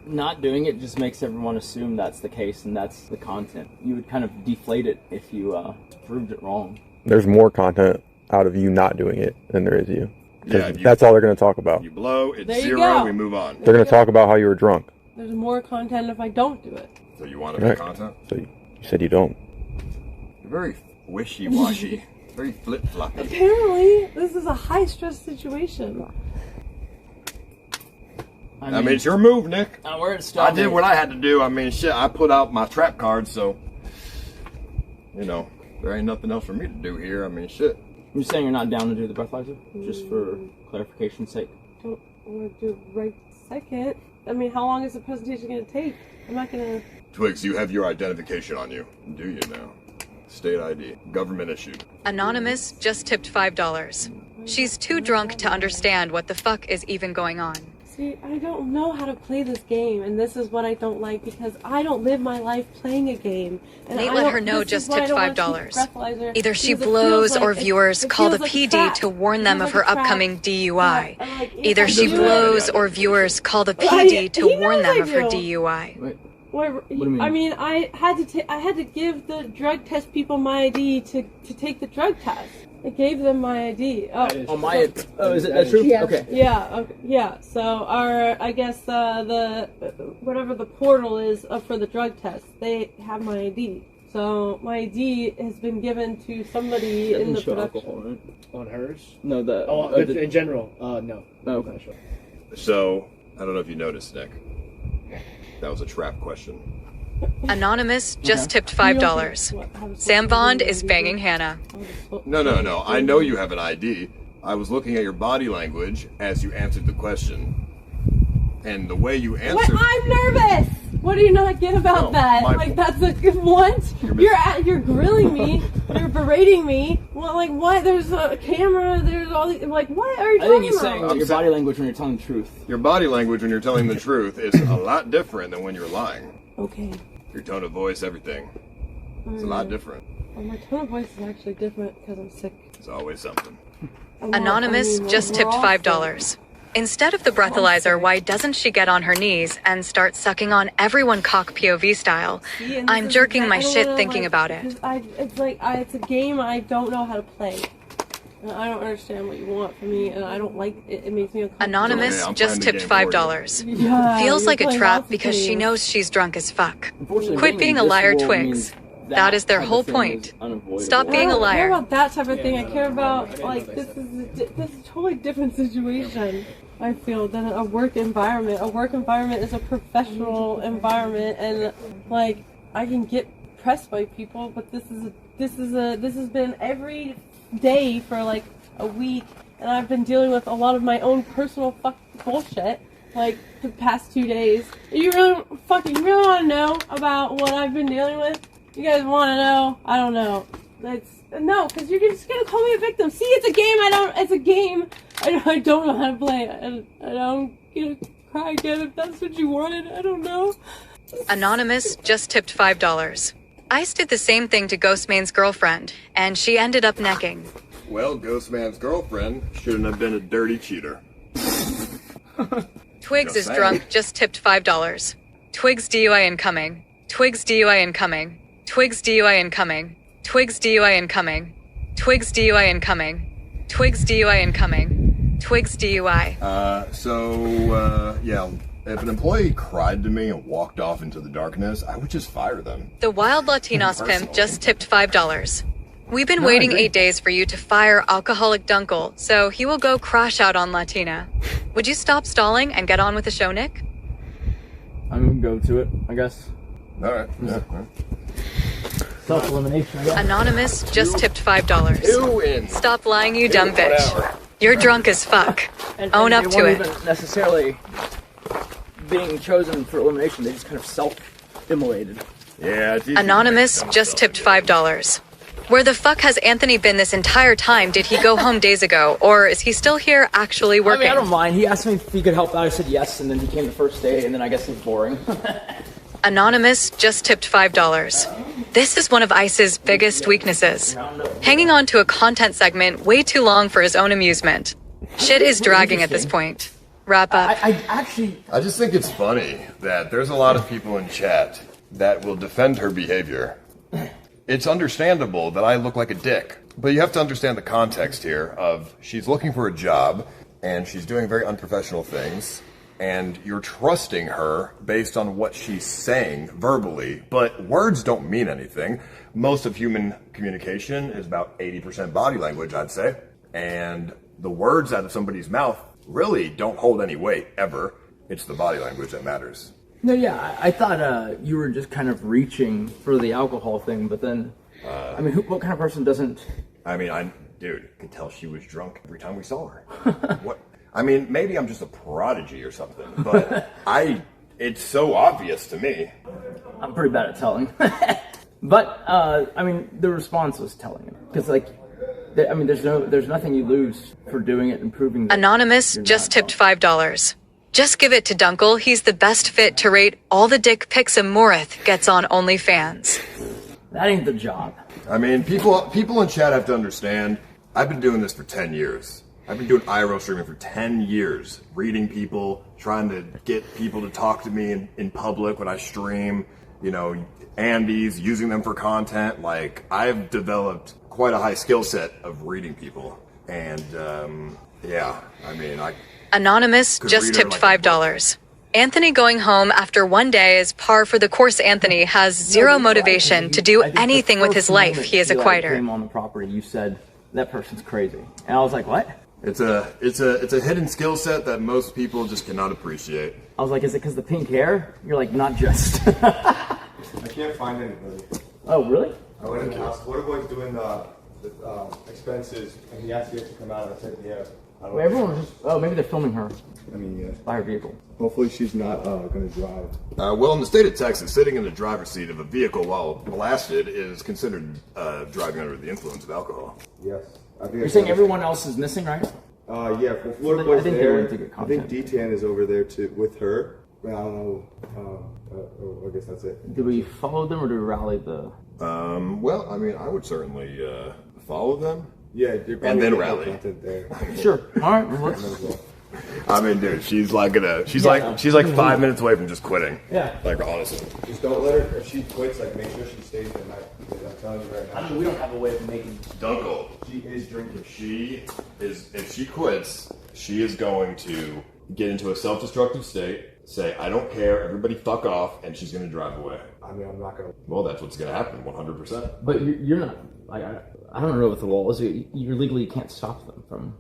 not doing it just makes everyone assume that's the case and that's the content. You would kind of deflate it if you proved it wrong. There's more content out of you not doing it than there is you. Yeah, that's all they're going to talk about. You blow, it's There you 0, go. we move on. They're going to talk about how you were drunk. There's more content if I don't do it. So you want to make content? So you said you don't. You're very wishy-washy, very flip-floppy. Apparently, this is a high-stress situation. I mean, it's your move, Nick. Where it I did what I had to do. I put out my trap card, so, there ain't nothing else for me to do here. Shit. You're saying you're not down to do the breathalyzer? Just for clarification's sake? Don't want to do it right second. How long is the presentation going to take? I'm not going to... Twigs, you have your identification on you. Do you now? State ID. Government issued. Anonymous just tipped $5. She's too drunk to understand what the fuck is even going on. See, I don't know how to play this game, and this is what I don't like, because I don't live my life playing a game. And Nate let her know just tipped $5. Either she blows or viewers call the PD to warn them of her upcoming DUI. Either she blows or viewers call the PD to warn them of her DUI. What do you mean? I had to give the drug test people my ID to take the drug test. I gave them my ID. Is it that true? Yeah. Okay. Yeah. So I guess whatever the portal is for the drug test, they have my ID. So my ID has been given to somebody in the production. Alcohol, right? On hers? No, in general. No. Okay. Sure. So I don't know if you noticed, Nick. That was a trap question. Anonymous just tipped $5. Sam Bond is banging Hannah. No. I know you have an ID. I was looking at your body language as you answered the question. And the way you answered... I'm nervous! What do you not get about that? That's a good one. You're grilling me. You're berating me. Well, what? There's a camera. There's all these... what are you talking about? I think he's saying your body language when you're telling the truth. Your body language when you're telling the truth is a lot different than when you're lying. Okay. Your tone of voice, everything. It's a lot different. Well, my tone of voice is actually different because I'm sick. It's always something. Anonymous just tipped $5. Instead of the breathalyzer, why doesn't she get on her knees and start sucking on everyone cock POV style? I'm jerking my shit thinking about it. It's a game I don't know how to play. I don't understand what you want from me, and I don't like it. It makes me uncomfortable. Anonymous just tipped $5. Feels like a trap because she knows she's drunk as fuck. Quit being a liar, Twigs. That is their whole point. Stop being a liar. I care about that type of thing. I care about, this is a totally different situation, I feel, than a work environment. A work environment is a professional environment, and, I can get pressed by people, but this has been every day for, a week, and I've been dealing with a lot of my own personal bullshit, the past 2 days. You really want to know about what I've been dealing with? You guys want to know? I don't know. No, because you're just gonna call me a victim. See, it's a game. It's a game. I don't know how to play it. I don't gonna cry again if that's what you wanted. I don't know. Anonymous just tipped $5. Ice did the same thing to Ghostman's girlfriend, and she ended up necking. Well, Ghostman's girlfriend shouldn't have been a dirty cheater. Twigs is drunk just tipped $5. Twigs DUI incoming. Twigs DUI incoming. Twigs DUI incoming. Twigs DUI incoming. Twigs DUI incoming. Twigs DUI incoming. Twigs DUI. Yeah, if an employee cried to me and walked off into the darkness, I would just fire them. The Wild Latinos pimp just tipped $5. We've been waiting 8 days for you to fire alcoholic Dunkle, so he will go crash out on Latina. Would you stop stalling and get on with the show, Nick? I'm gonna go to it, I guess. All right. Yeah. Self-elimination, I guess. Anonymous just tipped $5. Stop lying, you dumb bitch. You're drunk as fuck. Own up to it. They weren't even necessarily being chosen for elimination. They just kind of self-immolated. Yeah. Anonymous just tipped $5. Where the fuck has Anthony been this entire time? Did he go home days ago? Or is he still here actually working? I mean, I don't mind. He asked me if he could help out. I said yes, and then he came the first day, and then I guess he's boring. Anonymous just tipped $5. This is one of Ice's biggest weaknesses. Hanging on to a content segment way too long for his own amusement. Shit is dragging at this point. Wrap up. I just think it's funny that there's a lot of people in chat that will defend her behavior. It's understandable that I look like a dick, but you have to understand the context here of she's looking for a job and she's doing very unprofessional things, and you're trusting her based on what she's saying verbally, but words don't mean anything. Most of human communication is about 80% body language, I'd say, and the words out of somebody's mouth really don't hold any weight, ever. It's the body language that matters. No, yeah, I thought you were just kind of reaching for the alcohol thing, but then, I mean, what kind of person doesn't? I mean, dude, I could tell she was drunk every time we saw her. What? I mean, maybe I'm just a prodigy or something, but it's so obvious to me. I'm pretty bad at telling. But, I mean, the response was telling him. Because, like, I mean, there's nothing you lose for doing it and proving that. Anonymous just tipped $5. Just give it to Dunkle. He's the best fit to rate all the dick pics Amouranth gets on OnlyFans. That ain't the job. I mean, people in chat have to understand, I've been doing this for 10 years. I've been doing IRL streaming for 10 years, reading people, trying to get people to talk to me in public when I stream, you know, Andes, using them for content. Like, I've developed quite a high skill set of reading people. And, yeah, I mean, Anonymous just tipped $5. Anthony going home after one day is par for the course. Anthony has zero motivation to do anything with his life he is a quitter. Came on the property, you said that person's crazy, and I was like, what? It's a hidden skill set that most people just cannot appreciate. I was like, is it because the pink hair? You're like, not just. I can't find anybody. Oh, really? I went in the house. FloridaBoy's doing the expenses, and he asked me to come out. I said, yeah. Wait, everyone was just. Oh, maybe they're filming her. I mean, yeah. By her vehicle. Hopefully, she's not going to drive. Well, in the state of Texas, sitting in the driver's seat of a vehicle while blasted is considered driving under the influence of alcohol. Yes. You're saying everyone else is missing, right? Yeah. Well, FloridaBoy's there. I think D-Tan is over there too with her. But I don't know. I guess that's it. Do we follow them or do we rally the? Well, I mean, I would certainly follow them. Yeah, and then rally. Sure. All right. Well, let's. I mean, dude, she's like 5 minutes away from just quitting. Yeah. Like, honestly. Just don't let her. If she quits, like, make sure she stays the night. I'm telling you right now. I mean, we don't have a way of making. Dunkle. She is drinking. If she quits, she is going to get into a self-destructive state. Say, I don't care. Everybody fuck off, and she's going to drive away. I mean, I'm not going to. Well, that's what's going to happen, 100%. But you're not. I don't know what the law is. You legally can't stop them from.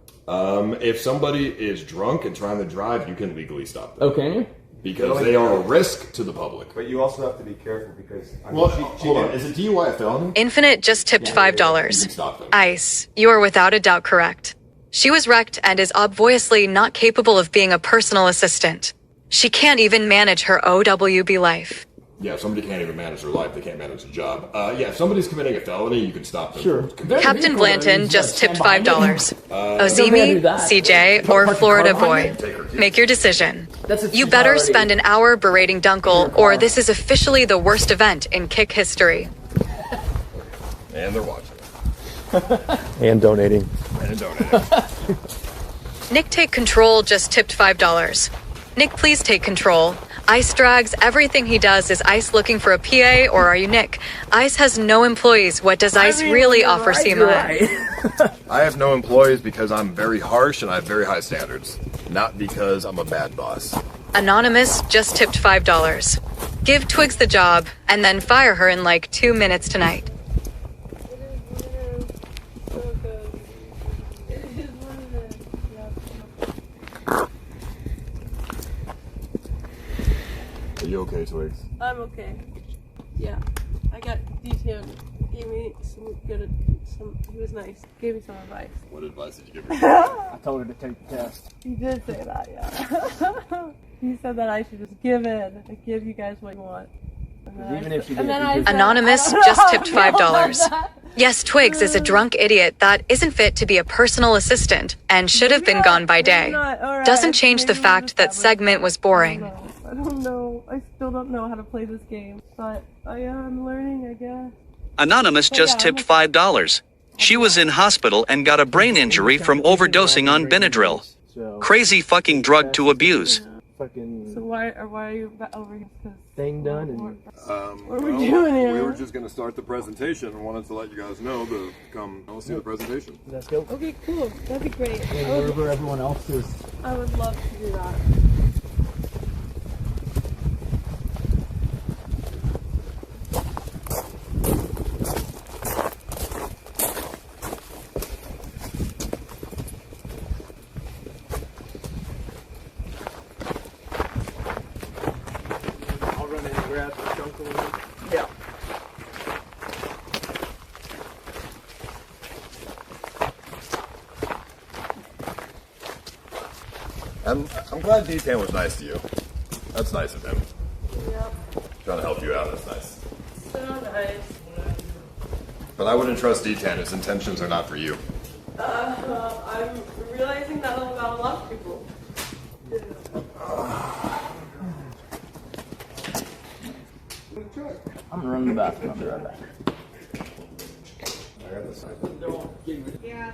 If somebody is drunk and trying to drive, you can legally stop them. Oh, can you? Because they are a risk to the public. But you also have to be careful because. Hold on. Is it DUI a felony? Infinite just tipped $5. Ice, you are without a doubt correct. She was wrecked and is obviously not capable of being a personal assistant. She can't even manage her OWB life. Yeah, if somebody can't even manage their life, they can't manage their job. Yeah, if somebody's committing a felony, you can stop them. Sure. Captain Blanton just tipped $5. Ozemi, CJ, or FloridaBoy. Make your decision. You better spend an hour berating Dunkle, or this is officially the worst event in Kick history. And they're watching. And donating. Nick Take Control just tipped $5. Nick, please take control. Ice drags everything he does. Is Ice looking for a PA, or are you Nick? Ice has no employees. What does Ice really offer SEMA? I have no employees because I'm very harsh and I have very high standards. Not because I'm a bad boss. Anonymous just tipped $5. Give Twigs the job, and then fire her in like 2 minutes tonight. Are you okay, Twigs? I'm okay. Yeah. I got detailed. Gave me he was nice. Gave me some advice. What advice did you give her? I told her to take the test. He did say that, yeah. He said that I should just give in and give you guys what you want. Even if she did. Anonymous just tipped $5. Yes, Twigs is a drunk idiot that isn't fit to be a personal assistant and should have been gone by day. Doesn't change the fact that segment was boring. I don't know. I still don't know how to play this game, but I'm learning, I guess. Anonymous just tipped $5. She was in hospital and got a brain injury from overdosing on Benadryl. Crazy fucking drug to abuse. So why are you over here? Thing done. What are we doing here? We were just going to start the presentation and wanted to let you guys know to come see the presentation. Let's go. Okay, cool. That'd be great. Wherever everyone else is. I would love to do that. Yeah. I'm glad D-Tan was nice to you. That's nice of him. Yep. Trying to help you out, that's nice. So nice. But I wouldn't trust D-Tan. His intentions are not for you. I'm realizing that about a lot of people. I'm gonna run to the bathroom. I'll be right back. I got this. Yeah.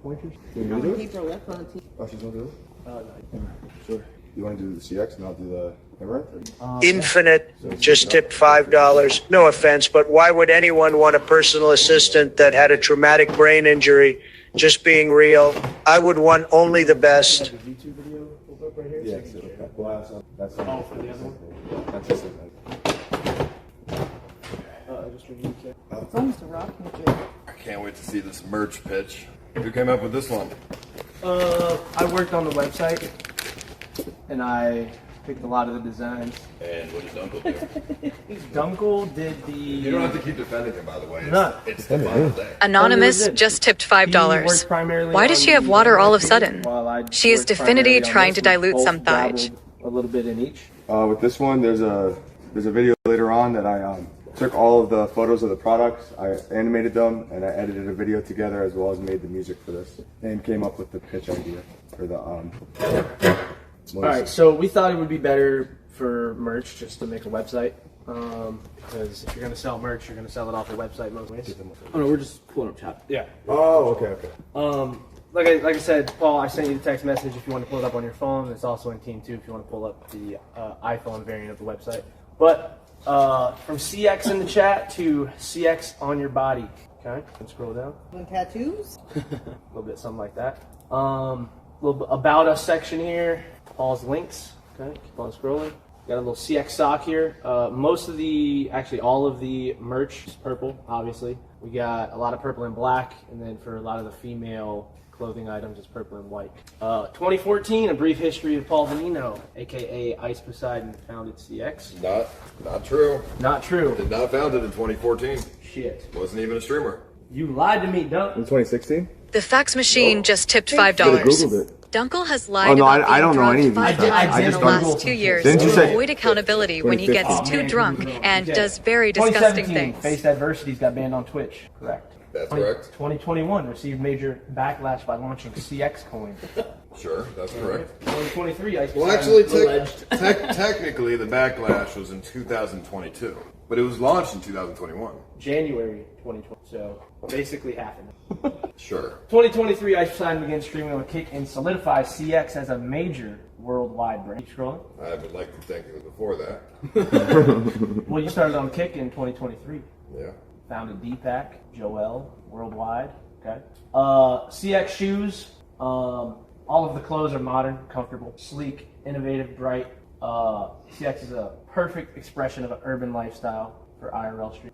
Pointers? How many people are left on the team? Oh, she's gonna do it? Sure. You want to do the CX and I'll do the Amouranth? Infinite just tipped $5. No offense, but why would anyone want a personal assistant that had a traumatic brain injury? Just being real, I would want only the best. Yeah, that's all for the other one? That's just it. It's almost a rocking chair. I can't wait to see this merch pitch. Who came up with this one? I worked on the website and I picked a lot of the designs. And what did Dunkle do? Dunkle did the... You don't have to keep defending him, by the way. No. It's the final day. Anonymous just tipped $5. Why does she have water all of a sudden? She is Definity trying to dilute some thige. A little bit in each. With this one, there's a video later on that I took all of the photos of the products, I animated them, and I edited a video together as well as made the music for this, and came up with the pitch idea for the Alright, so we thought it would be better for merch just to make a website. Because if you're going to sell merch, you're going to sell it off a website most ways. Oh no, we're just pulling up chat. Yeah. Oh, okay. Like I said, Paul, I sent you the text message if you want to pull it up on your phone. It's also in Team 2 if you want to pull up the iPhone variant of the website. But from CX in the chat to CX on your body. Okay, and scroll down. And tattoos? A little bit something like that. Little bit about us section here. Paul's links. Okay, keep on scrolling. Got a little CX sock here. Actually all of the merch is purple, obviously. We got a lot of purple and black, and then for a lot of the female clothing items, it's purple and white. 2014, a brief history of Paul Venino, aka Ice Poseidon, founded CX. Not true. Not true. Did not found it in 2014. Shit. Wasn't even a streamer. You lied to me, Dunk. In 2016? The fax machine just tipped $5. Googled it. Dunkle has lied Oh, no, about I don't know any being of drugged these. 5 times I in just the last Googled. 2 years Didn't you to say- avoid accountability when he gets too drunk and does very disgusting 2017, things. Faced Adversities got banned on Twitch. Correct. That's correct. 2021 received major backlash by launching CX coin. Sure, that's correct. 2023, I Well, actually, technically, the backlash was in 2022, but it was launched in 2021. January 2020. So basically happened. Sure. 2023, Iceland began streaming on Kick and solidifies CX as a major worldwide brand. Keep scrolling. I would like to think it was before that. Well, you started on Kick in 2023. Yeah. Founded Deepak, Joel, worldwide. Okay. CX shoes. All of the clothes are modern, comfortable, sleek, innovative, bright. CX is a perfect expression of an urban lifestyle for IRL street.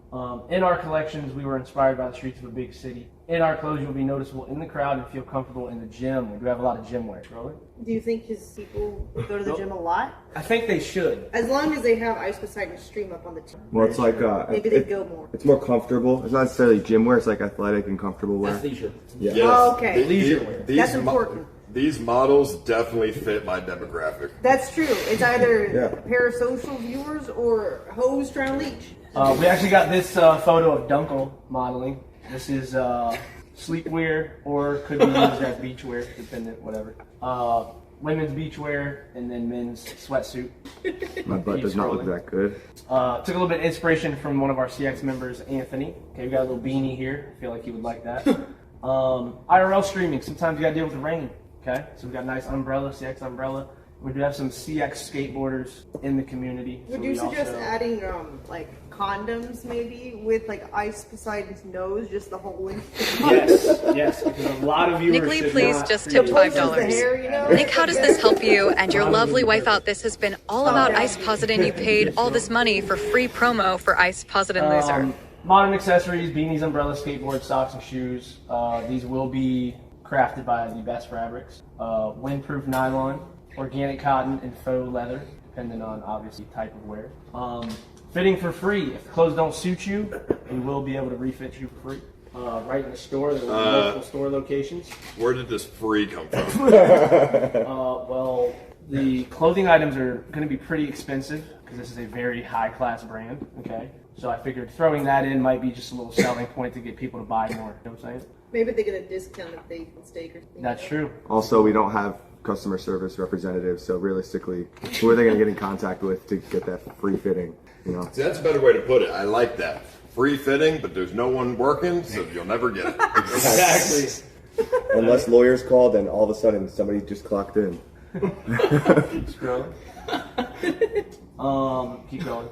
In our collections, we were inspired by the streets of a big city. In our clothes, you'll be noticeable in the crowd and feel comfortable in the gym. We do have a lot of gym wear. Scrolling. Do you think his people go to the gym a lot? I think they should. As long as they have Ice Poseidon stream up on the team. Well, it's like maybe they go more. It's more comfortable. It's not necessarily gym wear. It's like athletic and comfortable wear. That's leisure. Yeah. Yes. Oh, okay. Leisure wear. That's important. These models definitely fit my demographic. That's true. It's either parasocial viewers or hoes trying to leech. We actually got this photo of Dunkle modeling. This is sleepwear or could be used as beachwear, dependent, whatever. Women's beachwear and then men's sweatsuit. My butt does not look that good. Took a little bit of inspiration from one of our CX members, Anthony. Okay, we got a little beanie here. I feel like he would like that. IRL streaming. Sometimes you gotta deal with the rain. Okay, so we got a nice umbrella, CX umbrella. We do have some CX skateboarders in the community. Would you suggest adding like condoms maybe with like Ice Poseidon's nose, just the hole in? Yes, because a lot of viewers. Nick Lee, please just tip $5. Nick, how does this help you and your lovely wife out? This has been all about Ice Poseidon. You paid all this money for free promo for Ice Poseidon Loser. Modern accessories, beanies, umbrellas, skateboards, socks, and shoes. These will be crafted by the best fabrics. Windproof nylon, organic cotton, and faux leather, depending on obviously type of wear. Fitting for free. If the clothes don't suit you, we will be able to refit you for free. Right in the store, there will be multiple store locations. Where did this free come from? Well, the clothing items are going to be pretty expensive because this is a very high-class brand. Okay, so I figured throwing that in might be just a little selling point to get people to buy more. You know what I'm saying? Maybe they get a discount if they mistake or something. That's true. Also, we don't have customer service representatives, so realistically, who are they going to get in contact with to get that free fitting? You know, See, that's a better way to put it. I like that. Free fitting, but there's no one working, so you'll never get it. Exactly. Unless lawyers called, and all of a sudden somebody just clocked in. Keep scrolling. Keep going.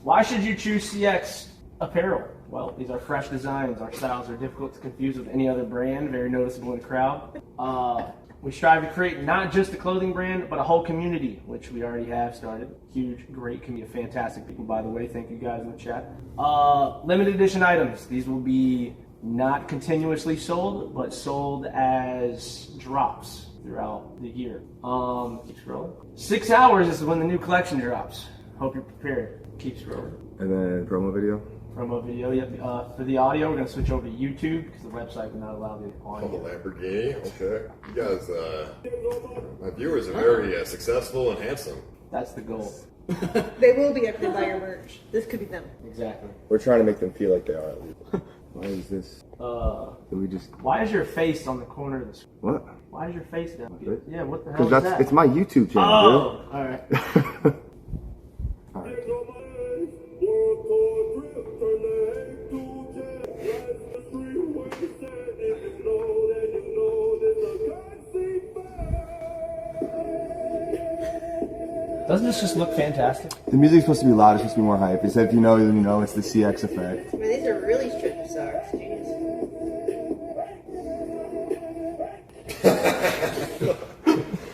Why should you choose CX apparel? Well, these are fresh designs. Our styles are difficult to confuse with any other brand, very noticeable in the crowd. We strive to create not just a clothing brand, but a whole community, which we already have started. Huge, great community, fantastic people, by the way. Thank you guys in the chat. Limited edition items. These will be not continuously sold, but sold as drops throughout the year. Keep scrolling. 6 hours is when the new collection drops. Hope you're prepared. Keep scrolling. And then promo video. Promo video, yep. For the audio, we're going to switch over to YouTube because the website will not allow the audio. Oh, the Lamborghini? Okay. You guys, my viewers are very successful and handsome. That's the goal. They will be after they buy your merch. This could be them. Exactly. We're trying to make them feel like they are at least. Why is this? Did we just? Why is your face on the corner of the screen? What? Why is your face down? Yeah, what the hell Because is that's that? it's my YouTube channel, Oh, dude. all right. Doesn't this just look fantastic? The music's supposed to be loud. It's supposed to be more hype. They said if you know, then you know. It's the CX effect. I mean, these are really stretchy socks. Jeez.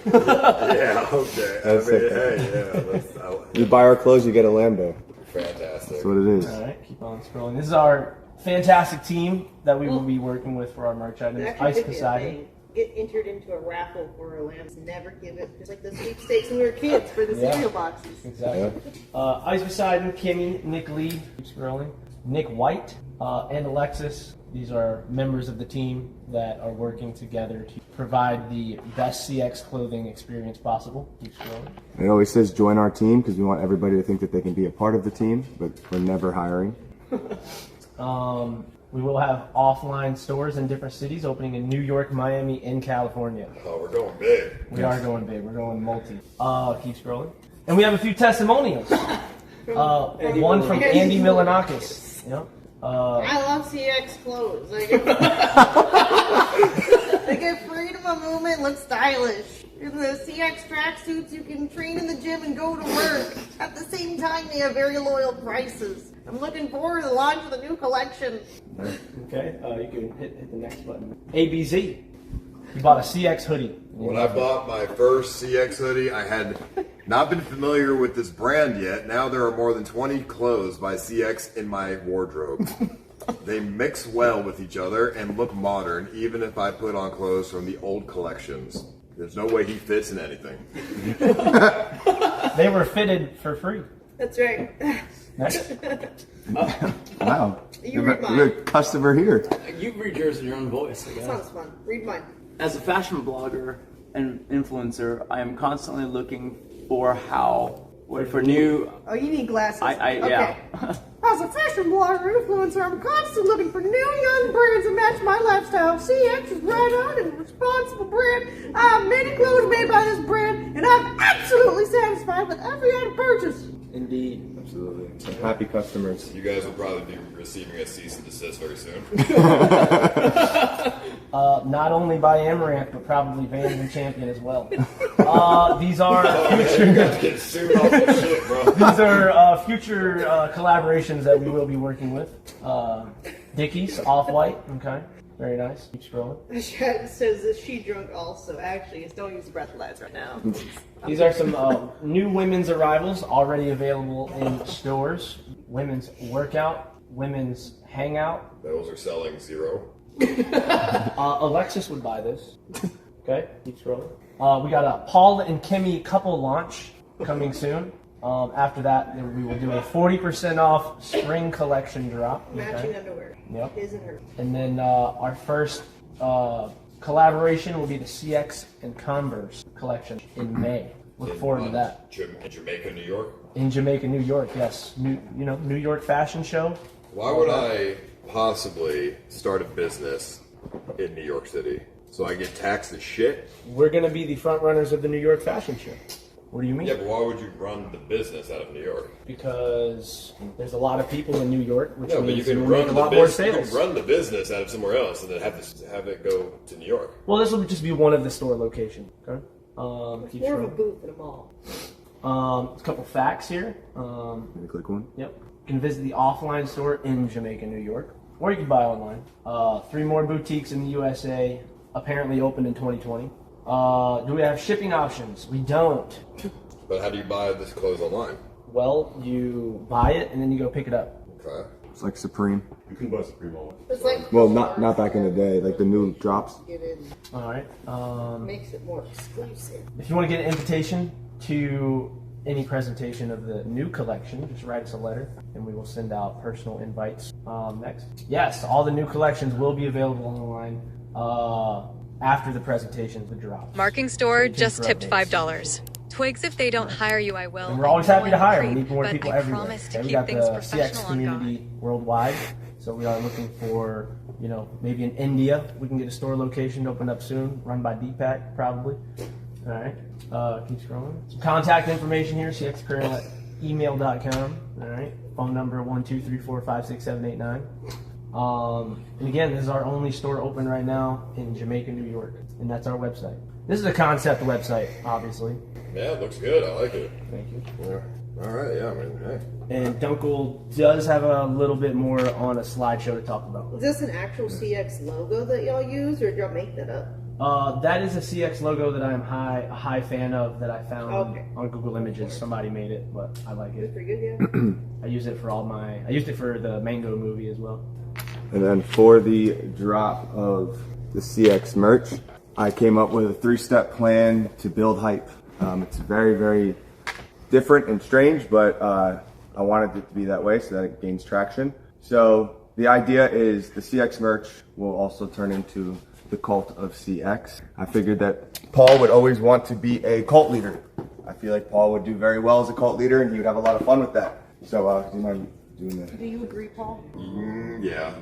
Yeah, okay. That's I mean, okay. hey, yeah. You buy our clothes, you get a Lambo. Fantastic. That's what it is. All right, keep on scrolling. This is our fantastic team that we will be working with for our merch items. That Ice could be a Poseidon. thing. Get entered into a raffle for a lamb. Never give it. It's like the sweepstakes when we were kids for the cereal boxes. Exactly. Ice Poseidon, Kimmy, Nick Lee, keep scrolling. Nick White, and Alexis, These are members of the team that are working together to provide the best CX clothing experience possible. Keep scrolling. It always says join our team because we want everybody to think that they can be a part of the team, but we're never hiring. We will have offline stores in different cities opening in New York, Miami, and California. Oh, we're going big. We are going big. We're going multi. Keep scrolling. And we have a few testimonials. One from Andy Milanakis. Yep. I love CX clothes. They get freedom of movement, look stylish. In the CX tracksuits, you can train in the gym and go to work. At the same time, they have very loyal prices. I'm looking forward to the launch of the new collection. Okay, you can hit the next button. ABZ. You bought a CX hoodie. When I bought my first CX hoodie, I had not been familiar with this brand yet. Now there are more than 20 clothes by CX in my wardrobe. They mix well with each other and look modern, even if I put on clothes from the old collections. There's no way he fits in anything. They were fitted for free. That's right. Next. Wow. You read mine. You're a customer here. You read yours in your own voice. I That guess. sounds fun. Read mine. As a fashion blogger and influencer, I am constantly looking for new. Oh, you need glasses. Yeah. Okay. As a fashion blogger influencer, I'm constantly looking for new young brands that match my lifestyle. CX is right on and responsible brand. I have many clothes made by this brand, and I'm absolutely satisfied with every item purchase. Indeed. Absolutely. Happy customers. You guys will probably be receiving a cease and desist very soon. Not only by Amouranth, but probably Vans and Champion as well. These are future future that we will be working with. Dickies, Off-White, okay, very nice. Keep scrolling. Chat says that she drunk also. Actually, don't use the breathalyzer right now. These are some new women's arrivals already available in stores. Women's workout, women's hangout. Those are selling zero. Alexis would buy this. Okay, keep scrolling. We got a Paul and Kimmy couple launch coming soon. After that, we will do a 40% off spring collection drop. Matching underwear. Yep. His and her. And then our first collaboration will be the CX and Converse collection in May. Look forward to that. In Jamaica, New York? In Jamaica, New York, yes. New York Fashion Show. Why would I possibly start a business in New York City? So I get taxed as shit? We're going to be the front runners of the New York Fashion Show. What do you mean? Yeah, but why would you run the business out of New York? Because there's a lot of people in New York, which No, but you means can we'll run make a the lot more business. You sales. can run the business out of somewhere else and then have it go to New York. Well, this will just be one of the store locations. Okay. Keep More of a scrolling. booth in a mall. A couple facts here. Can you click one? Yep. You can visit the offline store in Jamaica, New York, or you can buy online. 3 more boutiques in the USA, apparently opened in 2020. Do we have shipping options? We don't. But how do you buy this clothes online? Well, you buy it and then you go pick it up. Okay. It's like Supreme. You can buy Supreme online. It's like Well, not back in the day, like the new drops. get in. All right. Makes it more exclusive. If you want to get an invitation to any presentation of the new collection, just write us a letter and we will send out personal invites. Next. Yes, all the new collections will be available online after the presentations would drop. Marking store Stay tuned just for tipped updates. $5. Twigs, if they don't hire you, I will. And we're always happy to hire. We need more but people I everywhere. promise to Okay, we keep got things the professional CX on God. community worldwide, so we are looking for, maybe in India, we can get a store location to open up soon, run by Deepak, probably. All right, keep scrolling. Some contact information here, cxapparel@email.com. All right, phone number 1-234-56789. And again, this is our only store open right now in Jamaica, New York, and that's our website. This is a concept website, obviously. Yeah, it looks good. I like it. Thank you. Yeah. All right. Yeah. I mean, hey. And Dunkle does have a little bit more on a slideshow to talk about. Is this an actual CX logo that y'all use, or did y'all make that up? That is a CX logo that I'm a high fan of that I found Okay. on Google Images. Somebody made it, but I like it. Pretty good, yeah. I use it for I used it for the Mango movie as well. And then for the drop of the CX merch, I came up with a 3-step plan to build hype. It's very, very different and strange, but I wanted it to be that way so that it gains traction. So the idea is the CX merch will also turn into the cult of CX. I figured that Paul would always want to be a cult leader. I feel like Paul would do very well as a cult leader, and he would have a lot of fun with that. So, do you mind doing that? Do you agree, Paul? Yeah.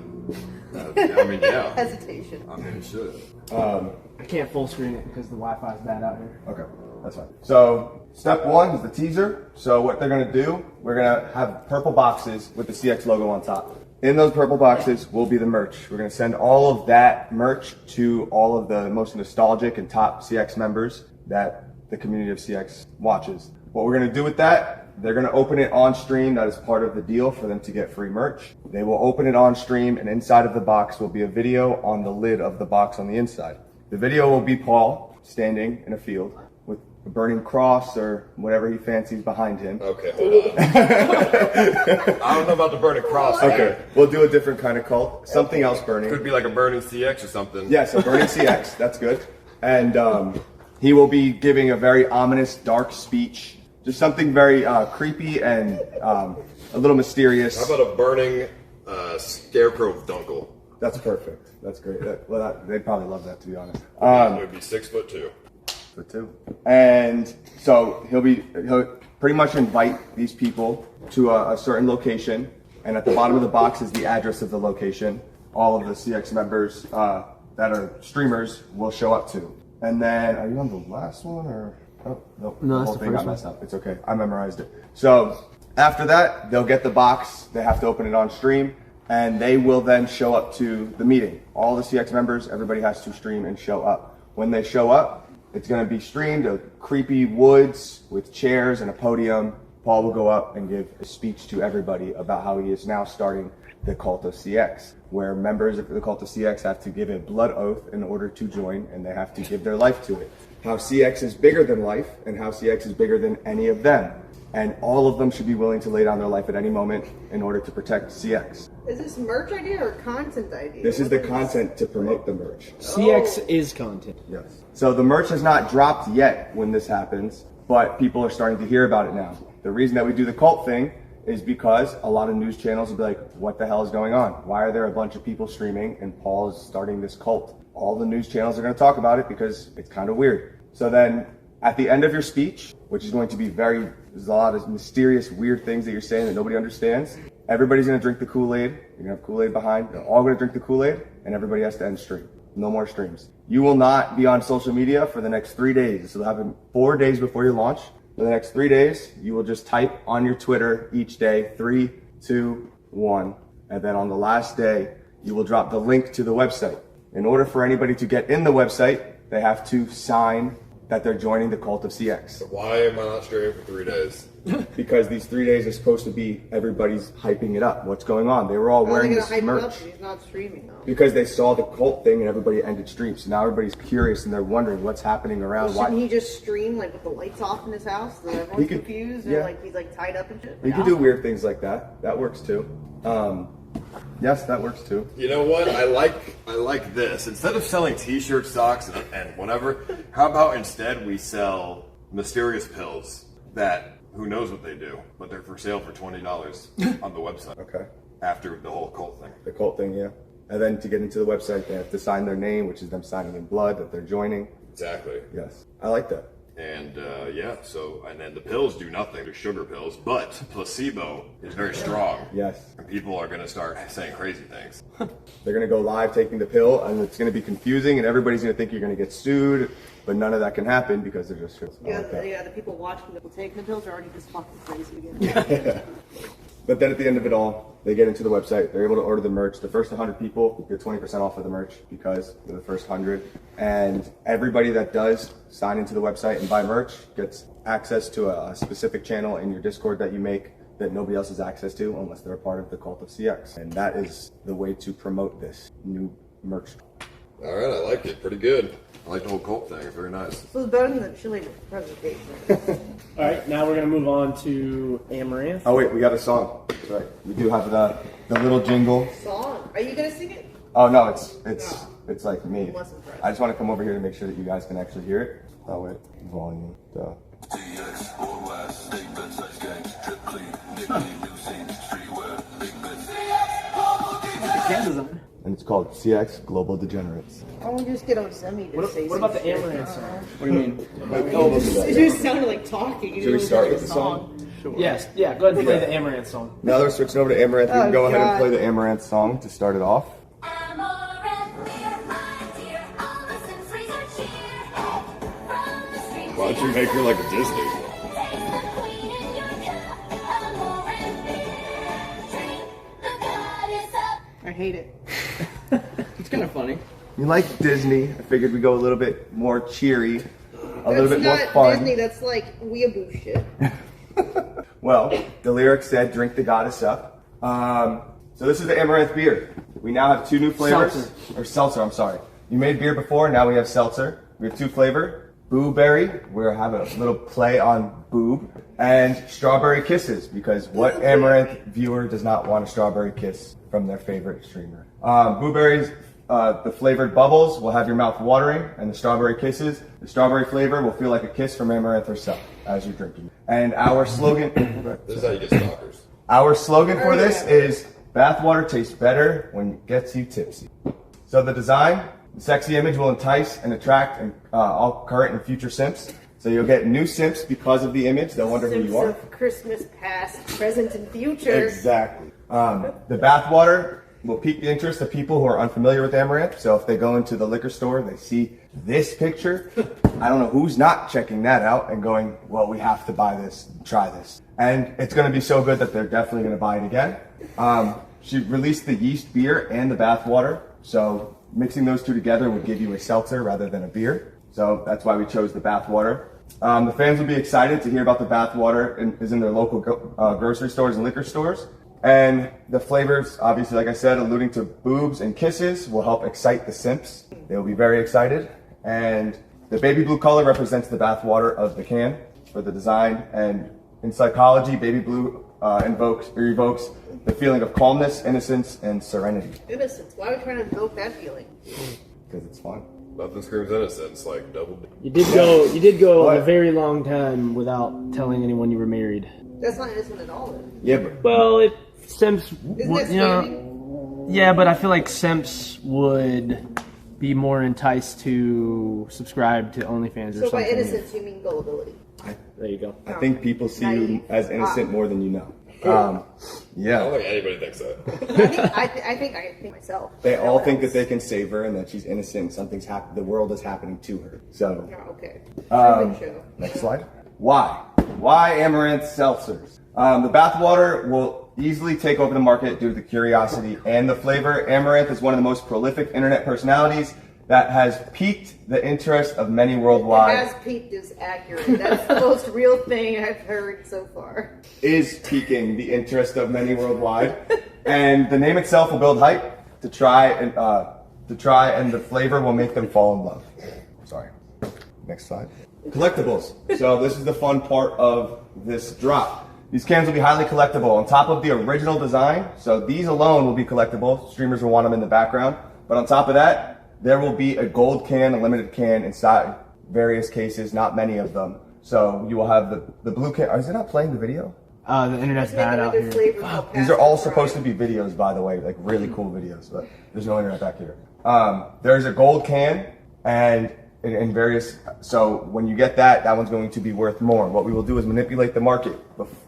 I mean, yeah. Hesitation. I mean, it should. I can't full screen it because the Wi-Fi is bad out here. Okay, that's fine. So, step one is the teaser. So what they're gonna do, we're gonna have purple boxes with the CX logo on top. In those purple boxes will be the merch. We're gonna send all of that merch to all of the most nostalgic and top CX members that the community of CX watches. What we're gonna do with that, they're gonna open it on stream. That is part of the deal for them to get free merch. They will open it on stream, and inside of the box will be a video on the lid of the box on the inside. The video will be Paul standing in a field with a burning cross or whatever he fancies behind him. Okay, hold on. I don't know about the burning cross. Okay, we'll do a different kind of cult. Something else burning. Could be like a burning CX or something. Yes, a burning CX. That's good. And he will be giving a very ominous, dark speech. Just something very creepy and a little mysterious. How about a burning scarecrow dunkel? That's perfect. That's great. They'd probably love that, to be honest. It would be 6'2". 6'2". And so he'll pretty much invite these people to a certain location, and at the bottom of the box is the address of the location. All of the CX members that are streamers will show up to. And then, are you on the last one or? Oh, nope. No, the that's whole the thing first got messed one. up. It's okay. I memorized it. So after that, they'll get the box. They have to open it on stream, and they will then show up to the meeting. All the CX members, everybody has to stream and show up. When they show up, it's going to be streamed to creepy woods with chairs and a podium. Paul will go up and give a speech to everybody about how he is now starting the Cult of CX, where members of the Cult of CX have to give a blood oath in order to join, and they have to give their life to it. How CX is bigger than life, and how CX is bigger than any of them. And all of them should be willing to lay down their life at any moment in order to protect CX. Is this merch idea or content idea? This is the content to promote the merch. CX is content. Yes. So the merch has not dropped yet when this happens, but people are starting to hear about it now. The reason that we do the cult thing is because a lot of news channels will be like, what the hell is going on? Why are there a bunch of people streaming and Paul is starting this cult? All the news channels are going to talk about it because it's kind of weird. So then at the end of your speech, which is going to be there's a lot of mysterious, weird things that you're saying that nobody understands. Everybody's going to drink the Kool-Aid. You're going to have Kool-Aid behind. They're all going to drink the Kool-Aid, and everybody has to end stream. No more streams. You will not be on social media for the next 3 days. This will happen 4 days before your launch. For the next 3 days, you will just type on your Twitter each day, 3, 2, 1. And then on the last day, you will drop the link to the website. In order for anybody to get in the website, they have to sign that they're joining the Cult of CX. Why am I not streaming for 3 days? Because these 3 days are supposed to be everybody's hyping it up. What's going on? They were all wearing this merch. He's not streaming though. Because they saw the cult thing and everybody ended streams. So now everybody's curious and they're wondering what's happening around. Well, shouldn't he just stream like with the lights off in his house? So everyone's confused or like he's like tied up and shit? You can do weird things like that. That works too. Yes, that works too. You know what? I like this. Instead of selling t-shirts, socks, and whatever, how about instead we sell mysterious pills that who knows what they do, but they're for sale for $20 on the website. Okay. After the whole cult thing. The cult thing, yeah. And then to get into the website, they have to sign their name, which is them signing in blood that they're joining. Exactly. Yes. I like that. And and then the pills do nothing. They're sugar pills, but placebo is very strong. Yes. And people are going to start saying crazy things. They're going to go live taking the pill, and it's going to be confusing, and everybody's going to think you're going to get sued, but none of that can happen because they're just... The people watching the people taking the pills are already just fucking crazy again. But then at the end of it all, they get into the website. They're able to order the merch. The first 100 people get 20% off of the merch because they're the first 100. And everybody that does sign into the website and buy merch gets access to a specific channel in your Discord that you make that nobody else has access to unless they're a part of the Cult of CX. And that is the way to promote this new merch. All right, I like it. Pretty good. I like the whole cult thing. It's very nice. This was better than the chili presentation. All right, now we're gonna move on to Amouranth. Oh wait, we got a song. That's right. We do have the little jingle. Song? Are you gonna sing it? Oh no, it's like me. I just want to come over here to make sure that you guys can actually hear it. Oh wait, volume. Duh. can design. And it's called CX Global Degenerates. Why don't we just get Ozemi to say What about the some shit? Amaranth song? What do you mean? It just sounded like talking. Should we start with the song? Sure. Yes, yeah, go ahead and play the Amaranth song. Now that we're switching over to Amaranth, we can Oh, go ahead and God. play the Amaranth song to start it off. Why don't you make her like a Disney? I hate it. It's kind of funny. You like Disney? I figured we'd go a little bit more cheery, a little bit more That's fun. not Disney, that's like weeaboo shit. Well, the lyrics said, "Drink the goddess up." So this is the Amaranth beer. We now have 2 new flavors. Seltzer. Or seltzer, I'm sorry. You made beer before, now we have seltzer. We have 2 flavor. Booberry, we're having a little play on boob. And strawberry kisses, because what Amaranth viewer does not want a strawberry kiss from their favorite streamer? Booberries, the flavored bubbles will have your mouth watering, and the strawberry kisses, the strawberry flavor will feel like a kiss from Amaranth herself as you're drinking. And our slogan, This is how you get stalkers. our slogan for this is, bathwater tastes better when it gets you tipsy. So the design, the sexy image will entice and attract all current and future simps. So you'll get new simps because of the image. They'll wonder who you are. Of Christmas past, present, and future. Exactly. The bathwater will pique the interest of people who are unfamiliar with Amaranth. So if they go into the liquor store, they see this picture. I don't know who's not checking that out and going, well, we have to buy this, try this. And it's going to be so good that they're definitely going to buy it again. She released the yeast beer and the bathwater. So mixing those 2 together would give you a seltzer rather than a beer. So that's why we chose the bathwater. The fans will be excited to hear about the bathwater is in their local grocery stores and liquor stores. And the flavors, obviously, like I said, alluding to boobs and kisses, will help excite the simps. They will be very excited. And the baby blue color represents the bathwater of the can for the design. And in psychology, baby blue evokes the feeling of calmness, innocence, and serenity. Innocence. Why are we trying to invoke that feeling? Because it's fun. Nothing screams innocence like double. You did go a very long time without telling anyone you were married. That's not innocent at all. Yeah, but Well, it simps, Isn't that scamming? yeah, but I feel like simps would be more enticed to subscribe to OnlyFans or So something. by innocence, you mean gullibility. There you go. I think people see you as innocent more than you know. I Yeah. don't think anybody thinks that. I think myself. They all think that they can save her and that she's innocent. Something's happened. The world is happening to her. So, Oh, okay. next slide. Why? Why Amaranth seltzers? The bathwater will easily take over the market due to the curiosity and the flavor. Amaranth is one of the most prolific internet personalities that has piqued the interest of many worldwide. Has peaked is accurate. That's the most real thing I've heard so far. Is piquing the interest of many worldwide. And the name itself will build hype to try, and the flavor will make them fall in love. Sorry. Next slide. Collectibles. So this is the fun part of this drop. These cans will be highly collectible on top of the original design. So these alone will be collectible. Streamers will want them in the background. But on top of that, there will be a gold can, a limited can inside various cases, not many of them. So you will have the blue can. Is it not playing the video? The internet's bad out here. These are all supposed to be videos, by the way, like really cool videos, but there's no internet back here. There's a gold can and in various, so when you get that one's going to be worth more. What we will do is manipulate the market.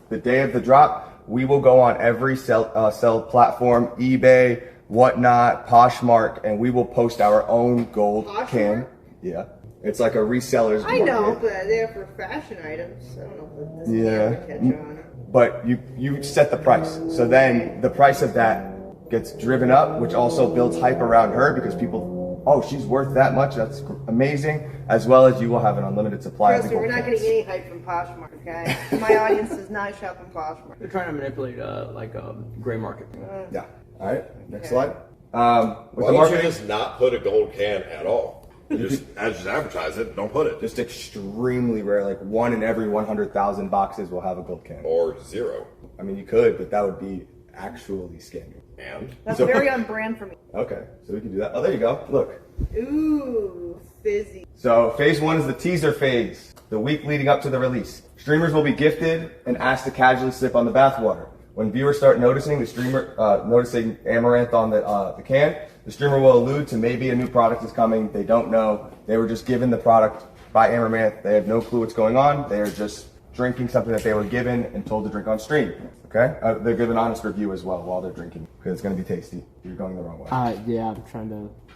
The day of the drop, we will go on every sell platform, eBay, whatnot, Poshmark, and we will post our own gold can. Yeah. It's like a reseller's market. I know, but they're for fashion items. I don't know if this Yeah. can catch on. But you set the price. So then the price of that gets driven up, which also builds hype around her because people, oh, she's worth that much. That's amazing. As well as you will have an unlimited supply of Trust the me, gold we're not cans. getting any hype from Poshmark, okay? My audience does not shop from Poshmark. They're trying to manipulate like a gray market. Yeah. All right. Next slide. With Why the don't you marketing, just not put a gold can at all? Just advertise it. Don't put it. just extremely rare. Like 1 in every 100,000 boxes will have a gold can. Or 0. I mean, you could, but that would be actually scamming. And That's So- very on brand for me. Okay, so we can do that. Oh, there you go. Look. Ooh, fizzy. So phase 1 is the teaser phase, the week leading up to the release. Streamers will be gifted and asked to casually sip on the bathwater. When viewers start noticing noticing Amouranth on the can, the streamer will allude to maybe a new product is coming. They don't know. They were just given the product by Amouranth. They have no clue what's going on. They are just drinking something that they were given and told to drink on stream. Okay? They're giving an honest review as well while they're drinking because it's going to be tasty. You're going the wrong way. Yeah,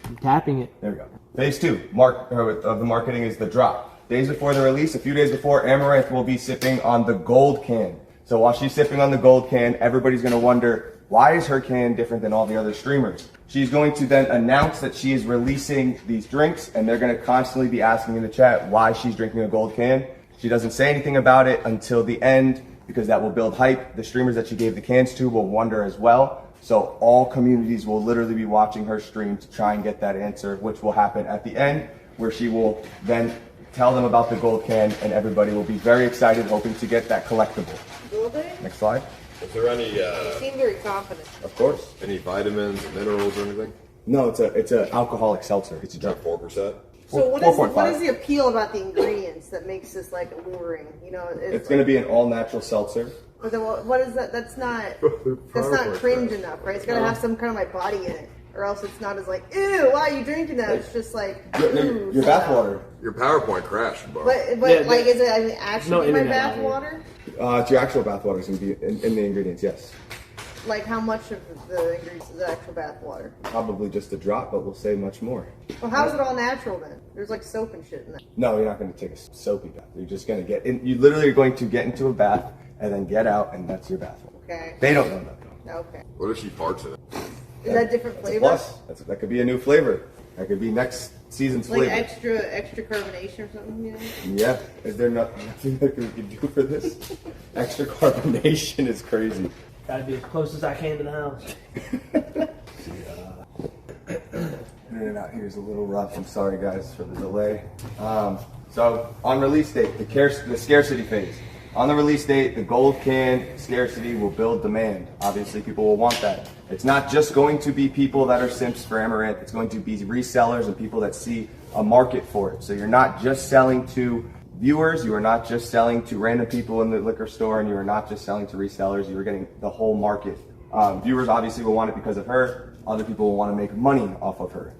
I'm tapping it. There we go. Phase 2 of the marketing is the drop. Days before the release, a few days before, Amouranth will be sipping on the gold can. So while she's sipping on the gold can, everybody's going to wonder, why is her can different than all the other streamers? She's going to then announce that she is releasing these drinks, and they're going to constantly be asking in the chat why she's drinking a gold can. She doesn't say anything about it until the end, because that will build hype. The streamers that she gave the cans to will wonder as well. So all communities will literally be watching her stream to try and get that answer, which will happen at the end, where she will then tell them about the gold can, and everybody will be very excited, hoping to get that collectible. Will they? Next slide. Is there any, You seem very confident. Of course. any vitamins, minerals, or anything? No, it's a alcoholic seltzer. It's a drink. 4%? So what is the appeal about the ingredients that makes this like alluring? You know, It's going to be an all-natural seltzer. But then what is that? That's not cringe enough, right? It's got to have some kind of like body in it, or else it's not as like, ew, why are you drinking that? It's just like, ooh, Your bathwater. Your PowerPoint crashed, bro. But like, is it actually my bath water? It's your actual bathwater is going to be in the ingredients, yes. Like how much of the ingredients is actual bath water? Probably just a drop, but we'll say much more. Well, how's it all natural then? There's like soap and shit in there. No, you're not going to take a soapy bath. You're just going to get in. You literally are going to get into a bath and then get out, and that's your bath water. Okay. They don't know that though. Okay. What if she farts in it? Is that different flavor? Plus, that could be a new flavor. That could be next season's Like flavor. extra carbonation or something, you know? Yeah. Is there nothing that we could do for this? Extra carbonation is crazy. Gotta be as close as I can to the house. Internet out here is a little rough. I'm sorry, guys, for the delay. So, on release date, the scarcity phase. On the release date, the gold can scarcity will build demand. Obviously, people will want that. It's not just going to be people that are simps for Amouranth. It's going to be resellers and people that see a market for it. So you're not just selling to viewers, you are not just selling to random people in the liquor store, and you are not just selling to resellers, you are getting the whole market. Viewers obviously will want it because of her. Other people will want to make money off of her.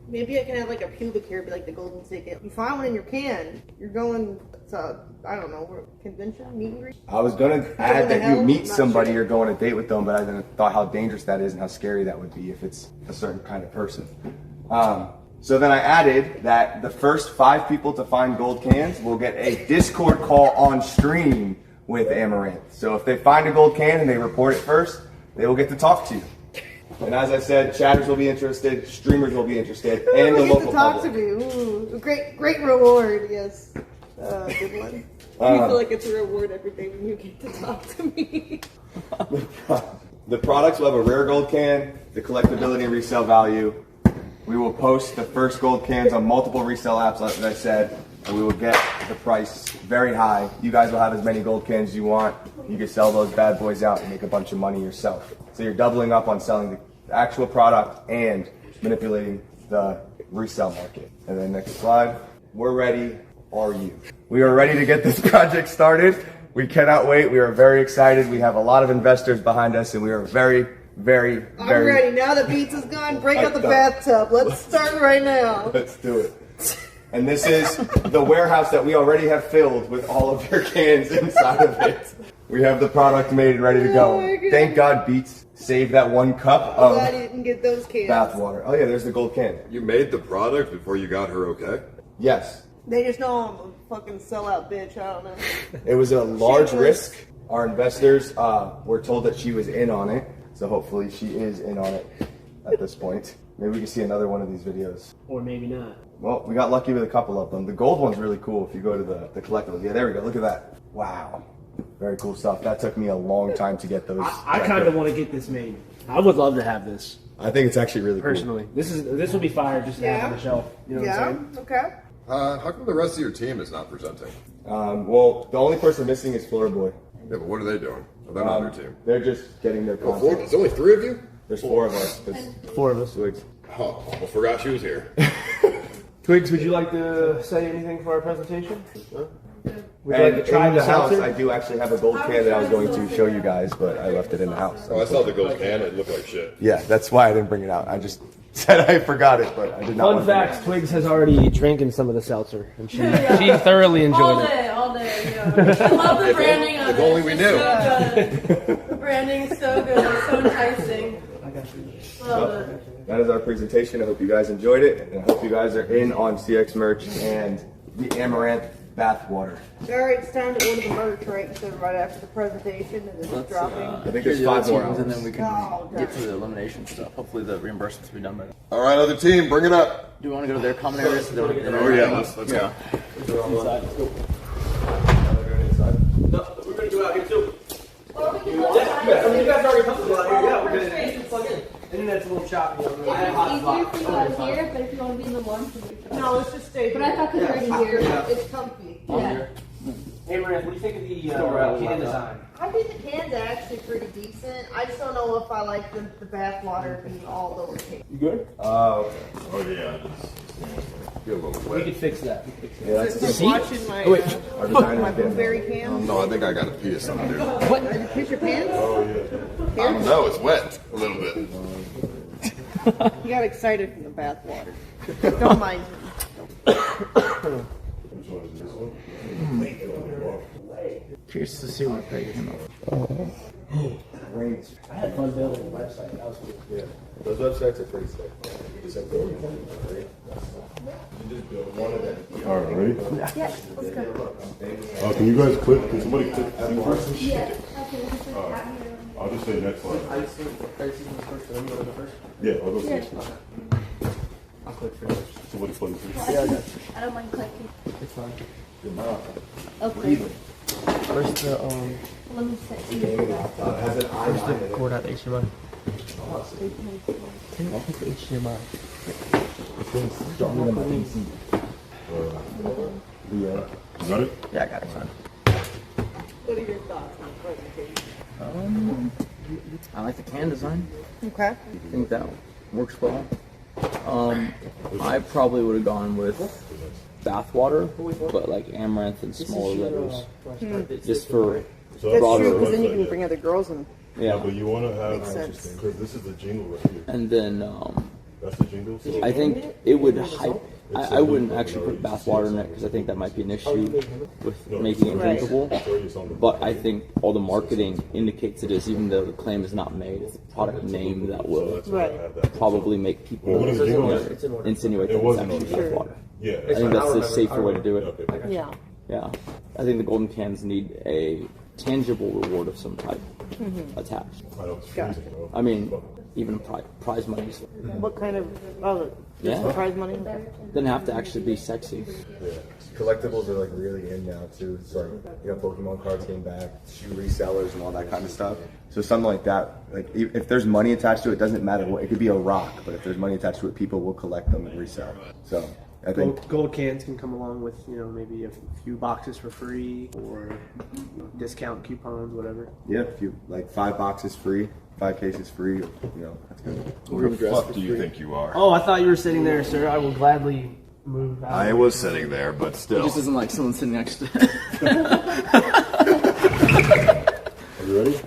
Maybe I can have like a pubic hair, be like the golden ticket. You find one in your can, you're going to, I don't know, convention, meet and greet? I was going to add that you meet somebody or go on a date with them, but I then thought how dangerous that is and how scary that would be if it's a certain kind of person. So then I added that the first 5 people to find gold cans will get a Discord call on stream with Amouranth. So if they find a gold can and they report it first, they will get to talk to you. And as I said, chatters will be interested, streamers will be interested, and the local to talk public. to me. Ooh, great reward, yes. Good one. I feel like it's a reward every day when you get to talk to me. The products will have a rare gold can, the collectability and resale value. We will post the first gold cans on multiple resale apps, as I said, and we will get the price very high. You guys will have as many gold cans as you want. You can sell those bad boys out and make a bunch of money yourself. So you're doubling up on selling the actual product and manipulating the resale market. And then next slide. We're ready. Are you? We are ready to get this project started. We cannot wait. We are very excited. We have a lot of investors behind us, and we are very I'm ready. Now that pizza's gone, break out the bathtub. Let's start right now. Let's do it. And this is the warehouse that we already have filled with all of your cans inside of it. We have the product made and ready to go. Thank God Beats saved that 1 cup of glad you didn't get those cans. bath water. Oh yeah, there's the gold can. You made the product before you got her okay? Yes. They just know I'm a fucking sellout bitch. I don't know. It was a large risk. Our investors were told that she was in on it. So hopefully she is in on it at this point. Maybe we can see another one of these videos. Or maybe not. Well, we got lucky with a couple of them. The gold one's really cool if you go to the collectibles. Yeah, there we go. Look at that. Wow. Very cool stuff. That took me a long time to get those. I kind of want to get this made. I would love to have this. I think it's actually really personally. cool. This would be fire just to have on the shelf. You know what I'm saying? Okay. How come the rest of your team is not presenting? Well, the only person missing is FloridaBoy. Yeah, but what are they doing? They're not on your team. They're just getting their Oh, content. there's only 3 of you? There's 4 of us. 4 of us. Twigs. Oh, almost forgot she was here. Twigs, would you like to say anything for our presentation? Would you like to try in the house, seltzer? I do actually have a gold can that I was going to show you guys, but I left it in the house. Oh, I saw the gold can. It looked like shit. Yeah, that's why I didn't bring it out. I just said I forgot it, but I did not. Fun fact: Twigs has already drinking some of the seltzer, and she thoroughly enjoyed it. All day. Yeah. I love the branding on it. If only we knew. The branding is so good. It's so enticing. Love it. That is our presentation. I hope you guys enjoyed it, and I hope you guys are in on CX merch and the Amouranth bath water. Alright, it's time to order the merch, right? So right after the presentation and then it's dropping. I think there's 5 more hours. And then we can get to the elimination stuff. Hopefully the reimbursements will be done by then. All right, other team, bring it up. Do we want to go to their common areas? Oh yeah, let's go. Inside. Let's go. No, we're gonna do it out here too. Yeah, I mean, you guys already posted out here. Yeah, we're gonna plug in. Internet's a little choppy. It's easier for you out here, but if you want to be in the warm, No, let's just stay But I thought because you're already here. It's comfy. Yeah. Hey, Miranda, what do you think of the can design? I think the cans are actually pretty decent. I just don't know if I like the bath water being all lowercase. You good? Oh yeah. Feel a little We wet. can fix that. We can fix that. Yeah, that's Just watching my, my blueberry cans. No, I think I got a pee or something, dude. What? Did you piss your pants? Oh yeah. I don't know. It's wet a little bit. You got excited from the bath water. Don't mind me. Curious to see what Craig came up. I had fun building the website. That was cool. Yeah, those websites are pretty sick. All right, ready? Yeah, let's go. Can you guys click? Can somebody click? Yeah. I'll just say next slide. Yeah. Yeah, I'll go first. I'll click first. Somebody plug it I don't mind clicking. It's fine. Okay. Where's the Let me set Has an eye Where's on the it. cord out the HDMI? I'll put the HDMI. You got it? Yeah, I got it. Fine. What are your thoughts on the presentation? I like the can design. Okay. I think that works well. I probably would have gone with bathwater, but like Amouranth and smaller letters, just for That's broader. true, because then you can bring other girls in. Yeah, But you want to have, Makes sense. because this is the jingle right here. and then That's the jingle. So I think it would hype. I wouldn't actually put bathwater in it because I think that might be an issue with making it drinkable. But I think all the marketing indicates it is, even though the claim is not made. It's a product name that will probably make people insinuate that it's actually bathwater. Yeah, I think that's the safer way to do it. Yeah. Yeah, I think the golden cans need a tangible reward of some type attached. Gotcha. I mean, even prize money. What kind of, just the prize money? Doesn't have to actually be sexy. Yeah. Collectibles are like really in now too. It's like, you know, Pokemon cards came back, shoe resellers and all that kind of stuff. So something like that, like if there's money attached to it, it doesn't matter what, it could be a rock, but if there's money attached to it, people will collect them and resell. So I think Gold cans can come along with, you know, maybe a few boxes for free or discount coupons, whatever. yeah, if you like 5 boxes free, 5 cases free, you know, that's good. Who the fuck do you think you are? Oh, I thouh you were sitting there, sir. I will gladly move out. I was sitting there, but It still. just isn't like someone sitting next to Are you ready?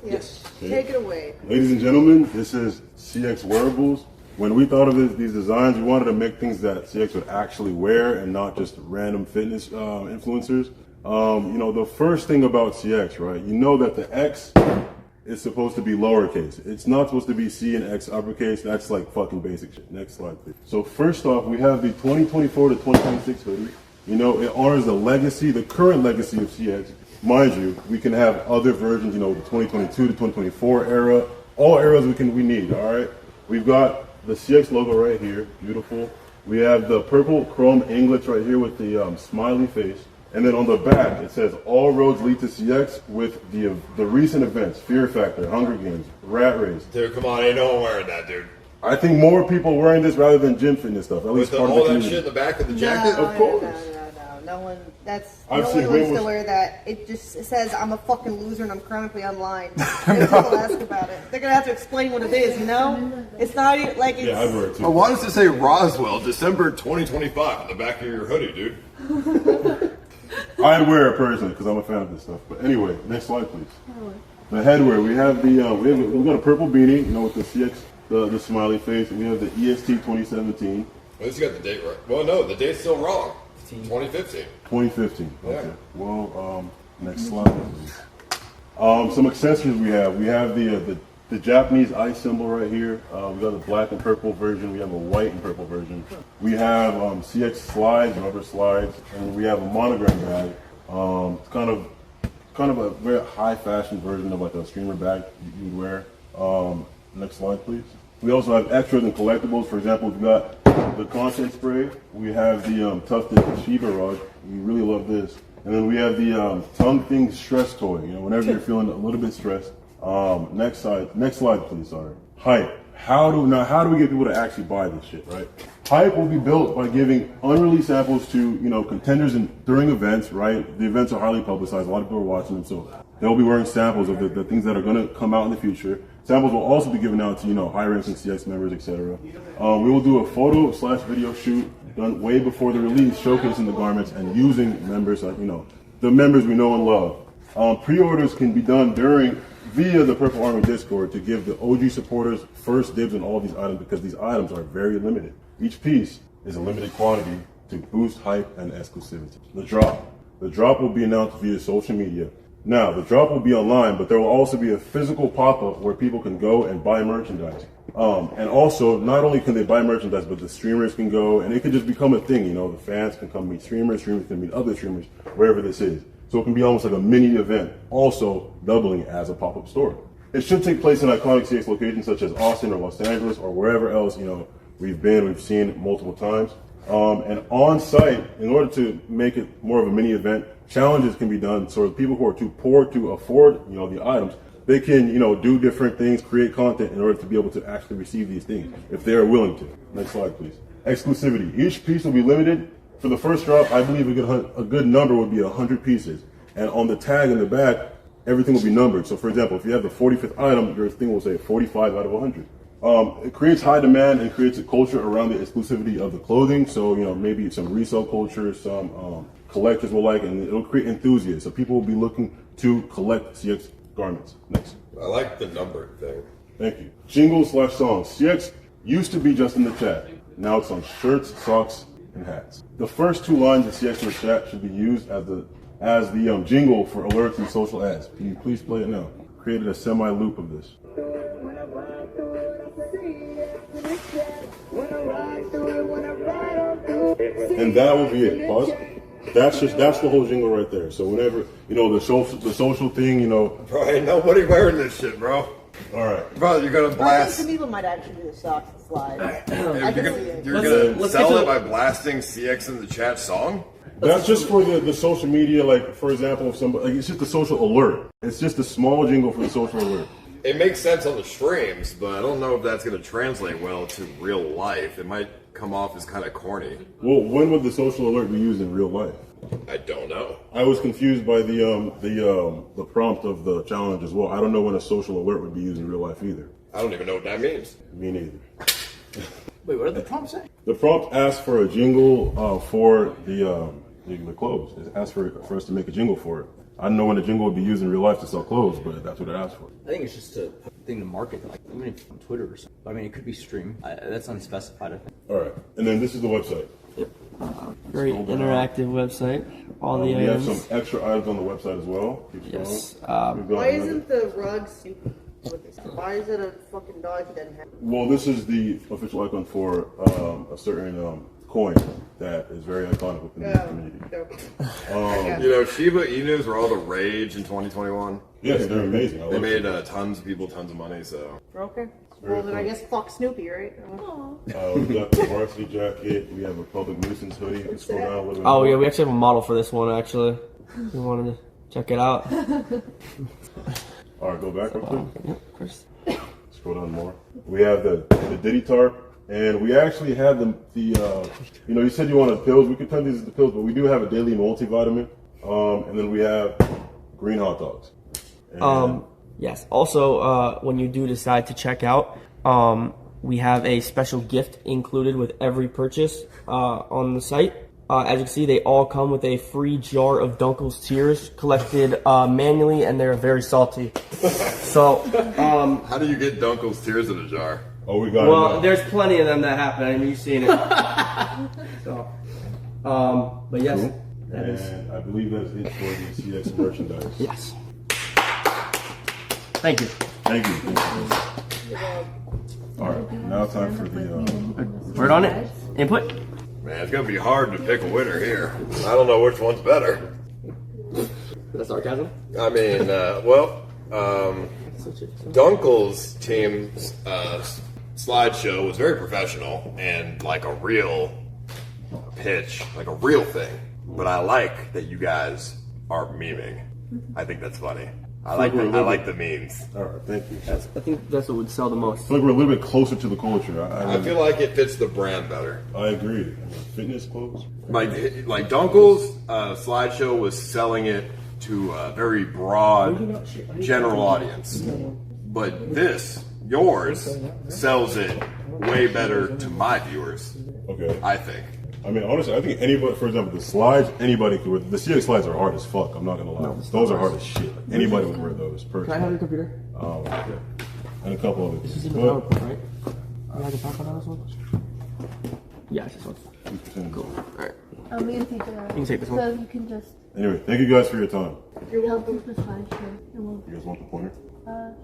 Yes. Okay. Take it away. Ladies and gentlemen, this is CX Wearables. When we thought of these designs, we wanted to make things that CX would actually wear and not just random fitness influencers. You know, the first thing about CX, right? You know that the X is supposed to be lowercase. It's not supposed to be C and X uppercase. That's like fucking basic shit. Next slide, please. So first off, we have the 2024 to 2026 hoodie. You know, it honors the legacy, the current legacy of CX. Mind you, we can have other versions, you know, the 2022 to 2024 era. All eras we need, all right? We've got the CX logo right here, beautiful. We have the purple chrome anglets right here with the smiley face. And then on the back, it says, all roads lead to CX with the recent events, Fear Factor, Hunger Games, Rat Race. Dude, come on, ain't no one wearing that, dude. I think more people wearing this rather than gym fitness stuff, at least With part of all the that community. shit in the back of the jacket? Of course. No one, that's, I've no seen one way wants more- to wear that. It just says, I'm a fucking loser and I'm chronically online. And people ask about it. They're going to have to explain what it is, you know? It's not even, like, it's... Yeah, I'd wear it too. Oh, why does it say Roswell, December 2025 on the back of your hoodie, dude? I'd wear it personally because I'm a fan of this stuff. But anyway, next slide, please. The headwear. We have we've got a purple beanie, you know, with the CX, the smiley face, and we have the EST 2017. At least you got the date right. Well, no, the date's still wrong. 2015. 2015. Yeah. Okay. Well, next slide, please. Some accessories we have. We have the Japanese eye symbol right here. We got a black and purple version. We have a white and purple version. We have CX slides, rubber slides, and we have a monogram bag. It's kind of a very high fashion version of like a streamer bag you'd wear. Next slide, please. We also have extras and collectibles. For example, we've got the content spray. We have the tufted Shiba rug. We really love this. And then we have the tongue thing stress toy. You know, whenever you're feeling a little bit stressed. Next slide, please. Sorry. Hype. How do we get people to actually buy this shit, right? Hype will be built by giving unreleased samples to, you know, contenders during events, right? The events are highly publicized. A lot of people are watching them, so they'll be wearing samples of the things that are going to come out in the future. Samples will also be given out to, you know, high-ranking CX members, etc. We will do a photo/video shoot done way before the release, showcasing the garments and using members, like, you know, the members we know and love. Pre-orders can be done via the Purple Army Discord to give the OG supporters first dibs on all these items because these items are very limited. Each piece is a limited quantity to boost hype and exclusivity. The drop will be announced via social media. Now, the drop will be online, but there will also be a physical pop-up where people can go and buy merchandise. And also, not only can they buy merchandise, but the streamers can go, and it could just become a thing, you know, the fans can come meet streamers can meet other streamers, wherever this is. So it can be almost like a mini event, also doubling as a pop-up store. It should take place in iconic CX locations such as Austin or Los Angeles or wherever else, you know, we've seen multiple times. And on site, in order to make it more of a mini event, challenges can be done so the people who are too poor to afford, you know, the items, they can, you know, do different things, create content in order to be able to actually receive these things, if they are willing to. Next slide, please. Exclusivity. Each piece will be limited. For the first drop, I believe a good number would be 100 pieces. And on the tag in the back, everything will be numbered. So for example, if you have the 45th item, your thing will say 45 out of 100. It creates high demand and creates a culture around the exclusivity of the clothing. So, you know, maybe some resale culture, some collectors will like, and it'll create enthusiasts. So people will be looking to collect CX garments. Next. I like the numbered thing. Thank you. Jingle/songs. CX used to be just in the chat. Now it's on shirts, socks, and hats. The first two lines of CX in the chat should be used as the jingle for alerts and social ads. Can you please play it now? Created a semi-loop of this. And that will be it. Pause. That's the whole jingle right there. So whenever, you know, the social thing, you know. Bro, ain't nobody wearing this shit, bro. All right. Bro, you're gonna blast. Some people might actually do the socks and slides. You're gonna sell it by blasting CX in the chat song? That's just for the social media, like, for example, if somebody, like, it's just a social alert. It's just a small jingle for the social alert. It makes sense on the streams, but I don't know if that's going to translate well to real life. It might come off as kind of corny. Well, when would the social alert be used in real life? I don't know. I was confused by the prompt of the challenge as well. I don't know when a social alert would be used in real life either. I don't even know what that means. Me neither. Wait, what did the prompt say? The prompt asked for a jingle for the clothes. It asked for us to make a jingle for it. I don't know when a jingle would be used in real life to sell clothes, but that's what it asked for. I think it's just a thing to market, like even if it's on Twitter or something. I mean, it could be streamed. That's unspecified, I think. All right, and then this is the website. Yep. Very interactive website. All the we items. have some extra items on the website as well. Yes. Why isn't the rug stupid? Why is it a fucking dog that doesn't have? Well, this is the official icon for a certain coin that is very iconic within the community. You know, Shiba Inus were all the rage in 2021. Yes, they're amazing. They made tons of people tons of money, so. Okay. Well, then I guess fuck Snoopy, right? We got the varsity jacket. We have a public nuisance hoodie. You can scroll down a little bit. Oh, yeah, we actually have a model for this one, actually. We wanted to check it out. All right, go back real quick. Yep, of course. Scroll down more. We have the Diddy tarp. And we actually have you know, you said you wanted pills. We could turn these into pills, but we do have a daily multivitamin. And then we have green hot dogs. And yes. Also, when you do decide to check out, we have a special gift included with every purchase on the site. As you can see, they all come with a free jar of Dunkle's tears collected manually, and they're very salty. So, how do you get Dunkle's tears in a jar? Oh, we got it. Well, there's plenty of them that happen. I mean, you've seen it. So, but yes, cool. that is. And I believe that's it for the CX merchandise. Yes. Thank you. Thank you. All right, now time for the word on it. Input. Man, it's gonna be hard to pick a winner here. I don't know which one's better. That's sarcasm. I mean, Dunkle's team's slideshow was very professional and like a real pitch, like a real thing. But I like that you guys are memeing. I think that's funny. I like the memes. All right, thank you. I think that's what would sell the most. I feel like we're a little bit closer to the culture. I feel like it fits the brand better. I agree. Fitness clothes. Like Dunkle's slideshow was selling it to a very broad general audience, but yours sells it way better to my viewers. Okay. I think. I mean, honestly, I think anybody, for example, the slides, anybody could wear. The CX slides are hard as fuck. I'm not gonna lie. Those are hard as shit. Anybody would wear those. Personally. Can I have your computer? And a couple of This is it. in the PowerPoint, right? You have the PowerPoint on this one? Yeah, it's this one. Cool. All right. I'm gonna take it out. You can take this one. So you can just. Anyway, thank you guys for your time. You're welcome to the slideshow. You guys want the pointer?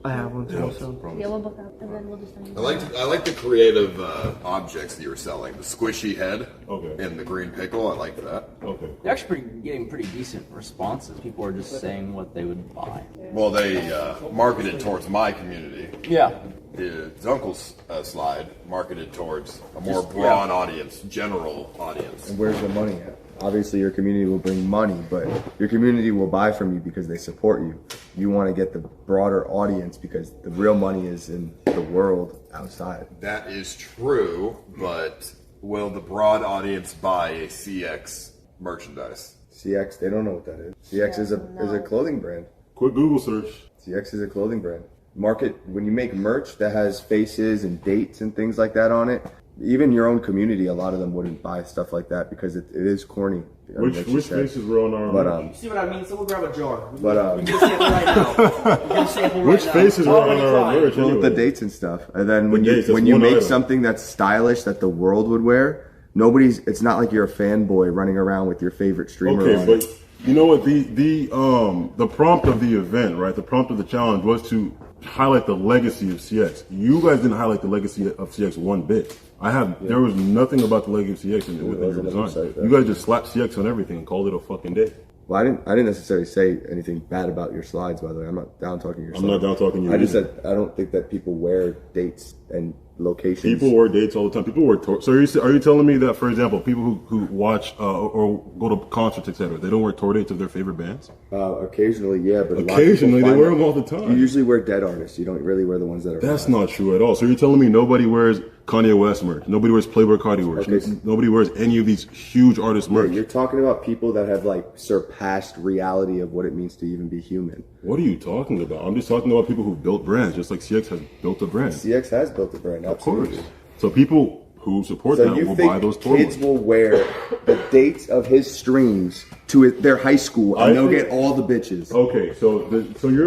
I have one too. So. Yeah, we'll book out and then we'll just. I like the creative objects that you were selling. The squishy head and the green pickle. I like that. Okay. They're actually getting pretty decent responses. People are just saying what they would buy. Well, they marketed towards my community. Yeah. The Dunkle's slide marketed towards a more broad audience, general audience. And where's the money at? Obviously, your community will bring money, but your community will buy from you because they support you. You want to get the broader audience because the real money is in the world outside. That is true, but will the broad audience buy a CX merchandise? CX, they don't know what that is. CX is a clothing brand. Quick Google search. CX is a clothing brand. When you make merch that has faces and dates and things like that on it, even your own community, a lot of them wouldn't buy stuff like that because it is corny. Which faces were on our merch? You see what I mean? Someone grab a jar. But we can sample right now. We can sample right which now. faces were on our merch? Well, Anyway? the dates and stuff. And then when dates, you make item. something that's stylish that the world would wear, it's not like you're a fanboy running around with your favorite streamer Okay, on but it. you know what? The prompt of the event, right? The prompt of the challenge was to highlight the legacy of CX. You guys didn't highlight the legacy of CX one bit. There was nothing about the legacy of CX within your design. You guys just slapped CX on everything and called it a fucking day. Well, I didn't necessarily say anything bad about your slides, by the way. I'm not down talking your slides. I'm not down talking you I just either. said I don't think that people wear dates and locations. People wear dates all the time. People wear tour. So are you telling me that, for example, people who watch or go to concerts, etc., they don't wear tour dates of their favorite bands? Occasionally, yeah, but occasionally they wear them all the time. You usually wear dead artists. You don't really wear the ones that are. That's not true at all. So you're telling me nobody wears Kanye West merch, nobody wears Playboy Cardi merch, nobody wears any of these huge artists merch. You're talking about people that have like surpassed reality of what it means to even be human. What are you talking about? I'm just talking about people who built brands, just like CX has built a brand. CX has built a brand, absolutely. Of course. So people who support that will buy those tour kids will wear the dates of his streams to their high school and they'll get all the bitches. Okay,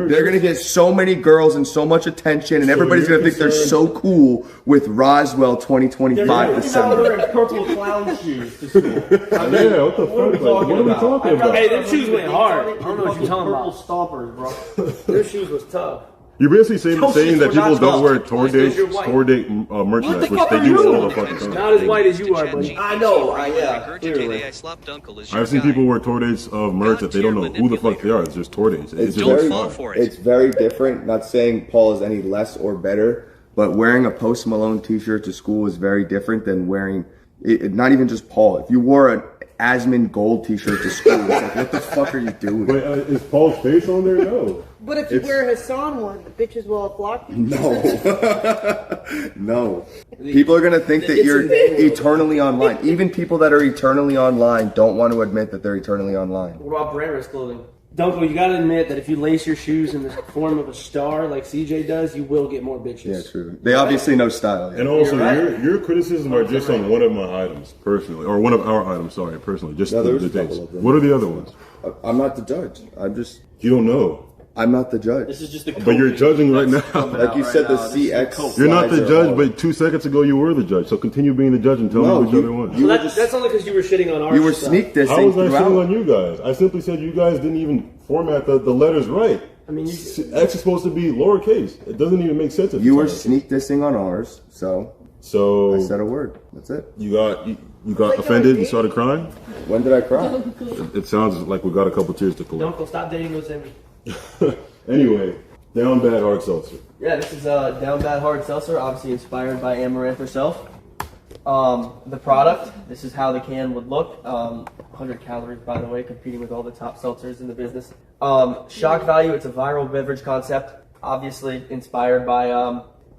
they're gonna get so many girls and so much attention, and everybody's gonna think they're so cool with Roswell 2025 December. Wearing purple clown shoes to school. Yeah, what the fuck? What are we talking about? Hey, them shoes went hard. I don't know what you're talking about. Purple stompers, bro. Their shoes was tough. You're basically saying that people don't wear tour date merchandise, which they do all the fucking time. Not as white as you are, buddy. I know. I've seen people wear tour dates of merch that they don't know who the fuck they are. It's just tour dates. It's very different. Not saying Paul is any less or better, but wearing a Post Malone t-shirt to school is very different than wearing not even just Paul. If you wore an Asmund Gold t-shirt to school, it's like, what the fuck are you doing? Wait, is Paul's face on there? No. But if you wear a Hassan one, the bitches will flock you. No. No. People are going to think that you're eternally online. Even people that are eternally online don't want to admit that they're eternally online. What about brand risk clothing? Duncle, you gotta admit that if you lace your shoes in the form of a star like CJ does, you will get more bitches. Yeah, true. They obviously know style. And also, your criticisms are just on one of my items personally, or one of our items. Sorry, personally, just the things. What are the other ones? I'm not the judge. I'm just. You don't know. I'm not the judge. This is just the. But you're judging right now. Like you said, the CX. You're not the judge, but 2 seconds ago you were the judge. So continue being the judge and tell me which other one. So that's only because you were shitting on our You were stuff. sneak dissing. How was I throughout. shitting on you guys? I simply said you guys didn't even format the letters right. I mean, X is supposed to be lowercase. It doesn't even make sense. You were sneak dissing on ours, so I said a word. That's it. You got offended and started crying? When did I cry? It sounds like we got a couple tears to collect. Duncle, stop dating Ozemi. Anyway, Down Bad Hard Seltzer. Yeah, this is Down Bad Hard Seltzer, obviously inspired by Amouranth herself. The product, this is how the can would look. 100 calories, by the way, competing with all the top seltzers in the business. Shock value, it's a viral beverage concept, obviously inspired by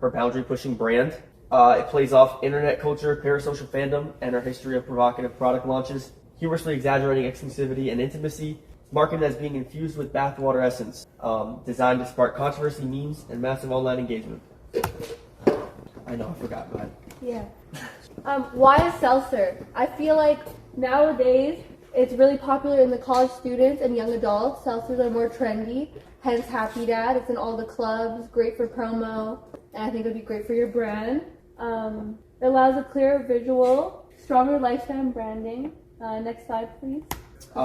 her boundary-pushing brand. It plays off internet culture, parasocial fandom, and her history of provocative product launches, humorously exaggerating exclusivity and intimacy, marketed as being infused with bathwater essence, designed to spark controversy, memes, and massive online engagement. I know, I forgot, but Yeah. Why a seltzer? I feel like nowadays it's really popular in the college students and young adults. Seltzers are more trendy, hence Happy Dad. It's in all the clubs, great for promo, and I think it would be great for your brand. It allows a clearer visual, stronger lifestyle branding. Next slide, please.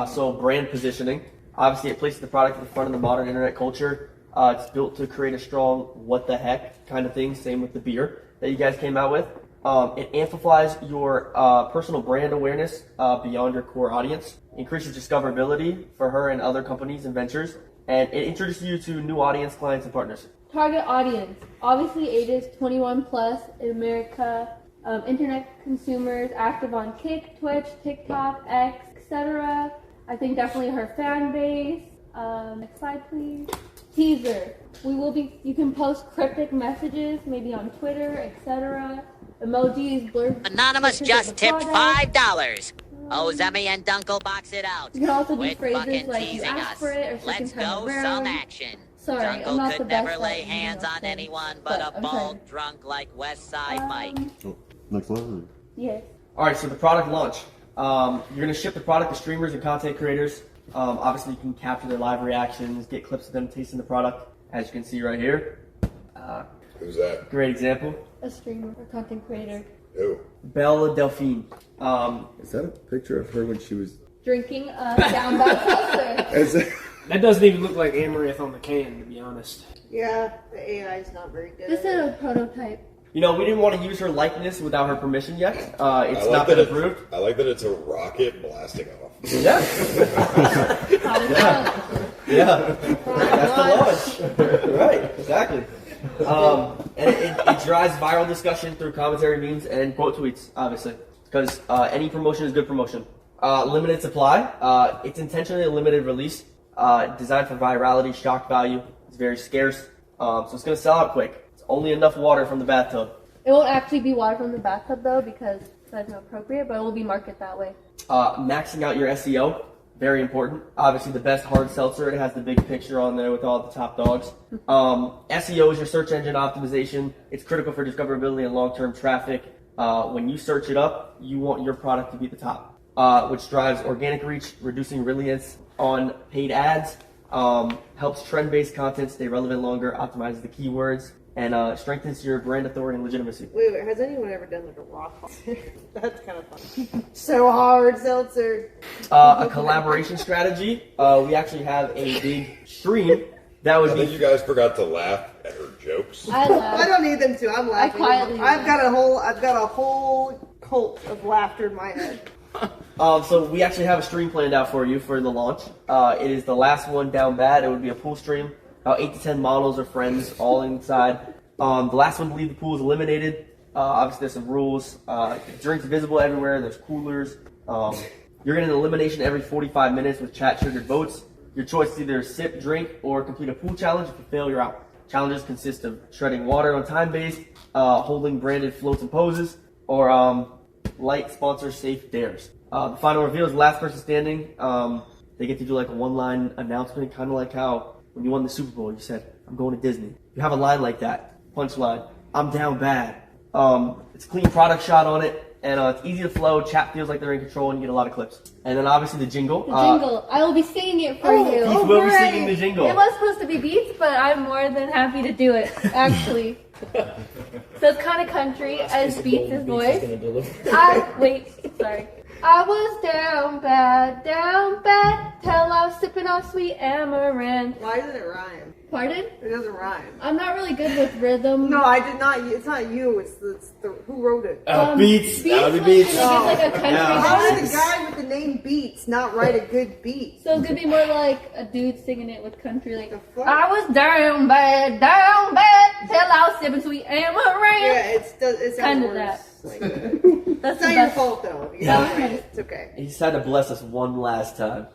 So brand positioning. Obviously, it places the product at the front of the modern internet culture. It's built to create a strong what the heck kind of thing. Same with the beer that you guys came out with. It amplifies your personal brand awareness beyond your core audience, increases discoverability for her and other companies and ventures, and it introduces you to new audience, clients, and partners. Target audience, obviously ages 21 plus in America, internet consumers active on Kick, Twitch, TikTok, X, etc. I think definitely her fan base. Next slide, please. Teaser. You can post cryptic messages, maybe on Twitter, etc. Emojis, blur. Anonymous just tipped $5. Ozemi and Duncle box it out. You can also do Quit phrases fucking like you teasing asked us. for it or Let's second time go around. some action. Sorry, I'm Duncle not could the best never lay at hands on things, anyone but but a I'm bald trying. drunk like West Side Mike. Next level. Yes. All right, so the product launch. You're going to ship the product to streamers and content creators. Obviously, you can capture their live reactions, get clips of them tasting the product, as you can see right here. Who's that? Great example. A streamer or content creator. Who? Bella Delphine. Is that a picture of her when she was Drinking a down bad seltzer. That doesn't even look like Amouranth on the can, to be honest. Yeah, the AI is not very good. This is a prototype. You know, we didn't want to use her likeness without her permission yet. It's I like not that been approved. I like that it's a rocket blasting off. Yeah. Yeah. That's the launch. Right, exactly. And it drives viral discussion through commentary, memes, and quote tweets, obviously. Because any promotion is good promotion. Limited supply. It's intentionally a limited release. Designed for virality, shock value. It's very scarce. So it's going to sell out quick. It's only enough water from the bathtub. It won't actually be water from the bathtub though because that's not appropriate, but it will be marketed that way. Maxing out your SEO, very important. Obviously the best hard seltzer, it has the big picture on there with all the top dogs. SEO is your search engine optimization. It's critical for discoverability and long-term traffic. When you search it up, you want your product to be at the top, which drives organic reach, reducing reliance on paid ads, helps trend-based content stay relevant longer, optimizes the keywords, and strengthens your brand authority and legitimacy. Wait, has anyone ever done like a rock hard? That's kind of fun. So hard seltzer. A collaboration strategy. We actually have a big stream that would I think you guys forgot to laugh at her jokes. I don't need them to. I'm laughing. quietly I've got a whole cult of laughter in my head. So we actually have a stream planned out for you for the launch. It is the last one down bad. It would be a pool stream. About 8 to 10 models or friends all inside. The last one to leave the pool is eliminated. Obviously, there's some rules. Drinks visible everywhere. There's coolers. You're getting an elimination every 45 minutes with chat-triggered votes. Your choice is either sip, drink, or complete a pool challenge. If you fail, you're out. Challenges consist of shredding water on time-based, holding branded floats and poses, or light sponsor safe dares. The final reveal is last person standing. They get to do like a one-line announcement, kind of like how when you won the Super Bowl, you said, "I'm going to Disney." You have a line like that, punchline. I'm down bad. It's a clean product shot on it. And it's easy to flow. Chat feels like they're in control, and you get a lot of clips. And then obviously the jingle. The jingle. I will be singing it for you. Keith will be singing the jingle. It was supposed to be Beats, but I'm more than happy to do it, actually. So it's kind of country as Beats' voice. Wait, sorry. I was down bad, till I was sipping on sweet Amouranth. Why doesn't it rhyme? Pardon? It doesn't rhyme. I'm not really good with rhythm. No, I did not. It's not you. It's the who wrote it. Beats. That would be Beats. It's like a country How song. did the guy with the name Beats not write a good beat? So it's gonna be more like a dude singing it with country, like I was down bad, till I was sipping sweet Amouranth. Yeah, it's kind of worse. that. That's not your fault though. It's okay. He just had to bless us one last time.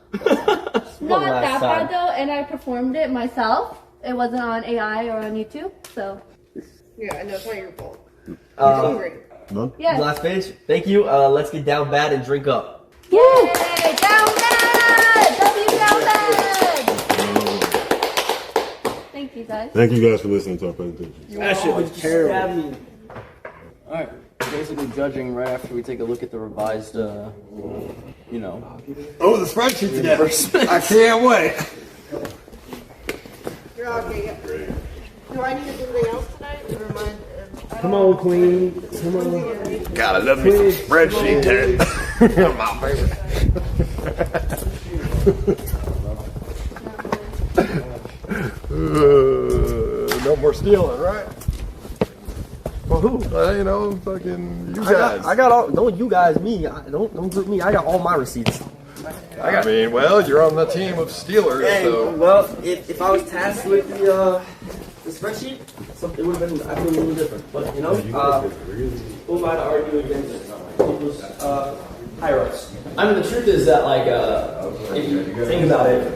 Not that bad though, and I performed it myself. It wasn't on AI or on YouTube, so. Yeah, no, it's not your fault. You're doing great. Yeah. Last page. Thank you. Let's get down bad and drink up. Yay! Down bad! W down bad! Thank you guys. Thank you guys for listening to our presentation. That shit was terrible. Alright, basically judging right after we take a look at the revised, Oh, the spreadsheet together. I can't wait. You're okay. Yeah. Do I need to do anything else tonight? Never mind. Come on, Queen. Come on. God, I love me some spreadsheet time. My favorite. No more stealing, right? For who? Fucking you guys. I got all. Don't you guys me. Don't group me. I got all my receipts. I mean, well, you're on the team of stealers, Hey, so. well, if I was tasked with the spreadsheet, it would have been a little different. But who am I to argue against people's higher-ups? I mean, the truth is that, like, if you think about it,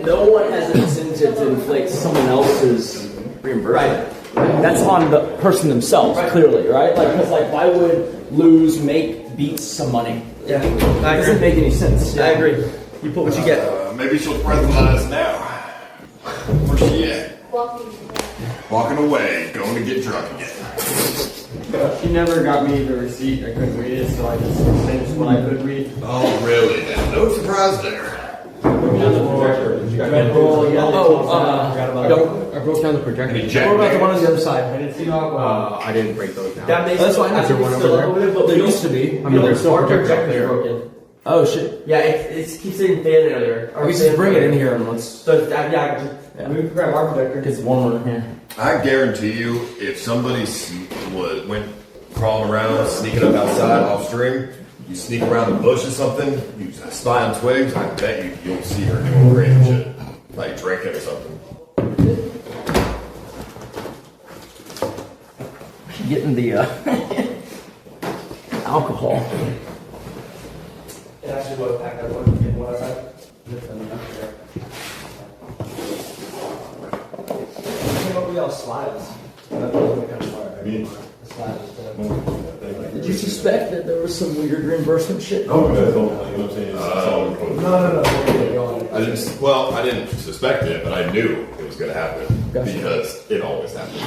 no one has an incentive to inflate someone else's reimbursement. Right. That's on the person themselves, clearly, right? Like, because, like, why would Loulz make Beats some money? Yeah, it doesn't make any sense. I agree. You put what you get. Maybe she'll breathalyze now. Where's she at? Walking away, going to get drunk again. She never got me the receipt. I couldn't read it, so I just finished what I could read. Oh, really? Then no surprise there. I broke down the projector. What about the one on the other side? I didn't see I didn't break those down. That's why Is there one over there? But there used to be. I mean, there's still projectors up projector's there. broken. Oh, shit. Yeah, it keeps saying fan earlier. We just bring it in here and let's. So we can grab our projector. It's warmer in here. I guarantee you, if somebody went crawling around, sneaking up outside off stream, you sneak around the bush or something, you spy on twigs, I bet you'll see her doing random shit. Like drinking or something. Getting the alcohol. It actually would have packed that one. Get one outside. Came up with y'all slides. Did you suspect that there was some weird reimbursement shit? No. I didn't suspect it, but I knew it was going to happen because it always happens.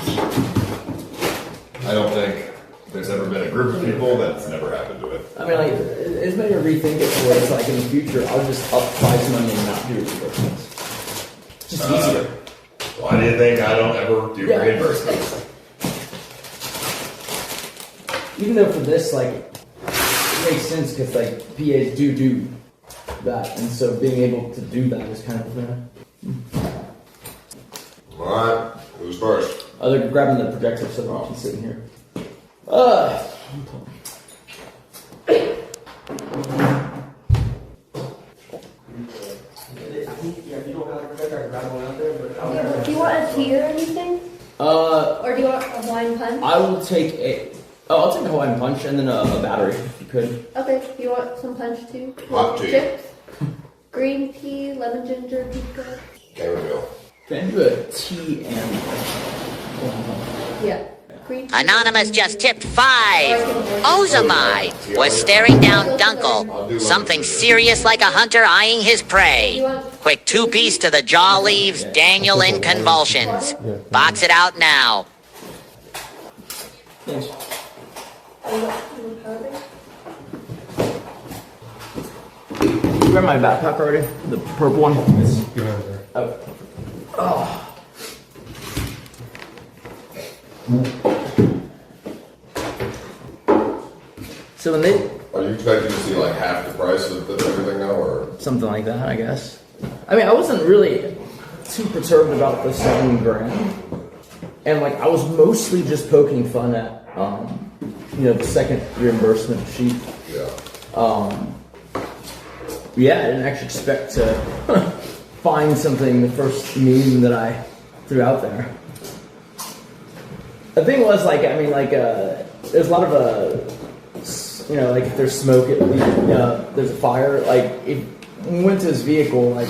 I don't think there's ever been a group of people that's never happened to it. I mean, like, it's made me rethink it to where it's like in the future, I'll just up price money and not do reimbursements. Just easier. Why do you think I don't ever do reimbursements? Even though for this, like, it makes sense because, like, PAs do that, and so being able to do that is kind of, Alright, who's first? they're grabbing the projector so they're all sitting here. Do you want a tea or anything? Or do you want a Hawaiian punch? I will take I'll take a Hawaiian punch and then a battery, if you could. Okay, you want some punch too? Hot tea. Chips? Green tea, lemon ginger, pizza? There we go. Can I do a tea and Yeah. Anonymous just tipped 5. Ozemi was staring down Dunkle. Something serious like a hunter eyeing his prey. Quick 2-piece to the jaw leaves Daniel in convulsions. Box it out now. Thanks. You read my backpack already? The purple one? Oh. Oh. So when they... Are you expecting to see like half the price of everything now, or? Something like that, I guess. I mean, I wasn't really too perturbed about the $7,000. And like, I was mostly just poking fun at, you know, the second reimbursement sheet. Yeah. Yeah, I didn't actually expect to find something, the first meme that I threw out there. The thing was, like, I mean, like, there's a lot of, you know, like, if there's smoke, there's a fire. Like, if we went to his vehicle, like,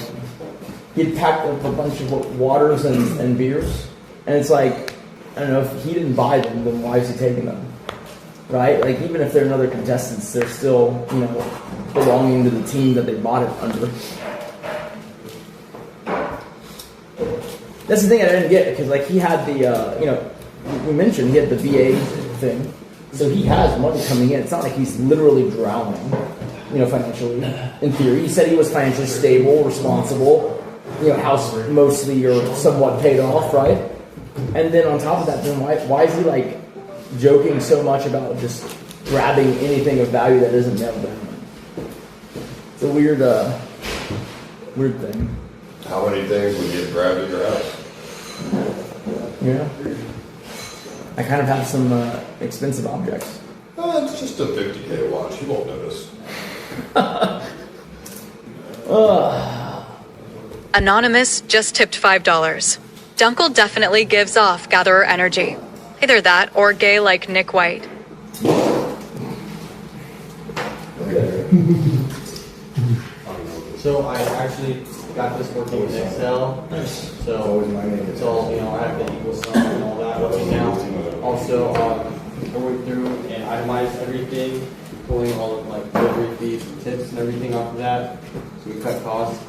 he'd packed up a bunch of waters and beers. And it's like, I don't know, if he didn't buy them, then why is he taking them? Right? Like, even if they're in other contestants, they're still, you know, belonging to the team that they bought it under. That's the thing I didn't get, because, like, he had the, you know, we mentioned he had the VA thing. So he has money coming in. It's not like he's literally drowning, you know, financially, in theory. He said he was financially stable, responsible, you know, house mostly or somewhat paid off, right? And then on top of that, then why is he, like, joking so much about just grabbing anything of value that isn't nailed down? It's a weird, weird thing. How many things would you grab at your house? Yeah. I kind of have some expensive objects. It's just a $50K watch. You won't notice. Anonymous just tipped $5. Dunkle definitely gives off gatherer energy. Either that or gay like Nick White. So I actually got this working in Excel. So it's all, you know, I have the equal sum and all that working now. Also, I went through and itemized everything, pulling all of like delivery fees, tips, and everything off of that. So we cut costs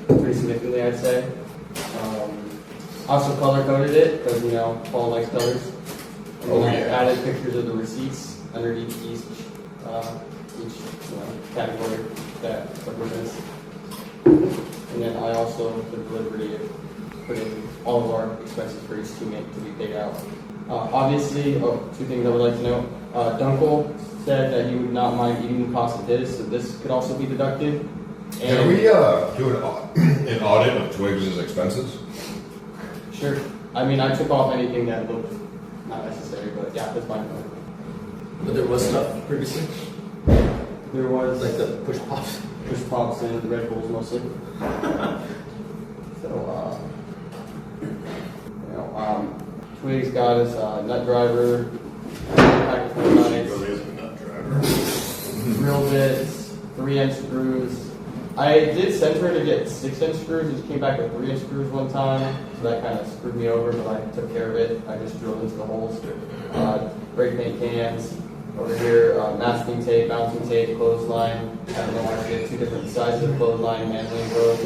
pretty significantly, I'd say. Also color coded it because, you know, Paul likes colors. And then I added pictures of the receipts underneath each category that represents. And then I also, for delivery, put in all of our expenses for each teammate to be paid out. Obviously, two things I would like to note. Dunkle said that he would not mind eating the cost of his, so this could also be deducted. Can we do an audit of Twigs' expenses? Sure. I mean, I took off anything that looked not necessary, but yeah, that's fine. But there was stuff previously? There was like the push pops. Push pops and Red Bulls mostly. So, you know, Twigs got his nut driver, pack of nut driver, drill bits, 3-inch screws. I did send her to get 6-inch screws, and she came back with 3-inch screws one time, so that kind of screwed me over, but I took care of it. I just drilled into the holes. Spray paint cans. Over here, masking tape, bouncing tape, clothesline. I don't know why I did 2 different sizes of clothesline, handling rope,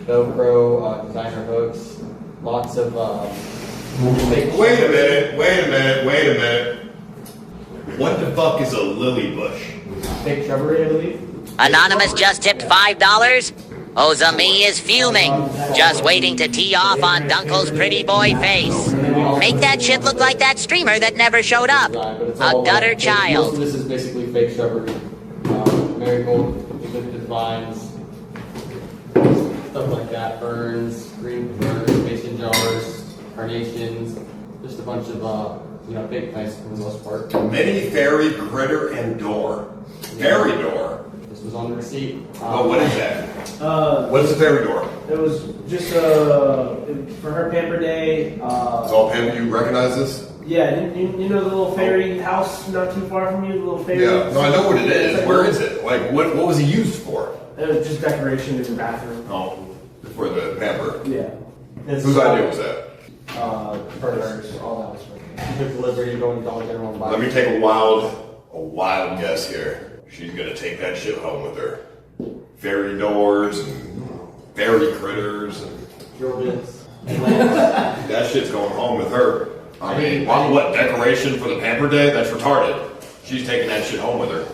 Velcro, designer hooks, lots of Wait a minute. What the fuck is a lily bush? Fake shrubbery, I believe. Anonymous just tipped $5. Ozemi is fuming, just waiting to tee off on Dunkle's pretty boy face. Make that shit look like that streamer that never showed up. A GutterChild. Most of this is basically fake shrubbery. Marigold, eucalyptus vines, stuff like that. Ferns, green ferns, mason jars, carnations. Just a bunch of, you know, fake plants for the most part. Mini fairy, critter, and door. Fairy door. This was on the receipt. What is that? What is a fairy door? It was just for her pamper day. It's all pamper. You recognize this? Yeah, you know the little fairy house not too far from you, the little fairy. Yeah, no, I know what it is. Where is it? Like, what was it used for? It was just decoration in the bathroom. Oh, for the pamper. Yeah. Whose idea was that? Hers, all that was for She took delivery to go in Dollar General and buy. Let me take a wild guess here. She's gonna take that shit home with her. Fairy doors and fairy critters and that shit's going home with her. I mean, what decoration for the Pamper Day? That's retarded. She's taking that shit home with her.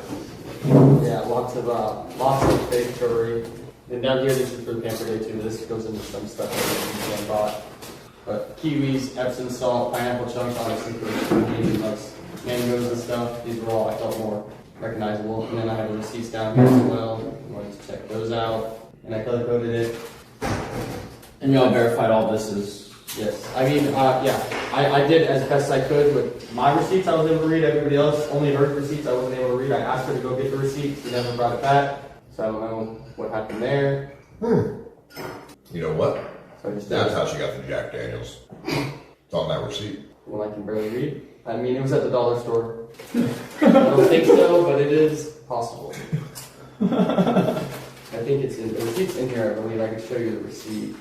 Yeah, lots of fake jewelry. And down here, this is for the Pamper Day too. This goes into some stuff that we bought. But kiwis, Epsom salt, pineapple chunks, obviously for the mangoes and stuff. These were all I felt more recognizable. And then I have the receipts down here as well. I wanted to check those out. And I color coded it. And y'all verified all this is. Yes, I mean, I did as best I could with my receipts. I was able to read. Everybody else, only her receipts, I wasn't able to read. I asked her to go get the receipts. She never brought it back, so I don't know what happened there. You know what? So I just That's how she got the Jack Daniels. It's on that receipt. Well, I can barely read. I mean, it was at the dollar store. I don't think so, but it is possible. I think it's in the receipt's in here. I believe I can show you the receipt.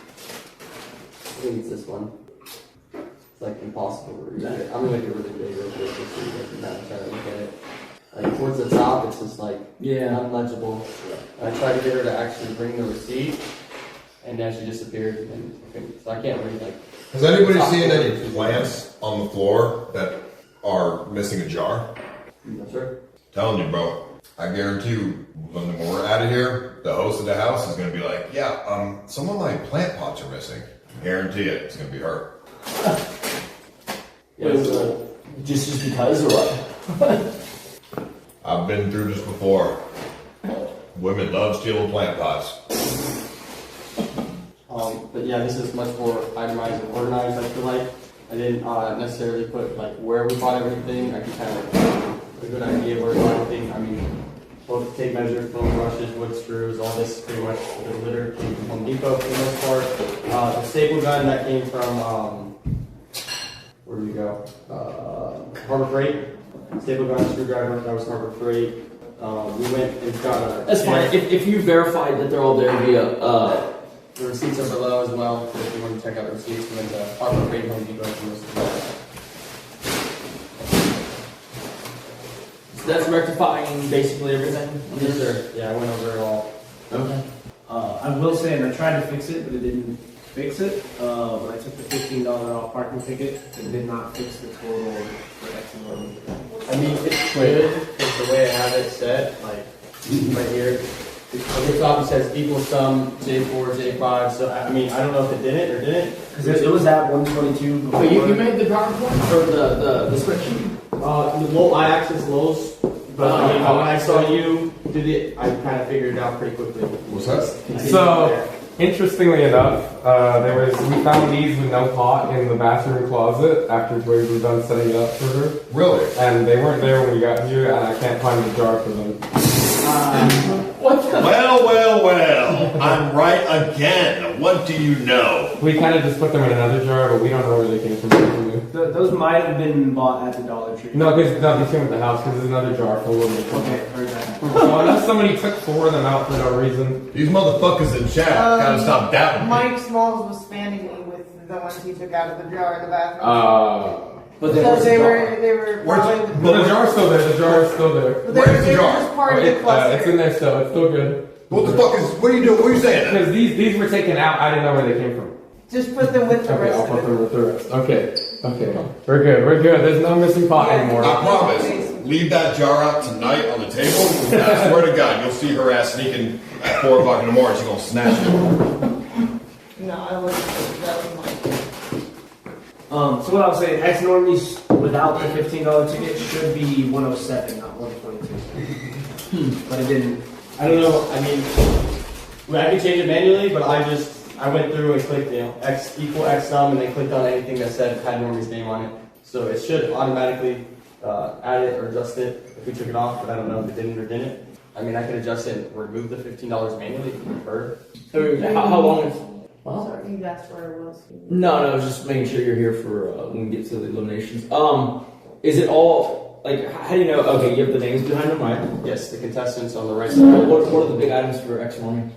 I think it's this one. It's like impossible to read it. I'm gonna make it really big real quick just so you guys can kind of try to look at it. Like towards the top, it's just like unlegible. And I tried to get her to actually bring the receipt, and then she disappeared. And so I can't read like. Has anybody seen any plants on the floor that are missing a jar? No, sir. Telling you, bro. I guarantee you, when we're out of here, the host of the house is gonna be like, "Yeah, some of my plant pots are missing." Guarantee it. It's gonna be her. Just because or what? I've been through this before. Women love stealing plant pots. But yeah, this is much more itemized and organized, I feel like. I didn't necessarily put like where we bought everything. I can kind of have a good idea where we bought everything. I mean, both tape measure, foam brushes, wood screws, all this pretty much the litter came from Home Depot for the most part. The staple gun that came from, where do we go? Harbor Freight. Staple gun, screwdriver, that was Harbor Freight. We went and got a... That's fine. If you verified that they're all there via... the receipts are below as well, if you want to check out the receipts. We went to Harbor Freight, Home Depot, for most of that. So that's rectifying basically everything? Yes, sir. Yeah, I went over it all. Okay. I will say, and I tried to fix it, but it didn't fix it. When I took the $15 off parking ticket, it did not fix the total for XNormie. I mean, it's good, because the way I have it set, like, right here, on the top it says equal sum, J4, J5, so I mean, I don't know if it did it or didn't. Because it was at 122 before. But you made the PowerPoint or the spreadsheet? I accessed Loulz, but I mean, when I saw you do the, I kind of figured it out pretty quickly. What's that? So, interestingly enough, we found these with no pot in the bathroom closet after we were done setting it up for her. Really? And they weren't there when we got here, and I can't find the jar for them. Well, I'm right again. What do you know? We kind of just put them in another jar, but we don't know where they came from. Those might have been bought at the Dollar Tree. No, because they came with the house, because there's another jar full of them. Okay, heard that. So unless somebody took 4 of them out for no reason. These motherfuckers in chat gotta stop doubting me. Mike Smalls was spamming me with the ones he took out of the jar in the bathroom. But so they were probably the jar's still there. The jar is still there. But where's the jar? Just part of the cluster. It's in there still. It's still good. What the fuck is? What are you doing? What are you saying? Because these were taken out. I didn't know where they came from. Just put them with the Okay, rest I'll of put it. them with the rest. Okay. We're good. We're good. There's no missing pot anymore. I promise. Leave that jar out tonight on the table. I swear to God, you'll see her ass sneaking at 4 o'clock in the morning. She's gonna snatch it. No, I wasn't. That was Mike. So what I was saying, XNormie's without the $15 ticket should be 107, not 122. But it didn't. I don't know, I mean, I can change it manually, but I went through and clicked, X equal X sum, and then clicked on anything that had Normie's name on it. So it should automatically add it or adjust it if we took it off, but I don't know if it didn't or didn't. I mean, I could adjust it and remove the $15 manually if you prefer. How long is... Sorry, you asked where it was. No, just making sure you're here for when we get to the eliminations. Is it all, like, how do you know? Okay, you have the names behind them, right? Yes, the contestants on the right side. What are the big items for XNormie?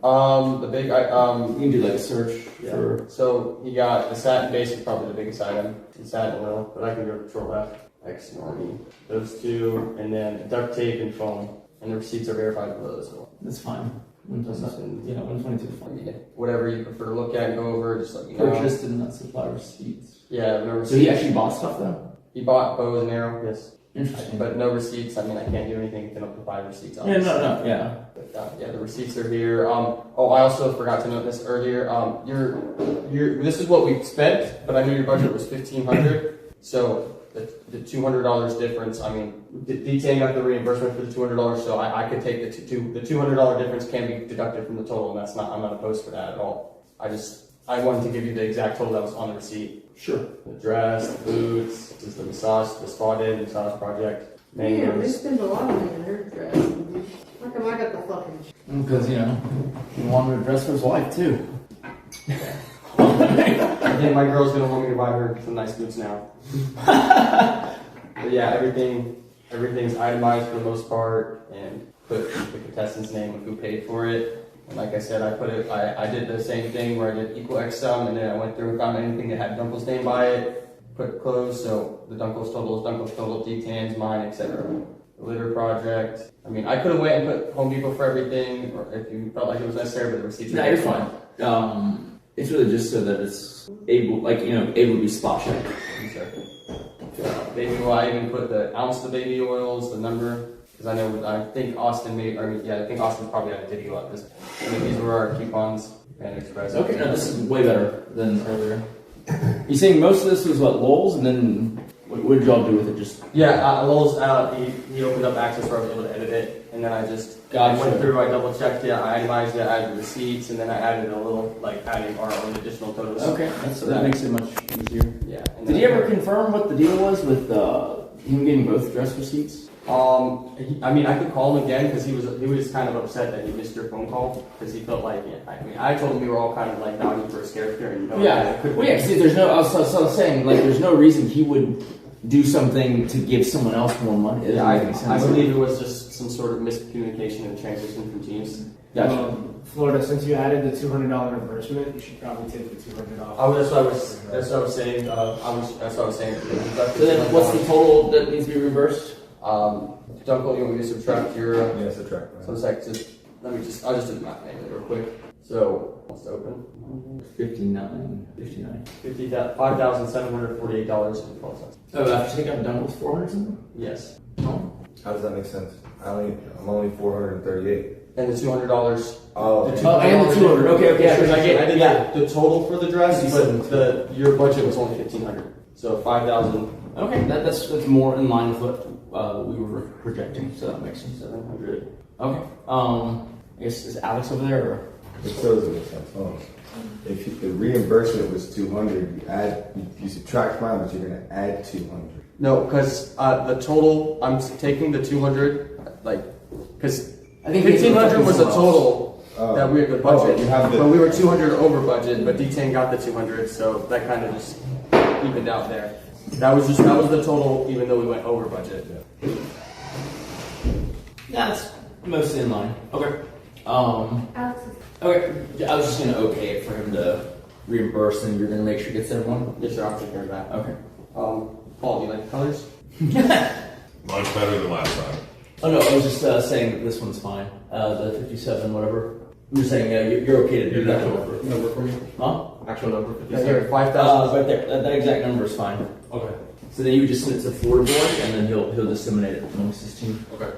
The big, you can do like a search. Yeah. For... So he got the satin base is probably the biggest item. The satin oil, but I can go short left. XNormie. Those two, and then duct tape and foam. And the receipts are verified below as well. That's fine. 122 is fine. Yeah. Whatever you prefer to look at and go over, just let me know. Purchased and not supply receipts. Yeah, no receipts. So he actually bought stuff though? He bought bows and arrow, yes. Interesting. But no receipts. I mean, I can't do anything if they don't provide receipts. Yeah, no, yeah. But, yeah, the receipts are here. Oh, I also forgot to note this earlier. This is what we spent, but I knew your budget was $1,500. So the $200 difference. I mean, DTA got the reimbursement for the $200, so I could take the $200 difference can be deducted from the total, and I'm not opposed for that at all. I wanted to give you the exact total that was on the receipt. Sure. The dress, the boots, this is the massage, the spa day, the massage project. Yeah, they spend a lot of money on their dress. How come I got the fucking... Because, he wanted to dress for his wife, too. I think my girl's gonna want me to buy her some nice boots now. But yeah, everything's itemized for the most part, and put the contestant's name of who paid for it. And like I said, I did the same thing where I did equal X sum, and then I went through and found anything that had Dunkle's name by it, put close, so the Dunkle's total, D10's, mine, etc. The litter project. I mean, I could have went and put Home Depot for everything, or if you felt like it was necessary, but the receipts. No, you're fine. It's really just so that it's able to be spot checked. Exactly. Baby oil, I even put the ounce of the baby oils, the number, because I think Austin I think Austin probably had a video of this. I mean, these were our coupons and Express. Okay, no, this is way better than earlier. You're saying most of this was what, Loulz, and then what did y'all do with it? Just Loulz, he opened up access where I was able to edit it, and then I just went through, I double checked it, I itemized it, I added receipts, and then I added a little, adding our own additional totals. Okay, that makes it much easier. Yeah. Did he ever confirm what the deal was with him getting both dress receipts? I mean, I could call him again because he was kind of upset that he missed your phone call because he felt like I told him we were all kind of vouching for his character and See, there's no. I was saying there's no reason he would do something to give someone else more money. Yeah, I believe it was just some sort of miscommunication and transition from teams. Gotcha. Florida, since you added the $200 reimbursement, you should probably take the $200 off. Oh, that's what I was saying. That's what I was saying. So then, what's the total that needs to be reimbursed? Dunkle, you want me to subtract your... Yeah, subtract. So it's I'll just do the math manually real quick. So, let's open. $59. $5,748.12. Oh, after taking out Dunkle's 400 something? Yes. Oh. How does that make sense? I'm only 438. And the $200. Oh, and the 200. Okay. Yeah, because I did the total for the dress, but your budget was only $1,500. So 5,000. Okay, that's more in line with what we were projecting, so that makes sense. 700. Okay. I guess is Alex over there? Or? It shows it makes sense. If the reimbursement was 200, you subtract mine, but you're gonna add 200. No, because the total, I'm taking the 200, because I think 1,500 was the total that we had the budget, but we were 200 over budget, but D10 got the 200, so that kind of just evened out there. That was the total, even though we went over budget. That's mostly in line. Okay. Alex. Okay. I was just gonna okay it for him to reimburse, and you're gonna make sure he gets everyone. Yes, sir. I'll take care of that. Okay. Paul, do you like the colors? Much better than last time. Oh no, I was just saying that this one's fine. The 57, whatever. You're saying you're okay to do that number for me? Huh? Actual number 57. Here, 5,000. Right there. That exact number is fine. Okay. So then you would just send it to FloridaBoy, and then he'll disseminate it amongst his team. Okay.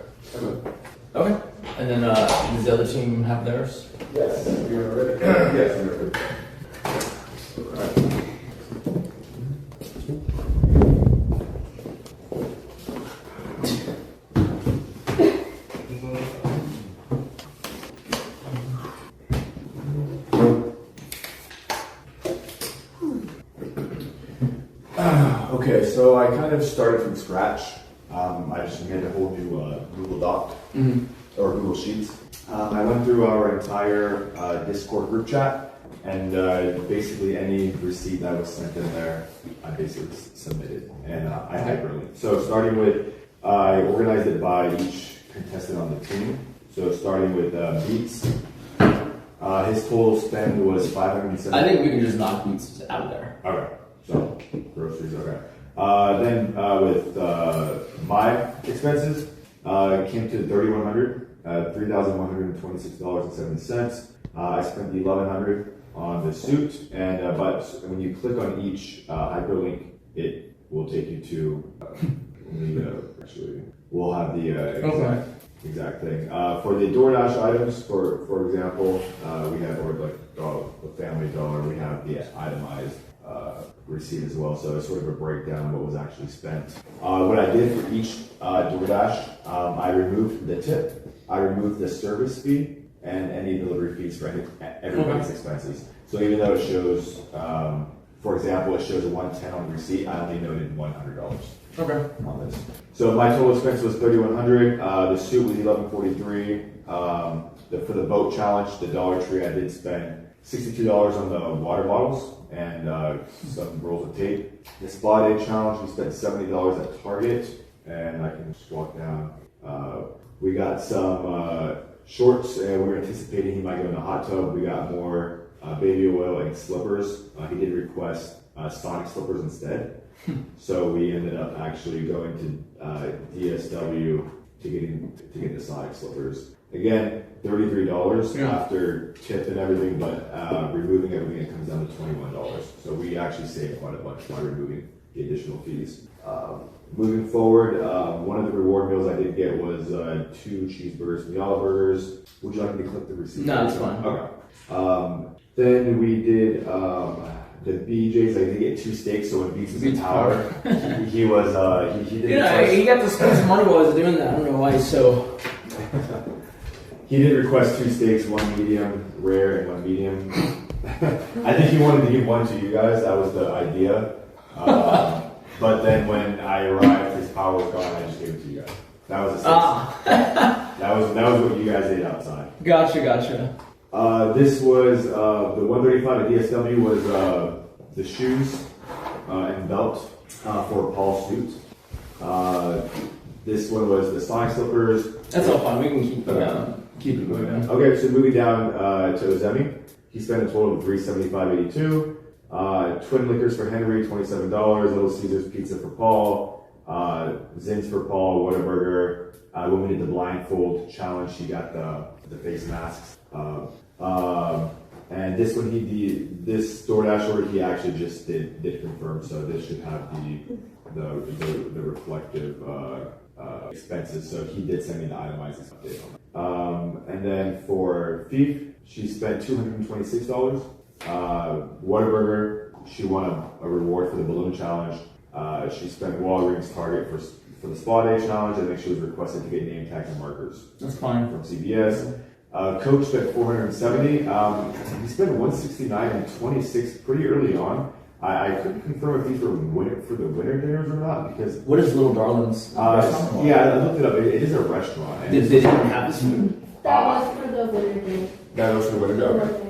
Okay. And then does the other team have theirs? Yes. You're ready. Yes, you're ready. Okay, so I kind of started from scratch. I just made a whole new Google Doc or Google Sheets. I went through our entire Discord group chat, and basically any receipt that was sent in there, I basically submitted, and I hyperlinked. So starting with, I organized it by each contestant on the team. So starting with Beats, His total spend was $570. I think we can just knock Beats out of there. Okay, so groceries. Okay. Then with my expenses, it came to $3,100, $3,126.70. I spent $1,100 on the suit, and but when you click on each hyperlink, it will take you to. Actually, we'll have the exact thing. For the DoorDash items, for example, we have the Family Dollar. We have the itemized receipt as well, so it's sort of a breakdown of what was actually spent. What I did for each DoorDash, I removed the tip, I removed the service fee, and any delivery fees for everybody's expenses. So even though it shows, for example, it shows a $110 on the receipt, I only noted $100. Okay. On this. So my total expense was $3,100. The suit was $1,143. For the boat challenge, the Dollar Tree, I did spend $62 on the water bottles and some rolls of tape. The spa day challenge, we spent $70 at Target, and I can just walk down. We got some shorts, and we were anticipating he might go in the hot tub. We got more baby oil and slippers. He did request Sonic slippers instead. So we ended up actually going to DSW to get the Sonic slippers. Again, $33 after tip and everything, but removing everything, it comes down to $21. So we actually saved quite a bunch by removing the additional fees. Moving forward, one of the reward meals I did get was 2 cheeseburgers from Yalla Burgers. Would you like me to click the receipt? No, it's fine. Okay. Then we did the BJ's. I did get 2 steaks, so when Beats was in power, he was he did. Yeah, he got to spend some money while I was doing that. I don't know why he's so. He did request 2 steaks, 1 medium rare and 1 medium. I think he wanted to give 1 to you guys. That was the idea. But then when I arrived, his power was gone. I just gave it to you guys. That was that was what you guys ate outside. Gotcha. This was the 135 at DSW was the shoes and belt for Paul's suit. This one was the Sonic slippers. That's all fine. We can keep it moving. Okay, so moving down to Ozemi, he spent a total of $375.82. Twin liquors for Henry, $27. Little Caesars pizza for Paul. Zins for Paul. Whataburger. When we did the blindfold challenge, he got the face masks. And this one, this DoorDash order, he actually just did confirm. So this should have the reflective expenses. So he did send me the itemized update on that. And then for feef, she spent $226. Whataburger, she won a reward for the balloon challenge. She spent Walgreens Target for the spa day challenge. I think she was requested to get name tags and markers. That's fine. From CBS. Coach spent $470. He spent $169 and $26 pretty early on. I couldn't confirm if these were for the winter dinners or not because. What is Little Darlings? Yeah, I looked it up. It is a restaurant. Did they even have this food? That was for the winter dinner. That was for the winter dinner. Okay.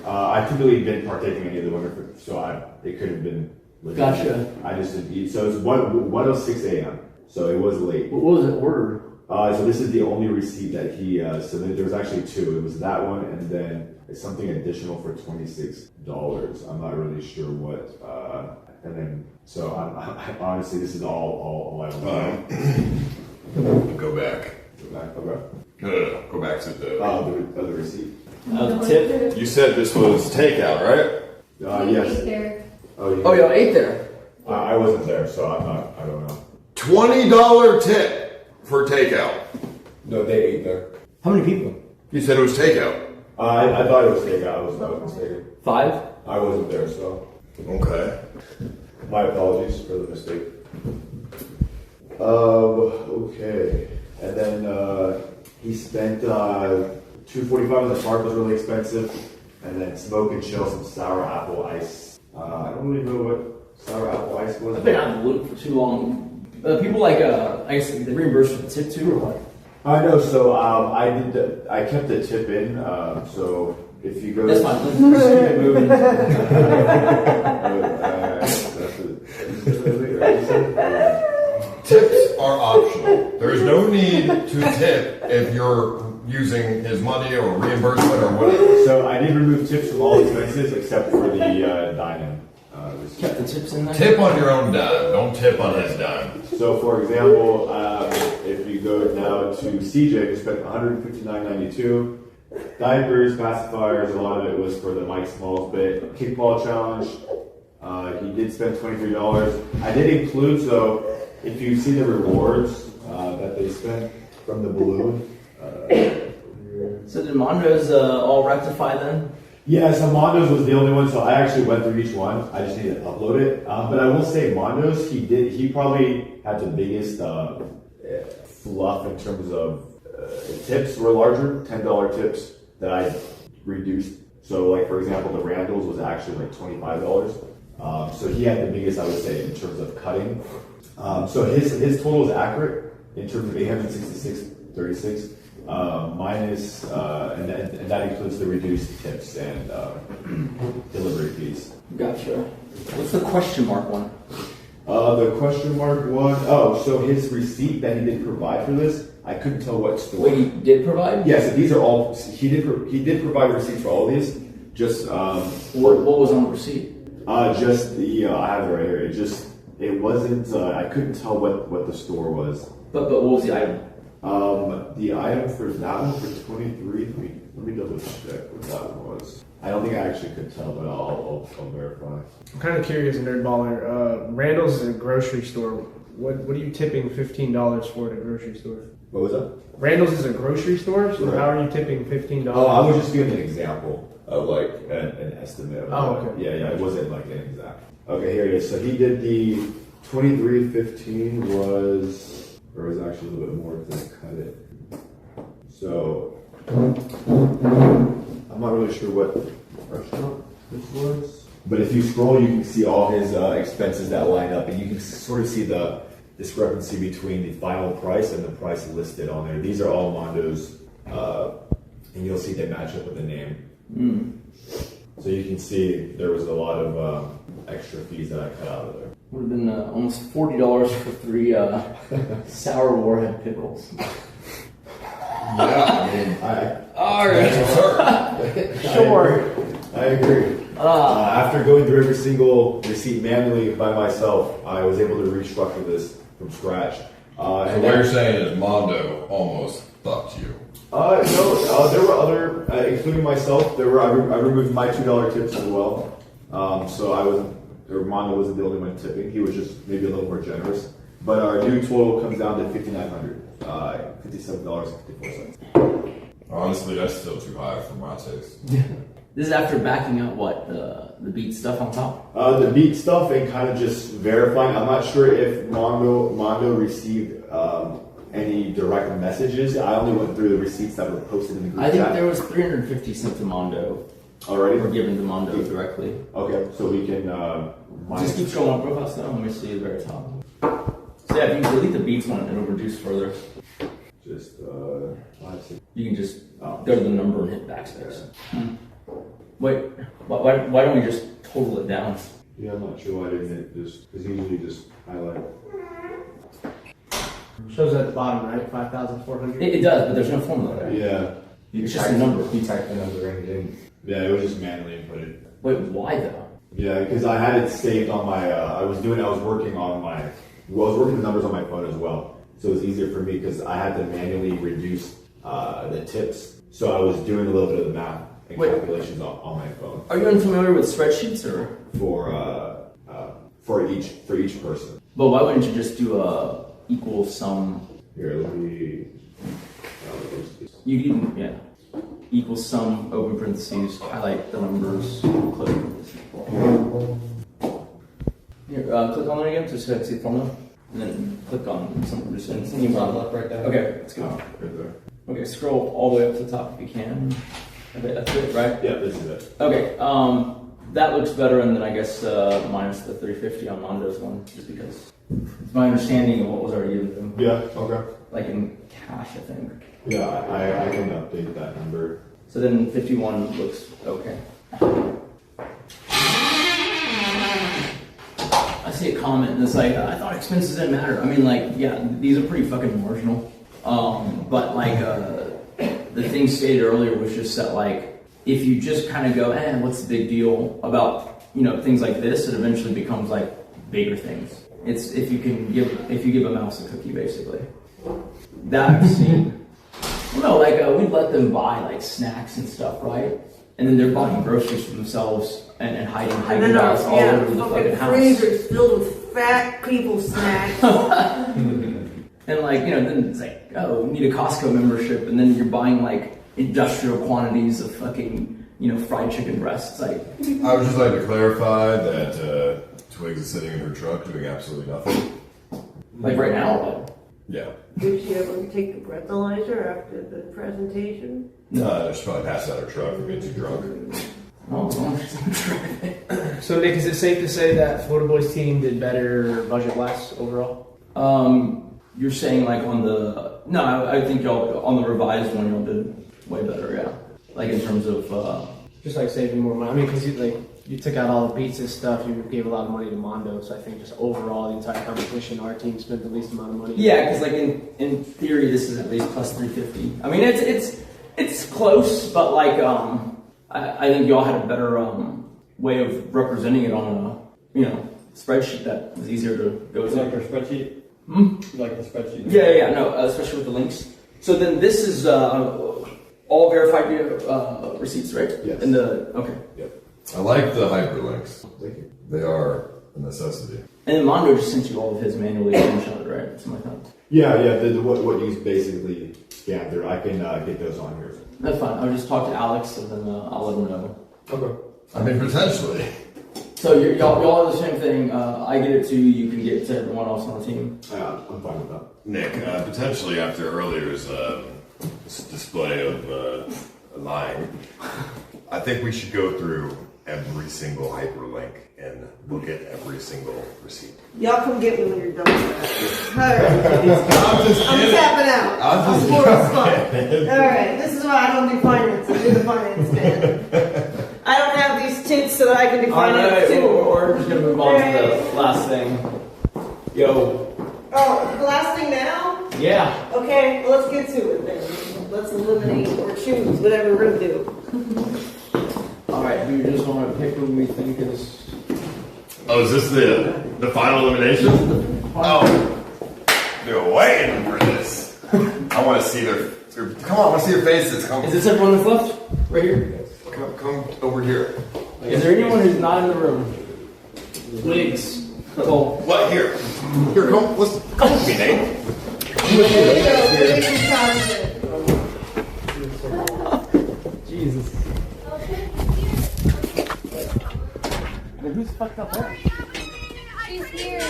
I typically didn't partake in any of the winter food, so it could have been. Gotcha. I just didn't eat. So it was 1:06 a.m. So it was late. What was it ordered? So this is the only receipt that he submitted. There was actually 2. It was that one, and then something additional for $26. I'm not really sure what. And then so I honestly, this is all I want. Go back. Okay. No. Go back to the other receipt. Tip. You said this was takeout, right? Yes. Oh, y'all ate there. I wasn't there, so I don't know. $20 tip for takeout. No, they ate there. How many people? You said it was takeout. I thought it was takeout. I was mistaken. 5? I wasn't there, so. Okay. My apologies for the mistake. Okay. And then he spent $245 on the park, was really expensive. And then smoke and chill, some sour apple ice. I don't really know what sour apple ice was. I've been out of the loop for too long. People like, I guess they reimburse for the tip too, or what? I know. So I kept the tip in. So if you go, that's fine. Let's keep it moving. Tips are optional. There is no need to tip if you're using his money or reimbursement or whatever? So I did remove tips from all expenses except for the dine-in. Kept the tips in there? Tip on your own dime. Don't tip on his dime. So for example, if you go now to CJ, we spent $159.92. Diapers, pacifiers, a lot of it was for the Mike Smalls bit. Kickball challenge, he did spend $23. I did include, so if you see the rewards that they spent from the balloon. So did Mondo's all rectify then? Yeah, so Mondo's was the only one, so I actually went through each one. I just needed to upload it. But I will say Mondo's, he probably had the biggest fluff in terms of tips were larger, $10 tips that I reduced. So like, for example, the Randall's was actually like $25. So he had the biggest, I would say, in terms of cutting. So his total is accurate in terms of 866.36. Minus, and that includes the reduced tips and delivery fees. Gotcha. What's the question mark one? The question mark one, so his receipt that he did provide for this, I couldn't tell what store. Wait, he did provide? Yes, these are all, he did provide receipts for all these, just, what was on the receipt? Just the, I have it right here, it wasn't, I couldn't tell what the store was. But what was the item? The item for that one for 23. Let me double check what that one was. I don't think I actually could tell, but I'll verify. I'm kind of curious, NerdBaller. Randall's is a grocery store. What are you tipping $15 for at a grocery store? What was that? Randall's is a grocery store, so right. How are you tipping $15? Oh, I was just giving an example of like an estimate. Oh, okay. Yeah, it wasn't like an exact. Okay, here it is. So he did the 23.15 was, or was actually a little bit more because I cut it. So I'm not really sure what restaurant this was. But if you scroll, you can see all his expenses that line up, and you can sort of see the discrepancy between the final price and the price listed on there. These are all Mondo's, and you'll see they match up with the name. Mm. So you can see there was a lot of extra fees that I cut out of there. Would have been almost $40 for 3 sour warhead pickles. Yeah, I mean, all right. Sure. I agree. After going through every single receipt manually by myself, I was able to restructure this from scratch. So what you're saying is Mando almost fucked you. No, there were other, including myself. I removed my $2 tips as well. So Mando wasn't the only one tipping. He was just maybe a little more generous. But our new total comes down to $5,900, $57.54. Honestly, that's still too high for my taste. This is after backing out what, the beat stuff on top? The beat stuff and kind of just verifying. I'm not sure if Mando received any direct messages. I only went through the receipts that were posted in the group I think chat. there was 350 sent to Mondo. Already? Or given to Mondo directly. Okay, so we can... Just keep scrolling on profile still. Let me see the very top. So yeah, if you delete the beats one, it'll reduce further. Just, you can just go to the number and hit backspace. Wait, why don't we just total it down? Yeah, I'm not sure why I didn't hit just, because usually just highlight. Shows at the bottom, right? 5,400? It does, but there's no formula there. Yeah. It's just a number. You typed the number in, didn't? Yeah, it was just manually inputted. Wait, why though? Yeah, because I had it saved on my, I was working the numbers on my phone as well. So it was easier for me because I had to manually reduce the tips. So I was doing a little bit of the math and calculations on my phone. Are you unfamiliar with spreadsheets or? For each person. But why wouldn't you just do a equal sum? Here, let me... You can, yeah. Equal sum, open parentheses, highlight the numbers, click. Here, click on it again, just so I can see the formula. And then click on some percent. Left right there. Okay, let's go. Right there. Okay, scroll all the way up to the top if you can. Okay, that's it, right? Yeah, this is it. Okay, that looks better, and then I guess minus the 350 on Mondo's one, just because it's my understanding of what was already given to them. Yeah, okay. Like in cash, I think. Yeah, I can update that number. So then 51 looks okay. I see a comment that's like, I thought expenses didn't matter. I mean, like, yeah, these are pretty fucking marginal. But like, the thing stated earlier was just that, like, if you just kind of go, what's the big deal about, you know, things like this, it eventually becomes like bigger things. It's if you give a mouse a cookie, basically. That I've seen. No, like we'd let them buy like snacks and stuff, right? And then they're buying groceries for themselves and hiding dollars all over the fucking house. Freezers filled with fat people snacks. And like, you know, then it's like, oh, we need a Costco membership, and then you're buying like industrial quantities of fucking, you know, fried chicken breasts. Like, I would just like to clarify that Twigs is sitting in her truck doing absolutely nothing. Like right now, or what? Yeah. Did she ever take the breathalyzer after the presentation? No, she's probably passed out her truck from being too drunk. So Nick, is it safe to say that FloridaBoy's team did better budget-wise overall? You're saying like on the I think y'all on the revised one y'all did way better, yeah. Like in terms of just like saving more money. I mean, because you took out all the pizza stuff, you gave a lot of money to Mando. So I think just overall the entire competition, our team spent the least amount of money. Yeah, because like in theory this is at least plus 350. I mean it's close, but like I think y'all had a better way of representing it on a spreadsheet that was easier to go to. Like our spreadsheet. Like the spreadsheet. Yeah, no, especially with the links. So then this is all verified receipts, right? Yes. Okay. Yep. I like the hyperlinks. They are a necessity. And then Mando just sent you all of his manually screenshotted, right? Something like that. Yeah. What you basically scanned through, I can get those on here. That's fine. I'll just talk to Alex and then I'll let him know. Okay. I mean, potentially. So y'all are the same thing. I get it to you. You can get it to everyone else on the team. I'm fine with that. Nick, potentially after earlier's display of lying, I think we should go through every single hyperlink and look at every single receipt. Y'all come get me when you're done with that. Alright. I'm tapping out. I'm bored as fuck. Alright, this is why I don't do finance. You're the finance man. I don't have these tits so that I can do finance too. We're just gonna move on to the last thing. Yo. Oh, the last thing now? Yeah. Okay, well, let's get to it then. Let's eliminate or choose whatever we're gonna do. Alright, do you just want to pick who we think is... Oh, is this the final elimination? Oh, they're waiting for this. I want to see their come on, I want to see their faces. Come. Is this everyone that's left? Right here? Come over here. Is there anyone who's not in the room? Wigs. Cole. What? Here, come with me, Nate. Jesus. I mean, who's fucked up there? She's here.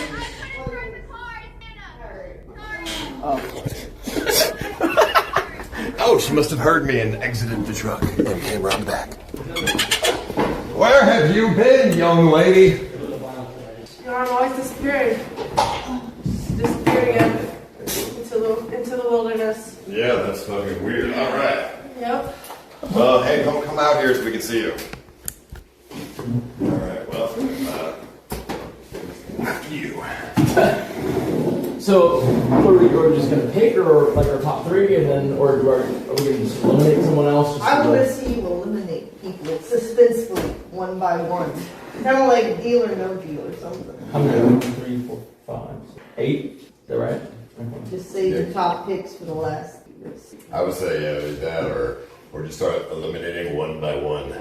Oh, she must have heard me and exited the truck and came around the back. Where have you been, young lady? I'm always disappearing. Disappearing into the wilderness. Yeah, that's fucking weird. All right. Yep. Well, hey, don't come out here so we can see you. All right. Well, you. So, what are we just gonna pick, or like our top three, and then, or are we gonna just eliminate someone else? I want to see you eliminate people suspensefully, one by one. Kind of like deal or no deal or something. How many? 1, 2, 3, 4, 5, 8. Is that right? Just say the top picks for the last years. I would say that, or just start eliminating one by one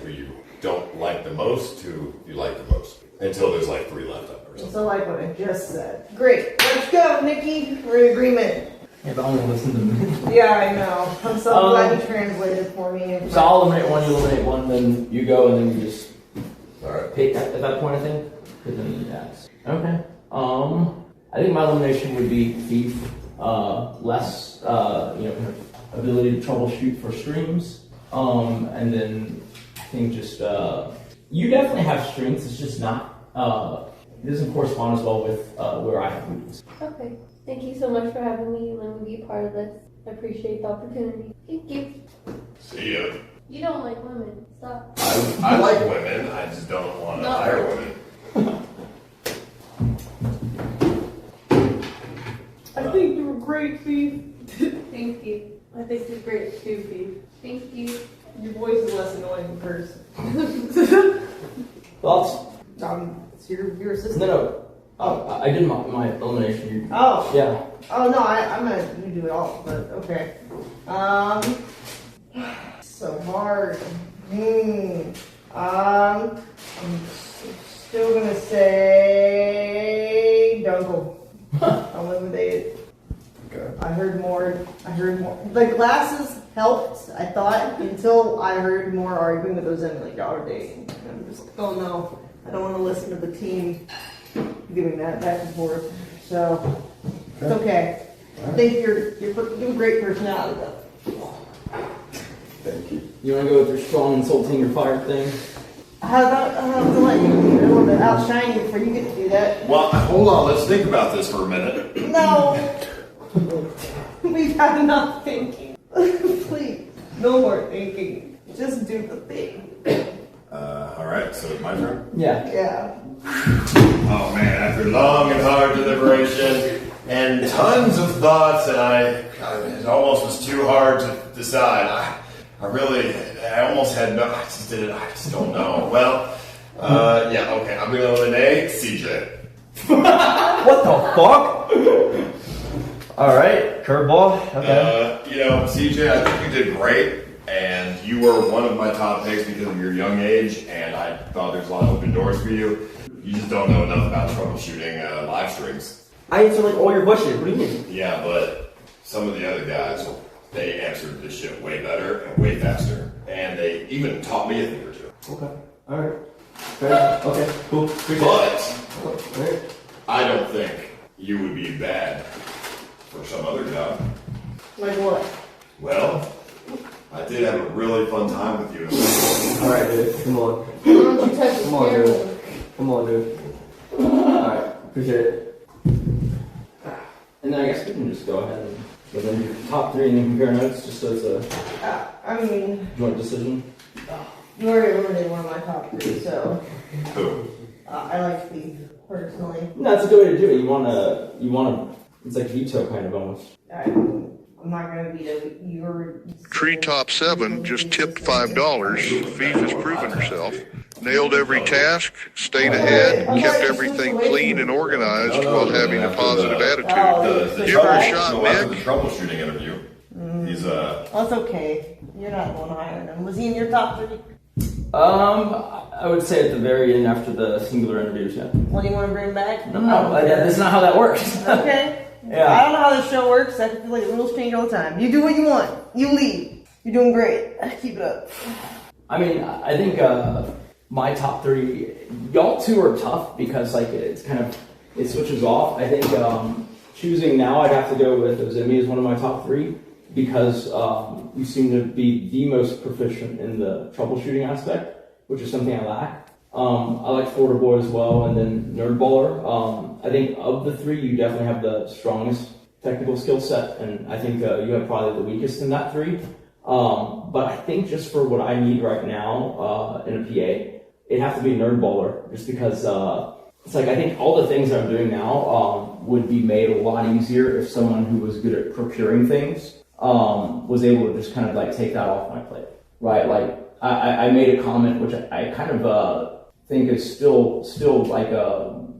who you don't like the most to who you like the most, until there's like 3 left up or something. So like what I just said. Great, let's go, Nikki. We're in agreement. Yeah, but I want to listen to me. Yeah, I know. I'm so glad you translated for me. So I'll eliminate one, you eliminate one, then you go, and then you just Alright. pick at that point, I think. And then yes. Okay. I think my elimination would be feef. Less, ability to troubleshoot for streams. And then I think just you definitely have strengths. It's just not. It doesn't correspond as well with where I have weaknesses. Okay. Thank you so much for having me and letting me be a part of this. I appreciate the opportunity. Thank you. See ya. You don't like women. Stop. I like women. I just don't want to hire women. I think you were great, Feef. Thank you. I think you're great too, Feef. Thank you. Your voice is less annoying in person. Thoughts? It's your assistant. No. I did my elimination. Oh. Yeah. Oh no, I'm gonna you do it all, but okay. So hard. I'm still gonna say Dunkle. Eliminated. Okay. I heard more. The glasses helped, I thought, until I heard more arguing with Ozemi, like y'all are dating. And I'm just, oh no, I don't want to listen to the team giving that back and forth. So it's okay. I think you're a great personality though. Thank you. You want to go with your strong, insulting, or fire thing? How about to let you be a little bit outshine you before you get to do that? Well, hold on. Let's think about this for a minute. No. We've had enough thinking. Please, no more thinking. Just do the thing. All right. So it's my turn. Yeah. Oh man! After long and hard deliberation and tons of thoughts, and it almost was too hard to decide. I almost had no. I just don't know. Well, yeah. Okay. I'm gonna eliminate CJ. What the fuck? All right, curveball. Okay. CJ, I think you did great, and you were one of my top picks because of your young age, and I thought there's a lot of open doors for you. You just don't know enough about troubleshooting live streams. I answered like all your questions. What do you mean? Yeah, but some of the other guys, they answered this shit way better and way faster, and they even taught me a thing or two. Okay. All right. Fair. Okay. Cool. But I don't think you would be bad for some other job. Like what? Well, I did have a really fun time with you. All right, dude. Come on. Why don't you touch the camera? Come on, dude. Alright, appreciate it. And then I guess we can just go ahead and give them your top 3 and then compare notes just so it's a joint decision. You already eliminated one of my top 3, so. Who? I like Feef, personally. No, that's a good way to do it. You wanna, it's like veto kind of almost. I'm not gonna veto your. Treetop 7 just tipped $5. Feef has proven herself. Nailed every task, stayed ahead, kept everything clean and organized while having a positive attitude. Give her a shot, Mick. Mick. Troubleshooting interview. He's That's okay. You're not going higher than him. Was he in your top 3? I would say at the very end after the singular interviews, yeah. What do you want to bring back? No, that's not how that works. Okay. Yeah. I don't know how this show works. I feel like the rules change all the time. You do what you want. You lead. You're doing great. Keep it up. I mean, I think my top 3, y'all 2 are tough because like it's kind of, it switches off. I think choosing now, I'd have to go with Ozemi as one of my top 3 because you seem to be the most proficient in the troubleshooting aspect, which is something I lack. I like FloridaBoy as well, and then NerdBaller. I think of the 3, you definitely have the strongest technical skill set, and I think you have probably the weakest in that 3. But I think just for what I need right now in a PA, it'd have to be NerdBaller, just because it's like I think all the things that I'm doing now would be made a lot easier if someone who was good at procuring things was able to just kind of like take that off my plate, right? Like I made a comment which I kind of think is still like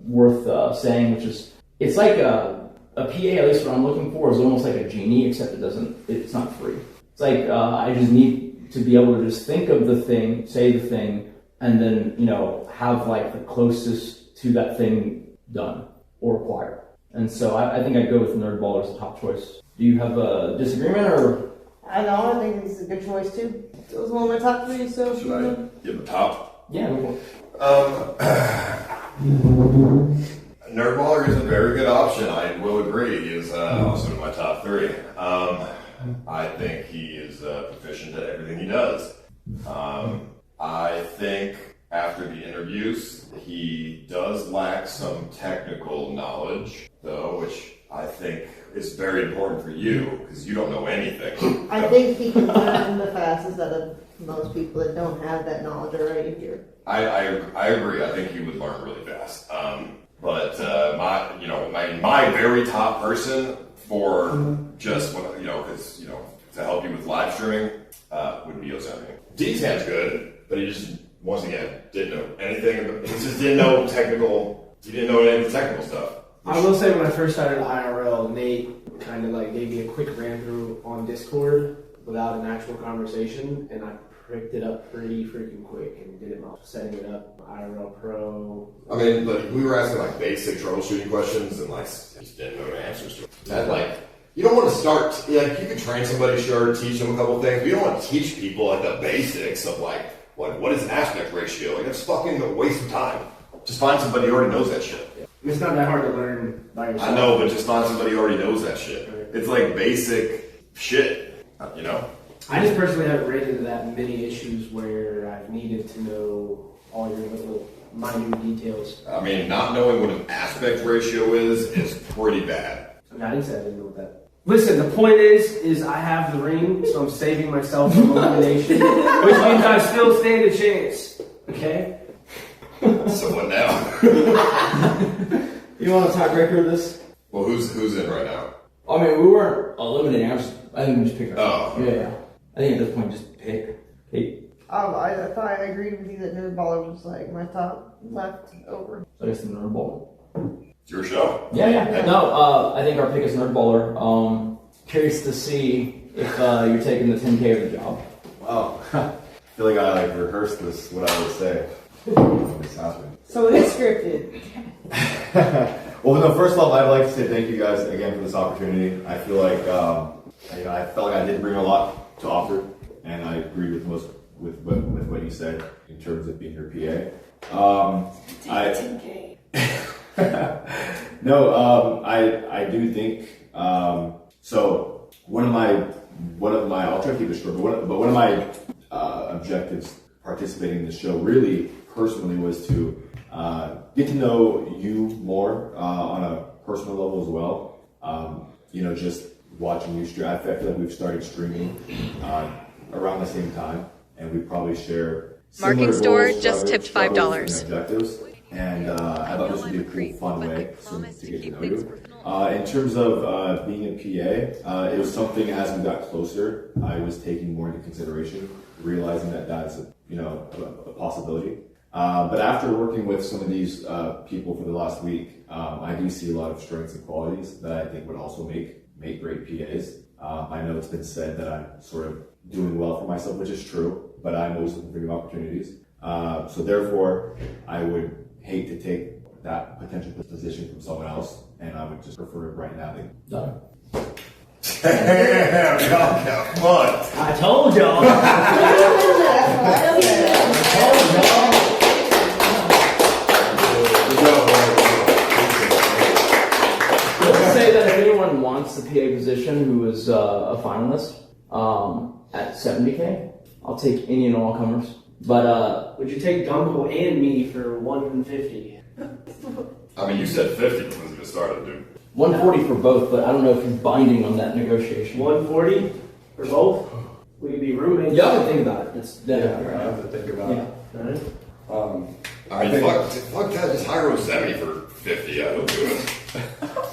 worth saying, which is it's like a PA, at least what I'm looking for, is almost like a genie, except it's not free. It's like I just need to be able to just think of the thing, say the thing, and then have like the closest to that thing done or acquired. And so I think I'd go with NerdBaller as the top choice. Do you have a disagreement or? I know. I think it's a good choice too. It was one of my top 3. So should I give the top? Yeah. NerdBaller is a very good option. I will agree. He is also in my top 3. I think he is proficient at everything he does. I think after the interviews, he does lack some technical knowledge, though, which I think is very important for you because you don't know anything. I think he can learn the fastest out of most people that don't have that knowledge already here. I agree. I think he would learn really fast. But my very top person for just because to help you with live streaming would be Ozemi. dtan's good, but he just, once again, didn't know anything. He just didn't know technical. He didn't know any of the technical stuff. I will say when I first started IRL, Nate kind of like gave me a quick ran through on Discord without an actual conversation, and I picked it up pretty freaking quick and did it well. Setting it up, IRL Pro. I mean, like, we were asking like basic troubleshooting questions, and like, he just didn't know the answers to it. And like, you don't want to start, like, you could train somebody, sure, teach them a couple things, but you don't want to teach people like the basics of like what is an aspect ratio? Like, that's fucking a waste of time. Just find somebody who already knows that shit. It's not that hard to learn by yourself. I know, but just find somebody who already knows that shit. It's like basic shit, you know? I just personally haven't ran into that many issues where I've needed to know all your little minute details. I mean, not knowing what an aspect ratio is pretty bad. I mean, I didn't say I didn't know what that. Listen, the point is I have the ring, so I'm saving myself from elimination, which means I still stand a chance. Okay? So what now? You want a tiebreaker of this? Well, who's in right now? I mean, we weren't eliminating. I think we just picked. Oh. Yeah. I think at this point, just pick. Kate. I thought I agreed with you that NerdBaller was like my top left over. So I guess the NerdBaller. It's your show. Yeah. No, I think our pick is NerdBaller. Curious to see if you're taking the 10K of the job. Wow. I feel like I rehearsed this, what I would say. When this happened. So it is scripted. Well, no, first of all, I'd like to say thank you guys again for this opportunity. I feel like, I felt like I did bring a lot to offer, and I agree with with what you said in terms of being your PA. I do think, so one of my, I'll try to keep it short, but one of my objectives participating in the show really personally was to get to know you more on a personal level as well. Just watching you stream. I feel like we've started streaming around the same time, and we probably share Marking store goals, just tipped $5. and objectives. And I thought this would be a cool, fun way to get to know you. In terms of being a PA, it was something as we got closer, I was taking more into consideration, realizing that that's a possibility. But after working with some of these people for the last week, I do see a lot of strengths and qualities that I think would also make great PAs. I know it's been said that I'm sort of doing well for myself, which is true, but I'm always looking for new opportunities. So therefore, I would hate to take that potential position from someone else, and I would just prefer it right now. No. Damn, y'all got fun. I told y'all. Let's say that if anyone wants the PA position who is a finalist at 70K, I'll take any and all comers. But would you take Dunkel and me for 150? I mean, you said 50 when we just started, dude. 140 for both, but I don't know if he's binding on that negotiation. 140 for both? We could be roommates. Y'all can think about it. It's I have to think about it. I mean, fuck that. Just hire Ozemi for 50. I don't do it.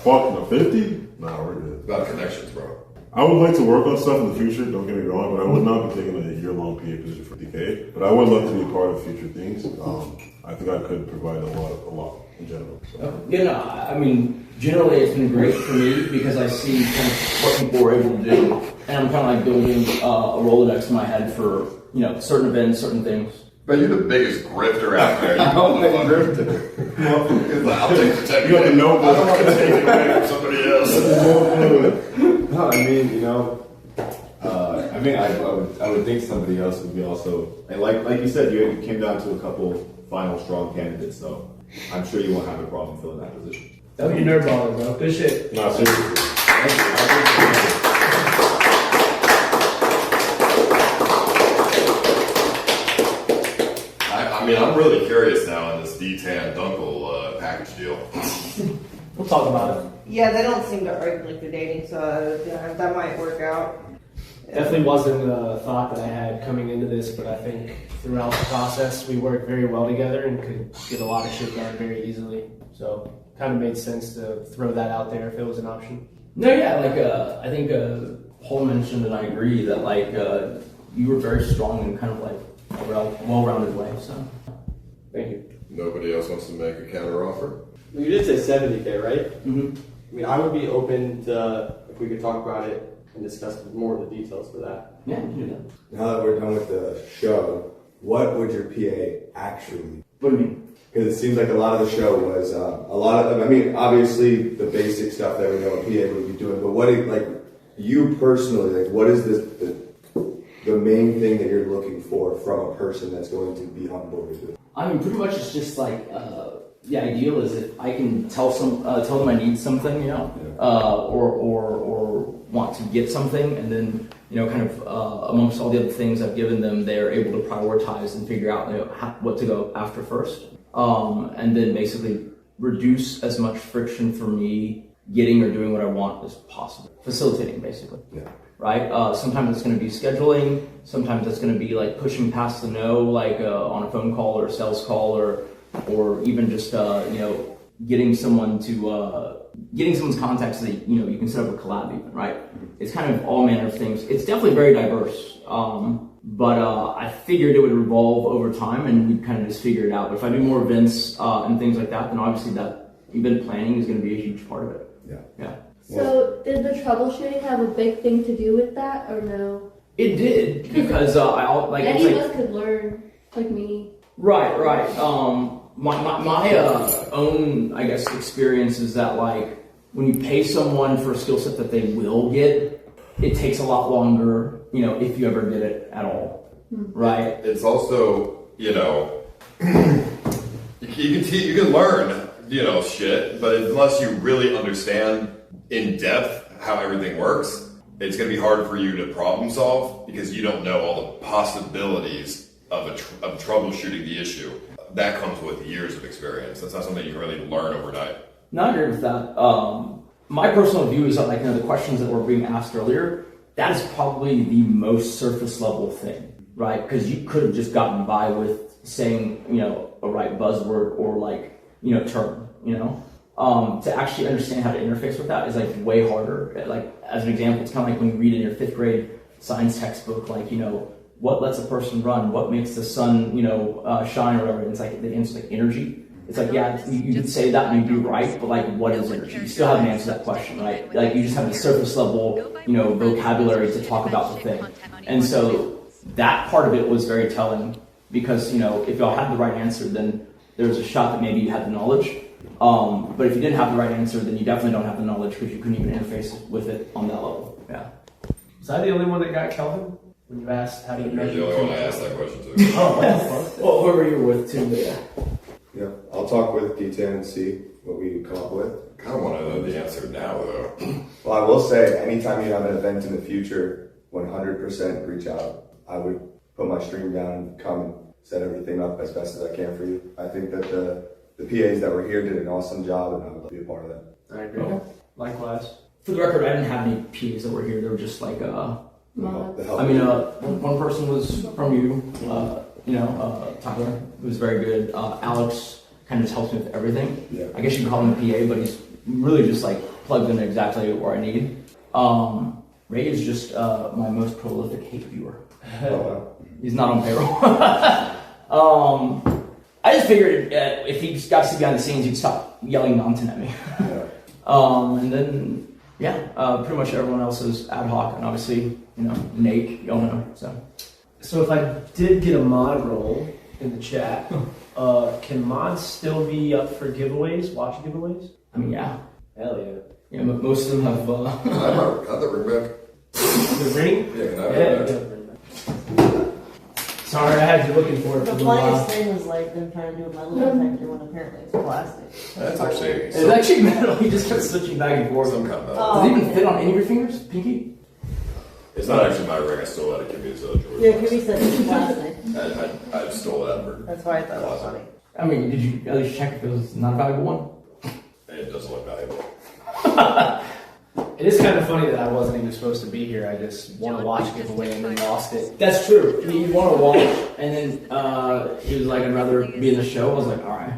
Fuck the 50? Nah, we're good. About connections, bro. I would like to work on stuff in the future, don't get me wrong, but I would not be taking a year-long PA position for DK. But I would love to be a part of future things. I think I could provide a lot in general. So. I mean, generally it's been great for me because I see kind of what people are able to do. And I'm kind of like building a Rolodex in my head for, certain events, certain things. But you're the biggest grifter out there. I'm a grifter. I'll take the tech. You got the notebook. I don't want to take it away from somebody else. No, I mean, I would think somebody else would be also, and like you said, you came down to a couple final strong candidates, so I'm sure you won't have a problem filling that position. That would be NerdBaller, bro. Good shit. No, seriously. I mean, I'm really curious now on this dtan Dunkel package deal. We'll talk about it. Yeah, they don't seem to argue like the dating, so that might work out. Definitely wasn't a thought that I had coming into this, but I think throughout the process we worked very well together and could get a lot of shit done very easily. So kind of made sense to throw that out there if it was an option. No, yeah, I think Paul mentioned, and I agree, that like you were very strong in kind of like a well-rounded way. So, thank you. Nobody else wants to make a counter offer? You did say 70K, right? Mm-hmm. I mean, I would be open to if we could talk about it and discuss more of the details for that. Yeah, you can do that. Now that we're done with the show, what would your PA actually? What do you mean? Because it seems like a lot of the show was a lot of. I mean, obviously the basic stuff that we know a PA would be doing, but what like you personally, like what is the main thing that you're looking for from a person that's going to be on board with it? I mean, pretty much it's just like the ideal is if I can tell them I need something, you know, or want to get something, and then kind of amongst all the other things I've given them, they're able to prioritize and figure out what to go after first, and then basically reduce as much friction for me getting or doing what I want as possible, facilitating basically. Yeah. Right? Sometimes it's going to be scheduling. Sometimes it's going to be like pushing past the no, like on a phone call or a sales call, or even just getting someone to getting someone's contact so that you can set up a collab even. Right? It's kind of all manner of things. It's definitely very diverse. But I figured it would revolve over time, and we'd kind of just figure it out. But if I do more events and things like that, then obviously that event planning is going to be a huge part of it. Yeah. Yeah. So did the troubleshooting have a big thing to do with that, or no? It did, because any of us could learn, like me. Right. My own, I guess, experience is that like when you pay someone for a skill set that they will get, it takes a lot longer, if you ever get it at all. Right? It's also, you can learn, shit, but unless you really understand in depth how everything works, it's going to be hard for you to problem solve because you don't know all the possibilities of troubleshooting the issue. That comes with years of experience. That's not something you can really learn overnight. No, I agree with that. My personal view is that the questions that were being asked earlier, that is probably the most surface level thing, right? Because you could have just gotten by with saying, a right buzzword or term, to actually understand how to interface with that is way harder. As an example, it's kind of like when you read in your 5th grade science textbook, what lets a person run, what makes the sun, shine or whatever. And it's the answer energy. It's you could say that and you'd be right, but what is energy? You still haven't answered that question, right? You just have the surface level, vocabulary to talk about the thing. And so that part of it was very telling because, if y'all had the right answer, then there was a shot that maybe you had the knowledge. But if you didn't have the right answer, then you definitely don't have the knowledge because you couldn't even interface with it on that level. Yeah. Was I the only one that got Kelvin? When you asked how do you measure? You're the only one I asked that question to. Well, whoever you were with too, but yeah. Yeah, I'll talk with D10 and see what we come up with. I kind of want to know the answer now, though. Well, I will say, anytime you have an event in the future, 100% reach out. I would put my stream down and come and set everything up as best as I can for you. I think that the PAs that were here did an awesome job, and I would love to be a part of that. I agree. Likewise. For the record, I didn't have any PAs that were here. They were just one person was from you, Tyler, who was very good. Alex kind of just helps me with everything. Yeah. I guess you can call him a PA, but he's really just plugged in exactly where I need. Ray is just my most prolific hate viewer. He's not on payroll. I just figured if he just got to see behind the scenes, he'd stop yelling nonsense at me. And then, pretty much everyone else is ad hoc, and obviously, Nate, y'all know. So if I did get a mod roll in the chat, can mods still be up for giveaways, watch giveaways? I mean, yeah. Hell yeah. Yeah, but most of them have. Can I have the ring back? The ring? Yeah, can I have it back? Sorry, I had you looking for it. The funniest thing was them trying to do a metal detector when apparently it's plastic. That's actually. It's actually metal. He just kept switching back and forth. Some kind of metal. Does it even fit on any of your fingers, Pinky? It's not actually my ring. I stole it at Kimmy's. Yeah, Kimmy said it's plastic. I stole it at her. That's why I thought it was funny. I mean, did you at least check if it was not a valuable one? It doesn't look valuable. It is kind of funny that I wasn't even supposed to be here. I just won a watch giveaway and then lost it. That's true. You won a watch, and then he was like, "I'd rather be in the show." I was like, "All right."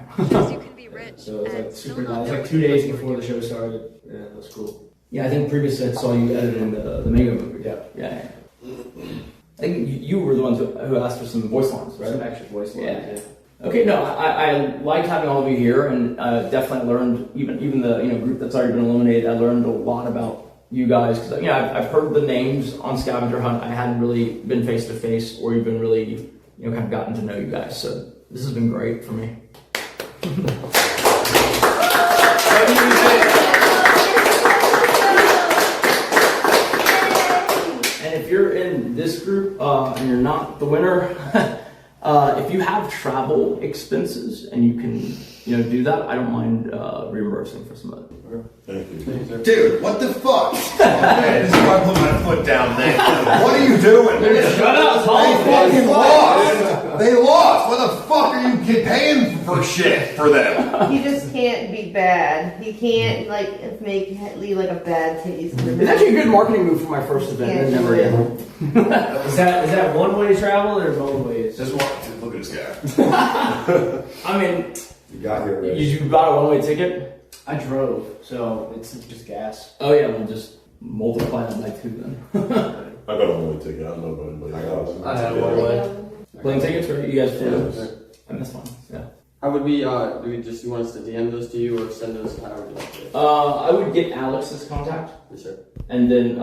So it was super nice. It was 2 days before the show started. Yeah, that was cool. Yeah, I think previously I saw you editing the Mango movie. Yeah. I think you were the ones who asked for some voice lines, right? Some extra voice lines, yeah. Okay, no, I liked having all of you here, and definitely learned, even the group that's already been eliminated, I learned a lot about you guys, because I've heard the names on Scavenger Hunt. I hadn't really been face to face or even really kind of gotten to know you guys. So this has been great for me. And if you're in this group and you're not the winner, if you have travel expenses and you can do that, I don't mind reimbursing for some of it. Thank you. Dude, what the fuck? Okay, this is where I put my foot down there. What are you doing? Shut up, They fucking lost. They lost. What the fuck are you paying for shit for them? He just can't be bad. He can't leave like a bad taste. It's actually a good marketing move for my first event. Yeah, Never again. Is that one-way travel or both ways? Just look at this guy. I mean, You got here. you bought a one-way ticket? I drove, so it's just gas. Oh yeah, we'll just multiply that by 2 then. I got a one-way ticket. I don't know about anybody else. I have one way. Plane tickets, right? You guys flew? Yeah. And that's fine. Yeah. How would we, do you want us to DM those to you or send those however you like to? I would get Alex's contact. Yes, sir. And then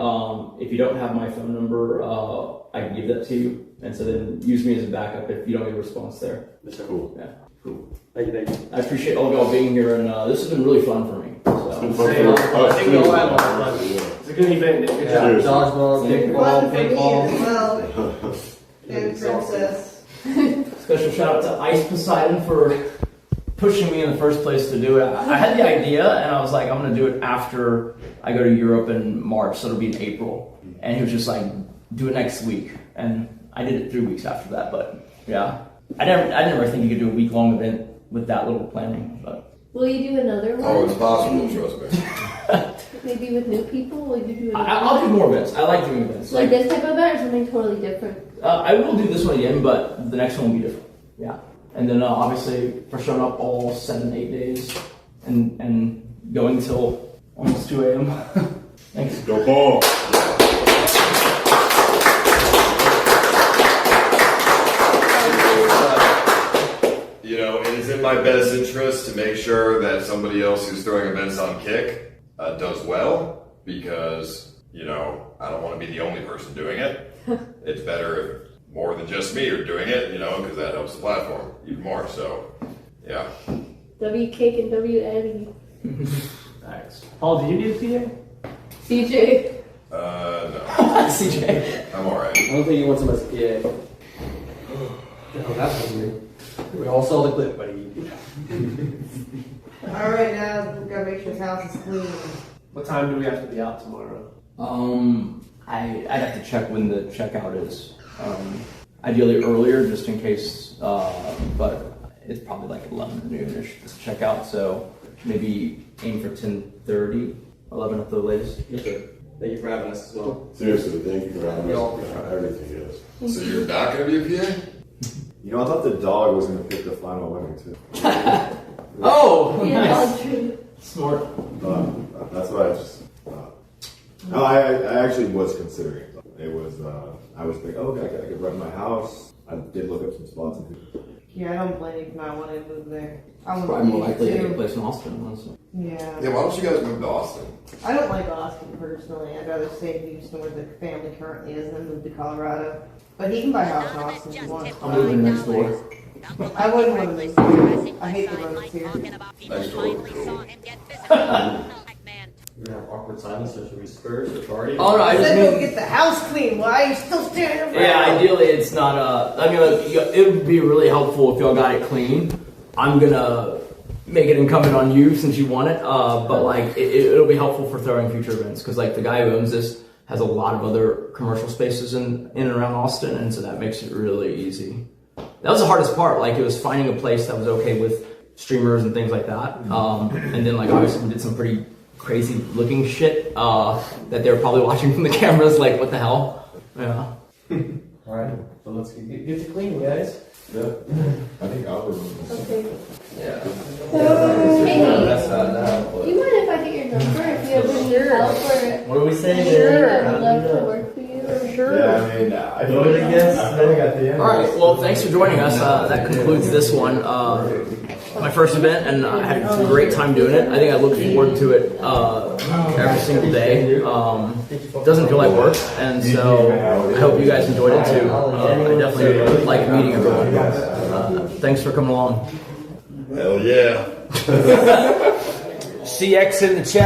if you don't have my phone number, I can give that to you. And so then use me as a backup if you don't get a response there. Yes, sir. Cool. Yeah. Cool. Thank you. I appreciate all of y'all being here, and this has been really fun for me. So. I think we all had a lot of fun. It's a good event. Good job. Dodgeball, kickball, paintball. And Princess. Special shout out to Ice Poseidon for pushing me in the first place to do it. I had the idea, and I was like, I'm going to do it after I go to Europe in March, so it'll be in April. And he was just like, do it next week. And I did it 3 weeks after that, but yeah. I never think you could do a week-long event with that little planning, but. Will you do another one? Oh, it's possible, trust me. Maybe with new people? Will you do I'll do more events. I like doing events. Like this type of event or something totally different? I will do this one again, but the next one will be different. Yeah. And then obviously for showing up all 7-8 days and going till almost 2 a.m. Thanks. Go ball. It is in my best interest to make sure that somebody else who's throwing events on Kick does well, because, I don't want to be the only person doing it. It's better if more than just me are doing it, because that helps the platform even more. So, yeah. W Cake and W Eddie. Nice. Paul, do you need a PA? CJ. No. CJ. I'm alright. I don't think you want someone as a PA. Oh, that was me. We all saw the clip, buddy. Alright, now we gotta make sure his house is clean. What time do we have to be out tomorrow? I'd have to check when the checkout is. Ideally earlier, just in case, but it's probably like 11 noonish checkout, so maybe aim for 10:30, 11 at the latest. Yes, sir. Thank you for having us as well. Seriously, thank you for having us. Everything is. So you're not going to be a PA? I thought the dog was going to pick the final winner, too. Oh! Yeah, Nice. true. Smart. That's what I just thought. No, I actually was considering. It was, I was thinking, okay, I could run my house. I did look up some spots. Yeah, I don't blame you for not wanting to move there. I want Probably to more leave likely to get a too. place in Austin, honestly. Yeah. Yeah, why don't you guys move to Austin? I don't like Austin personally. I'd rather stay in Houston where the family currently is than move to Colorado. But he can buy a house in Austin if he wants. I'm moving next door. I wouldn't want to move here. I hate the roads here. Next door. Cool. We're gonna have awkward silence, so should we disperse or party? Oh no, I I just said mean, go get the house clean. Why are you still standing around? yeah, ideally it's not, I mean, like, it would be really helpful if y'all got it clean. I'm gonna make it incumbent on you since you want it, but like, it'll be helpful for throwing future events, because like the guy who owns this has a lot of other commercial spaces in and around Austin, and so that makes it really easy. That was the hardest part, like it was finding a place that was okay with streamers and things like that, and then like obviously we did some pretty crazy looking shit that they were probably watching from the cameras like, what the hell? Yeah. Alright. So let's get to cleaning, guys. Yeah. I think Albert was. Okay. Yeah. Hey, you mind if I get your number if you ever need help or? What do we say? Sure, I would love to work for you. Sure. Yeah, I mean, I voted against. Then I got the end. All right. Well, thanks for joining us. That concludes this one. My first event, and I had a great time doing it. I think I look forward to it every single day. It doesn't feel like work, and so I hope you guys enjoyed it too. I definitely like meeting everyone. Thanks for coming along. Hell yeah. CX in the chat.